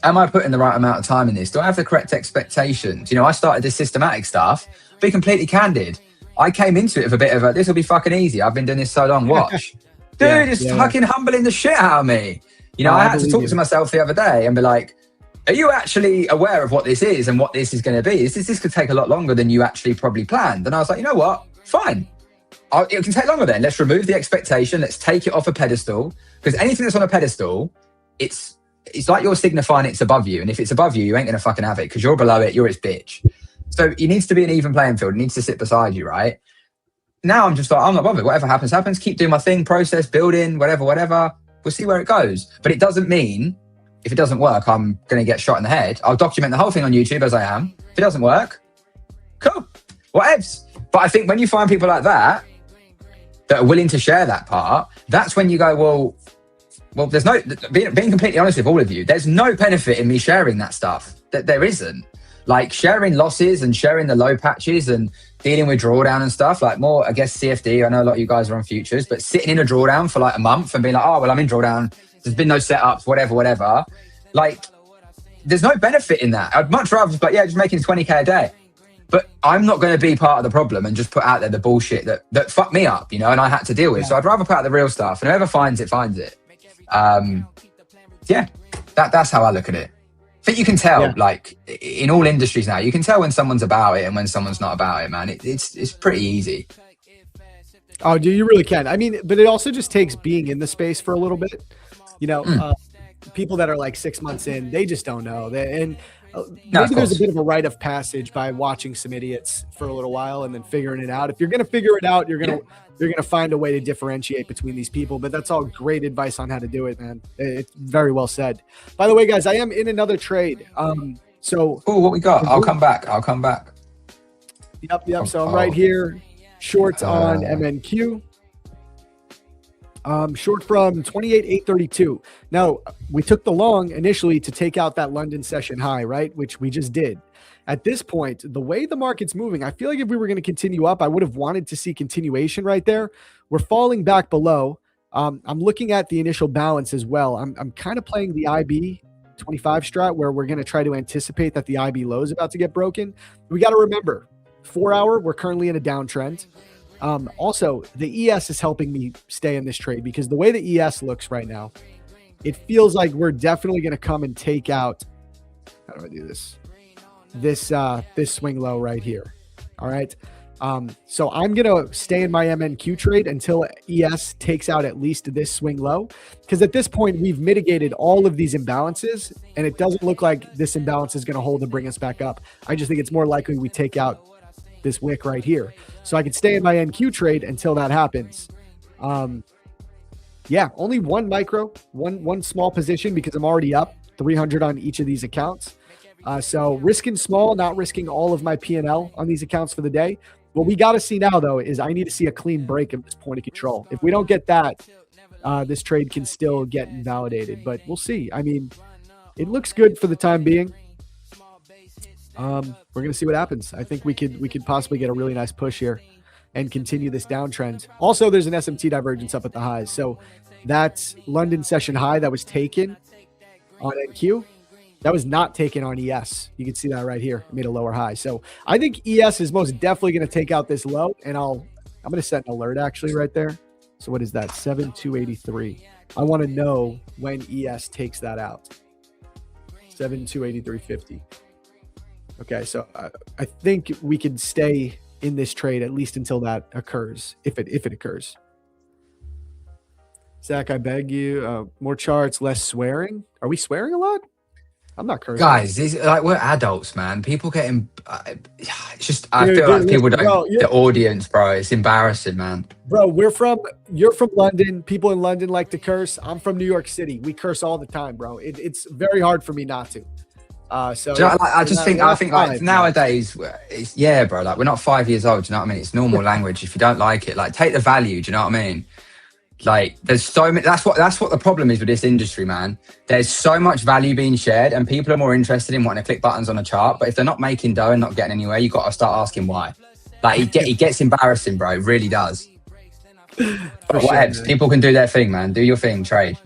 Am I putting the right amount of time in this? Do I have the correct expectations? You know, I started this systematic stuff. Be completely candid. I came into it with a bit of a, this will be fucking easy. I've been doing this so long. Watch. Dude, it's fucking humbling the shit out of me. You know, I had to talk to myself the other day and be like, are you actually aware of what this is and what this is going to be? This could take a lot longer than you actually probably planned. And I was like, you know what? Fine. It can take longer then. Let's remove the expectation. Let's take it off a pedestal. Because anything that's on a pedestal, it's like you're signifying it's above you. And if it's above you, you ain't going to fucking have it, because you're below it. You're its bitch. So it needs to be an even playing field. It needs to sit beside you, right? Now I'm just like, I'm not bothered. Whatever happens, happens. Keep doing my thing, process, building, whatever. We'll see where it goes. But it doesn't mean if it doesn't work, I'm going to get shot in the head. I'll document the whole thing on YouTube as I am. If it doesn't work, cool. Whatevs. But I think when you find people like that are willing to share that part, that's when you go, well, there's no, being completely honest with all of you, there's no benefit in me sharing that stuff. There isn't. Like sharing losses and sharing the low patches and dealing with drawdown and stuff, like more, I guess, CFD. I know a lot of you guys are on futures, but sitting in a drawdown for like a month and being like, oh, well, I'm in drawdown. There's been no setups, whatever. Like, there's no benefit in that. I'd much rather just be like, just making 20K a day. But I'm not going to be part of the problem and just put out there the bullshit that fucked me up, you know, and I had to deal with. So I'd rather put out the real stuff, and whoever finds it, finds it. That's how I look at it. I think you can tell, like, in all industries now, you can tell when someone's about it and when someone's not about it, man. It's pretty easy. Oh, you really can. I mean, but it also just takes being in the space for a little bit. You know, people that are like 6 months in, they just don't know. And maybe there's a course. bit of a rite of passage by watching some idiots for a little while and then figuring it out. If you're going to figure it out, you're going to find a way to differentiate between these people. But that's all great advice on how to do it, man. It's very well said. By the way, guys, I am in another trade. So what we got? I'll come back. Yep. So I'm right here, short on MNQ. Short from 28,832. Now, we took the long initially to take out that London session high, right? Which we just did. At this point, the way the market's moving, I feel like if we were going to continue up, I would have wanted to see continuation right there. We're falling back below. I'm looking at the initial balance as well. I'm kind of playing the IB 25 strat where we're going to try to anticipate that the IB low is about to get broken. We got to remember, 4 hour, we're currently in a downtrend. Also, the ES is helping me stay in this trade because the way the ES looks right now, it feels like we're definitely going to come and take out. How do I do this? This swing low right here. All right. So I'm going to stay in my MNQ trade until ES takes out at least this swing low. Because at this point, we've mitigated all of these imbalances, and it doesn't look like this imbalance is going to hold and bring us back up. I just think it's more likely we take out this wick right here. So I can stay in my NQ trade until that happens. Yeah, only one micro, one small position because I'm already up 300 on each of these accounts. So risking small, not risking all of my P&L on these accounts for the day. What we got to see now, though, is I need to see a clean break of this point of control. If we don't get that, this trade can still get invalidated. But we'll see. I mean, it looks good for the time being. We're going to see what happens. I think we could possibly get a really nice push here and continue this downtrend. Also, there's an SMT divergence up at the highs. So that's London session high that was taken on NQ. That was not taken on ES. You can see that right here. It made a lower high. So I think ES is most definitely going to take out this low, and I'm going to set an alert actually right there. So what is that? 7,283. I want to know when ES takes that out. 7,283.50. Okay, so I think we can stay in this trade at least until that occurs, if it occurs. Zach, I beg you, more charts, less swearing. Are we swearing a lot? I'm not cursing. Guys, we're adults, man. People getting, it's just, I feel like people don't, the audience, bro, it's embarrassing, man. Bro, you're from London. People in London like to curse. I'm from New York City. We curse all the time, bro. It's very hard for me not to. So you know, I think like nowadays, it's, yeah, bro, like we're not 5 years old. Do you know what I mean? It's normal language. If you don't like it, like take the value. Do you know what I mean? Like there's so many, that's what the problem is with this industry, man. There's so much value being shared and people are more interested in wanting to click buttons on a chart, but if they're not making dough and not getting anywhere, you got to start asking why. Like it gets embarrassing, bro. It really does. But whatever, people can do their thing, man. Do your thing, trade.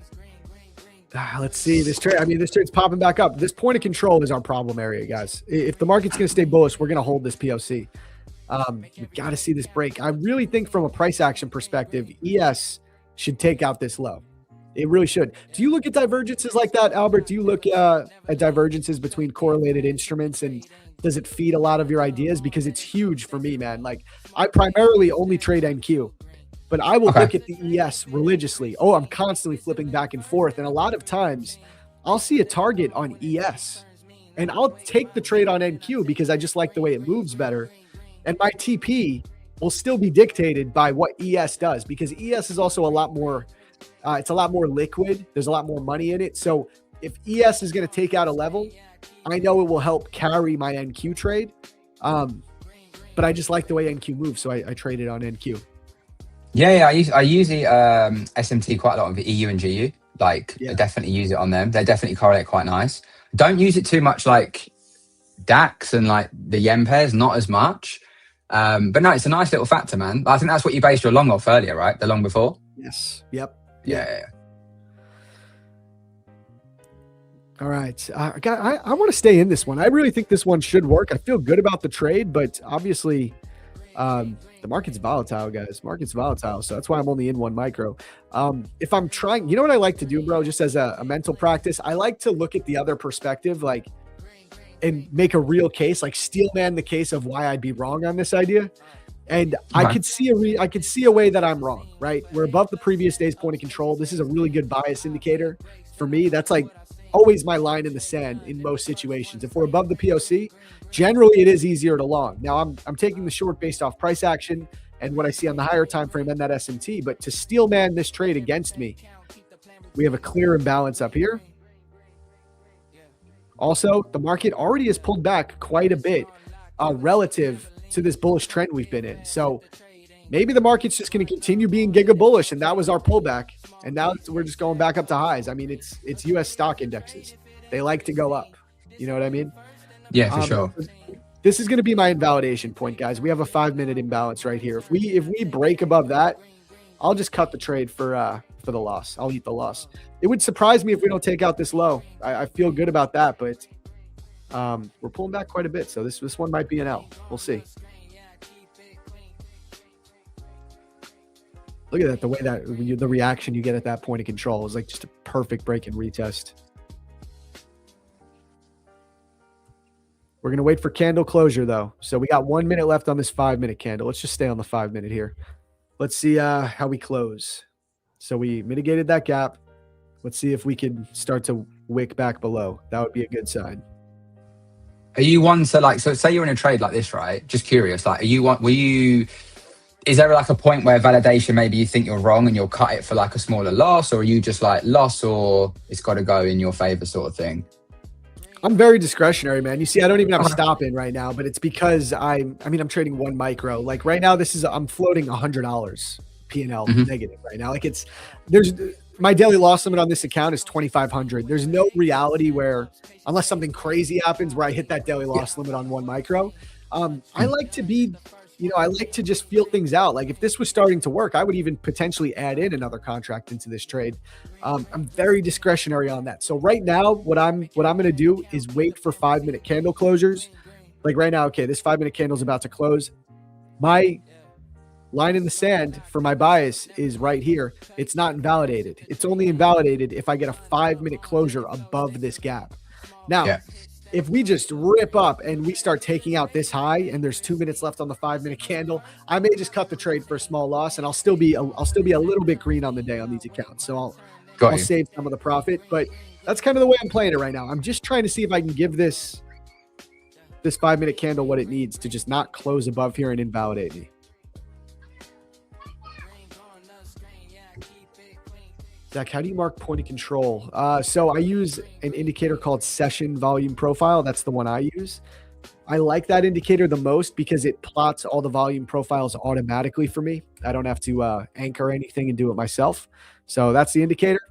Let's see this trade. I mean, this trade's popping back up. This point of control is our problem area, guys. If the market's going to stay bullish, we're going to hold this POC. We've got to see this break. I really think from a price action perspective, ES should take out this low. It really should. Do you look at divergences like that, Albert? Do you look at divergences between correlated instruments, and does it feed a lot of your ideas? Because it's huge for me, man. Like I primarily only trade NQ, but I will look at the ES religiously. Oh, I'm constantly flipping back and forth. And a lot of times I'll see a target on ES and I'll take the trade on NQ because I just like the way it moves better. And my TP will still be dictated by what ES does, because ES is also a lot more, it's a lot more liquid. There's a lot more money in it. So if ES is going to take out a level, I know it will help carry my NQ trade. But I just like the way NQ moves. So I traded on NQ. Yeah, I use the SMT quite a lot of the EU and GU. Like I definitely use it on them. They definitely correlate quite nice. Don't use it too much like DAX and like the yen pairs, not as much. But no, it's a nice little factor, man. I think that's what you based your long off earlier, right? The long before? Yes. Yep. Yeah. All right. I want to stay in this one. I really think this one should work. I feel good about the trade, but obviously the market's volatile, guys. Market's volatile. So that's why I'm only in one micro. If I'm trying, you know what I like to do, bro, just as a mental practice, I like to look at the other perspective, like, and make a real case, like steelman the case of why I'd be wrong on this idea. And I could see a way that I'm wrong, right? We're above the previous day's point of control. This is a really good bias indicator for me. That's like always my line in the sand in most situations. If we're above the POC, generally it is easier to long. Now I'm taking the short based off price action and what I see on the higher time frame and that SMT, but to steel man this trade against me, we have a clear imbalance up here. Also, the market already has pulled back quite a bit relative to this bullish trend we've been in. So maybe the market's just going to continue being giga bullish, and that was our pullback. And now we're just going back up to highs. I mean, it's U.S. stock indexes. They like to go up. You know what I mean? Yeah, for sure. This is going to be my invalidation point, guys. We have a 5-minute imbalance right here. If we break above that, I'll just cut the trade for the loss. I'll eat the loss. It would surprise me if we don't take out this low. I feel good about that, but we're pulling back quite a bit. So this one might be an L. We'll see. Look at that. The way that the reaction you get at that point of control is like just a perfect break and retest. We're going to wait for candle closure though. So we got 1 minute left on this 5-minute candle. Let's just stay on the 5-minute here. Let's see how we close. So we mitigated that gap. Let's see if we can start to wick back below. That would be a good sign. Are you one to like, so say you're in a trade like this, right? Just curious, like, is there like a point where validation, maybe you think you're wrong and you'll cut it for like a smaller loss, or are you just like loss or it's got to go in your favor sort of thing? I'm very discretionary, man. You see, I don't even have a stop in right now, but it's because I'm trading 1 micro. Like right now, I'm floating $100 P&L negative right now. Like my daily loss limit on this account is 2,500. There's no reality where, unless something crazy happens where I hit that daily loss limit on 1 micro, I like to be, I like to just feel things out. Like if this was starting to work, I would even potentially add in another contract into this trade. I'm very discretionary on that. So right now, what I'm going to do is wait for 5-minute candle closures. Like right now, okay, this 5-minute candle is about to close. My line in the sand for my bias is right here. It's not invalidated. It's only invalidated if I get a 5-minute closure above this gap. Now, if we just rip up and we start taking out this high and there's 2 minutes left on the 5-minute candle, I may just cut the trade for a small loss and I'll still be a little bit green on the day on these accounts. So I'll save some of the profit, but that's kind of the way I'm playing it right now. I'm just trying to see if I can give this 5-minute candle what it needs to just not close above here and invalidate me. Zach, how do you mark point of control? So I use an indicator called session volume profile. That's the one I use. I like that indicator the most because it plots all the volume profiles automatically for me. I don't have to anchor anything and do it myself. So that's the indicator.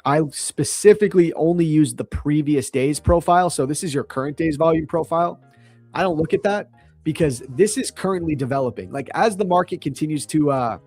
I specifically only use the previous day's profile. So this is your current day's volume profile. I don't look at that because this is currently developing. Like as the market continues to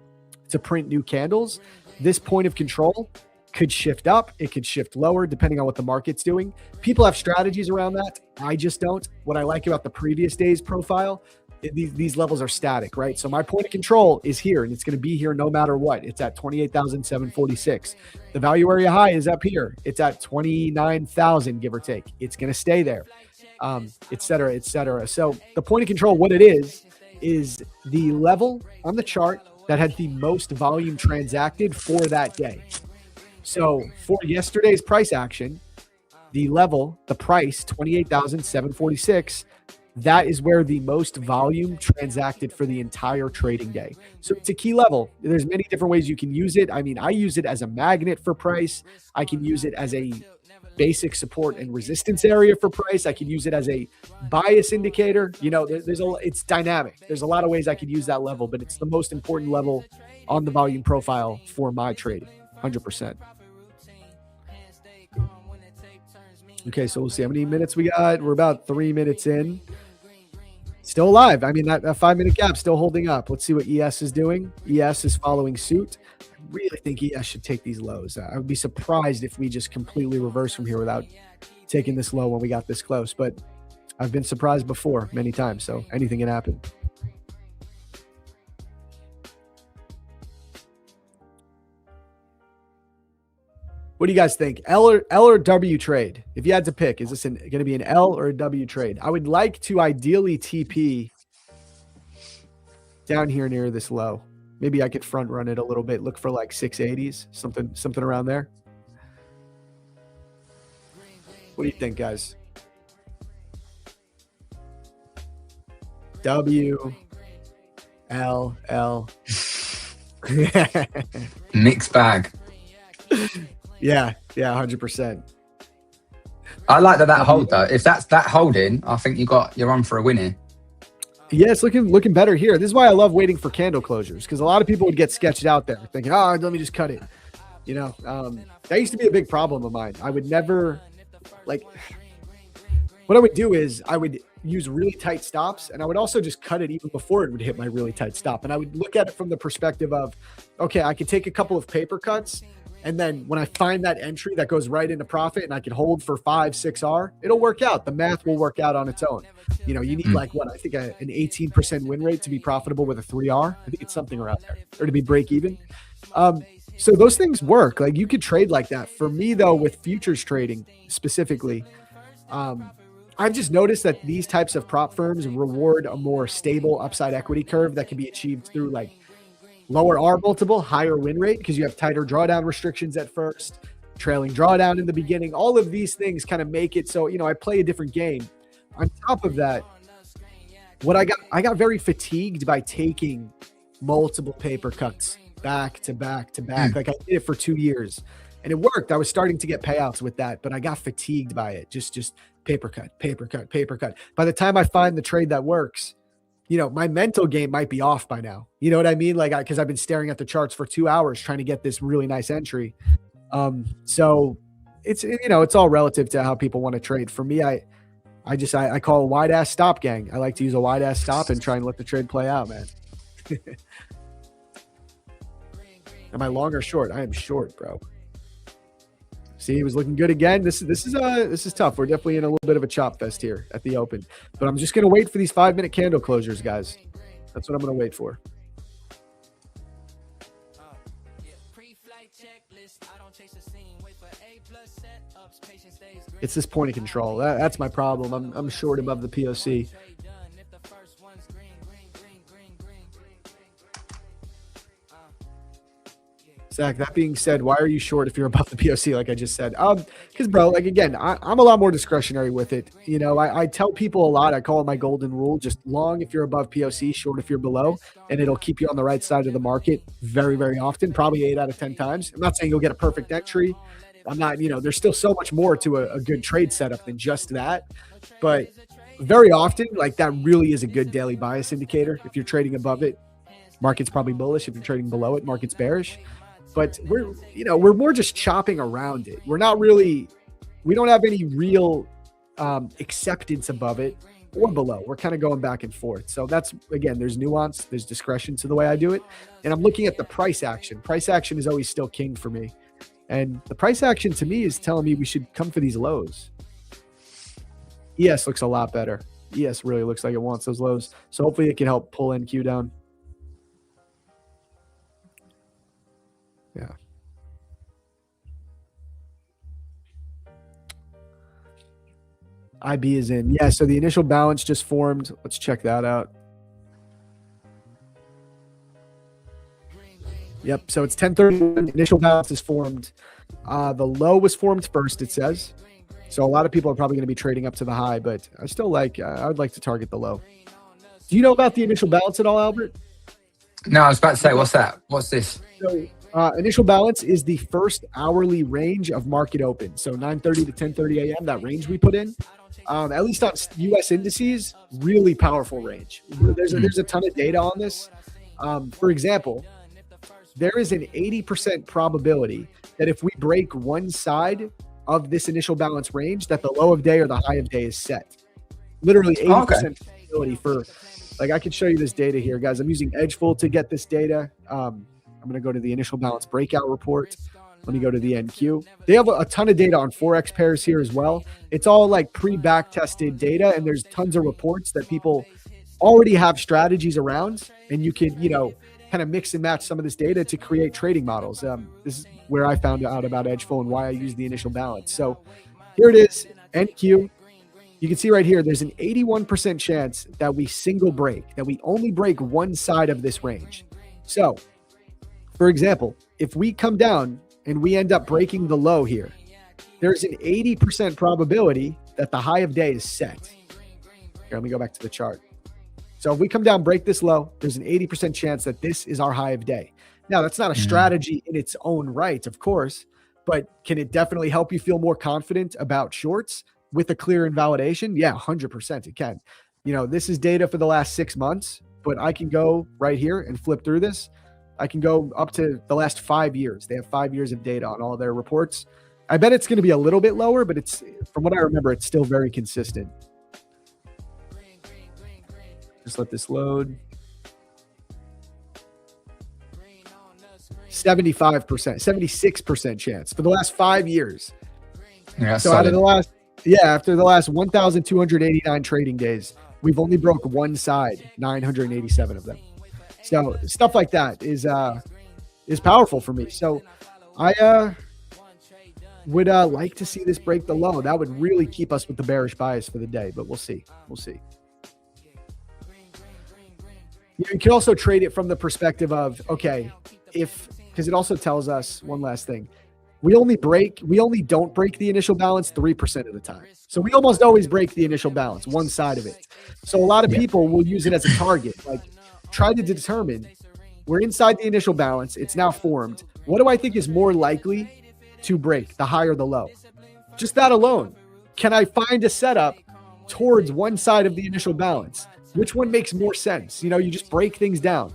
print new candles, this point of control could shift up. It could shift lower depending on what the market's doing. People have strategies around that. I just don't. What I like about the previous day's profile, these levels are static, right? So my point of control is here and it's going to be here no matter what. It's at 28,746. The value area high is up here. It's at 29,000, give or take. It's going to stay there, et cetera, et cetera. So the point of control, what it is the level on the chart that had the most volume transacted for that day. So for yesterday's price action, the level, the price, 28,746, that is where the most volume transacted for the entire trading day. So it's a key level. There's many different ways you can use it. I mean, I use it as a magnet for price. I can use it as a basic support and resistance area for price. I can use it as a bias indicator. It's dynamic. There's a lot of ways I could use that level, but it's the most important level on the volume profile for my trading, 100%. Okay, so we'll see how many minutes we got. We're about 3 minutes in. Still alive. I mean, that 5-minute gap still holding up. Let's see what ES is doing. ES is following suit. I really think ES should take these lows. I would be surprised if we just completely reverse from here without taking this low when we got this close. But I've been surprised before many times, so anything can happen. What do you guys think? L or W trade? If you had to pick, is this going to be an L or a W trade? I would like to ideally TP down here near this low. Maybe I could front run it a little bit. Look for like 680s, something around there. What do you think, guys? W L L. Mixed bag. Yeah, 100%. I like that hold though. If that's that holding, I think you're on for a win here. Yeah, it's looking better here. This is why I love waiting for candle closures, because a lot of people would get sketched out there thinking, oh, let me just cut it. You know, that used to be a big problem of mine. I would never, like, what I would do is I would use really tight stops, and I would also just cut it even before it would hit my really tight stop. And I would look at it from the perspective of, okay, I could take a couple of paper cuts, and then when I find that entry that goes right into profit and I can hold for 5-6R, it'll work out. The math will work out on its own. You know, you need like what? I think an 18% win rate to be profitable with a 3R. I think it's something around there, or to be break even. So those things work. Like you could trade like that. For me though, with futures trading specifically, I've just noticed that these types of prop firms reward a more stable upside equity curve that can be achieved through like lower R multiple, higher win rate, because you have tighter drawdown restrictions at first, trailing drawdown in the beginning. All of these things kind of make it so, you know, I play a different game. On top of that, I got very fatigued by taking multiple paper cuts back to back to back. Like I did it for 2 years and it worked. I was starting to get payouts with that, but I got fatigued by it. Just paper cut, paper cut, paper cut. By the time I find the trade that works, you know, my mental game might be off by now. You know what I mean? Like, because I've been staring at the charts for 2 hours trying to get this really nice entry. So it's, you know, it's all relative to how people want to trade. For me, I call a wide ass stop gang. I like to use a wide ass stop and try and let the trade play out, man. Am I long or short? I am short, bro. See, he was looking good again. This is tough. We're definitely in a little bit of a chop fest here at the open. But I'm just gonna wait for these 5-minute candle closures, guys. That's what I'm gonna wait for. It's this point of control. That's my problem. I'm short above the POC. Zach, that being said, why are you short if you're above the POC, like I just said? Because, bro, like, again, I'm a lot more discretionary with it. You know, I tell people a lot. I call it my golden rule. Just long if you're above POC, short if you're below, and it'll keep you on the right side of the market very, very often, probably 8 out of 10 times. I'm not saying you'll get a perfect entry. I'm not, you know, there's still so much more to a good trade setup than just that. But very often, like, that really is a good daily bias indicator. If you're trading above it, market's probably bullish. If you're trading below it, market's bearish. But we're more just chopping around it. We don't have any real acceptance above it or below. We're kind of going back and forth. So that's, again, there's nuance, there's discretion to the way I do it. And I'm looking at the price action. Price action is always still king for me. And the price action to me is telling me we should come for these lows. ES looks a lot better. ES really looks like it wants those lows. So hopefully it can help pull NQ down. Yeah. IB is in. Yeah, so the initial balance just formed. Let's check that out. Yep, so it's 10:31. Initial balance is formed. The low was formed first, it says. So a lot of people are probably going to be trading up to the high, but I still like, I would like to target the low. Do you know about the initial balance at all, Albert? No, I was about to say, what's that? What's this? So initial balance is the first hourly range of market open. So 9:30 to 10:30 a.m., that range we put in, at least on U.S. indices, really powerful range. There's a ton of data on this. For example, there is an 80% probability that if we break one side of this initial balance range, that the low of day or the high of day is set. Literally 80% probability for, like, I can show you this data here, guys. I'm using Edgeful to get this data. I'm going to go to the initial balance breakout report. Let me go to the NQ. They have a ton of data on Forex pairs here as well. It's all like pre-back tested data, and there's tons of reports that people already have strategies around, and you can, kind of mix and match some of this data to create trading models. This is where I found out about Edgeful and why I use the initial balance. So here it is, NQ. You can see right here, there's an 81% chance that we single break, that we only break one side of this range. So, for example, if we come down and we end up breaking the low here, there's an 80% probability that the high of day is set. Here, let me go back to the chart. So if we come down, break this low, there's an 80% chance that this is our high of day. Now, that's not a strategy in its own right, of course, but can it definitely help you feel more confident about shorts with a clear invalidation? Yeah, 100% it can. You know, this is data for the last 6 months, but I can go right here and flip through this. I can go up to the last 5 years. They have 5 years of data on all their reports. I bet it's going to be a little bit lower, but it's, from what I remember, it's still very consistent. Just let this load. 75%, 76% chance for the last 5 years. Yeah, so out of the last, after the last 1,289 trading days, we've only broke one side, 987 of them. So stuff like that is powerful for me. So I would like to see this break the low. That would really keep us with the bearish bias for the day, but we'll see. We'll see. You can also trade it from the perspective of, okay, because it also tells us one last thing. We only don't break the initial balance 3% of the time. So we almost always break the initial balance, one side of it. So a lot of people will use it as a target, like try to determine, we're inside the initial balance. It's now formed. What do I think is more likely to break, the high or the low? Just that alone. Can I find a setup towards one side of the initial balance? Which one makes more sense? You know, you just break things down.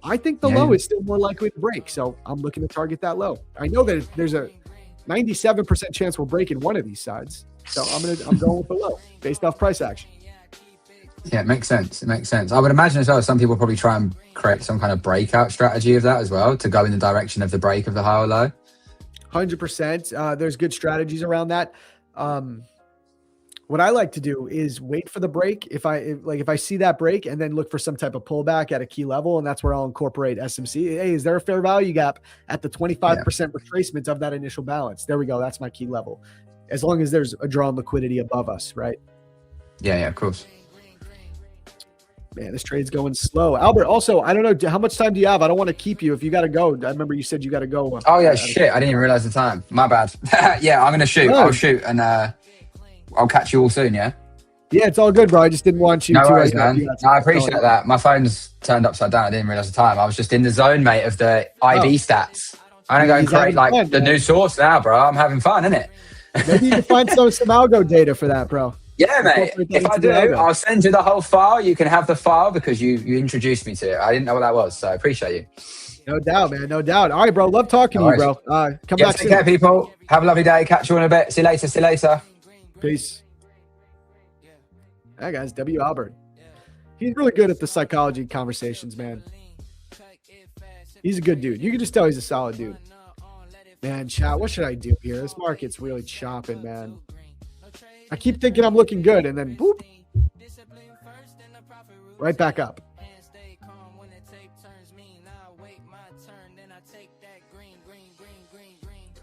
I think the low is still more likely to break. So I'm looking to target that low. I know that there's a 97% chance we're breaking one of these sides. So I'm going with the low based off price action. Yeah, it makes sense. It makes sense. I would imagine as well, some people probably try and create some kind of breakout strategy of that as well to go in the direction of the break of the high or low. 100%. There's good strategies around that. What I like to do is wait for the break. If I see that break and then look for some type of pullback at a key level, and that's where I'll incorporate SMC. Hey, is there a fair value gap at the 25% retracement of that initial balance? There we go. That's my key level. As long as there's a drawn liquidity above us, right? Yeah, of course. Man, this trade's going slow. Albert, also, I don't know, how much time do you have? I don't want to keep you if you got to go. I remember you said you got to go. Oh, yeah, shit. I didn't even realize the time. My bad. Yeah, I'm going to shoot. No. I'll shoot and I'll catch you all soon, yeah? Yeah, it's all good, bro. I just didn't want you no to. Worries, man. No, I appreciate that. My phone's turned upside down. I didn't realize the time. I was just in the zone, mate, of the IB stats. I'm going to go and create like the new source now, bro. I'm having fun, innit? Maybe you can find some algo data for that, bro. Yeah, mate. If I do, I'll send you the whole file. You can have the file because you introduced me to it. I didn't know what that was, so I appreciate you. No doubt, man. No doubt. All right, bro. Love talking to you, bro. Come back soon. Take care, people. Have a lovely day. Catch you in a bit. See you later. See you later. Peace. Hi, guys. W. Albert. He's really good at the psychology conversations, man. He's a good dude. You can just tell he's a solid dude. Man, chat, what should I do here? This market's really chopping, man. I keep thinking I'm looking good, and then boop. Right back up.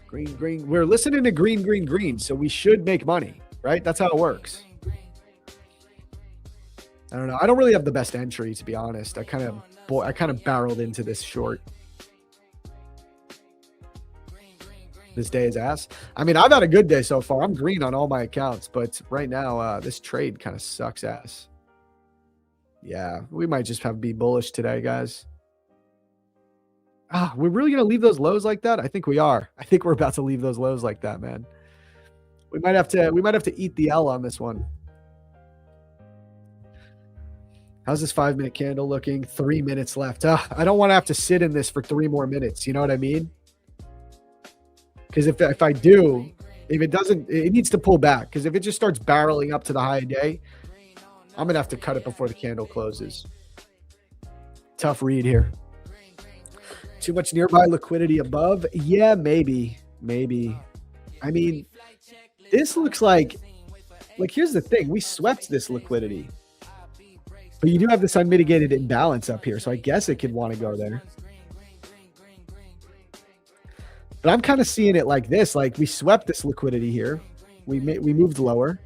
Green, green. We're listening to green, green, green, so we should make money, right? That's how it works. I don't know. I don't really have the best entry, to be honest. I kind of barreled into this short. This day is ass. I mean, I've had a good day so far. I'm green on all my accounts, but right now, this trade kind of sucks ass. Yeah, we might just have to be bullish today, guys. We're really going to leave those lows like that? I think we are. I think we're about to leave those lows like that, man. We might have to eat the L on this one. How's this 5-minute candle looking? 3 minutes left. I don't want to have to sit in this for 3 more minutes. You know what I mean? Because if I do, if it doesn't, it needs to pull back. Because if it just starts barreling up to the high day, I'm going to have to cut it before the candle closes. Tough read here. Too much nearby liquidity above? Yeah, maybe. I mean, this looks like here's the thing. We swept this liquidity. But you do have this unmitigated imbalance up here, so I guess it could want to go there. But I'm kind of seeing it like this. Like we swept this liquidity here. We moved lower.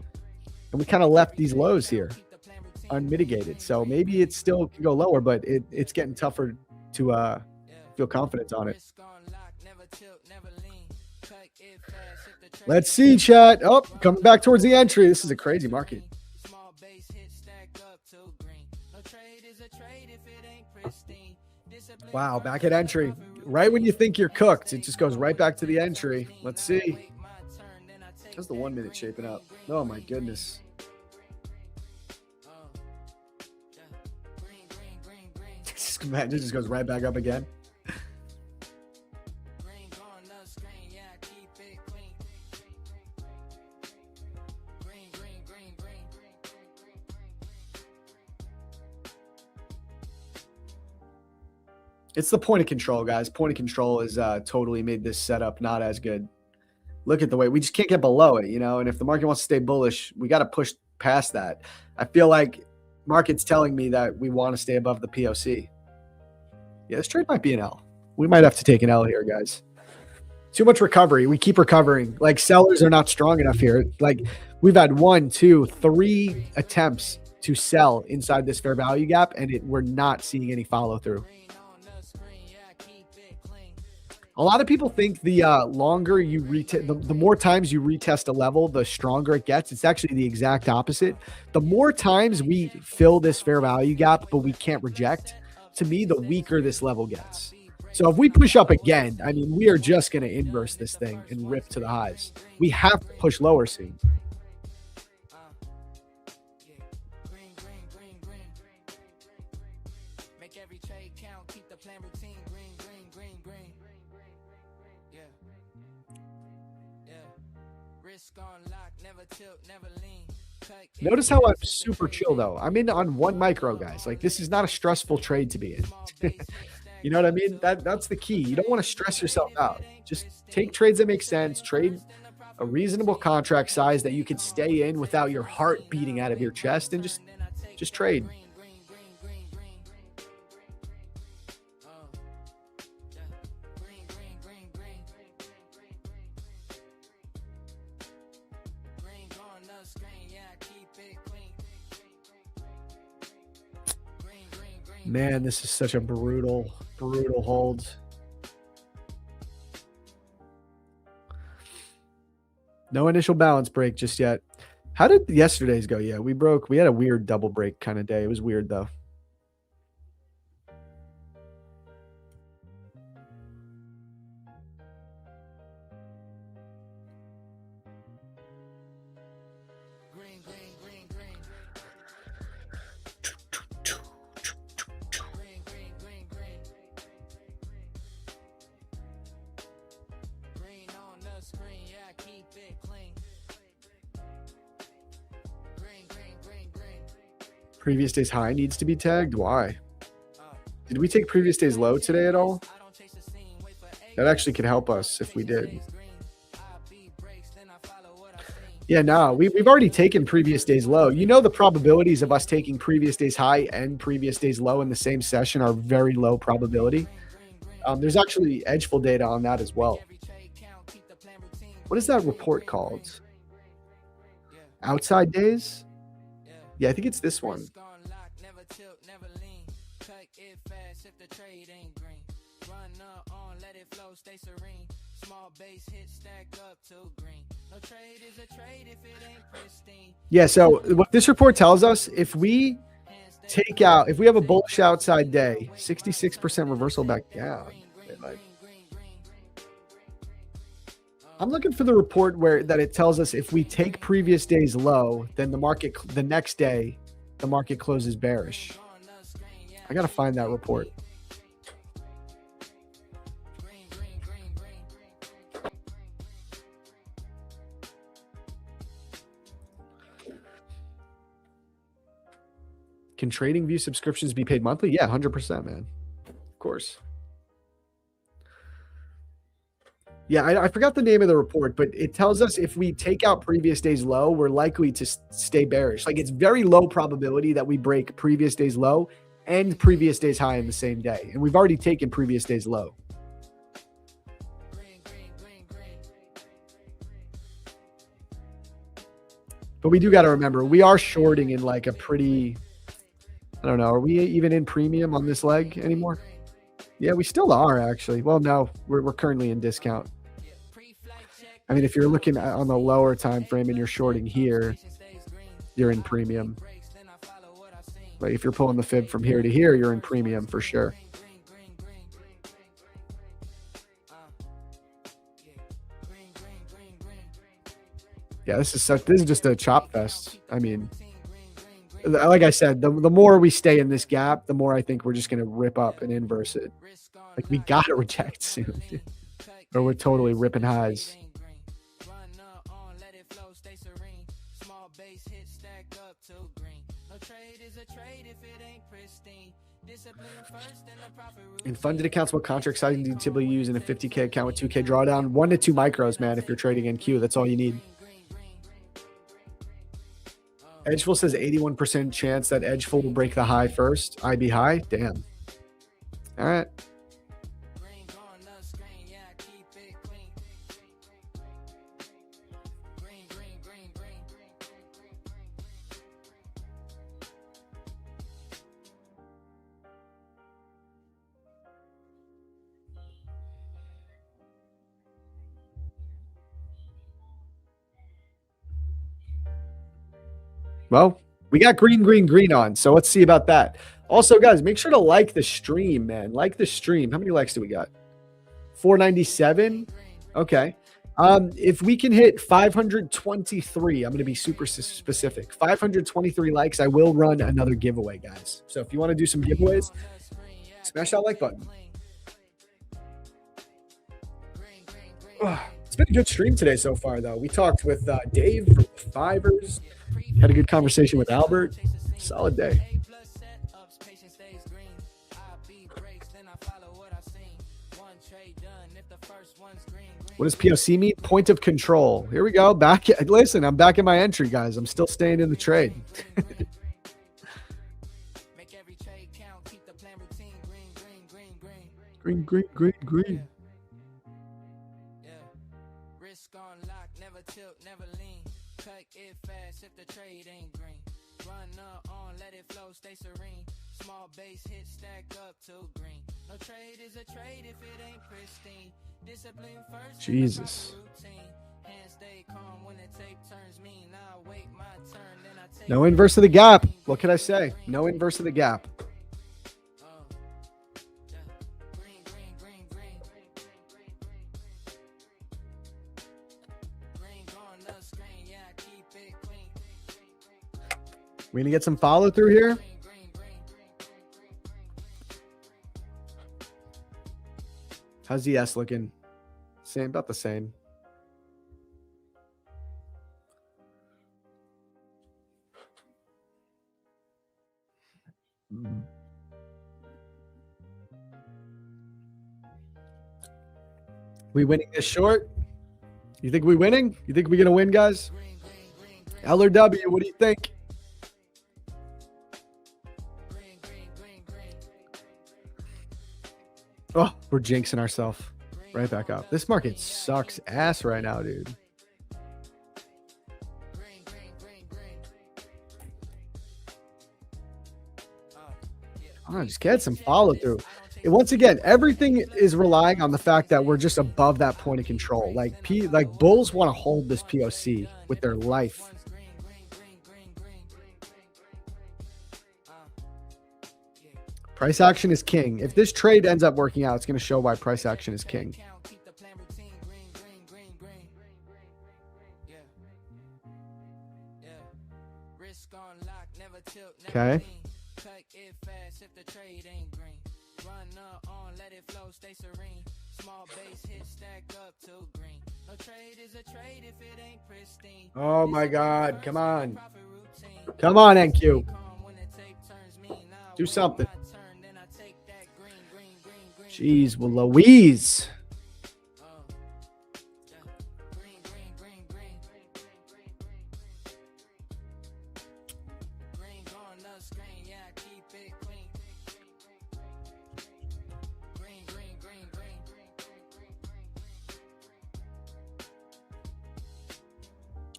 And we kind of left these lows here unmitigated. So maybe it still can go lower, but it's getting tougher to feel confident on it. Let's see, chat. Oh, coming back towards the entry. This is a crazy market. Wow, back at entry. Right when you think you're cooked, it just goes right back to the entry. Let's see. How's the 1 minute shaping up? Oh, my goodness. Imagine it just goes right back up again. It's the point of control, guys. Point of control has totally made this setup not as good. Look at the way we just can't get below it, you know. And if the market wants to stay bullish, we got to push past that. I feel like market's telling me that we want to stay above the POC. Yeah, this trade might be an L. We might have to take an L here, guys. Too much recovery. We keep recovering. Like, sellers are not strong enough here. Like, we've had 1, 2, 3 attempts to sell inside this fair value gap, and we're not seeing any follow through. A lot of people think the longer you retest, the more times you retest a level, the stronger it gets. It's actually the exact opposite. The more times we fill this fair value gap, but we can't reject, to me, the weaker this level gets. So if we push up again, I mean, we are just going to inverse this thing and rip to the highs. We have to push lower soon. Notice how I'm super chill, though. I'm in on 1 micro, guys. Like, this is not a stressful trade to be in. You know what I mean? That's the key. You don't want to stress yourself out. Just take trades that make sense. Trade a reasonable contract size that you can stay in without your heart beating out of your chest, and just trade. Man, this is such a brutal hold. No initial balance break just yet. How did yesterday's go? Yeah, we had a weird double break kind of day. It was weird, though. Previous day's high needs to be tagged. Why? Did we take previous day's low today at all? That actually could help us if we did. Yeah, no, we've already taken previous day's low. You know, the probabilities of us taking previous day's high and previous day's low in the same session are very low probability. There's actually edgeful data on that as well. What is that report called? Outside days? Yeah, I think it's this one. Yeah, so what this report tells us, if we have a bullish outside day, 66% reversal back down. I'm looking for the report that it tells us if we take previous day's low, then the next day, the market closes bearish. I got to find that report. Can TradingView subscriptions be paid monthly? Yeah, 100%, man. Of course. Yeah, I forgot the name of the report, but it tells us if we take out previous day's low, we're likely to stay bearish. Like, it's very low probability that we break previous day's low and previous day's high in the same day. And we've already taken previous day's low. But we do got to remember, we are shorting in like a pretty, I don't know, are we even in premium on this leg anymore? Yeah, we still are, actually. Well, no, we're currently in discount. I mean, if you're looking on the lower time frame and you're shorting here, you're in premium. But if you're pulling the fib from here to here, you're in premium for sure. Yeah, this is just a chop fest. I mean, like I said, the more we stay in this gap, the more I think we're just going to rip up and inverse it. Like, we got to reject soon, or we're totally ripping highs. In funded accounts, what contract sizing do you typically use in a 50K account with 2K drawdown? 1 to 2 micros, man, if you're trading NQ. That's all you need. Edgeful says 81% chance that Edgeful will break the high first. IB high? Damn. All right. Well, we got green on, so let's see about that. Also, guys, make sure to like the stream, man. Like the stream. How many likes do we got? 497. Okay. If we can hit 523, I'm going to be super specific. 523 likes, I will run another giveaway, guys. So if you want to do some giveaways, smash that like button. It's been a good stream today so far, though. We talked with Dave from Fivers. Had a good conversation with Albert. Solid day. What does POC mean? Point of control. Here we go. Back. Listen, I'm back in my entry, guys. I'm still staying in the trade. Green. Small base hit stack up to green. No trade is a trade if it ain't pristine. Discipline first. Jesus. No inverse of the gap. What can I say? No inverse of the gap. We gonna get some follow through here. How's the S looking? Same, about the same. We winning this short? You think we winning? You think we're gonna win, guys? L or W, what do you think? Oh, we're jinxing ourselves. Right back up. This market sucks ass right now, dude. Come on, just get some follow through. And once again, everything is relying on the fact that we're just above that point of control. Like bulls want to hold this POC with their life. Price action is king. If this trade ends up working out, it's going to show why price action is king. Okay. Oh my God. Come on. Come on, NQ. Do something. Jeez, well, Louise.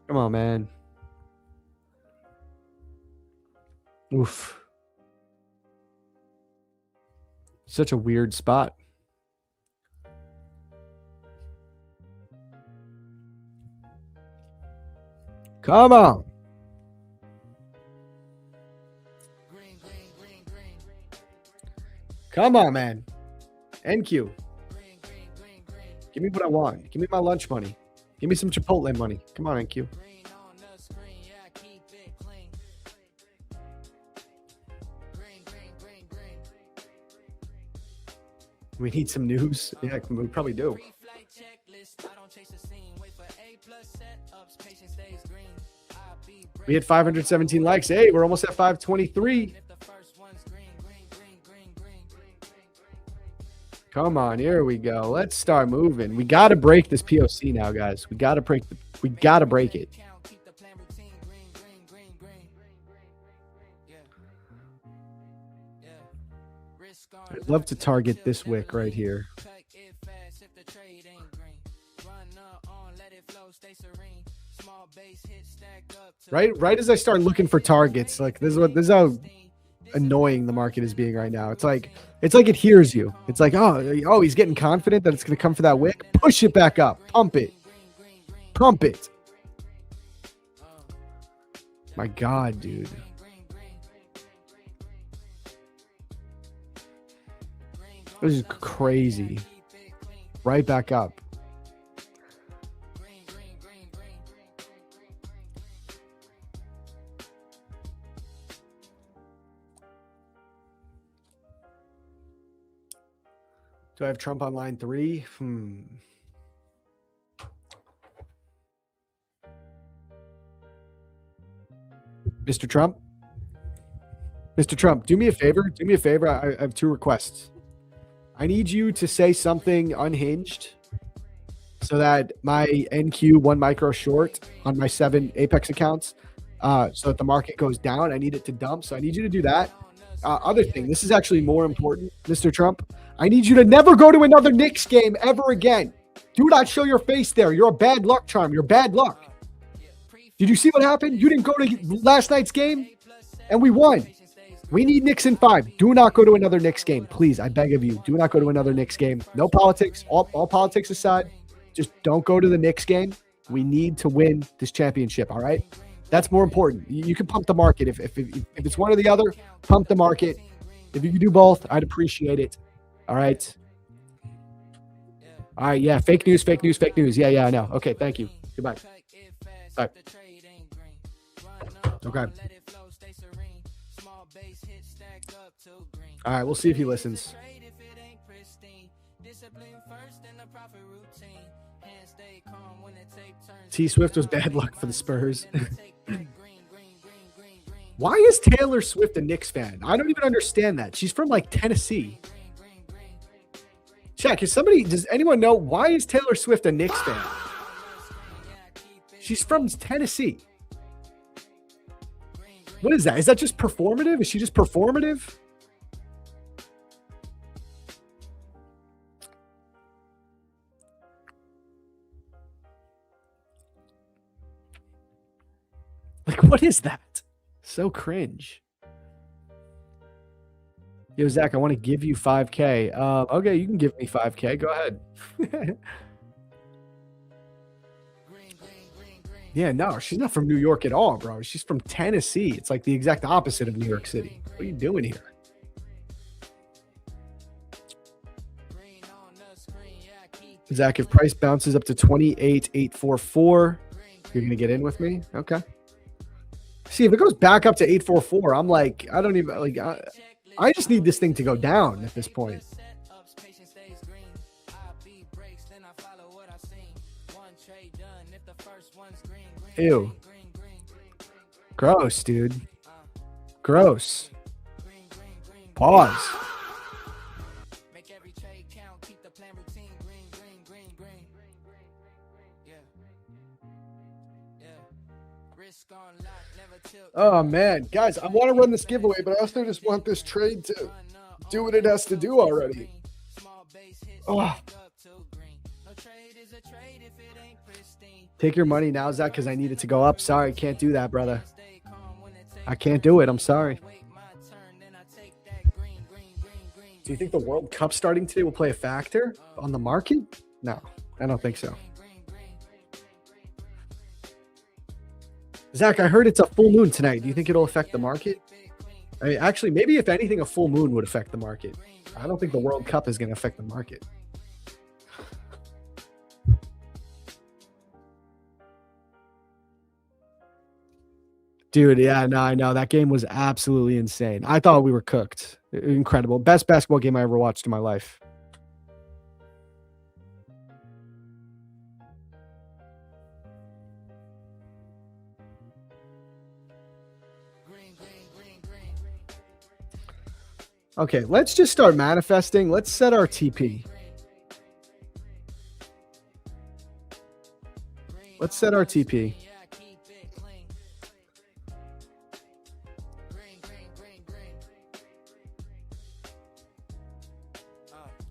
Come on, man. Oof. Such a weird spot. Come on. Come on, man. NQ. Give me what I want. Give me my lunch money. Give me some Chipotle money. Come on, NQ. We need some news. Yeah, we probably do. We had 517 likes. Hey, we're almost at 523. Come on, here we go. Let's start moving. We got to break this POC now, guys. We got to break it. I'd love to target this wick right here. Right as I start looking for targets, like this is how annoying the market is being right now. It's like it hears you. It's like, oh, he's getting confident that it's going to come for that wick. Push it back up. Pump it. My God, dude. This is crazy. Right back up. Do I have Trump on line 3? Mr. Trump? Mr. Trump, do me a favor. I have 2 requests. I need you to say something unhinged so that my NQ 1 micro short on my 7 Apex accounts, so that the market goes down. I need it to dump. So I need you to do that. Other thing, this is actually more important, Mr. Trump. I need you to never go to another Knicks game ever again. Do not show your face there. You're a bad luck charm. You're bad luck. Did you see what happened? You didn't go to last night's game, and we won. We need Knicks in 5. Do not go to another Knicks game. Please, I beg of you. Do not go to another Knicks game. No politics. All politics aside, just don't go to the Knicks game. We need to win this championship, all right? That's more important. You can pump the market. If it's one or the other, pump the market. If you can do both, I'd appreciate it. All right. All right. Yeah. Fake news. Yeah, I know. Okay. Thank you. Goodbye. Bye. Okay. All right. We'll see if he listens. T Swift was bad luck for the Spurs. Why is Taylor Swift a Knicks fan? I don't even understand that. She's from like Tennessee. Check. Does anyone know why is Taylor Swift a Knicks fan? She's from Tennessee. What is that? Is that just performative? Is she just performative? Like, what is that? So cringe. Yo, Zach, I want to give you 5K. Okay, you can give me 5K. Go ahead. Yeah, no, she's not from New York at all, bro. She's from Tennessee. It's like the exact opposite of New York City. What are you doing here? Zach, if price bounces up to 28,844, you're going to get in with me? Okay. See, if it goes back up to 844, I'm like, I don't even, like, I just need this thing to go down at this point. Ew. Gross, dude. Gross. Pause. Oh, man. Guys, I want to run this giveaway, but I also just want this trade to do what it has to do already. Oh. Take your money now, Zach, because I need it to go up. Sorry, can't do that, brother. I can't do it. I'm sorry. Do you think the World Cup starting today will play a factor on the market? No, I don't think so. Zach, I heard it's a full moon tonight. Do you think it'll affect the market? I mean, actually, maybe if anything, a full moon would affect the market. I don't think the World Cup is going to affect the market. Dude, yeah, no, I know. That game was absolutely insane. I thought we were cooked. Incredible. Best basketball game I ever watched in my life. Okay, let's just start manifesting. Let's set our TP. Let's set our TP.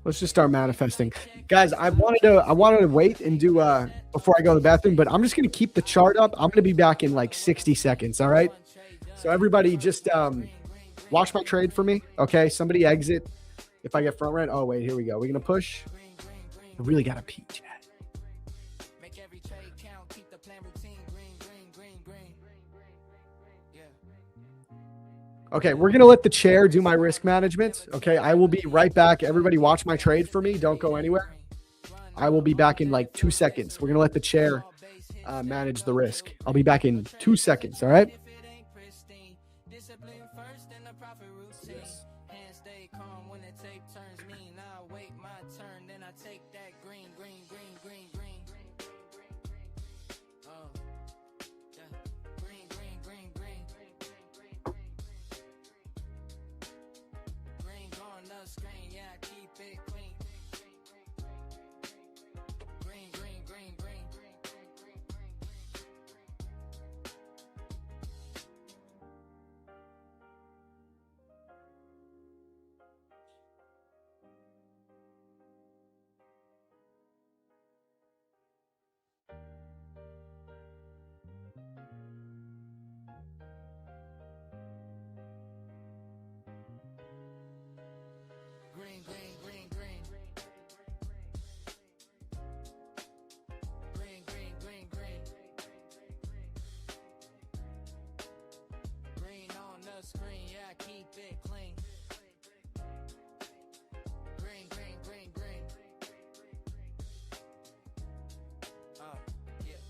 Let's just start manifesting. Guys, I wanted to wait and do before I go to the bathroom, but I'm just going to keep the chart up. I'm going to be back in like 60 seconds, all right? So everybody just watch my trade for me, okay? Somebody exit if I get front rent. Oh, wait, here we go. We're going to push. I really got to pee, chat. Okay, we're going to let the chair do my risk management. Okay, I will be right back. Everybody watch my trade for me. Don't go anywhere. I will be back in like 2 seconds. We're going to let the chair manage the risk. I'll be back in 2 seconds, all right?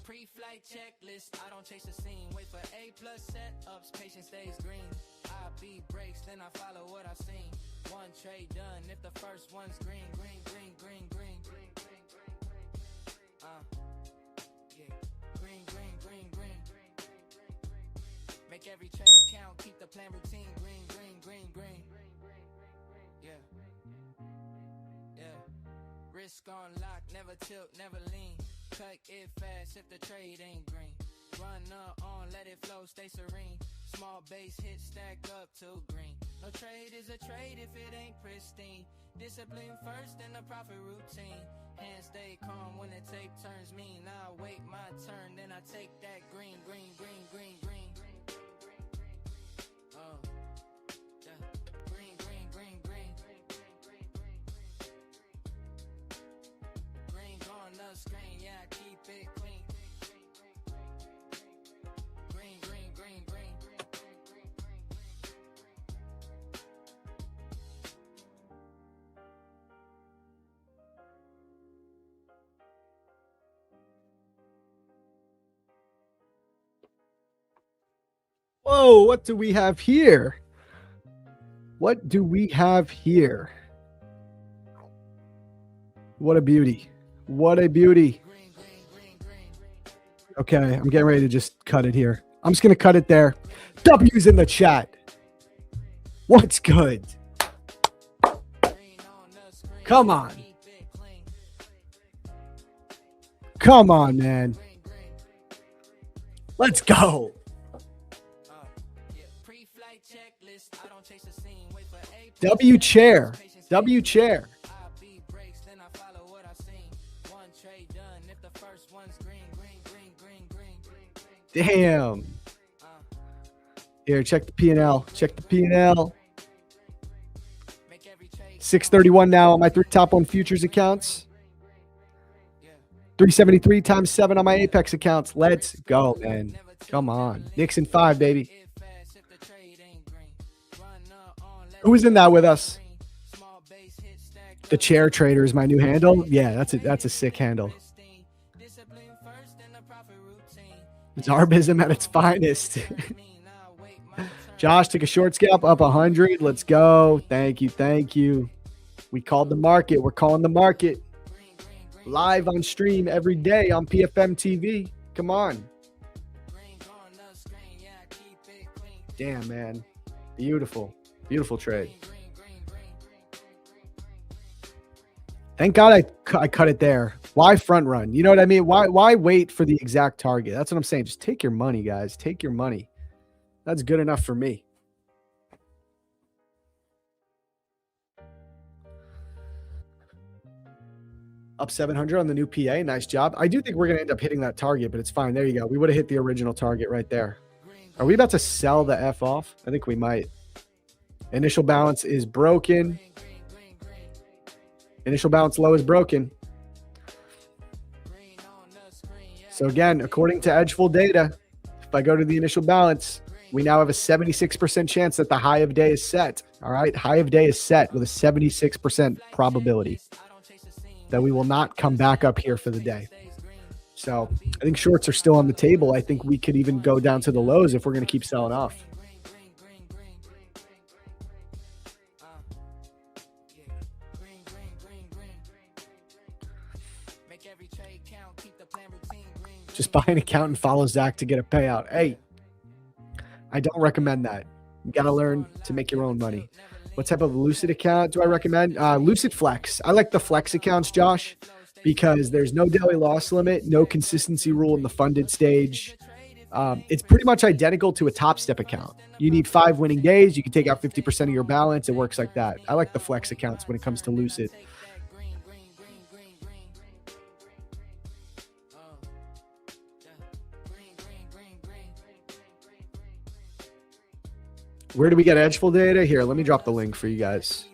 Pre-flight checklist, I don't chase the scene. Wait for A+ setups, patience stays green. I beat breaks, then I follow what I've seen. One trade done, if the first one's green, green, green, green, green, green, green, green, green. Yeah, green, green, green, green. Make every trade count, keep the plan routine. Green, green, green, green. Yeah, yeah. Risk on lock, never tilt, never lean. Cut it fast if the trade ain't green. Run on, let it flow, stay serene. Small base hit, stack up to green. No trade is a trade if it ain't pristine. Discipline first and the profit routine. Hands stay calm when the tape turns mean. I wait my turn, then I take that green, green, green, green, green. Oh, yeah. Green, green, green, green. Green on the screen, yeah, I keep it clean. Green, green, green, green. Whoa, what do we have here? What do we have here? What a beauty. What a beauty. Okay, I'm getting ready to just cut it here. I'm just going to cut it there. W's in the chat. What's good? Come on. Come on, man. Let's go. W chair. W chair. Damn. Here, check the P&L. Check the P&L. 631 now on my 3 top 1 futures accounts. 373 times 7 on my Apex accounts. Let's go, man. Come on. Nixon 5, baby. Who was in that with us? The chair trader is my new handle. Yeah, that's a sick handle. Zarbism at its finest. Josh took a short scalp up 100. Let's go. Thank you. Thank you. We called the market. We're calling the market. Live on stream every day on PFM TV. Come on. Damn, man. Beautiful. Beautiful trade. Thank God I cut it there. Why front run? You know what I mean? Why wait for the exact target? That's what I'm saying. Just take your money, guys. Take your money. That's good enough for me. Up 700 on the new PA. Nice job. I do think we're going to end up hitting that target, but it's fine. There you go. We would have hit the original target right there. Are we about to sell the F off? I think we might. Initial balance is broken. Initial balance low is broken. So again, according to Edgeful data, if I go to the initial balance, we now have a 76% chance that the high of day is set. All right. High of day is set with a 76% probability that we will not come back up here for the day. So I think shorts are still on the table. I think we could even go down to the lows if we're going to keep selling off. Just buy an account and follow Zach to get a payout. Hey, I don't recommend that. You got to learn to make your own money. What type of Lucid account do I recommend? Lucid Flex. I like the Flex accounts, Josh, because there's no daily loss limit, no consistency rule in the funded stage. It's pretty much identical to a Top Step account. You need 5 winning days. You can take out 50% of your balance. It works like that. I like the Flex accounts when it comes to Lucid. Where do we get Edgeful data? Here, let me drop the link for you guys.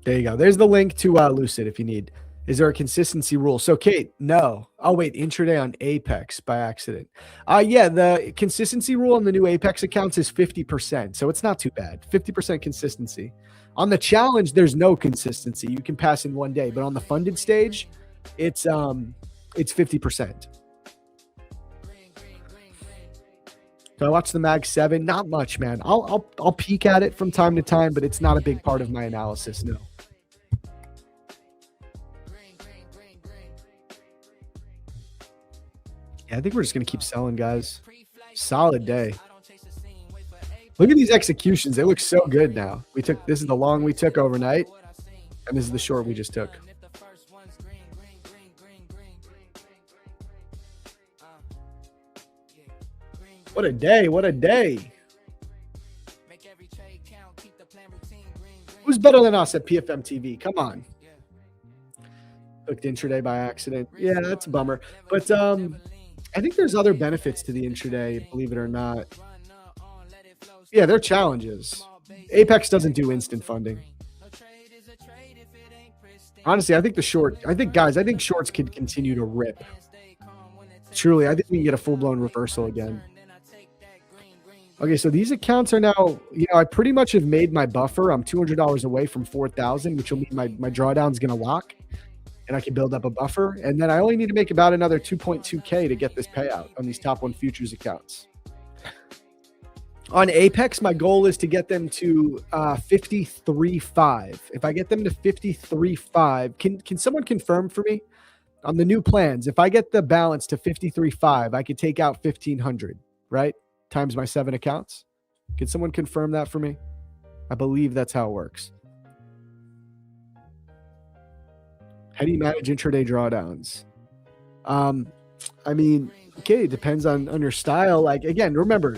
There you go. There's the link to Lucid if you need. Is there a consistency rule? So, Kate, no. Oh, wait, intraday on Apex by accident. Yeah, the consistency rule on the new Apex accounts is 50%, so it's not too bad. 50% consistency. On the challenge, there's no consistency. You can pass in one day, but on the funded stage, it's 50%. So I watched the Mag 7. Not much, man. I'll peek at it from time to time, but it's not a big part of my analysis. No. Yeah, I think we're just gonna keep selling, guys. Solid day. Look at these executions. They look so good now. This is the long we took overnight, and this is the short we just took. What a day. What a day. Who's better than us at PFM TV? Come on. Looked intraday by accident. Yeah, that's a bummer. But I think there's other benefits to the intraday, believe it or not. Yeah, they're challenges. Apex doesn't do instant funding. Honestly, I think shorts can continue to rip. Truly, I think we can get a full-blown reversal again. Okay, so these accounts are now, I pretty much have made my buffer. I'm $200 away from 4,000, which will mean my drawdown is going to lock, and I can build up a buffer. And then I only need to make about another 2.2K to get this payout on these top 1 futures accounts. On Apex, my goal is to get them to 53.5. If I get them to 53.5, can someone confirm for me on the new plans? If I get the balance to 53.5, I could take out 1,500, right? Times my 7 accounts. Can someone confirm that for me? I believe that's how it works. How do you manage intraday drawdowns? I mean, okay, it depends on your style. Like, again, remember,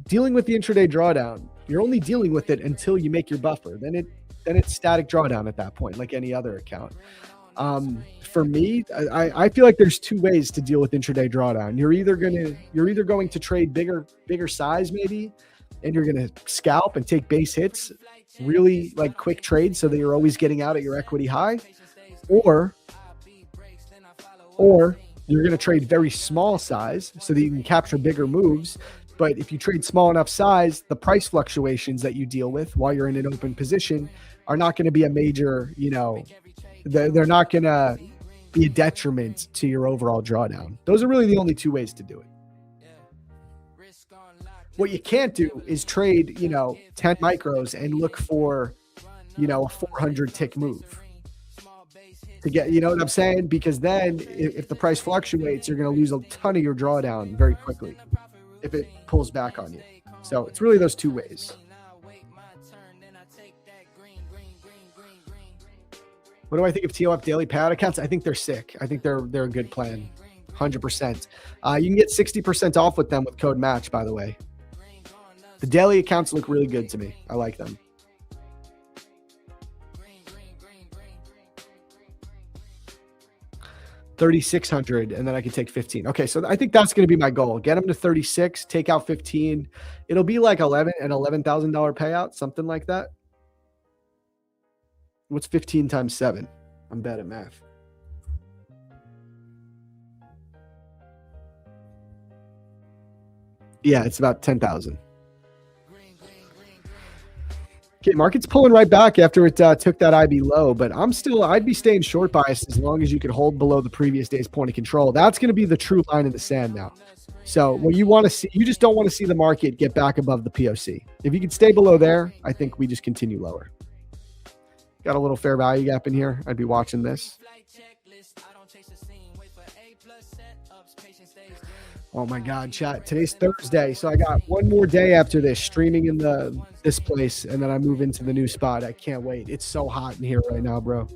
dealing with the intraday drawdown, you're only dealing with it until you make your buffer. Then it's static drawdown at that point, like any other account. For me, I feel like there's two ways to deal with intraday drawdown. You're either going to trade bigger size maybe, and you're going to scalp and take base hits, really like quick trades so that you're always getting out at your equity high, or you're going to trade very small size so that you can capture bigger moves. But if you trade small enough size, the price fluctuations that you deal with while you're in an open position are not going to be a major, they're not going to be a detriment to your overall drawdown. Those are really the only two ways to do it. What you can't do is trade, 10 micros and look for, a 400 tick move to get, you know what I'm saying? Because then if the price fluctuates, you're going to lose a ton of your drawdown very quickly if it pulls back on you. So it's really those two ways. What do I think of TOF daily payout accounts? I think they're sick. I think they're a good plan. 100%. You can get 60% off with them with code match, by the way. The daily accounts look really good to me. I like them. $3,600, and then I can take 15. Okay, so I think that's going to be my goal. Get them to 36, take out 15. It'll be like $11,000 payout, something like that. What's 15 times 7? I'm bad at math. Yeah, it's about 10,000. Okay, market's pulling right back after it took that IB low, but I'd be staying short biased as long as you could hold below the previous day's point of control. That's going to be the true line in the sand now. So what you want to see, you just don't want to see the market get back above the POC. If you could stay below there, I think we just continue lower. Got a little fair value gap in here. I'd be watching this. Oh my God, chat. Today's Thursday, so I got one more day after this streaming in this place, and then I move into the new spot. I can't wait. It's so hot in here right now, bro.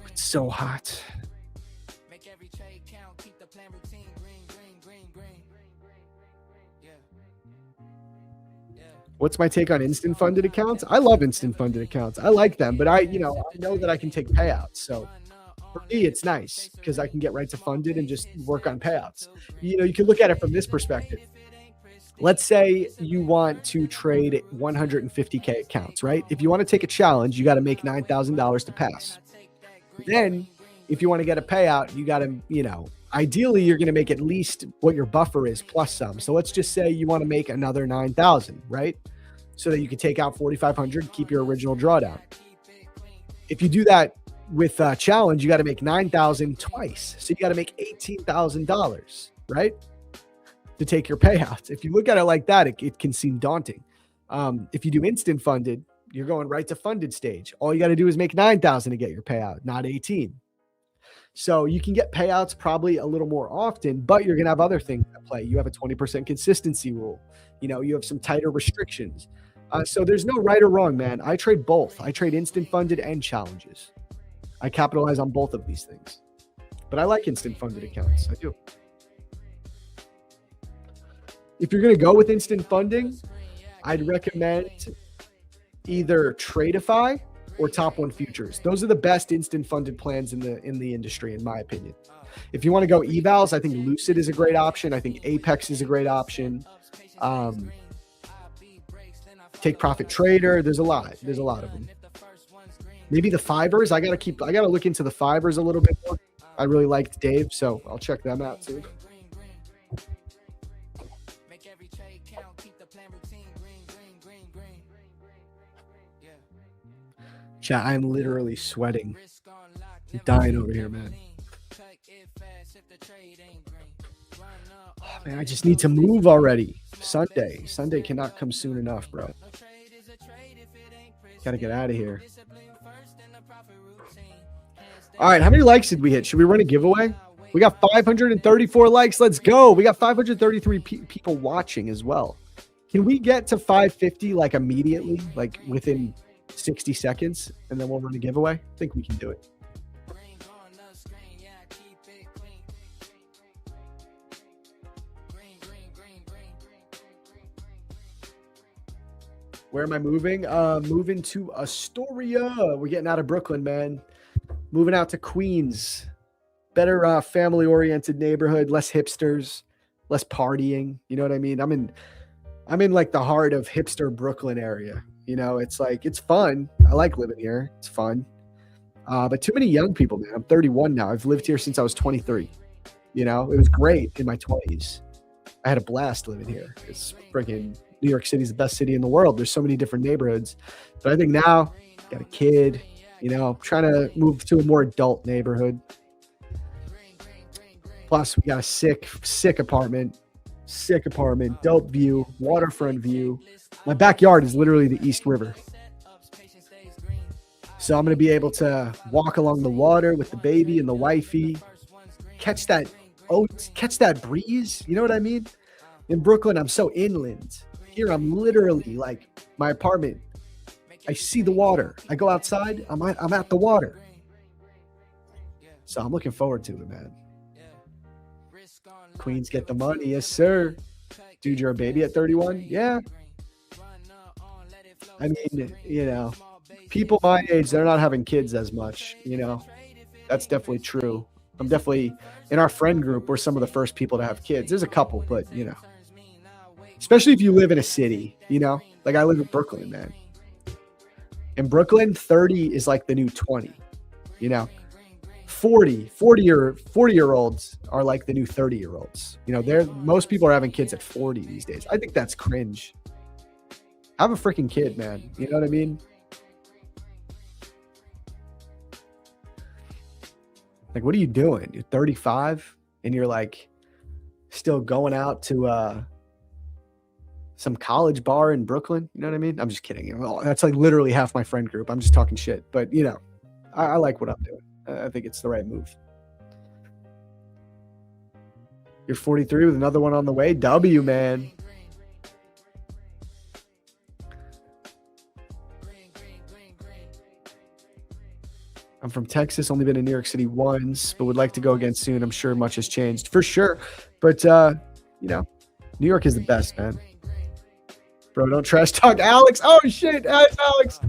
It's so hot. What's my take on instant funded accounts? I love instant funded accounts. I like them, but I know that I can take payouts. So for me, it's nice because I can get right to funded and just work on payouts. You can look at it from this perspective. Let's say you want to trade 150K accounts, right? If you want to take a challenge, you got to make $9,000 to pass. Then if you want to get a payout, you got to, ideally you're going to make at least what your buffer is plus some. So let's just say you want to make another 9,000, right? So that you can take out 4,500, keep your original drawdown. If you do that with a challenge, you got to make 9,000 twice. So you got to make $18,000, right? To take your payouts. If you look at it like that, it can seem daunting. If you do instant funded, you're going right to funded stage. All you got to do is make 9,000 to get your payout, not 18. So you can get payouts probably a little more often, but you're going to have other things at play. You have a 20% consistency rule. You have some tighter restrictions. So there's no right or wrong, man. I trade both. I trade instant funded and challenges. I capitalize on both of these things. But I like instant funded accounts. I do. If you're going to go with instant funding, I'd recommend either Tradeify or Top One Futures. Those are the best instant funded plans in the industry, in my opinion. If you want to go evals, I think Lucid is a great option. I think Apex is a great option. Take Profit Trader. There's a lot of them. Maybe the Fivers. I gotta look into the Fivers a little bit more. I really liked Dave, so I'll check them out too. Chat, I'm literally sweating. I'm dying over here, man. Oh, man, I just need to move already. Sunday cannot come soon enough, bro. Gotta get out of here. All right, how many likes did we hit? Should we run a giveaway? We got 534 likes. Let's go. We got 533 people watching as well. Can we get to 550 like immediately, like within 60 seconds, and then we'll run a giveaway? I think we can do it. Where am I moving? Moving to Astoria. We're getting out of Brooklyn, man. Moving out to Queens. Better family-oriented neighborhood, less hipsters, less partying. You know what I mean? I'm in like the heart of hipster Brooklyn area. You know, it's like, it's fun. I like living here. It's fun. But too many young people, man. I'm 31 now. I've lived here since I was 23. You know, it was great in my 20s. I had a blast living here. It's freaking New York City is the best city in the world. There's so many different neighborhoods. But I think now, got a kid, you know, trying to move to a more adult neighborhood. Plus, we got a sick apartment. Dope view, waterfront view. My backyard is literally the East River. So I'm going to be able to walk along the water with the baby and the wifey, catch that breeze. You know what I mean? In Brooklyn, I'm so inland. Here, I'm literally like my apartment. I see the water. I go outside. I'm at the water. So I'm looking forward to it, man. Queens get the money. Yes, sir. Dude, you're a baby at 31? Yeah. I mean, you know, people my age, they're not having kids as much, you know. That's definitely true. I'm definitely, in our friend group, we're some of the first people to have kids. There's a couple, but, you know. Especially if you live in a city, you know. Like I live in Brooklyn, man. In Brooklyn, 30 is like the new 20, you know. 40-year-olds are like the new 30-year-olds. You know, most people are having kids at 40 these days. I think that's cringe. Have a freaking kid, man. You know what I mean? Like, what are you doing? You're 35 and you're like still going out to some college bar in Brooklyn. You know what I mean? I'm just kidding. Well, that's like literally half my friend group. I'm just talking shit. But, you know, I like what I'm doing. I think it's the right move. You're 43 with another one on the way. W, man. I'm from Texas, only been in New York City once, but would like to go again soon. I'm sure much has changed. For sure. But, you know, New York is the best, man. Bro, don't trash talk Alex. Oh, shit. Alex.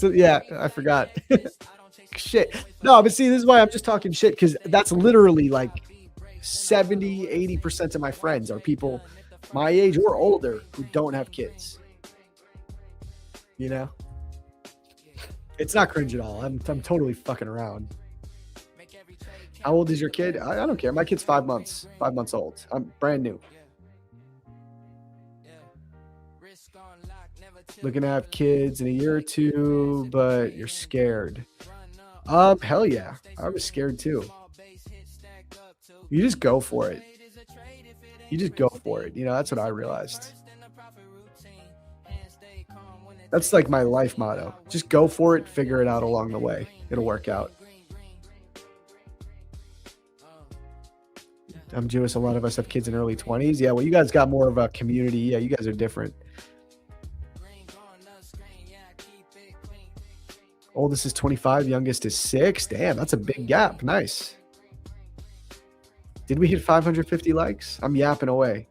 Yeah, I forgot. Shit. No, but see, this is why I'm just talking shit, because that's literally like 70-80% of my friends are people my age or older who don't have kids. You know? It's not cringe at all. I'm totally fucking around. How old is your kid? I don't care. My kid's 5 months. 5 months old. I'm brand new. Looking to have kids in a year or two, but you're scared. Hell yeah. I was scared too. You just go for it. You know, that's what I realized. That's like my life motto. Just go for it, figure it out along the way. It'll work out. I'm Jewish. A lot of us have kids in early 20s. Yeah, well, you guys got more of a community. Yeah, you guys are different. Oldest is 25, youngest is 6. Damn, that's a big gap. Nice. Did we hit 550 likes? I'm yapping away.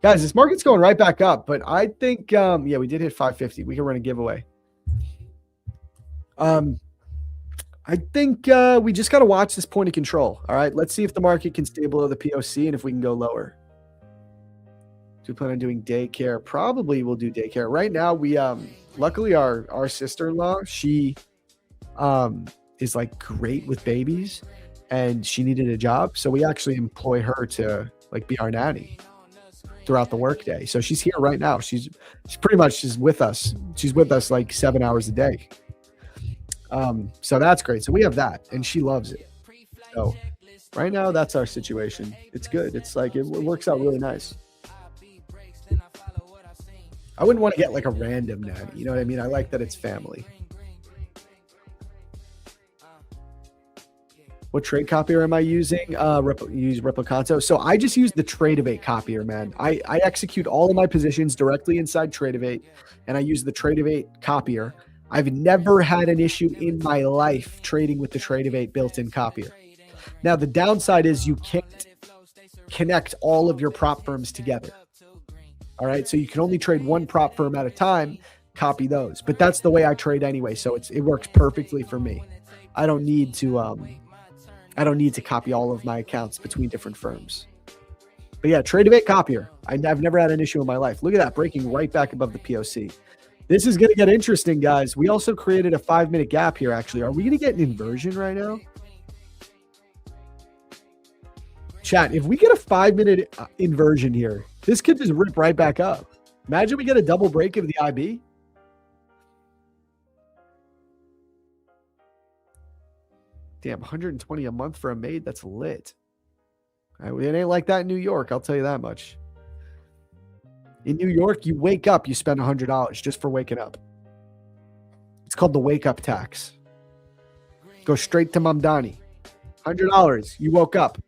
Guys, this market's going right back up, but I think, yeah, we did hit 550. We can run a giveaway. I think we just got to watch this point of control. All right, let's see if the market can stay below the POC and if we can go lower. Do we plan on doing daycare? Probably we'll do daycare. Right now, we luckily our sister-in-law, she is like great with babies, and she needed a job, so we actually employ her to like be our nanny throughout the workday. So she's here right now. She's pretty much just with us. She's with us like 7 hours a day. So that's great. So we have that, and she loves it. So right now, that's our situation. It's good. It's like it works out really nice. I wouldn't want to get like a random nanny. You know what I mean? I like that it's family. What trade copier am I using? Use Replicanto. So I just use the Tradevate copier, man. I execute all of my positions directly inside Tradevate, and I use the Tradevate copier. I've never had an issue in my life trading with the Tradevate built-in copier. Now, the downside is you can't connect all of your prop firms together. All right. So you can only trade one prop firm at a time. Copy those. But that's the way I trade anyway. So it works perfectly for me. I don't need to copy all of my accounts between different firms. But yeah, Tradebait copier. I've never had an issue in my life. Look at that, breaking right back above the POC. This is going to get interesting, guys. We also created a 5-minute gap here, actually. Are we going to get an inversion right now? Chat, if we get a 5-minute inversion here, this could just rip right back up. Imagine we get a double break of the IB. Damn, 120 a month for a maid. That's lit. It ain't like that in New York. I'll tell you that much. In New York, you wake up, you spend $100 just for waking up. It's called the wake up tax. Go straight to Mamdani. $100. You woke up.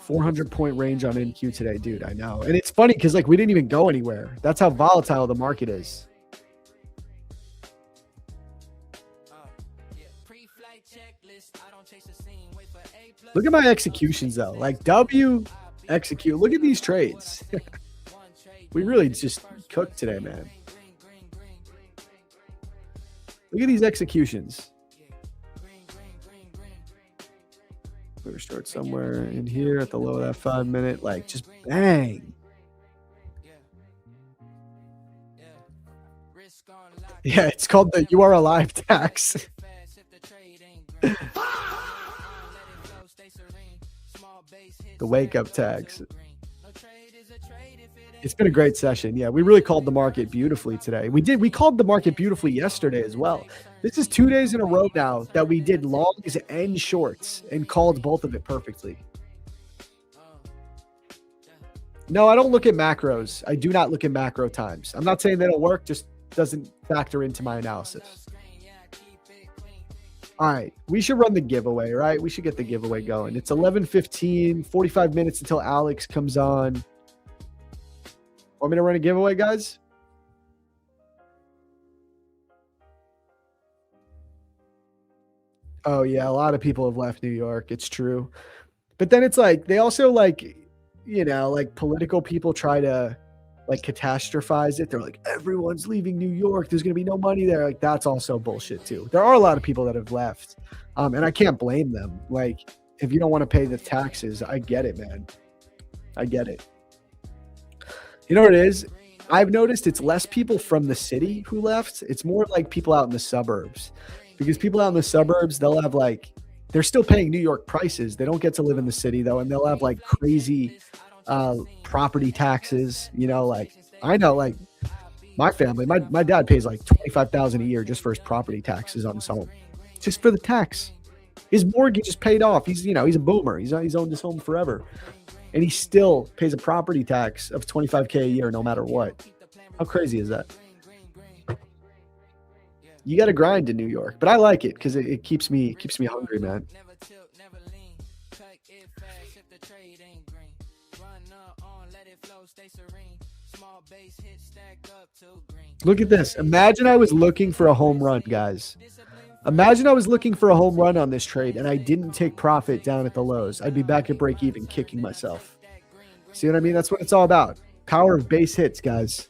$400-point range on NQ today, dude. I know. And it's funny because we didn't even go anywhere. That's how volatile the market is. Look at my executions though. W execute. Look at these trades. We really just cooked today, man. Look at these executions. We're start somewhere in here at the low of that 5-minute. Just bang. Yeah, it's called the "You Are Alive" tax. The wake up tags. It's been a great session. Yeah, we really called the market beautifully today. We called the market beautifully yesterday as well. This is 2 days in a row now that we did longs and shorts and called both of it perfectly. No, I don't look at macros. I do not look at macro times. I'm not saying they don't work, just doesn't factor into my analysis. All right, we should run the giveaway, right? We should get the giveaway going. It's 11:15, 45 minutes until Alex comes on. Want me to run a giveaway, guys? Oh, yeah, a lot of people have left New York. It's true. But then it's they also political people try to catastrophize it. They're like, everyone's leaving New York. There's going to be no money there. That's also bullshit too. There are a lot of people that have left. And I can't blame them. If you don't want to pay the taxes, I get it, man. I get it. You know what it is? I've noticed it's less people from the city who left. It's more people out in the suburbs. Because people out in the suburbs, they'll have they're still paying New York prices. They don't get to live in the city though. And they'll have crazy property taxes, I know my family, my dad pays $25,000 a year just for his property taxes on his home, just for the tax. His mortgage is paid off. He's a boomer. He's owned his home forever, and he still pays a property tax of $25K a year no matter what. How crazy is that? You got to grind in New York, but I like it because it keeps me hungry, man. Look at this. Imagine I was looking for a home run, guys. Imagine I was looking for a home run on this trade and I didn't take profit down at the lows. I'd be back at break even, kicking myself. See what I mean? That's what it's all about. Power of base hits, guys.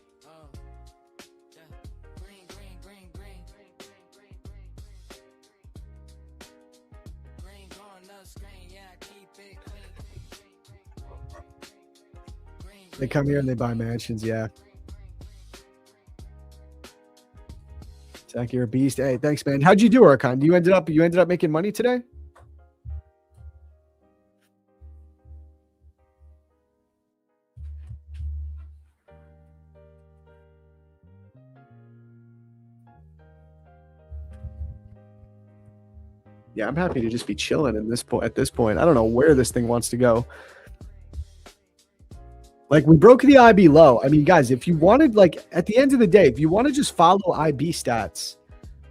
They come here and they buy mansions, yeah. Zach, you're a beast. Hey, thanks, man. How'd you do, Archon? You ended up making money today? Yeah, I'm happy to just be chilling at this point. I don't know where this thing wants to go. We broke the IB low. I mean, guys, if you wanted, at the end of the day, if you want to just follow IB stats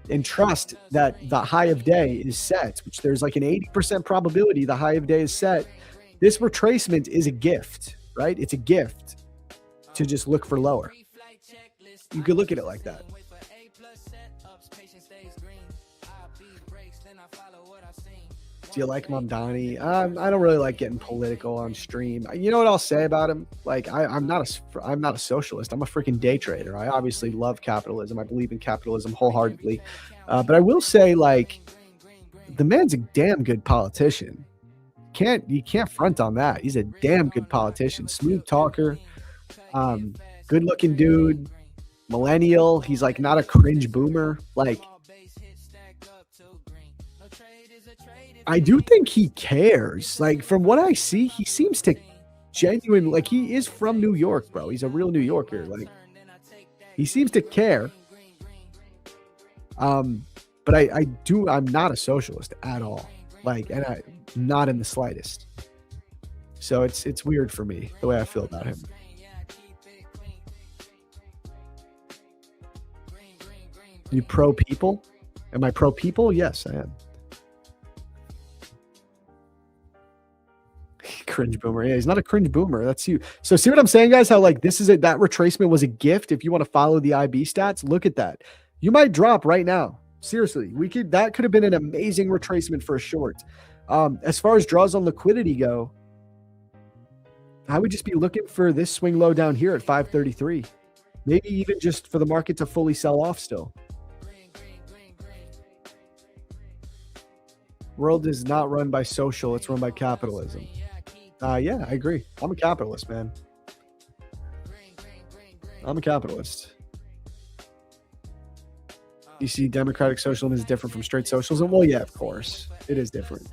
and trust that the high of day is set, which there's an 80% probability the high of day is set, this retracement is a gift, right? It's a gift to just look for lower. You could look at it like that. Do you like Mamdani? I don't really like getting political on stream. You know what I'll say about him? Like, I'm not a socialist. I'm a freaking day trader. I obviously love capitalism. I believe in capitalism wholeheartedly. But I will say, like, the man's a damn good politician. You can't front on that. He's a damn good politician. Smooth talker. Good looking dude. Millennial. He's like not a cringe boomer. Like, I do think he cares. Like, from what I see, he seems to genuine. Like, he is from New York, bro. He's a real New Yorker. Like, he seems to care. But I'm not a socialist at all. Like, and not in the slightest. So it's weird for me the way I feel about him. You pro people? Am I pro people? Yes, I am. Cringe boomer. Yeah, he's not a cringe boomer. That's you. So see what I'm saying, guys? How like this is that retracement was a gift. If you want to follow the IB stats, look at that. You might drop right now. Seriously, that could have been an amazing retracement for a short. As far as draws on liquidity go, I would just be looking for this swing low down here at 533. Maybe even just for the market to fully sell off still. World is not run by social, it's run by capitalism. Yeah, I agree. I'm a capitalist, man. I'm a capitalist. You see democratic socialism is different from straight socialism? Well, yeah, of course. It is different.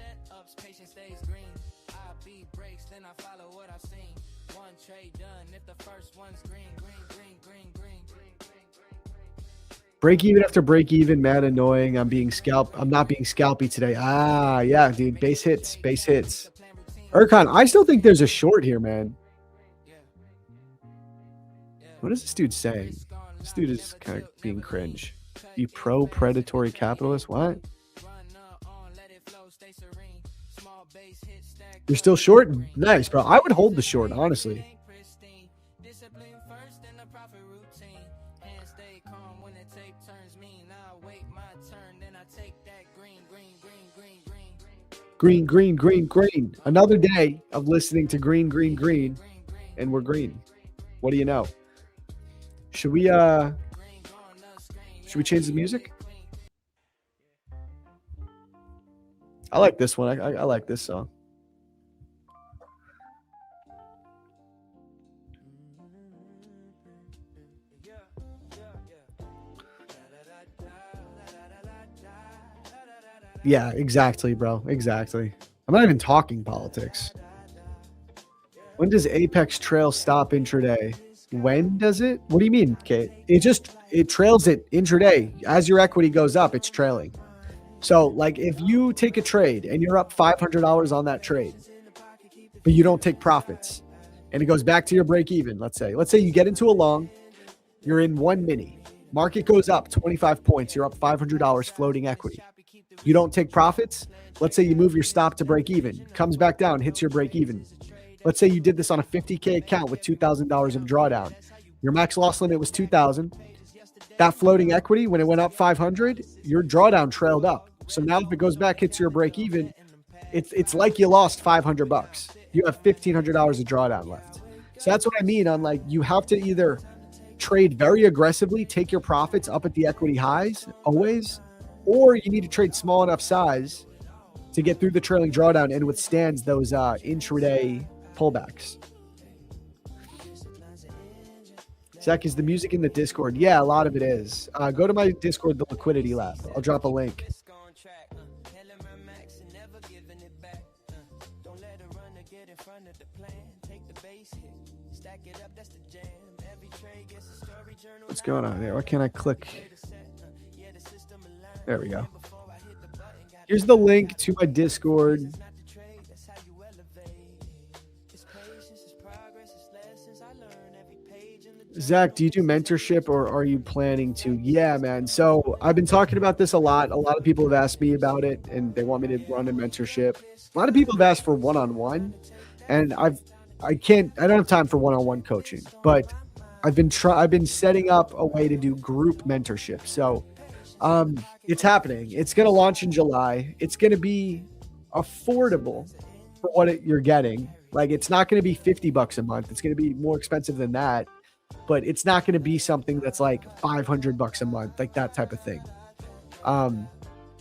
Break even after break even, mad, annoying. I'm not being scalpy today. Yeah, dude. Base hits. Erkan, I still think there's a short here, man. What is this dude saying? This dude is kind of being cringe. You pro-predatory capitalist? What? You're still short? Nice, bro. I would hold the short, honestly. Green. Another day of listening to green, and we're green. What do you know? Should we change the music? I like this one. I like this song. Yeah, exactly, bro. Exactly. I'm not even talking politics. When does Apex trail stop intraday? When does it? What do you mean, Kate? It trails it intraday. As your equity goes up, it's trailing. So, like, if you take a trade and you're up $500 on that trade, but you don't take profits, and it goes back to your break even, let's say you get into a long, you're in one mini, market goes up 25 points, you're up $500 floating equity. You don't take profits. Let's say you move your stop to break even, comes back down, hits your break even. Let's say you did this on a 50K account with $2,000 of drawdown. Your max loss limit was 2,000. That floating equity, when it went up 500, your drawdown trailed up. So now if it goes back, hits your break even, it's like you lost $500. You have $1,500 of drawdown left. So that's what I mean on, like, you have to either trade very aggressively, take your profits up at the equity highs always, or you need to trade small enough size to get through the trailing drawdown and withstands those intraday pullbacks. Zach, is the music in the Discord? Yeah, a lot of it is. Go to my Discord, the Liquidity Lab. I'll drop a link. What's going on there? Why can't I click? There we go. Here's the link to my Discord. Zach, do you do mentorship or are you planning to? Yeah, man. So I've been talking about this a lot. A lot of people have asked me about it and they want me to run a mentorship. A lot of people have asked for one-on-one, and I don't have time for one-on-one coaching, but I've been setting up a way to do group mentorship. So it's happening. It's going to launch in July. It's going to be affordable for what you're getting. Like, it's not going to be $50 a month. It's going to be more expensive than that, but it's not going to be something that's like $500 a month, like that type of thing.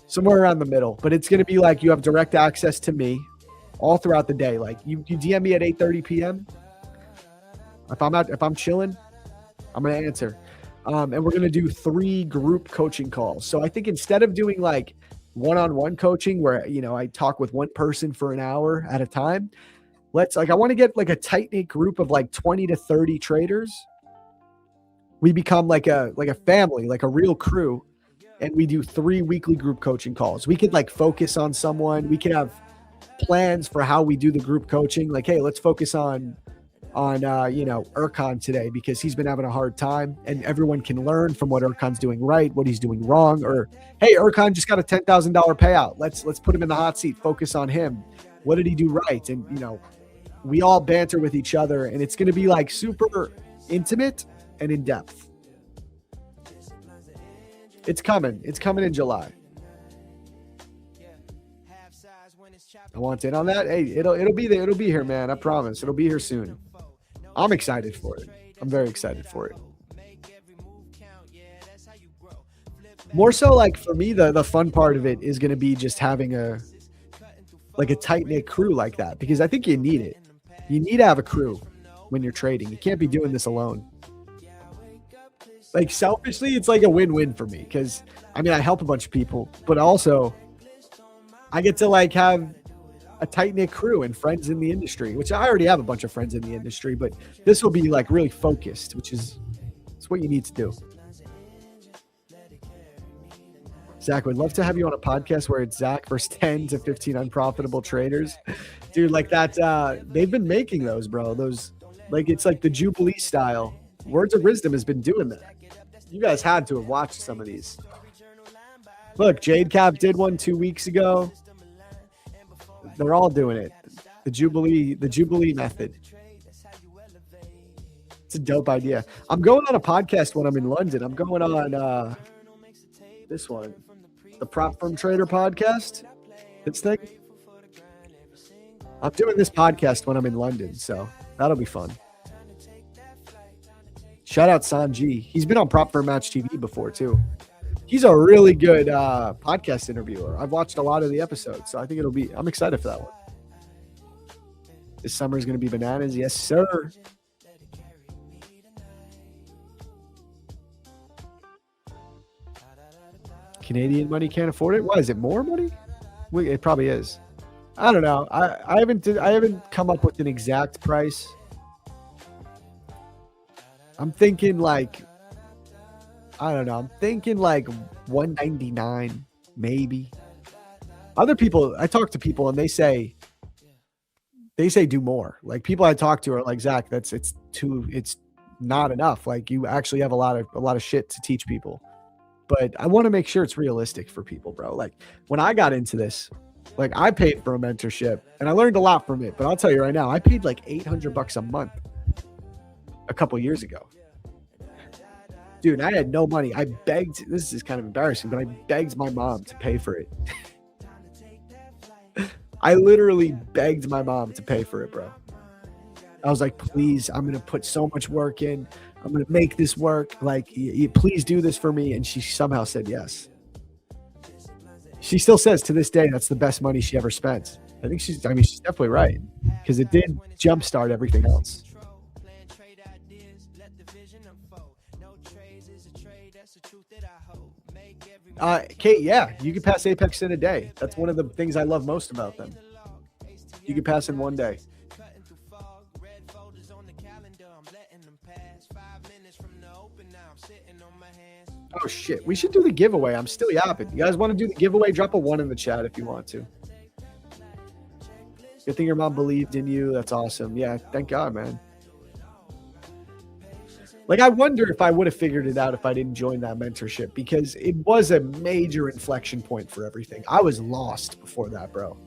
Somewhere around the middle, but it's going to be like you have direct access to me all throughout the day. Like you DM me at 8:30 p.m. If I'm chilling, I'm going to answer. And we're going to do 3 group coaching calls. So I think instead of doing like one-on-one coaching where, you know, I talk with one person for an hour at a time, I want to get like a tight-knit group of like 20 to 30 traders. We become like a family, like a real crew. And we do 3 weekly group coaching calls. We could like focus on someone. We could have plans for how we do the group coaching. Like, hey, let's focus on Erkan today because he's been having a hard time, and everyone can learn from what Erkan's doing right, what he's doing wrong. Or, hey, Erkan just got a $10,000 payout. Let's put him in the hot seat. Focus on him. What did he do right? And, you know, we all banter with each other, and it's going to be like super intimate and in depth. It's coming. It's coming in July. I want in on that. Hey, it'll be there. It'll be here, man. I promise. It'll be here soon. I'm excited for it. I'm very excited for it. More so, like for me, the fun part of it is going to be just having a tight-knit crew like that, because I think you need it. You need to have a crew when you're trading. You can't be doing this alone. Like selfishly, it's like a win-win for me because I mean I help a bunch of people, but also I get to like have a tight-knit crew and friends in the industry, which I already have a bunch of friends in the industry, but this will be like really focused, which is it's what you need to do. Zach, would love to have you on a podcast where it's Zach versus 10 to 15 unprofitable traders. Dude, like that, they've been making those, bro. Those, like, it's like the Jubilee style. Words of Wisdom has been doing that. You guys had to have watched some of these. Look, Jade Cap did one 2 weeks ago. They're all doing it. The Jubilee method. It's a dope idea. I'm going on a podcast when I'm in London. I'm going on this one, the Prop Firm Trader podcast. This thing. I'm doing this podcast when I'm in London, so that'll be fun. Shout out Sanji. He's been on Prop Firm Match TV before too. He's a really good podcast interviewer. I've watched a lot of the episodes, so I think I'm excited for that one. This summer is going to be bananas. Yes, sir. Canadian money can't afford it. Why is it more money? It probably is. I don't know. I haven't come up with an exact price. I'm thinking like, I don't know. I'm thinking like $199 maybe. Other people, I talk to people and they say do more. Like people I talk to are like, Zach, it's not enough. Like you actually have a lot of shit to teach people. But I want to make sure it's realistic for people, bro. Like when I got into this, like I paid for a mentorship and I learned a lot from it. But I'll tell you right now, I paid like $800 a month a couple years ago. Dude, I had no money. I begged, this is kind of embarrassing, but I begged my mom to pay for it. I literally begged my mom to pay for it, bro. I was like, please, I'm going to put so much work in. I'm going to make this work. Like, please do this for me. And she somehow said yes. She still says to this day, that's the best money she ever spent. I think she's definitely right. Because it did jumpstart everything else. Kate, yeah, you can pass Apex in a day. That's one of the things I love most about them. You can pass in one day. Oh shit, we should do the giveaway. I'm still yapping. You guys want to do the giveaway? Drop a 1 in the chat if you want to. Good thing your mom believed in you. That's awesome. Yeah, thank God, man. Like, I wonder if I would have figured it out if I didn't join that mentorship, because it was a major inflection point for everything. I was lost before that, bro.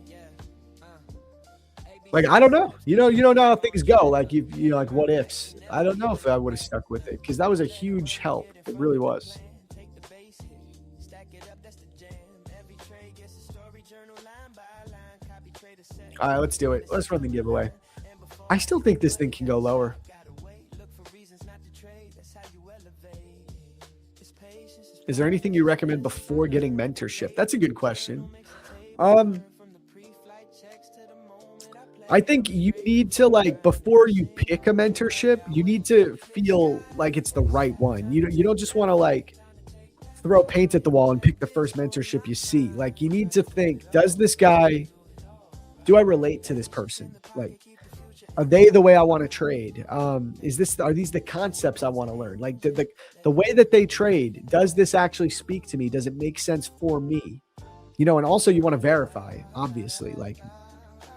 Like, I don't know. You don't know how things go. Like, you know, like what ifs. I don't know if I would have stuck with it, because that was a huge help. It really was. All right, let's do it. Let's run the giveaway. I still think this thing can go lower. Is there anything you recommend before getting mentorship? That's a good question. I think you need to, like, before you pick a mentorship, you need to feel like it's the right one. You don't just want to like throw paint at the wall and pick the first mentorship you see. Like, you need to think, do I relate to this person? Like, are they the way I want to trade? Are these the concepts I want to learn? Like the way that they trade, does this actually speak to me? Does it make sense for me? And also you want to verify, obviously. Like,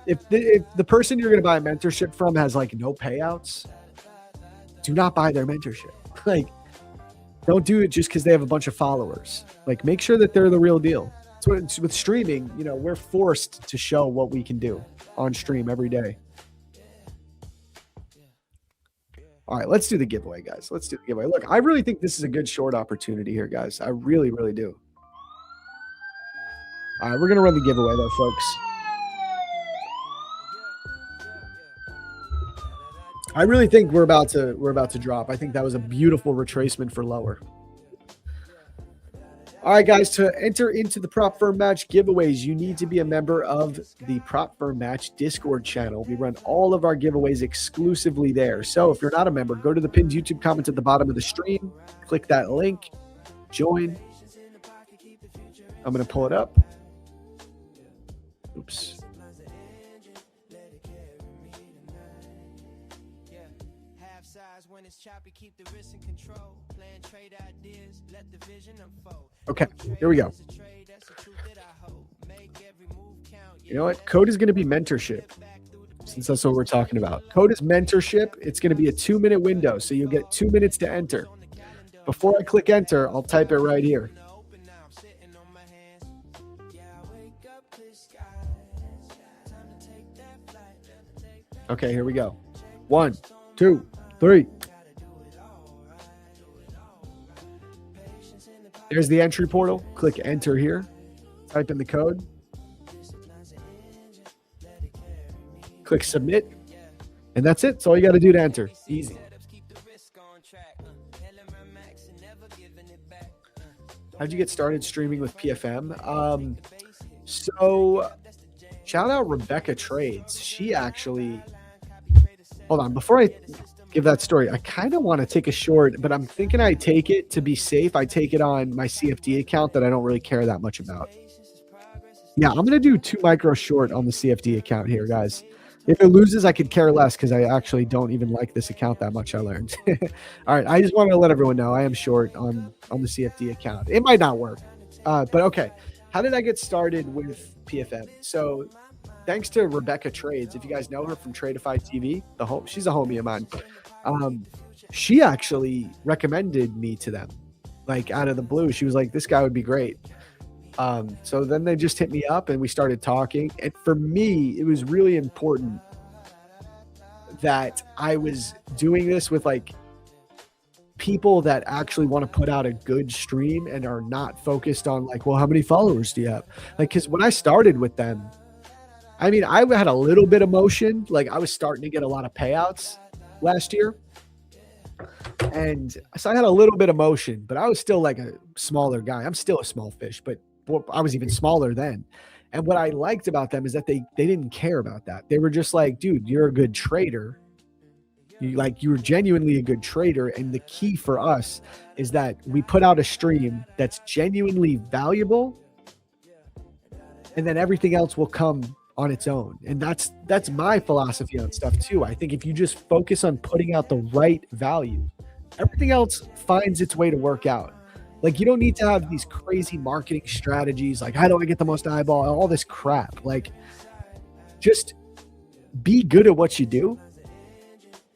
if the person you're going to buy a mentorship from has like no payouts, do not buy their mentorship. Like, don't do it just because they have a bunch of followers. Like, make sure that they're the real deal. So with streaming, we're forced to show what we can do on stream every day. All right, let's do the giveaway, guys. Let's do the giveaway. Look, I really think this is a good short opportunity here, guys. I really, really do. All right, we're going to run the giveaway, though, folks. I really think we're about to drop. I think that was a beautiful retracement for lower. All right, guys, to enter into the Prop Firm Match giveaways, you need to be a member of the Prop Firm Match Discord channel. We run all of our giveaways exclusively there. So if you're not a member, go to the pinned YouTube comments at the bottom of the stream, click that link, join. I'm going to pull it up. Oops. Okay, here we go. You know what? Code is going to be mentorship, since that's what we're talking about. Code is mentorship. It's going to be a 2-minute window, so you'll get 2 minutes to enter. Before I click enter, I'll type it right here. Okay, here we go. 1, 2, 3. There's the entry portal. Click enter here. Type in the code. Click submit. And that's it. That's all you got to do to enter. Easy. How'd you get started streaming with PFM? So shout out Rebecca Trades. She actually, hold on, before I give that story, I kind of want to take a short, but I'm thinking I take it to be safe. I take it on my CFD account that I don't really care that much about. Yeah, I'm going to do 2 micro short on the CFD account here, guys. If it loses, I could care less because I actually don't even like this account that much, I learned. All right, I just want to let everyone know I am short on the CFD account. It might not work, but okay. How did I get started with PFM? So thanks to Rebecca Trades. If you guys know her from Tradeify TV, she's a homie of mine. She actually recommended me to them, like out of the blue. She was like, this guy would be great. So then they just hit me up and we started talking. And for me, it was really important that I was doing this with like people that actually want to put out a good stream and are not focused on like, well, how many followers do you have? Like, because when I started with them, I mean, I had a little bit of motion. Like, I was starting to get a lot of payouts last year. And so I had a little bit of motion, but I was still like a smaller guy. I'm still a small fish, but I was even smaller then. And what I liked about them is that they didn't care about that. They were just like, dude, you're a good trader. You were genuinely a good trader. And the key for us is that we put out a stream that's genuinely valuable, and then everything else will come on its own. And that's my philosophy on stuff too. I think if you just focus on putting out the right value, everything else finds its way to work out. Like, you don't need to have these crazy marketing strategies. Like, how do I get the most eyeball? All this crap. Like, just be good at what you do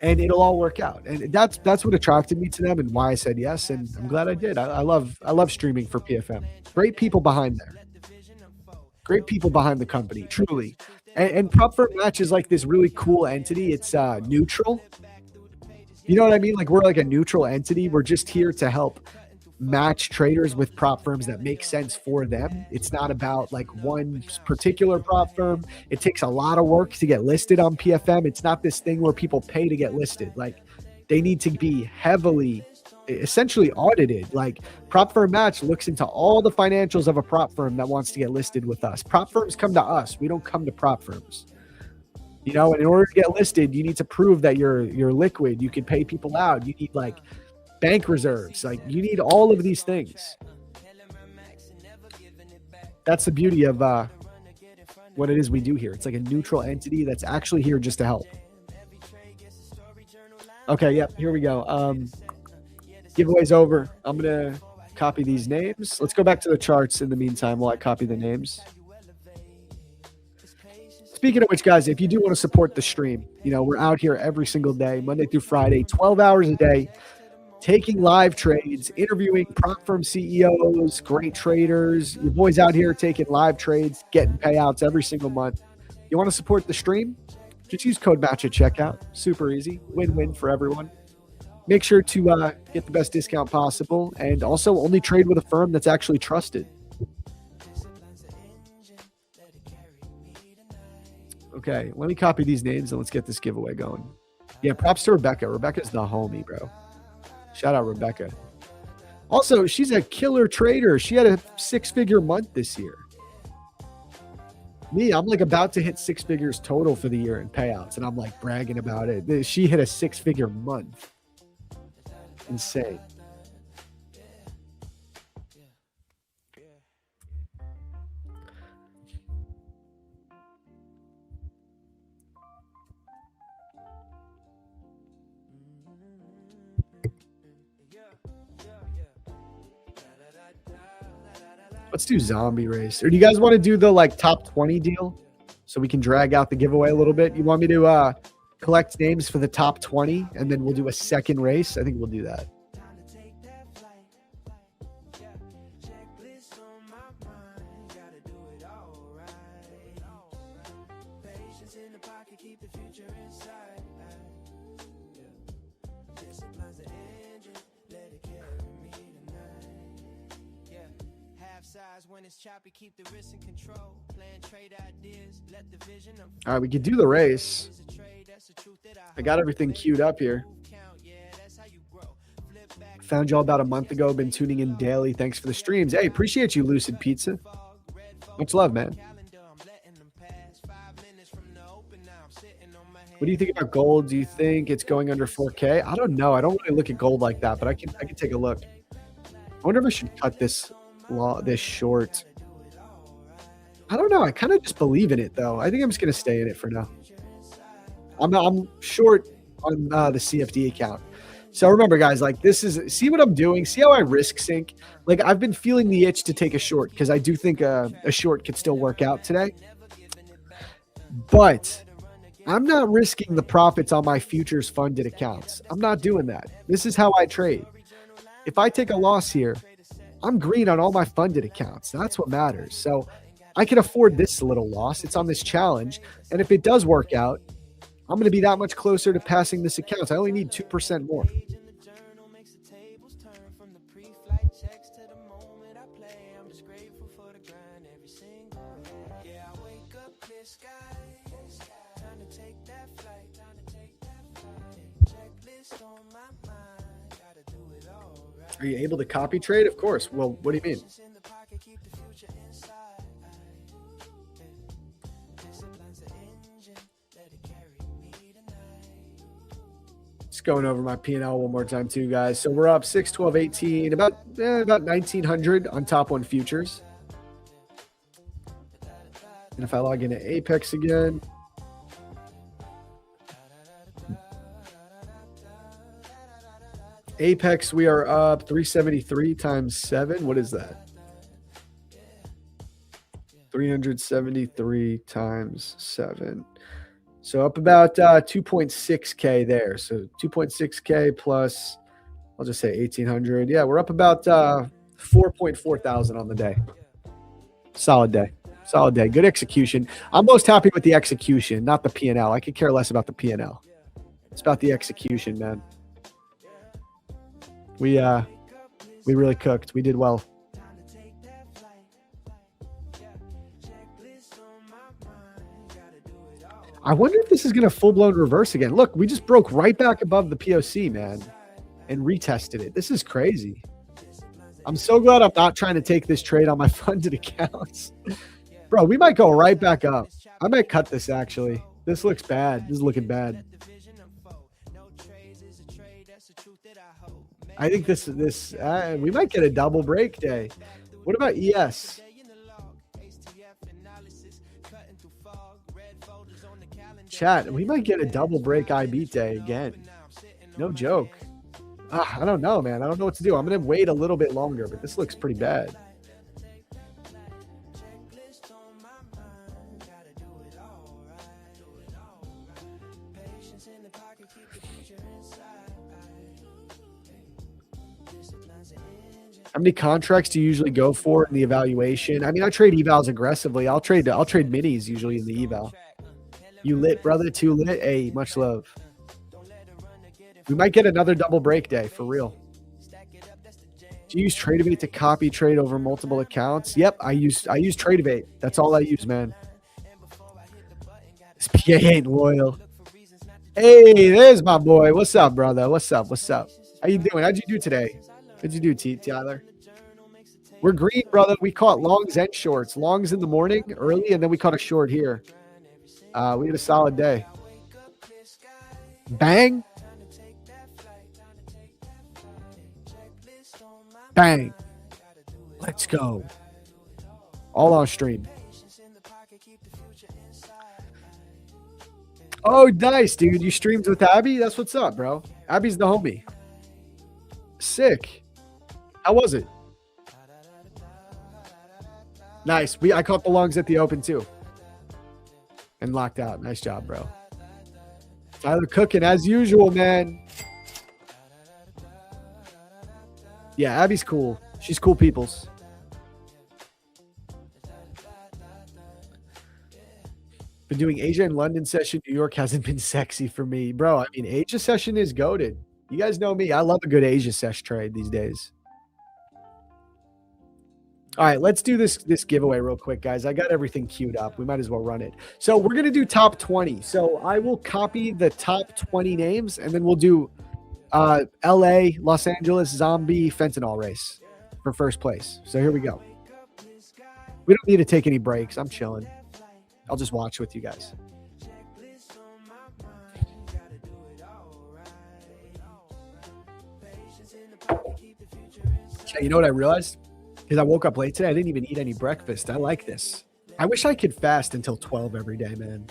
and it'll all work out. And that's what attracted me to them and why I said yes. And I'm glad I did. I love streaming for PFM. Great people behind there. Great people behind the company, truly. And Prop Firm Match is like this really cool entity. It's neutral. You know what I mean? Like, we're like a neutral entity. We're just here to help match traders with prop firms that make sense for them. It's not about like one particular prop firm. It takes a lot of work to get listed on PFM. It's not this thing where people pay to get listed. Like they need to be heavily, essentially audited. Like Prop Firm Match looks into all the financials of a prop firm that wants to get listed with us. Prop firms come to us. We don't come to prop firms. You know, and in order to get listed, you need to prove that you're liquid. You can pay people out. You need like bank reserves. Like you need all of these things. That's the beauty of what it is we do here. It's like a neutral entity that's actually here just to help. Okay, yep, here we go. Giveaway's over. I'm going to copy these names. Let's go back to the charts in the meantime while I copy the names. Speaking of which, guys, if you do want to support the stream, you know, we're out here every single day, Monday through Friday, 12 hours a day, taking live trades, interviewing prop firm CEOs, great traders. Your boys out here taking live trades, getting payouts every single month. You want to support the stream? Just use code MATCH at checkout. Super easy. Win-win for everyone. Make sure to get the best discount possible and also only trade with a firm that's actually trusted. Okay, let me copy these names and let's get this giveaway going. Yeah, props to Rebecca. Rebecca's the homie, bro. Shout out Rebecca. Also, she's a killer trader. She had a 6-figure month this year. Me, I'm like about to hit 6 figures total for the year in payouts, and I'm like bragging about it. She hit a 6-figure month. Insane. Let's do zombie race. Or do you guys want to do the like top 20 deal so we can drag out the giveaway a little bit? You want me to collect names for the top 20 and then we'll do a second race? I think we'll do that. All right, we could do the race. I got everything queued up here. Found y'all about a month ago. Been tuning in daily. Thanks for the streams. Hey, appreciate you, Lucid Pizza. Much love, man. What do you think about gold? Do you think it's going under 4K? I don't know. I don't really look at gold like that, but I can take a look. I wonder if I should cut this short. I don't know. I kind of just believe in it, though. I think I'm just going to stay in it for now. I'm short on the CFD account. So remember, guys, like this is, see what I'm doing? See how I risk sync? Like I've been feeling the itch to take a short because I do think a short could still work out today. But I'm not risking the profits on my futures funded accounts. I'm not doing that. This is how I trade. If I take a loss here, I'm green on all my funded accounts. That's what matters. So I can afford this little loss. It's on this challenge. And if it does work out, I'm going to be that much closer to passing this account. I only need 2% more. Are you able to copy trade? Of course. Well, what do you mean? Just going over my P&L one more time too, guys. So we're up 6, 12, 18, about 1,900 on top one futures. And if I log into Apex again, Apex, we are up 373 times 7. What is that? 373 times 7. So up about 2.6K there. So 2.6K plus, I'll just say 1,800. Yeah, we're up about 4.4 thousand on the day. Solid day. Solid day. Good execution. I'm most happy with the execution, not the P&L. I could care less about the P&L. It's about the execution, man. We We really cooked. We did well. I wonder if this is going to full-blown reverse again. Look, we just broke right back above the POC, man, and retested it. This is crazy. I'm so glad I'm not trying to take this trade on my funded accounts. Bro, we might go right back up. I might cut this, actually. This looks bad. This is looking bad. I think we might get a double break day. What about ES? Chat, we might get a double break IB day again. No joke. I don't know, man. I don't know what to do. I'm going to wait a little bit longer, but this looks pretty bad. How many contracts do you usually go for in the evaluation? I mean, I trade evals aggressively. I'll trade minis usually in the eval. You lit, brother. Too lit. Hey, much love. We might get another double break day for real. Do you use Tradevate to copy trade over multiple accounts? Yep, I use Tradevate. That's all I use, man. This PA ain't loyal. Hey, there's my boy. What's up, brother? What's up? What's up? How you doing? How'd you do today? What'd you do, Tyler? We're green, brother. We caught longs and shorts. Longs in the morning, early, and then we caught a short here. We had a solid day. Bang. Bang. Let's go. All on stream. Oh, nice, dude. You streamed with Abby? That's what's up, bro. Abby's the homie. Sick. How was it? Nice. I caught the longs at the open too. And locked out. Nice job, bro. Tyler cooking as usual, man. Yeah, Abby's cool. She's cool peoples. Been doing Asia and London session. New York hasn't been sexy for me. Bro, I mean, Asia session is goated. You guys know me. I love a good Asia sesh trade these days. All right, let's do this giveaway real quick, guys. I got everything queued up. We might as well run it. So we're going to do top 20. So I will copy the top 20 names, and then we'll do LA, Los Angeles, zombie, fentanyl race for first place. So here we go. We don't need to take any breaks. I'm chilling. I'll just watch with you guys. Okay, you know what I realized? Because I woke up late today. I didn't even eat any breakfast. I like this. I wish I could fast until 12 every day, man.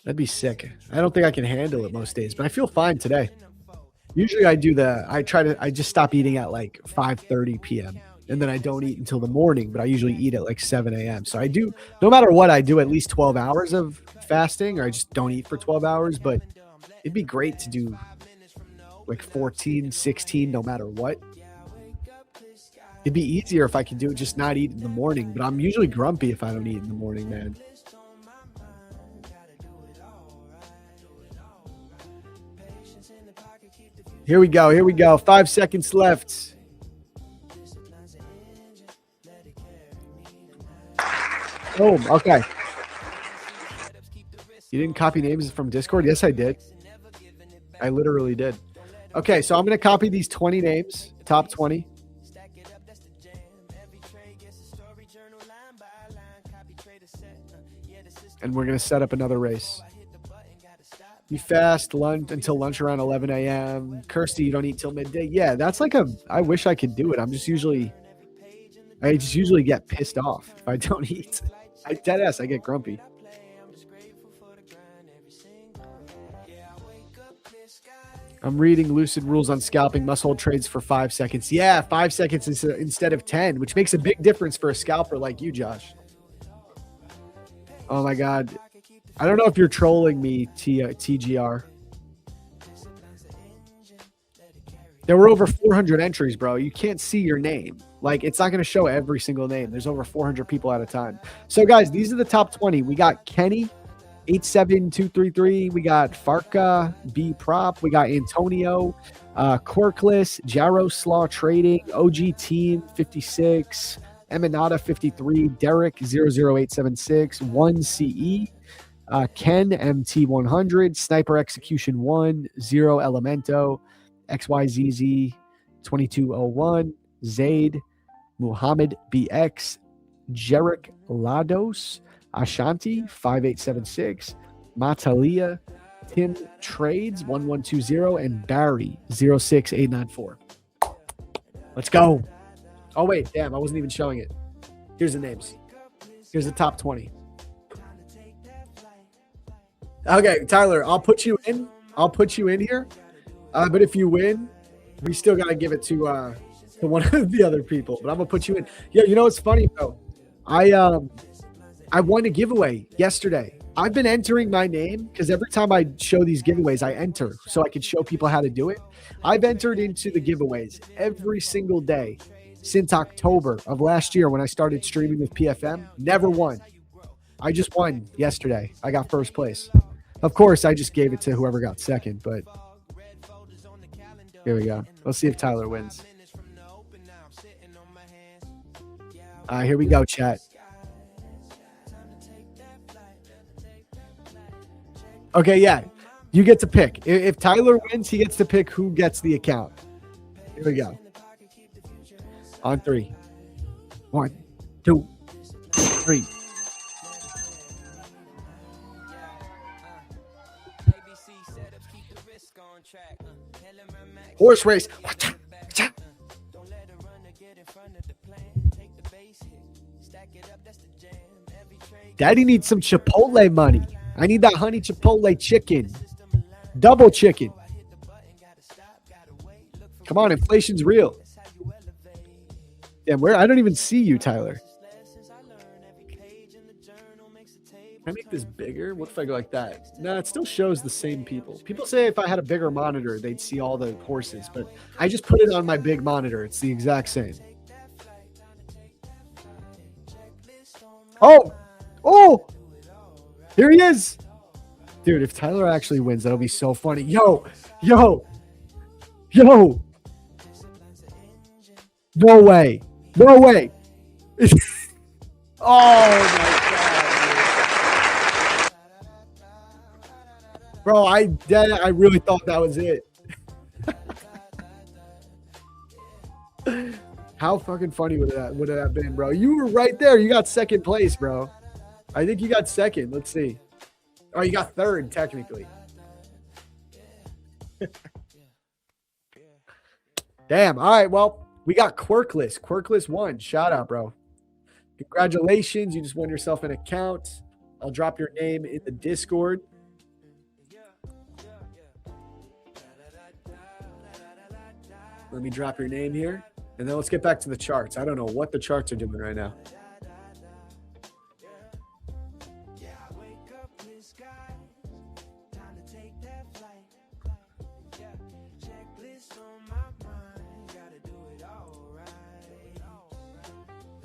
That'd be sick. I don't think I can handle it most days, but I feel fine today. Usually I just stop eating at like 5:30 p.m. and then I don't eat until the morning, but I usually eat at like 7 a.m. So I do, no matter what, I do at least 12 hours of fasting, or I just don't eat for 12 hours, but it'd be great to do like 14, 16, no matter what. It'd be easier if I could do it, just not eat in the morning, but I'm usually grumpy if I don't eat in the morning, man. Here we go. Here we go. 5 seconds left. Boom. Okay. You didn't copy names from Discord? Yes, I did. I literally did. Okay, so I'm going to copy these 20 names, top 20. And we're going to set up another race. You fast lunch until lunch around 11 a.m. Kirsty, you don't eat till midday. Yeah, that's like I wish I could do it. I just usually get pissed off if I don't eat. I get grumpy. I'm reading Lucid rules on scalping. Must hold trades for 5 seconds. Yeah, 5 seconds instead of 10, which makes a big difference for a scalper like you, Josh. Oh my God. I don't know if you're trolling me, TGR. There were over 400 entries, bro. You can't see your name. Like, it's not going to show every single name. There's over 400 people at a time. So, guys, these are the top 20. We got Kenny, 87233. We got Farka, B Prop. We got Antonio, Corkless, Jaroslaw Trading, OG Team 56, Emanata 53, Derek 00876, 1CE, Ken MT100, Sniper Execution 1, Zero Elemento, XYZZ 2201, Zaid, Muhammad BX, Jarek Lados, Ashanti 5876, Matalia, Tim Trades 1120, and Barry 06894. Let's go. Oh wait, damn, I wasn't even showing it. Here's the names. Here's the top 20. Okay, Tyler, I'll put you in. I'll put you in here. But if you win, we still gotta give it to one of the other people. But I'm gonna put you in. Yeah, you know what's funny though? I won a giveaway yesterday. I've been entering my name because every time I show these giveaways, I enter so I can show people how to do it. I've entered into the giveaways every single day since October of last year when I started streaming with PFM. Never won. I just won yesterday. I got first place. Of course, I just gave it to whoever got second, but here we go. Let's see if Tyler wins. Here we go, chat. Okay, yeah. You get to pick. If Tyler wins, he gets to pick who gets the account. Here we go. On 3. 1, 2, 3. Horse race. Daddy needs some Chipotle money. I need that honey Chipotle chicken. Double chicken. Come on, inflation's real. Damn, I don't even see you, Tyler. Can I make this bigger? What if I go like that? No, it still shows the same people. People say if I had a bigger monitor, they'd see all the horses, but I just put it on my big monitor. It's the exact same. Oh, here he is. Dude, if Tyler actually wins, that'll be so funny. Yo. No way. Oh, my God. Bro, I really thought that was it. How fucking funny would it have been, bro? You were right there. You got second place, bro. I think you got second. Let's see. Oh, you got third, technically. Damn. All right, well, we got Quirkless. Quirkless won. Shout out, bro. Congratulations. You just won yourself an account. I'll drop your name in the Discord. Let me drop your name here. And then let's get back to the charts. I don't know what the charts are doing right now.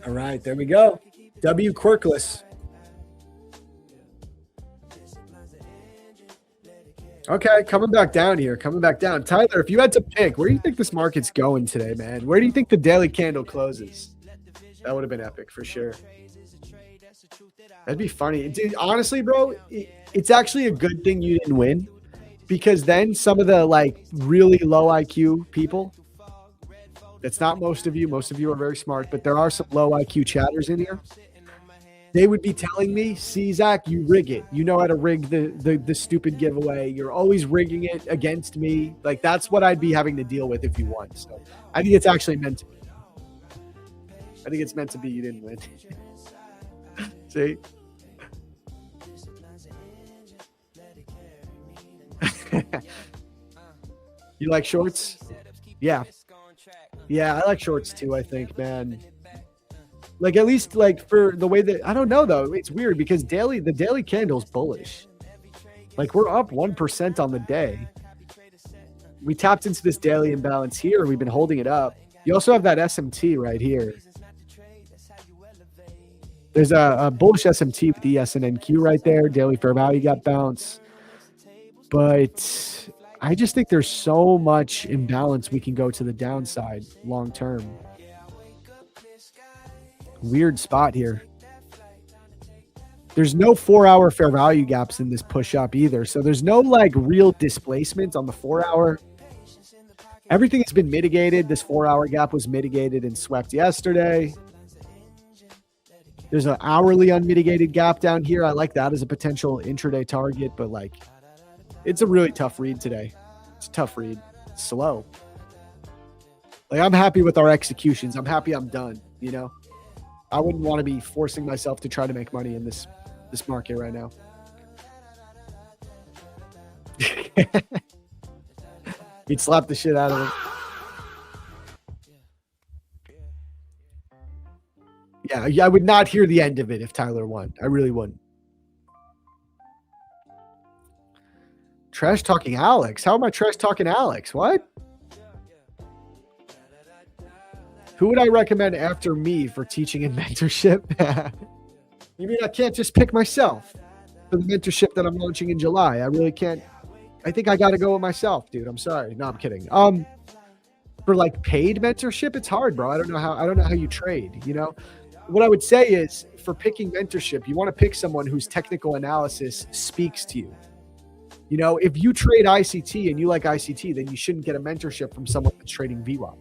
All right, there we go. W Quirkless. Okay, coming back down here. Tyler, if you had to pick, where do you think this market's going today, man? Where do you think the daily candle closes? That would have been epic for sure. That'd be funny. Dude, honestly, bro, it's actually a good thing you didn't win, because then some of the like really low IQ people, that's not most of you. Most of you are very smart, but there are some low IQ chatters in here. They would be telling me, see, Zach, you rig it. You know how to rig the stupid giveaway. You're always rigging it against me. Like, that's what I'd be having to deal with if you won. So I think it's actually meant to be. I think it's meant to be you didn't win. See? You like shorts? Yeah. Yeah, I like shorts too, I think, man. Like, at least like for the way that, I don't know though. It's weird because the daily candle's bullish. Like, we're up 1% on the day. We tapped into this daily imbalance here. We've been holding it up. You also have that SMT right here. There's a bullish SMT with ES and NQ right there. Daily fair value got bounce. But I just think there's so much imbalance we can go to the downside long term. Weird spot here. There's no 4-hour fair value gaps in this push up either. So there's no like real displacement on the 4-hour. Everything has been mitigated. This 4-hour gap was mitigated and swept yesterday. There's an hourly unmitigated gap down here. I like that as a potential intraday target, but like it's a really tough read today. It's a tough read. It's slow. Like I'm happy with our executions. I'm happy I'm done, you know? I wouldn't want to be forcing myself to try to make money in this market right now. He'd slap the shit out of it. Yeah, I would not hear the end of it if Tyler won. I really wouldn't. Trash talking Alex. How am I trash talking Alex? What? Who would I recommend after me for teaching and mentorship? You mean I can't just pick myself for the mentorship that I'm launching in July? I really can't. I think I got to go with myself, dude. I'm sorry. No, I'm kidding. For like paid mentorship, it's hard, bro. I don't know how you trade, you know? What I would say is for picking mentorship, you want to pick someone whose technical analysis speaks to you. You know, if you trade ICT and you like ICT, then you shouldn't get a mentorship from someone that's trading VWAP.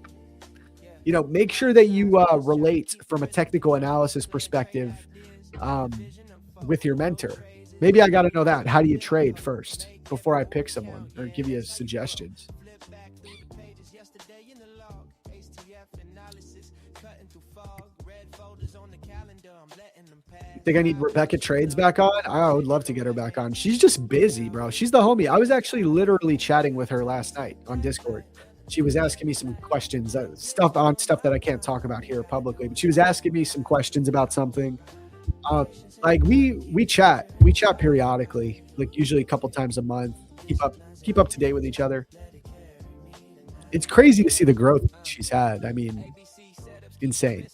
You know, make sure that you relate from a technical analysis perspective with your mentor. Maybe I got to know that. How do you trade first before I pick someone or give you suggestions? Think I need Rebecca Trades back on? I would love to get her back on. She's just busy, bro. She's the homie. I was actually literally chatting with her last night on Discord. She was asking me some questions, stuff that I can't talk about here publicly, but she was asking me some questions about something. Like we chat periodically, like usually a couple times a month, keep up to date with each other. It's crazy to see the growth she's had. I mean, insane.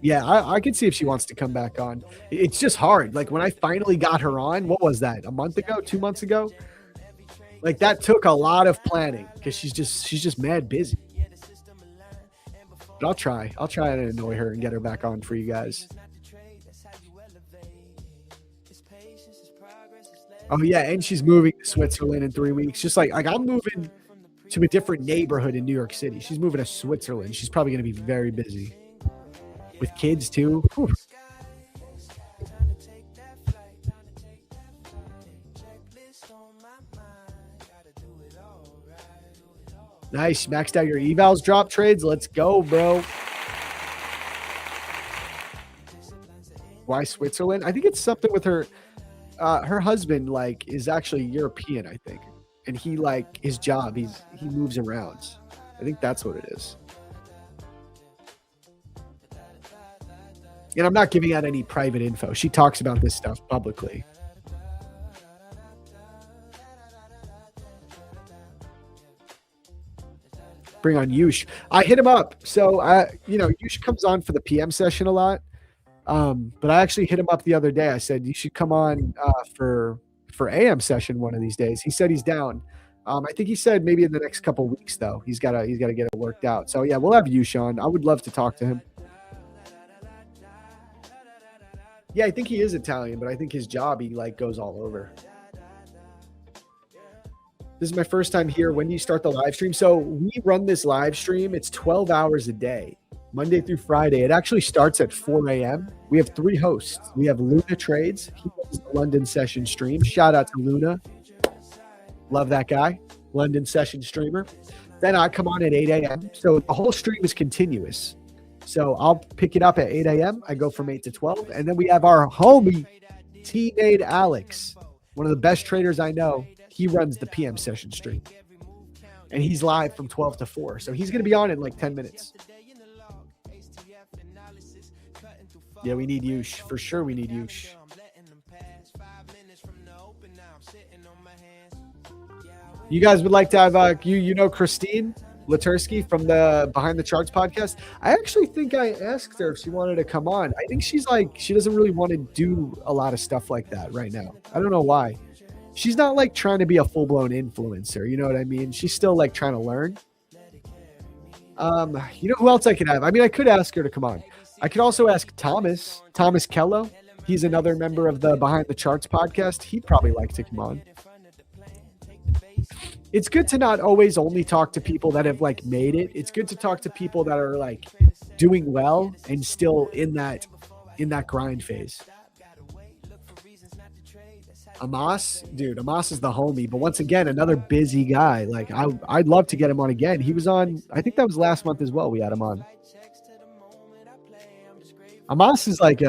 Yeah, I can see if she wants to come back on. It's just hard. Like when I finally got her on, what was that? A month ago, 2 months ago? Like that took a lot of planning because she's just mad busy. But I'll try and annoy her and get her back on for you guys. Oh yeah, and she's moving to Switzerland in 3 weeks. Just like I'm moving to a different neighborhood in New York City. She's moving to Switzerland. She's probably going to be very busy. With kids too. Whew. Nice. Maxed out your evals drop trades. Let's go, bro. Why Switzerland? I think it's something with her. Her husband like is actually European, I think. And he like his job, he moves around. I think that's what it is. And I'm not giving out any private info. She talks about this stuff publicly. Bring on Yush. I hit him up. So, Yush comes on for the PM session a lot. But I actually hit him up the other day. I said, you should come on for AM session one of these days. He said he's down. I think he said maybe in the next couple weeks, though. He's got to get it worked out. So, yeah, we'll have Yush on. I would love to talk to him. Yeah, I think he is Italian, but I think his job, he like goes all over. This is my first time here. When do you start the live stream? So we run this live stream. It's 12 hours a day, Monday through Friday. It actually starts at 4 a.m. We have 3 hosts. We have Luna Trades. He does the London session stream. Shout out to Luna. Love that guy. London session streamer. Then I come on at 8 a.m. So the whole stream is continuous. So I'll pick it up at 8 a.m. I go from 8 to 12. And then we have our homie, Tmade Alex, one of the best traders I know. He runs the PM session stream. And he's live from 12 to 4. So he's going to be on in like 10 minutes. Yeah, we need Yush. For sure we need Yush. You guys would like to have, you know Christine? Latursky from the Behind the Charts podcast. I actually think I asked her if she wanted to come on. I think she's like, she doesn't really want to do a lot of stuff like that right now. I don't know why. She's not like trying to be a full-blown influencer. You know what I mean? She's still like trying to learn. You know who else I could have? I mean, I could ask her to come on. I could also ask Thomas Kello. He's another member of the Behind the Charts podcast. He'd probably like to come on. It's good to not always only talk to people that have like made it. It's good to talk to people that are like doing well and still in that grind phase. Amos is the homie, but once again, another busy guy. Like I'd love to get him on again. He was on, I think that was last month as well. We had him on. Amos is like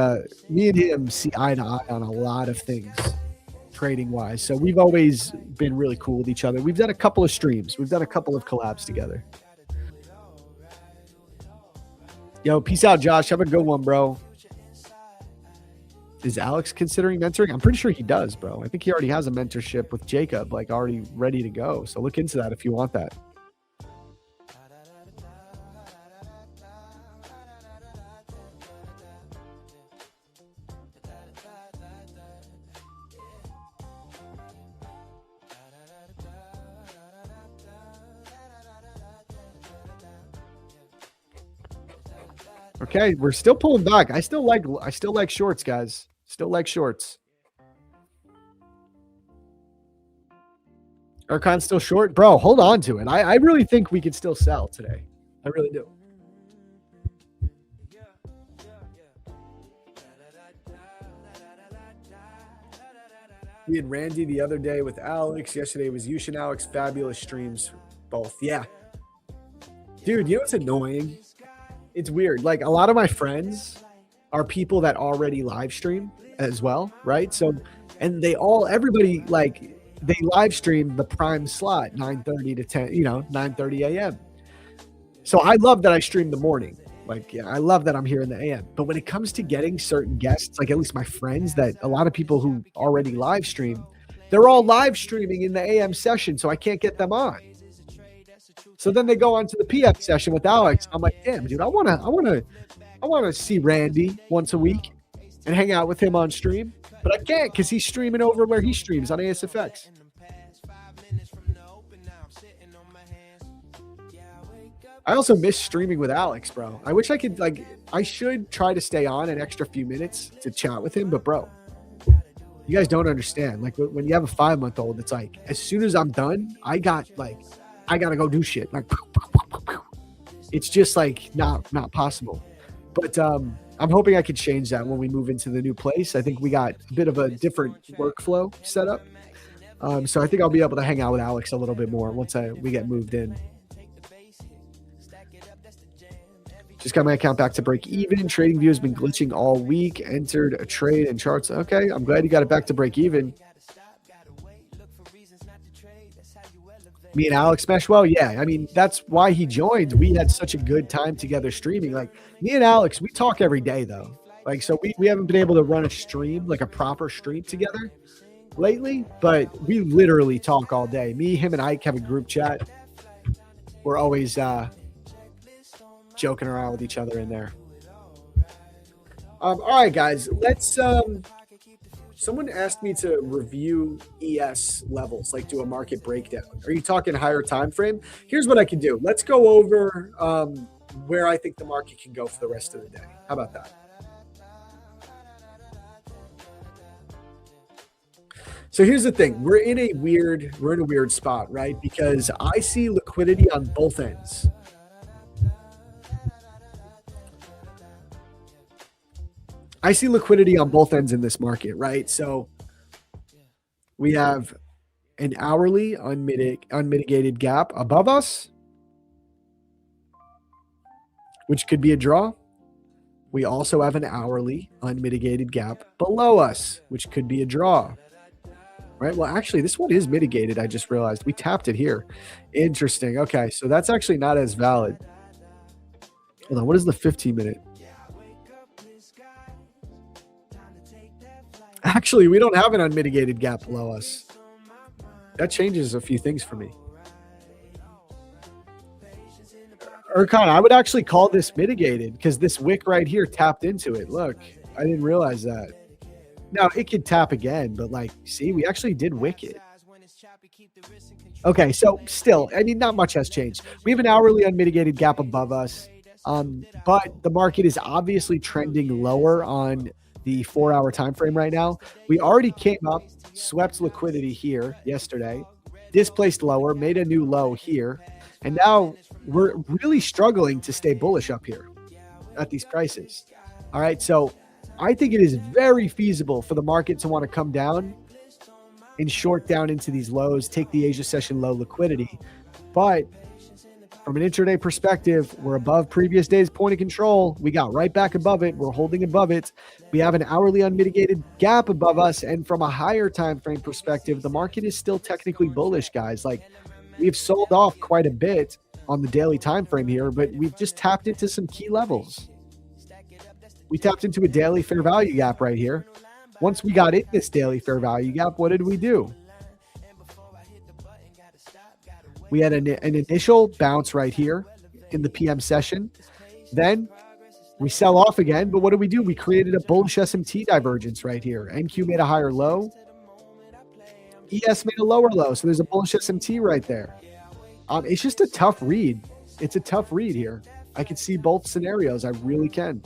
me and him see eye to eye on a lot of things trading wise. So we've always been really cool with each other. We've done a couple of streams. We've done a couple of collabs together. Yo, peace out, Josh. Have a good one, bro. Is Alex considering mentoring? I'm pretty sure he does, bro. I think he already has a mentorship with Jacob, like already ready to go. So look into that if you want that. Okay, we're still pulling back. I still like shorts, guys. Still like shorts. Ercon's still short. Bro, hold on to it. I really think we could still sell today. I really do. We had Randy the other day with Alex. Yesterday was Yush and Alex. Fabulous streams, both. Yeah. Dude, you know what's annoying? It's weird. Like a lot of my friends are people that already live stream as well, right? So, and everybody like they live stream the prime slot, 9:30 to 10, 9:30 a.m. So I love that I stream the morning. Like, yeah, I love that I'm here in the AM. But when it comes to getting certain guests, like at least my friends, that a lot of people who already live stream, they're all live streaming in the AM session, so I can't get them on. So then they go on to the PM session with Alex. I'm like, damn, dude, I wanna see Randy once a week and hang out with him on stream, but I can't because he's streaming over where he streams on ASFX. I also miss streaming with Alex, bro. I wish I could, I should try to stay on an extra few minutes to chat with him, but bro, you guys don't understand. Like when you have a 5-month-old, it's like, as soon as I'm done, I gotta go do shit. Like, it's just like not possible. But I'm hoping I could change that when we move into the new place. I think we got a bit of a different workflow set up. So I think I'll be able to hang out with Alex a little bit more once we get moved in. Just got my account back to break even. Trading view has been glitching all week. Entered a trade in charts. Okay, I'm glad you got it back to break even. Me and Alex mesh well. Yeah, I mean, that's why he joined. We had such a good time together streaming. Like, me and Alex, we talk every day, though. Like, so we haven't been able to run a stream, like a proper stream together lately, but we literally talk all day. Me, him, and Ike have a group chat. We're always joking around with each other in there. All right, guys, let's someone asked me to review ES levels, like do a market breakdown. Are you talking higher time frame? Here's what I can do. Let's go over where I think the market can go for the rest of the day. How about that? So here's the thing. We're in a weird spot, right? Because I see liquidity on both ends. I see liquidity on both ends in this market, right? So we have an hourly unmitigated gap above us, which could be a draw. We also have an hourly unmitigated gap below us, which could be a draw. Right? Well, actually, this one is mitigated. I just realized we tapped it here. Interesting. Okay, so that's actually not as valid. Hold on. What is the 15-minute? Actually, we don't have an unmitigated gap below us. That changes a few things for me. Erkan, I would actually call this mitigated because this wick right here tapped into it. Look, I didn't realize that. Now, it could tap again, but like, see, we actually did wick it. Okay, so still, I mean, not much has changed. We have an hourly unmitigated gap above us, but the market is obviously trending lower on the 4-hour time frame right now. We already came up, swept liquidity here yesterday, displaced lower, made a new low here, and now we're really struggling to stay bullish up here at these prices. All right, so I think it is very feasible for the market to want to come down and short down into these lows, take the Asia session low liquidity. But from an intraday perspective, we're above previous day's point of control. We got right back above it. We're holding above it. We have an hourly unmitigated gap above us. And from a higher time frame perspective, the market is still technically bullish, guys. Like, we've sold off quite a bit on the daily time frame here, but we've just tapped into some key levels. We tapped into a daily fair value gap right here. Once we got in this daily fair value gap, what did we do? We had an initial bounce right here in the PM session. Then we sell off again. But what did we do? We created a bullish SMT divergence right here. NQ made a higher low. ES made a lower low. So there's a bullish SMT right there. It's just a tough read. It's a tough read here. I can see both scenarios. I really can.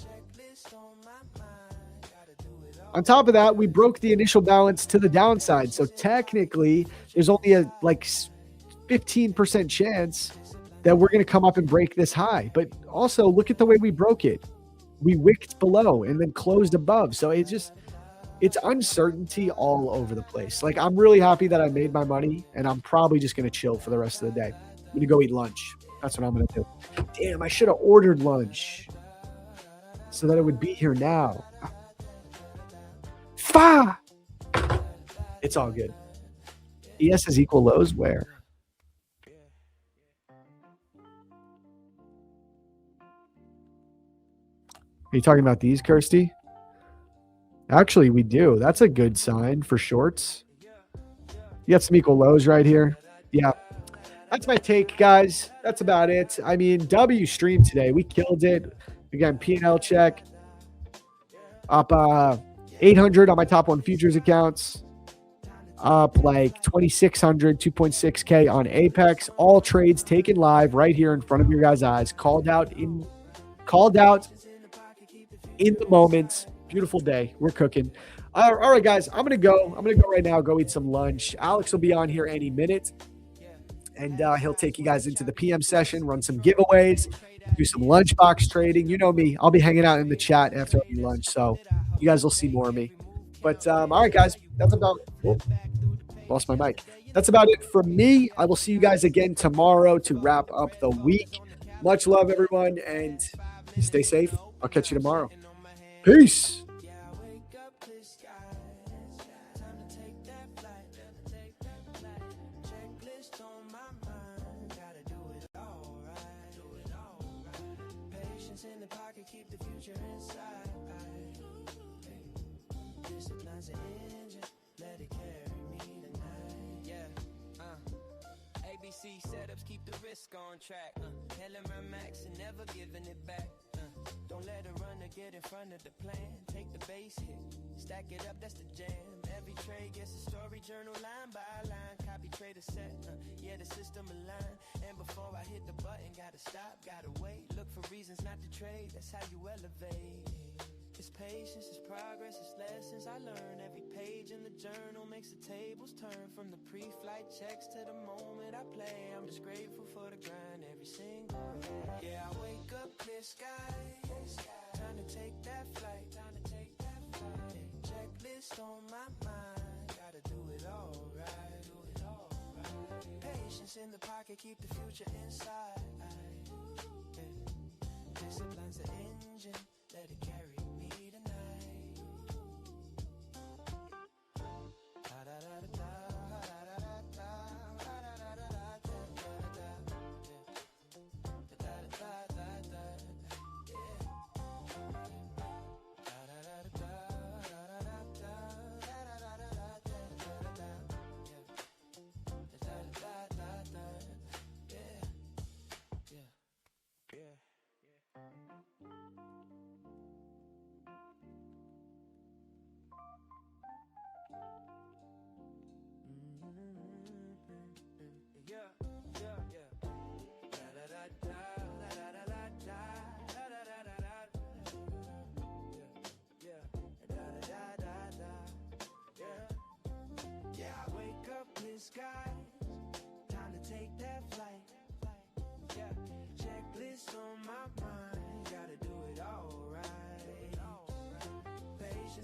On top of that, we broke the initial balance to the downside. So technically, there's only a 15% chance that we're going to come up and break this high. But also, look at the way we broke it. We wicked below and then closed above. So it's uncertainty all over the place. Like, I'm really happy that I made my money, and I'm probably just going to chill for the rest of the day. I'm going to go eat lunch. That's what I'm going to do. Damn, I should have ordered lunch so that it would be here now. It's all good. ES is equal lows where? Are you talking about these, Kirsty? Actually, we do. That's a good sign for shorts. You got some equal lows right here. Yeah. That's my take, guys. That's about it. I mean, W stream today. We killed it. Again, P&L check. Up 800 on my top one futures accounts. Up like 2,600, 2.6K on Apex. All trades taken live right here in front of your guys' eyes. Called out in the moment. Beautiful day. We're cooking. All right, guys. I'm gonna go right now. Go eat some lunch. Alex will be on here any minute, and he'll take you guys into the PM session, run some giveaways, do some lunchbox trading. You know me. I'll be hanging out in the chat after I eat lunch, so you guys will see more of me. But all right, guys. That's about. Oh, lost my mic. That's about it from me. I will see you guys again tomorrow to wrap up the week. Much love, everyone, and stay safe. I'll catch you tomorrow. Peace. Setups keep the risk on track. Helen run max and never giving it back. Don't let a runner get in front of the plan. Take the base hit, stack it up, that's the jam. Every trade gets a story journal line by line. Copy trade a set, yeah, the system align. And before I hit the button, gotta stop, gotta wait. Look for reasons not to trade, that's how you elevate. It's patience, it's progress, it's lessons I learn. Every page in the journal makes the tables turn. From the pre-flight checks to the moment I play, I'm just grateful for the grind every single day. Yeah, I wake up clear sky, time to take that flight, checklist on my mind, gotta do it all right, Patience in the pocket, keep the future inside. Discipline's the engine, let it carry me tonight.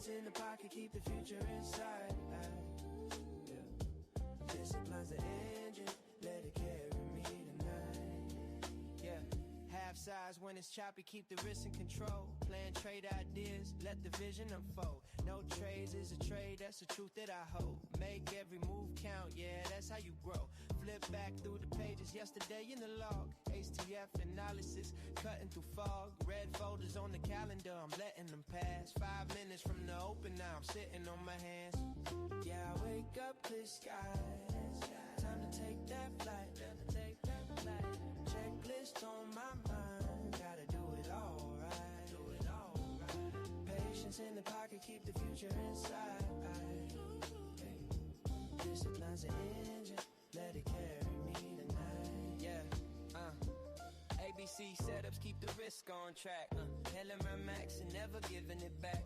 Patience in the pocket, keep the future inside. Yeah. Discipline's the engine, let it carry me tonight. Yeah. Half size when it's choppy, keep the risk in control. Plan trade ideas, let the vision unfold. No trades is a trade, that's the truth that I hold. Make every move count, yeah, that's how you grow. Flip back through the pages, yesterday in the log. HTF analysis, cutting through fog. Red folders on the calendar, I'm letting them pass. 5 minutes from the open, now I'm sitting on my hands. Yeah, I wake up clear skies. Time to take that flight, checklist on my mind, gotta do it all right. Patience in the pocket, keep the future inside. Hey. Discipline's the engine, let it carry me tonight. Yeah, ABC setups, keep the risk on track. Hailing my max and never giving it back.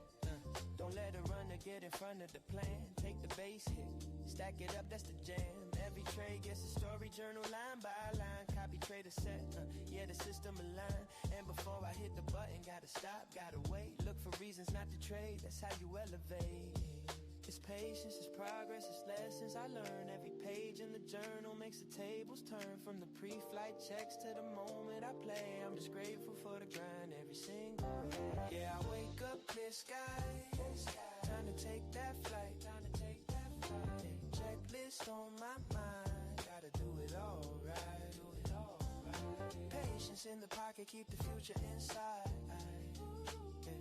Don't let a runner get in front of the plan. Take the base hit, stack it up, that's the jam. Every trade gets a story, journal line by line. Copy trade a set, yeah, the system aligned. And before I hit the button, gotta stop, gotta wait. Look for reasons not to trade, that's how you elevate. It's patience, it's progress, it's lessons I learn. Every page in the journal makes the tables turn. From the pre-flight checks to the moment I play, I'm just grateful for the grind every single day. Yeah, I wake up clear skies, time to take that flight, checklist on my mind, gotta do it all right. Patience in the pocket, keep the future inside. Yeah.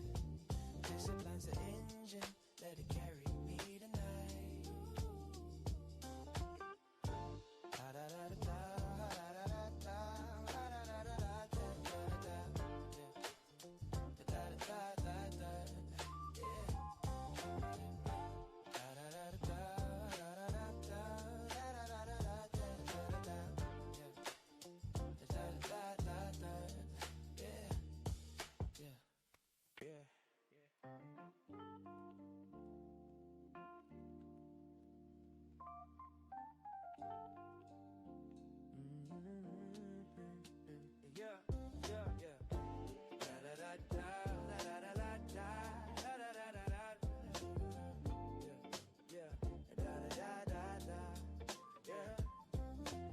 Discipline's the engine, let it carry me tonight. Da da da da da da da da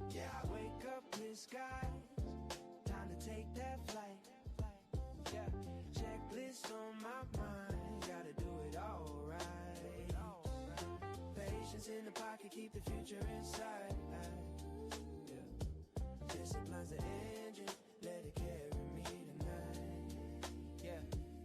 Yeah, I wake up clear skies, time to take that flight. Yeah, checklist on my mind, gotta do it all right. Patience in the pocket, keep the future inside. Yeah, discipline's the engine, let it carry me tonight. Yeah.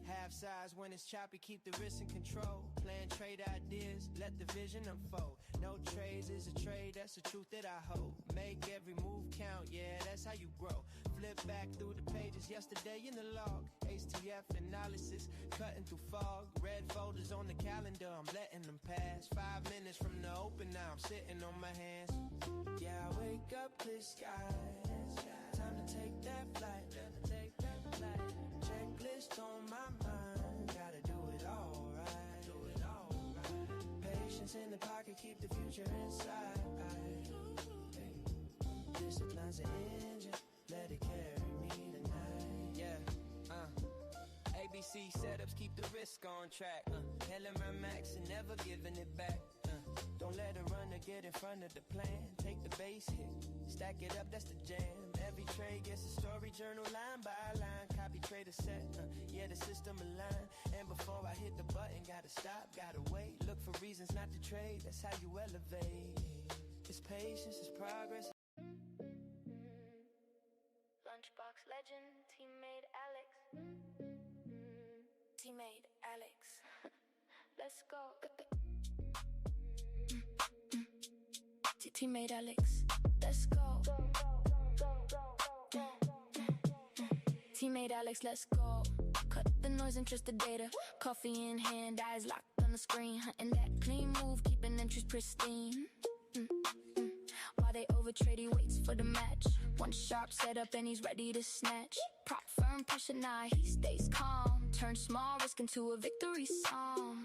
Half size when it's choppy, keep the risk in control. Plan trade ideas, let the vision unfold. No trades is a trade, that's the truth that I hold. Make every move count, yeah, that's how you grow. Flip back through the pages, yesterday in the log. HTF analysis, cutting through fog. Red folders on the calendar, I'm letting them pass. 5 minutes from the open, now I'm sitting on my hands. Yeah, I wake up clear skies, time to take that flight, checklist on my mind, gotta do it all right. Patience in the pocket, keep the future inside. Hey. Discipline's the engine, let it carry me tonight. Yeah, ABC setups, keep the risk on track. Hailing my max and never giving it back. Don't let a runner get in front of the plan. Take the base hit, stack it up, that's the jam. Every trade gets a story, journal line by line. Copy trade a set, yeah, the system aligned. And before I hit the button, gotta stop, gotta wait. Look for reasons not to trade, that's how you elevate. It's patience, it's progress. Lunchbox legend, Tmade Alex. Tmade Alex. Let's go. Tmade Alex. Let's go. Tmade Alex, let's go. Cut the noise and trust the data. Coffee in hand, eyes locked on the screen. Hunting that clean move, keeping interest pristine. While they overtrade, he waits for the match. One sharp setup and he's ready to snatch. Prop firm, pressure now, he stays calm. Turn small risk into a victory song.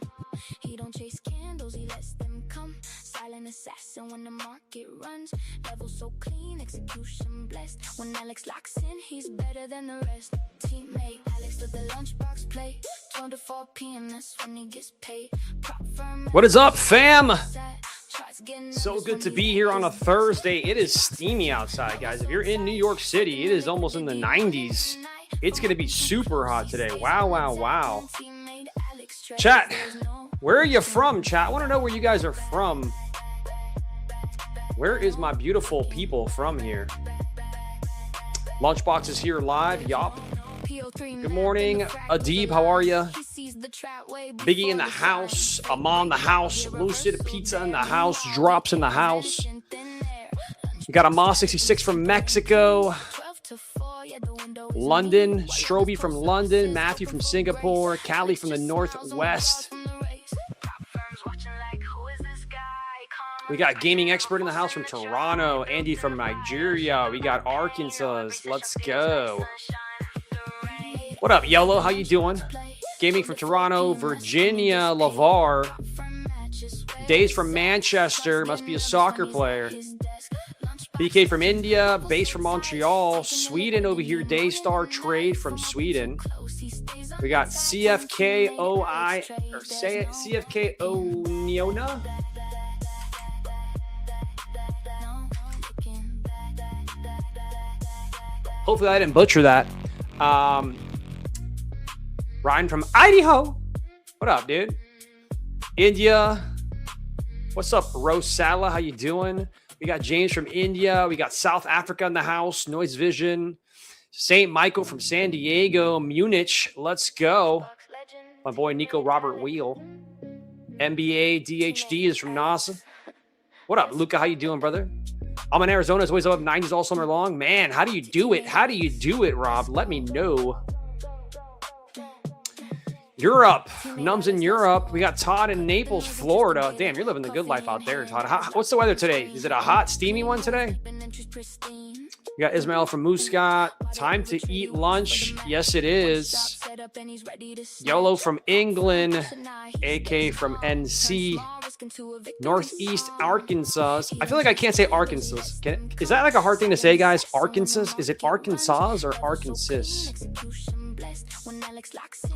He don't chase candles, he lets them come. Silent assassin when the market runs. Level so clean, execution blessed. When Alex locks in, he's better than the rest. Teammate Alex, let the lunchbox play. 12 to 4 p.m. That's when he gets paid. Prop firm What is up, fam? set. Tries getting So nervous good when to he's be at here on a his Thursday. It is steamy outside, guys. If you're in New York City, it is almost in the 90s. It's going to be super hot today. Wow, wow, wow. Tmade Alex. Chat, where are you from, chat? I want to know where you guys are from. Where is my beautiful people from here? Lunchbox is here live. Yup. Good morning, Adib. How are you? Biggie in the house. Amon in the house. Lucid Pizza in the house. Drops in the house. We got Amos66 from Mexico. London. Stroby from London. Matthew from Singapore. Callie from the Northwest. We got Gaming Expert in the house from Toronto. Andy from Nigeria. We got Arkansas. Let's go. What up, Yellow? How you doing? Gaming from Toronto. Virginia. Lavar. Days from Manchester. Must be a soccer player. BK from India. Base from Montreal. Sweden over here. Daystar Trade from Sweden. We got CFKO Niona. Hopefully I didn't butcher that. Ryan from Idaho. What up, dude? India. What's up, Rosala? How you doing? We got James from India. We got South Africa in the house. Noise Vision. St. Michael from San Diego. Munich. Let's go. My boy Nico Robert Wheel. MBA DHD is from NASA. What up, Luca? How you doing, brother? I'm in Arizona. It's always up 90s all summer long. Man, how do you do it? How do you do it, Rob? Let me know. Europe. Nums in Europe. We got Todd in Naples, Florida. Damn, you're living the good life out there, Todd. What's the weather today? Is it a hot, steamy one today? We got Ismail from Muscat. Time to eat lunch. Yes, it is. YOLO from England. AK from NC. Northeast Arkansas. I feel like I can't say Arkansas. Is that like a hard thing to say, guys? Arkansas? Is it Arkansas or Arkansas?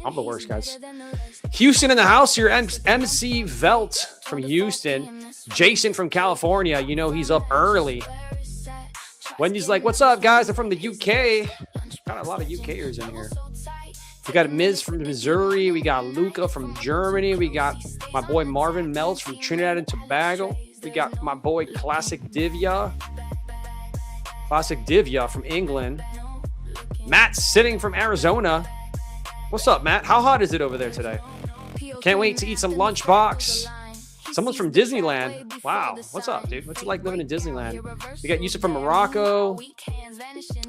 I'm the worst, guys. Houston in the house here. MC Velt from Houston. Jason from California. You know he's up early. Wendy's like, what's up, guys? I'm from the UK. Got a lot of UKers in here. We got Miz from Missouri. We got Luca from Germany. We got my boy Marvin Meltz from Trinidad and Tobago. We got my boy Classic Divya from England. Matt sitting from Arizona. What's up, Matt? How hot is it over there today? Can't wait to eat some lunchbox. Someone's from Disneyland. Wow. What's up, dude? What's it like living in Disneyland? We got Yusuf from Morocco.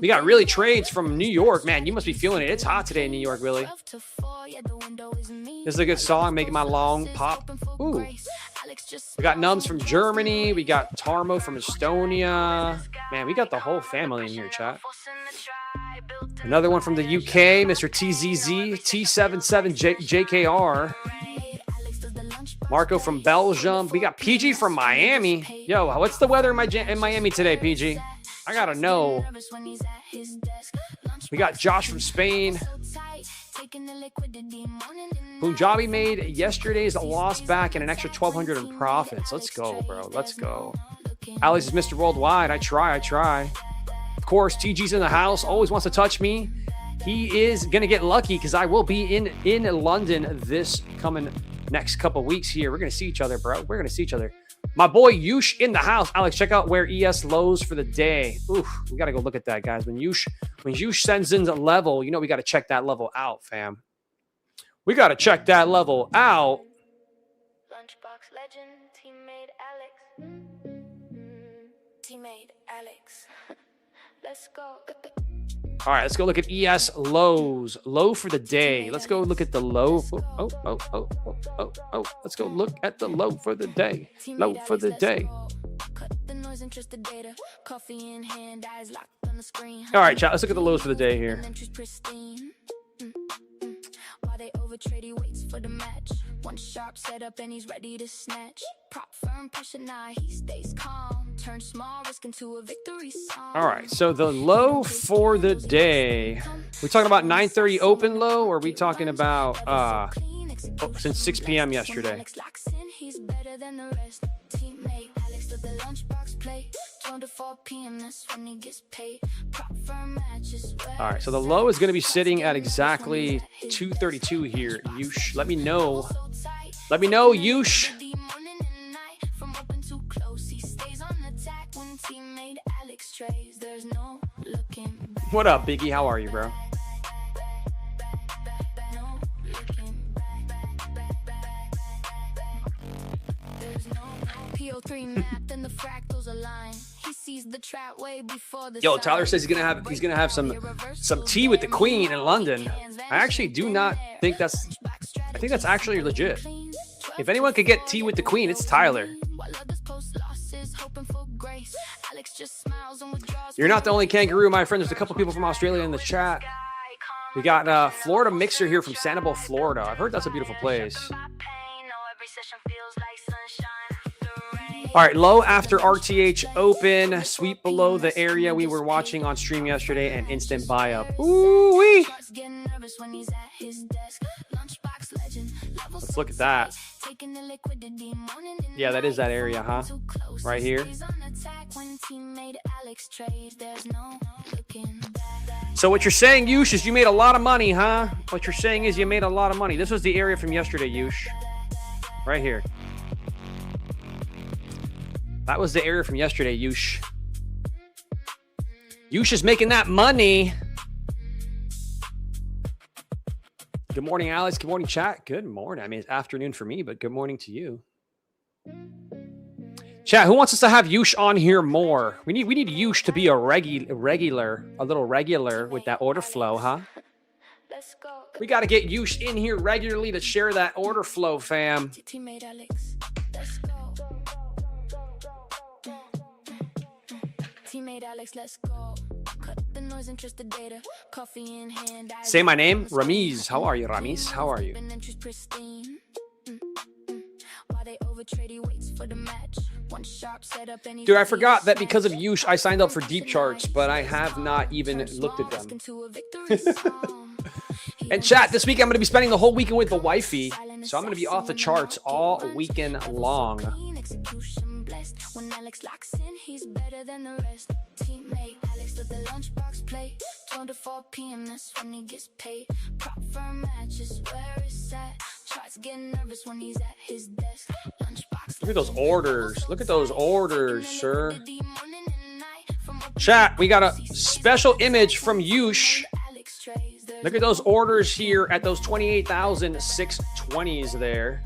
We got Really Trades from New York. Man, you must be feeling it. It's hot today in New York, really. This is a good song. Making my long pop. Ooh. We got Nums from Germany. We got Tarmo from Estonia. Man, we got the whole family in here, chat. Another one from the UK, Mr. TZZ, T77JKR. Marco from Belgium. We got PG from Miami. Yo, what's the weather in Miami today, PG? I gotta know. We got Josh from Spain. Punjabi made yesterday's loss back and an extra 1,200 in profits. Let's go, bro. Let's go. Alex is Mr. Worldwide. I try. Of course, TG's in the house. Always wants to touch me. He is gonna get lucky because I will be in London this coming next couple weeks here. We're gonna see each other, bro. We're gonna see each other. My boy Yush in the house. Alex, check out where ES lows for the day. Oof, we gotta go look at that, guys. When Yush sends in a level, you know we gotta check that level out, fam. We gotta check that level out. Lunchbox legend, Tmade Alex. Tmade Alex. Let's go. All right, let's go look at ES lows. Low for the day. Let's go look at the low. Oh. Let's go look at the low for the day. Low for the day. All right, chat. Let's look at the lows for the day here. One sharp setup and he's ready to snatch. Prop firm pressure now, he stays calm. Turn small risk into a victory song. All right, so the low for the day. We talking about 9:30 open low, or are we talking about since 6 p.m. yesterday? He's better than the rest. Tmade Alex with the lunchbox play. 2 to 4 p.m. That's when he gets paid. Prop for matches. All right, so the low is going to be sitting at exactly 232 here. Yush, let me know. Let me know, Yush. From open to close, he stays on attack when Tmade Alex trays. There's no looking back. What up, Biggie? How are you, bro? No looking There's no PO3 map, then the fractals align. He sees the trap way before the Yo, Tyler says he's gonna have some tea with the Queen in London. I actually do not think that's. I think that's actually legit. If anyone could get tea with the Queen, it's Tyler. You're not the only kangaroo, my friend. There's a couple people from Australia in the chat. We got Florida Mixer here from Sanibel, Florida. I've heard that's a beautiful place. All right, low after RTH open, sweep below the area we were watching on stream yesterday, and instant buy up. Ooh-wee. Let's look at that. Yeah, that is that area, huh? Right here. So what you're saying, Yush, is you made a lot of money, huh? What you're saying is you made a lot of money. This was the area from yesterday, Yush. Right here. That was the area from yesterday, Yush. Yush is making that money. Good morning, Alex. Good morning, chat. Good morning. I mean, it's afternoon for me, but good morning to you. Chat, who wants us to have Yush on here more? We need Yush to be a little regular with that order flow, huh? Let's go. We got to get Yush in here regularly to share that order flow, fam. Tmade Alex. Let's go. Tmade Alex, let's go. Cut the noise and trust the data. Coffee in hand. Say my name, Ramiz. How are you, Ramiz? How are you? Dude, I forgot that because of Yush, I signed up for deep charts, but I have not even looked at them. And chat, this week I'm going to be spending the whole weekend with the wifey, so I'm going to be off the charts all weekend long. When Alex locks in, he's better than the rest. Tmade Alex with the lunchbox play. 2 to 4 p.m. That's when he gets paid. Prop for matches where it's at. Tries getting nervous when he's at his desk. Lunchbox. Look at those orders. Look at those orders, sir. Chat, we got a special image from Yush. Look at those orders here at those 28,620s there.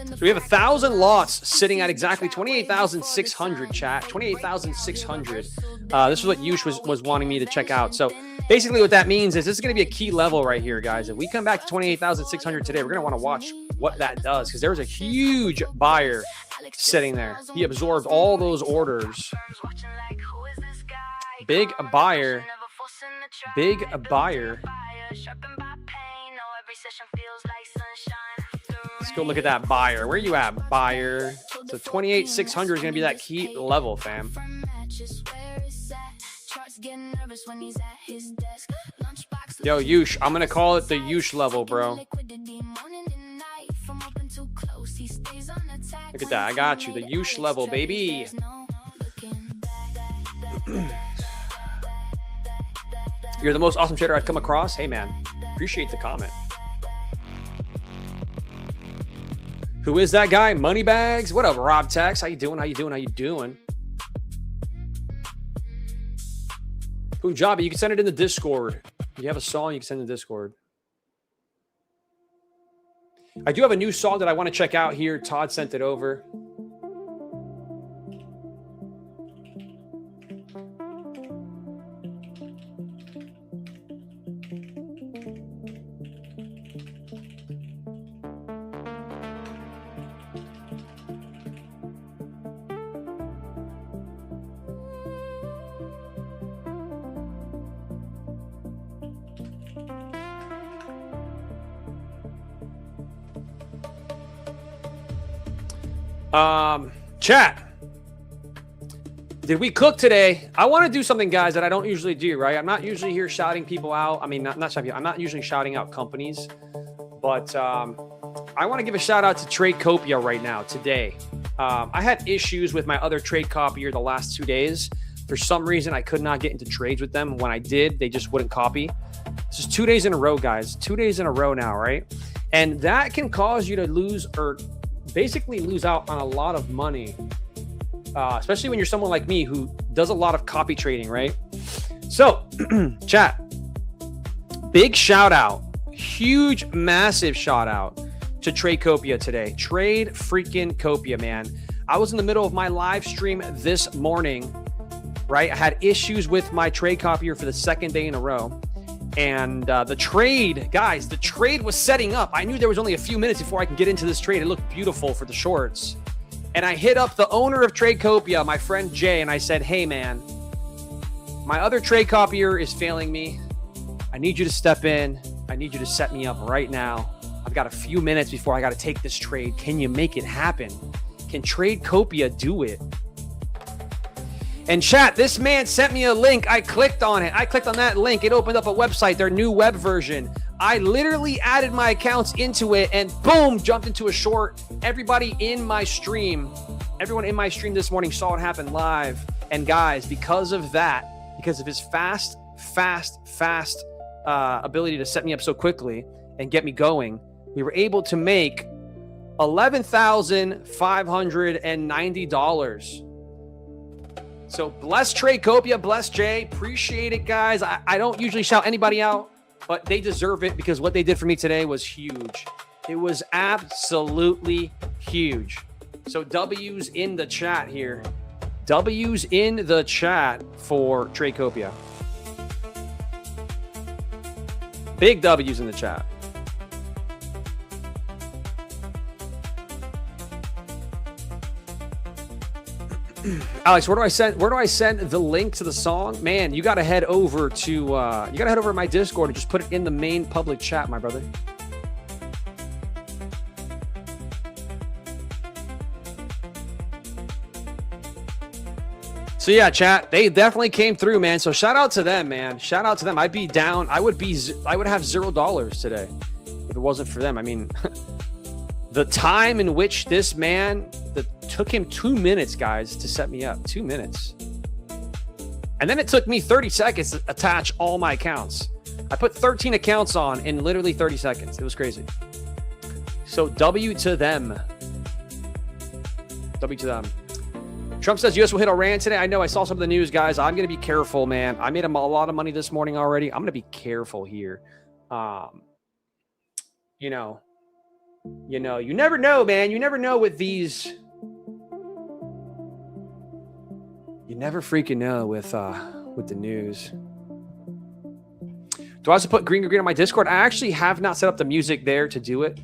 So we have 1,000 lots sitting at exactly 28,600, chat. 28,600. This is what Yush was wanting me to check out. So basically what that means is this is going to be a key level right here, guys. If we come back to 28,600 today, we're going to want to watch what that does because there was a huge buyer sitting there. He absorbed all those orders. Big buyer. Big buyer. Let's go look at that buyer. Where you at, buyer? So 28,600 is going to be that key level, fam. Yo, Yush, I'm going to call it the Yush level, bro. Look at that. I got you. The Yush level, baby. You're the most awesome trader I've come across. Hey, man. Appreciate the comment. Who is that guy? Moneybags? What up, Rob Tex? How you doing? How you doing? How you doing? Punjabi, you can send it in the Discord. If you have a song, you can send it in the Discord. I do have a new song that I want to check out here. Todd sent it over. Chat, Did we cook today? I want to do something, guys, that I don't usually do, right? I'm not usually here shouting people out. I mean, not shouting people. I'm not usually shouting out companies, but I want to give a shout out to Tradecopia right now, today. I had issues with my other trade copier the last 2 days. For some reason, I could not get into trades with them. When I did, they just wouldn't copy. This is 2 days in a row, guys. 2 days in a row now, right? And that can cause you to lose or basically lose out on a lot of money. Especially when you're someone like me who does a lot of copy trading, right? So, chat, big shout out, huge, massive shout out to Tradecopia today. Trade freaking Copia, man. I was in the middle of my live stream this morning, right? I had issues with my trade copier for the second day in a row. And the trade, guys, the trade was setting up. I knew there was only a few minutes before I can get into this trade. It looked beautiful for the shorts. And I hit up the owner of Tradecopia, my friend Jay, and I said, hey, man, my other trade copier is failing me. I need you to step in. I need you to set me up right now. I've got a few minutes before I got to take this trade. Can you make it happen? Can Tradecopia do it? And chat, this man sent me a link. I clicked on it. I clicked on that link. It opened up a website, their new web version. I literally added my accounts into it and boom, jumped into a short. Everybody in my stream, everyone in my stream this morning saw it happen live. And guys, because of that, because of his fast ability to set me up so quickly and get me going, we were able to make $11,590. So bless Tradecopia, bless Jay. Appreciate it, guys. I don't usually shout anybody out, but they deserve it because what they did for me today was huge. It was absolutely huge. So W's in the chat here. W's in the chat for Tradecopia. Big W's in the chat. Alex, where do I send the link to the song? Man, you got to head over to my Discord and just put it in the main public chat, my brother. So yeah, chat, they definitely came through, man. So shout out to them, man. Shout out to them. I'd be down. I would have $0 today if it wasn't for them. I mean, the time in which this man, took him 2 minutes, guys, to set me up. 2 minutes. And then it took me 30 seconds to attach all my accounts. I put 13 accounts on in literally 30 seconds. It was crazy. So W to them. W to them. Trump says U.S. will hit Iran today. I know. I saw some of the news, guys. I'm going to be careful, man. I made a lot of money this morning already. I'm going to be careful here. You never know, man. You never know with these. You never freaking know with the news. Do I also put green on my Discord? I actually have not set up the music there to do it.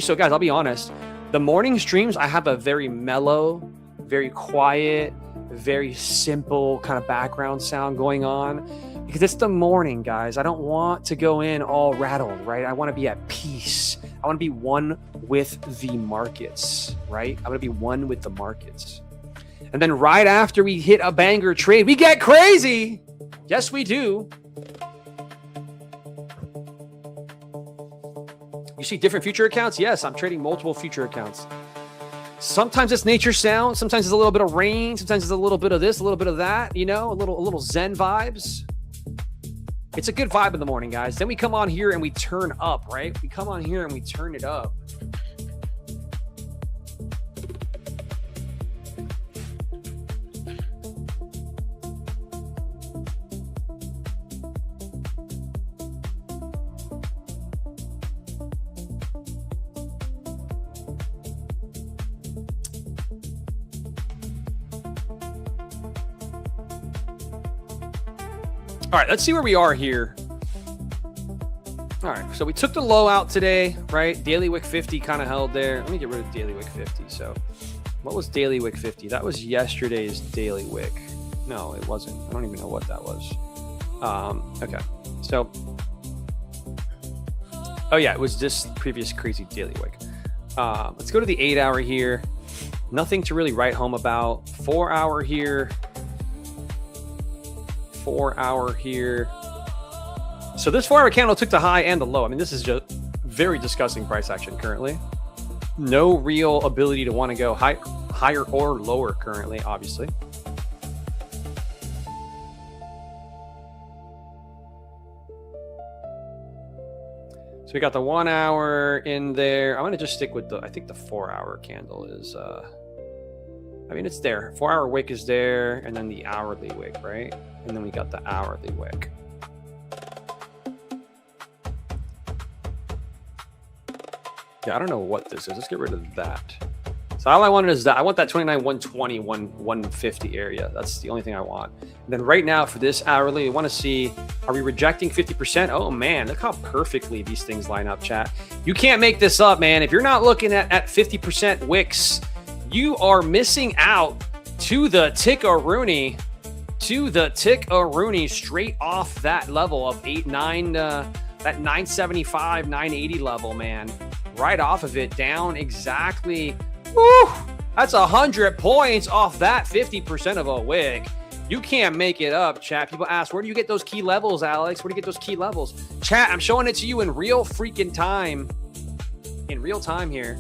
So guys, I'll be honest. The morning streams, I have a very mellow, very quiet, very simple kind of background sound going on because it's the morning, guys. I don't want to go in all rattled, right? I want to be at peace. I want to be one with the markets, right? I want to be one with the markets. And then right after we hit a banger trade, we get crazy. Yes, we do. You see different future accounts? Yes, I'm trading multiple future accounts. Sometimes it's nature sound. Sometimes it's a little bit of rain. Sometimes it's a little bit of this, a little bit of that, a little Zen vibes. It's a good vibe in the morning, guys. Then we come on here and we turn up, right? We come on here and we turn it up. All right, let's see where we are here. All right, so we took the low out today, right? Daily wick 50 kind of held there. Let me get rid of daily wick 50. So what was daily wick 50? That was yesterday's daily wick. No, it wasn't. I don't even know what that was. Okay, so, oh yeah, it was this previous crazy daily wick. Let's go to the 8 hour here. Nothing to really write home about. 4 hour here. 4 hour here. So this 4 hour candle took the high and the low. I mean, this is just very disgusting price action currently. No real ability to want to go higher or lower currently, obviously. So we got the 1 hour in there. I'm going to just stick with I think the 4 hour candle is, I mean, it's there. 4 hour wick is there, and then the hourly wick, right? And then we got the hourly wick. Yeah, I don't know what this is. Let's get rid of that. So all I wanted is that. I want that 29, 120, 150 area. That's the only thing I want. And then right now for this hourly, we want to see, are we rejecting 50%? Oh man, look how perfectly these things line up, chat. You can't make this up, man. If you're not looking at 50% wicks, you are missing out to the tick-a-rooney, straight off that level of 9, that 975, 980 level, man. Right off of it, down exactly. Woo, that's 100 points off that 50% of a wick. You can't make it up, chat. People ask, where do you get those key levels, Alex? Where do you get those key levels? Chat, I'm showing it to you in real freaking time. In real time here.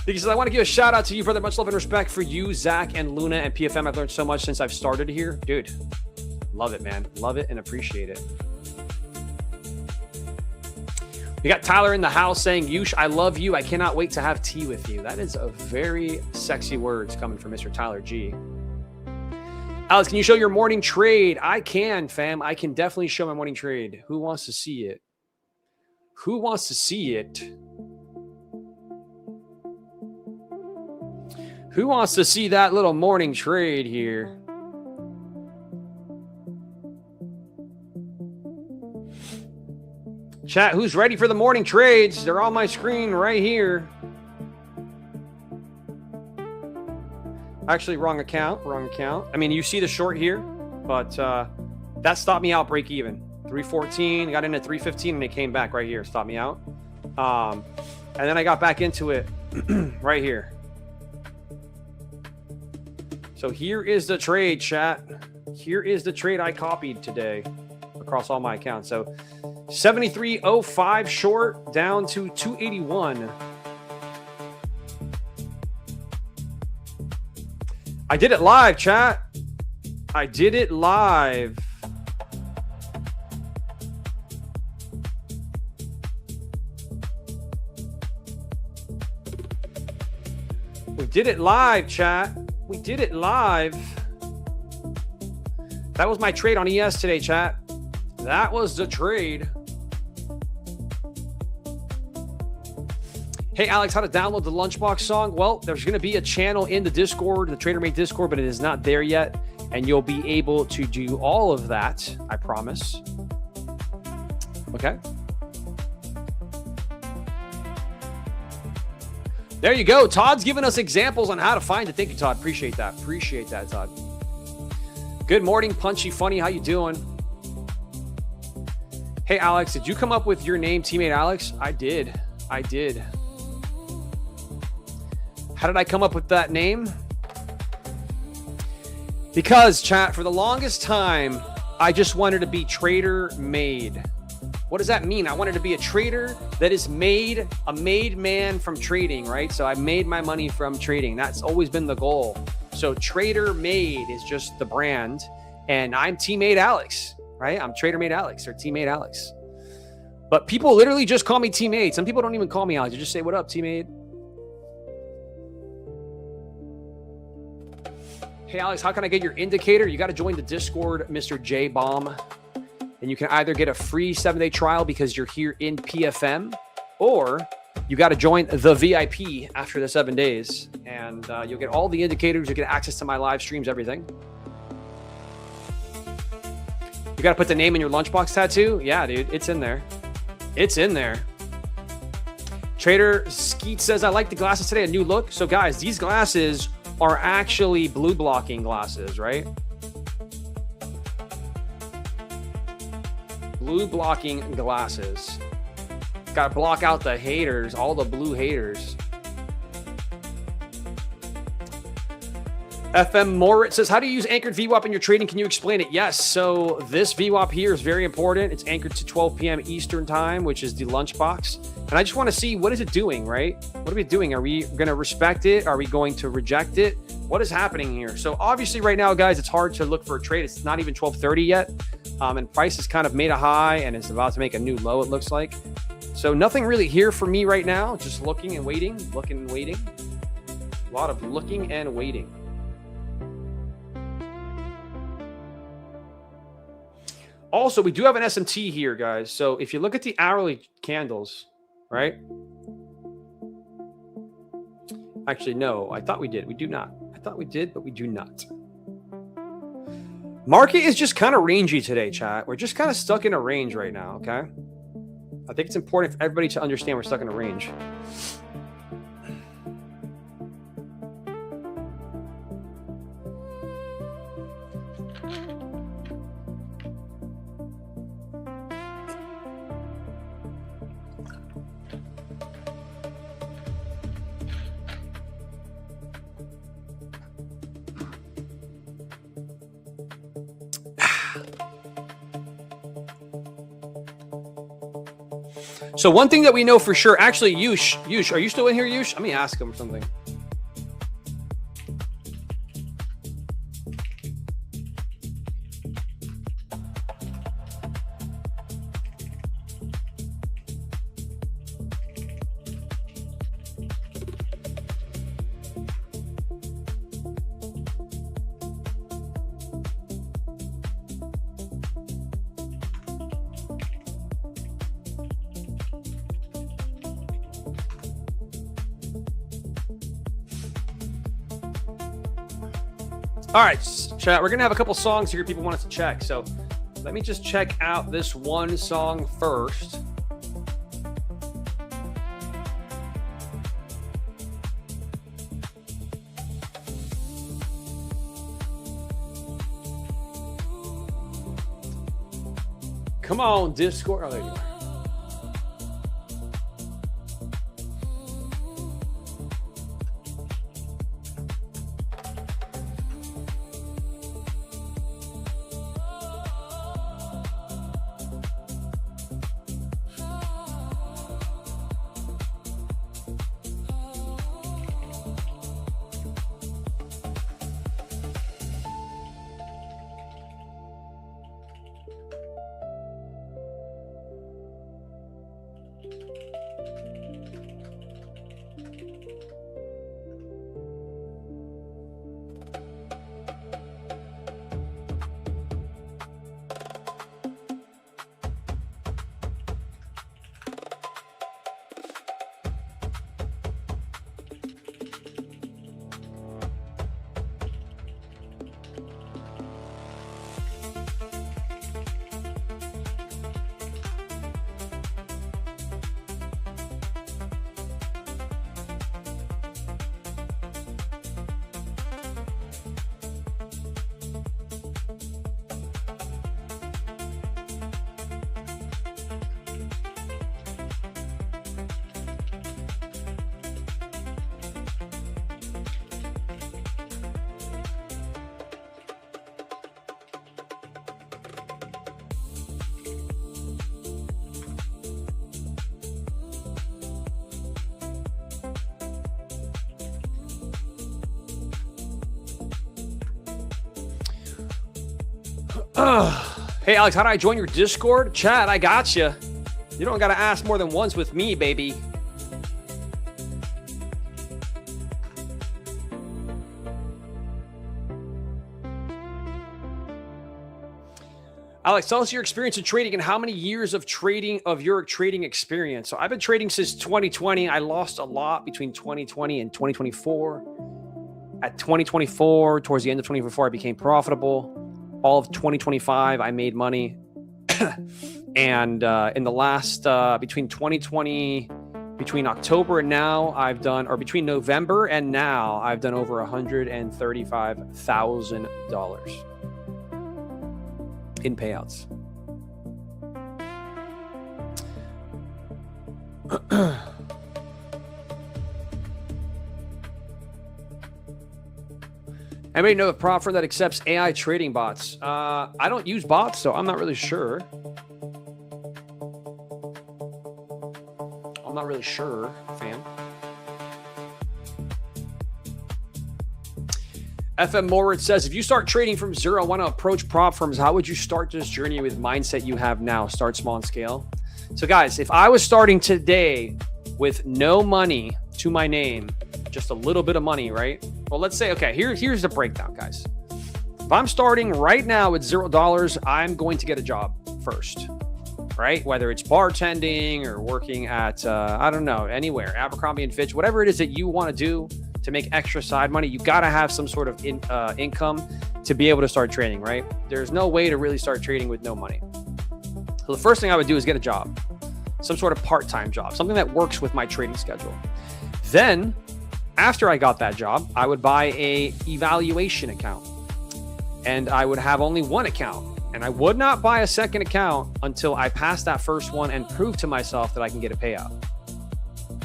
Because I want to give a shout out to you, brother. Much love and respect for you, Zach, and Luna, and PFM. I've learned so much since I've started here. Dude, love it, man. Love it and appreciate it. We got Tyler in the house saying, Yush, I love you. I cannot wait to have tea with you. That is a very sexy words coming from Mr. Tyler G. Alex, can you show your morning trade? I can, fam. I can definitely show my morning trade. Who wants to see it? Who wants to see it? Who wants to see that little morning trade here? Chat, who's ready for the morning trades? They're on my screen right here. Actually, wrong account. I mean, you see the short here, but that stopped me out break even. 314, got in at 315, and it came back right here. Stopped me out. And then I got back into it right here. So here is the trade, chat. Here is the trade I copied today across all my accounts. So 73.05 short down to 281. I did it live, chat. I did it live. We did it live, chat. We did it live. That was my trade on ES today, chat. That was the trade. Hey, Alex, how to download the Lunchbox song? Well, there's going to be a channel in the Discord, the TraderMade Discord, but it is not there yet. And you'll be able to do all of that, I promise. Okay. There you go. Todd's giving us examples on how to find it. Thank you, Todd. Appreciate that. Appreciate that, Todd. Good morning, Punchy Funny. How you doing? Hey, Alex, did you come up with your name, Tmade Alex? I did. How did I come up with that name? Because, chat, for the longest time, I just wanted to be trader made. What does that mean? I wanted to be a trader that is made, a made man from trading, right? So I made my money from trading. That's always been the goal. So trader made is just the brand. And I'm Tmade Alex, right? I'm Trader Made Alex or Tmade Alex. But people literally just call me Tmade. Some people don't even call me Alex. They just say, what up, Tmade? Hey, Alex, how can I get your indicator? You got to join the Discord, Mr. J Bomb. And you can either get a free 7-day trial because you're here in PFM, or you got to join the VIP after the 7 days. And you'll get all the indicators. You'll get access to my live streams, everything. You got to put the name in your lunchbox tattoo? Yeah, dude, it's in there. It's in there. Trader Skeet says, I like the glasses today, a new look. So guys, these glasses are actually blue blocking glasses, right? Blue blocking glasses. Got to block out the haters, all the blue haters. FM Moritz says, how do you use anchored VWAP in your trading? Can you explain it? Yes. So this VWAP here is very important. It's anchored to 12 p.m. Eastern time, which is the lunchbox. And I just want to see, what is it doing, right? What are we doing? Are we going to respect it? Are we going to reject it? What is happening here? So obviously right now, guys, it's hard to look for a trade. It's not even 12:30 yet. And price has kind of made a high and is about to make a new low, it looks like. So nothing really here for me right now. Just looking and waiting, looking and waiting. A lot of looking and waiting. Also, we do have an SMT here, guys. So if you look at the hourly candles, right? Actually, no, I thought we did. We do not. I thought we did, but we do not. Market is just kind of rangy today, chat. We're just kind of stuck in a range right now, okay? I think it's important for everybody to understand we're stuck in a range. So one thing that we know for sure, actually, Yush, are you still in here, Yush? Let me ask him something. All right, chat, we're going to have a couple songs here people want us to check. So let me just check out this one song first. Come on, Discord. Oh, there you are. Hey, Alex, how do I join your Discord? Chat, I got you. You don't got to ask more than once with me, baby. Alex, tell us your experience in trading and how many years of your trading experience. So I've been trading since 2020. I lost a lot between 2020 and 2024. At 2024, towards the end of 2024, I became profitable. All of 2025, I made money. And in the last, between October and now, between November and now, I've done over $135,000 in payouts. Anybody know a prop firm that accepts AI trading bots? I don't use bots, so I'm not really sure. I'm not really sure, fam. FM Morwood says, if you start trading from zero, want to approach prop firms, how would you start this journey with mindset you have now? Start small and scale. So guys, if I was starting today with no money to my name, just a little bit of money, right? Well, let's say, okay, here's the breakdown, guys. If I'm starting right now with $0, I'm going to get a job first, right? Whether it's bartending or working at, I don't know, anywhere, Abercrombie & Fitch, whatever it is that you want to do to make extra side money, you got to have some sort of income to be able to start trading, right? There's no way to really start trading with no money. So the first thing I would do is get a job, some sort of part-time job, something that works with my trading schedule. Then after I got that job, I would buy a evaluation account and I would have only one account. And I would not buy a second account until I passed that first one and proved to myself that I can get a payout.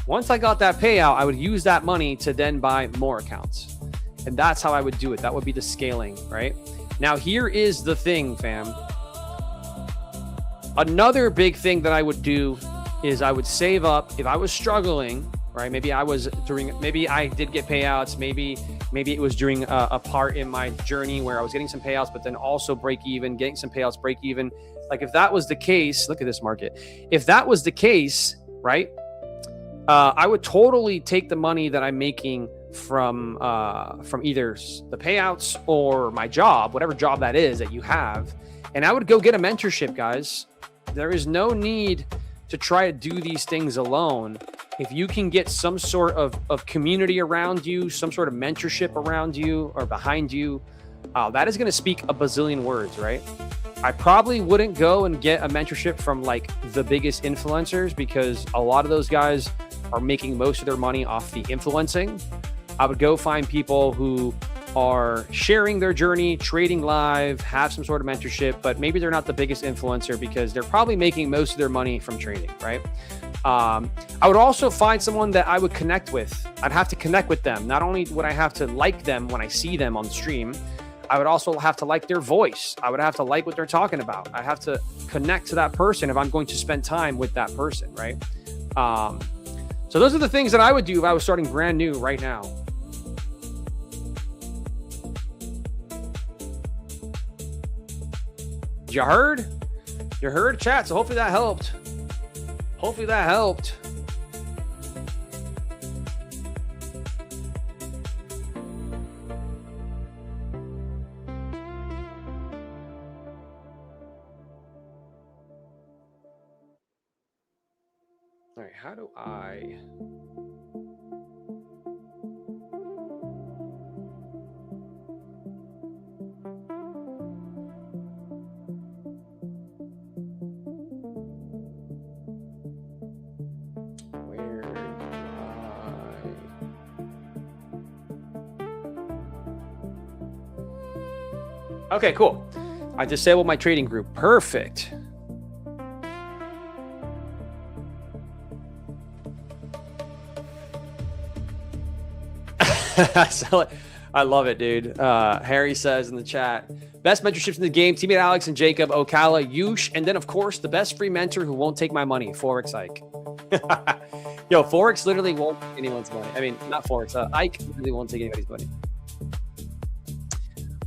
Once I got that payout, I would use that money to then buy more accounts. And that's how I would do it. That would be the scaling, right? Now, here is the thing, fam. Another big thing that I would do is I would save up if I was struggling, right? Maybe I did get payouts. Maybe it was during a part in my journey where I was getting some payouts, but then also break even, getting some payouts, break even. Like if that was the case, look at this market. If that was the case, right? I would totally take the money that I'm making from either the payouts or my job, whatever job that is that you have, and I would go get a mentorship, guys. There is no need to try to do these things alone. If you can get some sort of community around you, some sort of mentorship around you or behind you, that is going to speak a bazillion words, right? I probably wouldn't go and get a mentorship from like the biggest influencers because a lot of those guys are making most of their money off the influencing. I would go find people who are sharing their journey, trading live, have some sort of mentorship, but maybe they're not the biggest influencer because they're probably making most of their money from trading, right? I would also find someone that I would connect with. I'd have to connect with them. Not only would I have to like them when I see them on the stream, I would also have to like their voice. I would have to like what they're talking about. I have to connect to that person if I'm going to spend time with that person, right? So those are the things that I would do if I was starting brand new right now. You heard? You heard, chat? So hopefully that helped. Hopefully that helped. All right, how do I... Okay, cool. I disabled my trading group. Perfect. I love it, dude. Harry says in the chat, best mentorships in the game, Tmade Alex and Jacob, Ocala, Yush, and then, of course, the best free mentor who won't take my money, Forex Ike. Yo, Forex literally won't take anyone's money. I mean, not Forex. Ike literally won't take anybody's money.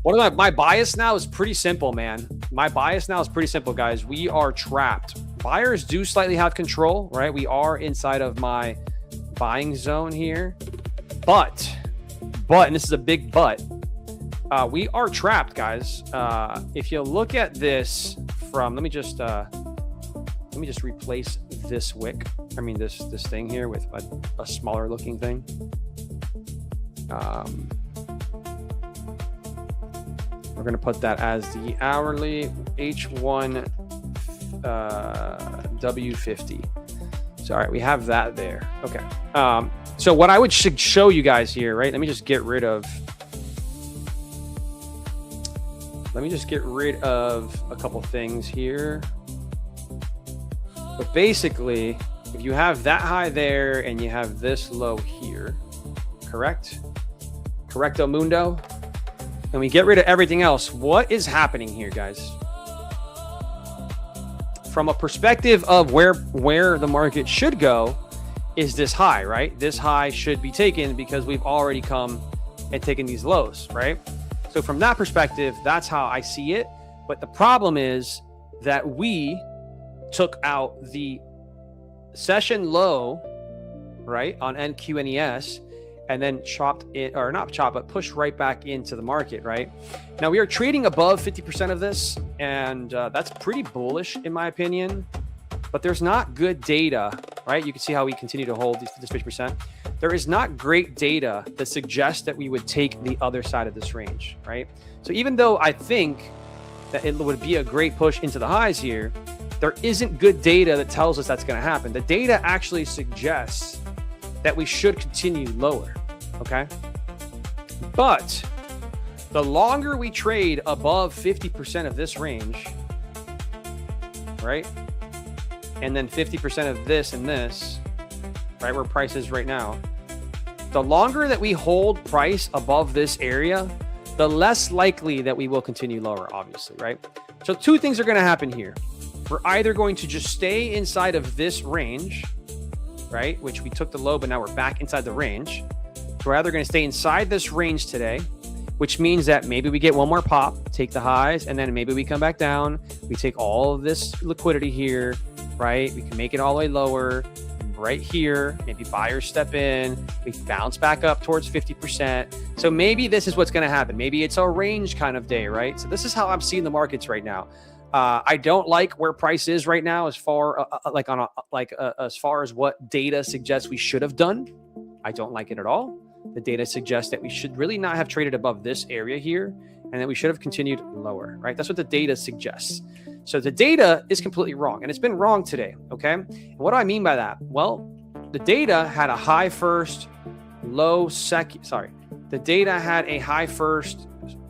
My bias now is pretty simple, man. My bias now is pretty simple, guys. We are trapped. Buyers do slightly have control, right? We are inside of my buying zone here. But, and this is a big but, we are trapped, guys. If you look at this from, let me just replace this wick. I mean, this thing here with a smaller looking thing. We're going to put that as the hourly H1 W50. So, all right, we have that there. Okay. So what I should show you guys here, right? Let me just get rid of a couple things here. But basically, if you have that high there and you have this low here, correct? Correcto mundo? and we get rid of everything else, what is happening here, guys? From a perspective of where the market should go is this high, right? This high should be taken because we've already come and taken these lows, right? So from that perspective, that's how I see it. But the problem is that we took out the session low, right, on NQNES, and then chopped it, or not chopped, but pushed right back into the market, right? Now we are trading above 50% of this, and that's pretty bullish in my opinion, but there's not good data, right? You can see how we continue to hold this 50%. There is not great data that suggests that we would take the other side of this range, right? So even though I think that it would be a great push into the highs here, there isn't good data that tells us that's going to happen. The data actually suggests that we should continue lower, okay? But the longer we trade above 50% of this range, right? And then 50% of this and this, right, where price is right now, the longer that we hold price above this area, the less likely that we will continue lower, obviously, right? So two things are going to happen here. We're either going to just stay inside of this range, right, which we took the low, but now we're back inside the range. So we're either going to stay inside this range today, which means that maybe we get one more pop, take the highs, and then maybe we come back down. We take all of this liquidity here, right? We can make it all the way lower right here. Maybe buyers step in. We bounce back up towards 50%. So maybe this is what's going to happen. Maybe it's a range kind of day, right? So this is how I'm seeing the markets right now. I don't like where price is right now as far as far as what data suggests we should have done. I don't like it at all. The data suggests that we should really not have traded above this area here, and that we should have continued lower, right? That's what the data suggests. So the data is completely wrong, and it's been wrong today, okay? And what do I mean by that? Well, the data had a high first, low second, the data had a high first,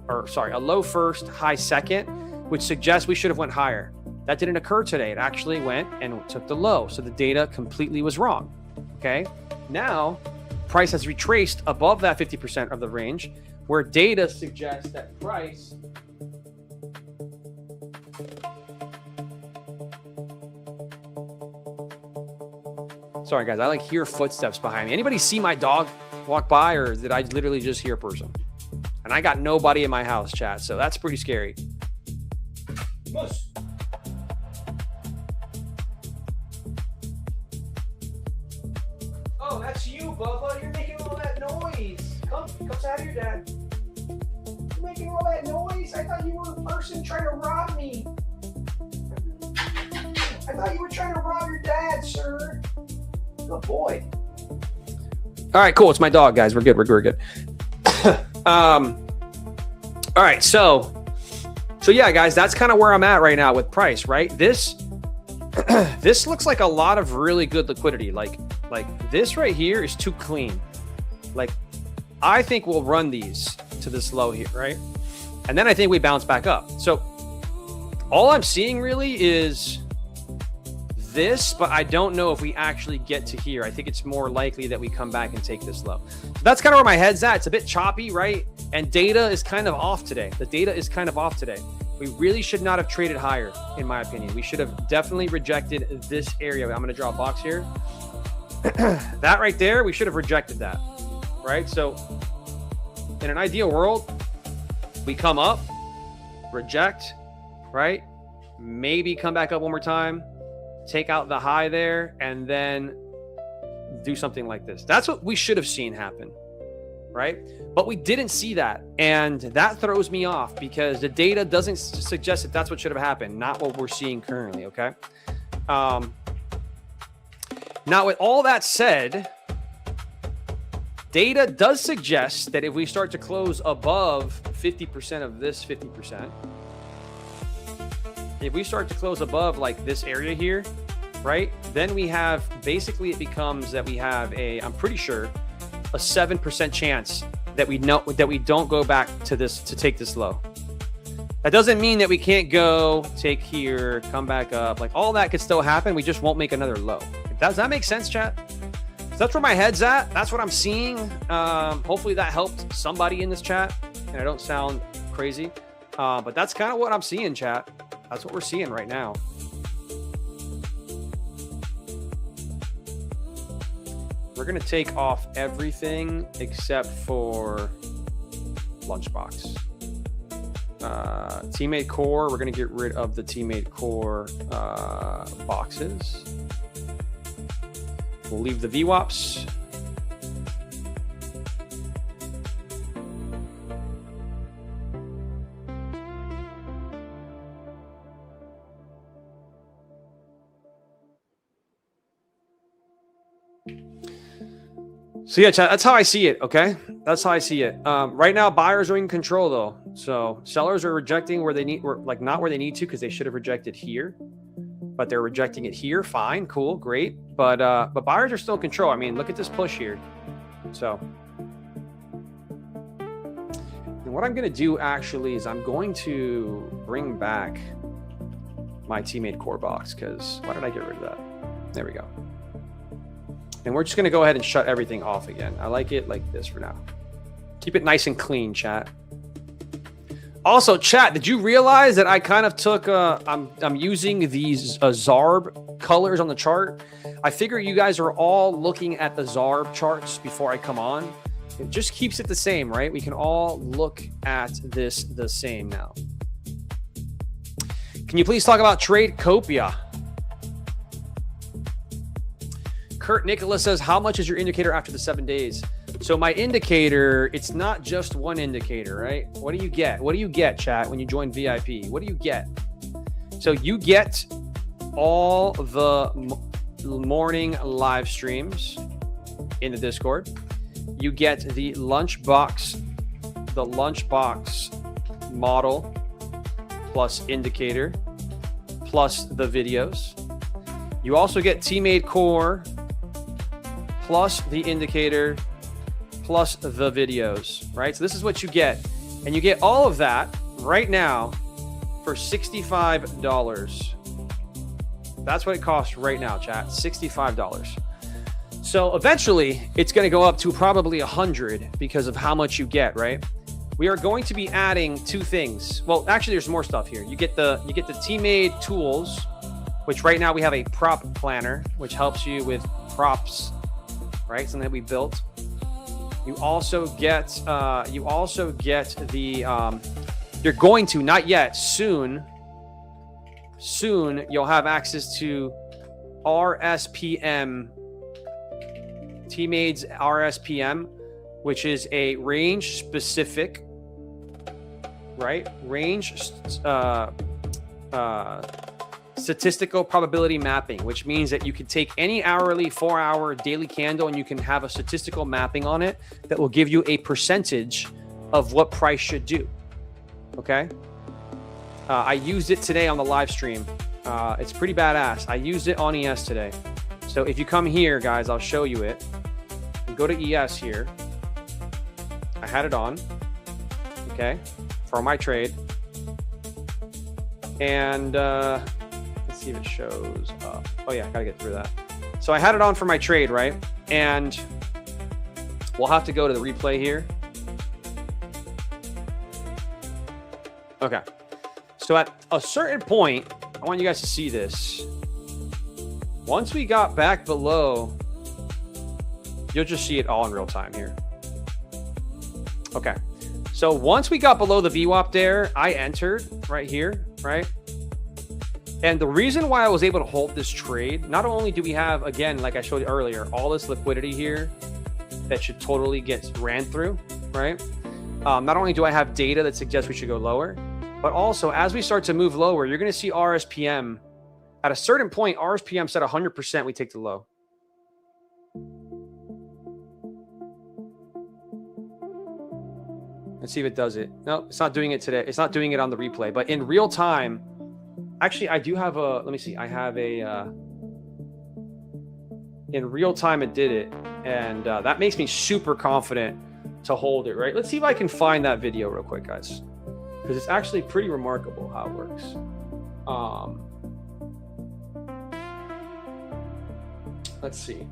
a low first, high second, which suggests we should have went higher. That didn't occur today. It actually went and took the low. So the data completely was wrong, okay? Now, price has retraced above that 50% of the range, where data suggests that price sorry guys, I hear footsteps behind me. Anybody see my dog walk by, or did I literally just hear a person? And I got nobody in my house, chat, so that's pretty scary. Moose. Oh, that's you, Bubba. You're making all that noise. Come out of your dad. You're making all that noise? I thought you were a person trying to rob me. I thought you were trying to rob your dad, sir. Good boy. All right, cool. It's my dog, guys. We're good. We're good. All right, so yeah, guys, that's kind of where I'm at right now with price, right? This looks like a lot of really good liquidity. Like this right here is too clean. Like, I think we'll run these to this low here, right? And then I think we bounce back up. So all I'm seeing really is this, but I don't know if we actually get to here. I think it's more likely that we come back and take this low. So that's kind of where my head's at. It's a bit choppy, right? And data is kind of off today. The data is kind of off today. We really should not have traded higher, in my opinion. We should have definitely rejected this area. I'm going to draw a box here. That right there, we should have rejected that, right? So in an ideal world, we come up, reject, right? Maybe come back up one more time, take out the high there, and then do something like this. That's what we should have seen happen, right? But we didn't see that, and that throws me off because the data doesn't suggest that that's what should have happened, not what we're seeing currently, okay? Now, with all that said, data does suggest that if we start to close above 50% of this 50%, if we start to close above like this area here, right, then we have, basically it becomes that we have I'm pretty sure, a 7% chance that we don't go back to this to take this low. That doesn't mean that we can't go take here, come back up. Like, all that could still happen. We just won't make another low. Does that make sense, chat? So that's where my head's at. That's what I'm seeing. Hopefully that helped somebody in this chat, and I don't sound crazy. But that's kind of what I'm seeing, chat. That's what we're seeing right now. We're going to take off everything except for Lunchbox. Teammate Core, we're going to get rid of the Teammate Core boxes. We'll leave the VWAPs. So yeah, chat, that's how I see it, okay? That's how I see it. Right now, buyers are in control, though. So sellers are rejecting where they need, like not where they need to, because they should have rejected here. But they're rejecting it here. Fine, cool, great. But buyers are still in control. I mean, look at this push here. So, and what I'm going to do actually is I'm going to bring back my Teammate Core box, because why did I get rid of that? There we go. And we're just going to go ahead and shut everything off again. I like it like this for now. Keep it nice and clean, chat. Also, chat, did you realize that I kind of took, I'm using these ZARB colors on the chart? I figure you guys are all looking at the ZARB charts before I come on. It just keeps it the same, right? We can all look at this the same now. Can you please talk about Tradecopia? Kurt Nicholas says, how much is your indicator after the 7 days? So my indicator, it's not just one indicator, right? What do you get? What do you get, chat, when you join VIP? What do you get? So you get all the morning live streams in the Discord. You get the lunchbox model plus indicator plus the videos. You also get Tmade Core plus the indicator plus the videos, right? So this is what you get. And you get all of that right now for $65. That's what it costs right now, chat, $65. So eventually it's going to go up to probably 100 because of how much you get, right? We are going to be adding two things. Well, actually there's more stuff here. You get the Tmade tools, which right now we have a prop planner, which helps you with props, right? Something that we built. You also get the, you're going to, not yet, soon you'll have access to RSPM, Tmade's RSPM, which is a range specific, right? Range, statistical probability mapping, which means that you can take any hourly, 4-hour, daily candle and you can have a statistical mapping on it that will give you a percentage of what price should do. Okay. I used it today on the live stream. It's pretty badass. I used it on ES today. So if you come here, guys, I'll show you it. You go to ES here. I had it on. Okay. For my trade. And, see if it shows up. Oh yeah, gotta get through that. So I had it on for my trade, right? And we'll have to go to the replay here. Okay. So at a certain point, I want you guys to see this. Once we got back below, you'll just see it all in real time here. Okay. So once we got below the VWAP there, I entered right here, right? And the reason why I was able to hold this trade, not only do we have, again, like I showed you earlier, all this liquidity here that should totally get ran through, right? Not only do I have data that suggests we should go lower, but also as we start to move lower, you're going to see RSPM. At a certain point, RSPM set 100%, we take the low. Let's see if it does it. No, it's not doing it today. It's not doing it on the replay, but in real time, actually, I do have a, let me see. I have a, in real time, it did it. And that makes me super confident to hold it, right? Let's see if I can find that video real quick, guys. Because it's actually pretty remarkable how it works. Let's see.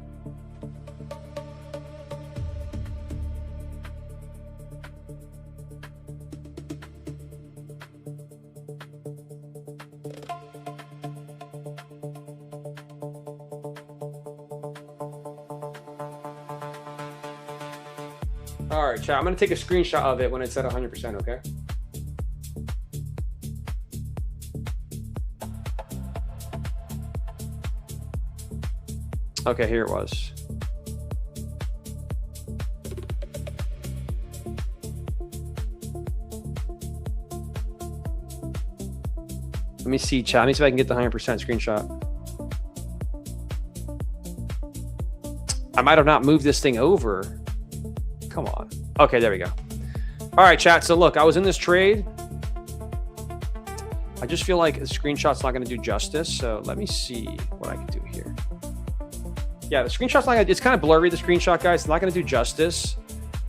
All right, chat. I'm going to take a screenshot of it when it's at 100%, okay? Okay, here it was. Let me see, chat. Let me see if I can get the 100% screenshot. I might have not moved this thing over. Come on. Okay, there we go. All right, chat. So look, I was in this trade. I just feel like the screenshot's not going to do justice. So let me see what I can do here. Yeah, the screenshot's not gonna, it's kind of blurry, the screenshot, guys. It's not going to do justice.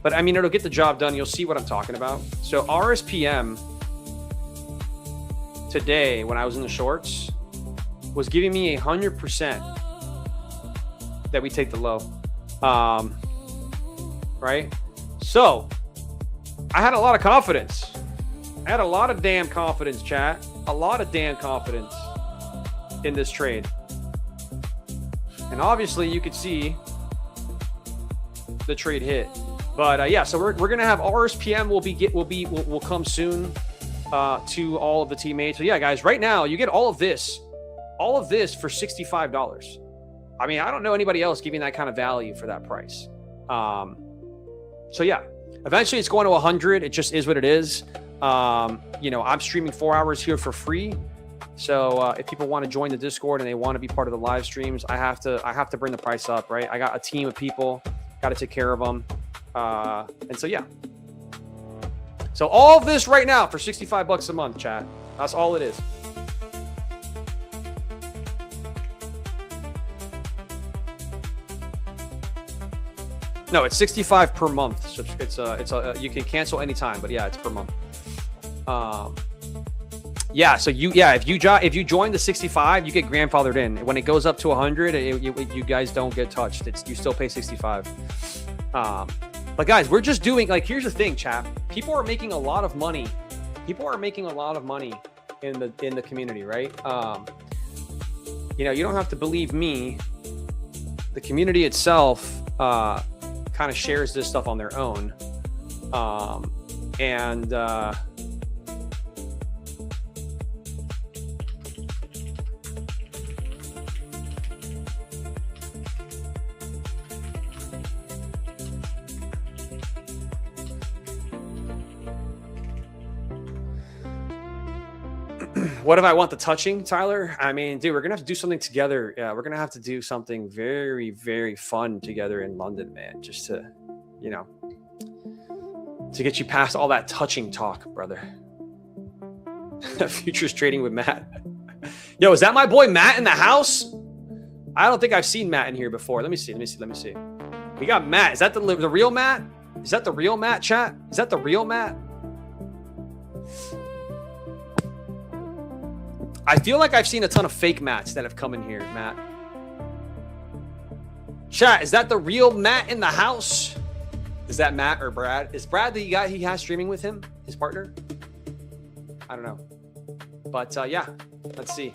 But I mean, it'll get the job done. You'll see what I'm talking about. So RSPM today, when I was in the shorts, was giving me 100% that we take the low. Right? So I had a lot of confidence. I had a lot of damn confidence, chat. A lot of damn confidence in this trade. And obviously you could see the trade hit. But yeah, so we're gonna have RSPM will come soon to all of the teammates. So yeah, guys, right now you get all of this for $65. I mean, I don't know anybody else giving that kind of value for that price. So yeah, eventually it's going to 100. It just is what it is. You know, I'm streaming 4 hours here for free. So if people want to join the Discord and they want to be part of the live streams, I have to bring the price up, right? I got a team of people, got to take care of them. And so, yeah. So all of this right now for $65 a month, chat. That's all it is. No, it's 65 per month. So it's you can cancel anytime, but yeah, it's per month. Yeah, so if you join the 65, you get grandfathered in. When it goes up to 100, you guys don't get touched. You still pay 65. But guys, we're just doing, like, here's the thing, chap. People are making a lot of money. People are making a lot of money in the community, right? You know, you don't have to believe me. The community itself kind of shares this stuff on their own. What if I want the touching, Tyler? I mean, dude, we're going to have to do something together. Yeah, we're going to have to do something very, very fun together in London, man. Just to, you know, to get you past all that touching talk, brother. Futures trading with Matt. Yo, is that my boy Matt in the house? I don't think I've seen Matt in here before. Let me see. We got Matt. Is that the real Matt? Is that the real Matt, chat? Is that the real Matt? I feel like I've seen a ton of fake Matts that have come in here, Matt. Chat, is that the real Matt in the house? Is that Matt or Brad? Is Brad the guy he has streaming with him, his partner? I don't know. But yeah, let's see.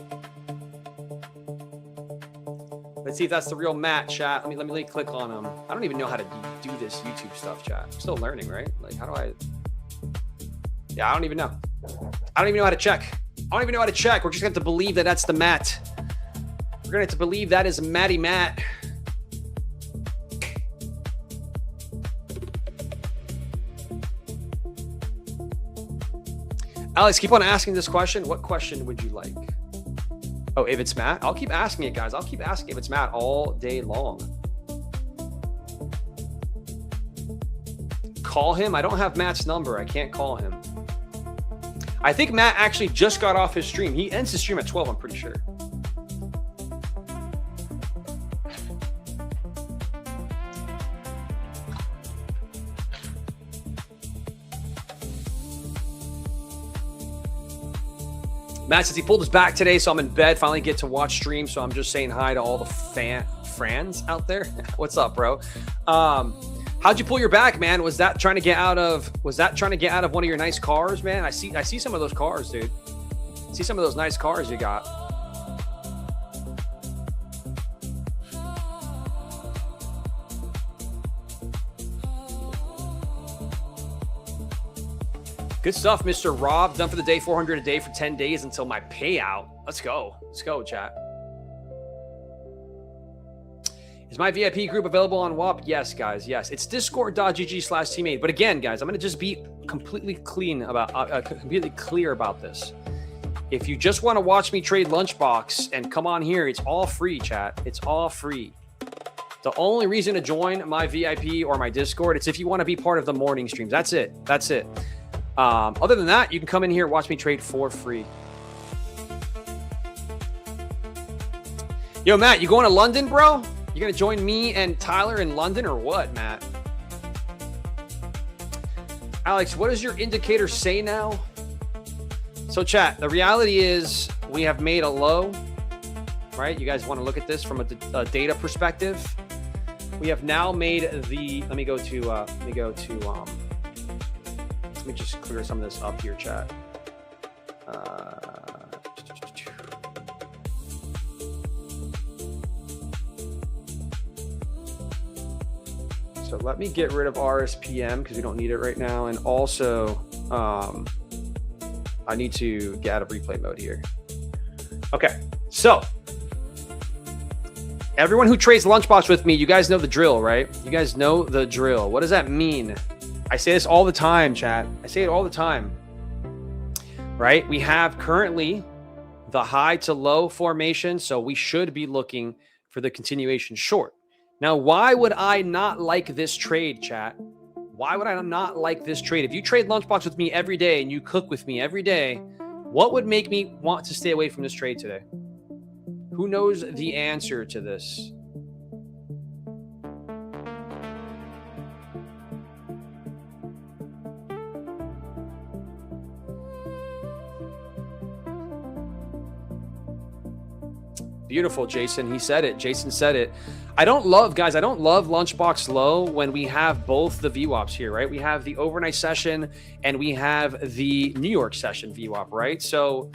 Let's see if that's the real Matt, chat. Let me click on him. I don't even know how to do this YouTube stuff, chat. I'm still learning, right? Like, how do I? Yeah, I don't even know. I don't even know how to check. I don't even know how to check. We're just going to have to believe that that's the Matt. We're going to have to believe that is Matty Matt. Alex, keep on asking this question. What question would you like? Oh, if it's Matt? I'll keep asking it, guys. I'll keep asking if it's Matt all day long. Call him. I don't have Matt's number. I can't call him. I think Matt actually just got off his stream. He ends his stream at 12, I'm pretty sure. Matt says he pulled his back today, so I'm in bed. Finally get to watch stream, so I'm just saying hi to all the fans out there. What's up, bro? How'd you pull your back, man? Was that trying to get out of one of your nice cars, man? I see some of those cars, dude. I see some of those nice cars you got. Good stuff, Mr. Rob. Done for the day, 400 a day for 10 days until my payout. Let's go. Let's go, chat. Is my VIP group available on WAP? Yes, guys. Yes. It's discord.gg/teammate. But again, guys, I'm going to just be completely clear about this. If you just want to watch me trade Lunchbox and come on here, it's all free, chat. It's all free. The only reason to join my VIP or my Discord, it's if you want to be part of the morning streams. That's it. That's it. Other than that, you can come in here and watch me trade for free. Yo, Matt, you going to London, bro? You going to join me and Tyler in London or what, Matt? Alex, what does your indicator say now? So, chat, the reality is we have made a low, right? You guys want to look at this from a data perspective. We have now made the, let me just clear some of this up here, chat. So let me get rid of RSPM because we don't need it right now. And also, I need to get out of replay mode here. Okay, so everyone who trades Lunchbox with me, you guys know the drill, right? You guys know the drill. What does that mean? I say this all the time, chat. I say it all the time, right? We have currently the high to low formation, so we should be looking for the continuation short. Now, why would I not like this trade, chat? Why would I not like this trade? If you trade Lunchbox with me every day and you cook with me every day, what would make me want to stay away from this trade today? Who knows the answer to this? Beautiful, Jason. He said it. Jason said it. I don't love Lunchbox low when we have both the VWAPs here, right? We have the overnight session and we have the New York session VWAP, right? So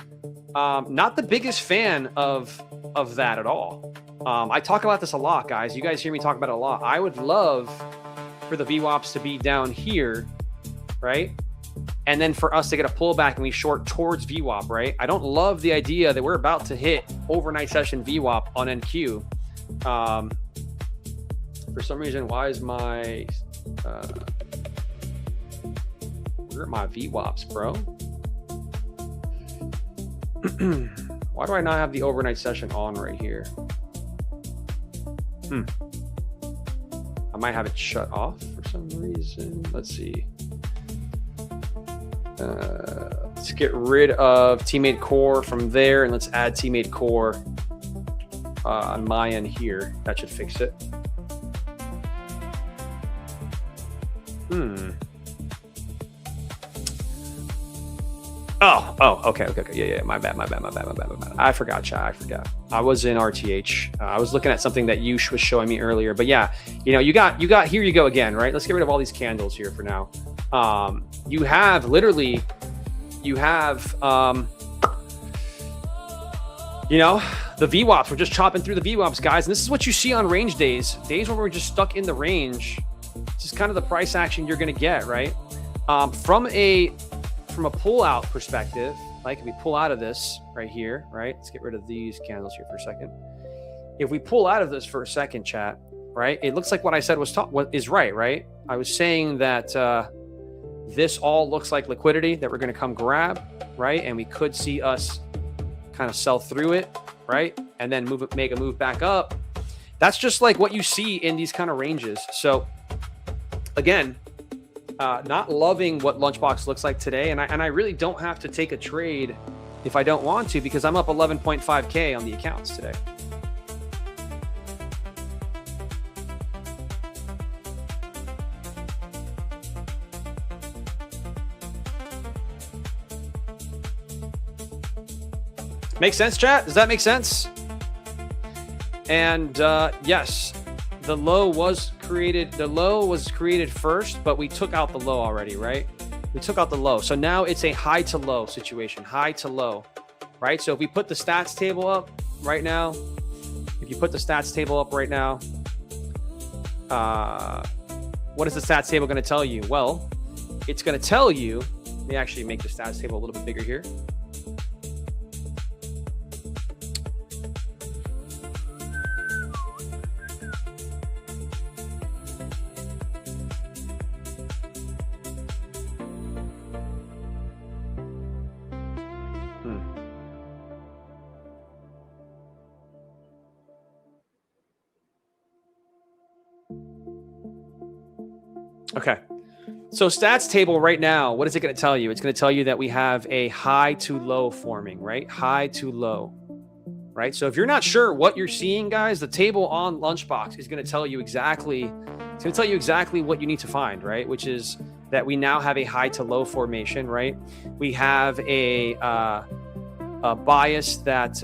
not the biggest fan of that at all. I talk about this a lot, guys. You guys hear me talk about it a lot. I would love for the VWAPs to be down here, right? And then for us to get a pullback and we short towards VWAP, right? I don't love the idea that we're about to hit overnight session VWAP on NQ. For some reason, why is my where are my VWAPs, bro? Why do I not have the overnight session on right here? I might have it shut off for some reason. Let's see. Let's get rid of Tmade Core from there and let's add Tmade Core on my end here. That should fix it. Oh, okay. Yeah. My bad. I forgot, chat. I forgot. I was in RTH. I was looking at something that Yush was showing me earlier. But yeah, you got. Here you go again, right? Let's get rid of all these candles here for now. You have the VWAPs. We're just chopping through the VWAPs, guys. And this is what you see on range days when we're just stuck in the range. This is kind of the price action you're going to get, right? From a pull out perspective, like if we pull out of this right here, right? Let's get rid of these candles here for a second. If we pull out of this for a second, chat, right? It looks like what I said is right? I was saying that this all looks like liquidity that we're going to come grab, right? And we could see us kind of sell through it, right? And then make a move back up. That's just like what you see in these kind of ranges. So again, not loving what Lunchbox looks like today. And I really don't have to take a trade if I don't want to, because I'm up 11.5K on the accounts today. Make sense, chat? Does that make sense? And yes, the low was created. The low was created first, but we took out the low already, right? We took out the low. So now it's a high to low situation, high to low, right? So if we put the stats table up right now, what is the stats table going to tell you? Well, it's going to tell you Let me actually make the stats table a little bit bigger here. Okay. So stats table right now, what is it going to tell you? It's going to tell you that we have a high to low forming, right? High to low, right? So if you're not sure what you're seeing, guys, the table on Lunchbox is going to tell you exactly, it's going to tell you exactly what you need to find, right? Which is that we now have a high to low formation, right? We have a bias that,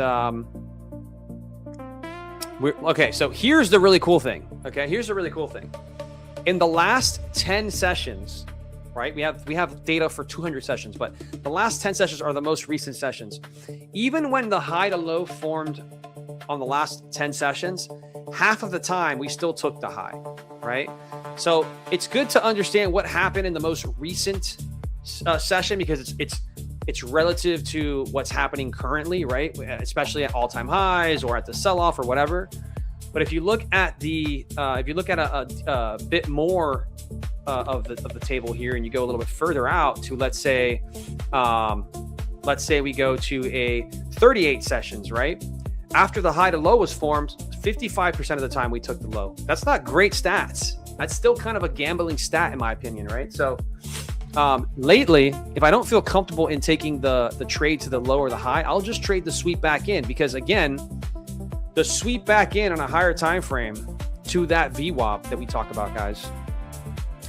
okay. So here's the really cool thing. Okay. Here's the really cool thing. In the last 10 sessions, right? We have data for 200 sessions, but the last 10 sessions are the most recent sessions. Even when the high to low formed on the last 10 sessions, half of the time we still took the high, right? So it's good to understand what happened in the most recent session because it's relative to what's happening currently, right? Especially at all-time highs or at the sell-off or whatever. But if you look at a bit more of the table here, and you go a little bit further out to let's say we go to a 38 sessions, right? After the high to low was formed, 55% of the time we took the low. That's not great stats. That's still kind of a gambling stat in my opinion, right? So lately, if I don't feel comfortable in taking the trade to the low or the high, I'll just trade the sweep back in because again, the sweep back in on a higher time frame to that VWAP that we talk about, guys,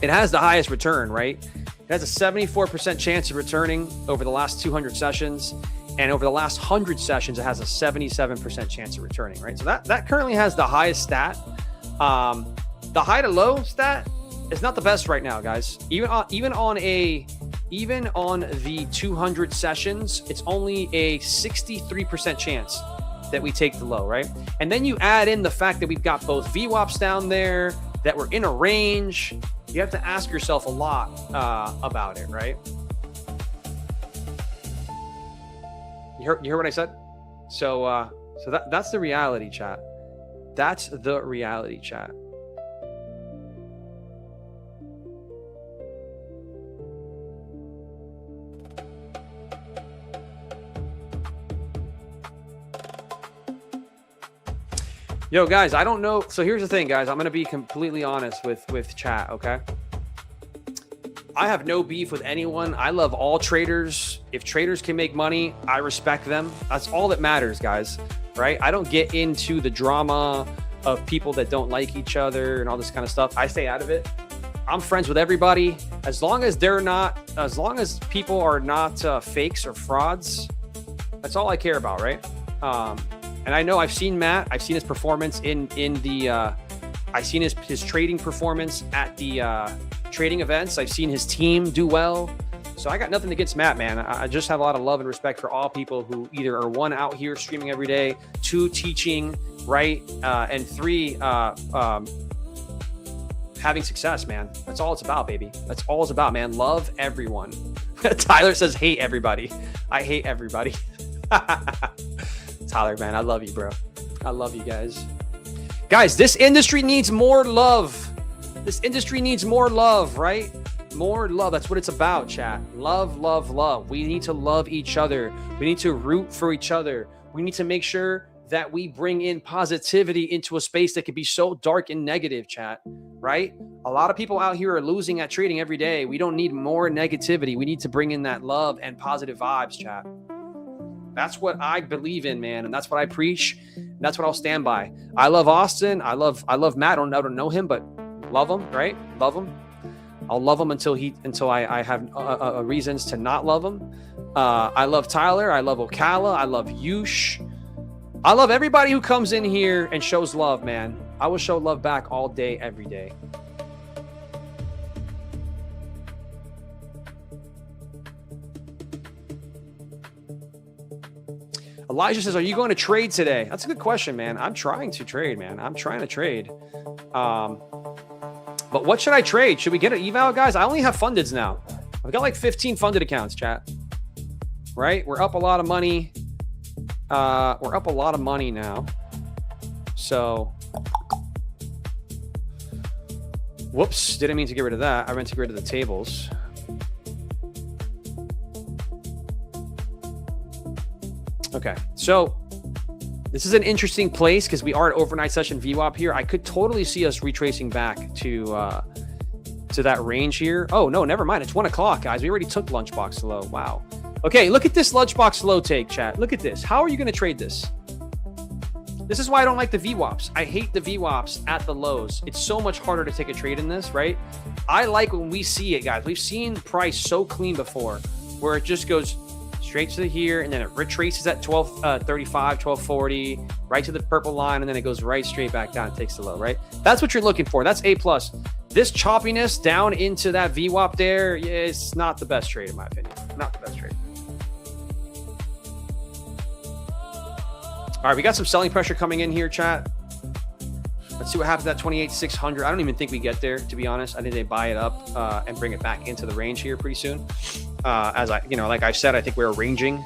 it has the highest return, right? It has a 74% chance of returning over the last 200 sessions. And over the last 100 sessions, it has a 77% chance of returning, right? So that currently has the highest stat. The high to low stat is not the best right now, guys. Even on the 200 sessions, it's only a 63% chance that we take the low, right? And then you add in the fact that we've got both VWAPs down there, that we're in a range. You have to ask yourself a lot about it, right? You heard what I said? So that's the reality, chat. That's the reality, chat. Yo, guys, I don't know. So here's the thing, guys. I'm going to be completely honest with chat, okay? I have no beef with anyone. I love all traders. If traders can make money, I respect them. That's all that matters, guys, right? I don't get into the drama of people that don't like each other and all this kind of stuff. I stay out of it. I'm friends with everybody. As long as people are not fakes or frauds, that's all I care about, right? And I know I've seen Matt. I've seen his performance I've seen his trading performance at the trading events. I've seen his team do well. So I got nothing against Matt, man. I just have a lot of love and respect for all people who either are one, out here streaming every day, two, teaching, right? And three, having success, man. That's all it's about, baby. That's all it's about, man. Love everyone. Tyler says, hate everybody. I hate everybody. Tyler, man, I love you, bro. I love you guys. Guys, this industry needs more love. This industry needs more love, right? More love. That's what it's about, chat. Love, love, love. We need to love each other. We need to root for each other. We need to make sure that we bring in positivity into a space that can be so dark and negative, chat, right? A lot of people out here are losing at trading every day. We don't need more negativity. We need to bring in that love and positive vibes, chat. That's what I believe in, man. And that's what I preach. And that's what I'll stand by. I love Austin. I love Matt. I don't know him, but love him, right? Love him. I'll love him until I have reasons to not love him. I love Tyler. I love Ocala. I love Yush. I love everybody who comes in here and shows love, man. I will show love back all day, every day. Elijah says, are you going to trade today? That's a good question, man. I'm trying to trade, man. I'm trying to trade. But what should I trade? Should we get an eval, guys? I only have fundeds now. I've got like 15 funded accounts, chat. Right? We're up a lot of money. We're up a lot of money now. So, whoops, didn't mean to get rid of that. I meant to get rid of the tables. Okay, so this is an interesting place because we are at overnight session VWAP here. I could totally see us retracing back to that range here. Oh, no, never mind. It's 1 o'clock, guys. We already took lunchbox low. Wow. Okay, look at this lunchbox low take, chat. Look at this. How are you going to trade this? This is why I don't like the VWAPs. I hate the VWAPs at the lows. It's so much harder to take a trade in this, right? I like when we see it, guys. We've seen price so clean before where it just goes straight to here and then it retraces at 1235, 1240, right to the purple line, and then it goes right straight back down and takes the low, right? That's what you're looking for. That's A+. This choppiness down into that VWAP there, it's not the best trade in my opinion. Not the best trade. All right, we got some selling pressure coming in here, chat. Let's see what happens at 28,600. I don't even think we get there, to be honest. I think they buy it up and bring it back into the range here pretty soon. As I, like I said, I think we're ranging.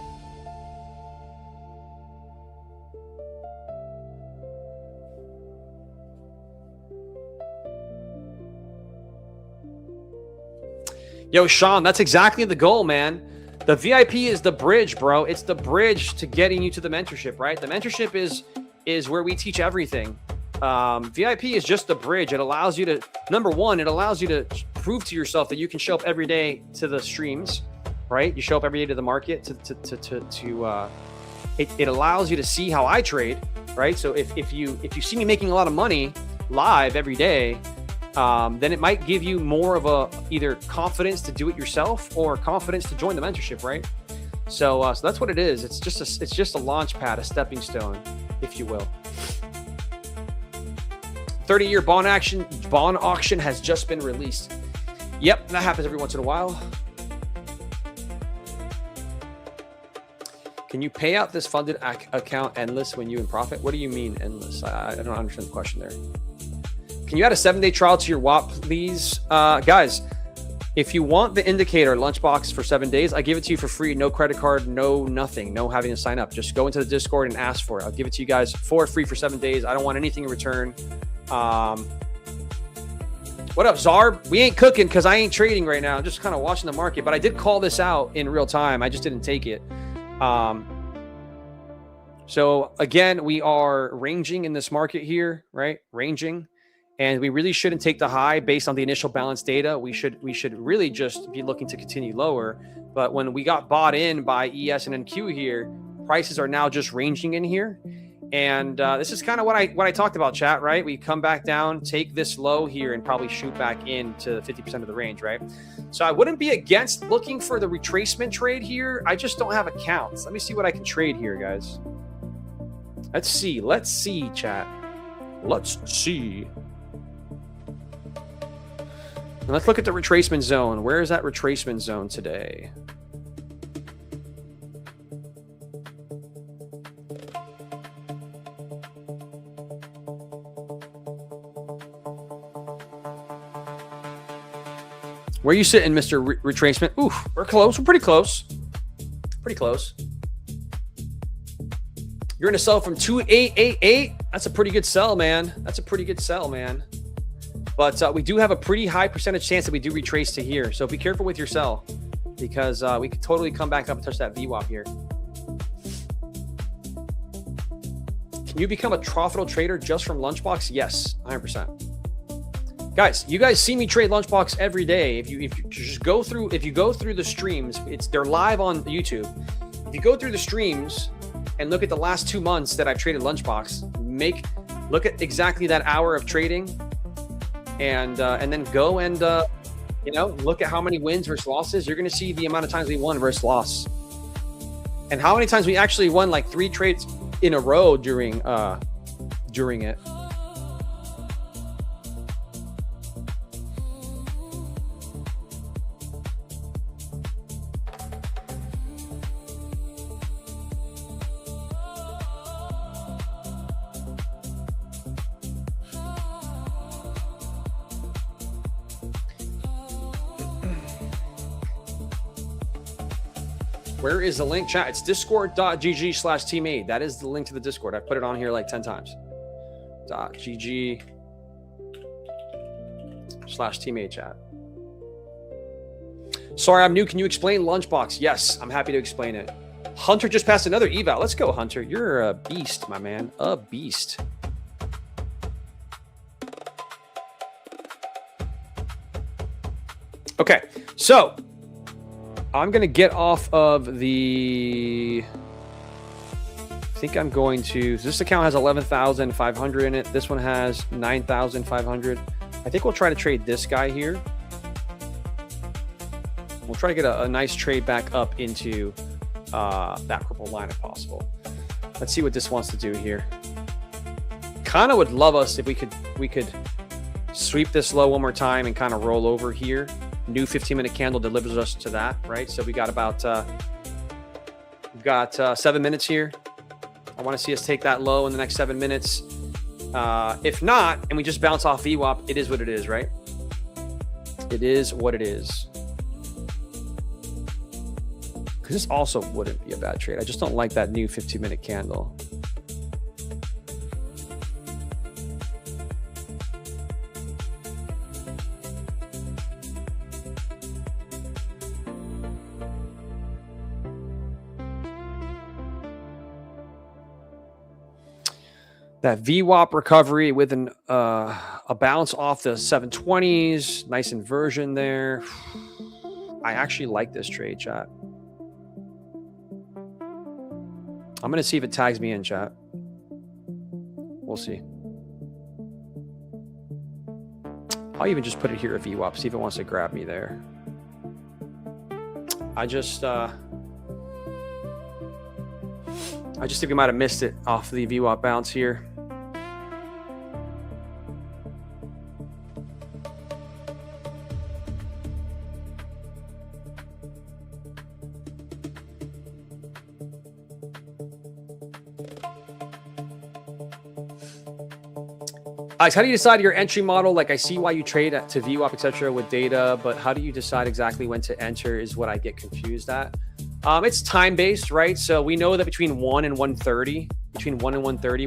Yo, Sean, that's exactly the goal, man. The VIP is the bridge, bro. It's the bridge to getting you to the mentorship, right? The mentorship is where we teach everything. VIP is just the bridge. It allows you to, number one, it allows you to prove to yourself that you can show up every day to the streams, right? You show up every day to the market. It allows you to see how I trade, right? So if you see me making a lot of money live every day, then it might give you more of a either confidence to do it yourself or confidence to join the mentorship, right? So that's what it is. It's just a launch pad, a stepping stone, if you will. 30-year bond auction has just been released. Yep, that happens every once in a while. Can you pay out this funded account endless when you in profit? What do you mean endless? I don't understand the question there. Can you add a 7-day trial to your WAP, please? Guys, if you want the indicator lunchbox for 7 days, I give it to you for free. No credit card, no nothing, no having to sign up. Just go into the Discord and ask for it. I'll give it to you guys for free for 7 days. I don't want anything in return. What up, Zarb? We ain't cooking because I ain't trading right now. I'm just kind of watching the market, but I did call this out in real time. I just didn't take it. So again, we are ranging in this market here, right? Ranging. And we really shouldn't take the high based on the initial balance data. We should really just be looking to continue lower. But when we got bought in by ES and NQ here, prices are now just ranging in here. And this is kind of what I talked about, chat, right? We come back down, take this low here, and probably shoot back into 50% of the range, right? So I wouldn't be against looking for the retracement trade here. I just don't have accounts. Let me see what I can trade here, guys. Let's see, chat. Let's see. And let's look at the retracement zone. Where is that retracement zone today? Where are you sitting, Mr. Retracement? Oof, we're close. We're pretty close. Pretty close. You're going to sell from 2888. That's a pretty good sell, man. That's a pretty good sell, man. But we do have a pretty high percentage chance that we do retrace to here. So be careful with your sell because we could totally come back up and touch that VWAP here. Can you become a profitable trader just from Lunchbox? Yes, 100%. Guys, you guys see me trade Lunchbox every day. If you go through the streams, they're live on YouTube. If you go through the streams and look at the last 2 months that I've traded Lunchbox, look at exactly that hour of trading, and then go and look at how many wins versus losses. You're going to see the amount of times we won versus loss, and how many times we actually won like 3 trades in a row during it. Where is the link, chat? It's discord.gg/tmade. That is the link to the Discord. I put it on here like 10 times. .gg/tmade chat. Sorry, I'm new. Can you explain Lunchbox? Yes, I'm happy to explain it. Hunter just passed another eval. Let's go, Hunter. You're a beast, my man. A beast. Okay, so I'm going to get off of the... I think I'm going to... This account has 11,500 in it. This one has 9,500. I think we'll try to trade this guy here. We'll try to get a nice trade back up into that purple line if possible. Let's see what this wants to do here. Kind of would love us if we could sweep this low one more time and kind of roll over here. New 15-minute candle delivers us to that, right? So we got about 7 minutes here. I want to see us take that low in the next 7 minutes. If not, and we just bounce off VWAP, it is what it is, right? It is what it is. Because this also wouldn't be a bad trade. I just don't like that new 15-minute candle. That VWAP recovery with a bounce off the 720s. Nice inversion there. I actually like this trade, chat. I'm going to see if it tags me in, chat. We'll see. I'll even just put it here at VWAP, see if it wants to grab me there. I just think we might have missed it off the VWAP bounce here. Alex, how do you decide your entry model? Like, I see why you trade to VWAP, etc. with data, but how do you decide exactly when to enter is what I get confused at. It's time-based, right? So we know that between 1 and 130,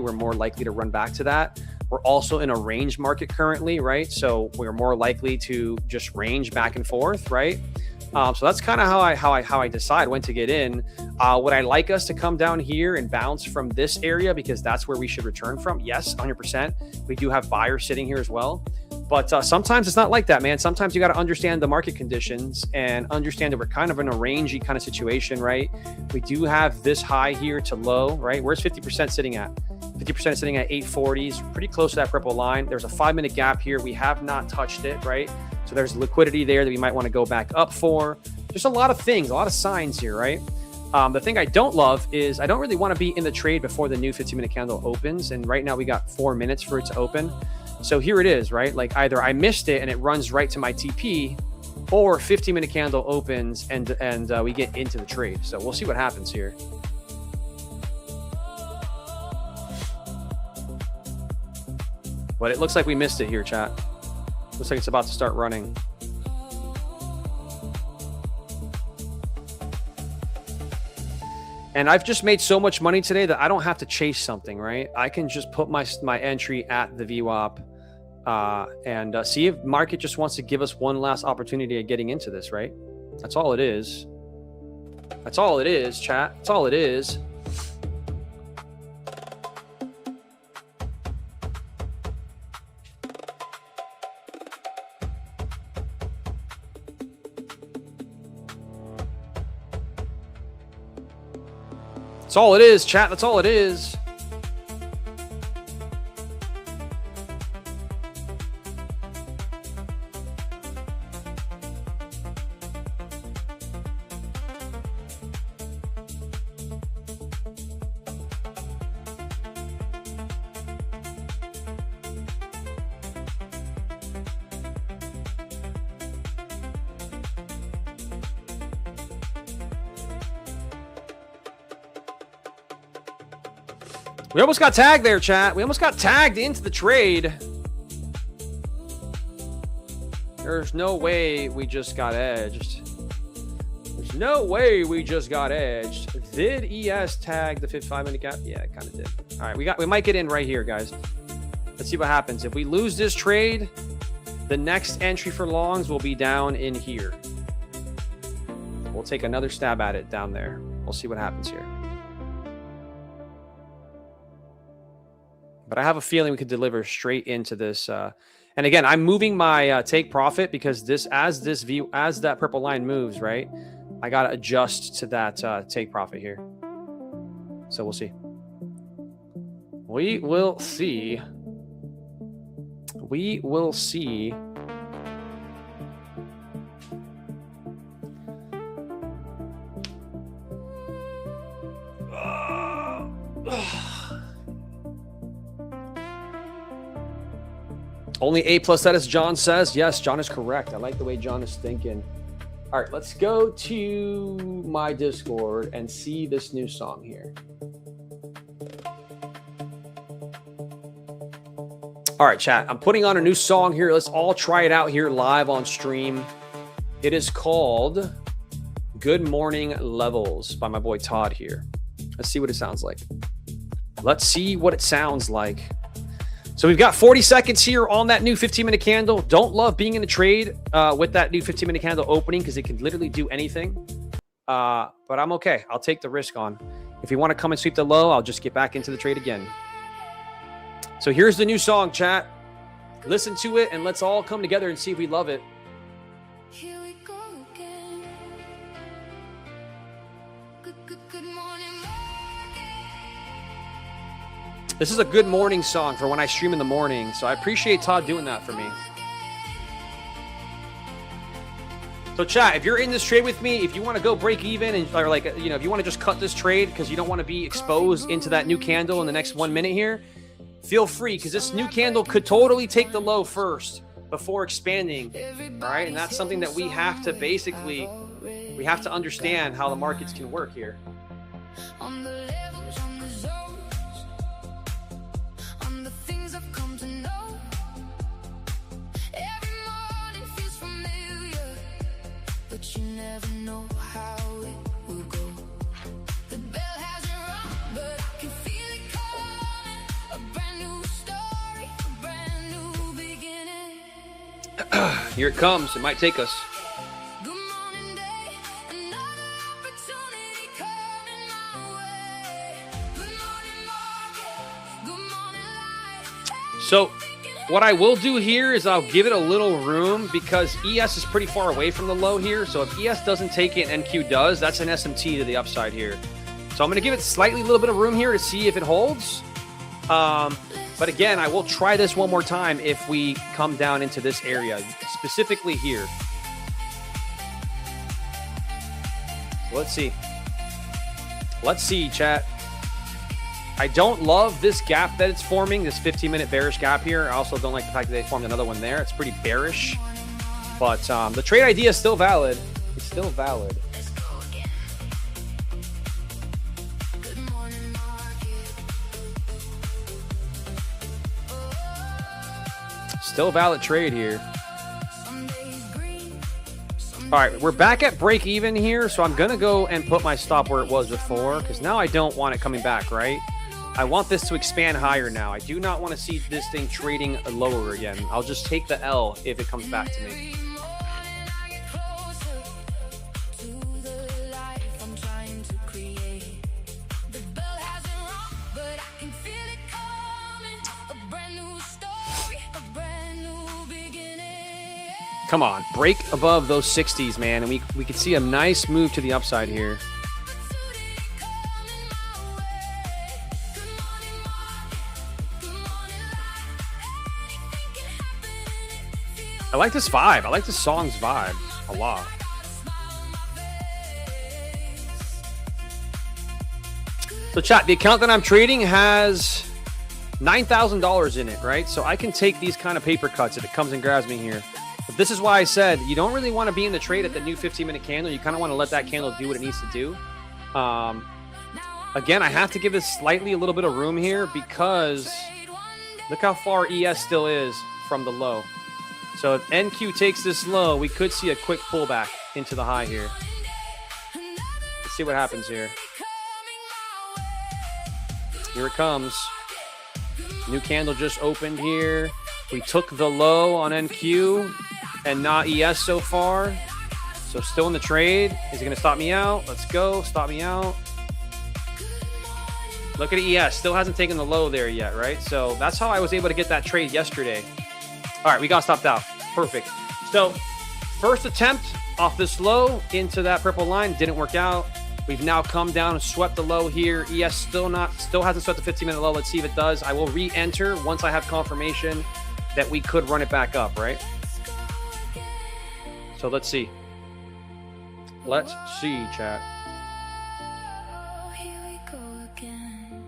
we're more likely to run back to that. We're also in a range market currently, right? So we're more likely to just range back and forth, right? So that's kind of how I decide when to get in. Would I like us to come down here and bounce from this area because that's where we should return from? Yes, 100%. We do have buyers sitting here as well. But sometimes it's not like that, man. Sometimes you got to understand the market conditions and understand that we're kind of in a rangey kind of situation, right? We do have this high here to low, right? Where's 50% sitting at? 50% is sitting at 840s, pretty close to that purple line. There's a 5-minute gap here. We have not touched it, right? So there's liquidity there that we might want to go back up for. There's a lot of things, a lot of signs here, right? The thing I don't love is I don't really want to be in the trade before the new 15-minute candle opens. And right now we got 4 minutes for it to open. So here it is, right? Like either I missed it and it runs right to my TP, or 15-minute candle opens and we get into the trade. So we'll see what happens here. But it looks like we missed it here, chat. Looks like it's about to start running. And I've just made so much money today that I don't have to chase something, right? I can just put my entry at the VWAP and see if market just wants to give us one last opportunity at getting into this, right? That's all it is. That's all it is, chat. That's all it is. That's all it is, chat. That's all it is. We almost got tagged there, chat. We almost got tagged into the trade. There's no way we just got edged. There's No way we just got edged. Did ES tag the 5-minute gap? Yeah, it kind of did. All right, we might get in right here, guys. Let's see what happens. If we lose this trade, the next entry for longs will be down in here. We'll take another stab at it down there. We'll see what happens here. But I have a feeling we could deliver straight into this. And again, I'm moving my take profit because as that purple line moves, right, I got to adjust to that take profit here. So we'll see. We will see. We will see. Only A+ status, John says. Yes, John is correct. I like the way John is thinking. All right, let's go to my Discord and see this new song here. All right, chat. I'm putting on a new song here. Let's all try it out here live on stream. It is called Good Morning Levels by my boy Todd here. Let's see what it sounds like. Let's see what it sounds like. So we've got 40 seconds here on that new 15-minute candle. Don't love being in a trade with that new 15-minute candle opening because it can literally do anything. But I'm okay. I'll take the risk on. If you want to come and sweep the low, I'll just get back into the trade again. So here's the new song, chat. Listen to it and let's all come together and see if we love it. Here we go again. Good morning, This is a good morning song for when I stream in the morning. So I appreciate Todd doing that for me. So chat, if you're in this trade with me, if you want to go break even and or like, you know, if you want to just cut this trade because you don't want to be exposed into that new candle in the next 1 minute here, feel free because this new candle could totally take the low first before expanding. All right. And that's something that we have to basically, we have to understand how the markets can work here. on the levels, on the zones, on the things I've come to know. Every morning feels familiar, but you never know how it will go. The bell hasn't rung, but I can feel it coming. A brand new story, a brand new beginning. Here it comes. It might take us. Good morning, day. Another opportunity coming my way. Good morning, market. Good morning, light. So what I will do here is I'll give it a little room because ES is pretty far away from the low here. So if ES doesn't take it and NQ does, that's an SMT to the upside here. So I'm going to give it slightly a little bit of room here to see if it holds. But again, I will try this one more time if we come down into this area, specifically here. Let's see. Let's see, chat. I don't love this gap that it's forming, this 15-minute bearish gap here. I also don't like the fact that they formed another one there. It's pretty bearish. But the trade idea is still valid. It's still valid. Let's go again. Good morning, market. Still a valid trade here. Some days green, some All right, we're back at break even here, so I'm going to go and put my stop where it was before because now I don't want it coming back, right? I want this to expand higher now. I do not want to see this thing trading lower again. I'll just take the L if it comes back to me. every morning I get closer to the life I'm trying to create. The bell hasn't rung, but I can feel it coming. A brand new story, a brand new beginning. Come on, break above those 60s, man, and we could see a nice move to the upside here. Opportunity coming my way. Good morning, market. Good morning, light. Anything can happen and it feels I like this vibe. I like this song's vibe a lot. So chat, the account that I'm trading has $9,000 in it, right? So I can take these kind of paper cuts if it comes and grabs me here. But this is why I said you don't really want to be in the trade at the new 15-minute candle. You kind of want to let that candle do what it needs to do. Again, I have to give this slightly a little bit of room here because look how far ES still is from the low. So if NQ takes this low, we could see a quick pullback into the high here. see what happens here. Here it comes. New candle just opened here. We took the low on NQ and not ES so far. So still in the trade. Is he going to stop me out? Let's go. Stop me out. Look at ES. Still hasn't taken the low there yet, right? So that's how I was able to get that trade yesterday. All right, we got stopped out. Perfect. So first attempt off this low into that purple line didn't work out. We've now come down and swept the low here. ES still hasn't swept the 15-minute low. Let's see if it does. I will re-enter once I have confirmation that we could run it back up, right? So let's see. Let's see, chat. Here we go again.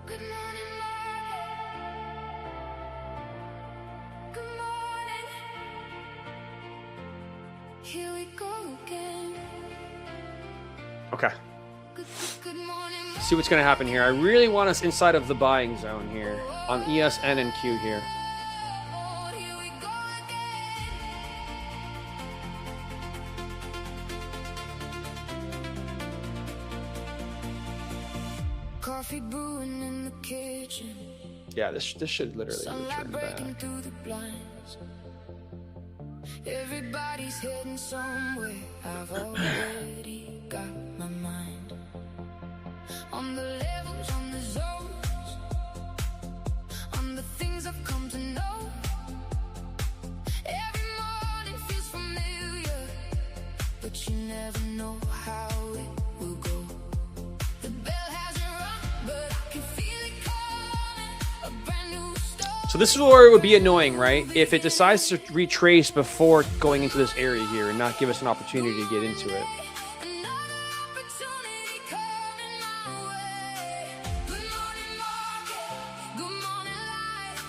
Good morning, good morning. Here we go again. Okay. Good morning. See what's going to happen here. I really want us inside of the buying zone here on ES, N, and Q here. Here we go again. Coffee brewing in the kitchen. Yeah, this should literally Sunlight return back. breaking through the blinds. Everybody's heading somewhere. I've already got my mind on the levels, on the zones, on the things I've come to know. Every morning feels familiar, but you never know how it will go. The bell hasn't rung, but I can feel it coming. A brand new start. So this is where it would be annoying, right? If it decides to retrace before going into this area here and not give us an opportunity to get into it. Another opportunity coming my way. Good morning, market. Good morning, life.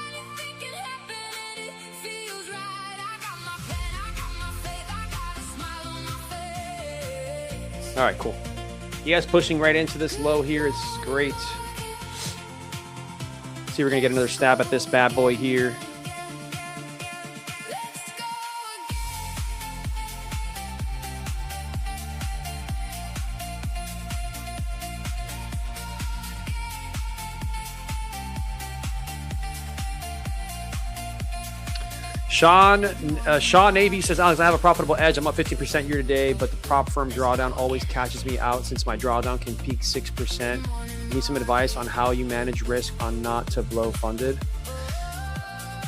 Anything can happen and it feels right. I got my plan, I got my faith, I got a smile on my face. All right, cool. You guys pushing right into this low here. It's great. See, we're going to get another stab at this bad boy here. Sean Navy says, Alex, I have a profitable edge. I'm up 15% year to date, but the prop firm drawdown always catches me out since my drawdown can peak 6%. Need some advice on how you manage risk on not to blow funded.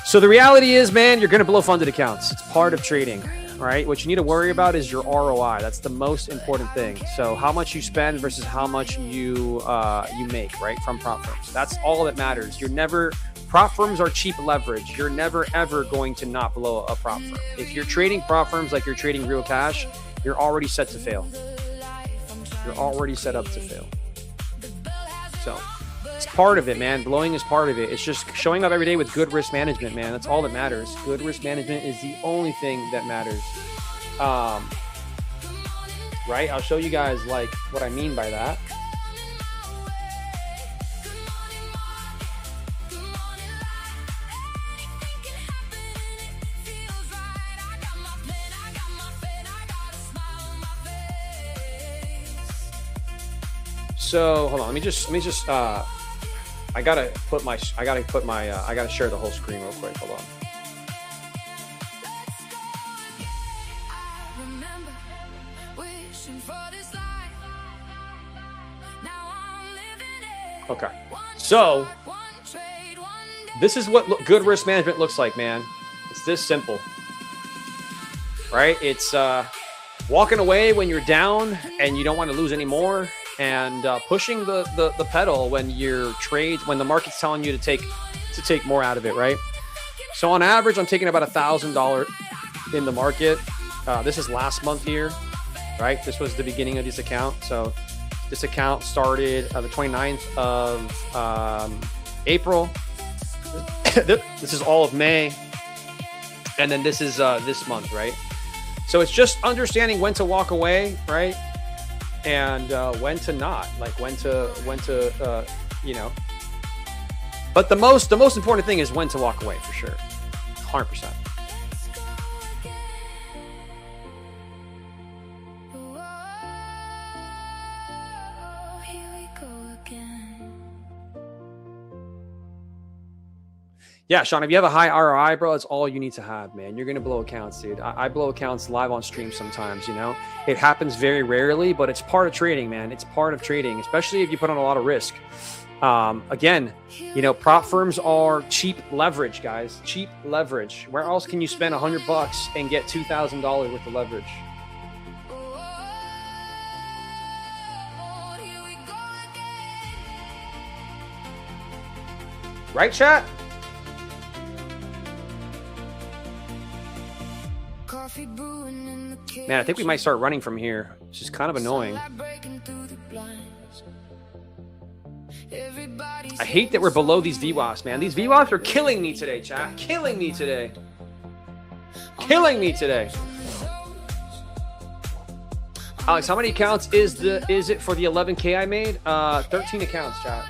So the reality is, man, you're going to blow funded accounts. It's part of trading, right? What you need to worry about is your ROI. That's the most important thing. So how much you spend versus how much you make, right, from prop firms. That's all that matters. Prop firms are cheap leverage. You're never, ever going to not blow a prop firm. If you're trading prop firms like you're trading real cash, you're already set to fail. You're already set up to fail. So it's part of it, man. Blowing is part of it. It's just showing up every day with good risk management, man. That's all that matters. Good risk management is the only thing that matters. Right? I'll show you guys like what I mean by that. So hold on, let me just I gotta share the whole screen real quick. Hold on. Remember wishing for this life. Now I'm living it. Okay. So One trade, one day. this is what good risk management looks like, man. It's this simple, right? It's walking away when you're down and you don't want to lose any more, and pushing the pedal when when the market's telling you to take more out of it, right? So on average, I'm taking about $1,000 in the market. This is last month here, right? This was the beginning of this account. So this account started the 29th of April. This is all of May. And then this is this month, right? So it's just understanding when to walk away, right? And when to not, like when to But the most important thing is when to walk away for sure. 100%. Yeah, Sean, if you have a high ROI, bro, that's all you need to have, man. You're going to blow accounts, dude. I blow accounts live on stream sometimes, you know? It happens very rarely, but it's part of trading, man. It's part of trading, especially if you put on a lot of risk. Again, you know, prop firms are cheap leverage, guys. Cheap leverage. Where else can you spend $100 and get $2,000 worth of leverage? Right, chat? Man, I think we might start running from here. It's just kind of annoying. I hate that we're below these VWAPs, man. These VWAPs are killing me today, chat. Killing me today. Killing me today. Alex, how many accounts is it for the 11K I made? 13 accounts, chat.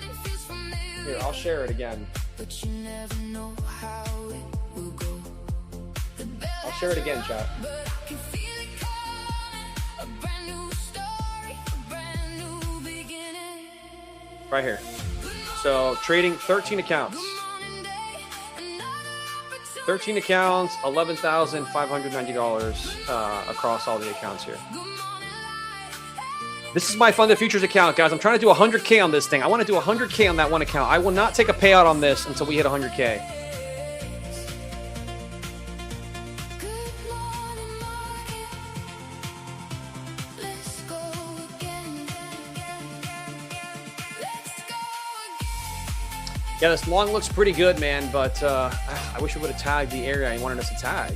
Here, I'll share it again. I'll share it again, chat. Right here. So trading 13 accounts. 13 accounts, $11,590 across all the accounts here. This is my Funded Futures account, guys. I'm trying to do 100K on this thing. I want to do 100K on that one account. I will not take a payout on this until we hit 100K. Yeah, this long looks pretty good, man, but I wish we would have tagged the area I wanted us to tag.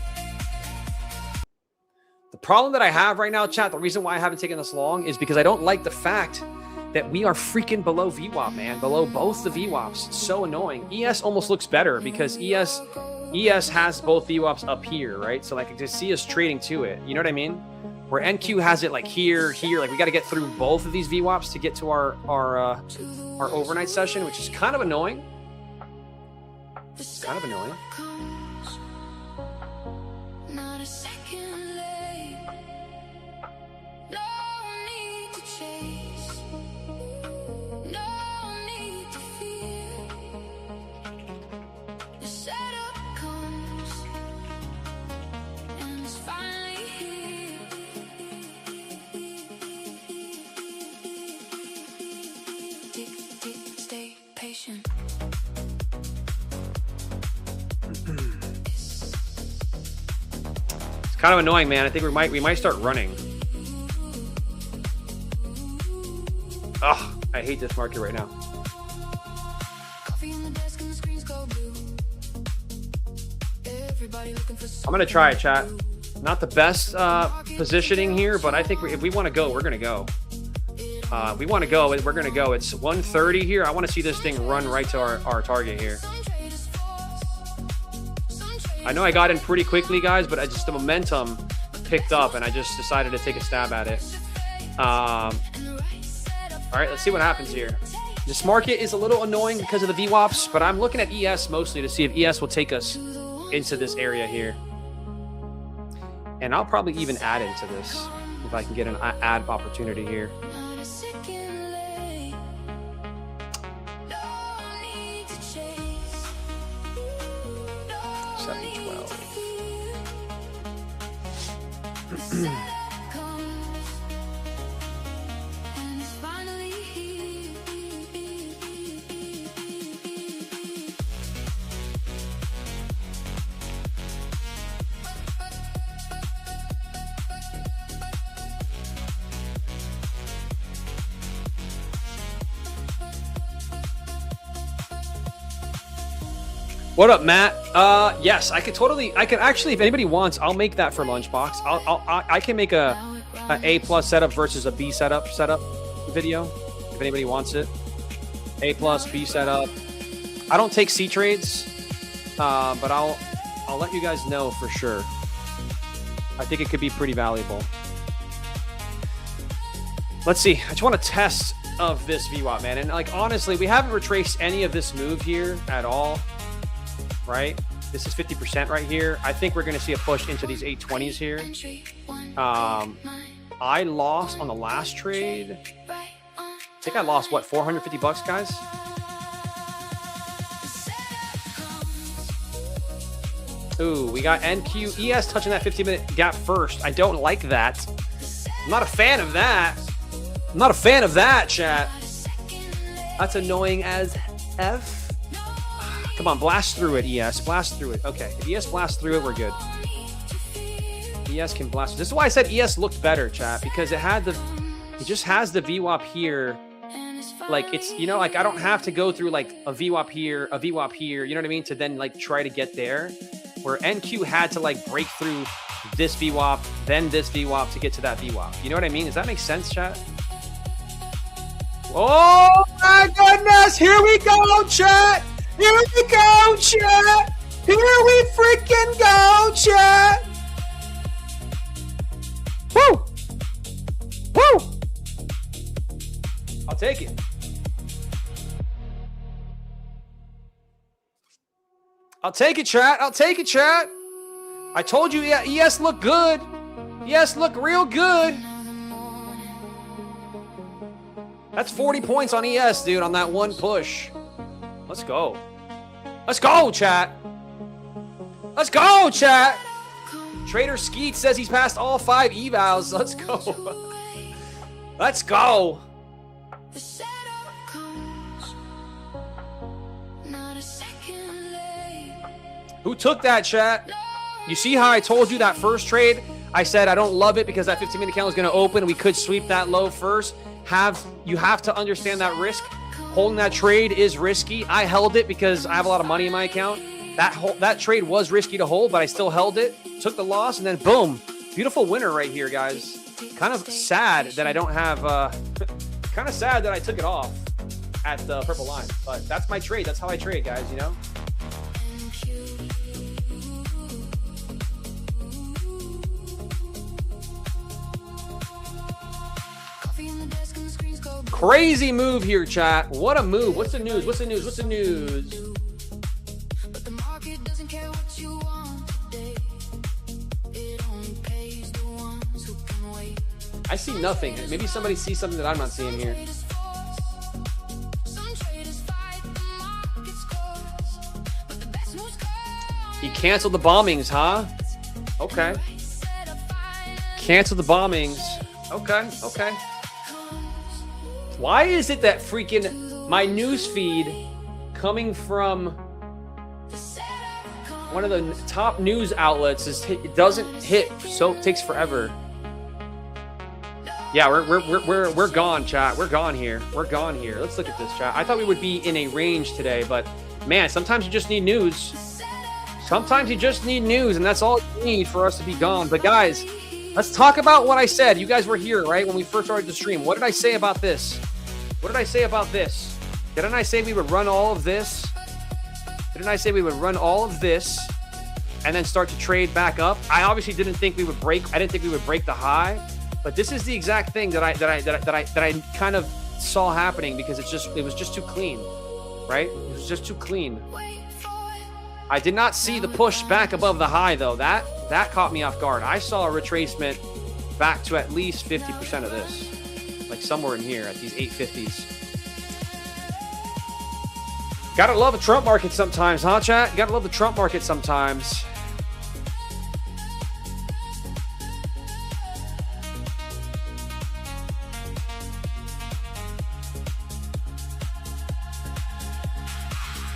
The problem that I have right now, chat, the reason why I haven't taken this long is because I don't like the fact that we are freaking below VWAP, man, below both the VWAPs. It's so annoying. ES almost looks better because ES has both VWAPs up here, right? So like I can see us trading to it. You know what I mean? Where NQ has it like here. Like we got to get through both of these VWAPs to get to our overnight session, which is kind of annoying. It's kind of annoying. Stay patient. It's kind of annoying, man. I think we might start running. Ugh, I hate this market right now. I'm gonna try it, chat. Not the best positioning here, but I think if we want to go, we're gonna go. We want to go. We're gonna go. It's 1:30 here. I want to see this thing run right to our target here. I know I got in pretty quickly, guys, but the momentum picked up, and I just decided to take a stab at it. All right, let's see what happens here. This market is a little annoying because of the VWAPs, but I'm looking at ES mostly to see if ES will take us into this area here. And I'll probably even add into this if I can get an add opportunity here. What up, Matt? Yes, I could actually, if anybody wants, I'll make that for Lunchbox. I can make a A+ setup versus a B setup video if anybody wants it. A+, B setup. I don't take C trades, but I'll let you guys know for sure. I think it could be pretty valuable. Let's see. I just want to test of this VWAP, man. And like, honestly, we haven't retraced any of this move here at all, right? This is 50% right here. I think we're going to see a push into these 820s here. I lost on the last trade. I think I lost, what, 450 bucks, guys? Ooh, we got NQ, ES touching that 15-minute gap first. I don't like that. I'm not a fan of that. I'm not a fan of that, chat. That's annoying as F. Come on, blast through it, ES. Blast through it. Okay, if ES blasts through it, we're good. ES can blast. This is why I said ES looked better, chat, because it just has the VWAP here. Like, it's, you know, like I don't have to go through like a VWAP here, a VWAP here, you know what I mean? To then like try to get there. Where NQ had to like break through this VWAP, then this VWAP to get to that VWAP. You know what I mean? Does that make sense, chat? Oh my goodness! Here we go, chat! Here we go, chat! Here we freaking go, chat! Woo! Woo! I'll take it. I'll take it, chat. I'll take it, chat. I told you, yeah, ES look good. ES look real good. That's 40 points on ES, dude, on that one push. Let's go. Let's go, chat. Let's go, chat. Trader Skeet says he's passed all 5 evals. Let's go. Let's go. Who took that, chat? You see how I told you that first trade? I said I don't love it because that 15-minute candle is going to open. We could sweep that low first. You have to understand that risk. Holding that trade is risky. I held it because I have a lot of money in my account. That trade was risky to hold, but I still held it. Took the loss, and then boom. Beautiful winner right here, guys. Kind of sad that I don't have... kind of sad that I took it off at the purple line. But that's my trade. That's how I trade, guys, you know? Crazy move here, chat. What a move. What's the news? What's the news? What's the news? I see nothing. Maybe somebody sees something that I'm not seeing here. He canceled the bombings, huh? Okay. Canceled the bombings. Okay, okay. Why is it that freaking my news feed coming from one of the top news outlets it doesn't hit, so it takes forever. Yeah, we're gone, chat. We're gone here. We're gone here. Let's look at this, chat. I thought we would be in a range today, but man, sometimes you just need news. Sometimes you just need news, and that's all you need for us to be gone. But guys, let's talk about what I said. You guys were here, right, when we first started the stream. What did I say about this? What did I say about this? Didn't I say we would run all of this? Didn't I say we would run all of this and then start to trade back up? I obviously didn't think we would break. I didn't think we would break the high, but this is the exact thing that I kind of saw happening because it was just too clean, right? It was just too clean. I did not see the push back above the high though. That caught me off guard. I saw a retracement back to at least 50% of this. Like somewhere in here at these 850s. Gotta love a Trump market sometimes, huh, chat? Gotta love the Trump market sometimes.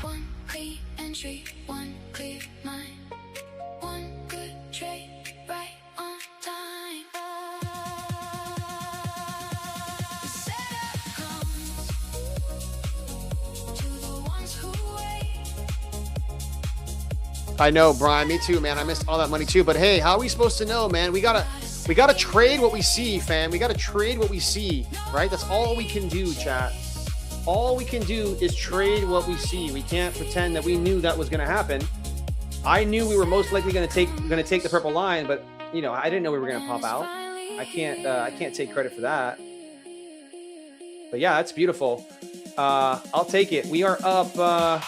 One clean entry, one clear mind, one good trade, right on time. The setup comes to the ones who wait. I know, Brian. Me too, man. I missed all that money too. But hey, how are we supposed to know, man? We gotta trade what we see, fam. We gotta trade what we see, right? That's all we can do, chat. All we can do is trade what we see. We can't pretend that we knew that was gonna happen. I knew we were most likely gonna take the purple line, but you know, I didn't know we were gonna pop out. I can't take credit for that. But yeah, that's beautiful. I'll take it. We are up. I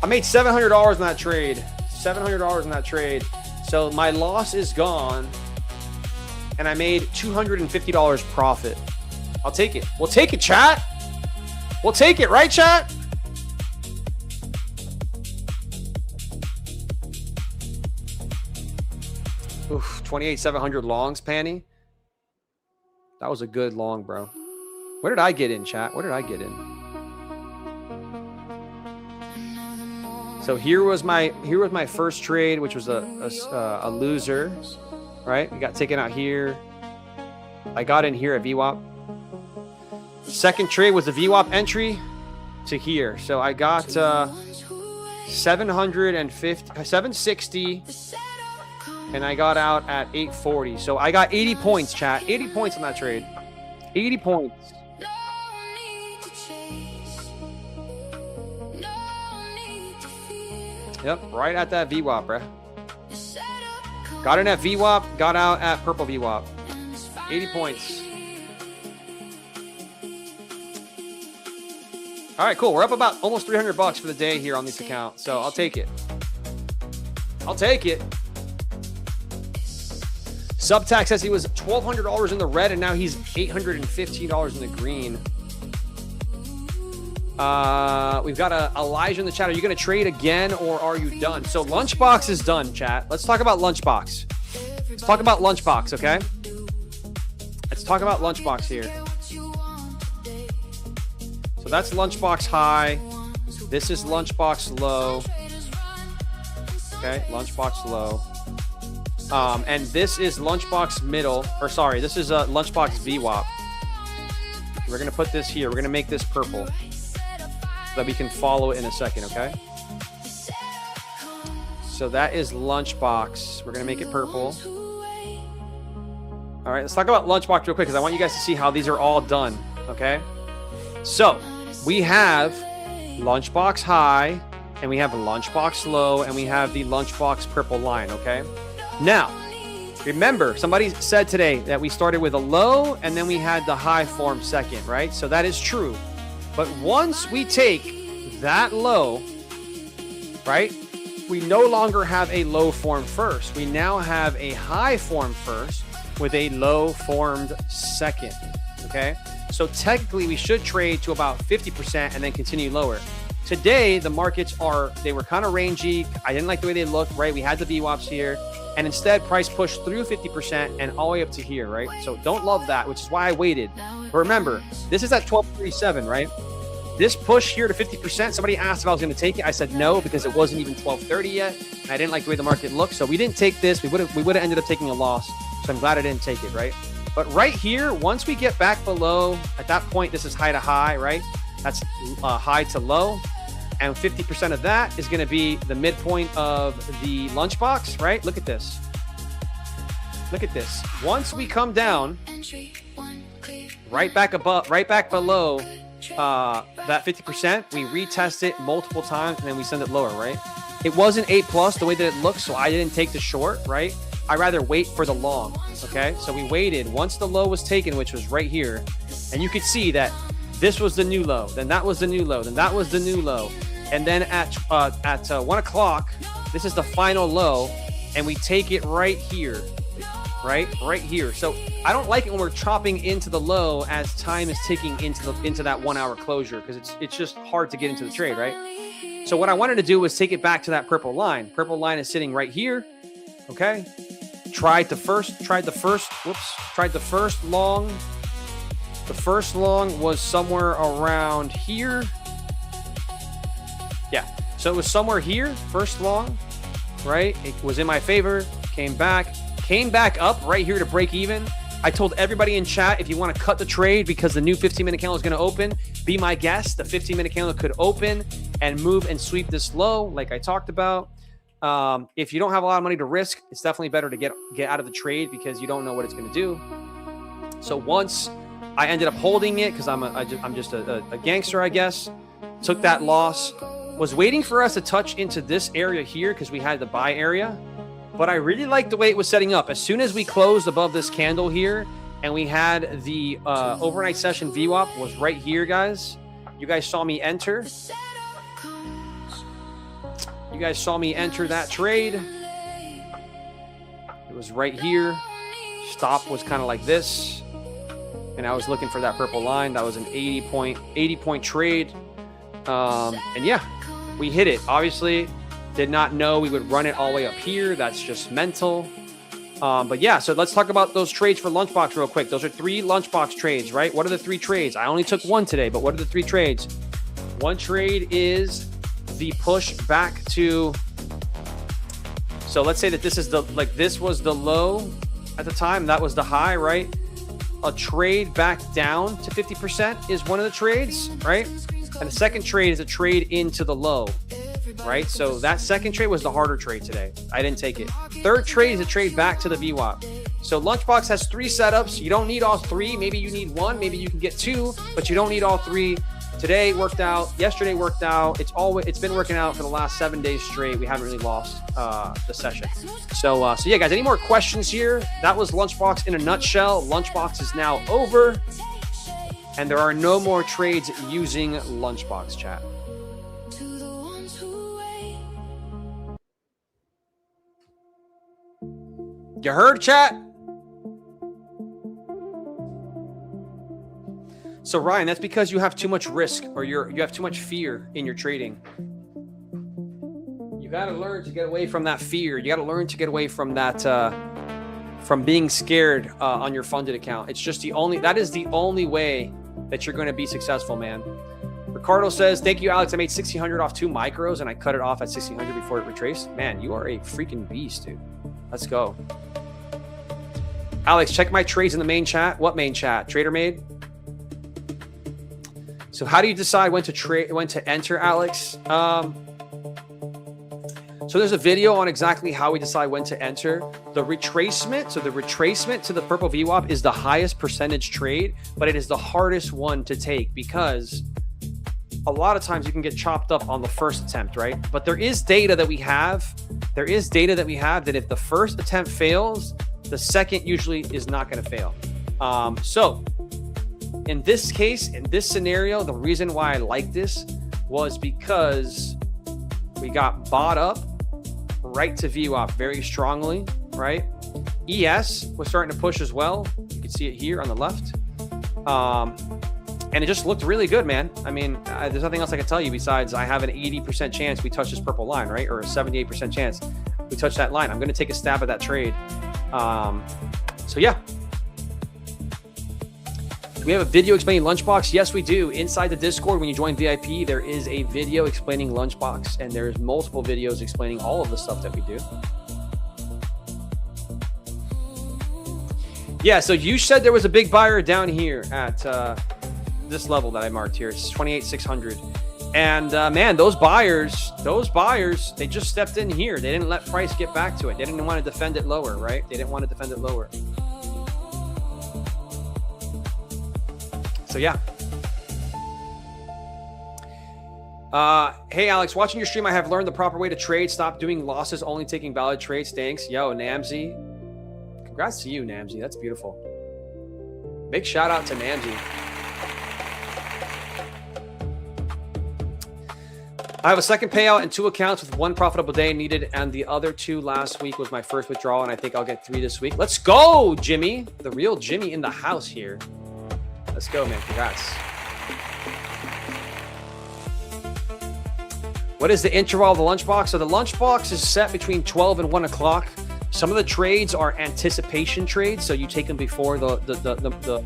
made $700 in that trade. $700 in that trade. So my loss is gone. And I made $250 profit. I'll take it. We'll take it, chat. We'll take it, right, chat? Oof, 28,700 longs, Panny. That was a good long, bro. Where did I get in, chat? Where did I get in? So here was my first trade, which was a loser, right? We got taken out here. I got in here at VWAP. Second trade was the VWAP entry to here. So I got 760, and I got out at 840. So I got 80 points, chat. 80 points on that trade. 80 points. Yep, right at that VWAP, bruh. Got in at VWAP, got out at purple VWAP. 80 points. All right, cool. We're up about almost $300 for the day here on this account, so I'll take it. I'll take it. Subtac says he was $1,200 in the red, and now he's $815 in the green. We've got Elijah in the chat. Are you going to trade again, or are you done? So Lunchbox is done, chat. Let's talk about Lunchbox. Let's talk about Lunchbox, okay? Let's talk about Lunchbox here. So that's Lunchbox high. This is Lunchbox low. Okay, Lunchbox low. And this is Lunchbox middle, or sorry, this is Lunchbox VWAP. We're going to put this here. We're going to make this purple so that we can follow it in a second, okay? So that is Lunchbox. We're going to make it purple. All right, let's talk about Lunchbox real quick because I want you guys to see how these are all done, okay? So we have Lunchbox high, and we have Lunchbox low, and we have the Lunchbox purple line, okay? Now, remember, somebody said today that we started with a low, and then we had the high form second, right? So that is true. But once we take that low, right, we no longer have a low form first. We now have a high form first with a low formed second, okay? So technically, we should trade to about 50% and then continue lower. Today, the markets they were kind of rangy. I didn't like the way they looked, right? We had the VWAPs here. And instead, price pushed through 50% and all the way up to here, right? So don't love that, which is why I waited. But remember, this is at 1237, right? This push here to 50%, somebody asked if I was going to take it. I said no, because it wasn't even 1230 yet. And I didn't like the way the market looked. So we didn't take this. We would have ended up taking a loss. So I'm glad I didn't take it, right? But right here, once we get back below, at that point, this is high to high, right? That's high to low. And 50% of that is going to be the midpoint of the Lunchbox, right? Look at this. Look at this. Once we come down, right back below that 50%, we retest it multiple times, and then we send it lower, right? It wasn't 8+ the way that it looks, so I didn't take the short, right? I rather wait for the long, okay? So we waited. Once the low was taken, which was right here, and you could see that this was the new low, then that was the new low, then that was the new low. And then at 1 o'clock, this is the final low, and we take it right here, right here. So I don't like it when we're chopping into the low as time is ticking into that 1 hour closure, because it's just hard to get into the trade, right? So what I wanted to do was take it back to that purple line. Purple line is sitting right here, okay? Tried the first long. The first long was somewhere around here. Yeah, so it was somewhere here, first long, right? It was in my favor, came back up right here to break even. I told everybody in chat, if you want to cut the trade because the new 15-minute candle is going to open, be my guest. The 15-minute candle could open and move and sweep this low, like I talked about. If you don't have a lot of money to risk, it's definitely better to get out of the trade because you don't know what it's going to do. So once I ended up holding it because I'm just a gangster, I guess. Took that loss. Was waiting for us to touch into this area here because we had the buy area. But I really liked the way it was setting up. As soon as we closed above this candle here, and we had the overnight session VWAP was right here, guys. You guys saw me enter. You guys saw me enter that trade. It was right here. Stop was kind of like this. And I was looking for that purple line. That was an 80 point trade. And yeah, we hit it. Obviously, did not know we would run it all the way up here. That's just mental. But yeah, so let's talk about those trades for Lunchbox real quick. Those are 3 Lunchbox trades, right? What are the 3 trades? I only took 1 today, but what are the 3 trades? One trade is the push back to, so let's say that this is this was the low at the time. That was the high, right? A trade back down to 50% is one of the trades, right? And the second trade is a trade into the low, right? So that second trade was the harder trade today. I didn't take it. Third trade is a trade back to the VWAP. So Lunchbox has 3 setups. You don't need all 3. Maybe you need 1. Maybe you can get 2, but you don't need all 3. Today worked out. Yesterday worked out. It's been working out for the last 7 days straight. We haven't really lost the session. So yeah, guys. Any more questions here? That was Lunchbox in a nutshell. Lunchbox is now over, and there are no more trades using Lunchbox chat. You heard, chat? So Ryan, that's because you have too much risk, or you have too much fear in your trading. You got to learn to get away from that fear. You got to learn to get away from that, from being scared on your funded account. It's just that is the only way that you're going to be successful, man. Ricardo says, thank you, Alex. I made 1,600 off 2 micros, and I cut it off at 1,600 before it retraced. Man, you are a freaking beast, dude. Let's go. Alex, check my trades in the main chat. What main chat? TraderMade? So how do you decide when to enter, Alex? So there's a video on exactly how we decide when to enter. The retracement, so the retracement to the purple VWAP is the highest percentage trade, but it is the hardest one to take because a lot of times you can get chopped up on the first attempt, right? But there is data that we have. There is data that we have that if the first attempt fails, the second usually is not going to fail. So in this case, in this scenario, the reason why I like this was because we got bought up right to VWAP very strongly, right? ES was starting to push as well. You can see it here on the left. And it just looked really good, man. I mean, there's nothing else I can tell you besides I have an 80% chance we touch this purple line, right? Or a 78% chance we touch that line. I'm going to take a stab at that trade. So yeah. Do we have a video explaining Lunchbox? Yes, we do. Inside the Discord, when you join VIP, there is a video explaining Lunchbox, and there's multiple videos explaining all of the stuff that we do. Yeah, so you said there was a big buyer down here at this level that I marked here. It's 28,600. And man, those buyers, they just stepped in here. They didn't let price get back to it. They didn't want to defend it lower, right? They didn't want to defend it lower. So yeah. Hey Alex, watching your stream, I have learned the proper way to trade. Stop doing losses, only taking valid trades. Thanks. Yo, Namzi. Congrats to you, Namzi. That's beautiful. Big shout out to Namzi. I have a second payout and 2 accounts with 1 profitable day needed, and the other 2 last week was my first withdrawal, and I think I'll get 3 this week. Let's go, Jimmy. The real Jimmy in the house here. Let's go, man. Congrats. What is the interval of the Lunchbox? So the Lunchbox is set between 12 and 1 o'clock. Some of the trades are anticipation trades, so you take them before before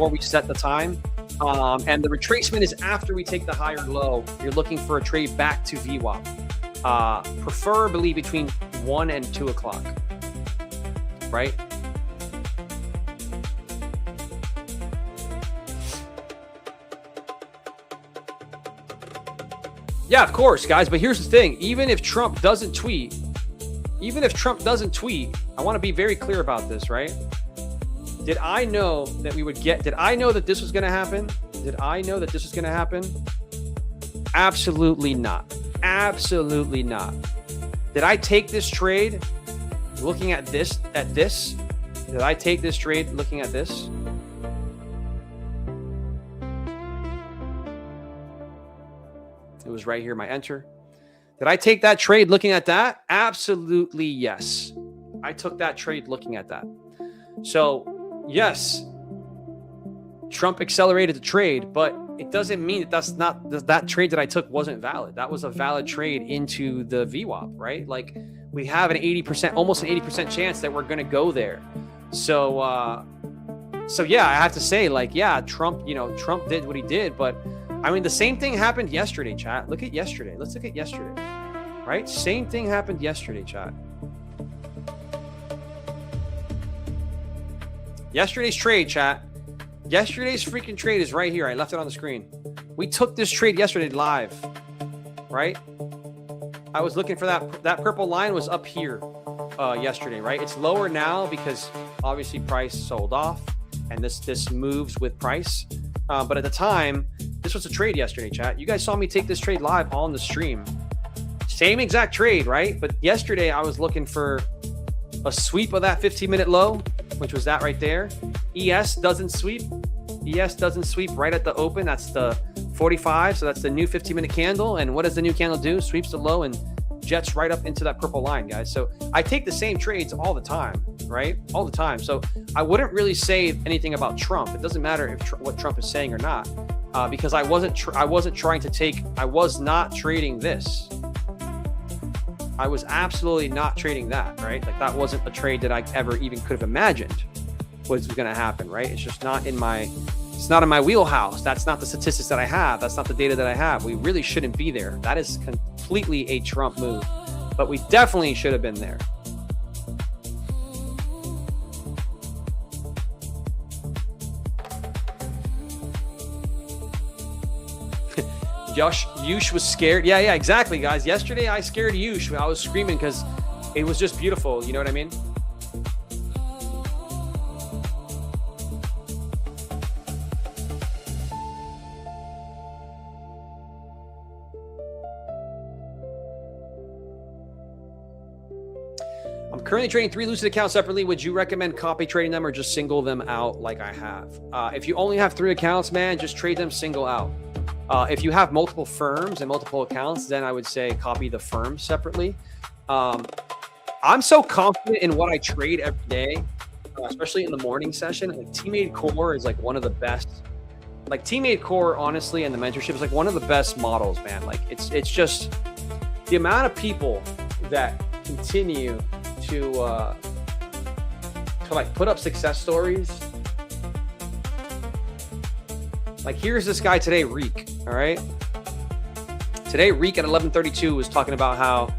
we set the time. And the retracement is after we take the higher low. You're looking for a trade back to VWAP, preferably between 1 and 2 o'clock, right? Yeah, of course, guys. But here's the thing. Even if Trump doesn't tweet, I want to be very clear about this, right? Did I know that did I know that this was going to happen? Absolutely not. Absolutely not. Did I take this trade looking at this Did I take this trade looking at this? It was right here, my enter. Did I take that trade looking at that? Absolutely yes. I took that trade looking at that. So yes, Trump accelerated the trade, but it doesn't mean that that trade that I took wasn't valid. That was a valid trade into the VWAP, right? Like we have an 80%, almost an 80% chance that we're going to go there. So yeah, I have to say, like, yeah, Trump did what he did, but I mean, the same thing happened yesterday, chat. Look at yesterday. Let's look at yesterday, right? Same thing happened yesterday, chat. Yesterday's trade, chat. Yesterday's freaking trade is right here. I left it on the screen. We took this trade yesterday live, right? I was looking for that purple line was up here yesterday, right? It's lower now because obviously price sold off and this moves with price. But at the time, this was a trade yesterday, chat. You guys saw me take this trade live on the stream. Same exact trade, right? But yesterday I was looking for a sweep of that 15-minute low, which was that right there. ES doesn't sweep. ES doesn't sweep right at the open. That's the 45. So that's the new 15-minute candle. And what does the new candle do? Sweeps the low and jets right up into that purple line, guys. So I take the same trades all the time, right? All the time. So I wouldn't really say anything about Trump. It doesn't matter if what Trump is saying or not, because I was not trading this. I was absolutely not trading that, right? Like that wasn't a trade that I ever even could have imagined was going to happen, right? It's just not in my wheelhouse. That's not the statistics that I have. That's not the data that I have. We really shouldn't be there. That is completely a Trump move, but we definitely should have been there. Yush was scared. Yeah, exactly, guys. Yesterday, I scared Yush. I was screaming because it was just beautiful. You know what I mean? I'm currently trading 3 Lucid accounts separately. Would you recommend copy trading them or just single them out like I have? If you only have 3 accounts, man, just trade them single out. If you have multiple firms and multiple accounts, then I would say copy the firm separately. I'm so confident in what I trade every day, especially in the morning session. Like Tmade Core is like one of the best. Like Tmade Core, honestly, and the mentorship is like one of the best models, man. Like it's just the amount of people that continue to like put up success stories. Like here's this guy today, Reek. All right. Today, Reek at 11:32 was talking about how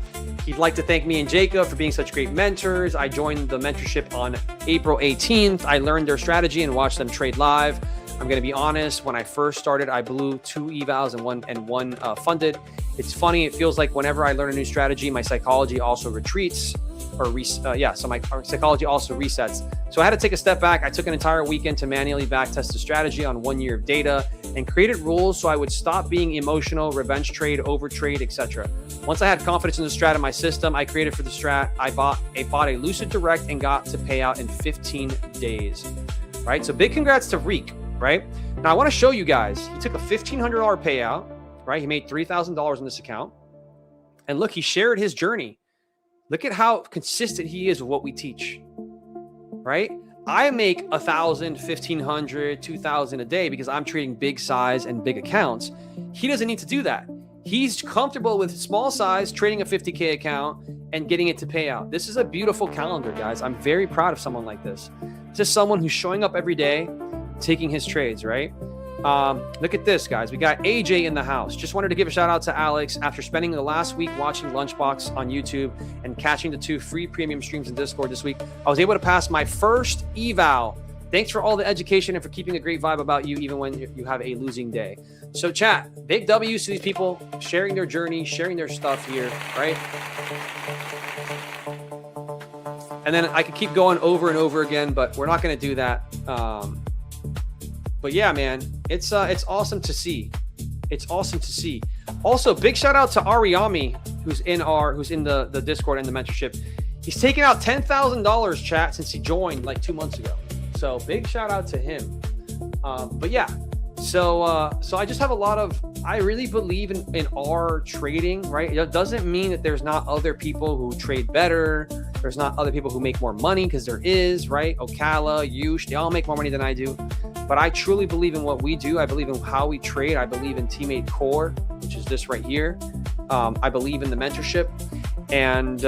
he'd like to thank me and Jacob for being such great mentors. I joined the mentorship on April 18th. I learned their strategy and watched them trade live. I'm going to be honest. When I first started, I blew 2 evals and one funded. It's funny. It feels like whenever I learn a new strategy, my psychology also retreats. So my psychology also resets. So I had to take a step back. I took an entire weekend to manually backtest the strategy on 1 year of data and created rules so I would stop being emotional, revenge trade, overtrade, etc. Once I had confidence in the strat in my system, I created for the strat. I bought a Lucid Direct and got to pay out in 15 days. Right? So big congrats to Reek, right? Now I want to show you guys. He took a $1,500 payout, right? He made $3,000 in this account. And look, he shared his journey. Look at how consistent he is with what we teach, right? I make 1,000, 1,500, 2,000 a day because I'm trading big size and big accounts. He doesn't need to do that. He's comfortable with small size, trading a 50K account and getting it to pay out. This is a beautiful calendar, guys. I'm very proud of someone like this. Just someone who's showing up every day, taking his trades, right? Look at this, guys. We got AJ in the house. Just wanted to give a shout out to Alex. After spending the last week watching Lunchbox on YouTube and catching the 2 free premium streams in Discord this week, I was able to pass my first eval. Thanks for all the education and for keeping a great vibe about you even when you have a losing day. So chat, big W's to these people sharing their journey, sharing their stuff here, right? And then I could keep going over and over again, but we're not going to do that. But yeah, man, it's awesome to see. It's awesome to see. Also, big shout out to Ariami, who's in the Discord and the mentorship. He's taken out $10,000 chat since he joined like 2 months ago. So big shout out to him. But yeah, so I just have a lot of, I really believe in our trading, right? It doesn't mean that there's not other people who trade better. There's not other people who make more money, because there is, right? Ocala, Yush, they all make more money than I do. But I truly believe in what we do. I believe in how we trade. I believe in Tmade Core, which is this right here. I believe in the mentorship. And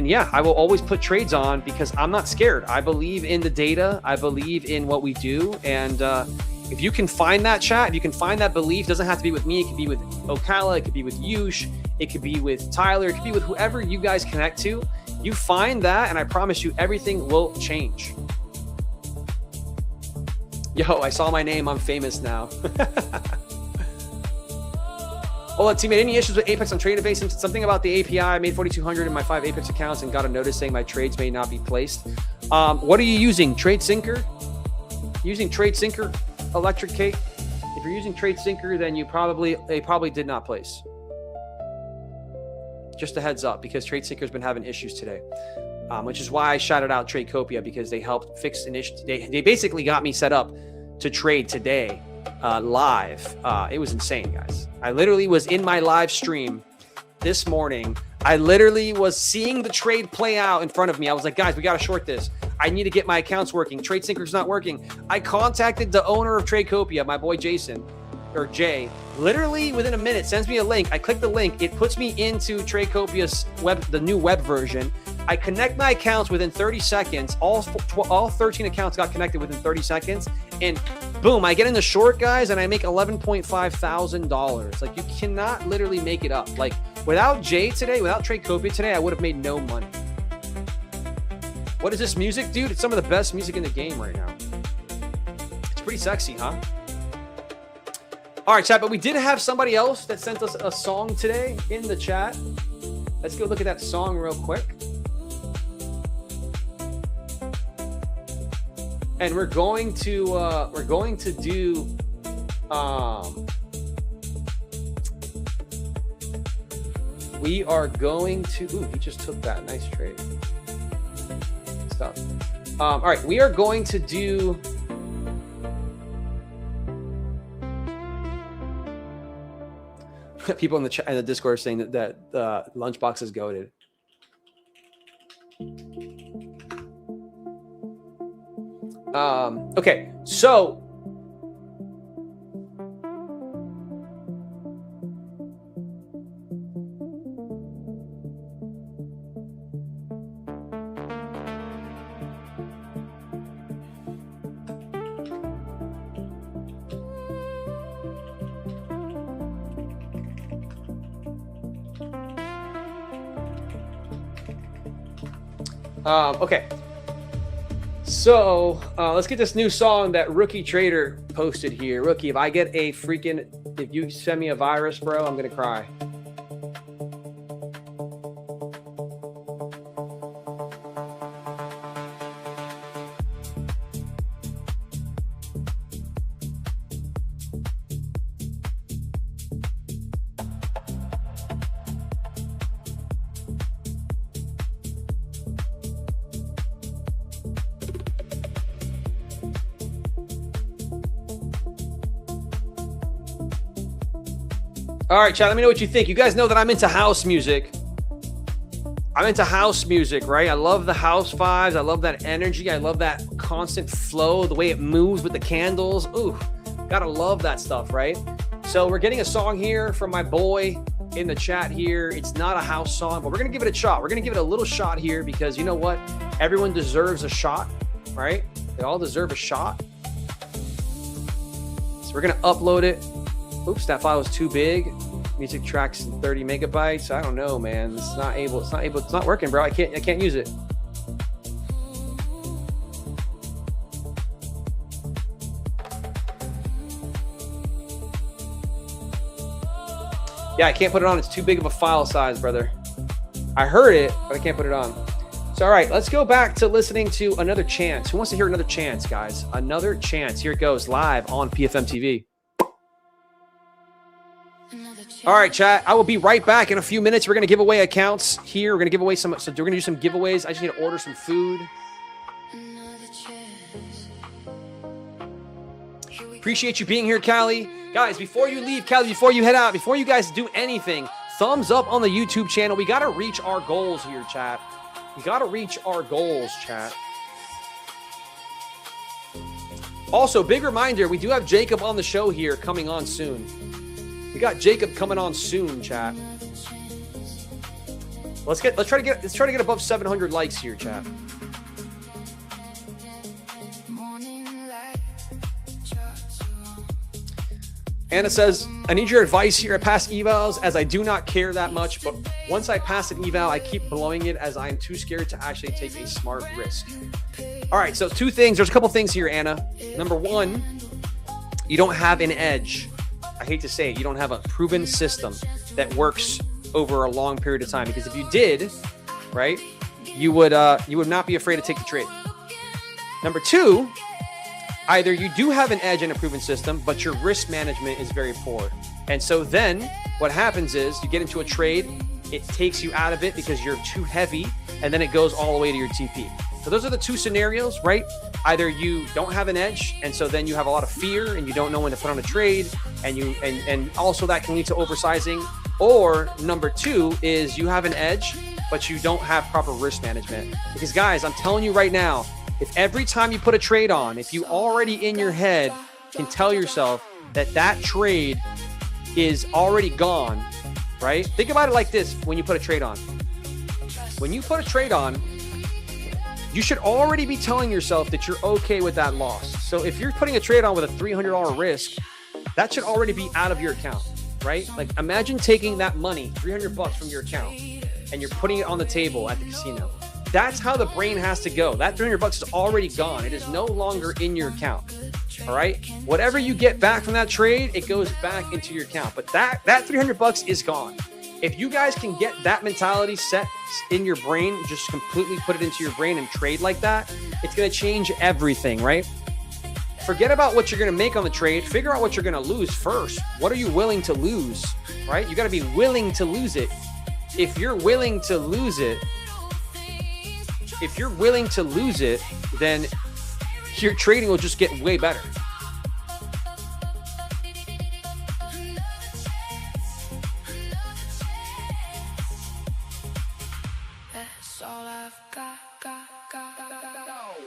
yeah, I will always put trades on because I'm not scared. I believe in the data. I believe in what we do. And if you can find that chat, if you can find that belief, doesn't have to be with me. It could be with Ocala. It could be with Yush. It could be with Tyler. It could be with whoever you guys connect to. You find that, and I promise you, everything will change. Yo, I saw my name. I'm famous now. Well, teammate, any issues with Apex on Trader Base? Something about the API. I made 4,200 in my 5 Apex accounts and got a notice saying my trades may not be placed. What are you using? Trade Syncer? Using Trade Syncer, Electric Kate? If you're using Trade Syncer, then they probably did not place. Just a heads up, because Trade Syncer's been having issues today, which is why I shouted out Tradecopia, because they helped fix an issue. They basically got me set up to trade today live. It was insane, guys. I literally was in my live stream this morning. I literally was seeing the trade play out in front of me. I was like, guys, we got to short this. I need to get my accounts working. Trade Syncer's not working. I contacted the owner of Tradecopia, my boy Jason, or Jay. Literally within a minute, sends me a link. I click the link. It puts me into Tradecopia's web, the new web version. I connect my accounts within 30 seconds. All 13 accounts got connected within 30 seconds. And boom, I get in the short, guys, and I make $11.5 thousand. Like, you cannot literally make it up. Like, without Jay today, without Tradecopia today, I would have made no money. What is this music, dude? It's some of the best music in the game right now. It's pretty sexy, huh? All right, chat, but we did have somebody else that sent us a song today in the chat. Let's go look at that song real quick. And we're going to do we are going to he just took that. Nice trade. Stuff. All right, we are going to do people in the chat and the Discord are saying that Lunchbox is goated. Okay, so okay. So let's get this new song that Rookie Trader posted here. Rookie, if you send me a virus, bro, I'm gonna cry. All right, chat, let me know what you think. You guys know that I'm into house music. I'm into house music, right? I love the house vibes. I love that energy. I love that constant flow, the way it moves with the candles. Ooh, gotta love that stuff, right? So we're getting a song here from my boy in the chat here. It's not a house song, but we're gonna give it a shot. We're gonna give it a little shot here because you know what? Everyone deserves a shot, right? They all deserve a shot. So we're gonna upload it. Oops, that file was too big. Music tracks in 30 megabytes. I don't know, man. It's not working, bro. I can't use it. Yeah, I can't put it on. It's too big of a file size, brother. I heard it, but I can't put it on. So, all right, let's go back to listening to Another Chance. Who wants to hear Another Chance, guys? Another Chance. Here it goes, live on PFM TV. Another chance. All right, chat. I will be right back in a few minutes. We're going to give away accounts here. We're going to give away so we're going to do some giveaways. I just need to order some food. Appreciate you being here, Callie. Guys, before you leave, Callie, before you head out, before you guys do anything, thumbs up on the YouTube channel. We got to reach our goals here, chat. We got to reach our goals, chat. Also, big reminder, we do have Jacob on the show here coming on soon. We got Jacob coming on soon, chat. Let's try to get above 700 likes here, chat. Anna says, I need your advice here. I pass evals as I do not care that much, but once I pass an eval, I keep blowing it as I'm too scared to actually take a smart risk. All right, so two things. There's a couple things here, Anna. Number one, you don't have an edge. I hate to say it. You don't have a proven system that works over a long period of time, because if you did, right, you would not be afraid to take the trade. Number two, either you do have an edge in a proven system, but your risk management is very poor. And so then what happens is you get into a trade, it takes you out of it because you're too heavy, and then it goes all the way to your TP. So those are the two scenarios, right? Either you don't have an edge, and so then you have a lot of fear and you don't know when to put on a trade, and also that can lead to oversizing. Or number two is you have an edge, but you don't have proper risk management. Because guys, I'm telling you right now, if every time you put a trade on, if you already in your head can tell yourself that that trade is already gone, right? Think about it like this when you put a trade on. When you put a trade on, you should already be telling yourself that you're okay with that loss. So if you're putting a trade on with a $300 risk, that should already be out of your account, right? Like imagine taking that money, $300 from your account, and you're putting it on the table at the casino. That's how the brain has to go. That $300 is already gone. It is no longer in your account. All right. Whatever you get back from that trade, it goes back into your account. But that $300 is gone. If you guys can get that mentality set in your brain, just completely put it into your brain and trade like that, it's going to change everything, right? Forget about what you're going to make on the trade. Figure out what you're going to lose first. What are you willing to lose, right? You got to be willing to lose it. If you're willing to lose it, then your trading will just get way better. That's all I've got.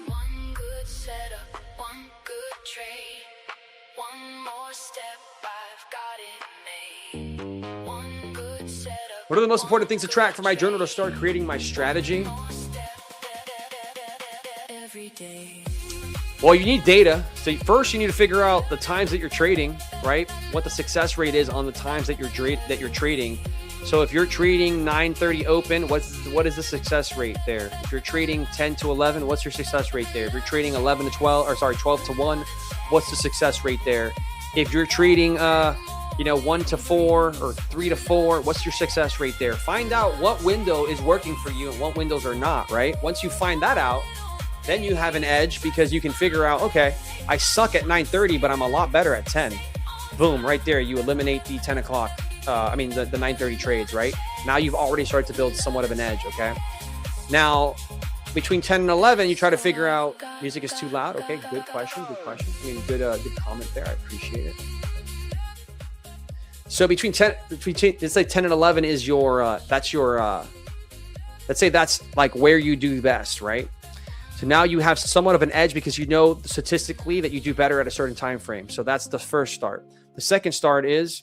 One good setup, one good trade, one more step, I've got it made. One good setup. What are the most important things to track for my journal to start creating my strategy? Well, you need data. So first you need to figure out the times that you're trading, right? What the success rate is on the times that you're trading. So if you're trading 9:30 open, what is the success rate there? If you're trading 10 to 11, what's your success rate there? If you're trading 12 to 1, what's the success rate there? If you're trading 1 to 4 or 3 to 4, what's your success rate there? Find out what window is working for you and what windows are not, right? Once you find that out, then you have an edge because you can figure out, okay, I suck at 9:30, but I'm a lot better at 10. Boom, right there. You eliminate the 10 o'clock, the 9:30 trades, right? Now you've already started to build somewhat of an edge, okay? Now, between 10 and 11, you try to figure out, music is too loud. Okay, good question. I mean, good comment there. I appreciate it. So between let's say 10 and 11 is let's say that's like where you do best, right? So now you have somewhat of an edge because you know statistically that you do better at a certain time frame. So that's the first start. The second start is,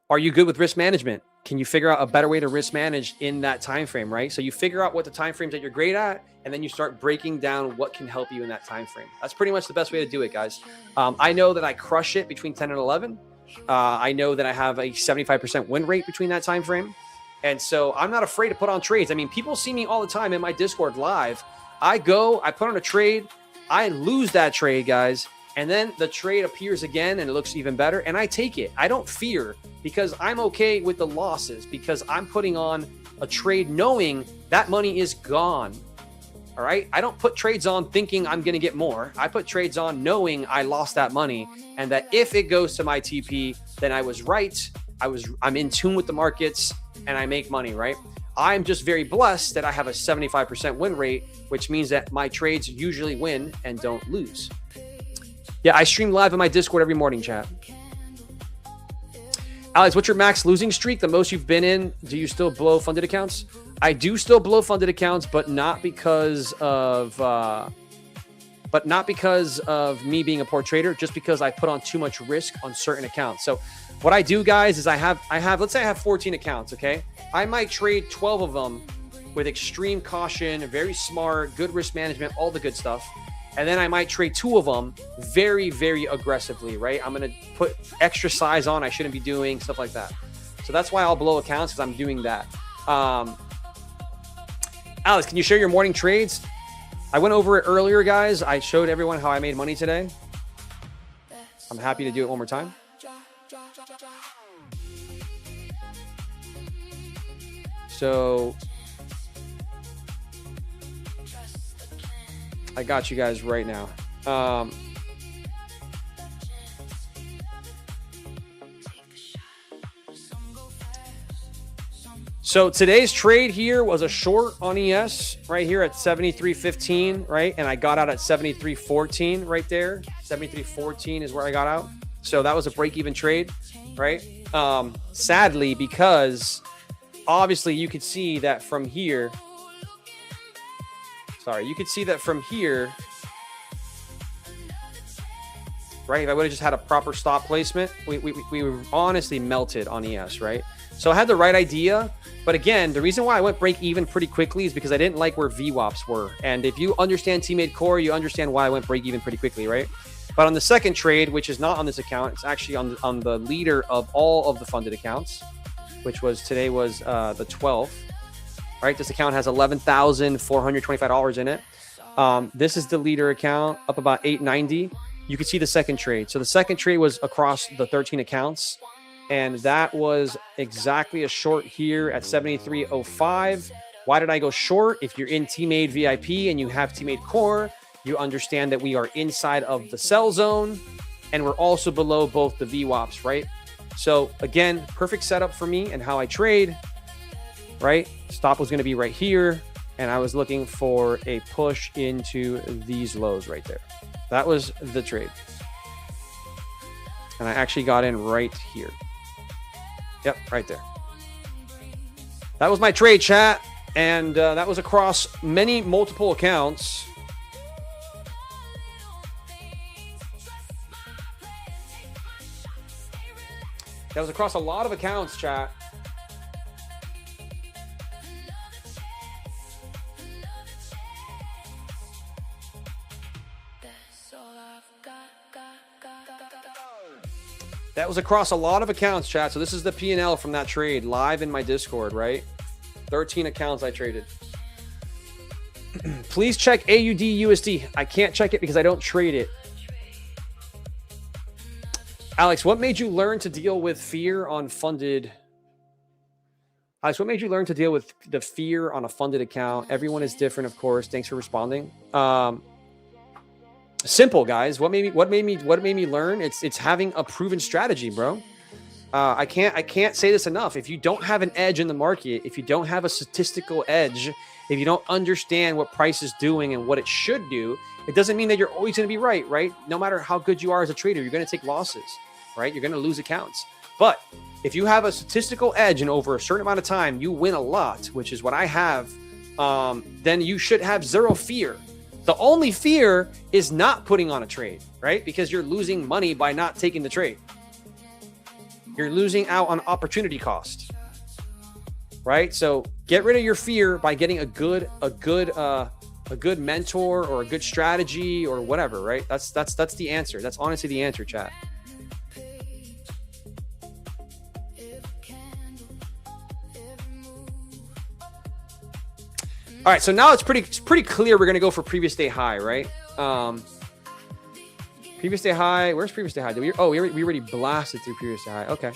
are you good with risk management? Can you figure out a better way to risk manage in that time frame, right? So you figure out what the time frames that you're great at, and then you start breaking down what can help you in that time frame. That's pretty much the best way to do it, guys. I know that I crush it between 10 and 11. I know that I have a 75% win rate between that time frame. And so I'm not afraid to put on trades. I mean, people see me all the time in my Discord live. I put on a trade, I lose that trade, guys. And then the trade appears again and it looks even better. And I take it. I don't fear because I'm okay with the losses because I'm putting on a trade knowing that money is gone. All right. I don't put trades on thinking I'm going to get more. I put trades on knowing I lost that money and that if it goes to my TP, then I was right. I'm in tune with the markets and I make money, right? I'm just very blessed that I have a 75% win rate, which means that my trades usually win and don't lose. Yeah, I stream live in my Discord every morning, chat. Alex, what's your max losing streak? The most you've been in? Do you still blow funded accounts? I do still blow funded accounts, but not because of me being a poor trader, just because I put on too much risk on certain accounts. So what I do, guys, is I have let's say I have 14 accounts, okay? I might trade 12 of them with extreme caution, very smart, good risk management, all the good stuff. And then I might trade 2 of them very, very aggressively, right? I'm going to put extra size on I shouldn't be doing, stuff like that. So that's why I'll blow accounts, because I'm doing that. Alex, can you share your morning trades? I went over it earlier, guys. I showed everyone how I made money today. I'm happy to do it one more time. So I got you guys right now. So today's trade here was a short on ES right here at 73.15, right? And I got out at 73.14 right there. 73.14 is where I got out. So that was a break-even trade, right? Sadly, because obviously you could see that from here. Sorry, you could see that from here, right? If I would have just had a proper stop placement, we were honestly melted on ES, right? So I had the right idea. But again, the reason why I went break even pretty quickly is because I didn't like where VWAPs were. And if you understand Tmade Core, you understand why I went break even pretty quickly, right? But on the second trade, which is not on this account, it's actually on the leader of all of the funded accounts, which was today was the 12th, right? This account has $11,425 in it. This is the leader account, up about $890. You can see the second trade. So the second trade was across the 13 accounts. And that was exactly a short here at 73.05. Why did I go short? If you're in Tmade VIP and you have Tmade Core, you understand that we are inside of the sell zone and we're also below both the VWAPs, right? So again, perfect setup for me and how I trade, right? Stop was going to be right here. And I was looking for a push into these lows right there. That was the trade. And I actually got in right here. Yep, right there. That was my trade, chat. And that was across multiple accounts. That was across a lot of accounts, chat. That was across a lot of accounts, chat. So this is the P&L from that trade live in my Discord, right? 13 accounts I traded. Please check AUD USD. I can't check it because I don't trade it. Alex, what made you learn to deal with fear on funded? Alex, what made you learn to deal with the fear on a funded account? Everyone is different, of course. Thanks for responding. Simple, guys. What made me learn? It's having a proven strategy, bro. I can't say this enough. If you don't have an edge in the market, if you don't have a statistical edge, if you don't understand what price is doing and what it should do, it doesn't mean that you're always going to be right? No matter how good you are as a trader, you're going to take losses, right? You're going to lose accounts. But if you have a statistical edge and over a certain amount of time, you win a lot, which is what I have, then you should have zero fear. The only fear is not putting on a trade, right? Because you're losing money by not taking the trade. You're losing out on opportunity cost, right? So get rid of your fear by getting a good mentor or a good strategy or whatever, right? That's the answer. That's honestly the answer, chat. All right, so now it's pretty clear we're gonna go for previous day high, right? Previous day high. Where's previous day high? We already blasted through previous day high. Okay,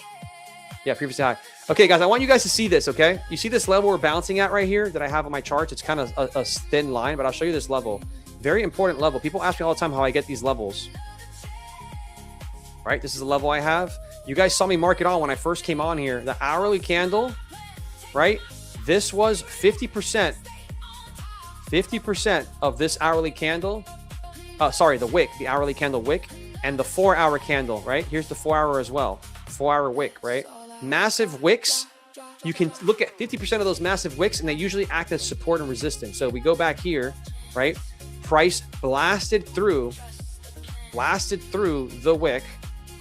yeah, previous day high. Okay, guys, I want you guys to see this. Okay, you see this level we're bouncing at right here that I have on my charts. It's kind of a thin line, but I'll show you this level. Very important level. People ask me all the time how I get these levels. right? This is the level I have. You guys saw me mark it on when I first came on here. The hourly candle, right? This was 50%. 50% of this hourly candle. Sorry, the wick, the hourly candle wick, and the 4-hour candle, right? Here's the 4-hour as well. 4-hour wick, right? Massive wicks. You can look at 50% of those massive wicks, and they usually act as support and resistance. So we go back here, right? Price blasted through the wick,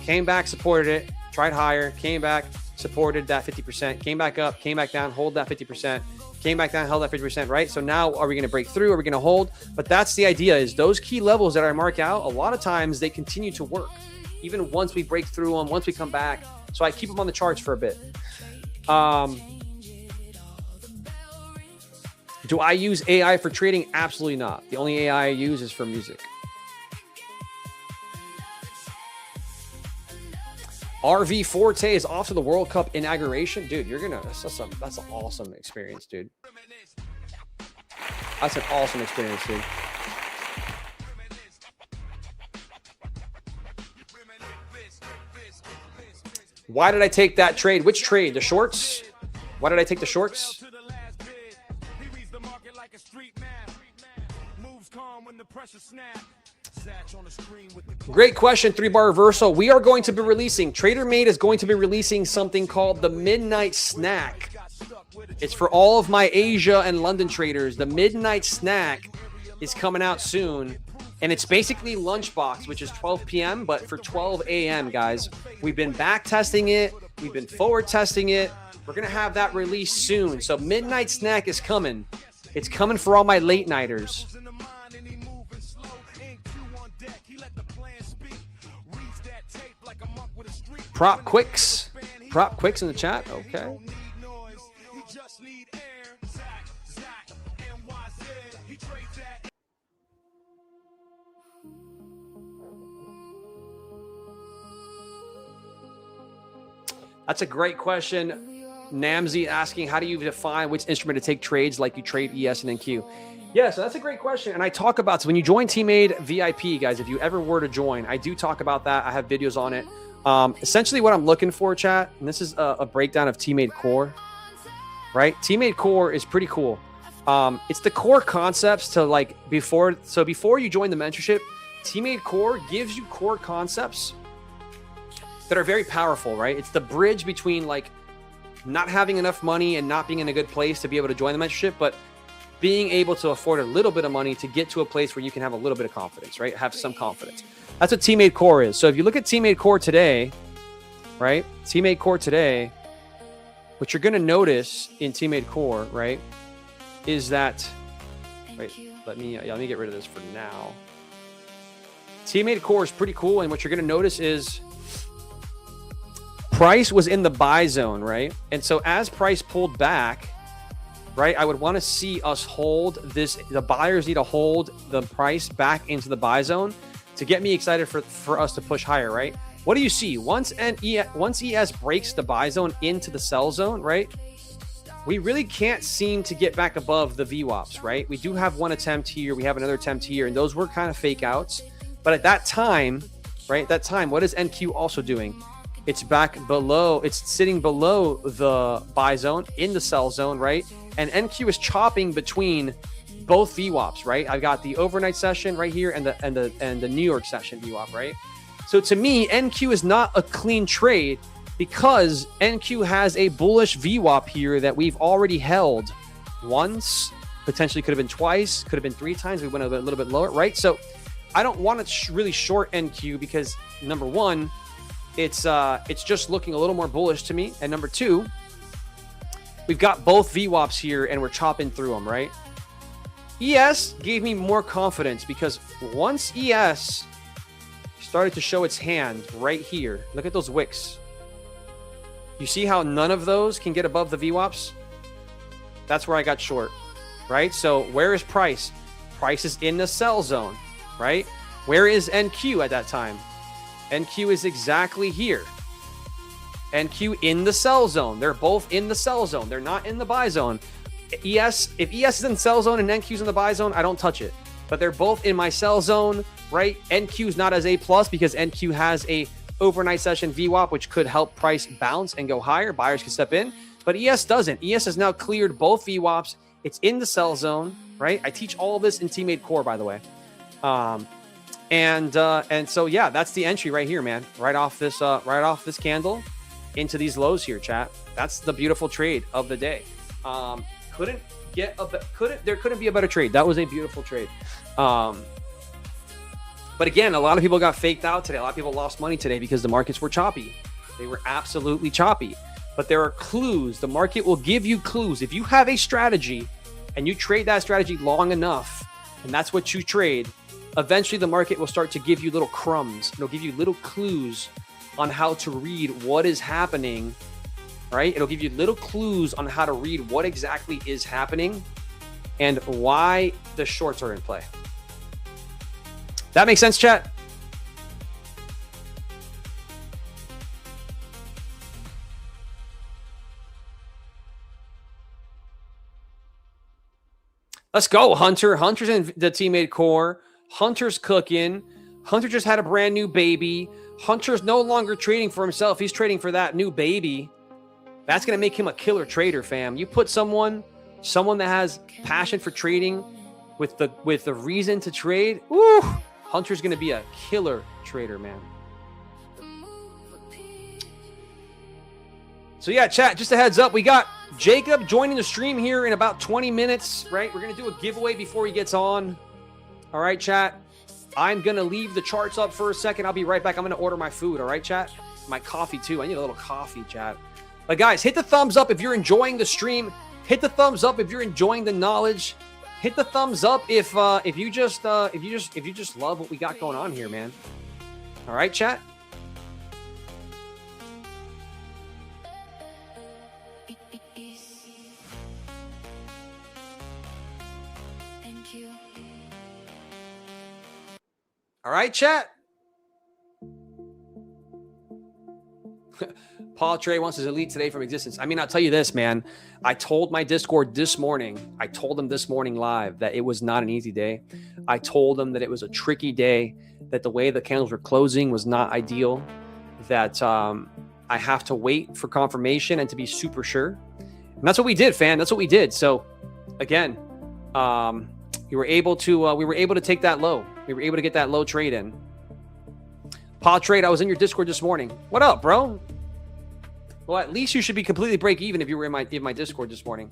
came back, supported it, tried higher, came back, supported that 50%, came back up, came back down, hold that 50%, came back down, held that 50%, right? So now are we going to break through? Are we going to hold? But that's the idea, is those key levels that I mark out, a lot of times they continue to work, even once we break through them, once we come back. So I keep them on the charts for a bit. Do I use AI for trading? Absolutely not. The only AI I use is for music. RV Forte is off to the World Cup inauguration. Dude, that's an awesome experience, dude. That's an awesome experience, dude. Why did I take that trade? Which trade? The shorts? Why did I take the shorts? Great question, 3-bar reversal. We are going to be releasing, Tmade is going to be releasing something called the Midnight Snack. It's for all of my Asia and London traders. The Midnight Snack is coming out soon. And it's basically Lunchbox, which is 12 p.m., but for 12 a.m., guys. We've been back testing it. We've been forward testing it. We're going to have that released soon. So Midnight Snack is coming. It's coming for all my late nighters. Prop Quicks in the chat. Okay. That's a great question. Namzi asking, how do you define which instrument to take trades like you trade ES and NQ? Yeah, so that's a great question. And I talk about, so when you join Tmade VIP, guys, if you ever were to join, I do talk about that. I have videos on it. Essentially what I'm looking for, chat, and this is a breakdown of Tmade Core, right? Tmade Core is pretty cool. It's the core concepts to before you join the mentorship, Tmade Core gives you core concepts that are very powerful, right? It's the bridge between not having enough money and not being in a good place to be able to join the mentorship, but being able to afford a little bit of money to get to a place where you can have a little bit of confidence, right? Have some confidence. That's what Tmade Core is. So if you look at Tmade Core today, right? Tmade Core today, what you're going to notice in Tmade Core, right, is that, wait, let me get rid of this for now. Tmade Core is pretty cool. And what you're going to notice is price was in the buy zone, right? And so as price pulled back, right, I would want to see us hold this. The buyers need to hold the price back into the buy zone to get me excited for us to push higher, right? What do you see? Once ES breaks the buy zone into the sell zone, right, we really can't seem to get back above the VWAPs, right? We do have one attempt here. We have another attempt here, and those were kind of fake outs. But at that time, right, what is NQ also doing? It's back below. It's sitting below the buy zone in the sell zone, right? And NQ is chopping between both VWAPs, right? I've got the overnight session right here and the New York session VWAP, right? So to me, NQ is not a clean trade because NQ has a bullish VWAP here that we've already held once, potentially could have been twice, could have been 3 times. We went a little bit lower, right? So I don't want to really short NQ because number one, it's just looking a little more bullish to me, and number two, we've got both VWAPs here and we're chopping through them, right? ES gave me more confidence because once ES started to show its hand right here, look at those wicks. You see how none of those can get above the VWAPs? That's where I got short, right? So where is price? Price is in the sell zone, right? Where is NQ at that time? NQ is exactly here. NQ in the sell zone. They're both in the sell zone. They're not in the buy zone. If ES is in the sell zone and NQ is in the buy zone, I don't touch it. But they're both in my sell zone, right? NQ is not as A+ because NQ has a overnight session VWAP, which could help price bounce and go higher. Buyers can step in, but ES doesn't. ES has now cleared both VWAPs. It's in the sell zone, right? I teach all of this in Tmade Core, by the way. And so yeah, that's the entry right here, man. Right off this candle into these lows here, chat. That's the beautiful trade of the day. There couldn't be a better trade. That was a beautiful trade. But again, a lot of people got faked out today. A lot of people lost money today because the markets were choppy. They were absolutely choppy. But there are clues. The market will give you clues. If you have a strategy and you trade that strategy long enough, and that's what you trade, eventually the market will start to give you little crumbs. It'll give you little clues on how to read what is happening, right? It'll give you little clues on how to read what exactly is happening and why the shorts are in play. That makes sense, chat? Let's go, Hunter. Hunter's in the Tmade Core. Hunter's cooking. Hunter just had a brand new baby. Hunter's no longer trading for himself. He's trading for that new baby. That's going to make him a killer trader, fam. You put someone that has passion for trading with the reason to trade, woo, Hunter's going to be a killer trader, man. So yeah, chat, just a heads up. We got Jacob joining the stream here in about 20 minutes, right? We're going to do a giveaway before he gets on. All right, chat. I'm going to leave the charts up for a second. I'll be right back. I'm going to order my food. All right, chat? My coffee too. I need a little coffee, chat. But guys, hit the thumbs up if you're enjoying the stream. Hit the thumbs up if you're enjoying the knowledge. Hit the thumbs up if you just love what we got going on here, man. All right, chat. Thank you. All right, chat. Paul Trey wants his elite today from existence. I mean, I'll tell you this, man. I told my Discord this morning. I told them this morning live that it was not an easy day. I told them that it was a tricky day, that the way the candles were closing was not ideal, that I have to wait for confirmation and to be super sure. And that's what we did, fam. That's what we did. So again, we were able to take that low. We were able to get that low trade in. Paul Trade, I was in your Discord this morning. What up, bro? Well, at least you should be completely break even if you were in my Discord this morning.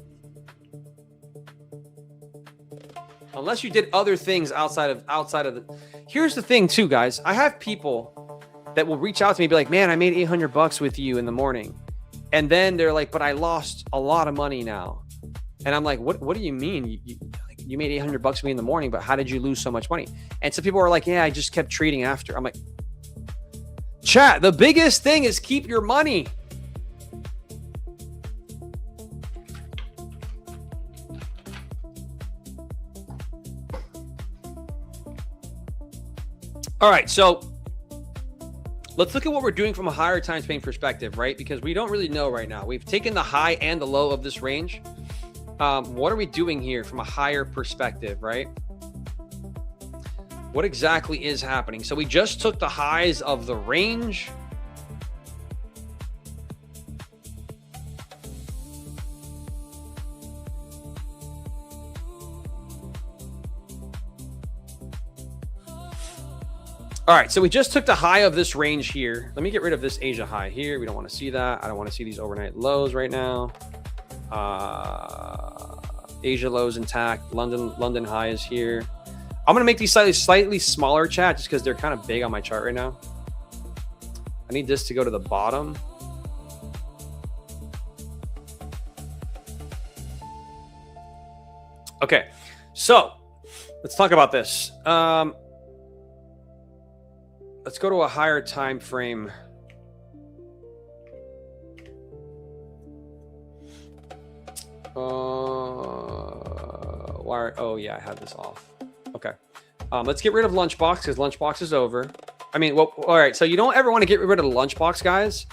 Unless you did other things outside of the. Here's the thing too, guys. I have people that will reach out to me and be like, man, I made $800 with you in the morning. And then they're like, but I lost a lot of money now. And I'm like, what do you mean? You made $800 with me in the morning, but how did you lose so much money? And some people are like, yeah, I just kept trading after. I'm like, chat, the biggest thing is keep your money. All right, so let's look at what we're doing from a higher time frame perspective, right? Because we don't really know right now. We've taken the high and the low of this range. What are we doing here from a higher perspective, right? What exactly is happening? So we just took the highs of the range. All right, so we just took the high of this range here. Let me get rid of this Asia high here. We don't want to see that. I don't want to see these overnight lows right now. Asia lows intact. London high is here. I'm going to make these slightly smaller, chat, just because they're kind of big on my chart right now. I need this to go to the bottom. Okay, so let's talk about this. Let's go to a higher time frame. Oh yeah, I had this off. Okay. Let's get rid of lunchbox because lunchbox is over. I mean, well, all right. So you don't ever want to get rid of the lunchbox, guys.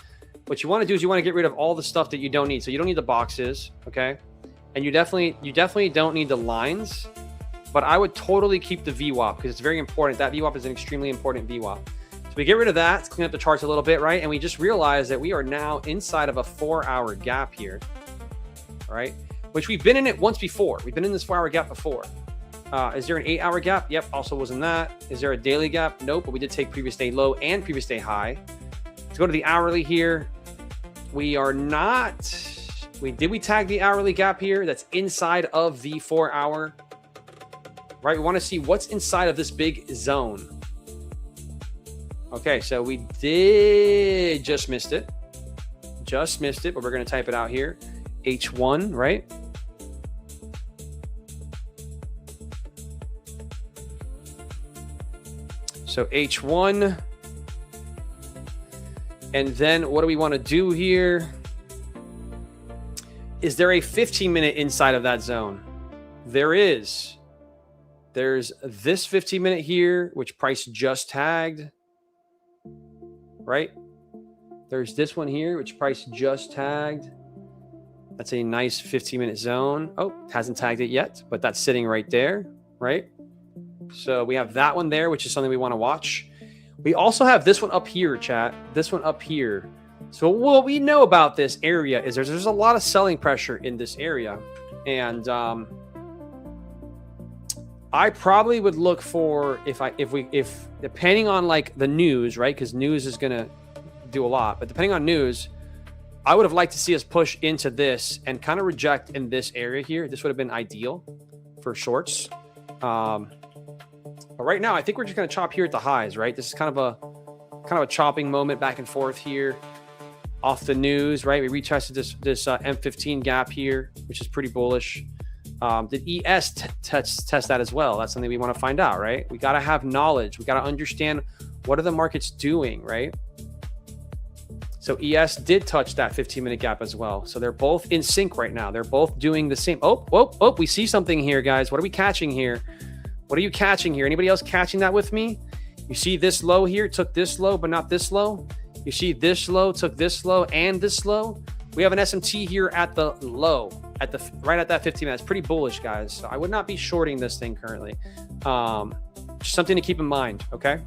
What you want to do is you want to get rid of all the stuff that you don't need. So you don't need the boxes, okay? And you definitely don't need the lines. But I would totally keep the VWAP because it's very important. That VWAP is an extremely important VWAP. So we get rid of that, let's clean up the charts a little bit, right? And we just realize that we are now inside of a 4-hour gap here, right? Which we've been in it once before. We've been in this 4-hour gap before. Is there an 8-hour gap? Yep, also was in that. Is there a daily gap? Nope, but we did take previous day low and previous day high. Let's go to the hourly here. We are not, did we tag the hourly gap here? That's inside of the 4-hour, right? We want to see what's inside of this big zone. Okay, so we did just missed it, but we're going to type it out here. H1, right? So H1. And then what do we want to do here? Is there a 15-minute inside of that zone? There is. There's this 15-minute here, which price just tagged, right? There's this one here, which price just tagged. That's a nice 15-minute zone. Oh, hasn't tagged it yet, but that's sitting right there, right? So we have that one there, which is something we want to watch. We also have this one up here, chat. This one up here. So what we know about this area is there's a lot of selling pressure in this area. And I probably would look for, if depending on like the news, right? Because news is going to do a lot. But depending on news, I would have liked to see us push into this and kind of reject in this area here. This would have been ideal for shorts. But right now, I think we're just going to chop here at the highs, right? This is kind of a chopping moment back and forth here off the news, right? We retested this M15 gap here, which is pretty bullish. Did ES test that as well? That's something we want to find out, right? We got to have knowledge. We got to understand what are the markets doing, right? So ES did touch that 15-minute gap as well. So they're both in sync right now. They're both doing the same. Oh, we see something here, guys. What are we catching here? What are you catching here? Anybody else catching that with me? You see this low here, took this low, but not this low. You see this low, took this low and this low. We have an SMT here at the low, right at that 15 minutes. Pretty bullish, guys. So I would not be shorting this thing currently. Just something to keep in mind, okay?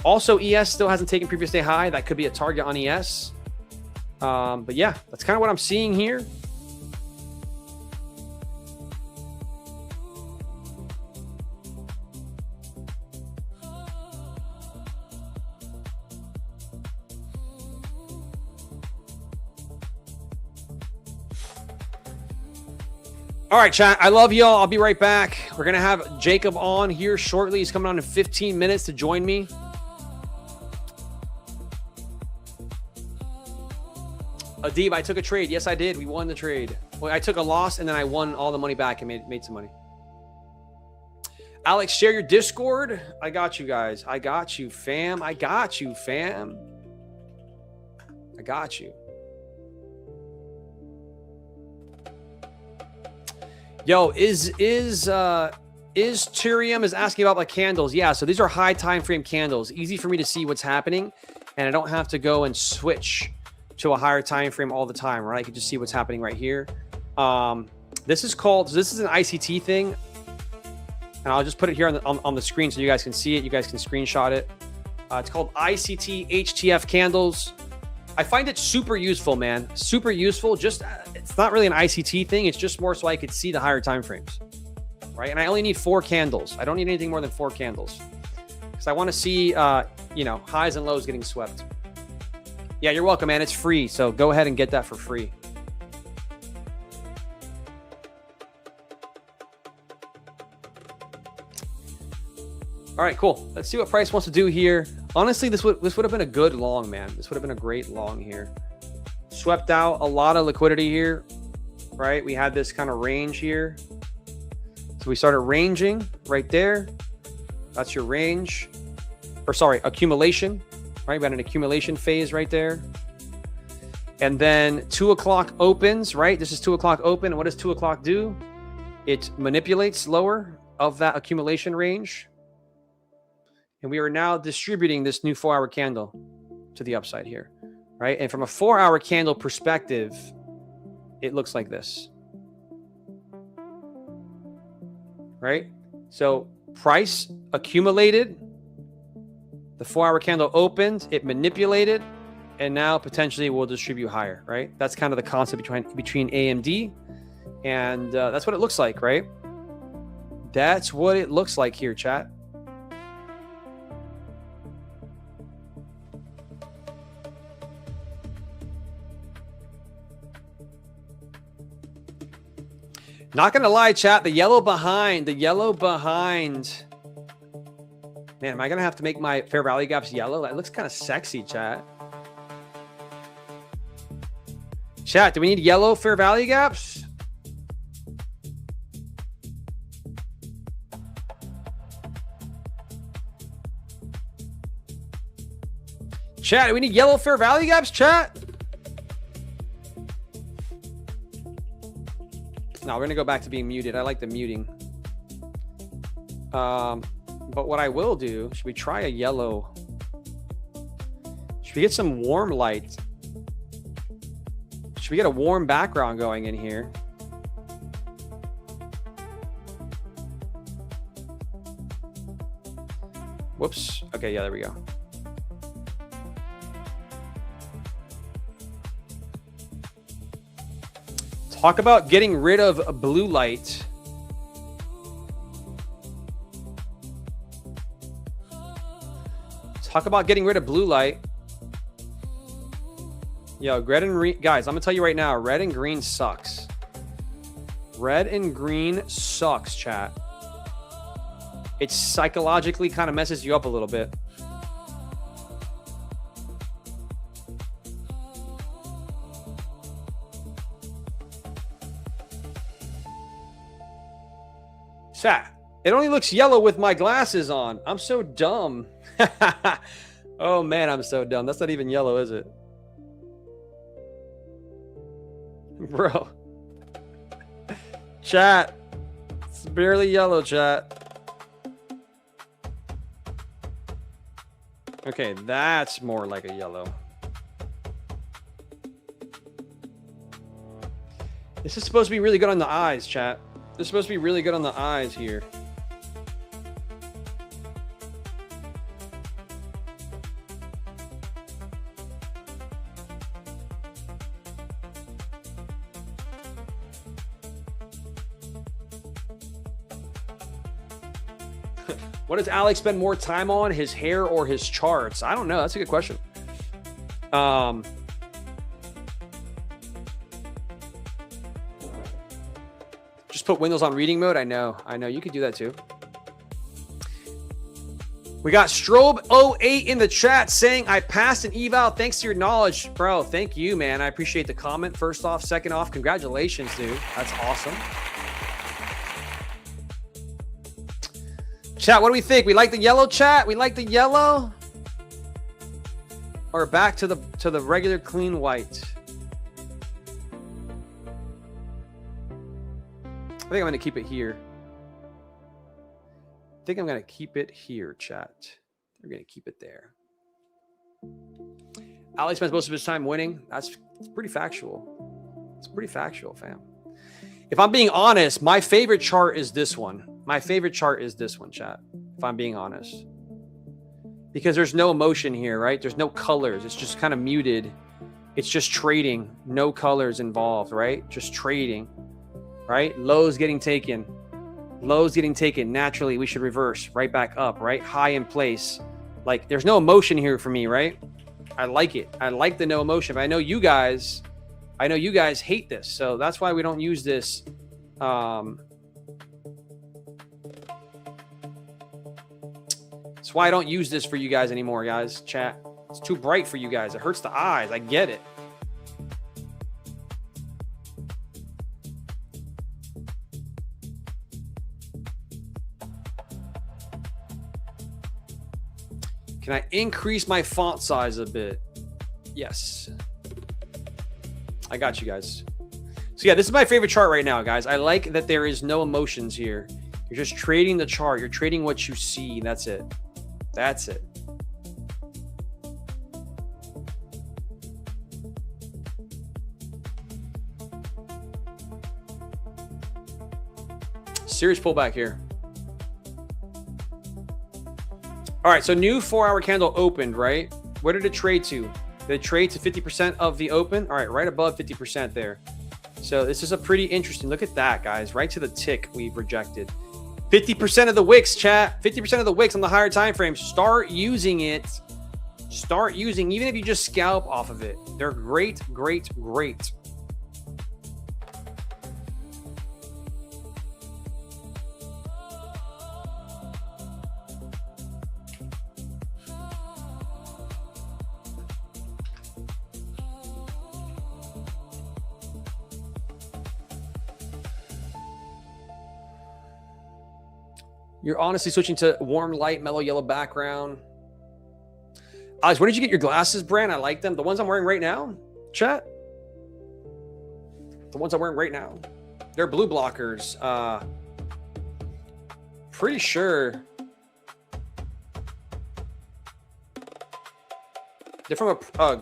Also, ES still hasn't taken previous day high. That could be a target on ES. But yeah, that's kind of what I'm seeing here. All right, chat. I love y'all. I'll be right back. We're going to have Jacob on here shortly. He's coming on in 15 minutes to join me. Adib, I took a trade. Yes, I did. We won the trade. Well, I took a loss, and then I won all the money back and made some money. Alex, share your Discord. I got you guys. I got you, fam. I got you, fam. I got you. Yo, is Tyrium is asking about my candles? Yeah, so these are high time frame candles. Easy for me to see what's happening, and I don't have to go and switch to a higher time frame all the time, right? I can just see what's happening right here. This is an ICT thing, and I'll just put it here on the screen so you guys can see it. You guys can screenshot it. It's called ICT HTF candles. I find it super useful, man. Super useful. Just it's not really an ICT thing. It's just more so I could see the higher time frames, right? And I only need 4 candles. I don't need anything more than 4 candles because I want to see, highs and lows getting swept. Yeah, you're welcome, man. It's free, so go ahead and get that for free. All right, cool. Let's see what price wants to do here. Honestly, this would have been a good long, man. This would have been a great long here. Swept out a lot of liquidity here, right? We had this kind of range here. So we started ranging right there. That's your range. Accumulation, right? We had an accumulation phase right there. And then 2 o'clock opens, right? This is 2 o'clock open. And what does 2 o'clock do? It manipulates lower of that accumulation range. And we are now distributing this new 4-hour candle to the upside here, right? And from a 4-hour candle perspective, it looks like this, right? So price accumulated, The 4-hour candle opened, it manipulated, and now potentially will distribute higher, right? That's kind of the concept between AMD, and that's what it looks like, right? That's what it looks like here, chat. Not gonna lie, chat, the yellow behind. Man, am I gonna have to make my fair value gaps yellow? That looks kind of sexy, chat. Chat, do we need yellow fair value gaps? Chat, do we need yellow fair value gaps, chat? No, we're going to go back to being muted. I like the muting. But what I will do, should we try a yellow? Should we get some warm light? Should we get a warm background going in here? Whoops. Okay, yeah, there we go. Talk about getting rid of blue light. Talk about getting rid of blue light. Yo, red and green, guys, I'm gonna tell you right now, red and green sucks. Red and green sucks, chat. It psychologically kind of messes you up a little bit. Chat, it only looks yellow with my glasses on. I'm so dumb. Oh man, I'm so dumb. That's not even yellow, is it? Bro. Chat. It's barely yellow, chat. Okay, that's more like a yellow. This is supposed to be really good on the eyes, chat. This is supposed to be really good on the eyes here. What does Alex spend more time on, his hair or his charts? I don't know. That's a good question. Just put Windows on reading mode. I know. You could do that too. We got Strobe08 in the chat saying, I passed an eval thanks to your knowledge. Bro, thank you, man. I appreciate the comment. First off. Second off, congratulations, dude. That's awesome. Chat, what do we think? We like the yellow, chat? We like the yellow? Or back to the regular clean white? I think I'm going to keep it here. I think I'm going to keep it here, chat. We're going to keep it there. Alex spends most of his time winning. It's pretty factual. It's pretty factual, fam. If I'm being honest, my favorite chart is this one. My favorite chart is this one, chat. If I'm being honest. Because there's no emotion here, right? There's no colors. It's just kind of muted. It's just trading. No colors involved, right? Just trading, right? Lows getting taken. Lows getting taken. Naturally, we should reverse right back up, right? High in place. Like, there's no emotion here for me, right? I like it. I like the no emotion. But I know you guys hate this. So that's why we don't use this. That's why I don't use this for you guys anymore, guys. Chat. It's too bright for you guys. It hurts the eyes. I get it. Can I increase my font size a bit? Yes. I got you guys. So yeah, this is my favorite chart right now, guys. I like that there is no emotions here. You're just trading the chart. You're trading what you see. That's it. That's it. Serious pullback here. All right, so new 4-hour candle opened, right? Where did it trade to? Did it trade to 50% of the open? All right, right above 50% there. So this is a pretty interesting. Look at that, guys. Right to the tick we've rejected. 50% of the wicks, chat. 50% of the wicks on the higher time frames. Start using it. Start using, even if you just scalp off of it. They're great, great, great. You're honestly switching to warm, light, mellow yellow background. Alex, where did you get your glasses, Brand? I like them. The ones I'm wearing right now, chat. The ones I'm wearing right now. They're blue blockers. Pretty sure. They're from a,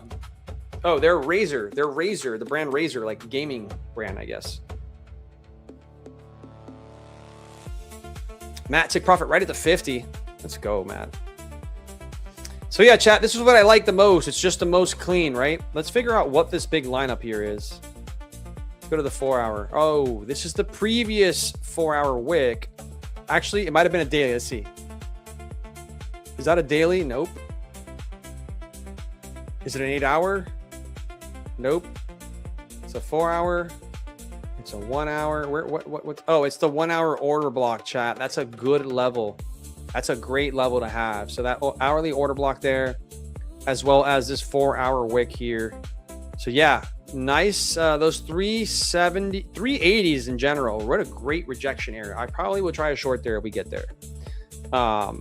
oh, they're Razer. They're Razer, the brand Razer, like gaming brand, I guess. Matt took profit right at the 50. Let's go, Matt. So yeah, chat, this is what I like the most. It's just the most clean, right? Let's figure out what this big lineup here is. Let's go to the 4-hour. Oh, this is the previous 4-hour wick. Actually, it might have been a daily. Let's see. Is that a daily? Nope. Is it an 8-hour? Nope. It's a 4-hour. It's a 1-hour. What? Oh, it's the 1-hour order block, chat. That's a good level. That's a great level to have. So that hourly order block there, as well as this 4-hour wick here. So yeah, nice. Those 380s in general. What a great rejection area. I probably will try a short there if we get there. But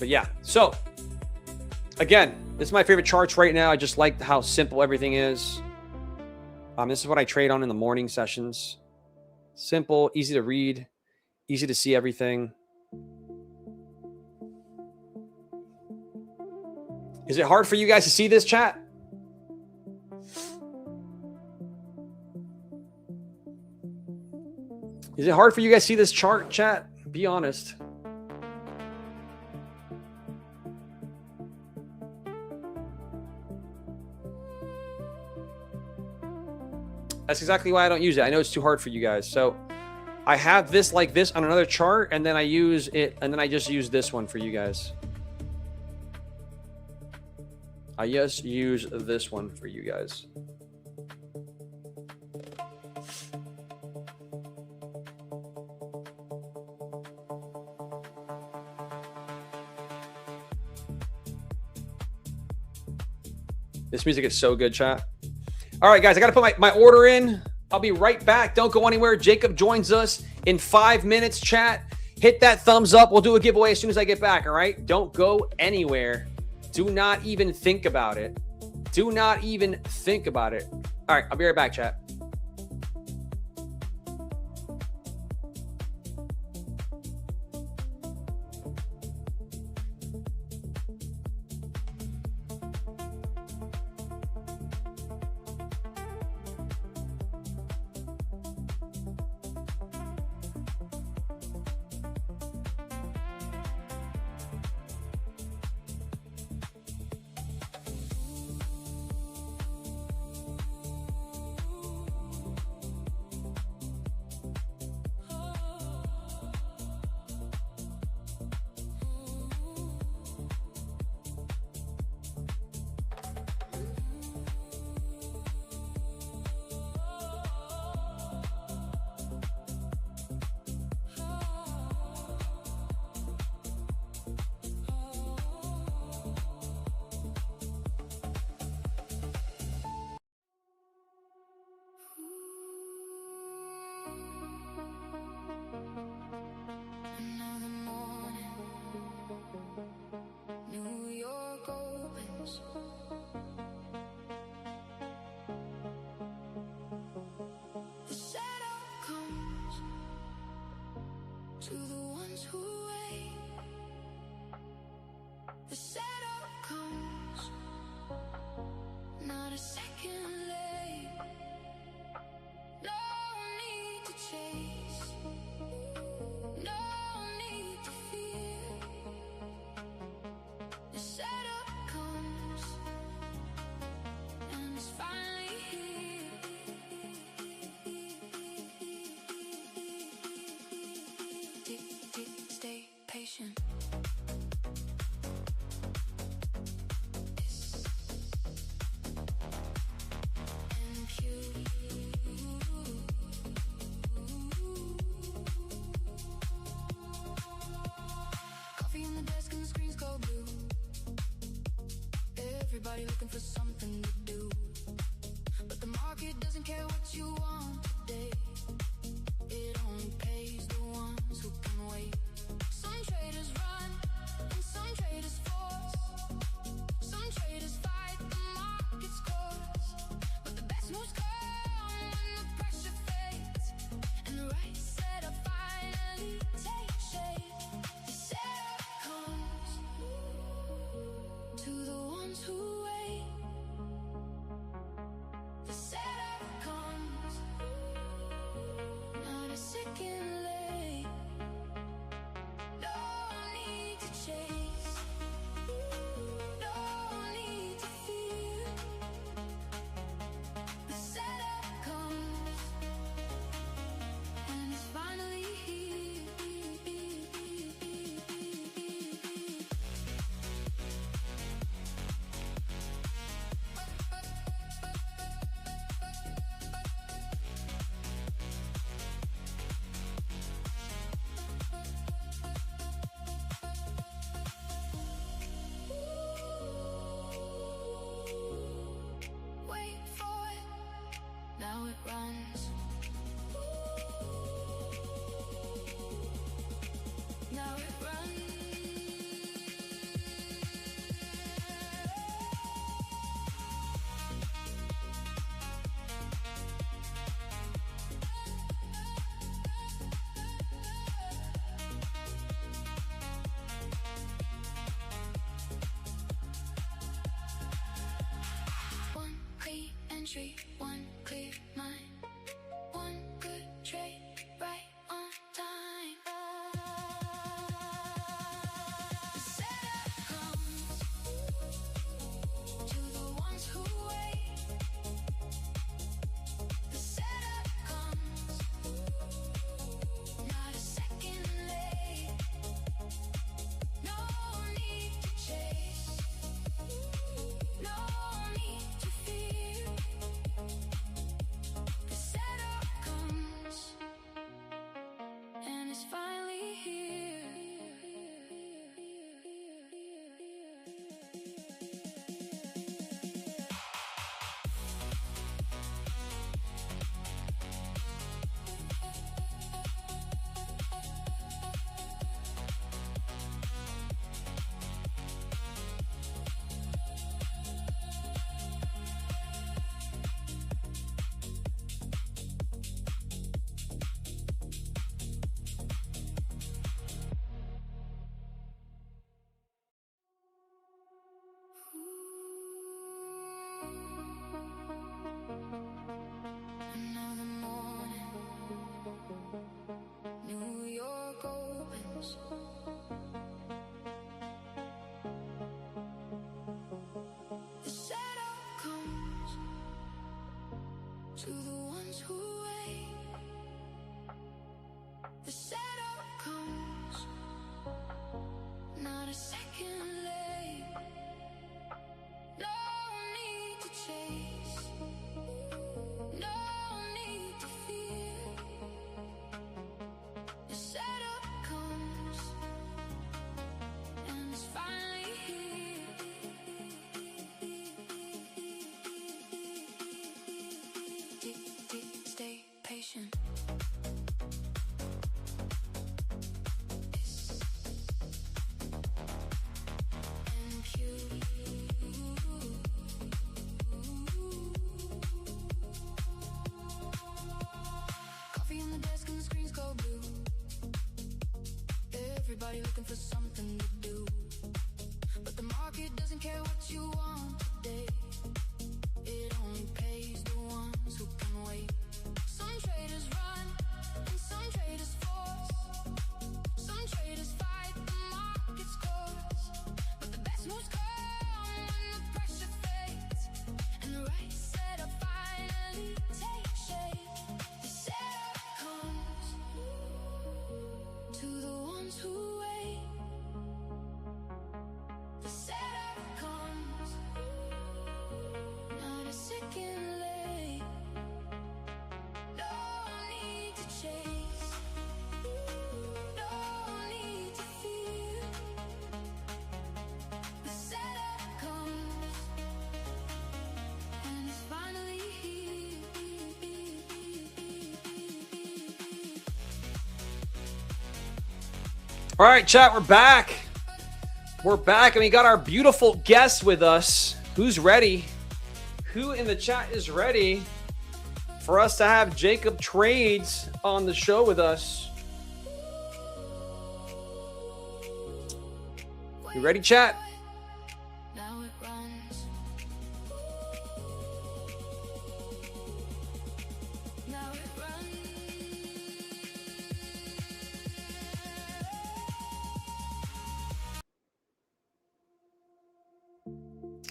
yeah, so again, this is my favorite charts right now. I just like how simple everything is. This is what I trade on in the morning sessions. Simple, easy to read, easy to see everything. Is it hard for you guys to see this, chat? Is it hard for you guys to see this chart, chat? Be honest. That's exactly why I don't use it. I know it's too hard for you guys. So I have this like this on another chart, and then I use it, and then I just use this one for you guys. I just use this one for you guys. This music is so good, chat. All right, guys, I got to put my order in. I'll be right back. Don't go anywhere. Jacob joins us in 5 minutes, chat. Hit that thumbs up. We'll do a giveaway as soon as I get back, all right? Don't go anywhere. Do not even think about it. Do not even think about it. All right, I'll be right back, chat. Another morning, New York opens. The shadow comes to the ones who wait. The shadow comes, not a second late. No need to chase. Everybody looking for something to do, but the market doesn't care what you want today. It only pays the ones who can wait. Some traders run and some traders force. Some traders fight the market's course, but the best moves come when the pressure fades and the right setup finally takes shape. The setup comes to the ones who wait. The setup comes, not a second late. No need to chase, no need to fear. The setup comes, and it's finally here. Wait for it, now it runs. Now it runs. One clean entry, one clear mind, one good trade, right on time. The setup comes to the ones who wait. The setup comes, not a second late. No need to chase, no need to fear. The setup comes, and it's finally here. Another morning, New York opens. The setup comes to the ones who wait. The setup comes, not a second late. No need to chase, no need to fear. The setup comes, and it's finally here. Stay patient. Coffee on the desk and the screens go blue. Everybody looking for something to do, but the market doesn't care what you want today. It only pays the ones who can wait. Some traders run and some traders force. Some traders fight the market's course, but the best moves come when the pressure fades and the right setup finally takes shape. The setup comes to the ones who wait. All right, chat, we're back. We're back, and we got our beautiful guest with us. Who's ready? Who in the chat is ready for us to have Jacob Trades on the show with us? You ready, chat? Now it runs. Now it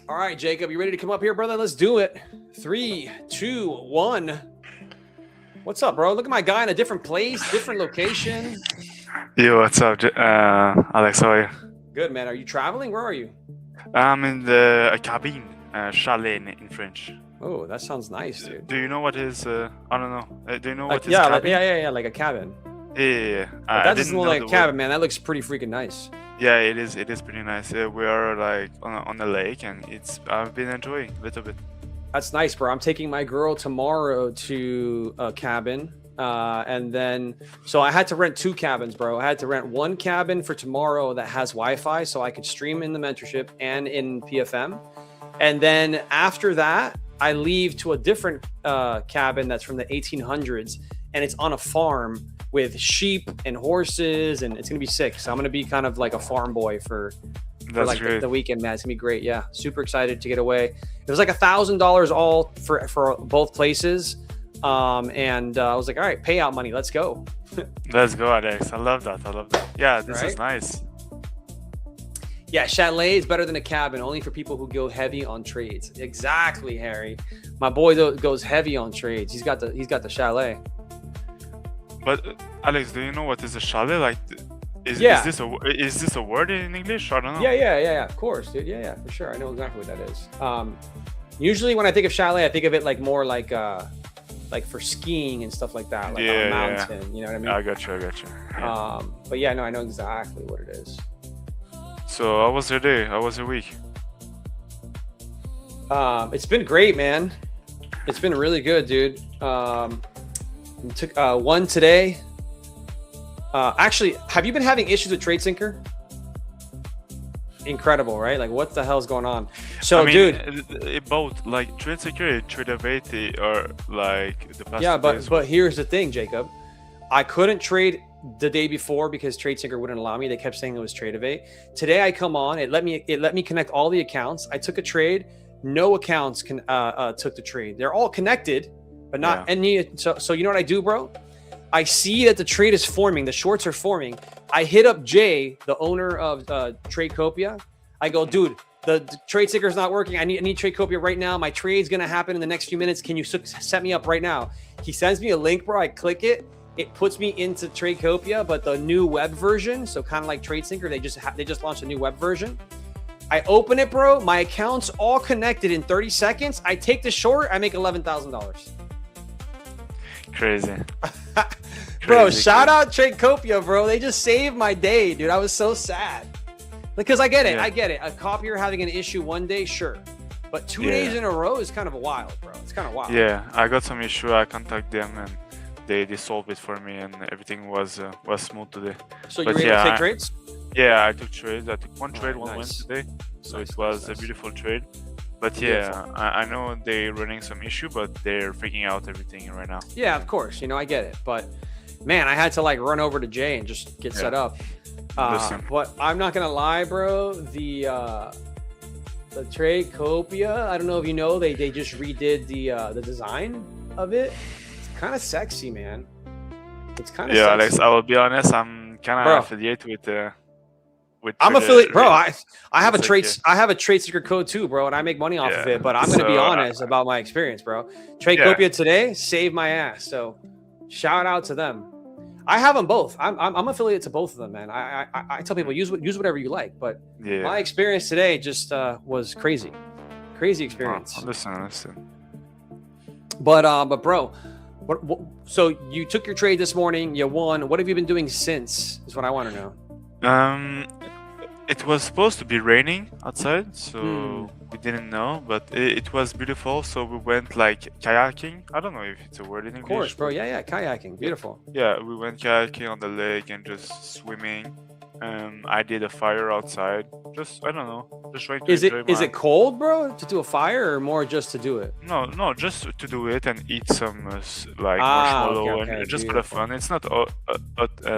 All right, Jacob, you ready to come up here, brother? Let's do it. 3, 2, 1. What's up, bro? Look at my guy in a different place, different location. Yo, what's up, Alex? How are you? Good, man. Are you traveling? Where are you? I'm in the cabin, chalet in French. Oh, that sounds nice, dude. Do you know what is? I don't know. Do you know Like, what is yeah, cabin? yeah, like a cabin. Yeah. But that doesn't look like a the cabin, word. man. That looks pretty freaking nice. Yeah, it is. It is pretty nice. We are like on the lake, and I've been enjoying a little bit. That's nice, bro. I'm taking my girl tomorrow to a cabin. And then, so I had to rent 2 cabins, bro. I had to rent one cabin for tomorrow that has Wi-Fi so I could stream in the mentorship and in PFM. And then after that, I leave to a different cabin that's from the 1800s, and it's on a farm with sheep and horses, and it's going to be sick. So I'm going to be kind of like a farm boy for like the weekend, man. It's going to be great. Yeah. Super excited to get away. It was like $1,000 all for both places. And I was like, all right, payout money. Let's go. Let's go, Alex. I love that. Yeah, this Right? is nice. Yeah, chalet is better than a cabin, only for people who go heavy on trades. Exactly, Harry. My boy goes heavy on trades. He's got the chalet. But Alex, do you know what is a chalet? Like, is this a word in English? I don't know. Yeah. Of course, dude. Yeah, for sure. I know exactly what that is. Usually when I think of chalet, I think of it like more like for skiing and stuff like that, like on a mountain. You know what I mean? I got you. Yeah. But yeah, no, I know exactly what it is. So how was your day? How was your week? It's been great, man. It's been really good, dude. Took one today. Actually, have you been having issues with TradeSyncer? Incredible, right? Like, what the hell's going on? So, I mean, dude, both like TradeSyncer and Tradability are like the best. yeah, but here's the thing, Jacob. I couldn't trade the day before because TradeSyncer wouldn't allow me. They kept saying it was Tradevate. Today I come on, it let me connect all the accounts. I took a trade. No accounts took the trade. They're all connected, but not any. So you know what I do, bro? I see that the trade is forming. The shorts are forming. I hit up Jay, the owner of Tradecopia. I go, dude, the TradeSyncer is not working. I need Tradecopia right now. My trade's gonna happen in the next few minutes. Can you set me up right now? He sends me a link, bro. I click it. It puts me into Tradecopia, but the new web version. So kind of like TradeSyncer, they just launched a new web version. I open it, bro. My account's all connected in 30 seconds. I take the short. I make $11,000. Crazy. Bro, shout out Tradecopia, bro. They just saved my day, dude. I was so sad. Because I get it. I get it. A copier having an issue one day, sure. But 2 days in a row is kind of wild, bro. It's kind of wild. Yeah, I got some issue. I contacted them and they solved it for me, and everything was smooth today. So you were able to take trades? Yeah, I took trades. I took one trade, one win nice. today. So it was a beautiful trade. But yeah, I know they're running some issue, but they're figuring out everything right now. Yeah, of course. You know, I get it. But man, I had to like run over to Jay and just get set up. But I'm not gonna lie, bro. The Tradecopia, I don't know if you know, they just redid the design of it. It's kind of sexy, man. It's kind of yeah, sexy. Alex. I will be honest. I'm kind of affiliated with. I'm affiliate, bro. I have a trade. Like, I have a TradeSyncer code too, bro, and I make money off of it. But I'm gonna be honest about my experience, bro. Tradecopia today saved my ass. So shout out to them. I have them both. I'm affiliated to both of them, man. I tell people use whatever you like, but my experience today just was crazy experience. Listen. But bro, what, so you took your trade this morning, you won. What have you been doing since? Is what I want to know. It was supposed to be raining outside, so we didn't know, but it was beautiful. So we went like kayaking. I don't know if it's a word in English. Of course, bro. Yeah, kayaking. Beautiful. Yeah, we went kayaking on the lake and just swimming. I did a fire outside. Just I don't know. Just trying to Is enjoy it cold, bro, to do a fire, or more just to do it? No, just to do it and eat some like Ah, marshmallow okay, and just for the fun. It's not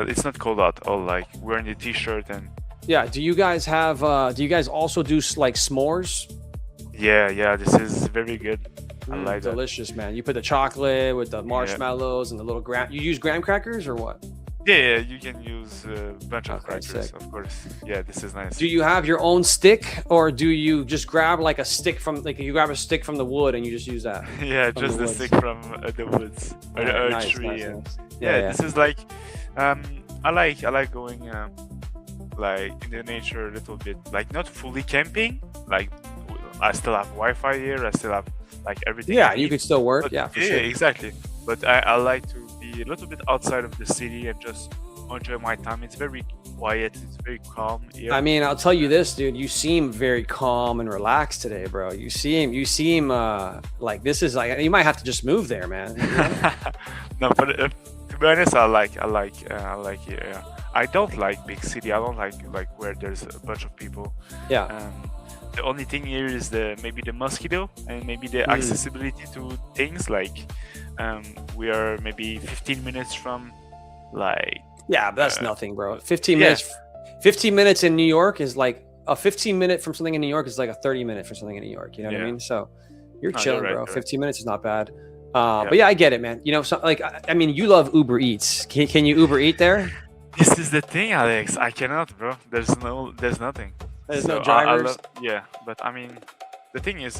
it's not cold at all. Like wearing the t-shirt and Yeah. Do you guys have? Do you guys also do like s'mores? yeah, this is very good. I like that. Delicious, man. You put the chocolate with the marshmallows and the little graham. You use graham crackers or what? Yeah, you can use a bunch of Okay, crackers, sick. of course. Yeah, this is nice. Do you have your own stick, or do you just grab like a stick from you grab a stick from the wood and you just use that? Yeah, from just the the woods? stick from the woods or a Nice, tree. nice, And nice. yeah, this is like I like going like in the nature a little bit, like not fully camping. Like I still have Wi-Fi here. I still have like everything. Yeah, I you need. could still work. But, Yeah, for yeah, sure. exactly. But I like to be a little bit outside of the city and just enjoy my time. It's very quiet. It's very calm here. I mean, I'll tell you this, dude. You seem very calm and relaxed today, bro. You seem like this is like you might have to just move there, man. No, but to be honest, I like here. Yeah. I don't like big city. I don't like where there's a bunch of people. Yeah. The only thing here is maybe the mosquito and maybe the Mm. accessibility to things like we are maybe 15 minutes from like Yeah, but that's nothing, bro. 15 yeah. minutes. 15 minutes in New York is like a 15 minute from something in New York is like a 30 minute for something in New York. You know what I Yeah. mean? So you're No, chilling, you're right, bro. you're right. 15 minutes is not bad. But yeah, I get it, man. You know, so like I mean, you love Uber Eats. Can you Uber Eat there? This is the thing, Alex. I cannot, bro. There's nothing. There's no I drivers. yeah, but I mean, the thing is,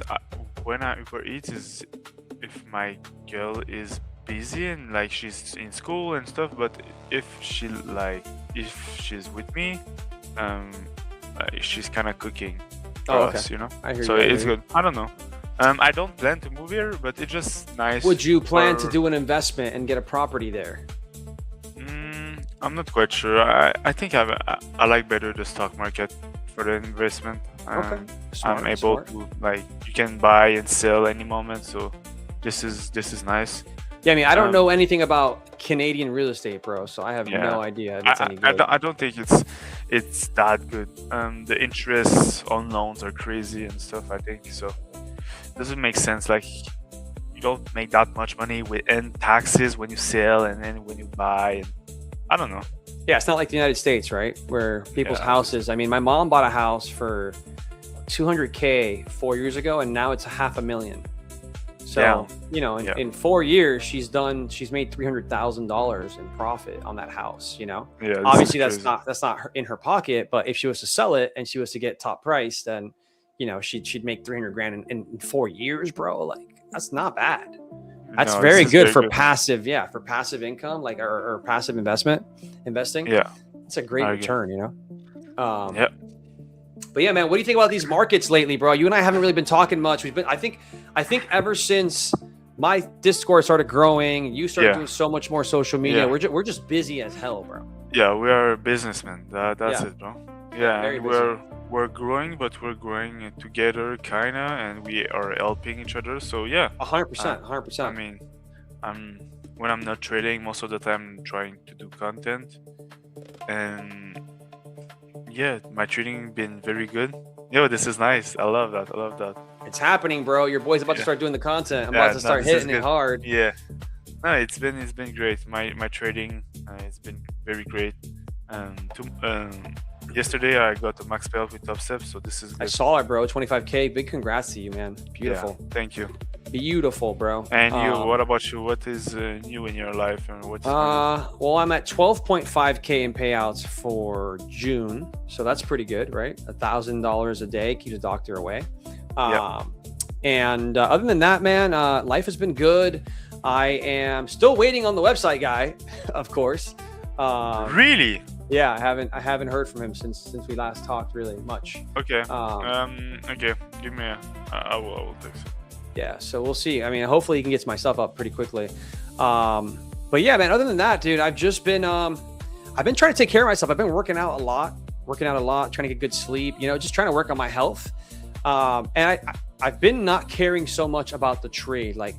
when I Uber Eats is if my girl is busy and like she's in school and stuff. But if she's with me, she's kind of cooking for us, you know. I hear So you, I it's hear you. good. I don't know. I don't plan to move here, but it's just nice. Would you plan to for- do an investment and get a property there? I'm not quite sure. I think I like better the stock market for the investment. Okay. Smart, I'm able smart. to like you can buy and sell any moment. So this is nice. Yeah, I mean, I don't Um, know anything about Canadian real estate, bro. So I have Yeah. no idea if it's any good. I don't think it's that good. The interests on loans are crazy and stuff. I think so. Doesn't make sense. Like you don't make that much money within taxes when you sell and then when you buy. And, I don't know. Yeah, it's not like the United States, right? Where people's Yeah. houses. I mean, my mom bought a house for $200K 4 years ago, and now it's $500,000. So Yeah. you know, Yeah. in 4 years, she's made $300,000 in profit on that house. You know, Yeah. this is obviously that's crazy. not in her pocket, but if she was to sell it and she was to get top price, then you know she'd make 300 grand in 4 years, bro. Like that's not bad. That's No, very this is good very for good. passive income, like or passive investing. Yeah. It's a great I agree. return, you know. Yep. But yeah, man, what do you think about these markets lately, bro? You and I haven't really been talking much. I think ever since my Discord started growing, you started Yeah. doing so much more social media. Yeah. We're just busy as hell, bro. Yeah, we are businessmen. That's Yeah. it, bro. Yeah, very and busy. we're growing, but we're growing together, kinda, and we are helping each other. So yeah, 100%, I 100%. mean, when I'm not trading, most of the time I'm trying to do content, and yeah, my trading been very good. Yo, this is nice. I love that. I love that. It's happening, bro. Your boy's about to Yeah. start doing the content. I'm Yeah, about to no, start this is hitting it good. hard. Yeah. No, it's been great. My trading, it's been very great. Yesterday I got a max payout with Top Step, so this is good. I saw it, bro. 25K. Big congrats to you, man. Beautiful. Yeah, thank you. Beautiful, bro. And you, what about you? What is new in your life, and what's Well, I'm at 12.5K in payouts for June, so that's pretty good, right? $1,000 a day keeps a doctor away. And other than that, man, life has been good. I am still waiting on the website guy, of course. really? Yeah, I haven't heard from him since we last talked really much. Okay. Um, Okay. Give me I will text you. Yeah, so we'll see. I mean, hopefully he can get my stuff up pretty quickly. But yeah, man, other than that, dude, I've just been I've been trying to take care of myself. I've been working out a lot, trying to get good sleep, you know, just trying to work on my health. And I've been not caring so much about the trade. Like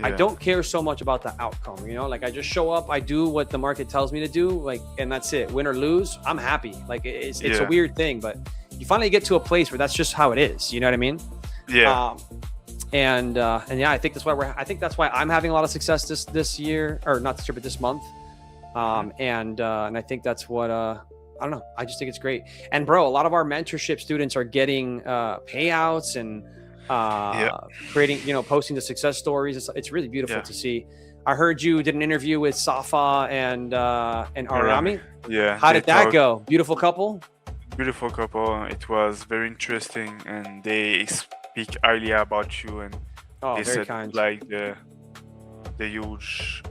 I don't care so much about the outcome, you know, like I just show up, I do what the market tells me to do, like, and that's it. Win or lose, I'm happy. Like it's a weird thing, but you finally get to a place where that's just how it is. You know what I mean? Yeah. And yeah, I think that's why I'm having a lot of success this year, or not this year, but this month. And I think that's what, I don't know. I just think it's great. And bro, a lot of our mentorship students are getting payouts and creating, you know, posting the success stories. It's really beautiful to see. I heard you did an interview with Safa and Arami. Yeah. How did that go? Beautiful couple. Beautiful couple. It was very interesting, and they speak highly about you, and they very said kind. like the huge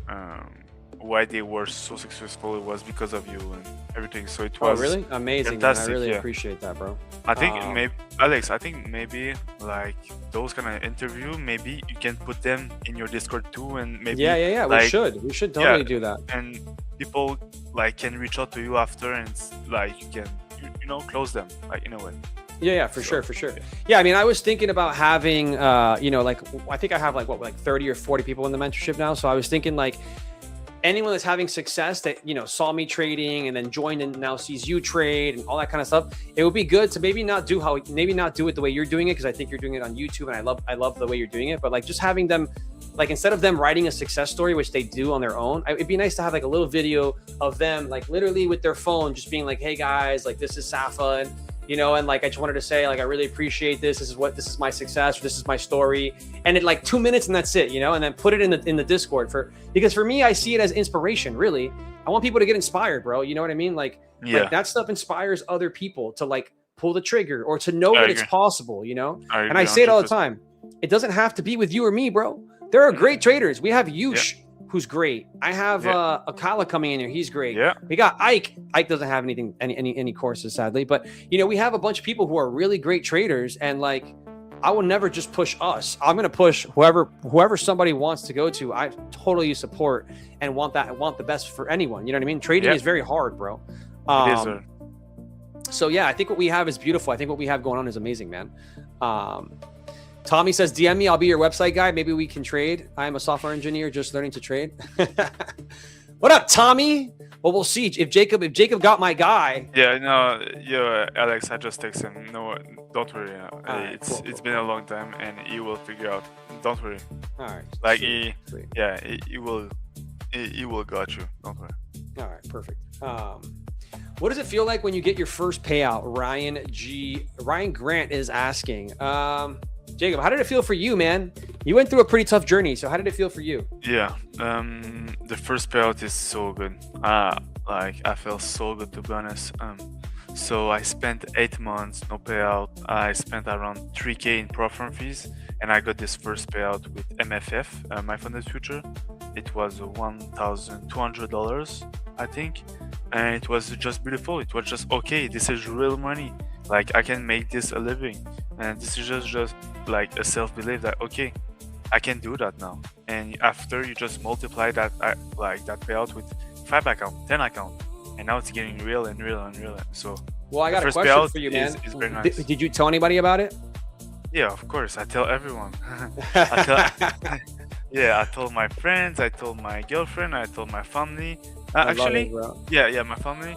why they were so successful, it was because of you and everything. So it was really amazing. fantastic. Man. I really appreciate that, bro. I think maybe Alex, I think maybe like those kind of interview, maybe you can put them in your Discord too, and maybe we like, should totally do that. And people like can reach out to you after, and like you can you know close them like in a way. Yeah, for sure. Yeah, I mean, I was thinking about having, you know, like I think I have like 30 or 40 people in the mentorship now. So I was thinking like anyone that's having success that, you know, saw me trading and then joined and now sees you trade and all that kind of stuff. It would be good to maybe not do it the way you're doing it, because I think you're doing it on YouTube and I love the way you're doing it. But like just having them, like instead of them writing a success story, which they do on their own, it'd be nice to have like a little video of them like literally with their phone, just being like, hey guys, like this is Safa, and you know, and like I just wanted to say like I really appreciate this. This is my success. This is my story, and it like 2 minutes and that's it, you know. And then put it in the Discord because for me I see it as inspiration. Really, I want people to get inspired, bro. You know what I mean? Like that stuff inspires other people to like pull the trigger or to know that it's possible, you know. And I say it all the time. It doesn't have to be with you or me, bro. There are great traders. We have Yush, who's great. I have Akala coming in here. He's great. Yeah. We got Ike. Ike doesn't have any courses, sadly. But you know, we have a bunch of people who are really great traders, and like I will never just push us. I'm gonna push whoever somebody wants to go to. I totally support and want the best for anyone. You know what I mean? Trading is very hard, bro. It is, sir. So yeah, I think what we have is beautiful. I think what we have going on is amazing, man. Tommy says, DM me, I'll be your website guy. Maybe we can trade. I am a software engineer just learning to trade. What up, Tommy? Well, we'll see. If Jacob got my guy. Yeah, no, Alex, I just text him. No, don't worry. Right, it's been a long time, and he will figure out. Don't worry. All right. Like sweet. he will got you. Don't worry. All right, perfect. What does it feel like when you get your first payout? Ryan Grant is asking. Jacob, how did it feel for you, man? You went through a pretty tough journey, so how did it feel for you? Yeah, the first payout is so good. Like I felt so good, to be honest. So I spent 8 months, no payout. I spent around 3K in prop firm fees, and I got this first payout with MFF, my funded future. It was $1,200, I think, and it was just beautiful. It was just okay. This is real money. Like I can make this a living, and this is just like a self-belief that okay, I can do that now. And after you just multiply that like that payout with 5 account, 10 account, and now it's getting real and real and real. So well, I got a question for you, man. Is very nice. Did you tell anybody about it? Yeah, of course. I tell everyone. Yeah, I told my friends, I told my girlfriend, I told my family. Actually, my family.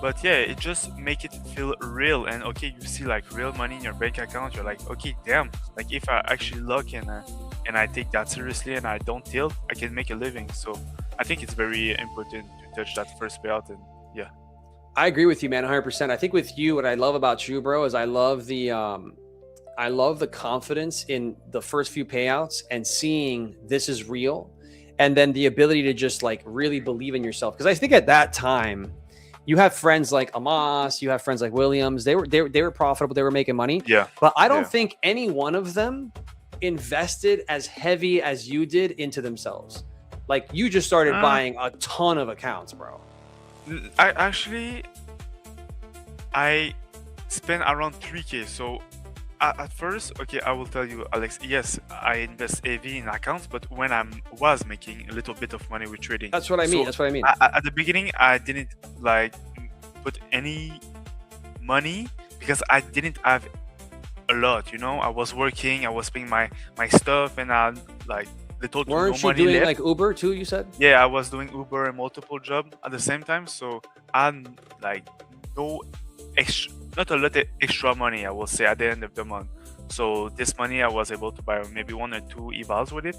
But yeah, it just make it feel real, and okay, you see like real money in your bank account. You're like, okay, damn. Like if I actually look and I take that seriously and I don't tilt, I can make a living. So I think it's very important to touch that first payout, and yeah. I agree with you, man, 100%. I think with you, what I love about you, bro, is I love the confidence in the first few payouts and seeing this is real, and then the ability to just like really believe in yourself. Because I think at that time, you have friends like Amos, you have friends like Williams. They were profitable. They were making money. Yeah. But I don't think any one of them invested as heavy as you did into themselves. Like you just started buying a ton of accounts, bro. I spent around 3K. So at first, okay, I will tell you, Alex, yes, I invest heavy in accounts, but when I was making a little bit of money with trading. That's what I mean. So at the beginning, I didn't like put any money because I didn't have a lot, you know. I was working, I was paying my stuff, and I like little to Weren't no you money doing left. like Uber too? You said. Yeah, I was doing Uber and multiple jobs at the same time, so I had like no extra, not a lot of extra money, I will say, at the end of the month. So this money I was able to buy maybe 1 or 2 evals with it.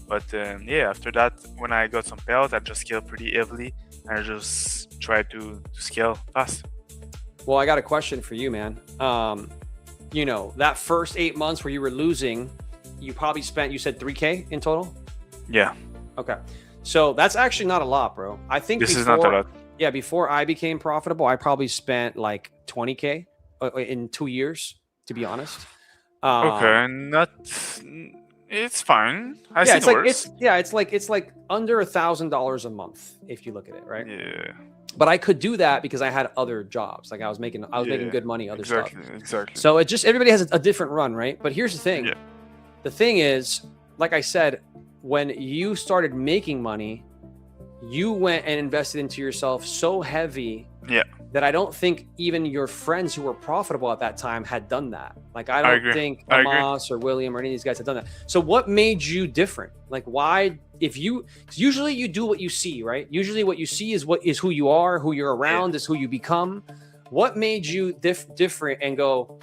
But yeah, after that, when I got some payouts, I just scaled pretty heavily, and I just tried to scale fast. Well, I got a question for you, man. You know, that first 8 months where you were losing, you probably spent, you said 3K in total? Yeah, Okay. So that's actually not a lot, bro. I think this is not a lot. Yeah, before I became profitable, I probably spent like 20K in 2 years, to be honest. Okay, not. It's fine. I Yeah, see it's like worse. it's like under $1,000 a month if you look at it, right? Yeah, But I could do that because I had other jobs. Like I was making good money, other stuff. Exactly. So it just, everybody has a different run, right? But here's the thing. Yeah. The thing is, like I said, when you started making money, you went and invested into yourself so heavy Yeah. that I don't think even your friends who were profitable at that time had done that. Like I I don't agree. think I agree. Amos or William or any of these guys had done that. So what made you different? Like why, if you, 'cause usually you do what you see, right? Usually what you see is what is who you are, who you're around, is who you become. What made you different and go,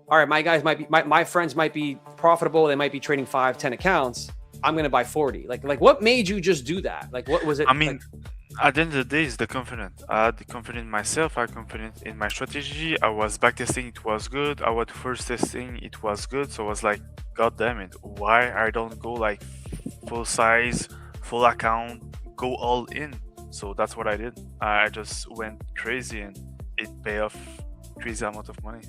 all right, my guys might be, my friends might be profitable. They might be trading 5, 10 accounts. I'm going to buy 40. Like what made you just do that? Like, what was it? I mean, like, at the end of the day, it's the confidence. I had the confidence in myself. I had confidence in my strategy. I was back testing, it was good. I was first testing, it was good. So I was like, God damn it, why I don't go like full size, full account, go all in? So that's what I did. I just went crazy and it paid off crazy amount of money.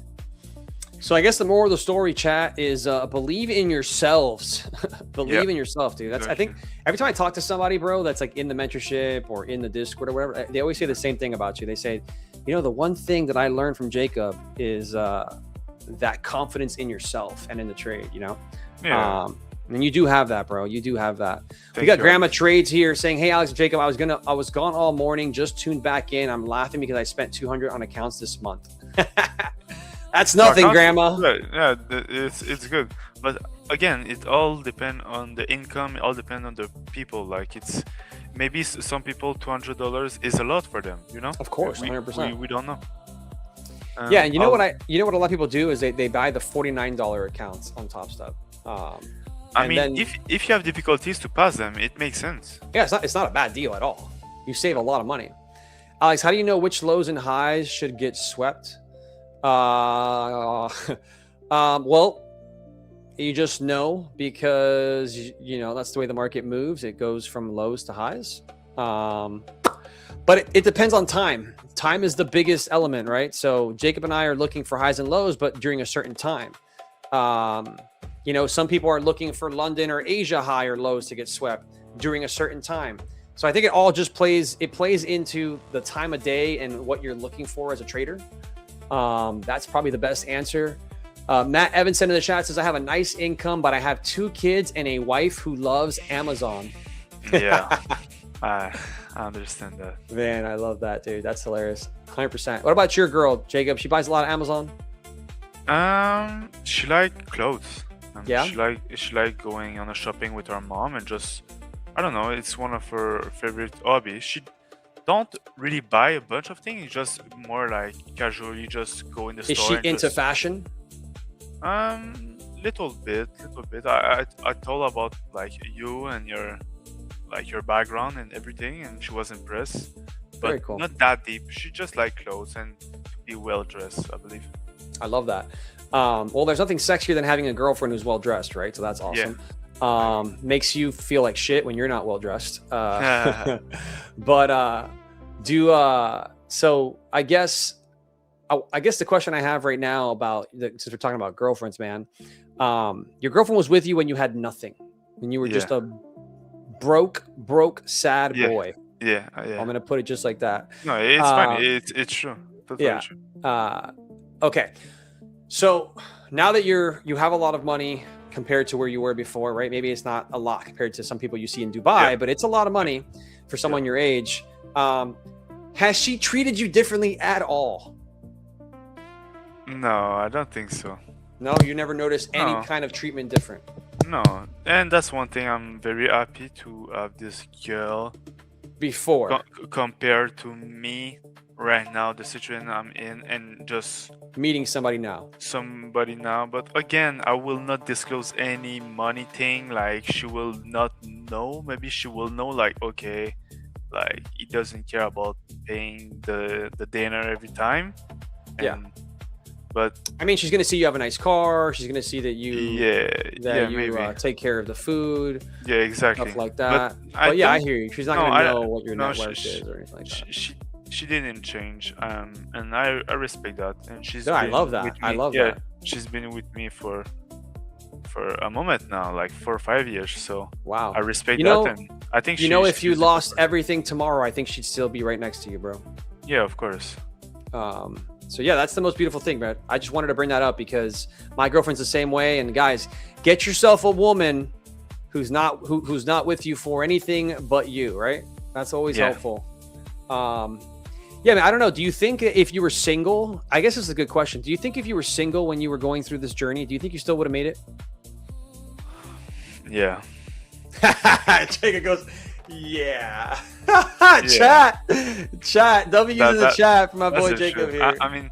so I guess the moral of the story, chat, is believe in yourselves. Believe in yourself, dude. That's, I think every time I talk to somebody, bro, that's like in the mentorship or in the Discord or whatever, they always say the same thing about you. They say, you know, the one thing that I learned from Jacob is that confidence in yourself and in the trade, you know? Yeah. And you do have that, bro. You do have that. We Thank got you. Grandma Trades here saying, hey, Alex and Jacob, I was gone all morning, just tuned back in. I'm laughing because I spent 200 on accounts this month. That's nothing, Account- Grandma. Yeah, it's good. But again, it all depends on the income. It all depends on the people. Like it's maybe some people $200 is a lot for them. You know. Of course, we, 100%. We don't know. Yeah, and you know what a lot of people do is they buy the $49 accounts on Top Step. I mean, if you have difficulties to pass them, it makes sense. Yeah, it's not a bad deal at all. You save a lot of money. Alex, how do you know which lows and highs should get swept? Well, you just know because you know that's the way the market moves. It goes from lows to highs. But it depends on time. Time is the biggest element, right? So Jacob and I are looking for highs and lows, but during a certain time. You know, some people are looking for London or Asia high or lows to get swept during a certain time. So I think it all just plays into the time of day and what you're looking for as a trader. That's probably the best answer. Matt Evanson in the chat says, I have a nice income, but I have 2 kids and a wife who loves Amazon. Yeah, I understand that. Man, I love that, dude. That's hilarious. 100%. What about your girl, Jacob? She buys a lot of Amazon? She like clothes. Yeah? She like going on a shopping with her mom and just, I don't know, it's one of her favorite hobbies. She don't really buy a bunch of things, just more like casually just go in the Is store. she and into just, fashion? Little bit. I told her about like you and your background and everything, and she was impressed. But Very cool. not that deep. She just like clothes and to be well dressed, I believe. I love that. Well, there's nothing sexier than having a girlfriend who's well dressed, right? So that's awesome. Makes you feel like shit when you're not well dressed. But so I guess the question I have right now about since we're talking about girlfriends, man, your girlfriend was with you when you had nothing, when you were just a broke, sad boy. Yeah. I'm gonna put it just like that. No, it's fine. It's true. Totally true. Okay. So now that you have a lot of money compared to where you were before, right? Maybe it's not a lot compared to some people you see in Dubai, but it's a lot of money for someone your age. Has she treated you differently at all? No, I don't think so. No, you never noticed any kind of treatment different. No, and that's one thing I'm very happy to have this girl Before compared to me right now, the situation I'm in, and just meeting somebody now. somebody now. But again, I will not disclose any money thing. Like she will not know. Maybe she will know. Like okay, like he doesn't care about paying the dinner every time. Yeah. And, but I mean, she's gonna see you have a nice car. She's gonna see that you maybe. take care of the food, Yeah, exactly. stuff like that. I But yeah, I don't- hear you. She's not no, gonna I- know what your no, net she- worth she- is or anything like that. She didn't change, and I respect that. And she's Yeah, I been love that. with I me- love yeah, that. she's been with me for a moment now, like 4 or 5 years. So Wow. I respect You know- that, and I think You know, if you she's- lost everything tomorrow, I think she'd still be right next to you, bro. yeah, of course. So yeah, that's the most beautiful thing, man. I just wanted to bring that up because my girlfriend's the same way. And guys, get yourself a woman who's not with you for anything but you, right? That's always Yeah. helpful. Yeah, man, I don't know. Do you think if you were single, I guess this is a good question. Do you think if you were single when you were going through this journey, do you think you still would have made it? Yeah. Jacob goes, yeah. Chat. W's in the chat for my That's boy the Jacob truth. here. I mean,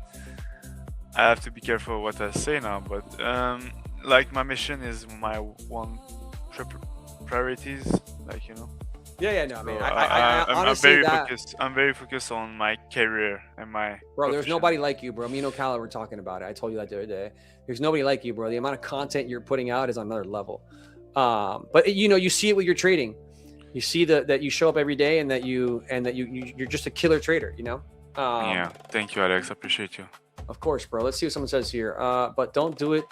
I have to be careful what I say now, but like my mission is my one priorities, like you know. Yeah, no, I mean, So I I'm honestly very that, focused. I'm very focused on my career and my. bro, there's profession. nobody like you, bro. Me and Ocala were talking about it. I told you that the other day. There's nobody like you, bro. The amount of content you're putting out is on another level. But you know, you see it with your trading. You see that you show up every day and that you're just a killer trader, you know? Yeah, thank you, Alex. I appreciate you. Of course, bro. Let's see what someone says here. But don't do it,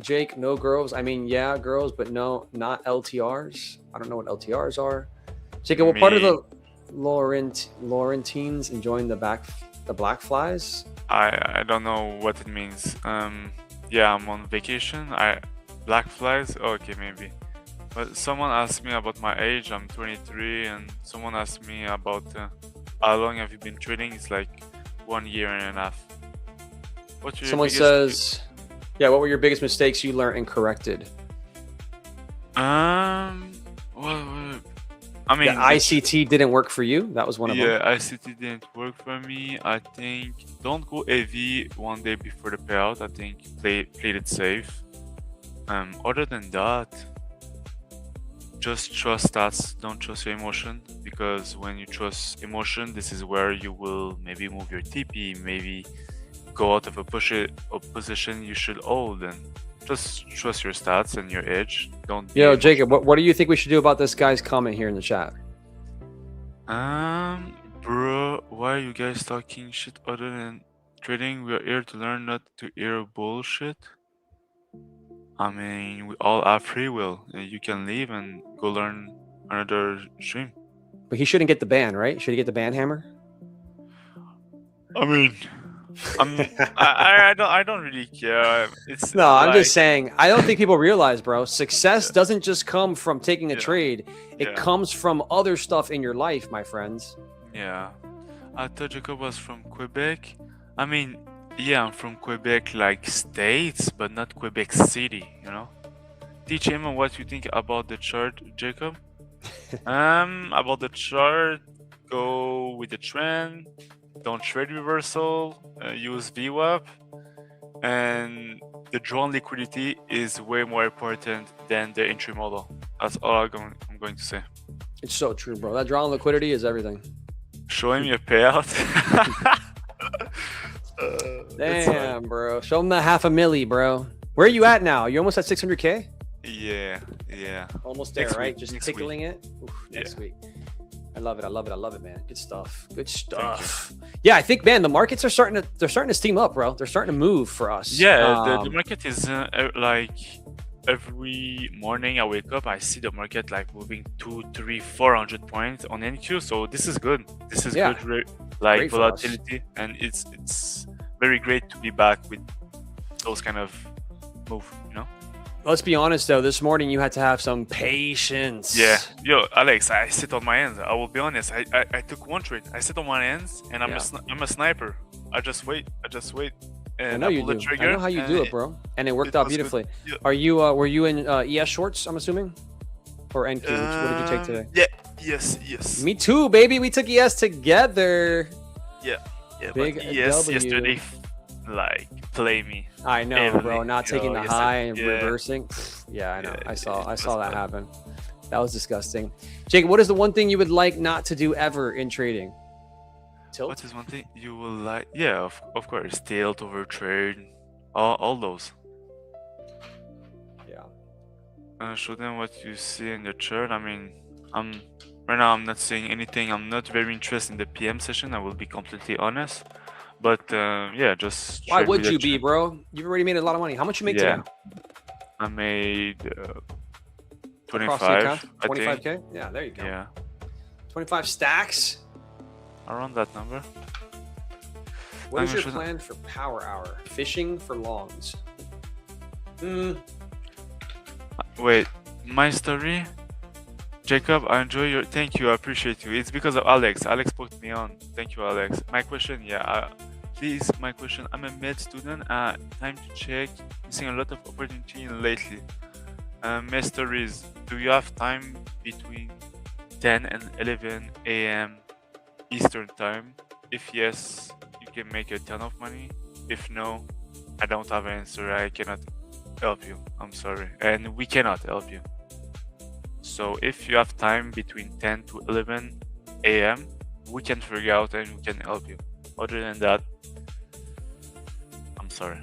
Jake. No girls. I mean, yeah, girls, but no, not LTRs. I don't know what LTRs are. Jacob, what part of the Laurentines enjoying the black flies? I don't know what it means. Yeah, I'm on vacation. Black flies. Okay, maybe. But someone asked me about my age. I'm 23, and someone asked me about how long have you been trading. It's like 1 year and a half. What's your Someone biggest- says, yeah, what were your biggest mistakes you learned and corrected? Well, I mean, Yeah, ICT didn't work for you. That was one of them. yeah, ICT didn't work for me. I think don't go heavy one day before the payout. I think played it safe. Other than that, just trust stats. Don't trust your emotion, because when you trust emotion, this is where you will maybe move your TP, maybe go out of a position you should hold, and just trust your stats and your edge. Don't. be Yo, emotional. Jacob, what do you think we should do about this guy's comment here in the chat? Bro, why are you guys talking shit other than trading? We are here to learn, not to hear bullshit. I mean, we all have free will. You can leave and go learn another stream. But he shouldn't get the ban, right? Should he get the ban hammer? I mean, I don't really care. It's No, I'm like- just saying. I don't think people realize, bro. Success doesn't just come from taking a Yeah. trade. It Yeah. comes from other stuff in your life, my friends. Yeah, I thought Jacob was from Quebec. I mean, yeah, I'm from Quebec, like states, but not Quebec City. You know. Teach him what you think about the chart, Jacob. About the chart, go with the trend. Don't trade reversal. Use VWAP, and the drawn liquidity is way more important than the entry model. That's all I'm going to say. It's so true, bro. That drawn liquidity is everything. Show him your payout. It's like- Damn, bro. Show him the $500,000, bro. Where are you at now? You almost at 600K? Yeah. Almost there, Next right? week, Just next tickling it. Oof, next Yeah. week. I love it, man. Good stuff. Good stuff. Yeah, I think, man, the markets are starting to steam up, bro. They're starting to move for us. Yeah, the market is like every morning I wake up, I see the market like moving 200, 300, 400 points on NQ. So this is good. This is Yeah. good, like Great for us. volatility, and it's very great to be back with those kind of move. You know. Let's be honest, though. This morning you had to have some patience. Yeah. Yo, Alex, I sit on my hands. I will be honest. I took one trade. I sit on my hands, and I'm a sniper. I just wait, I know you pulled the do. I trigger, know how you do it, bro. And it worked it out was good. beautifully. Yeah. Are you were you in ES shorts, I'm assuming? Or NQ? What did you take today? Yeah. Yes. Me too, baby. We took ES together. Yeah. Big But yes, W. yesterday, like, play me. I know, Every- bro. Not taking the yes, high and yeah. reversing. Yeah, I know. Yeah, I saw it that was bad. happen. That was disgusting. Jacob, what is the one thing you would like not to do ever in trading? Tilt? What is one thing you will like? Yeah, of course, tilt, overtrade, all those. Yeah. Show them what you see in the chart. I mean, right now I'm not seeing anything. I'm not very interested in the PM session. I will be completely honest. But yeah, just. Why trade would with the you be, chart. bro? You've already made a lot of money. How much you make Yeah. today? I made Across the 25. account? I think. 25K? Yeah, there you go. Yeah, 25 stacks. around that number. What is I'm your sure- plan for power hour? Fishing for longs. Wait, my story. Jacob, I enjoy your. Thank you, I appreciate you. It's because of Alex. Alex put me on. Thank you, Alex. My question, please, my question. I'm a med student. Time to check. Missing a lot of opportunity lately. My stories. Do you have time between 10 and 11 a.m. Eastern time? If yes, you can make a ton of money. If no, I don't have an answer. I cannot help you. I'm sorry, and we cannot help you. So if you have time between 10 to 11 a.m., we can figure out and we can help you. Other than that, I'm sorry.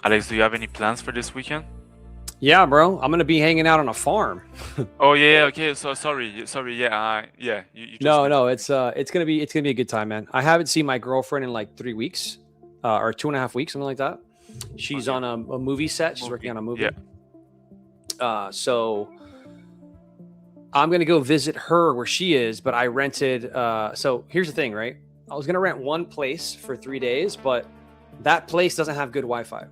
Alex, do you have any plans for this weekend? Yeah, bro. I'm gonna be hanging out on a farm. Oh yeah, okay. So sorry, yeah, yeah. You just No. It's gonna be a good time, man. I haven't seen my girlfriend in like 3 weeks, or 2.5 weeks, something like that. She's Okay. on a movie set. She's working on a movie. Yeah. So I'm gonna go visit her where she is, but I rented. So here's the thing, right? I was gonna rent one place for 3 days, but that place doesn't have good Wi-Fi,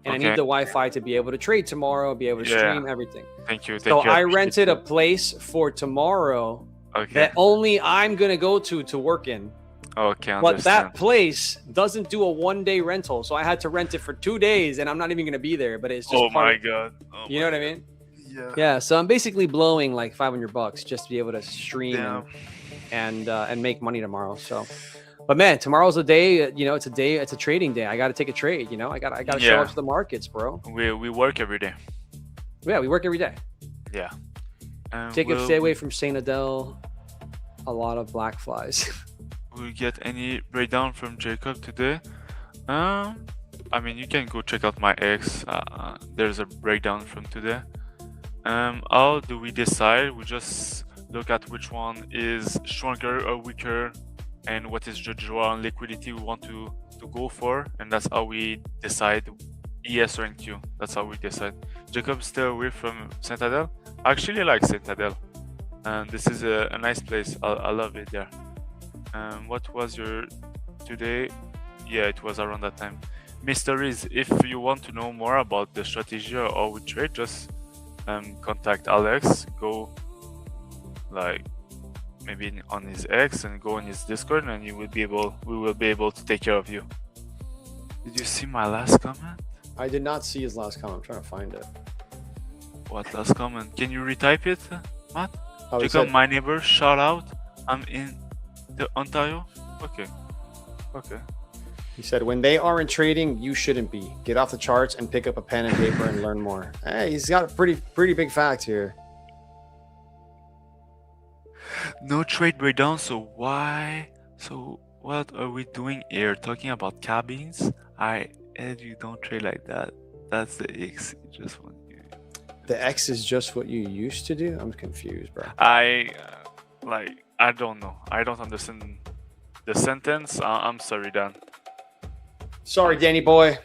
and I need Okay. the Wi-Fi to be able to trade tomorrow, be able to Yeah. stream everything. Thank you. So I appreciate rented a it. place for tomorrow Okay. that only I'm gonna go to work in. Okay. But Understand. that place doesn't do a 1-day rental, so I had to rent it for 2 days, and I'm not even gonna be there. But it's just Oh my part- god. you know what I mean? Yeah. Yeah. So I'm basically blowing like $500 just to be able to stream Damn. and make money tomorrow. So, but man, tomorrow's a day. You know, it's a trading day. I got to take a trade. You know, I got to show Yeah. up to the markets, bro. We work every day. Yeah, we work every day. Yeah. And Jacob, stay away from Saint Adele. A lot of black flies. Will get any breakdown from Jacob today? I mean, you can go check out my ex. There's a breakdown from today. How do we decide? We just look at which one is stronger or weaker, and what is the draw on liquidity we want to go for, and that's how we decide ES or NQ. That's how we decide. Jacob, stay away from Saint Adele. I actually like Saint Adele, and this is a nice place. I love it there. What was your today? Yeah, it was around that time. Mysteries. If you want to know more about the strategy or how we trade, just contact Alex. Go like maybe on his X and go on his Discord, and we will be able to take care of you. Did you see my last comment? I did not see his last comment. I'm trying to find it. What last comment? Can you retype it, Matt? Oh, he Jacob, said- my neighbor, shout out. I'm in the Ontario. Okay. He said, when they aren't trading, you shouldn't be. Get off the charts and pick up a pen and paper and learn more. Hey, he's got a pretty big fact here. No trade breakdown, so why? So what are we doing here? Talking about cabins? Ed, you don't trade like that. That's the X. You just want you. The X is just what you used to do? I'm confused, bro. I don't know. I don't understand the sentence. I'm sorry, Dan. Sorry, Danny boy.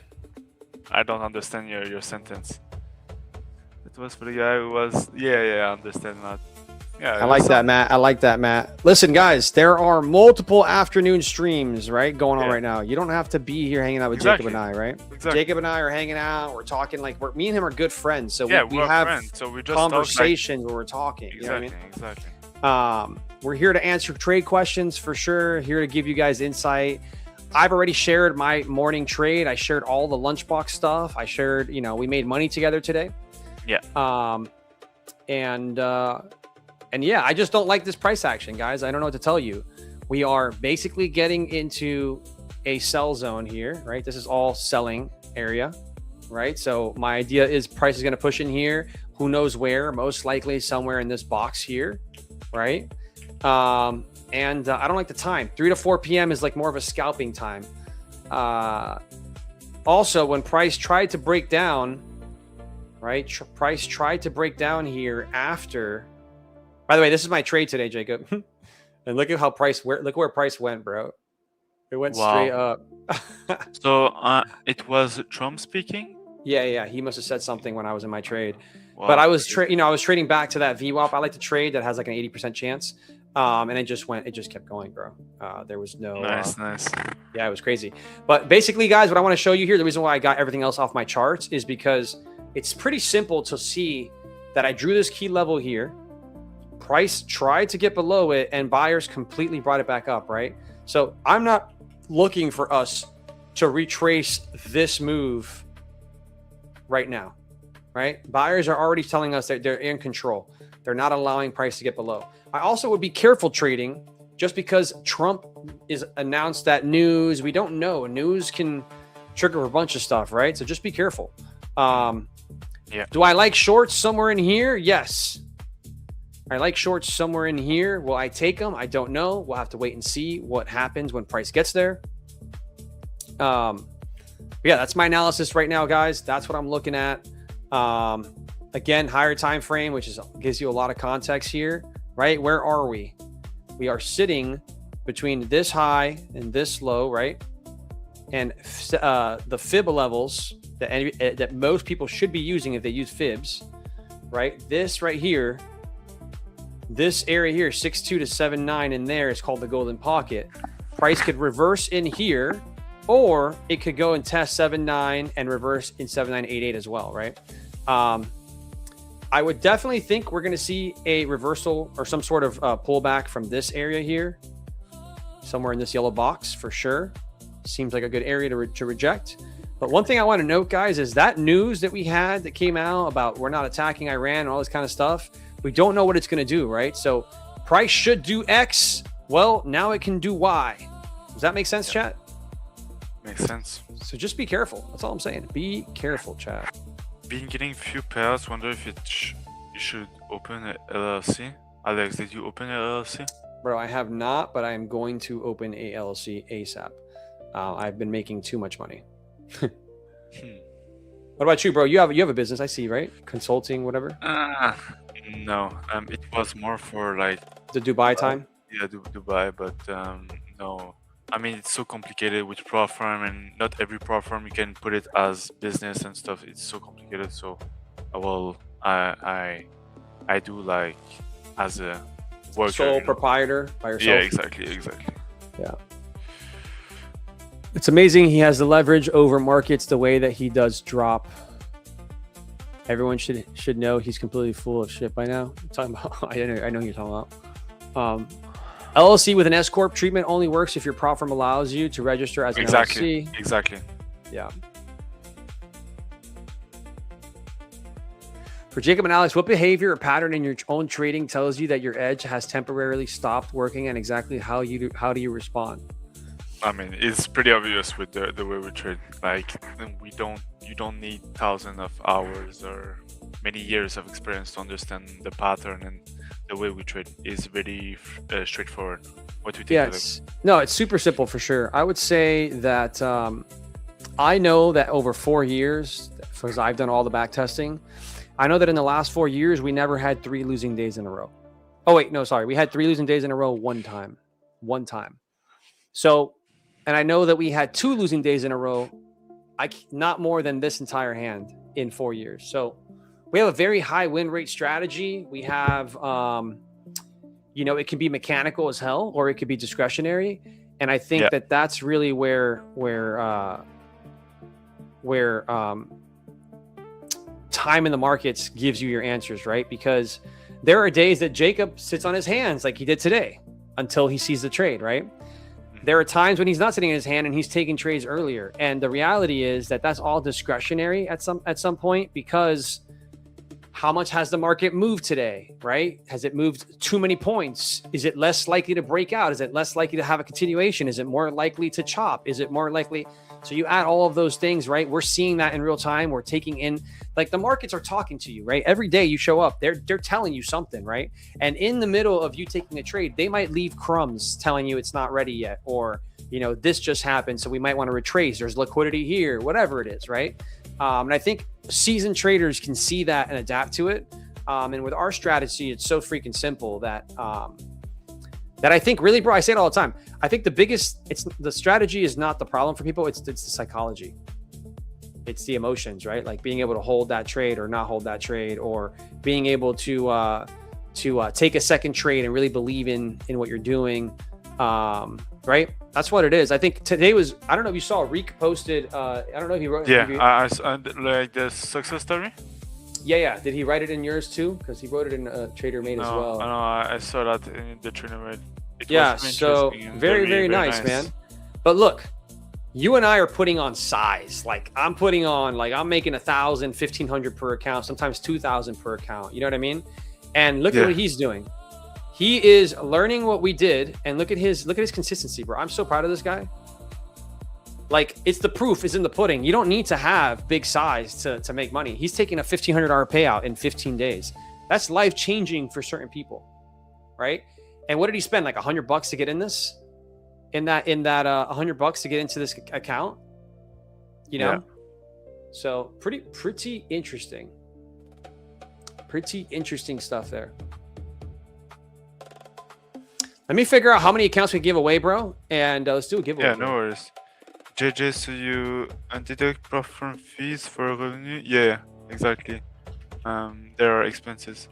I don't understand your sentence. It was for the guy who was. Yeah, I understand that. Yeah, I like that, Matt. I like that, Matt. Listen, guys, there are multiple afternoon streams, right, going on Yeah. right now. You don't have to be here hanging out with Exactly. Jacob and I, right? Exactly. Jacob and I are hanging out. We're talking like me and him are good friends, so Yeah, we we're have friends, so we just talk, like- conversations where we're talking. You know what I mean? Exactly. We're here to answer trade questions for sure. Here to give you guys insight. I've already shared my morning trade. I shared all the lunchbox stuff. I shared, we made money together today. Yeah. And yeah, I just don't like this price action, guys. I don't know what to tell you. We are basically getting into a sell zone here, right? This is all selling area, right? So my idea is price is going to push in here. Who knows where? Most likely somewhere in this box here, right? And I don't like the time. 3 to 4 p.m. is like more of a scalping time. Also, when price tried to break down, right? Price tried to break down here after. By the way, this is my trade today, Jacob. And look at how look where price went, bro. It went straight up. So it was Trump speaking? Yeah. He must have said something when I was in my trade. Wow. But I was trading back to that VWAP. I like to trade that has like an 80% chance. And it just kept going, bro. There was no nice. Yeah, it was crazy. But basically, guys, what I want to show you here, the reason why I got everything else off my charts is because it's pretty simple to see that I drew this key level here. Price tried to get below it and buyers completely brought it back up, right? So I'm not looking for us to retrace this move right now, right? Buyers are already telling us that they're in control. They're not allowing price to get below. I also would be careful trading just because Trump is announced that news. We don't know. News can trigger a bunch of stuff, right? So just be careful. Yeah. Do I like shorts somewhere in here? Yes. I like shorts somewhere in here. Will I take them? I don't know. We'll have to wait and see what happens when price gets there. Yeah, that's my analysis right now, guys. That's what I'm looking at. Again, higher time frame, which gives you a lot of context here, right? Where are we? We are sitting between this high and this low, right? And the fib levels that most people should be using if they use fibs, right? This right here, this area here, 6.2 to 7.9 in there is called the golden pocket. Price could reverse in here, or it could go and test 7.9 and reverse in 7.988 as well, right? I would definitely think we're going to see a reversal or some sort of pullback from this area here, somewhere in this yellow box for sure. Seems like a good area to reject. But one thing I want to note, guys, is that news that we had that came out about we're not attacking Iran and all this kind of stuff. We don't know what it's going to do, right? So price should do X. Well, now it can do Y. Does that make sense, chat? Makes sense. So just be careful. That's all I'm saying. Be careful, chat. Been getting few pairs. Wonder if you should open a LLC. Alex, did you open a LLC? Bro, I have not, but I am going to open a LLC ASAP. I've been making too much money. What about you, bro? You have a business, I see, right? Consulting, whatever. No. It was more for like the Dubai time. Yeah, Dubai, but no. I mean, it's so complicated with prop firm, and not every prop firm you can put it as business and stuff. It's so complicated. So, I do like as a worker, sole proprietor by yourself. Yeah, exactly. Yeah. It's amazing he has the leverage over markets the way that he does drop. Everyone should know he's completely full of shit by now. I'm talking about, I know who you're talking about. LLC with an S corp treatment only works if your prop firm allows you to register as an LLC. Exactly. Yeah. For Jacob and Alex, what behavior or pattern in your own trading tells you that your edge has temporarily stopped working, and exactly how do you respond? I mean, it's pretty obvious with the way we trade. Like, you don't need thousands of hours or many years of experience to understand the pattern, and the way we trade is very straightforward. What do you think? Yes. No, it's super simple for sure. I would say that I know that over 4 years, because I've done all the back testing, I know that in the last 4 years, we never had 3 losing days in a row. Oh, wait, no, sorry. We had 3 losing days in a row one time. So, and I know that we had 2 losing days in a row, not more than this entire hand in 4 years. So we have a very high win rate strategy. We have, it can be mechanical as hell, or it could be discretionary. And I think that that's really where time in the markets gives you your answers, right? Because there are days that Jacob sits on his hands like he did today until he sees the trade, right? There are times when he's not sitting in his hand and he's taking trades earlier. And the reality is that that's all discretionary at some point, because how much has the market moved today, right? Has it moved too many points? Is it less likely to break out? Is it less likely to have a continuation? Is it more likely to chop? Is it more likely? So you add all of those things, right? We're seeing that in real time. We're taking in, like, the markets are talking to you, right? Every day you show up, they're telling you something, right? And in the middle of you taking a trade, they might leave crumbs telling you it's not ready yet, or, you know, this just happened, so we might want to retrace. There's liquidity here, whatever it is, right? And I think seasoned traders can see that and adapt to it. And with our strategy, it's so freaking simple that that I think really, bro, I say it all the time. I think the strategy is not the problem for people. It's the psychology. It's the emotions, right? Like being able to hold that trade or not hold that trade, or being able to take a second trade and really believe in what you're doing. Right? That's what it is. I think today was, I don't know if you saw, Reek posted, I don't know if he wrote. Yeah, I like the success story. Yeah. Did he write it in yours too? Because he wrote it in TraderMade as well. I saw that in the TraderMade. Yeah, so very nice, man. But look, you and I are putting on size. Like I'm putting on, like I'm making 1,000, 1,500 per account, sometimes 2,000 per account. You know what I mean? And look at what he's doing. He is learning what we did, and look at his consistency, bro. I'm so proud of this guy. Like, it's the proof is in the pudding. You don't need to have big size to make money. He's taking a $1,500 payout in 15 days. That's life changing for certain people, right? And what did he spend? Like $100 to get in this? In that $100 to get into this account? You know? Yeah. So pretty interesting. Pretty interesting stuff there. Let me figure out how many accounts we give away, bro, and let's do a giveaway. Yeah, no worries. JJ, so you deduct platform fees for revenue? Yeah, exactly. There are expenses.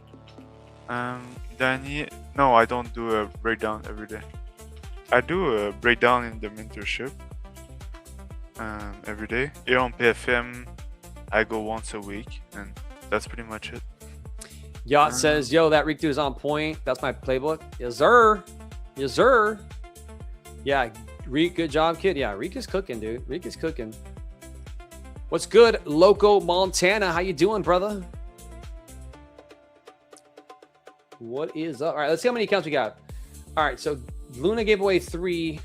Danny, no, I don't do a breakdown every day. I do a breakdown in the mentorship every day. Here on PFM, I go once a week, and that's pretty much it. Yacht says, yo, that Reek dude is on point. That's my playbook. Yes, sir. Yes, sir. Yeah, Reek, good job, kid. Yeah, Reek is cooking, dude. Reek is cooking. What's good, Loco Montana? How you doing, brother? What is up? All right, let's see how many accounts we got. All right, so Luna gave away 3.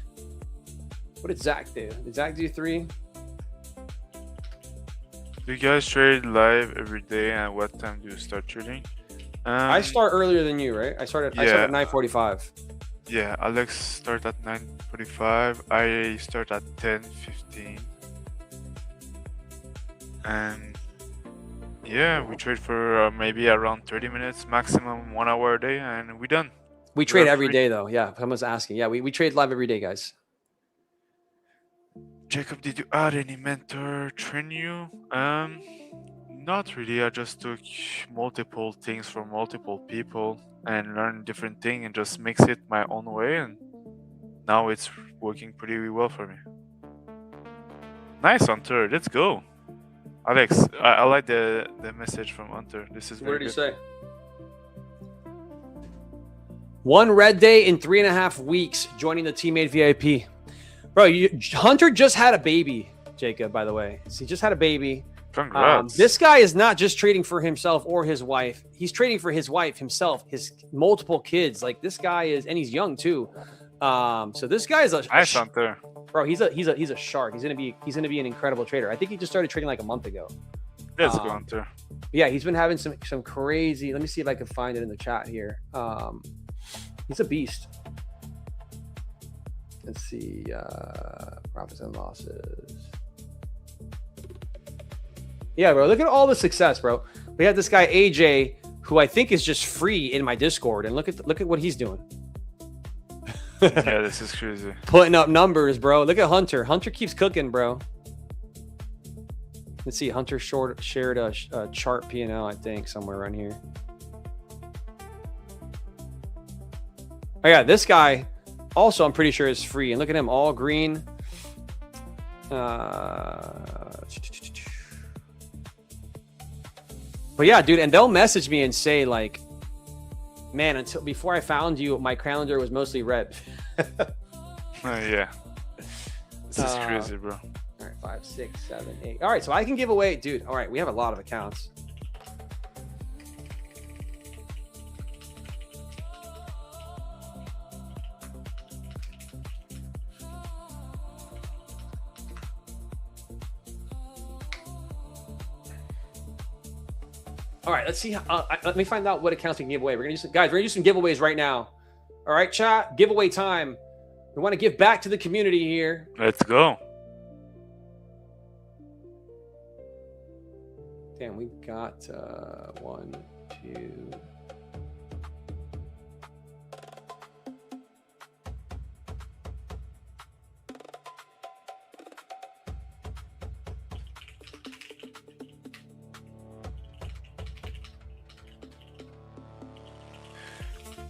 What did Zach do? Did Zach do 3? Do you guys trade live every day, and what time do you start trading? I start earlier than you, right? I start at 9:45. Yeah, Alex start at 9:45. I start at 10:15. And yeah, we trade for maybe around 30 minutes, maximum 1 hour a day, and we're done. We trade every day, though. Yeah, someone's asking. Yeah, we trade live every day, guys. Jacob, did you add any mentor train you? Not really. I just took multiple things from multiple people and learned different things and just mix it my own way, and now it's working pretty well for me. Nice, Hunter. Let's go. Alex, I like the message from Hunter. This is very What did good. he say? 1 red day in 3.5 weeks, joining the Tmade VIP. Bro, Hunter just had a baby, Jacob, by the way. He just had a baby. Congrats. This guy is not just trading for himself or his wife. He's trading for his wife, himself, his multiple kids. Like, this guy is, and he's young too. So this guy is a nice, Hunter. Bro, he's a shark. He's gonna be an incredible trader. I think he just started trading like a month ago. Let's go, Hunter. Yeah, he's been having some crazy. Let me see if I can find it in the chat here. He's a beast. Let's see, profits and losses. Yeah, bro, look at all the success, bro. We had this guy AJ, who I think is just free in my Discord, and look at what he's doing. Yeah, this is crazy. Putting up numbers, bro. Look at Hunter. Hunter keeps cooking, bro. Let's see. Hunter shared a chart P&L, I think, somewhere around here. Oh yeah, this guy also, I'm pretty sure, is free. And look at him, all green. But yeah, dude, and they'll message me and say, like, Man, until before I found you, my calendar was mostly red. Yeah. This is crazy, bro. All right, 5, 6, 7, 8. All right, so I can give away, dude. All right, we have a lot of accounts. All right, let's see. Let me find out what accounts we can give away. We're gonna do some giveaways right now. All right, chat, giveaway time. We want to give back to the community here. Let's go. Damn, we got 1, 2.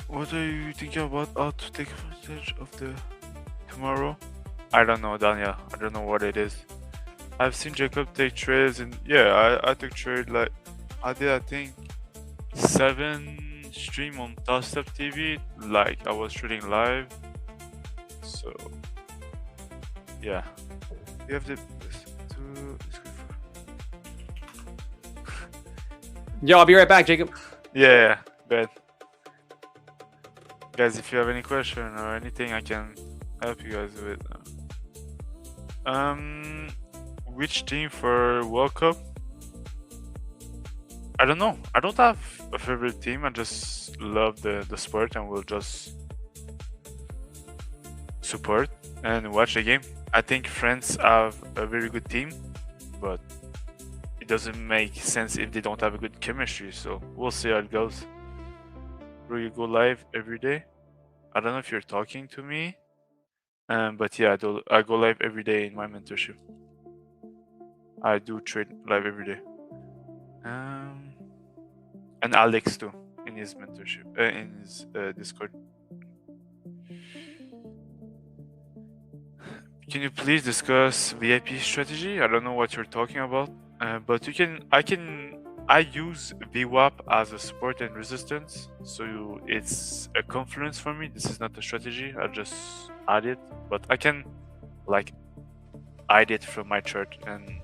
What are you thinking about how to take advantage of the tomorrow? I don't know, Daniel. I don't know what it is. I've seen Jacob take trades, and yeah, I took trade like I did. I think 7 stream on Tossed Up TV, like I was trading live. So yeah, you have the Yo, I'll be right back, Jacob. yeah, bet. Guys, if you have any question or anything, I can help you guys with. Which team for World Cup? I don't know. I don't have a favorite team. I just love the sport and will just support and watch the game. I think France have a very good team, but it doesn't make sense if they don't have a good chemistry. So we'll see how it goes. Will you go live every day? I don't know if you're talking to me, but yeah, I go live every day in my mentorship. I do trade live every day. And Alex too in his mentorship, in his Discord. Can you please discuss VIP strategy? I don't know what you're talking about, but I use VWAP as a support and resistance, so it's a confluence for me. This is not a strategy. I just add it, but I can like hide it from my chart and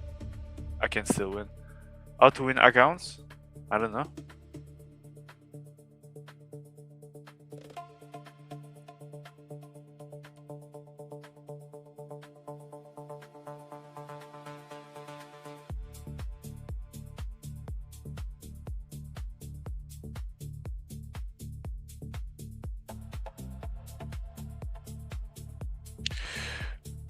I can still win. How to win accounts? I don't know.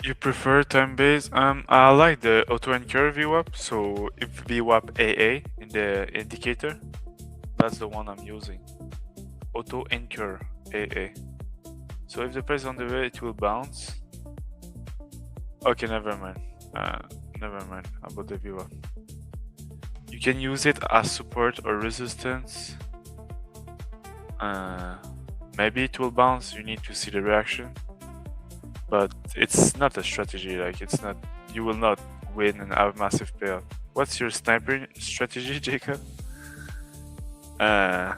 You prefer time-based? I like the auto-anchor VWAP. So if VWAP AA in the indicator, that's the one I'm using. Auto-anchor AA. So if the price is on the way, it will bounce. Okay, never mind. Never mind about the VWAP. You can use it as support or resistance. Maybe it will bounce. You need to see the reaction. But it's not a strategy, like it's not, you will not win and have massive payout. What's your sniper strategy, Jacob? A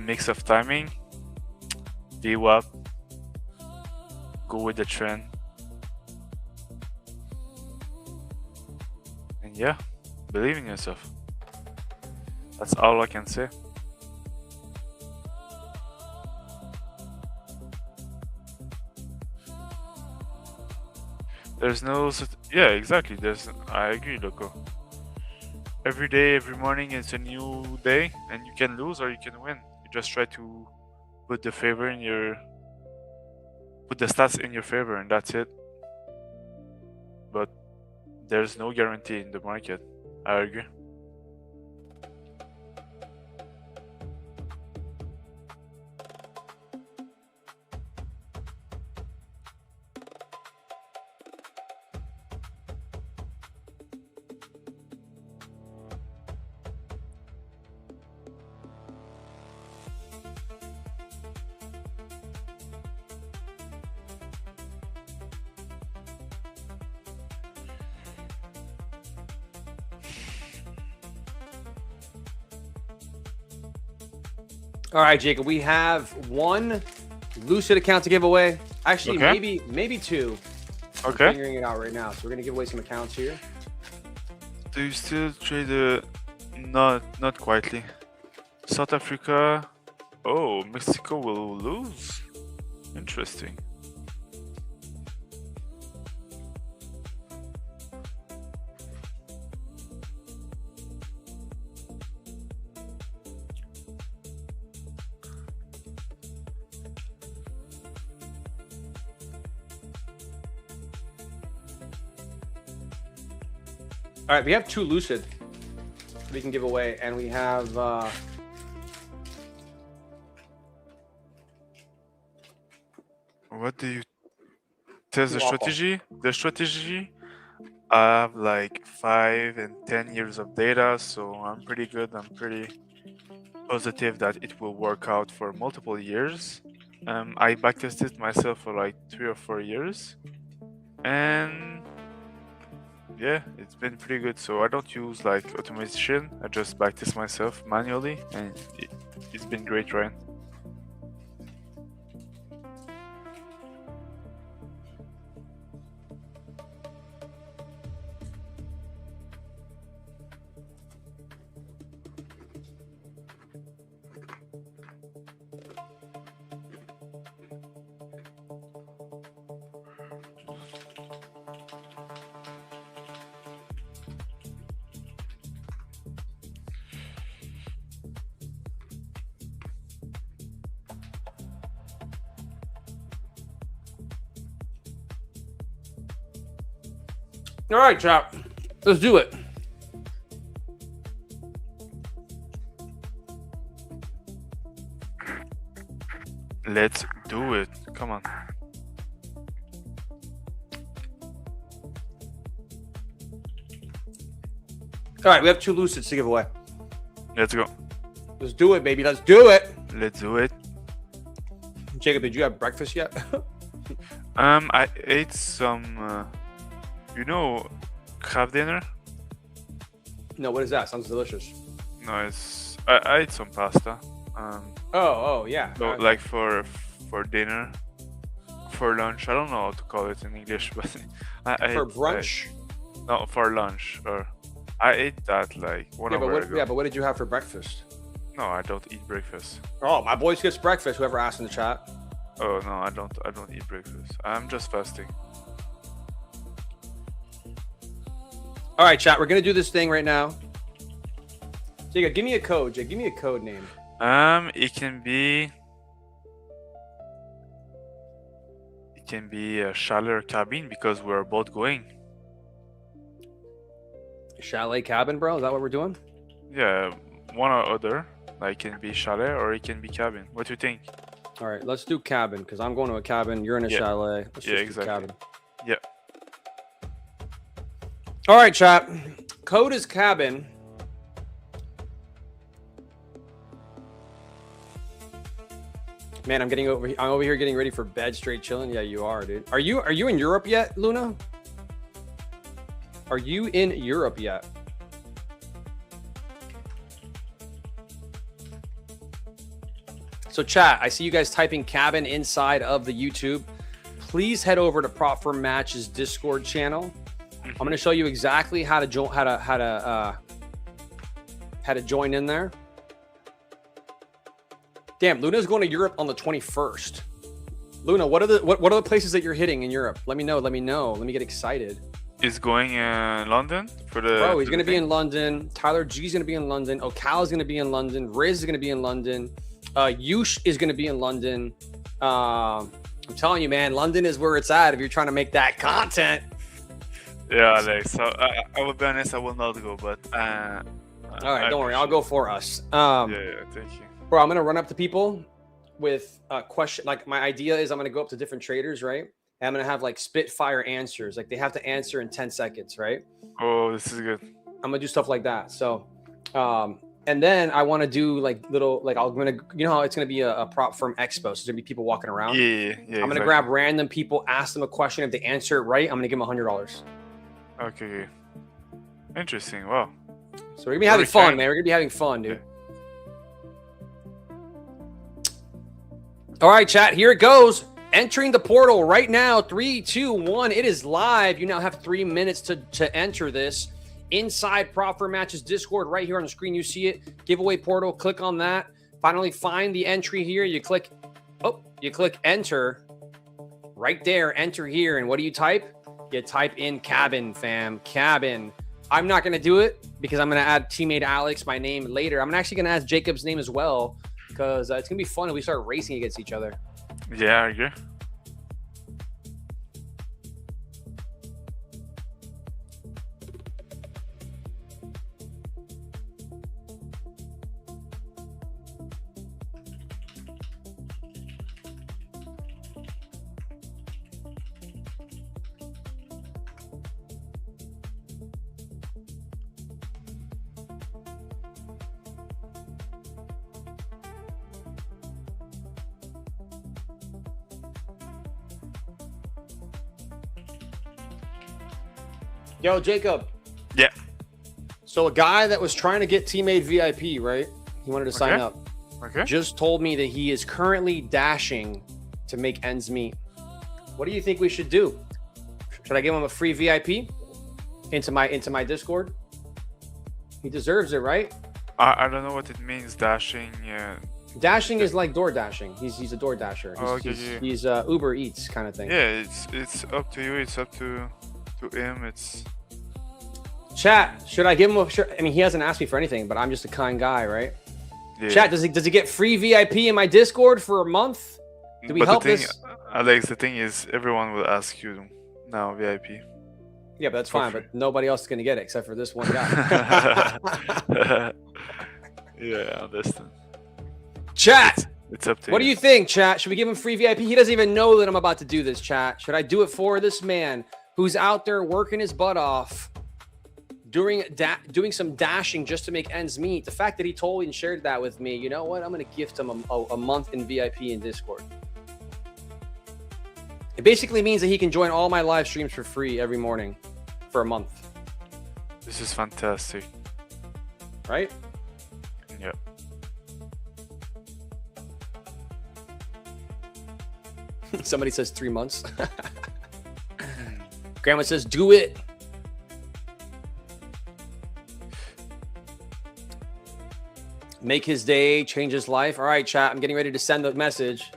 mix of timing, VWAP, go with the trend. And yeah, believe in yourself. That's all I can say. There's no, yeah, exactly. I agree, Loco. Every day, every morning, it's a new day, and you can lose or you can win. You just try to put the stats in your favor, and that's it. But there's no guarantee in the market. I agree. All right, Jacob. We have one Lucid account to give away. Actually, Okay. maybe two. I'm Okay. figuring it out right now. So we're gonna give away some accounts here. Do you still trade not quietly? South Africa. Oh, Mexico will lose. Interesting. All right, we have two Lucid we can give away, and we have What do you test the Waffle. strategy? The strategy, I have like 5 and 10 years of data, so I'm pretty good. I'm pretty positive that it will work out for multiple years. I backtested myself for like 3 or 4 years, and yeah, it's been pretty good. So I don't use like automation. I just backtest myself manually, and it's been great, right? all right, chap. Let's do it. Let's do it. Come on. All right, we have two Lucids to give away. Let's go. Let's do it, baby. Let's do it. Let's do it. Jacob, did you have breakfast yet? I ate some, crab dinner. No, what is that? Sounds delicious. No, I ate some pasta. Oh, yeah. So like for dinner, for lunch. I don't know how to call it in English, but For brunch? No, for lunch. Or I ate that like 1 hour ago. But what did you have for breakfast? No, I don't eat breakfast. Oh, my boy gets breakfast. Whoever asked in the chat. Oh no, I don't eat breakfast. I'm just fasting. All right, chat. We're gonna do this thing right now. Jacob, give me a code. Jake, give me a code name. It can be a chalet or cabin because we're both going. Chalet cabin, bro. Is that what we're doing? Yeah, one or other. Like it can be chalet or it can be cabin. What do you think? All right, let's do cabin because I'm going to a cabin. You're in a Yeah. chalet. Let's Yeah, just do exactly. cabin. Yeah. All right, chat. Code is cabin. Man, I'm over here getting ready for bed, straight chilling. Yeah, you are, dude. Are you in Europe yet, Luna? Are you in Europe yet? So chat, I see you guys typing cabin inside of the YouTube. Please head over to Prop for Match's Discord channel. I'm going to show you exactly how to join in there. Damn, Luna's going to Europe on the 21st. Luna, what are the places that you're hitting in Europe? Let me know. Let me get excited. Is going in London for the. Bro, he's for going to the be thing? in London. Tyler G's going to be in London. Okal is going to be in London. Riz is going to be in London. Yush is going to be in London. I'm telling you, man, London is where it's at if you're trying to make that content. Yeah, Alex. So I will be honest, I will not go, but. All right, don't worry. I'll go for us. Yeah, thank you. Bro, I'm going to run up to people with a question. Like, my idea is I'm going to go up to different traders, right? And I'm going to have like spitfire answers. Like, they have to answer in 10 seconds, right? Oh, this is good. I'm going to do stuff like that. So, and then I want to do like little, like, I'm going to, you know how it's going to be a prop firm expo. So there's going to be people walking around. Yeah. I'm going to grab random people, ask them a question. If they answer it right, I'm going to give them $100. Okay. Interesting. Wow. So we're going to be having fun, man. We're going to be having fun, dude. All right, chat, here it goes. Entering the portal right now. 3, 2, 1. It is live. You now have 3 minutes to enter this. Inside Prop for Matches Discord, right here on the screen, you see it. Giveaway portal. Click on that. Finally, find the entry here. You click enter. Right there, enter here. And what do you type? You type in cabin, fam. Cabin. I'm not going to do it because I'm going to add Tmade Alex, my name, later. I'm actually going to add Jacob's name as well because it's going to be fun if we start racing against each other. Yeah, I agree. Yo, Jacob. Yeah. So a guy that was trying to get Tmade VIP, right? He wanted to sign up. Okay. Just told me that he is currently dashing to make ends meet. What do you think we should do? Should I give him a free VIP into my Discord? He deserves it, right? I don't know what it means, dashing. Dashing is like door dashing. He's a door dasher. He's Uber Eats kind of thing. Yeah, it's up to you. It's up to him. It's chat. Should I give him a? I mean, he hasn't asked me for anything, but I'm just a kind guy, right? yeah. Chat. Does he get free VIP in my Discord for a month? Do we help this? Alex, the thing is, everyone will ask you now VIP. Yeah, but that's fine. But nobody else is gonna get it except for this one guy. Yeah, I understand. Chat. It's up to What do you think, chat? Should we give him free VIP? He doesn't even know that I'm about to do this, chat. Should I do it for this man who's out there working his butt off, doing some dashing just to make ends meet? The fact that he told me and shared that with me, you know what? I'm going to gift him a month in VIP in Discord. It basically means that he can join all my live streams for free every morning for a month. This is fantastic. Right? Yeah. Somebody says 3 months. Grandma says, do it. Make his day, change his life. All right, chat. I'm getting ready to send the message.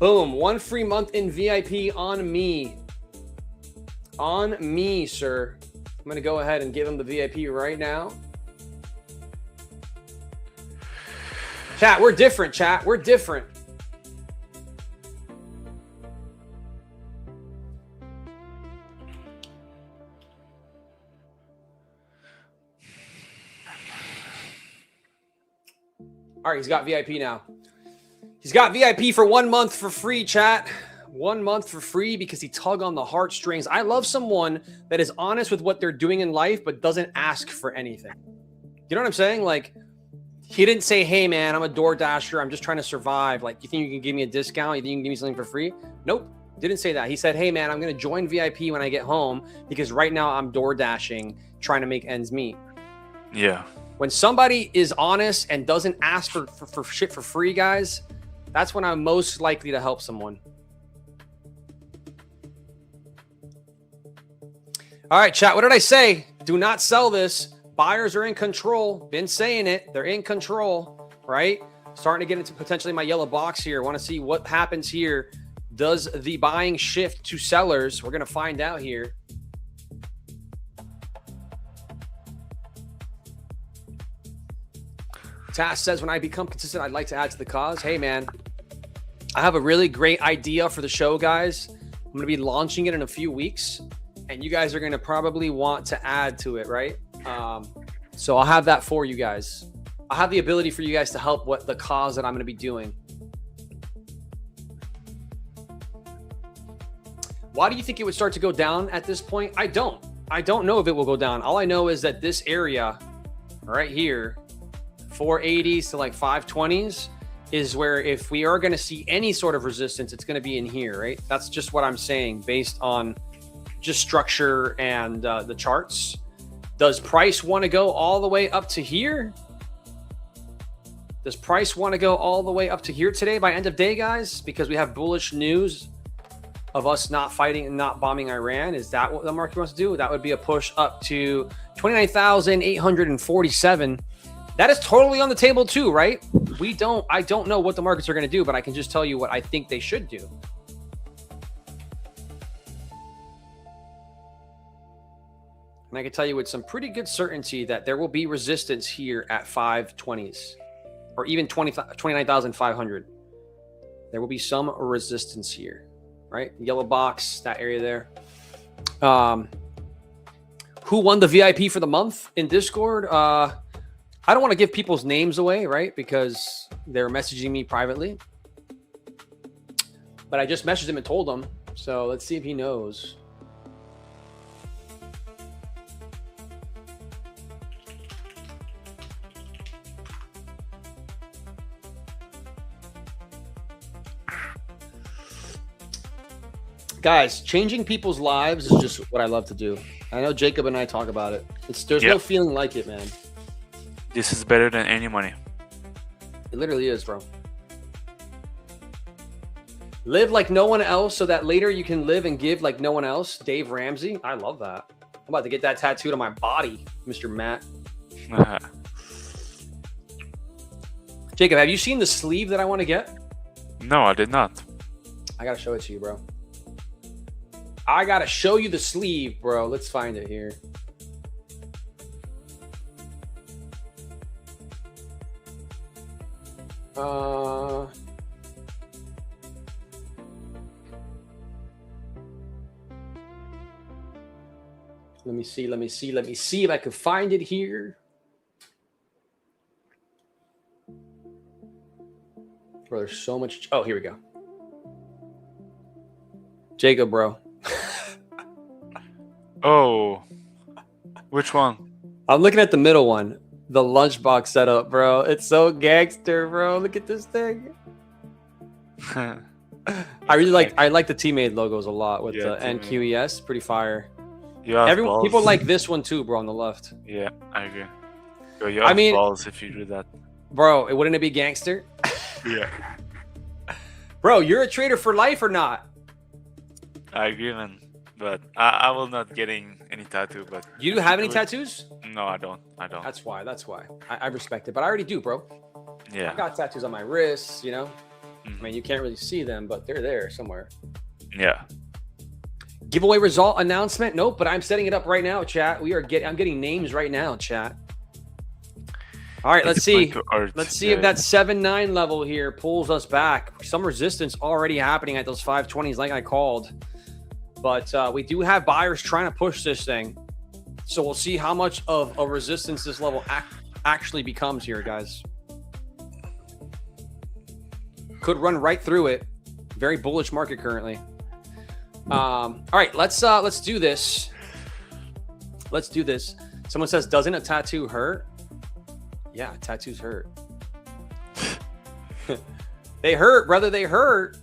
Boom. 1 free month in VIP on me. On me, sir. I'm going to go ahead and give him the VIP right now. Chat, we're different, chat. We're different. All right, he's got VIP now. He's got VIP for 1 month for free, chat. 1 month for free because he tug on the heartstrings. I love someone that is honest with what they're doing in life, but doesn't ask for anything. You know what I'm saying? Like, he didn't say, hey, man, I'm a door dasher. I'm just trying to survive. Like, you think you can give me a discount? You think you can give me something for free? Nope. Didn't say that. He said, hey, man, I'm going to join VIP when I get home because right now I'm door dashing, trying to make ends meet. Yeah. When somebody is honest and doesn't ask for shit for free, guys, that's when I'm most likely to help someone. All right, chat. What did I say? Do not sell this. Buyers are in control. Been saying it. They're in control, right? Starting to get into potentially my yellow box here. Want to see what happens here. Does the buying shift to sellers? We're going to find out here. Tass says, when I become consistent, I'd like to add to the cause. Hey, man, I have a really great idea for the show, guys. I'm going to be launching it in a few weeks, and you guys are going to probably want to add to it, right? So I'll have that for you guys. I'll have the ability for you guys to help what the cause that I'm going to be doing. Why do you think it would start to go down at this point? I don't know if it will go down. All I know is that this area right here, 480s to like 520s, is where if we are going to see any sort of resistance, it's going to be in here, right? That's just what I'm saying based on just structure and the charts. Does price want to go all the way up to here? Does price want to go all the way up to here today by end of day, guys? Because we have bullish news of us not fighting and not bombing Iran. Is that what the market wants to do? That would be a push up to 29,847. That is totally on the table too, right? I don't know what the markets are going to do, but I can just tell you what I think they should do. And I can tell you with some pretty good certainty that there will be resistance here at 520s. Or even 29,500. There will be some resistance here, right? Yellow box, that area there. Who won the VIP for the month in Discord? I don't want to give people's names away, right? Because they're messaging me privately. But I just messaged him and told him. So let's see if he knows. Guys, changing people's lives is just what I love to do. I know Jacob and I talk about it. There's no feeling like it, man. This is better than any money. It literally is, bro. Live like no one else so that later you can live and give like no one else. Dave Ramsey. I love that. I'm about to get that tattooed on my body, Mr. Matt. Jacob, have you seen the sleeve that I want to get? No, I did not. I got to show it to you, bro. I got to show you the sleeve, bro. Let's find it here. Let me see if I can find it here. Bro, there's so much. Oh, here we go. Jacob, bro. Oh, which one? I'm looking at the middle one, the lunchbox setup, bro. It's so gangster, bro. Look at this thing. I like the Tmade logos a lot with the NQES. Pretty fire. People like this one too, bro, on the left. Yeah, I agree. Bro, you have balls if you do that. Bro, wouldn't it be gangster? Yeah. Bro, you're a trader for life or not? I agree, man. But I will not getting any tattoo. But you do have any tattoos? No, I don't. That's why. I respect it, but I already do, bro. Yeah. I got tattoos on my wrists, you know. I mean, you can't really see them, but they're there somewhere. Yeah. Giveaway result announcement? Nope, but I'm setting it up right now, chat. I'm getting names right now, chat. All right, let's see. Let's see if that 7-9 level here pulls us back. Some resistance already happening at those 520s, like I called. But we do have buyers trying to push this thing. So we'll see how much of a resistance this level actually becomes here, guys. Could run right through it. Very bullish market currently. All right, let's do this. Let's do this. Someone says, doesn't a tattoo hurt? Yeah, tattoos hurt. They hurt, brother. They hurt.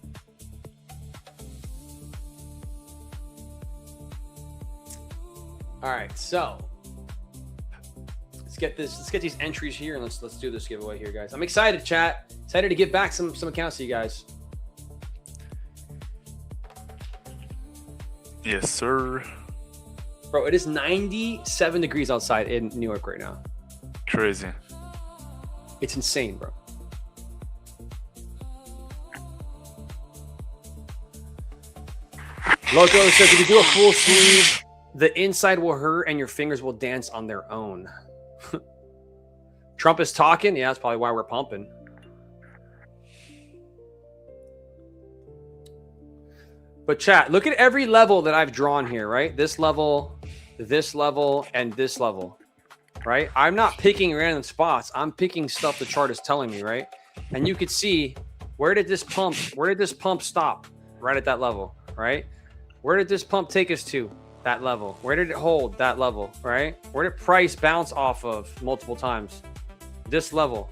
All right, so let's get this. Let's get these entries here, and let's do this giveaway here, guys. I'm excited, chat. Excited to give back some accounts to you guys. Yes, sir. Bro, it is 97 degrees outside in New York right now. Crazy. It's insane, bro. Loco says, if you do a full sleeve, the inside will hurt and your fingers will dance on their own. Trump is talking. Yeah, that's probably why we're pumping. But chat, look at every level that I've drawn here, right? This level, and this level, right? I'm not picking random spots. I'm picking stuff the chart is telling me, right? And you could see, where did this pump stop? Right at that level, right? Where did this pump take us to? That level. Where did it hold? That level, right? Where did price bounce off of multiple times? This level,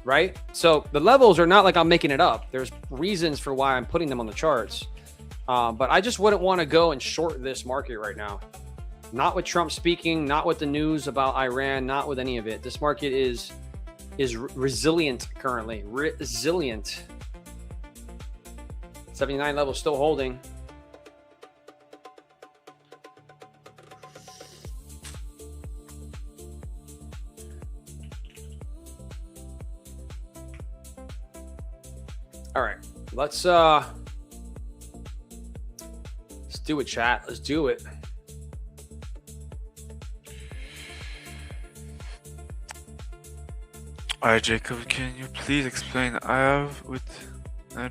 right? So the levels are not like I'm making it up. There's reasons for why I'm putting them on the charts. But I just wouldn't want to go and short this market right now. Not with Trump speaking, not with the news about Iran, not with any of it. This market is resilient currently. Resilient. 79 level still holding. All right, let's do it, chat. Let's do it. Alright, Jacob, can you please explain? I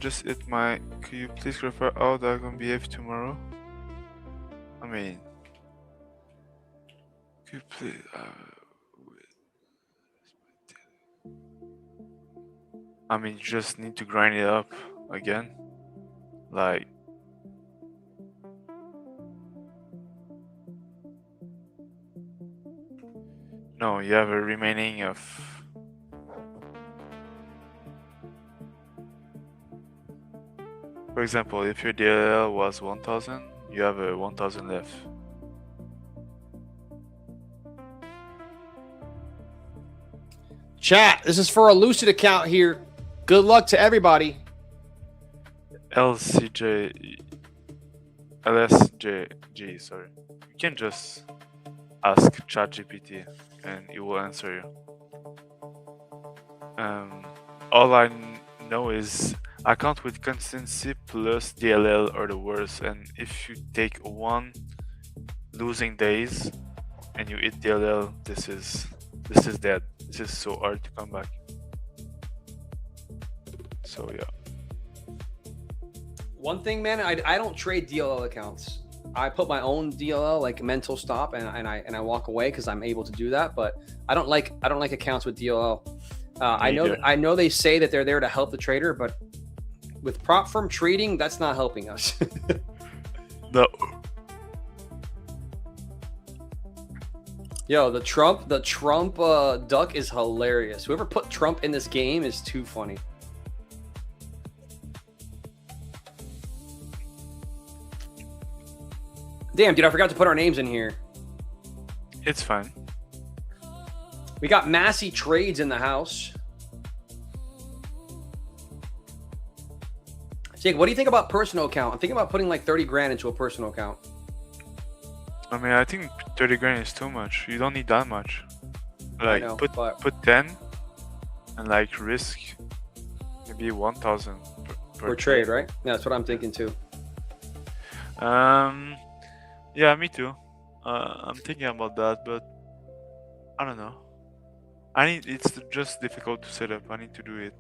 just hit my. Could you please clarify how they're gonna behave tomorrow? I mean, could you please? I mean, you just need to grind it up again, like. No, you have a remaining of. For example, if your DLL was 1000, you have a 1000 left. Chat, this is for a Lucid account here. Good luck to everybody. LSJG, sorry. You can just ask ChatGPT and it will answer you. All I know is account with consistency plus DLL are the worst, and if you take one losing days and you hit DLL, this is dead. This is so hard to come back. So yeah. One thing, man, I don't trade DLL accounts. I put my own DLL, like mental stop, and I walk away because I'm able to do that. But I don't like accounts with DLL. I know they say that they're there to help the trader, but with prop firm trading, that's not helping us. No. Yo, the Trump duck is hilarious. Whoever put Trump in this game is too funny. Damn, dude, I forgot to put our names in here. It's fine. We got Massey Trades in the house. Jake, what do you think about personal account? I'm thinking about putting like 30 grand into a personal account. I mean, I think 30 grand is too much. You don't need that much. Like, know, put 10 and like risk maybe 1,000 per trade, right? Yeah, that's what I'm thinking too. Yeah, me too. I'm thinking about that, but I don't know. It's just difficult to set up. I need to do it.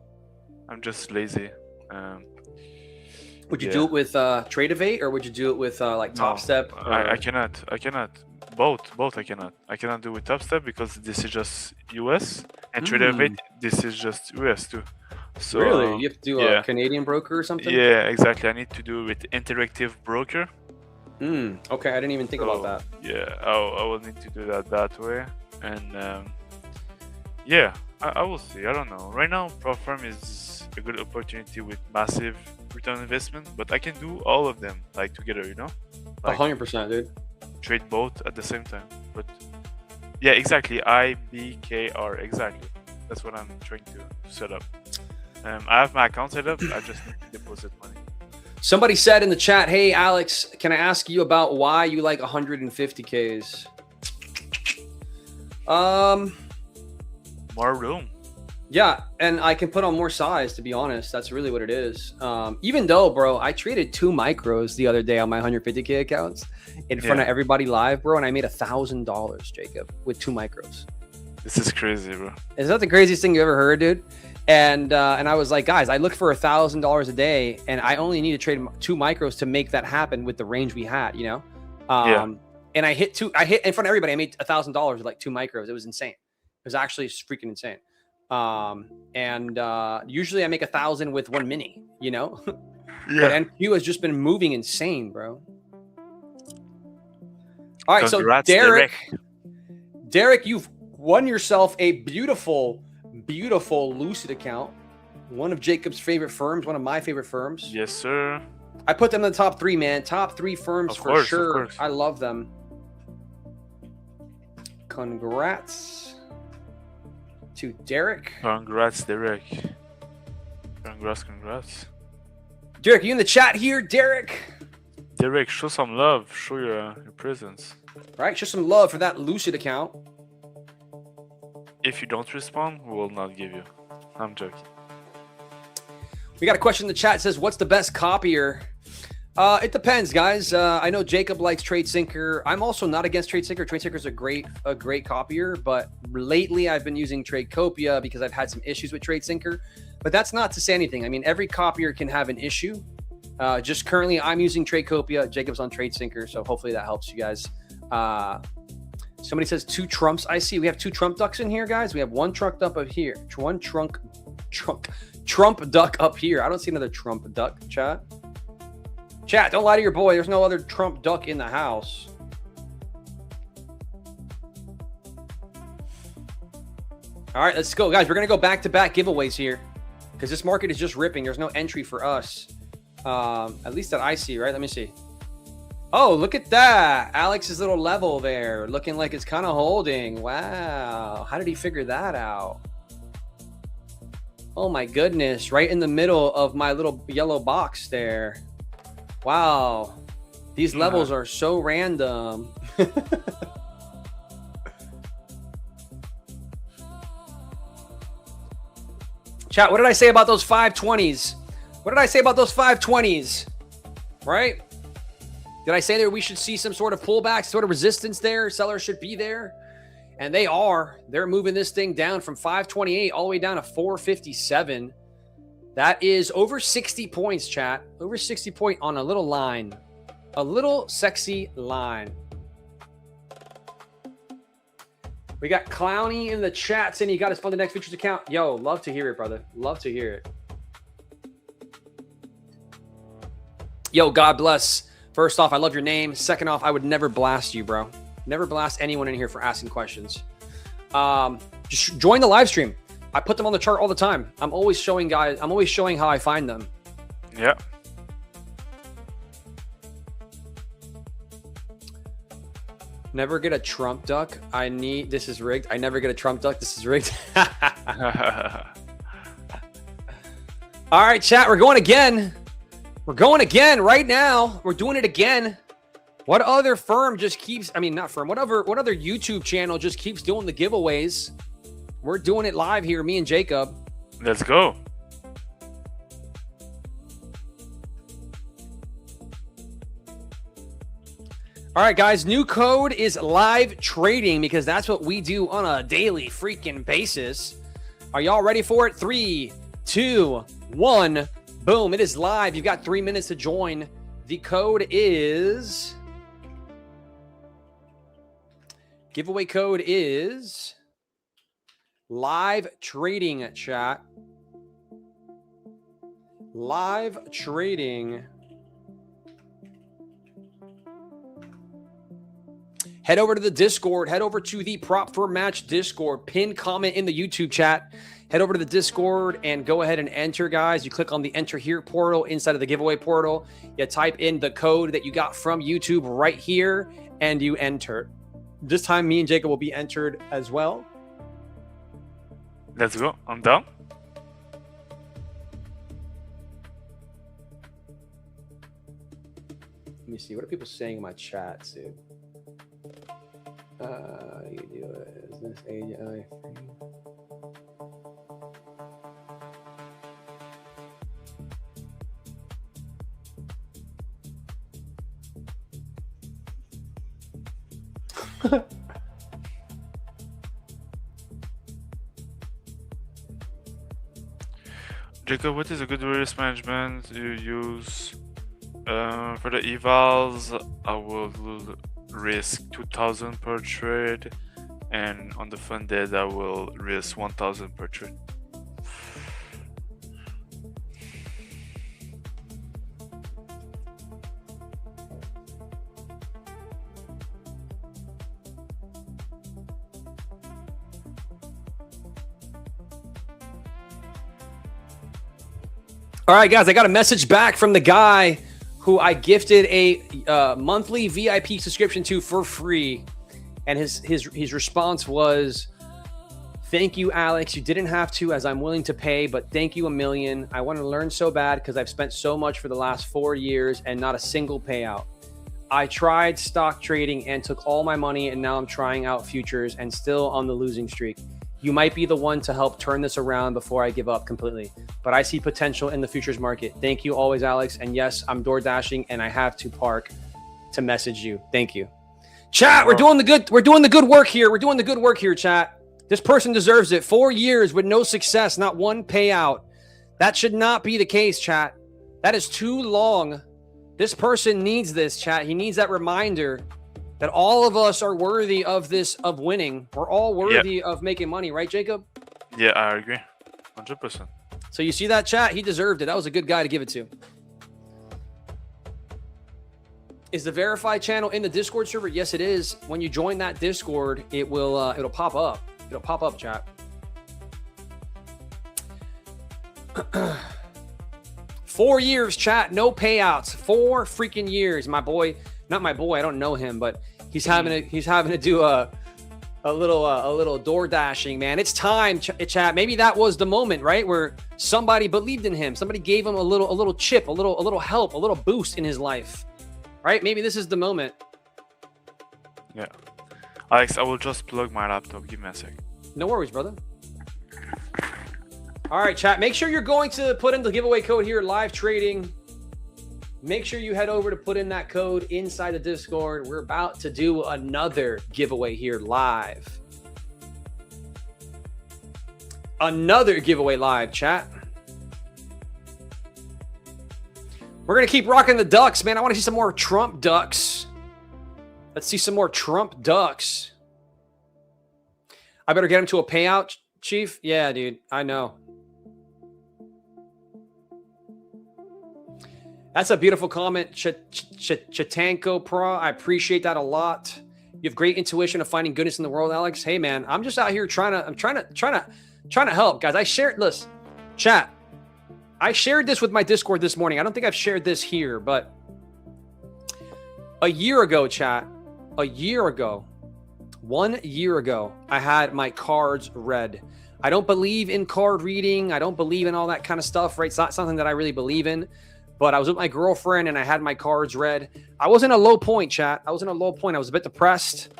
I'm just lazy. Would you do it with Trade-Evade, or would you do it with like Top Step? I cannot. Both I cannot. I cannot do with Top Step because this is just US, and Trade-Evade, this is just US too. So really, you have to do a Canadian broker or something? Yeah, exactly. I need to do it with interactive broker. Okay, I didn't even think about that. Yeah, I will need to do that way, and yeah, I will see. I don't know. Right now, prop firm is a good opportunity with massive return on investment, but I can do all of them like together, you know? Like 100%, dude. Trade both at the same time. But yeah, exactly. IBKR, exactly. That's what I'm trying to set up. I have my account set up. I just need to deposit money. Somebody said in the chat, "Hey Alex, can I ask you about why you like 150Ks?" More room. Yeah, and I can put on more size, to be honest. That's really what it is. Even though, bro, I traded 2 micros the other day on my 150K accounts in front of everybody live, bro, and I made $1,000, Jacob, with 2 micros. This is crazy, bro. Is that the craziest thing you ever heard, dude? And I was like, guys, I look for $1,000 a day, and I only need to trade 2 micros to make that happen with the range we had, you know? And I hit in front of everybody. I made $1,000 with like 2 micros. It was insane. It was actually freaking insane. Usually I make 1,000 with 1 mini, you know? Yeah. But NQ has just been moving insane, bro. All right, Congrats, so Derek, you've won yourself a beautiful Lucid account. One of Jacob's favorite firms, one of my favorite firms. Yes, sir. I put them in the top 3, man. Top 3 firms for sure. I love them. Congrats to Derek. Congrats, Derek. Congrats. Derek, are you in the chat here, Derek? Derek, show some love. Show your presence. Right, show some love for that Lucid account. If you don't respond, we will not give you. I'm joking. We got a question in the chat. It says, what's the best copier? It depends, guys. I know Jacob likes TradeSyncer. I'm also not against TradeSyncer. TradeSyncer is a great copier, but lately I've been using Tradecopia because I've had some issues with TradeSyncer. But that's not to say anything. I mean, every copier can have an issue. Just currently, I'm using Tradecopia. Jacob's on TradeSyncer, so hopefully that helps you guys. Somebody says 2 Trumps. I see we have 2 Trump ducks in here, guys. We have one Trump duck up here. One Trump duck up here. I don't see another Trump duck, chat. Chat, don't lie to your boy. There's no other Trump duck in the house. All right, let's go. Guys, we're going to go back-to-back giveaways here because this market is just ripping. There's no entry for us, at least that I see, right? Let me see. Oh, look at that. Alex's little level there looking like it's kind of holding. Wow. How did he figure that out? Oh, my goodness. Right in the middle of my little yellow box there. Wow. These levels are so random. Chat, what did I say about those 520s? What did I say about those 520s? Right? Did I say that we should see some sort of pullback, sort of resistance there? Sellers should be there. And they are. They're moving this thing down from 528 all the way down to 457. That is over 60 points, chat. Over 60 point on a little line. A little sexy line. We got Clowny in the chat saying you got to fund the next futures account. Yo, love to hear it, brother. Love to hear it. Yo, God bless. First off, I love your name. Second off, I would never blast you, bro. Never blast anyone in here for asking questions. Just join the live stream. I put them on the chart all the time. I'm always showing guys. I'm always showing how I find them. Yeah. Never get a Trump duck. This is rigged. I never get a Trump duck. This is rigged. All right, chat. We're going again. We're going again right now. We're doing it again. What other firm just keeps, not firm, what other YouTube channel just keeps doing the giveaways? We're doing it live here, me and Jacob. Let's go. All right, guys, new code is live trading because that's what we do on a daily freaking basis. Are y'all ready for it? 3, 2, 1. Boom, it is live. You've got 3 minutes to join. The code is... Giveaway code is... Live trading, chat. Live trading. Head over to the Discord. Head over to the Prop for Match Discord. Pin comment in the YouTube chat. Head over to the Discord and go ahead and enter, guys. You click on the Enter Here portal inside of the giveaway portal. You type in the code that you got from YouTube right here, and you enter. This time, me and Jacob will be entered as well. Let's go. I'm done. Let me see. What are people saying in my chat, dude? You do it. Is this AI free? Jacob, what is a good risk management you use? For the evals, I will risk 2,000 per trade, and on the funded, I will risk 1,000 per trade. All right, guys, I got a message back from the guy who I gifted a monthly VIP subscription to for free. And his response was, "Thank you, Alex. You didn't have to, as I'm willing to pay, but thank you a million. I want to learn so bad because I've spent so much for the last 4 years and not a single payout. I tried stock trading and took all my money, and now I'm trying out futures and still on the losing streak. You might be the one to help turn this around before I give up completely. But I see potential in the futures market. Thank you always, Alex. And yes, I'm door dashing and I have to park to message you. Thank you." Chat, we're doing the good work here. We're doing the good work here, chat. This person deserves it. 4 years with no success, not one payout. That should not be the case, chat. That is too long. This person needs this, chat. He needs that reminder that all of us are worthy of this, of winning. We're all worthy of making money, right, Jacob? Yeah, I agree. 100%. So you see that, chat? He deserved it. That was a good guy to give it to. Is the verified channel in the Discord server? Yes, it is. When you join that Discord, it will it'll pop up. It'll pop up, chat. 4 years, chat, no payouts. 4 freaking years. My boy, not my boy, I don't know him, but he's having to do a little door dashing, man. It's time, chat. Maybe that was the moment, right, where somebody believed in him. Somebody gave him a little chip, a little help, a little boost in his life. Right? Maybe this is the moment. Yeah. Alex, I will just plug my laptop. Give me a sec. No worries, brother. All right, chat. Make sure you're going to put in the giveaway code here, live trading. Make sure you head over to put in that code inside the Discord. We're about to do another giveaway here live. Another giveaway live, chat. We're going to keep rocking the ducks, man. I want to see some more Trump ducks. Let's see some more Trump ducks. I better get him to a payout, Chief. Yeah, dude. I know. That's a beautiful comment, Chatanko Pro. I appreciate that a lot. You have great intuition of finding goodness in the world, Alex. Hey, man, I'm just out here trying to help, guys. I shared this, chat. I shared this with my Discord this morning. I don't think I've shared this here, but a year ago, chat, 1 year ago, I had my cards read. I don't believe in card reading. I don't believe in all that kind of stuff, right? It's not something that I really believe in, but I was with my girlfriend and I had my cards read. I was in a low point, chat. I was in a low point. I was a bit depressed.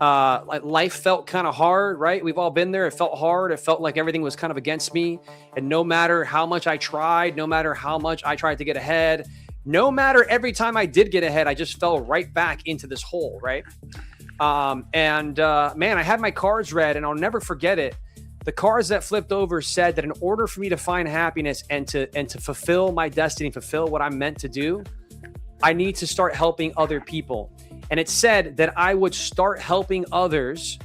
Like life felt kind of hard, right? We've all been there. It felt hard. It felt like everything was kind of against me. And no matter how much I tried, no matter how much I tried to get ahead, no matter every time I did get ahead, I just fell right back into this hole, right? Man, I had my cards read and I'll never forget it. The cards that flipped over said that in order for me to find happiness and to fulfill my destiny, fulfill what I'm meant to do, I need to start helping other people. And it said that I would start helping others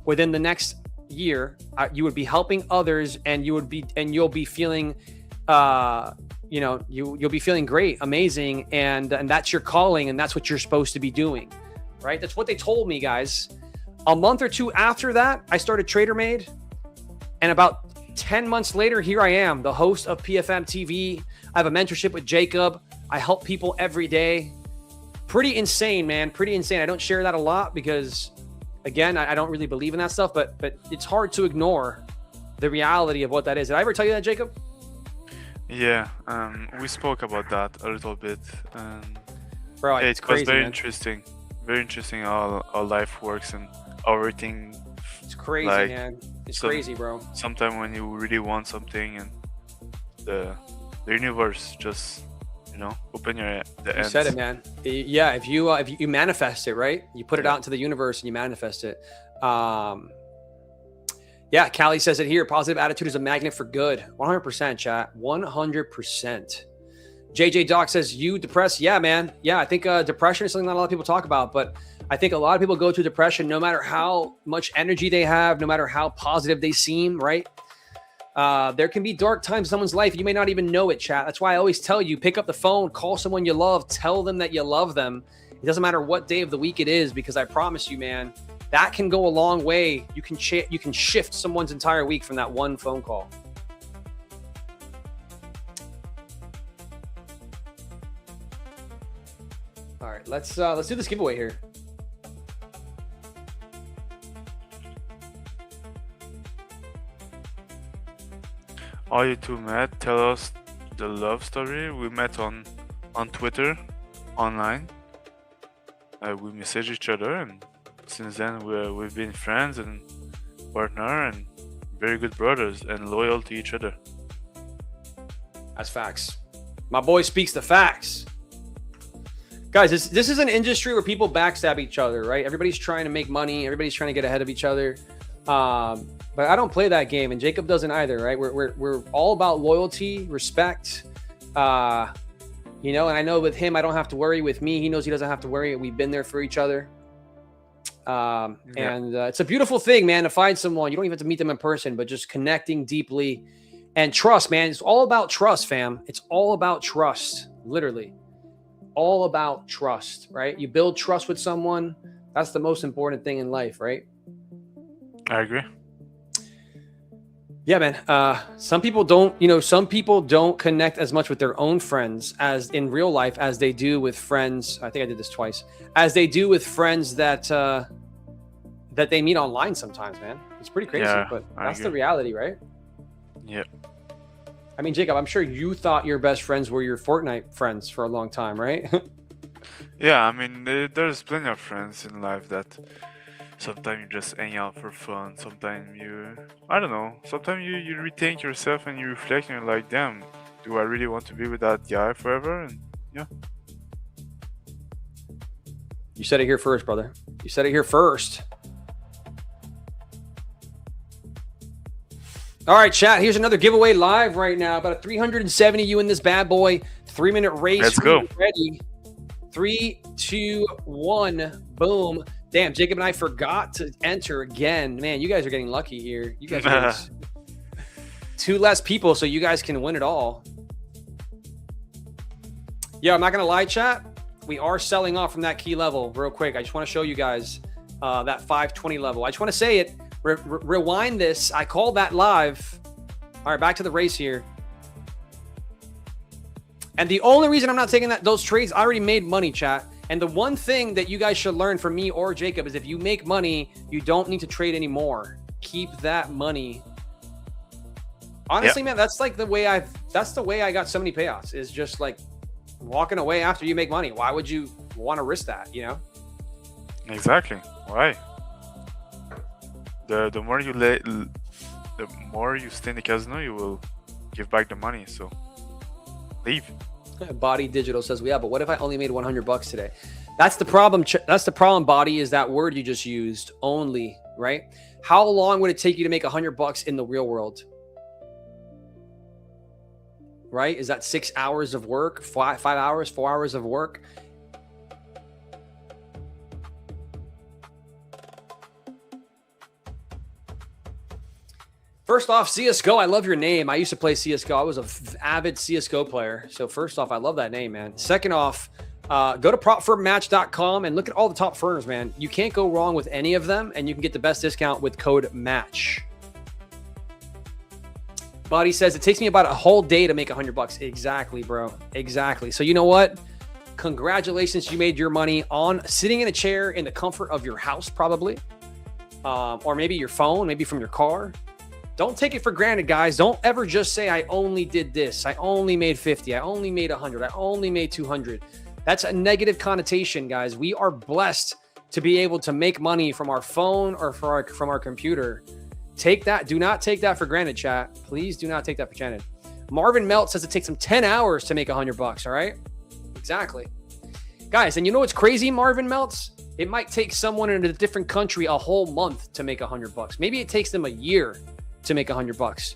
within the next year. You would be helping others, and you'll be feeling, you'll be feeling great, amazing, and that's your calling, and that's what you're supposed to be doing, right? That's what they told me, guys. A month or two after that, I started Tmade, and about 10 months later, here I am, the host of PFM TV. I have a mentorship with Jacob. I help people every day. Pretty insane, man. Pretty insane. I don't share that a lot because, again, I don't really believe in that stuff, but it's hard to ignore the reality of what that is. Did I ever tell you that, Jacob? Yeah, we spoke about that a little bit. Bro, yeah, it's it crazy, was very man. interesting. Very interesting how life works and how everything. It's crazy, like, man. It's crazy, bro. Sometimes when you really want something and the universe just, open the ends. You said it, man. Yeah, if you manifest it, right? You put it out into the universe and you manifest it. Yeah, Callie says it here. Positive attitude is a magnet for good. 100%, chat. 100%. JJ Doc says, you depressed? Yeah, man. Yeah, I think depression is something that a lot of people talk about, but I think a lot of people go through depression no matter how much energy they have, no matter how positive they seem, right? There can be dark times in someone's life. You may not even know it, chat. That's why I always tell you, pick up the phone, call someone you love, tell them that you love them. It doesn't matter what day of the week it is, because I promise you, man, that can go a long way. You can shift someone's entire week from that one phone call. All right, let's do this giveaway here. how you two met. Tell us the love story. We met on Twitter, online. We message each other, and since then we've been friends and partner and very good brothers and loyal to each other. That's facts. My boy speaks the facts. Guys, this is an industry where people backstab each other, right? Everybody's trying to make money. Everybody's trying to get ahead of each other. But I don't play that game, and Jacob doesn't either, right? We're all about loyalty, respect. You know, and I know with him, I don't have to worry. With me, he knows he doesn't have to worry. We've been there for each other. And it's a beautiful thing, man, to find someone. You don't even have to meet them in person, but just connecting deeply and trust, man. It's all about trust, fam. It's all about trust, literally. All about trust, right? You build trust with someone. That's the most important thing in life, right? I agree. Yeah, man. Some people don't connect as much with their own friends as in real life as they do with friends. I think I did this twice. As they do with friends that they meet online sometimes, man. It's pretty crazy, but that's the reality, right? Yeah. I mean, Jacob, I'm sure you thought your best friends were your Fortnite friends for a long time, right? Yeah, I mean, there's plenty of friends in life that sometimes you just hang out for fun. Sometimes I don't know. Sometimes you rethink yourself and you reflect and you're like, damn, do I really want to be with that guy forever? And yeah. You said it here first, brother. You said it here first. All right, chat. Here's another giveaway live right now. About 370 you in this bad boy. 3-minute race. Let's go. Ready. 3, 2, 1. Boom. Damn, Jacob and I forgot to enter again. Man, you guys are getting lucky here. You guys are getting 2 less people, so you guys can win it all. Yeah, I'm not going to lie, chat. We are selling off from that key level real quick. I just want to show you guys that 520 level. I just want to say it. Rewind this. I called that live. All right, back to the race here. And the only reason I'm not taking those trades, I already made money, chat. And the one thing that you guys should learn from me or Jacob is if you make money, you don't need to trade anymore. Keep that money. Honestly, man, that's like the way I got so many payouts is just like walking away after you make money. Why would you want to risk that, you know? Exactly. Why? The more you stay in the casino, you will give back the money. So leave. Body Digital says, yeah, but what if I only made $100 today? That's the problem. That's the problem, Body, is that word you just used, only, right? How long would it take you to make $100 in the real world? Right? Is that 6 hours of work, 5 hours, 4 hours of work? First off, CSGO, I love your name. I used to play CSGO. I was an avid CSGO player. So first off, I love that name, man. Second off, go to propfirmmatch.com and look at all the top firms, man. You can't go wrong with any of them, and you can get the best discount with code MATCH. Buddy says, it takes me about a whole day to make $100. Exactly, bro. Exactly. So you know what? Congratulations. You made your money on sitting in a chair in the comfort of your house, probably. Or maybe your phone, maybe from your car. Don't take it for granted, guys. Don't ever just say, I only did this. I only made 50. I only made 100. I only made 200. That's a negative connotation, guys. We are blessed to be able to make money from our phone or from our computer. Take that. Do not take that for granted, chat. Please do not take that for granted. Marvin Melt says it takes him 10 hours to make $100. All right. Exactly. Guys, and you know what's crazy, Marvin Melts? It might take someone in a different country a whole month to make $100. Maybe it takes them a year to make $100,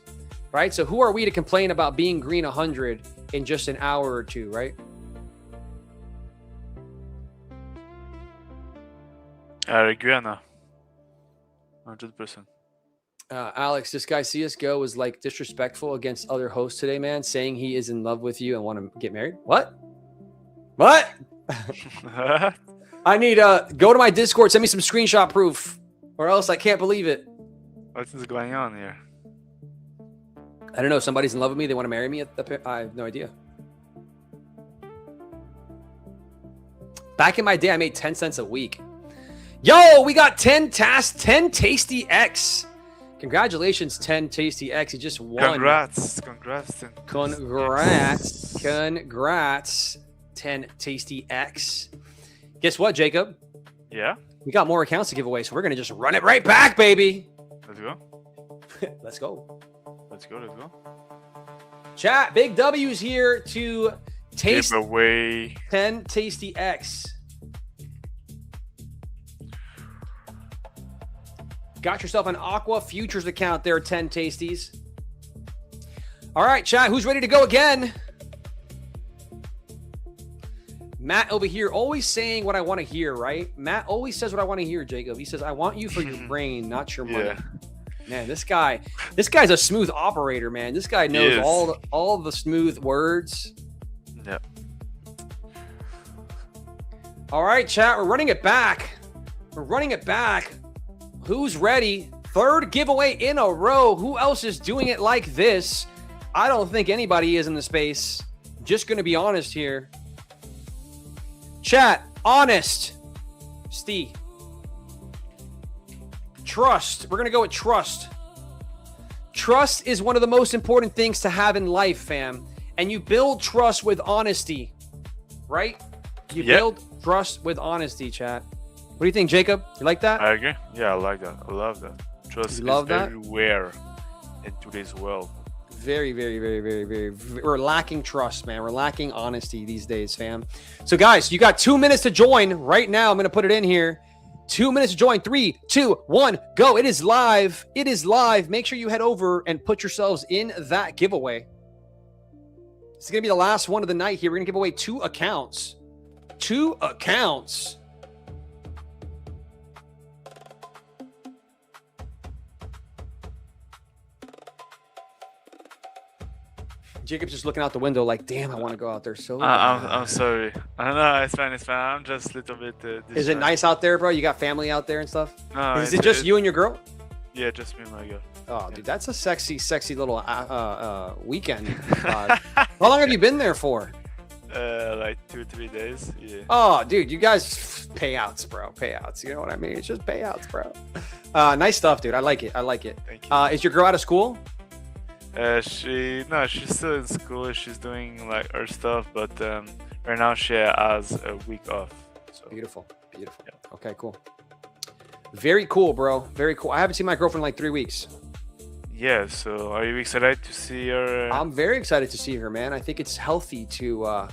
right? So who are we to complain about being green 100 in just an hour or two, right? I agree, Anna. 100%. Alex, this guy CSGO was like disrespectful against other hosts today, man, saying he is in love with you and want to get married. What? I need go to my Discord, send me some screenshot proof, or else I can't believe it. What is going on here? I don't know. Somebody's in love with me. They want to marry me. I have no idea. Back in my day, I made 10 cents a week. Yo, we got 10 tasty X. Congratulations, 10 Tasty X. You just won. Congrats. 10 Tasty X. Guess what, Jacob? Yeah. We got more accounts to give away, so we're gonna just run it right back, baby. Let's go. Let's go. Let's go. Chat, big W's here to taste Give away 10 Tasty X. Got yourself an Aqua Futures account there, 10 Tasties. All right, chat, who's ready to go again? Matt over here always saying what I want to hear, right? Matt always says what I want to hear, Jacob. He says, I want you for your brain, not your money. Yeah. Man, this guy's a smooth operator, man. This guy knows all the smooth words. Yeah. All right, chat, we're running it back. Who's ready? Third giveaway in a row. Who else is doing it like this? I don't think anybody is in the space. Just going to be honest here. Chat, honest. Steve. Trust. We're going to go with trust. Trust is one of the most important things to have in life, fam. And you build trust with honesty, right? You build trust with honesty, chat. What do you think, Jacob? You like that? I agree. Yeah, I like that. I love that. Trust is very rare in today's world. Very, very, very, very, very. We're lacking trust, man. We're lacking honesty these days, fam. So, guys, you got 2 minutes to join right now. I'm going to put it in here. 2 minutes to join. 3, 2, 1, go. It is live. It is live. Make sure you head over and put yourselves in that giveaway. It's going to be the last one of the night here. We're going to give away 2 accounts. 2 accounts. Jacob's just looking out the window like, damn, I want to go out there so bad. I'm sorry. No, it's fine. I'm just a little bit Is it nice out there, bro? You got family out there and stuff? No, is it just you and your girl? Yeah, just me and my girl. Oh, dude, that's a sexy little weekend. How long have you been there for? Like 2 or 3 days. Yeah. Oh, dude, you guys payouts, bro. Payouts. You know what I mean? It's just payouts, bro. Nice stuff, dude. I like it. Thank you. Is your girl out of school? She's still in school. She's doing like her stuff, but right now she has a week off. So. Beautiful. Yeah. Okay, cool. Very cool, bro. Very cool. I haven't seen my girlfriend in like 3 weeks. Yeah. So, are you excited to see her? I'm very excited to see her, man. I think it's healthy to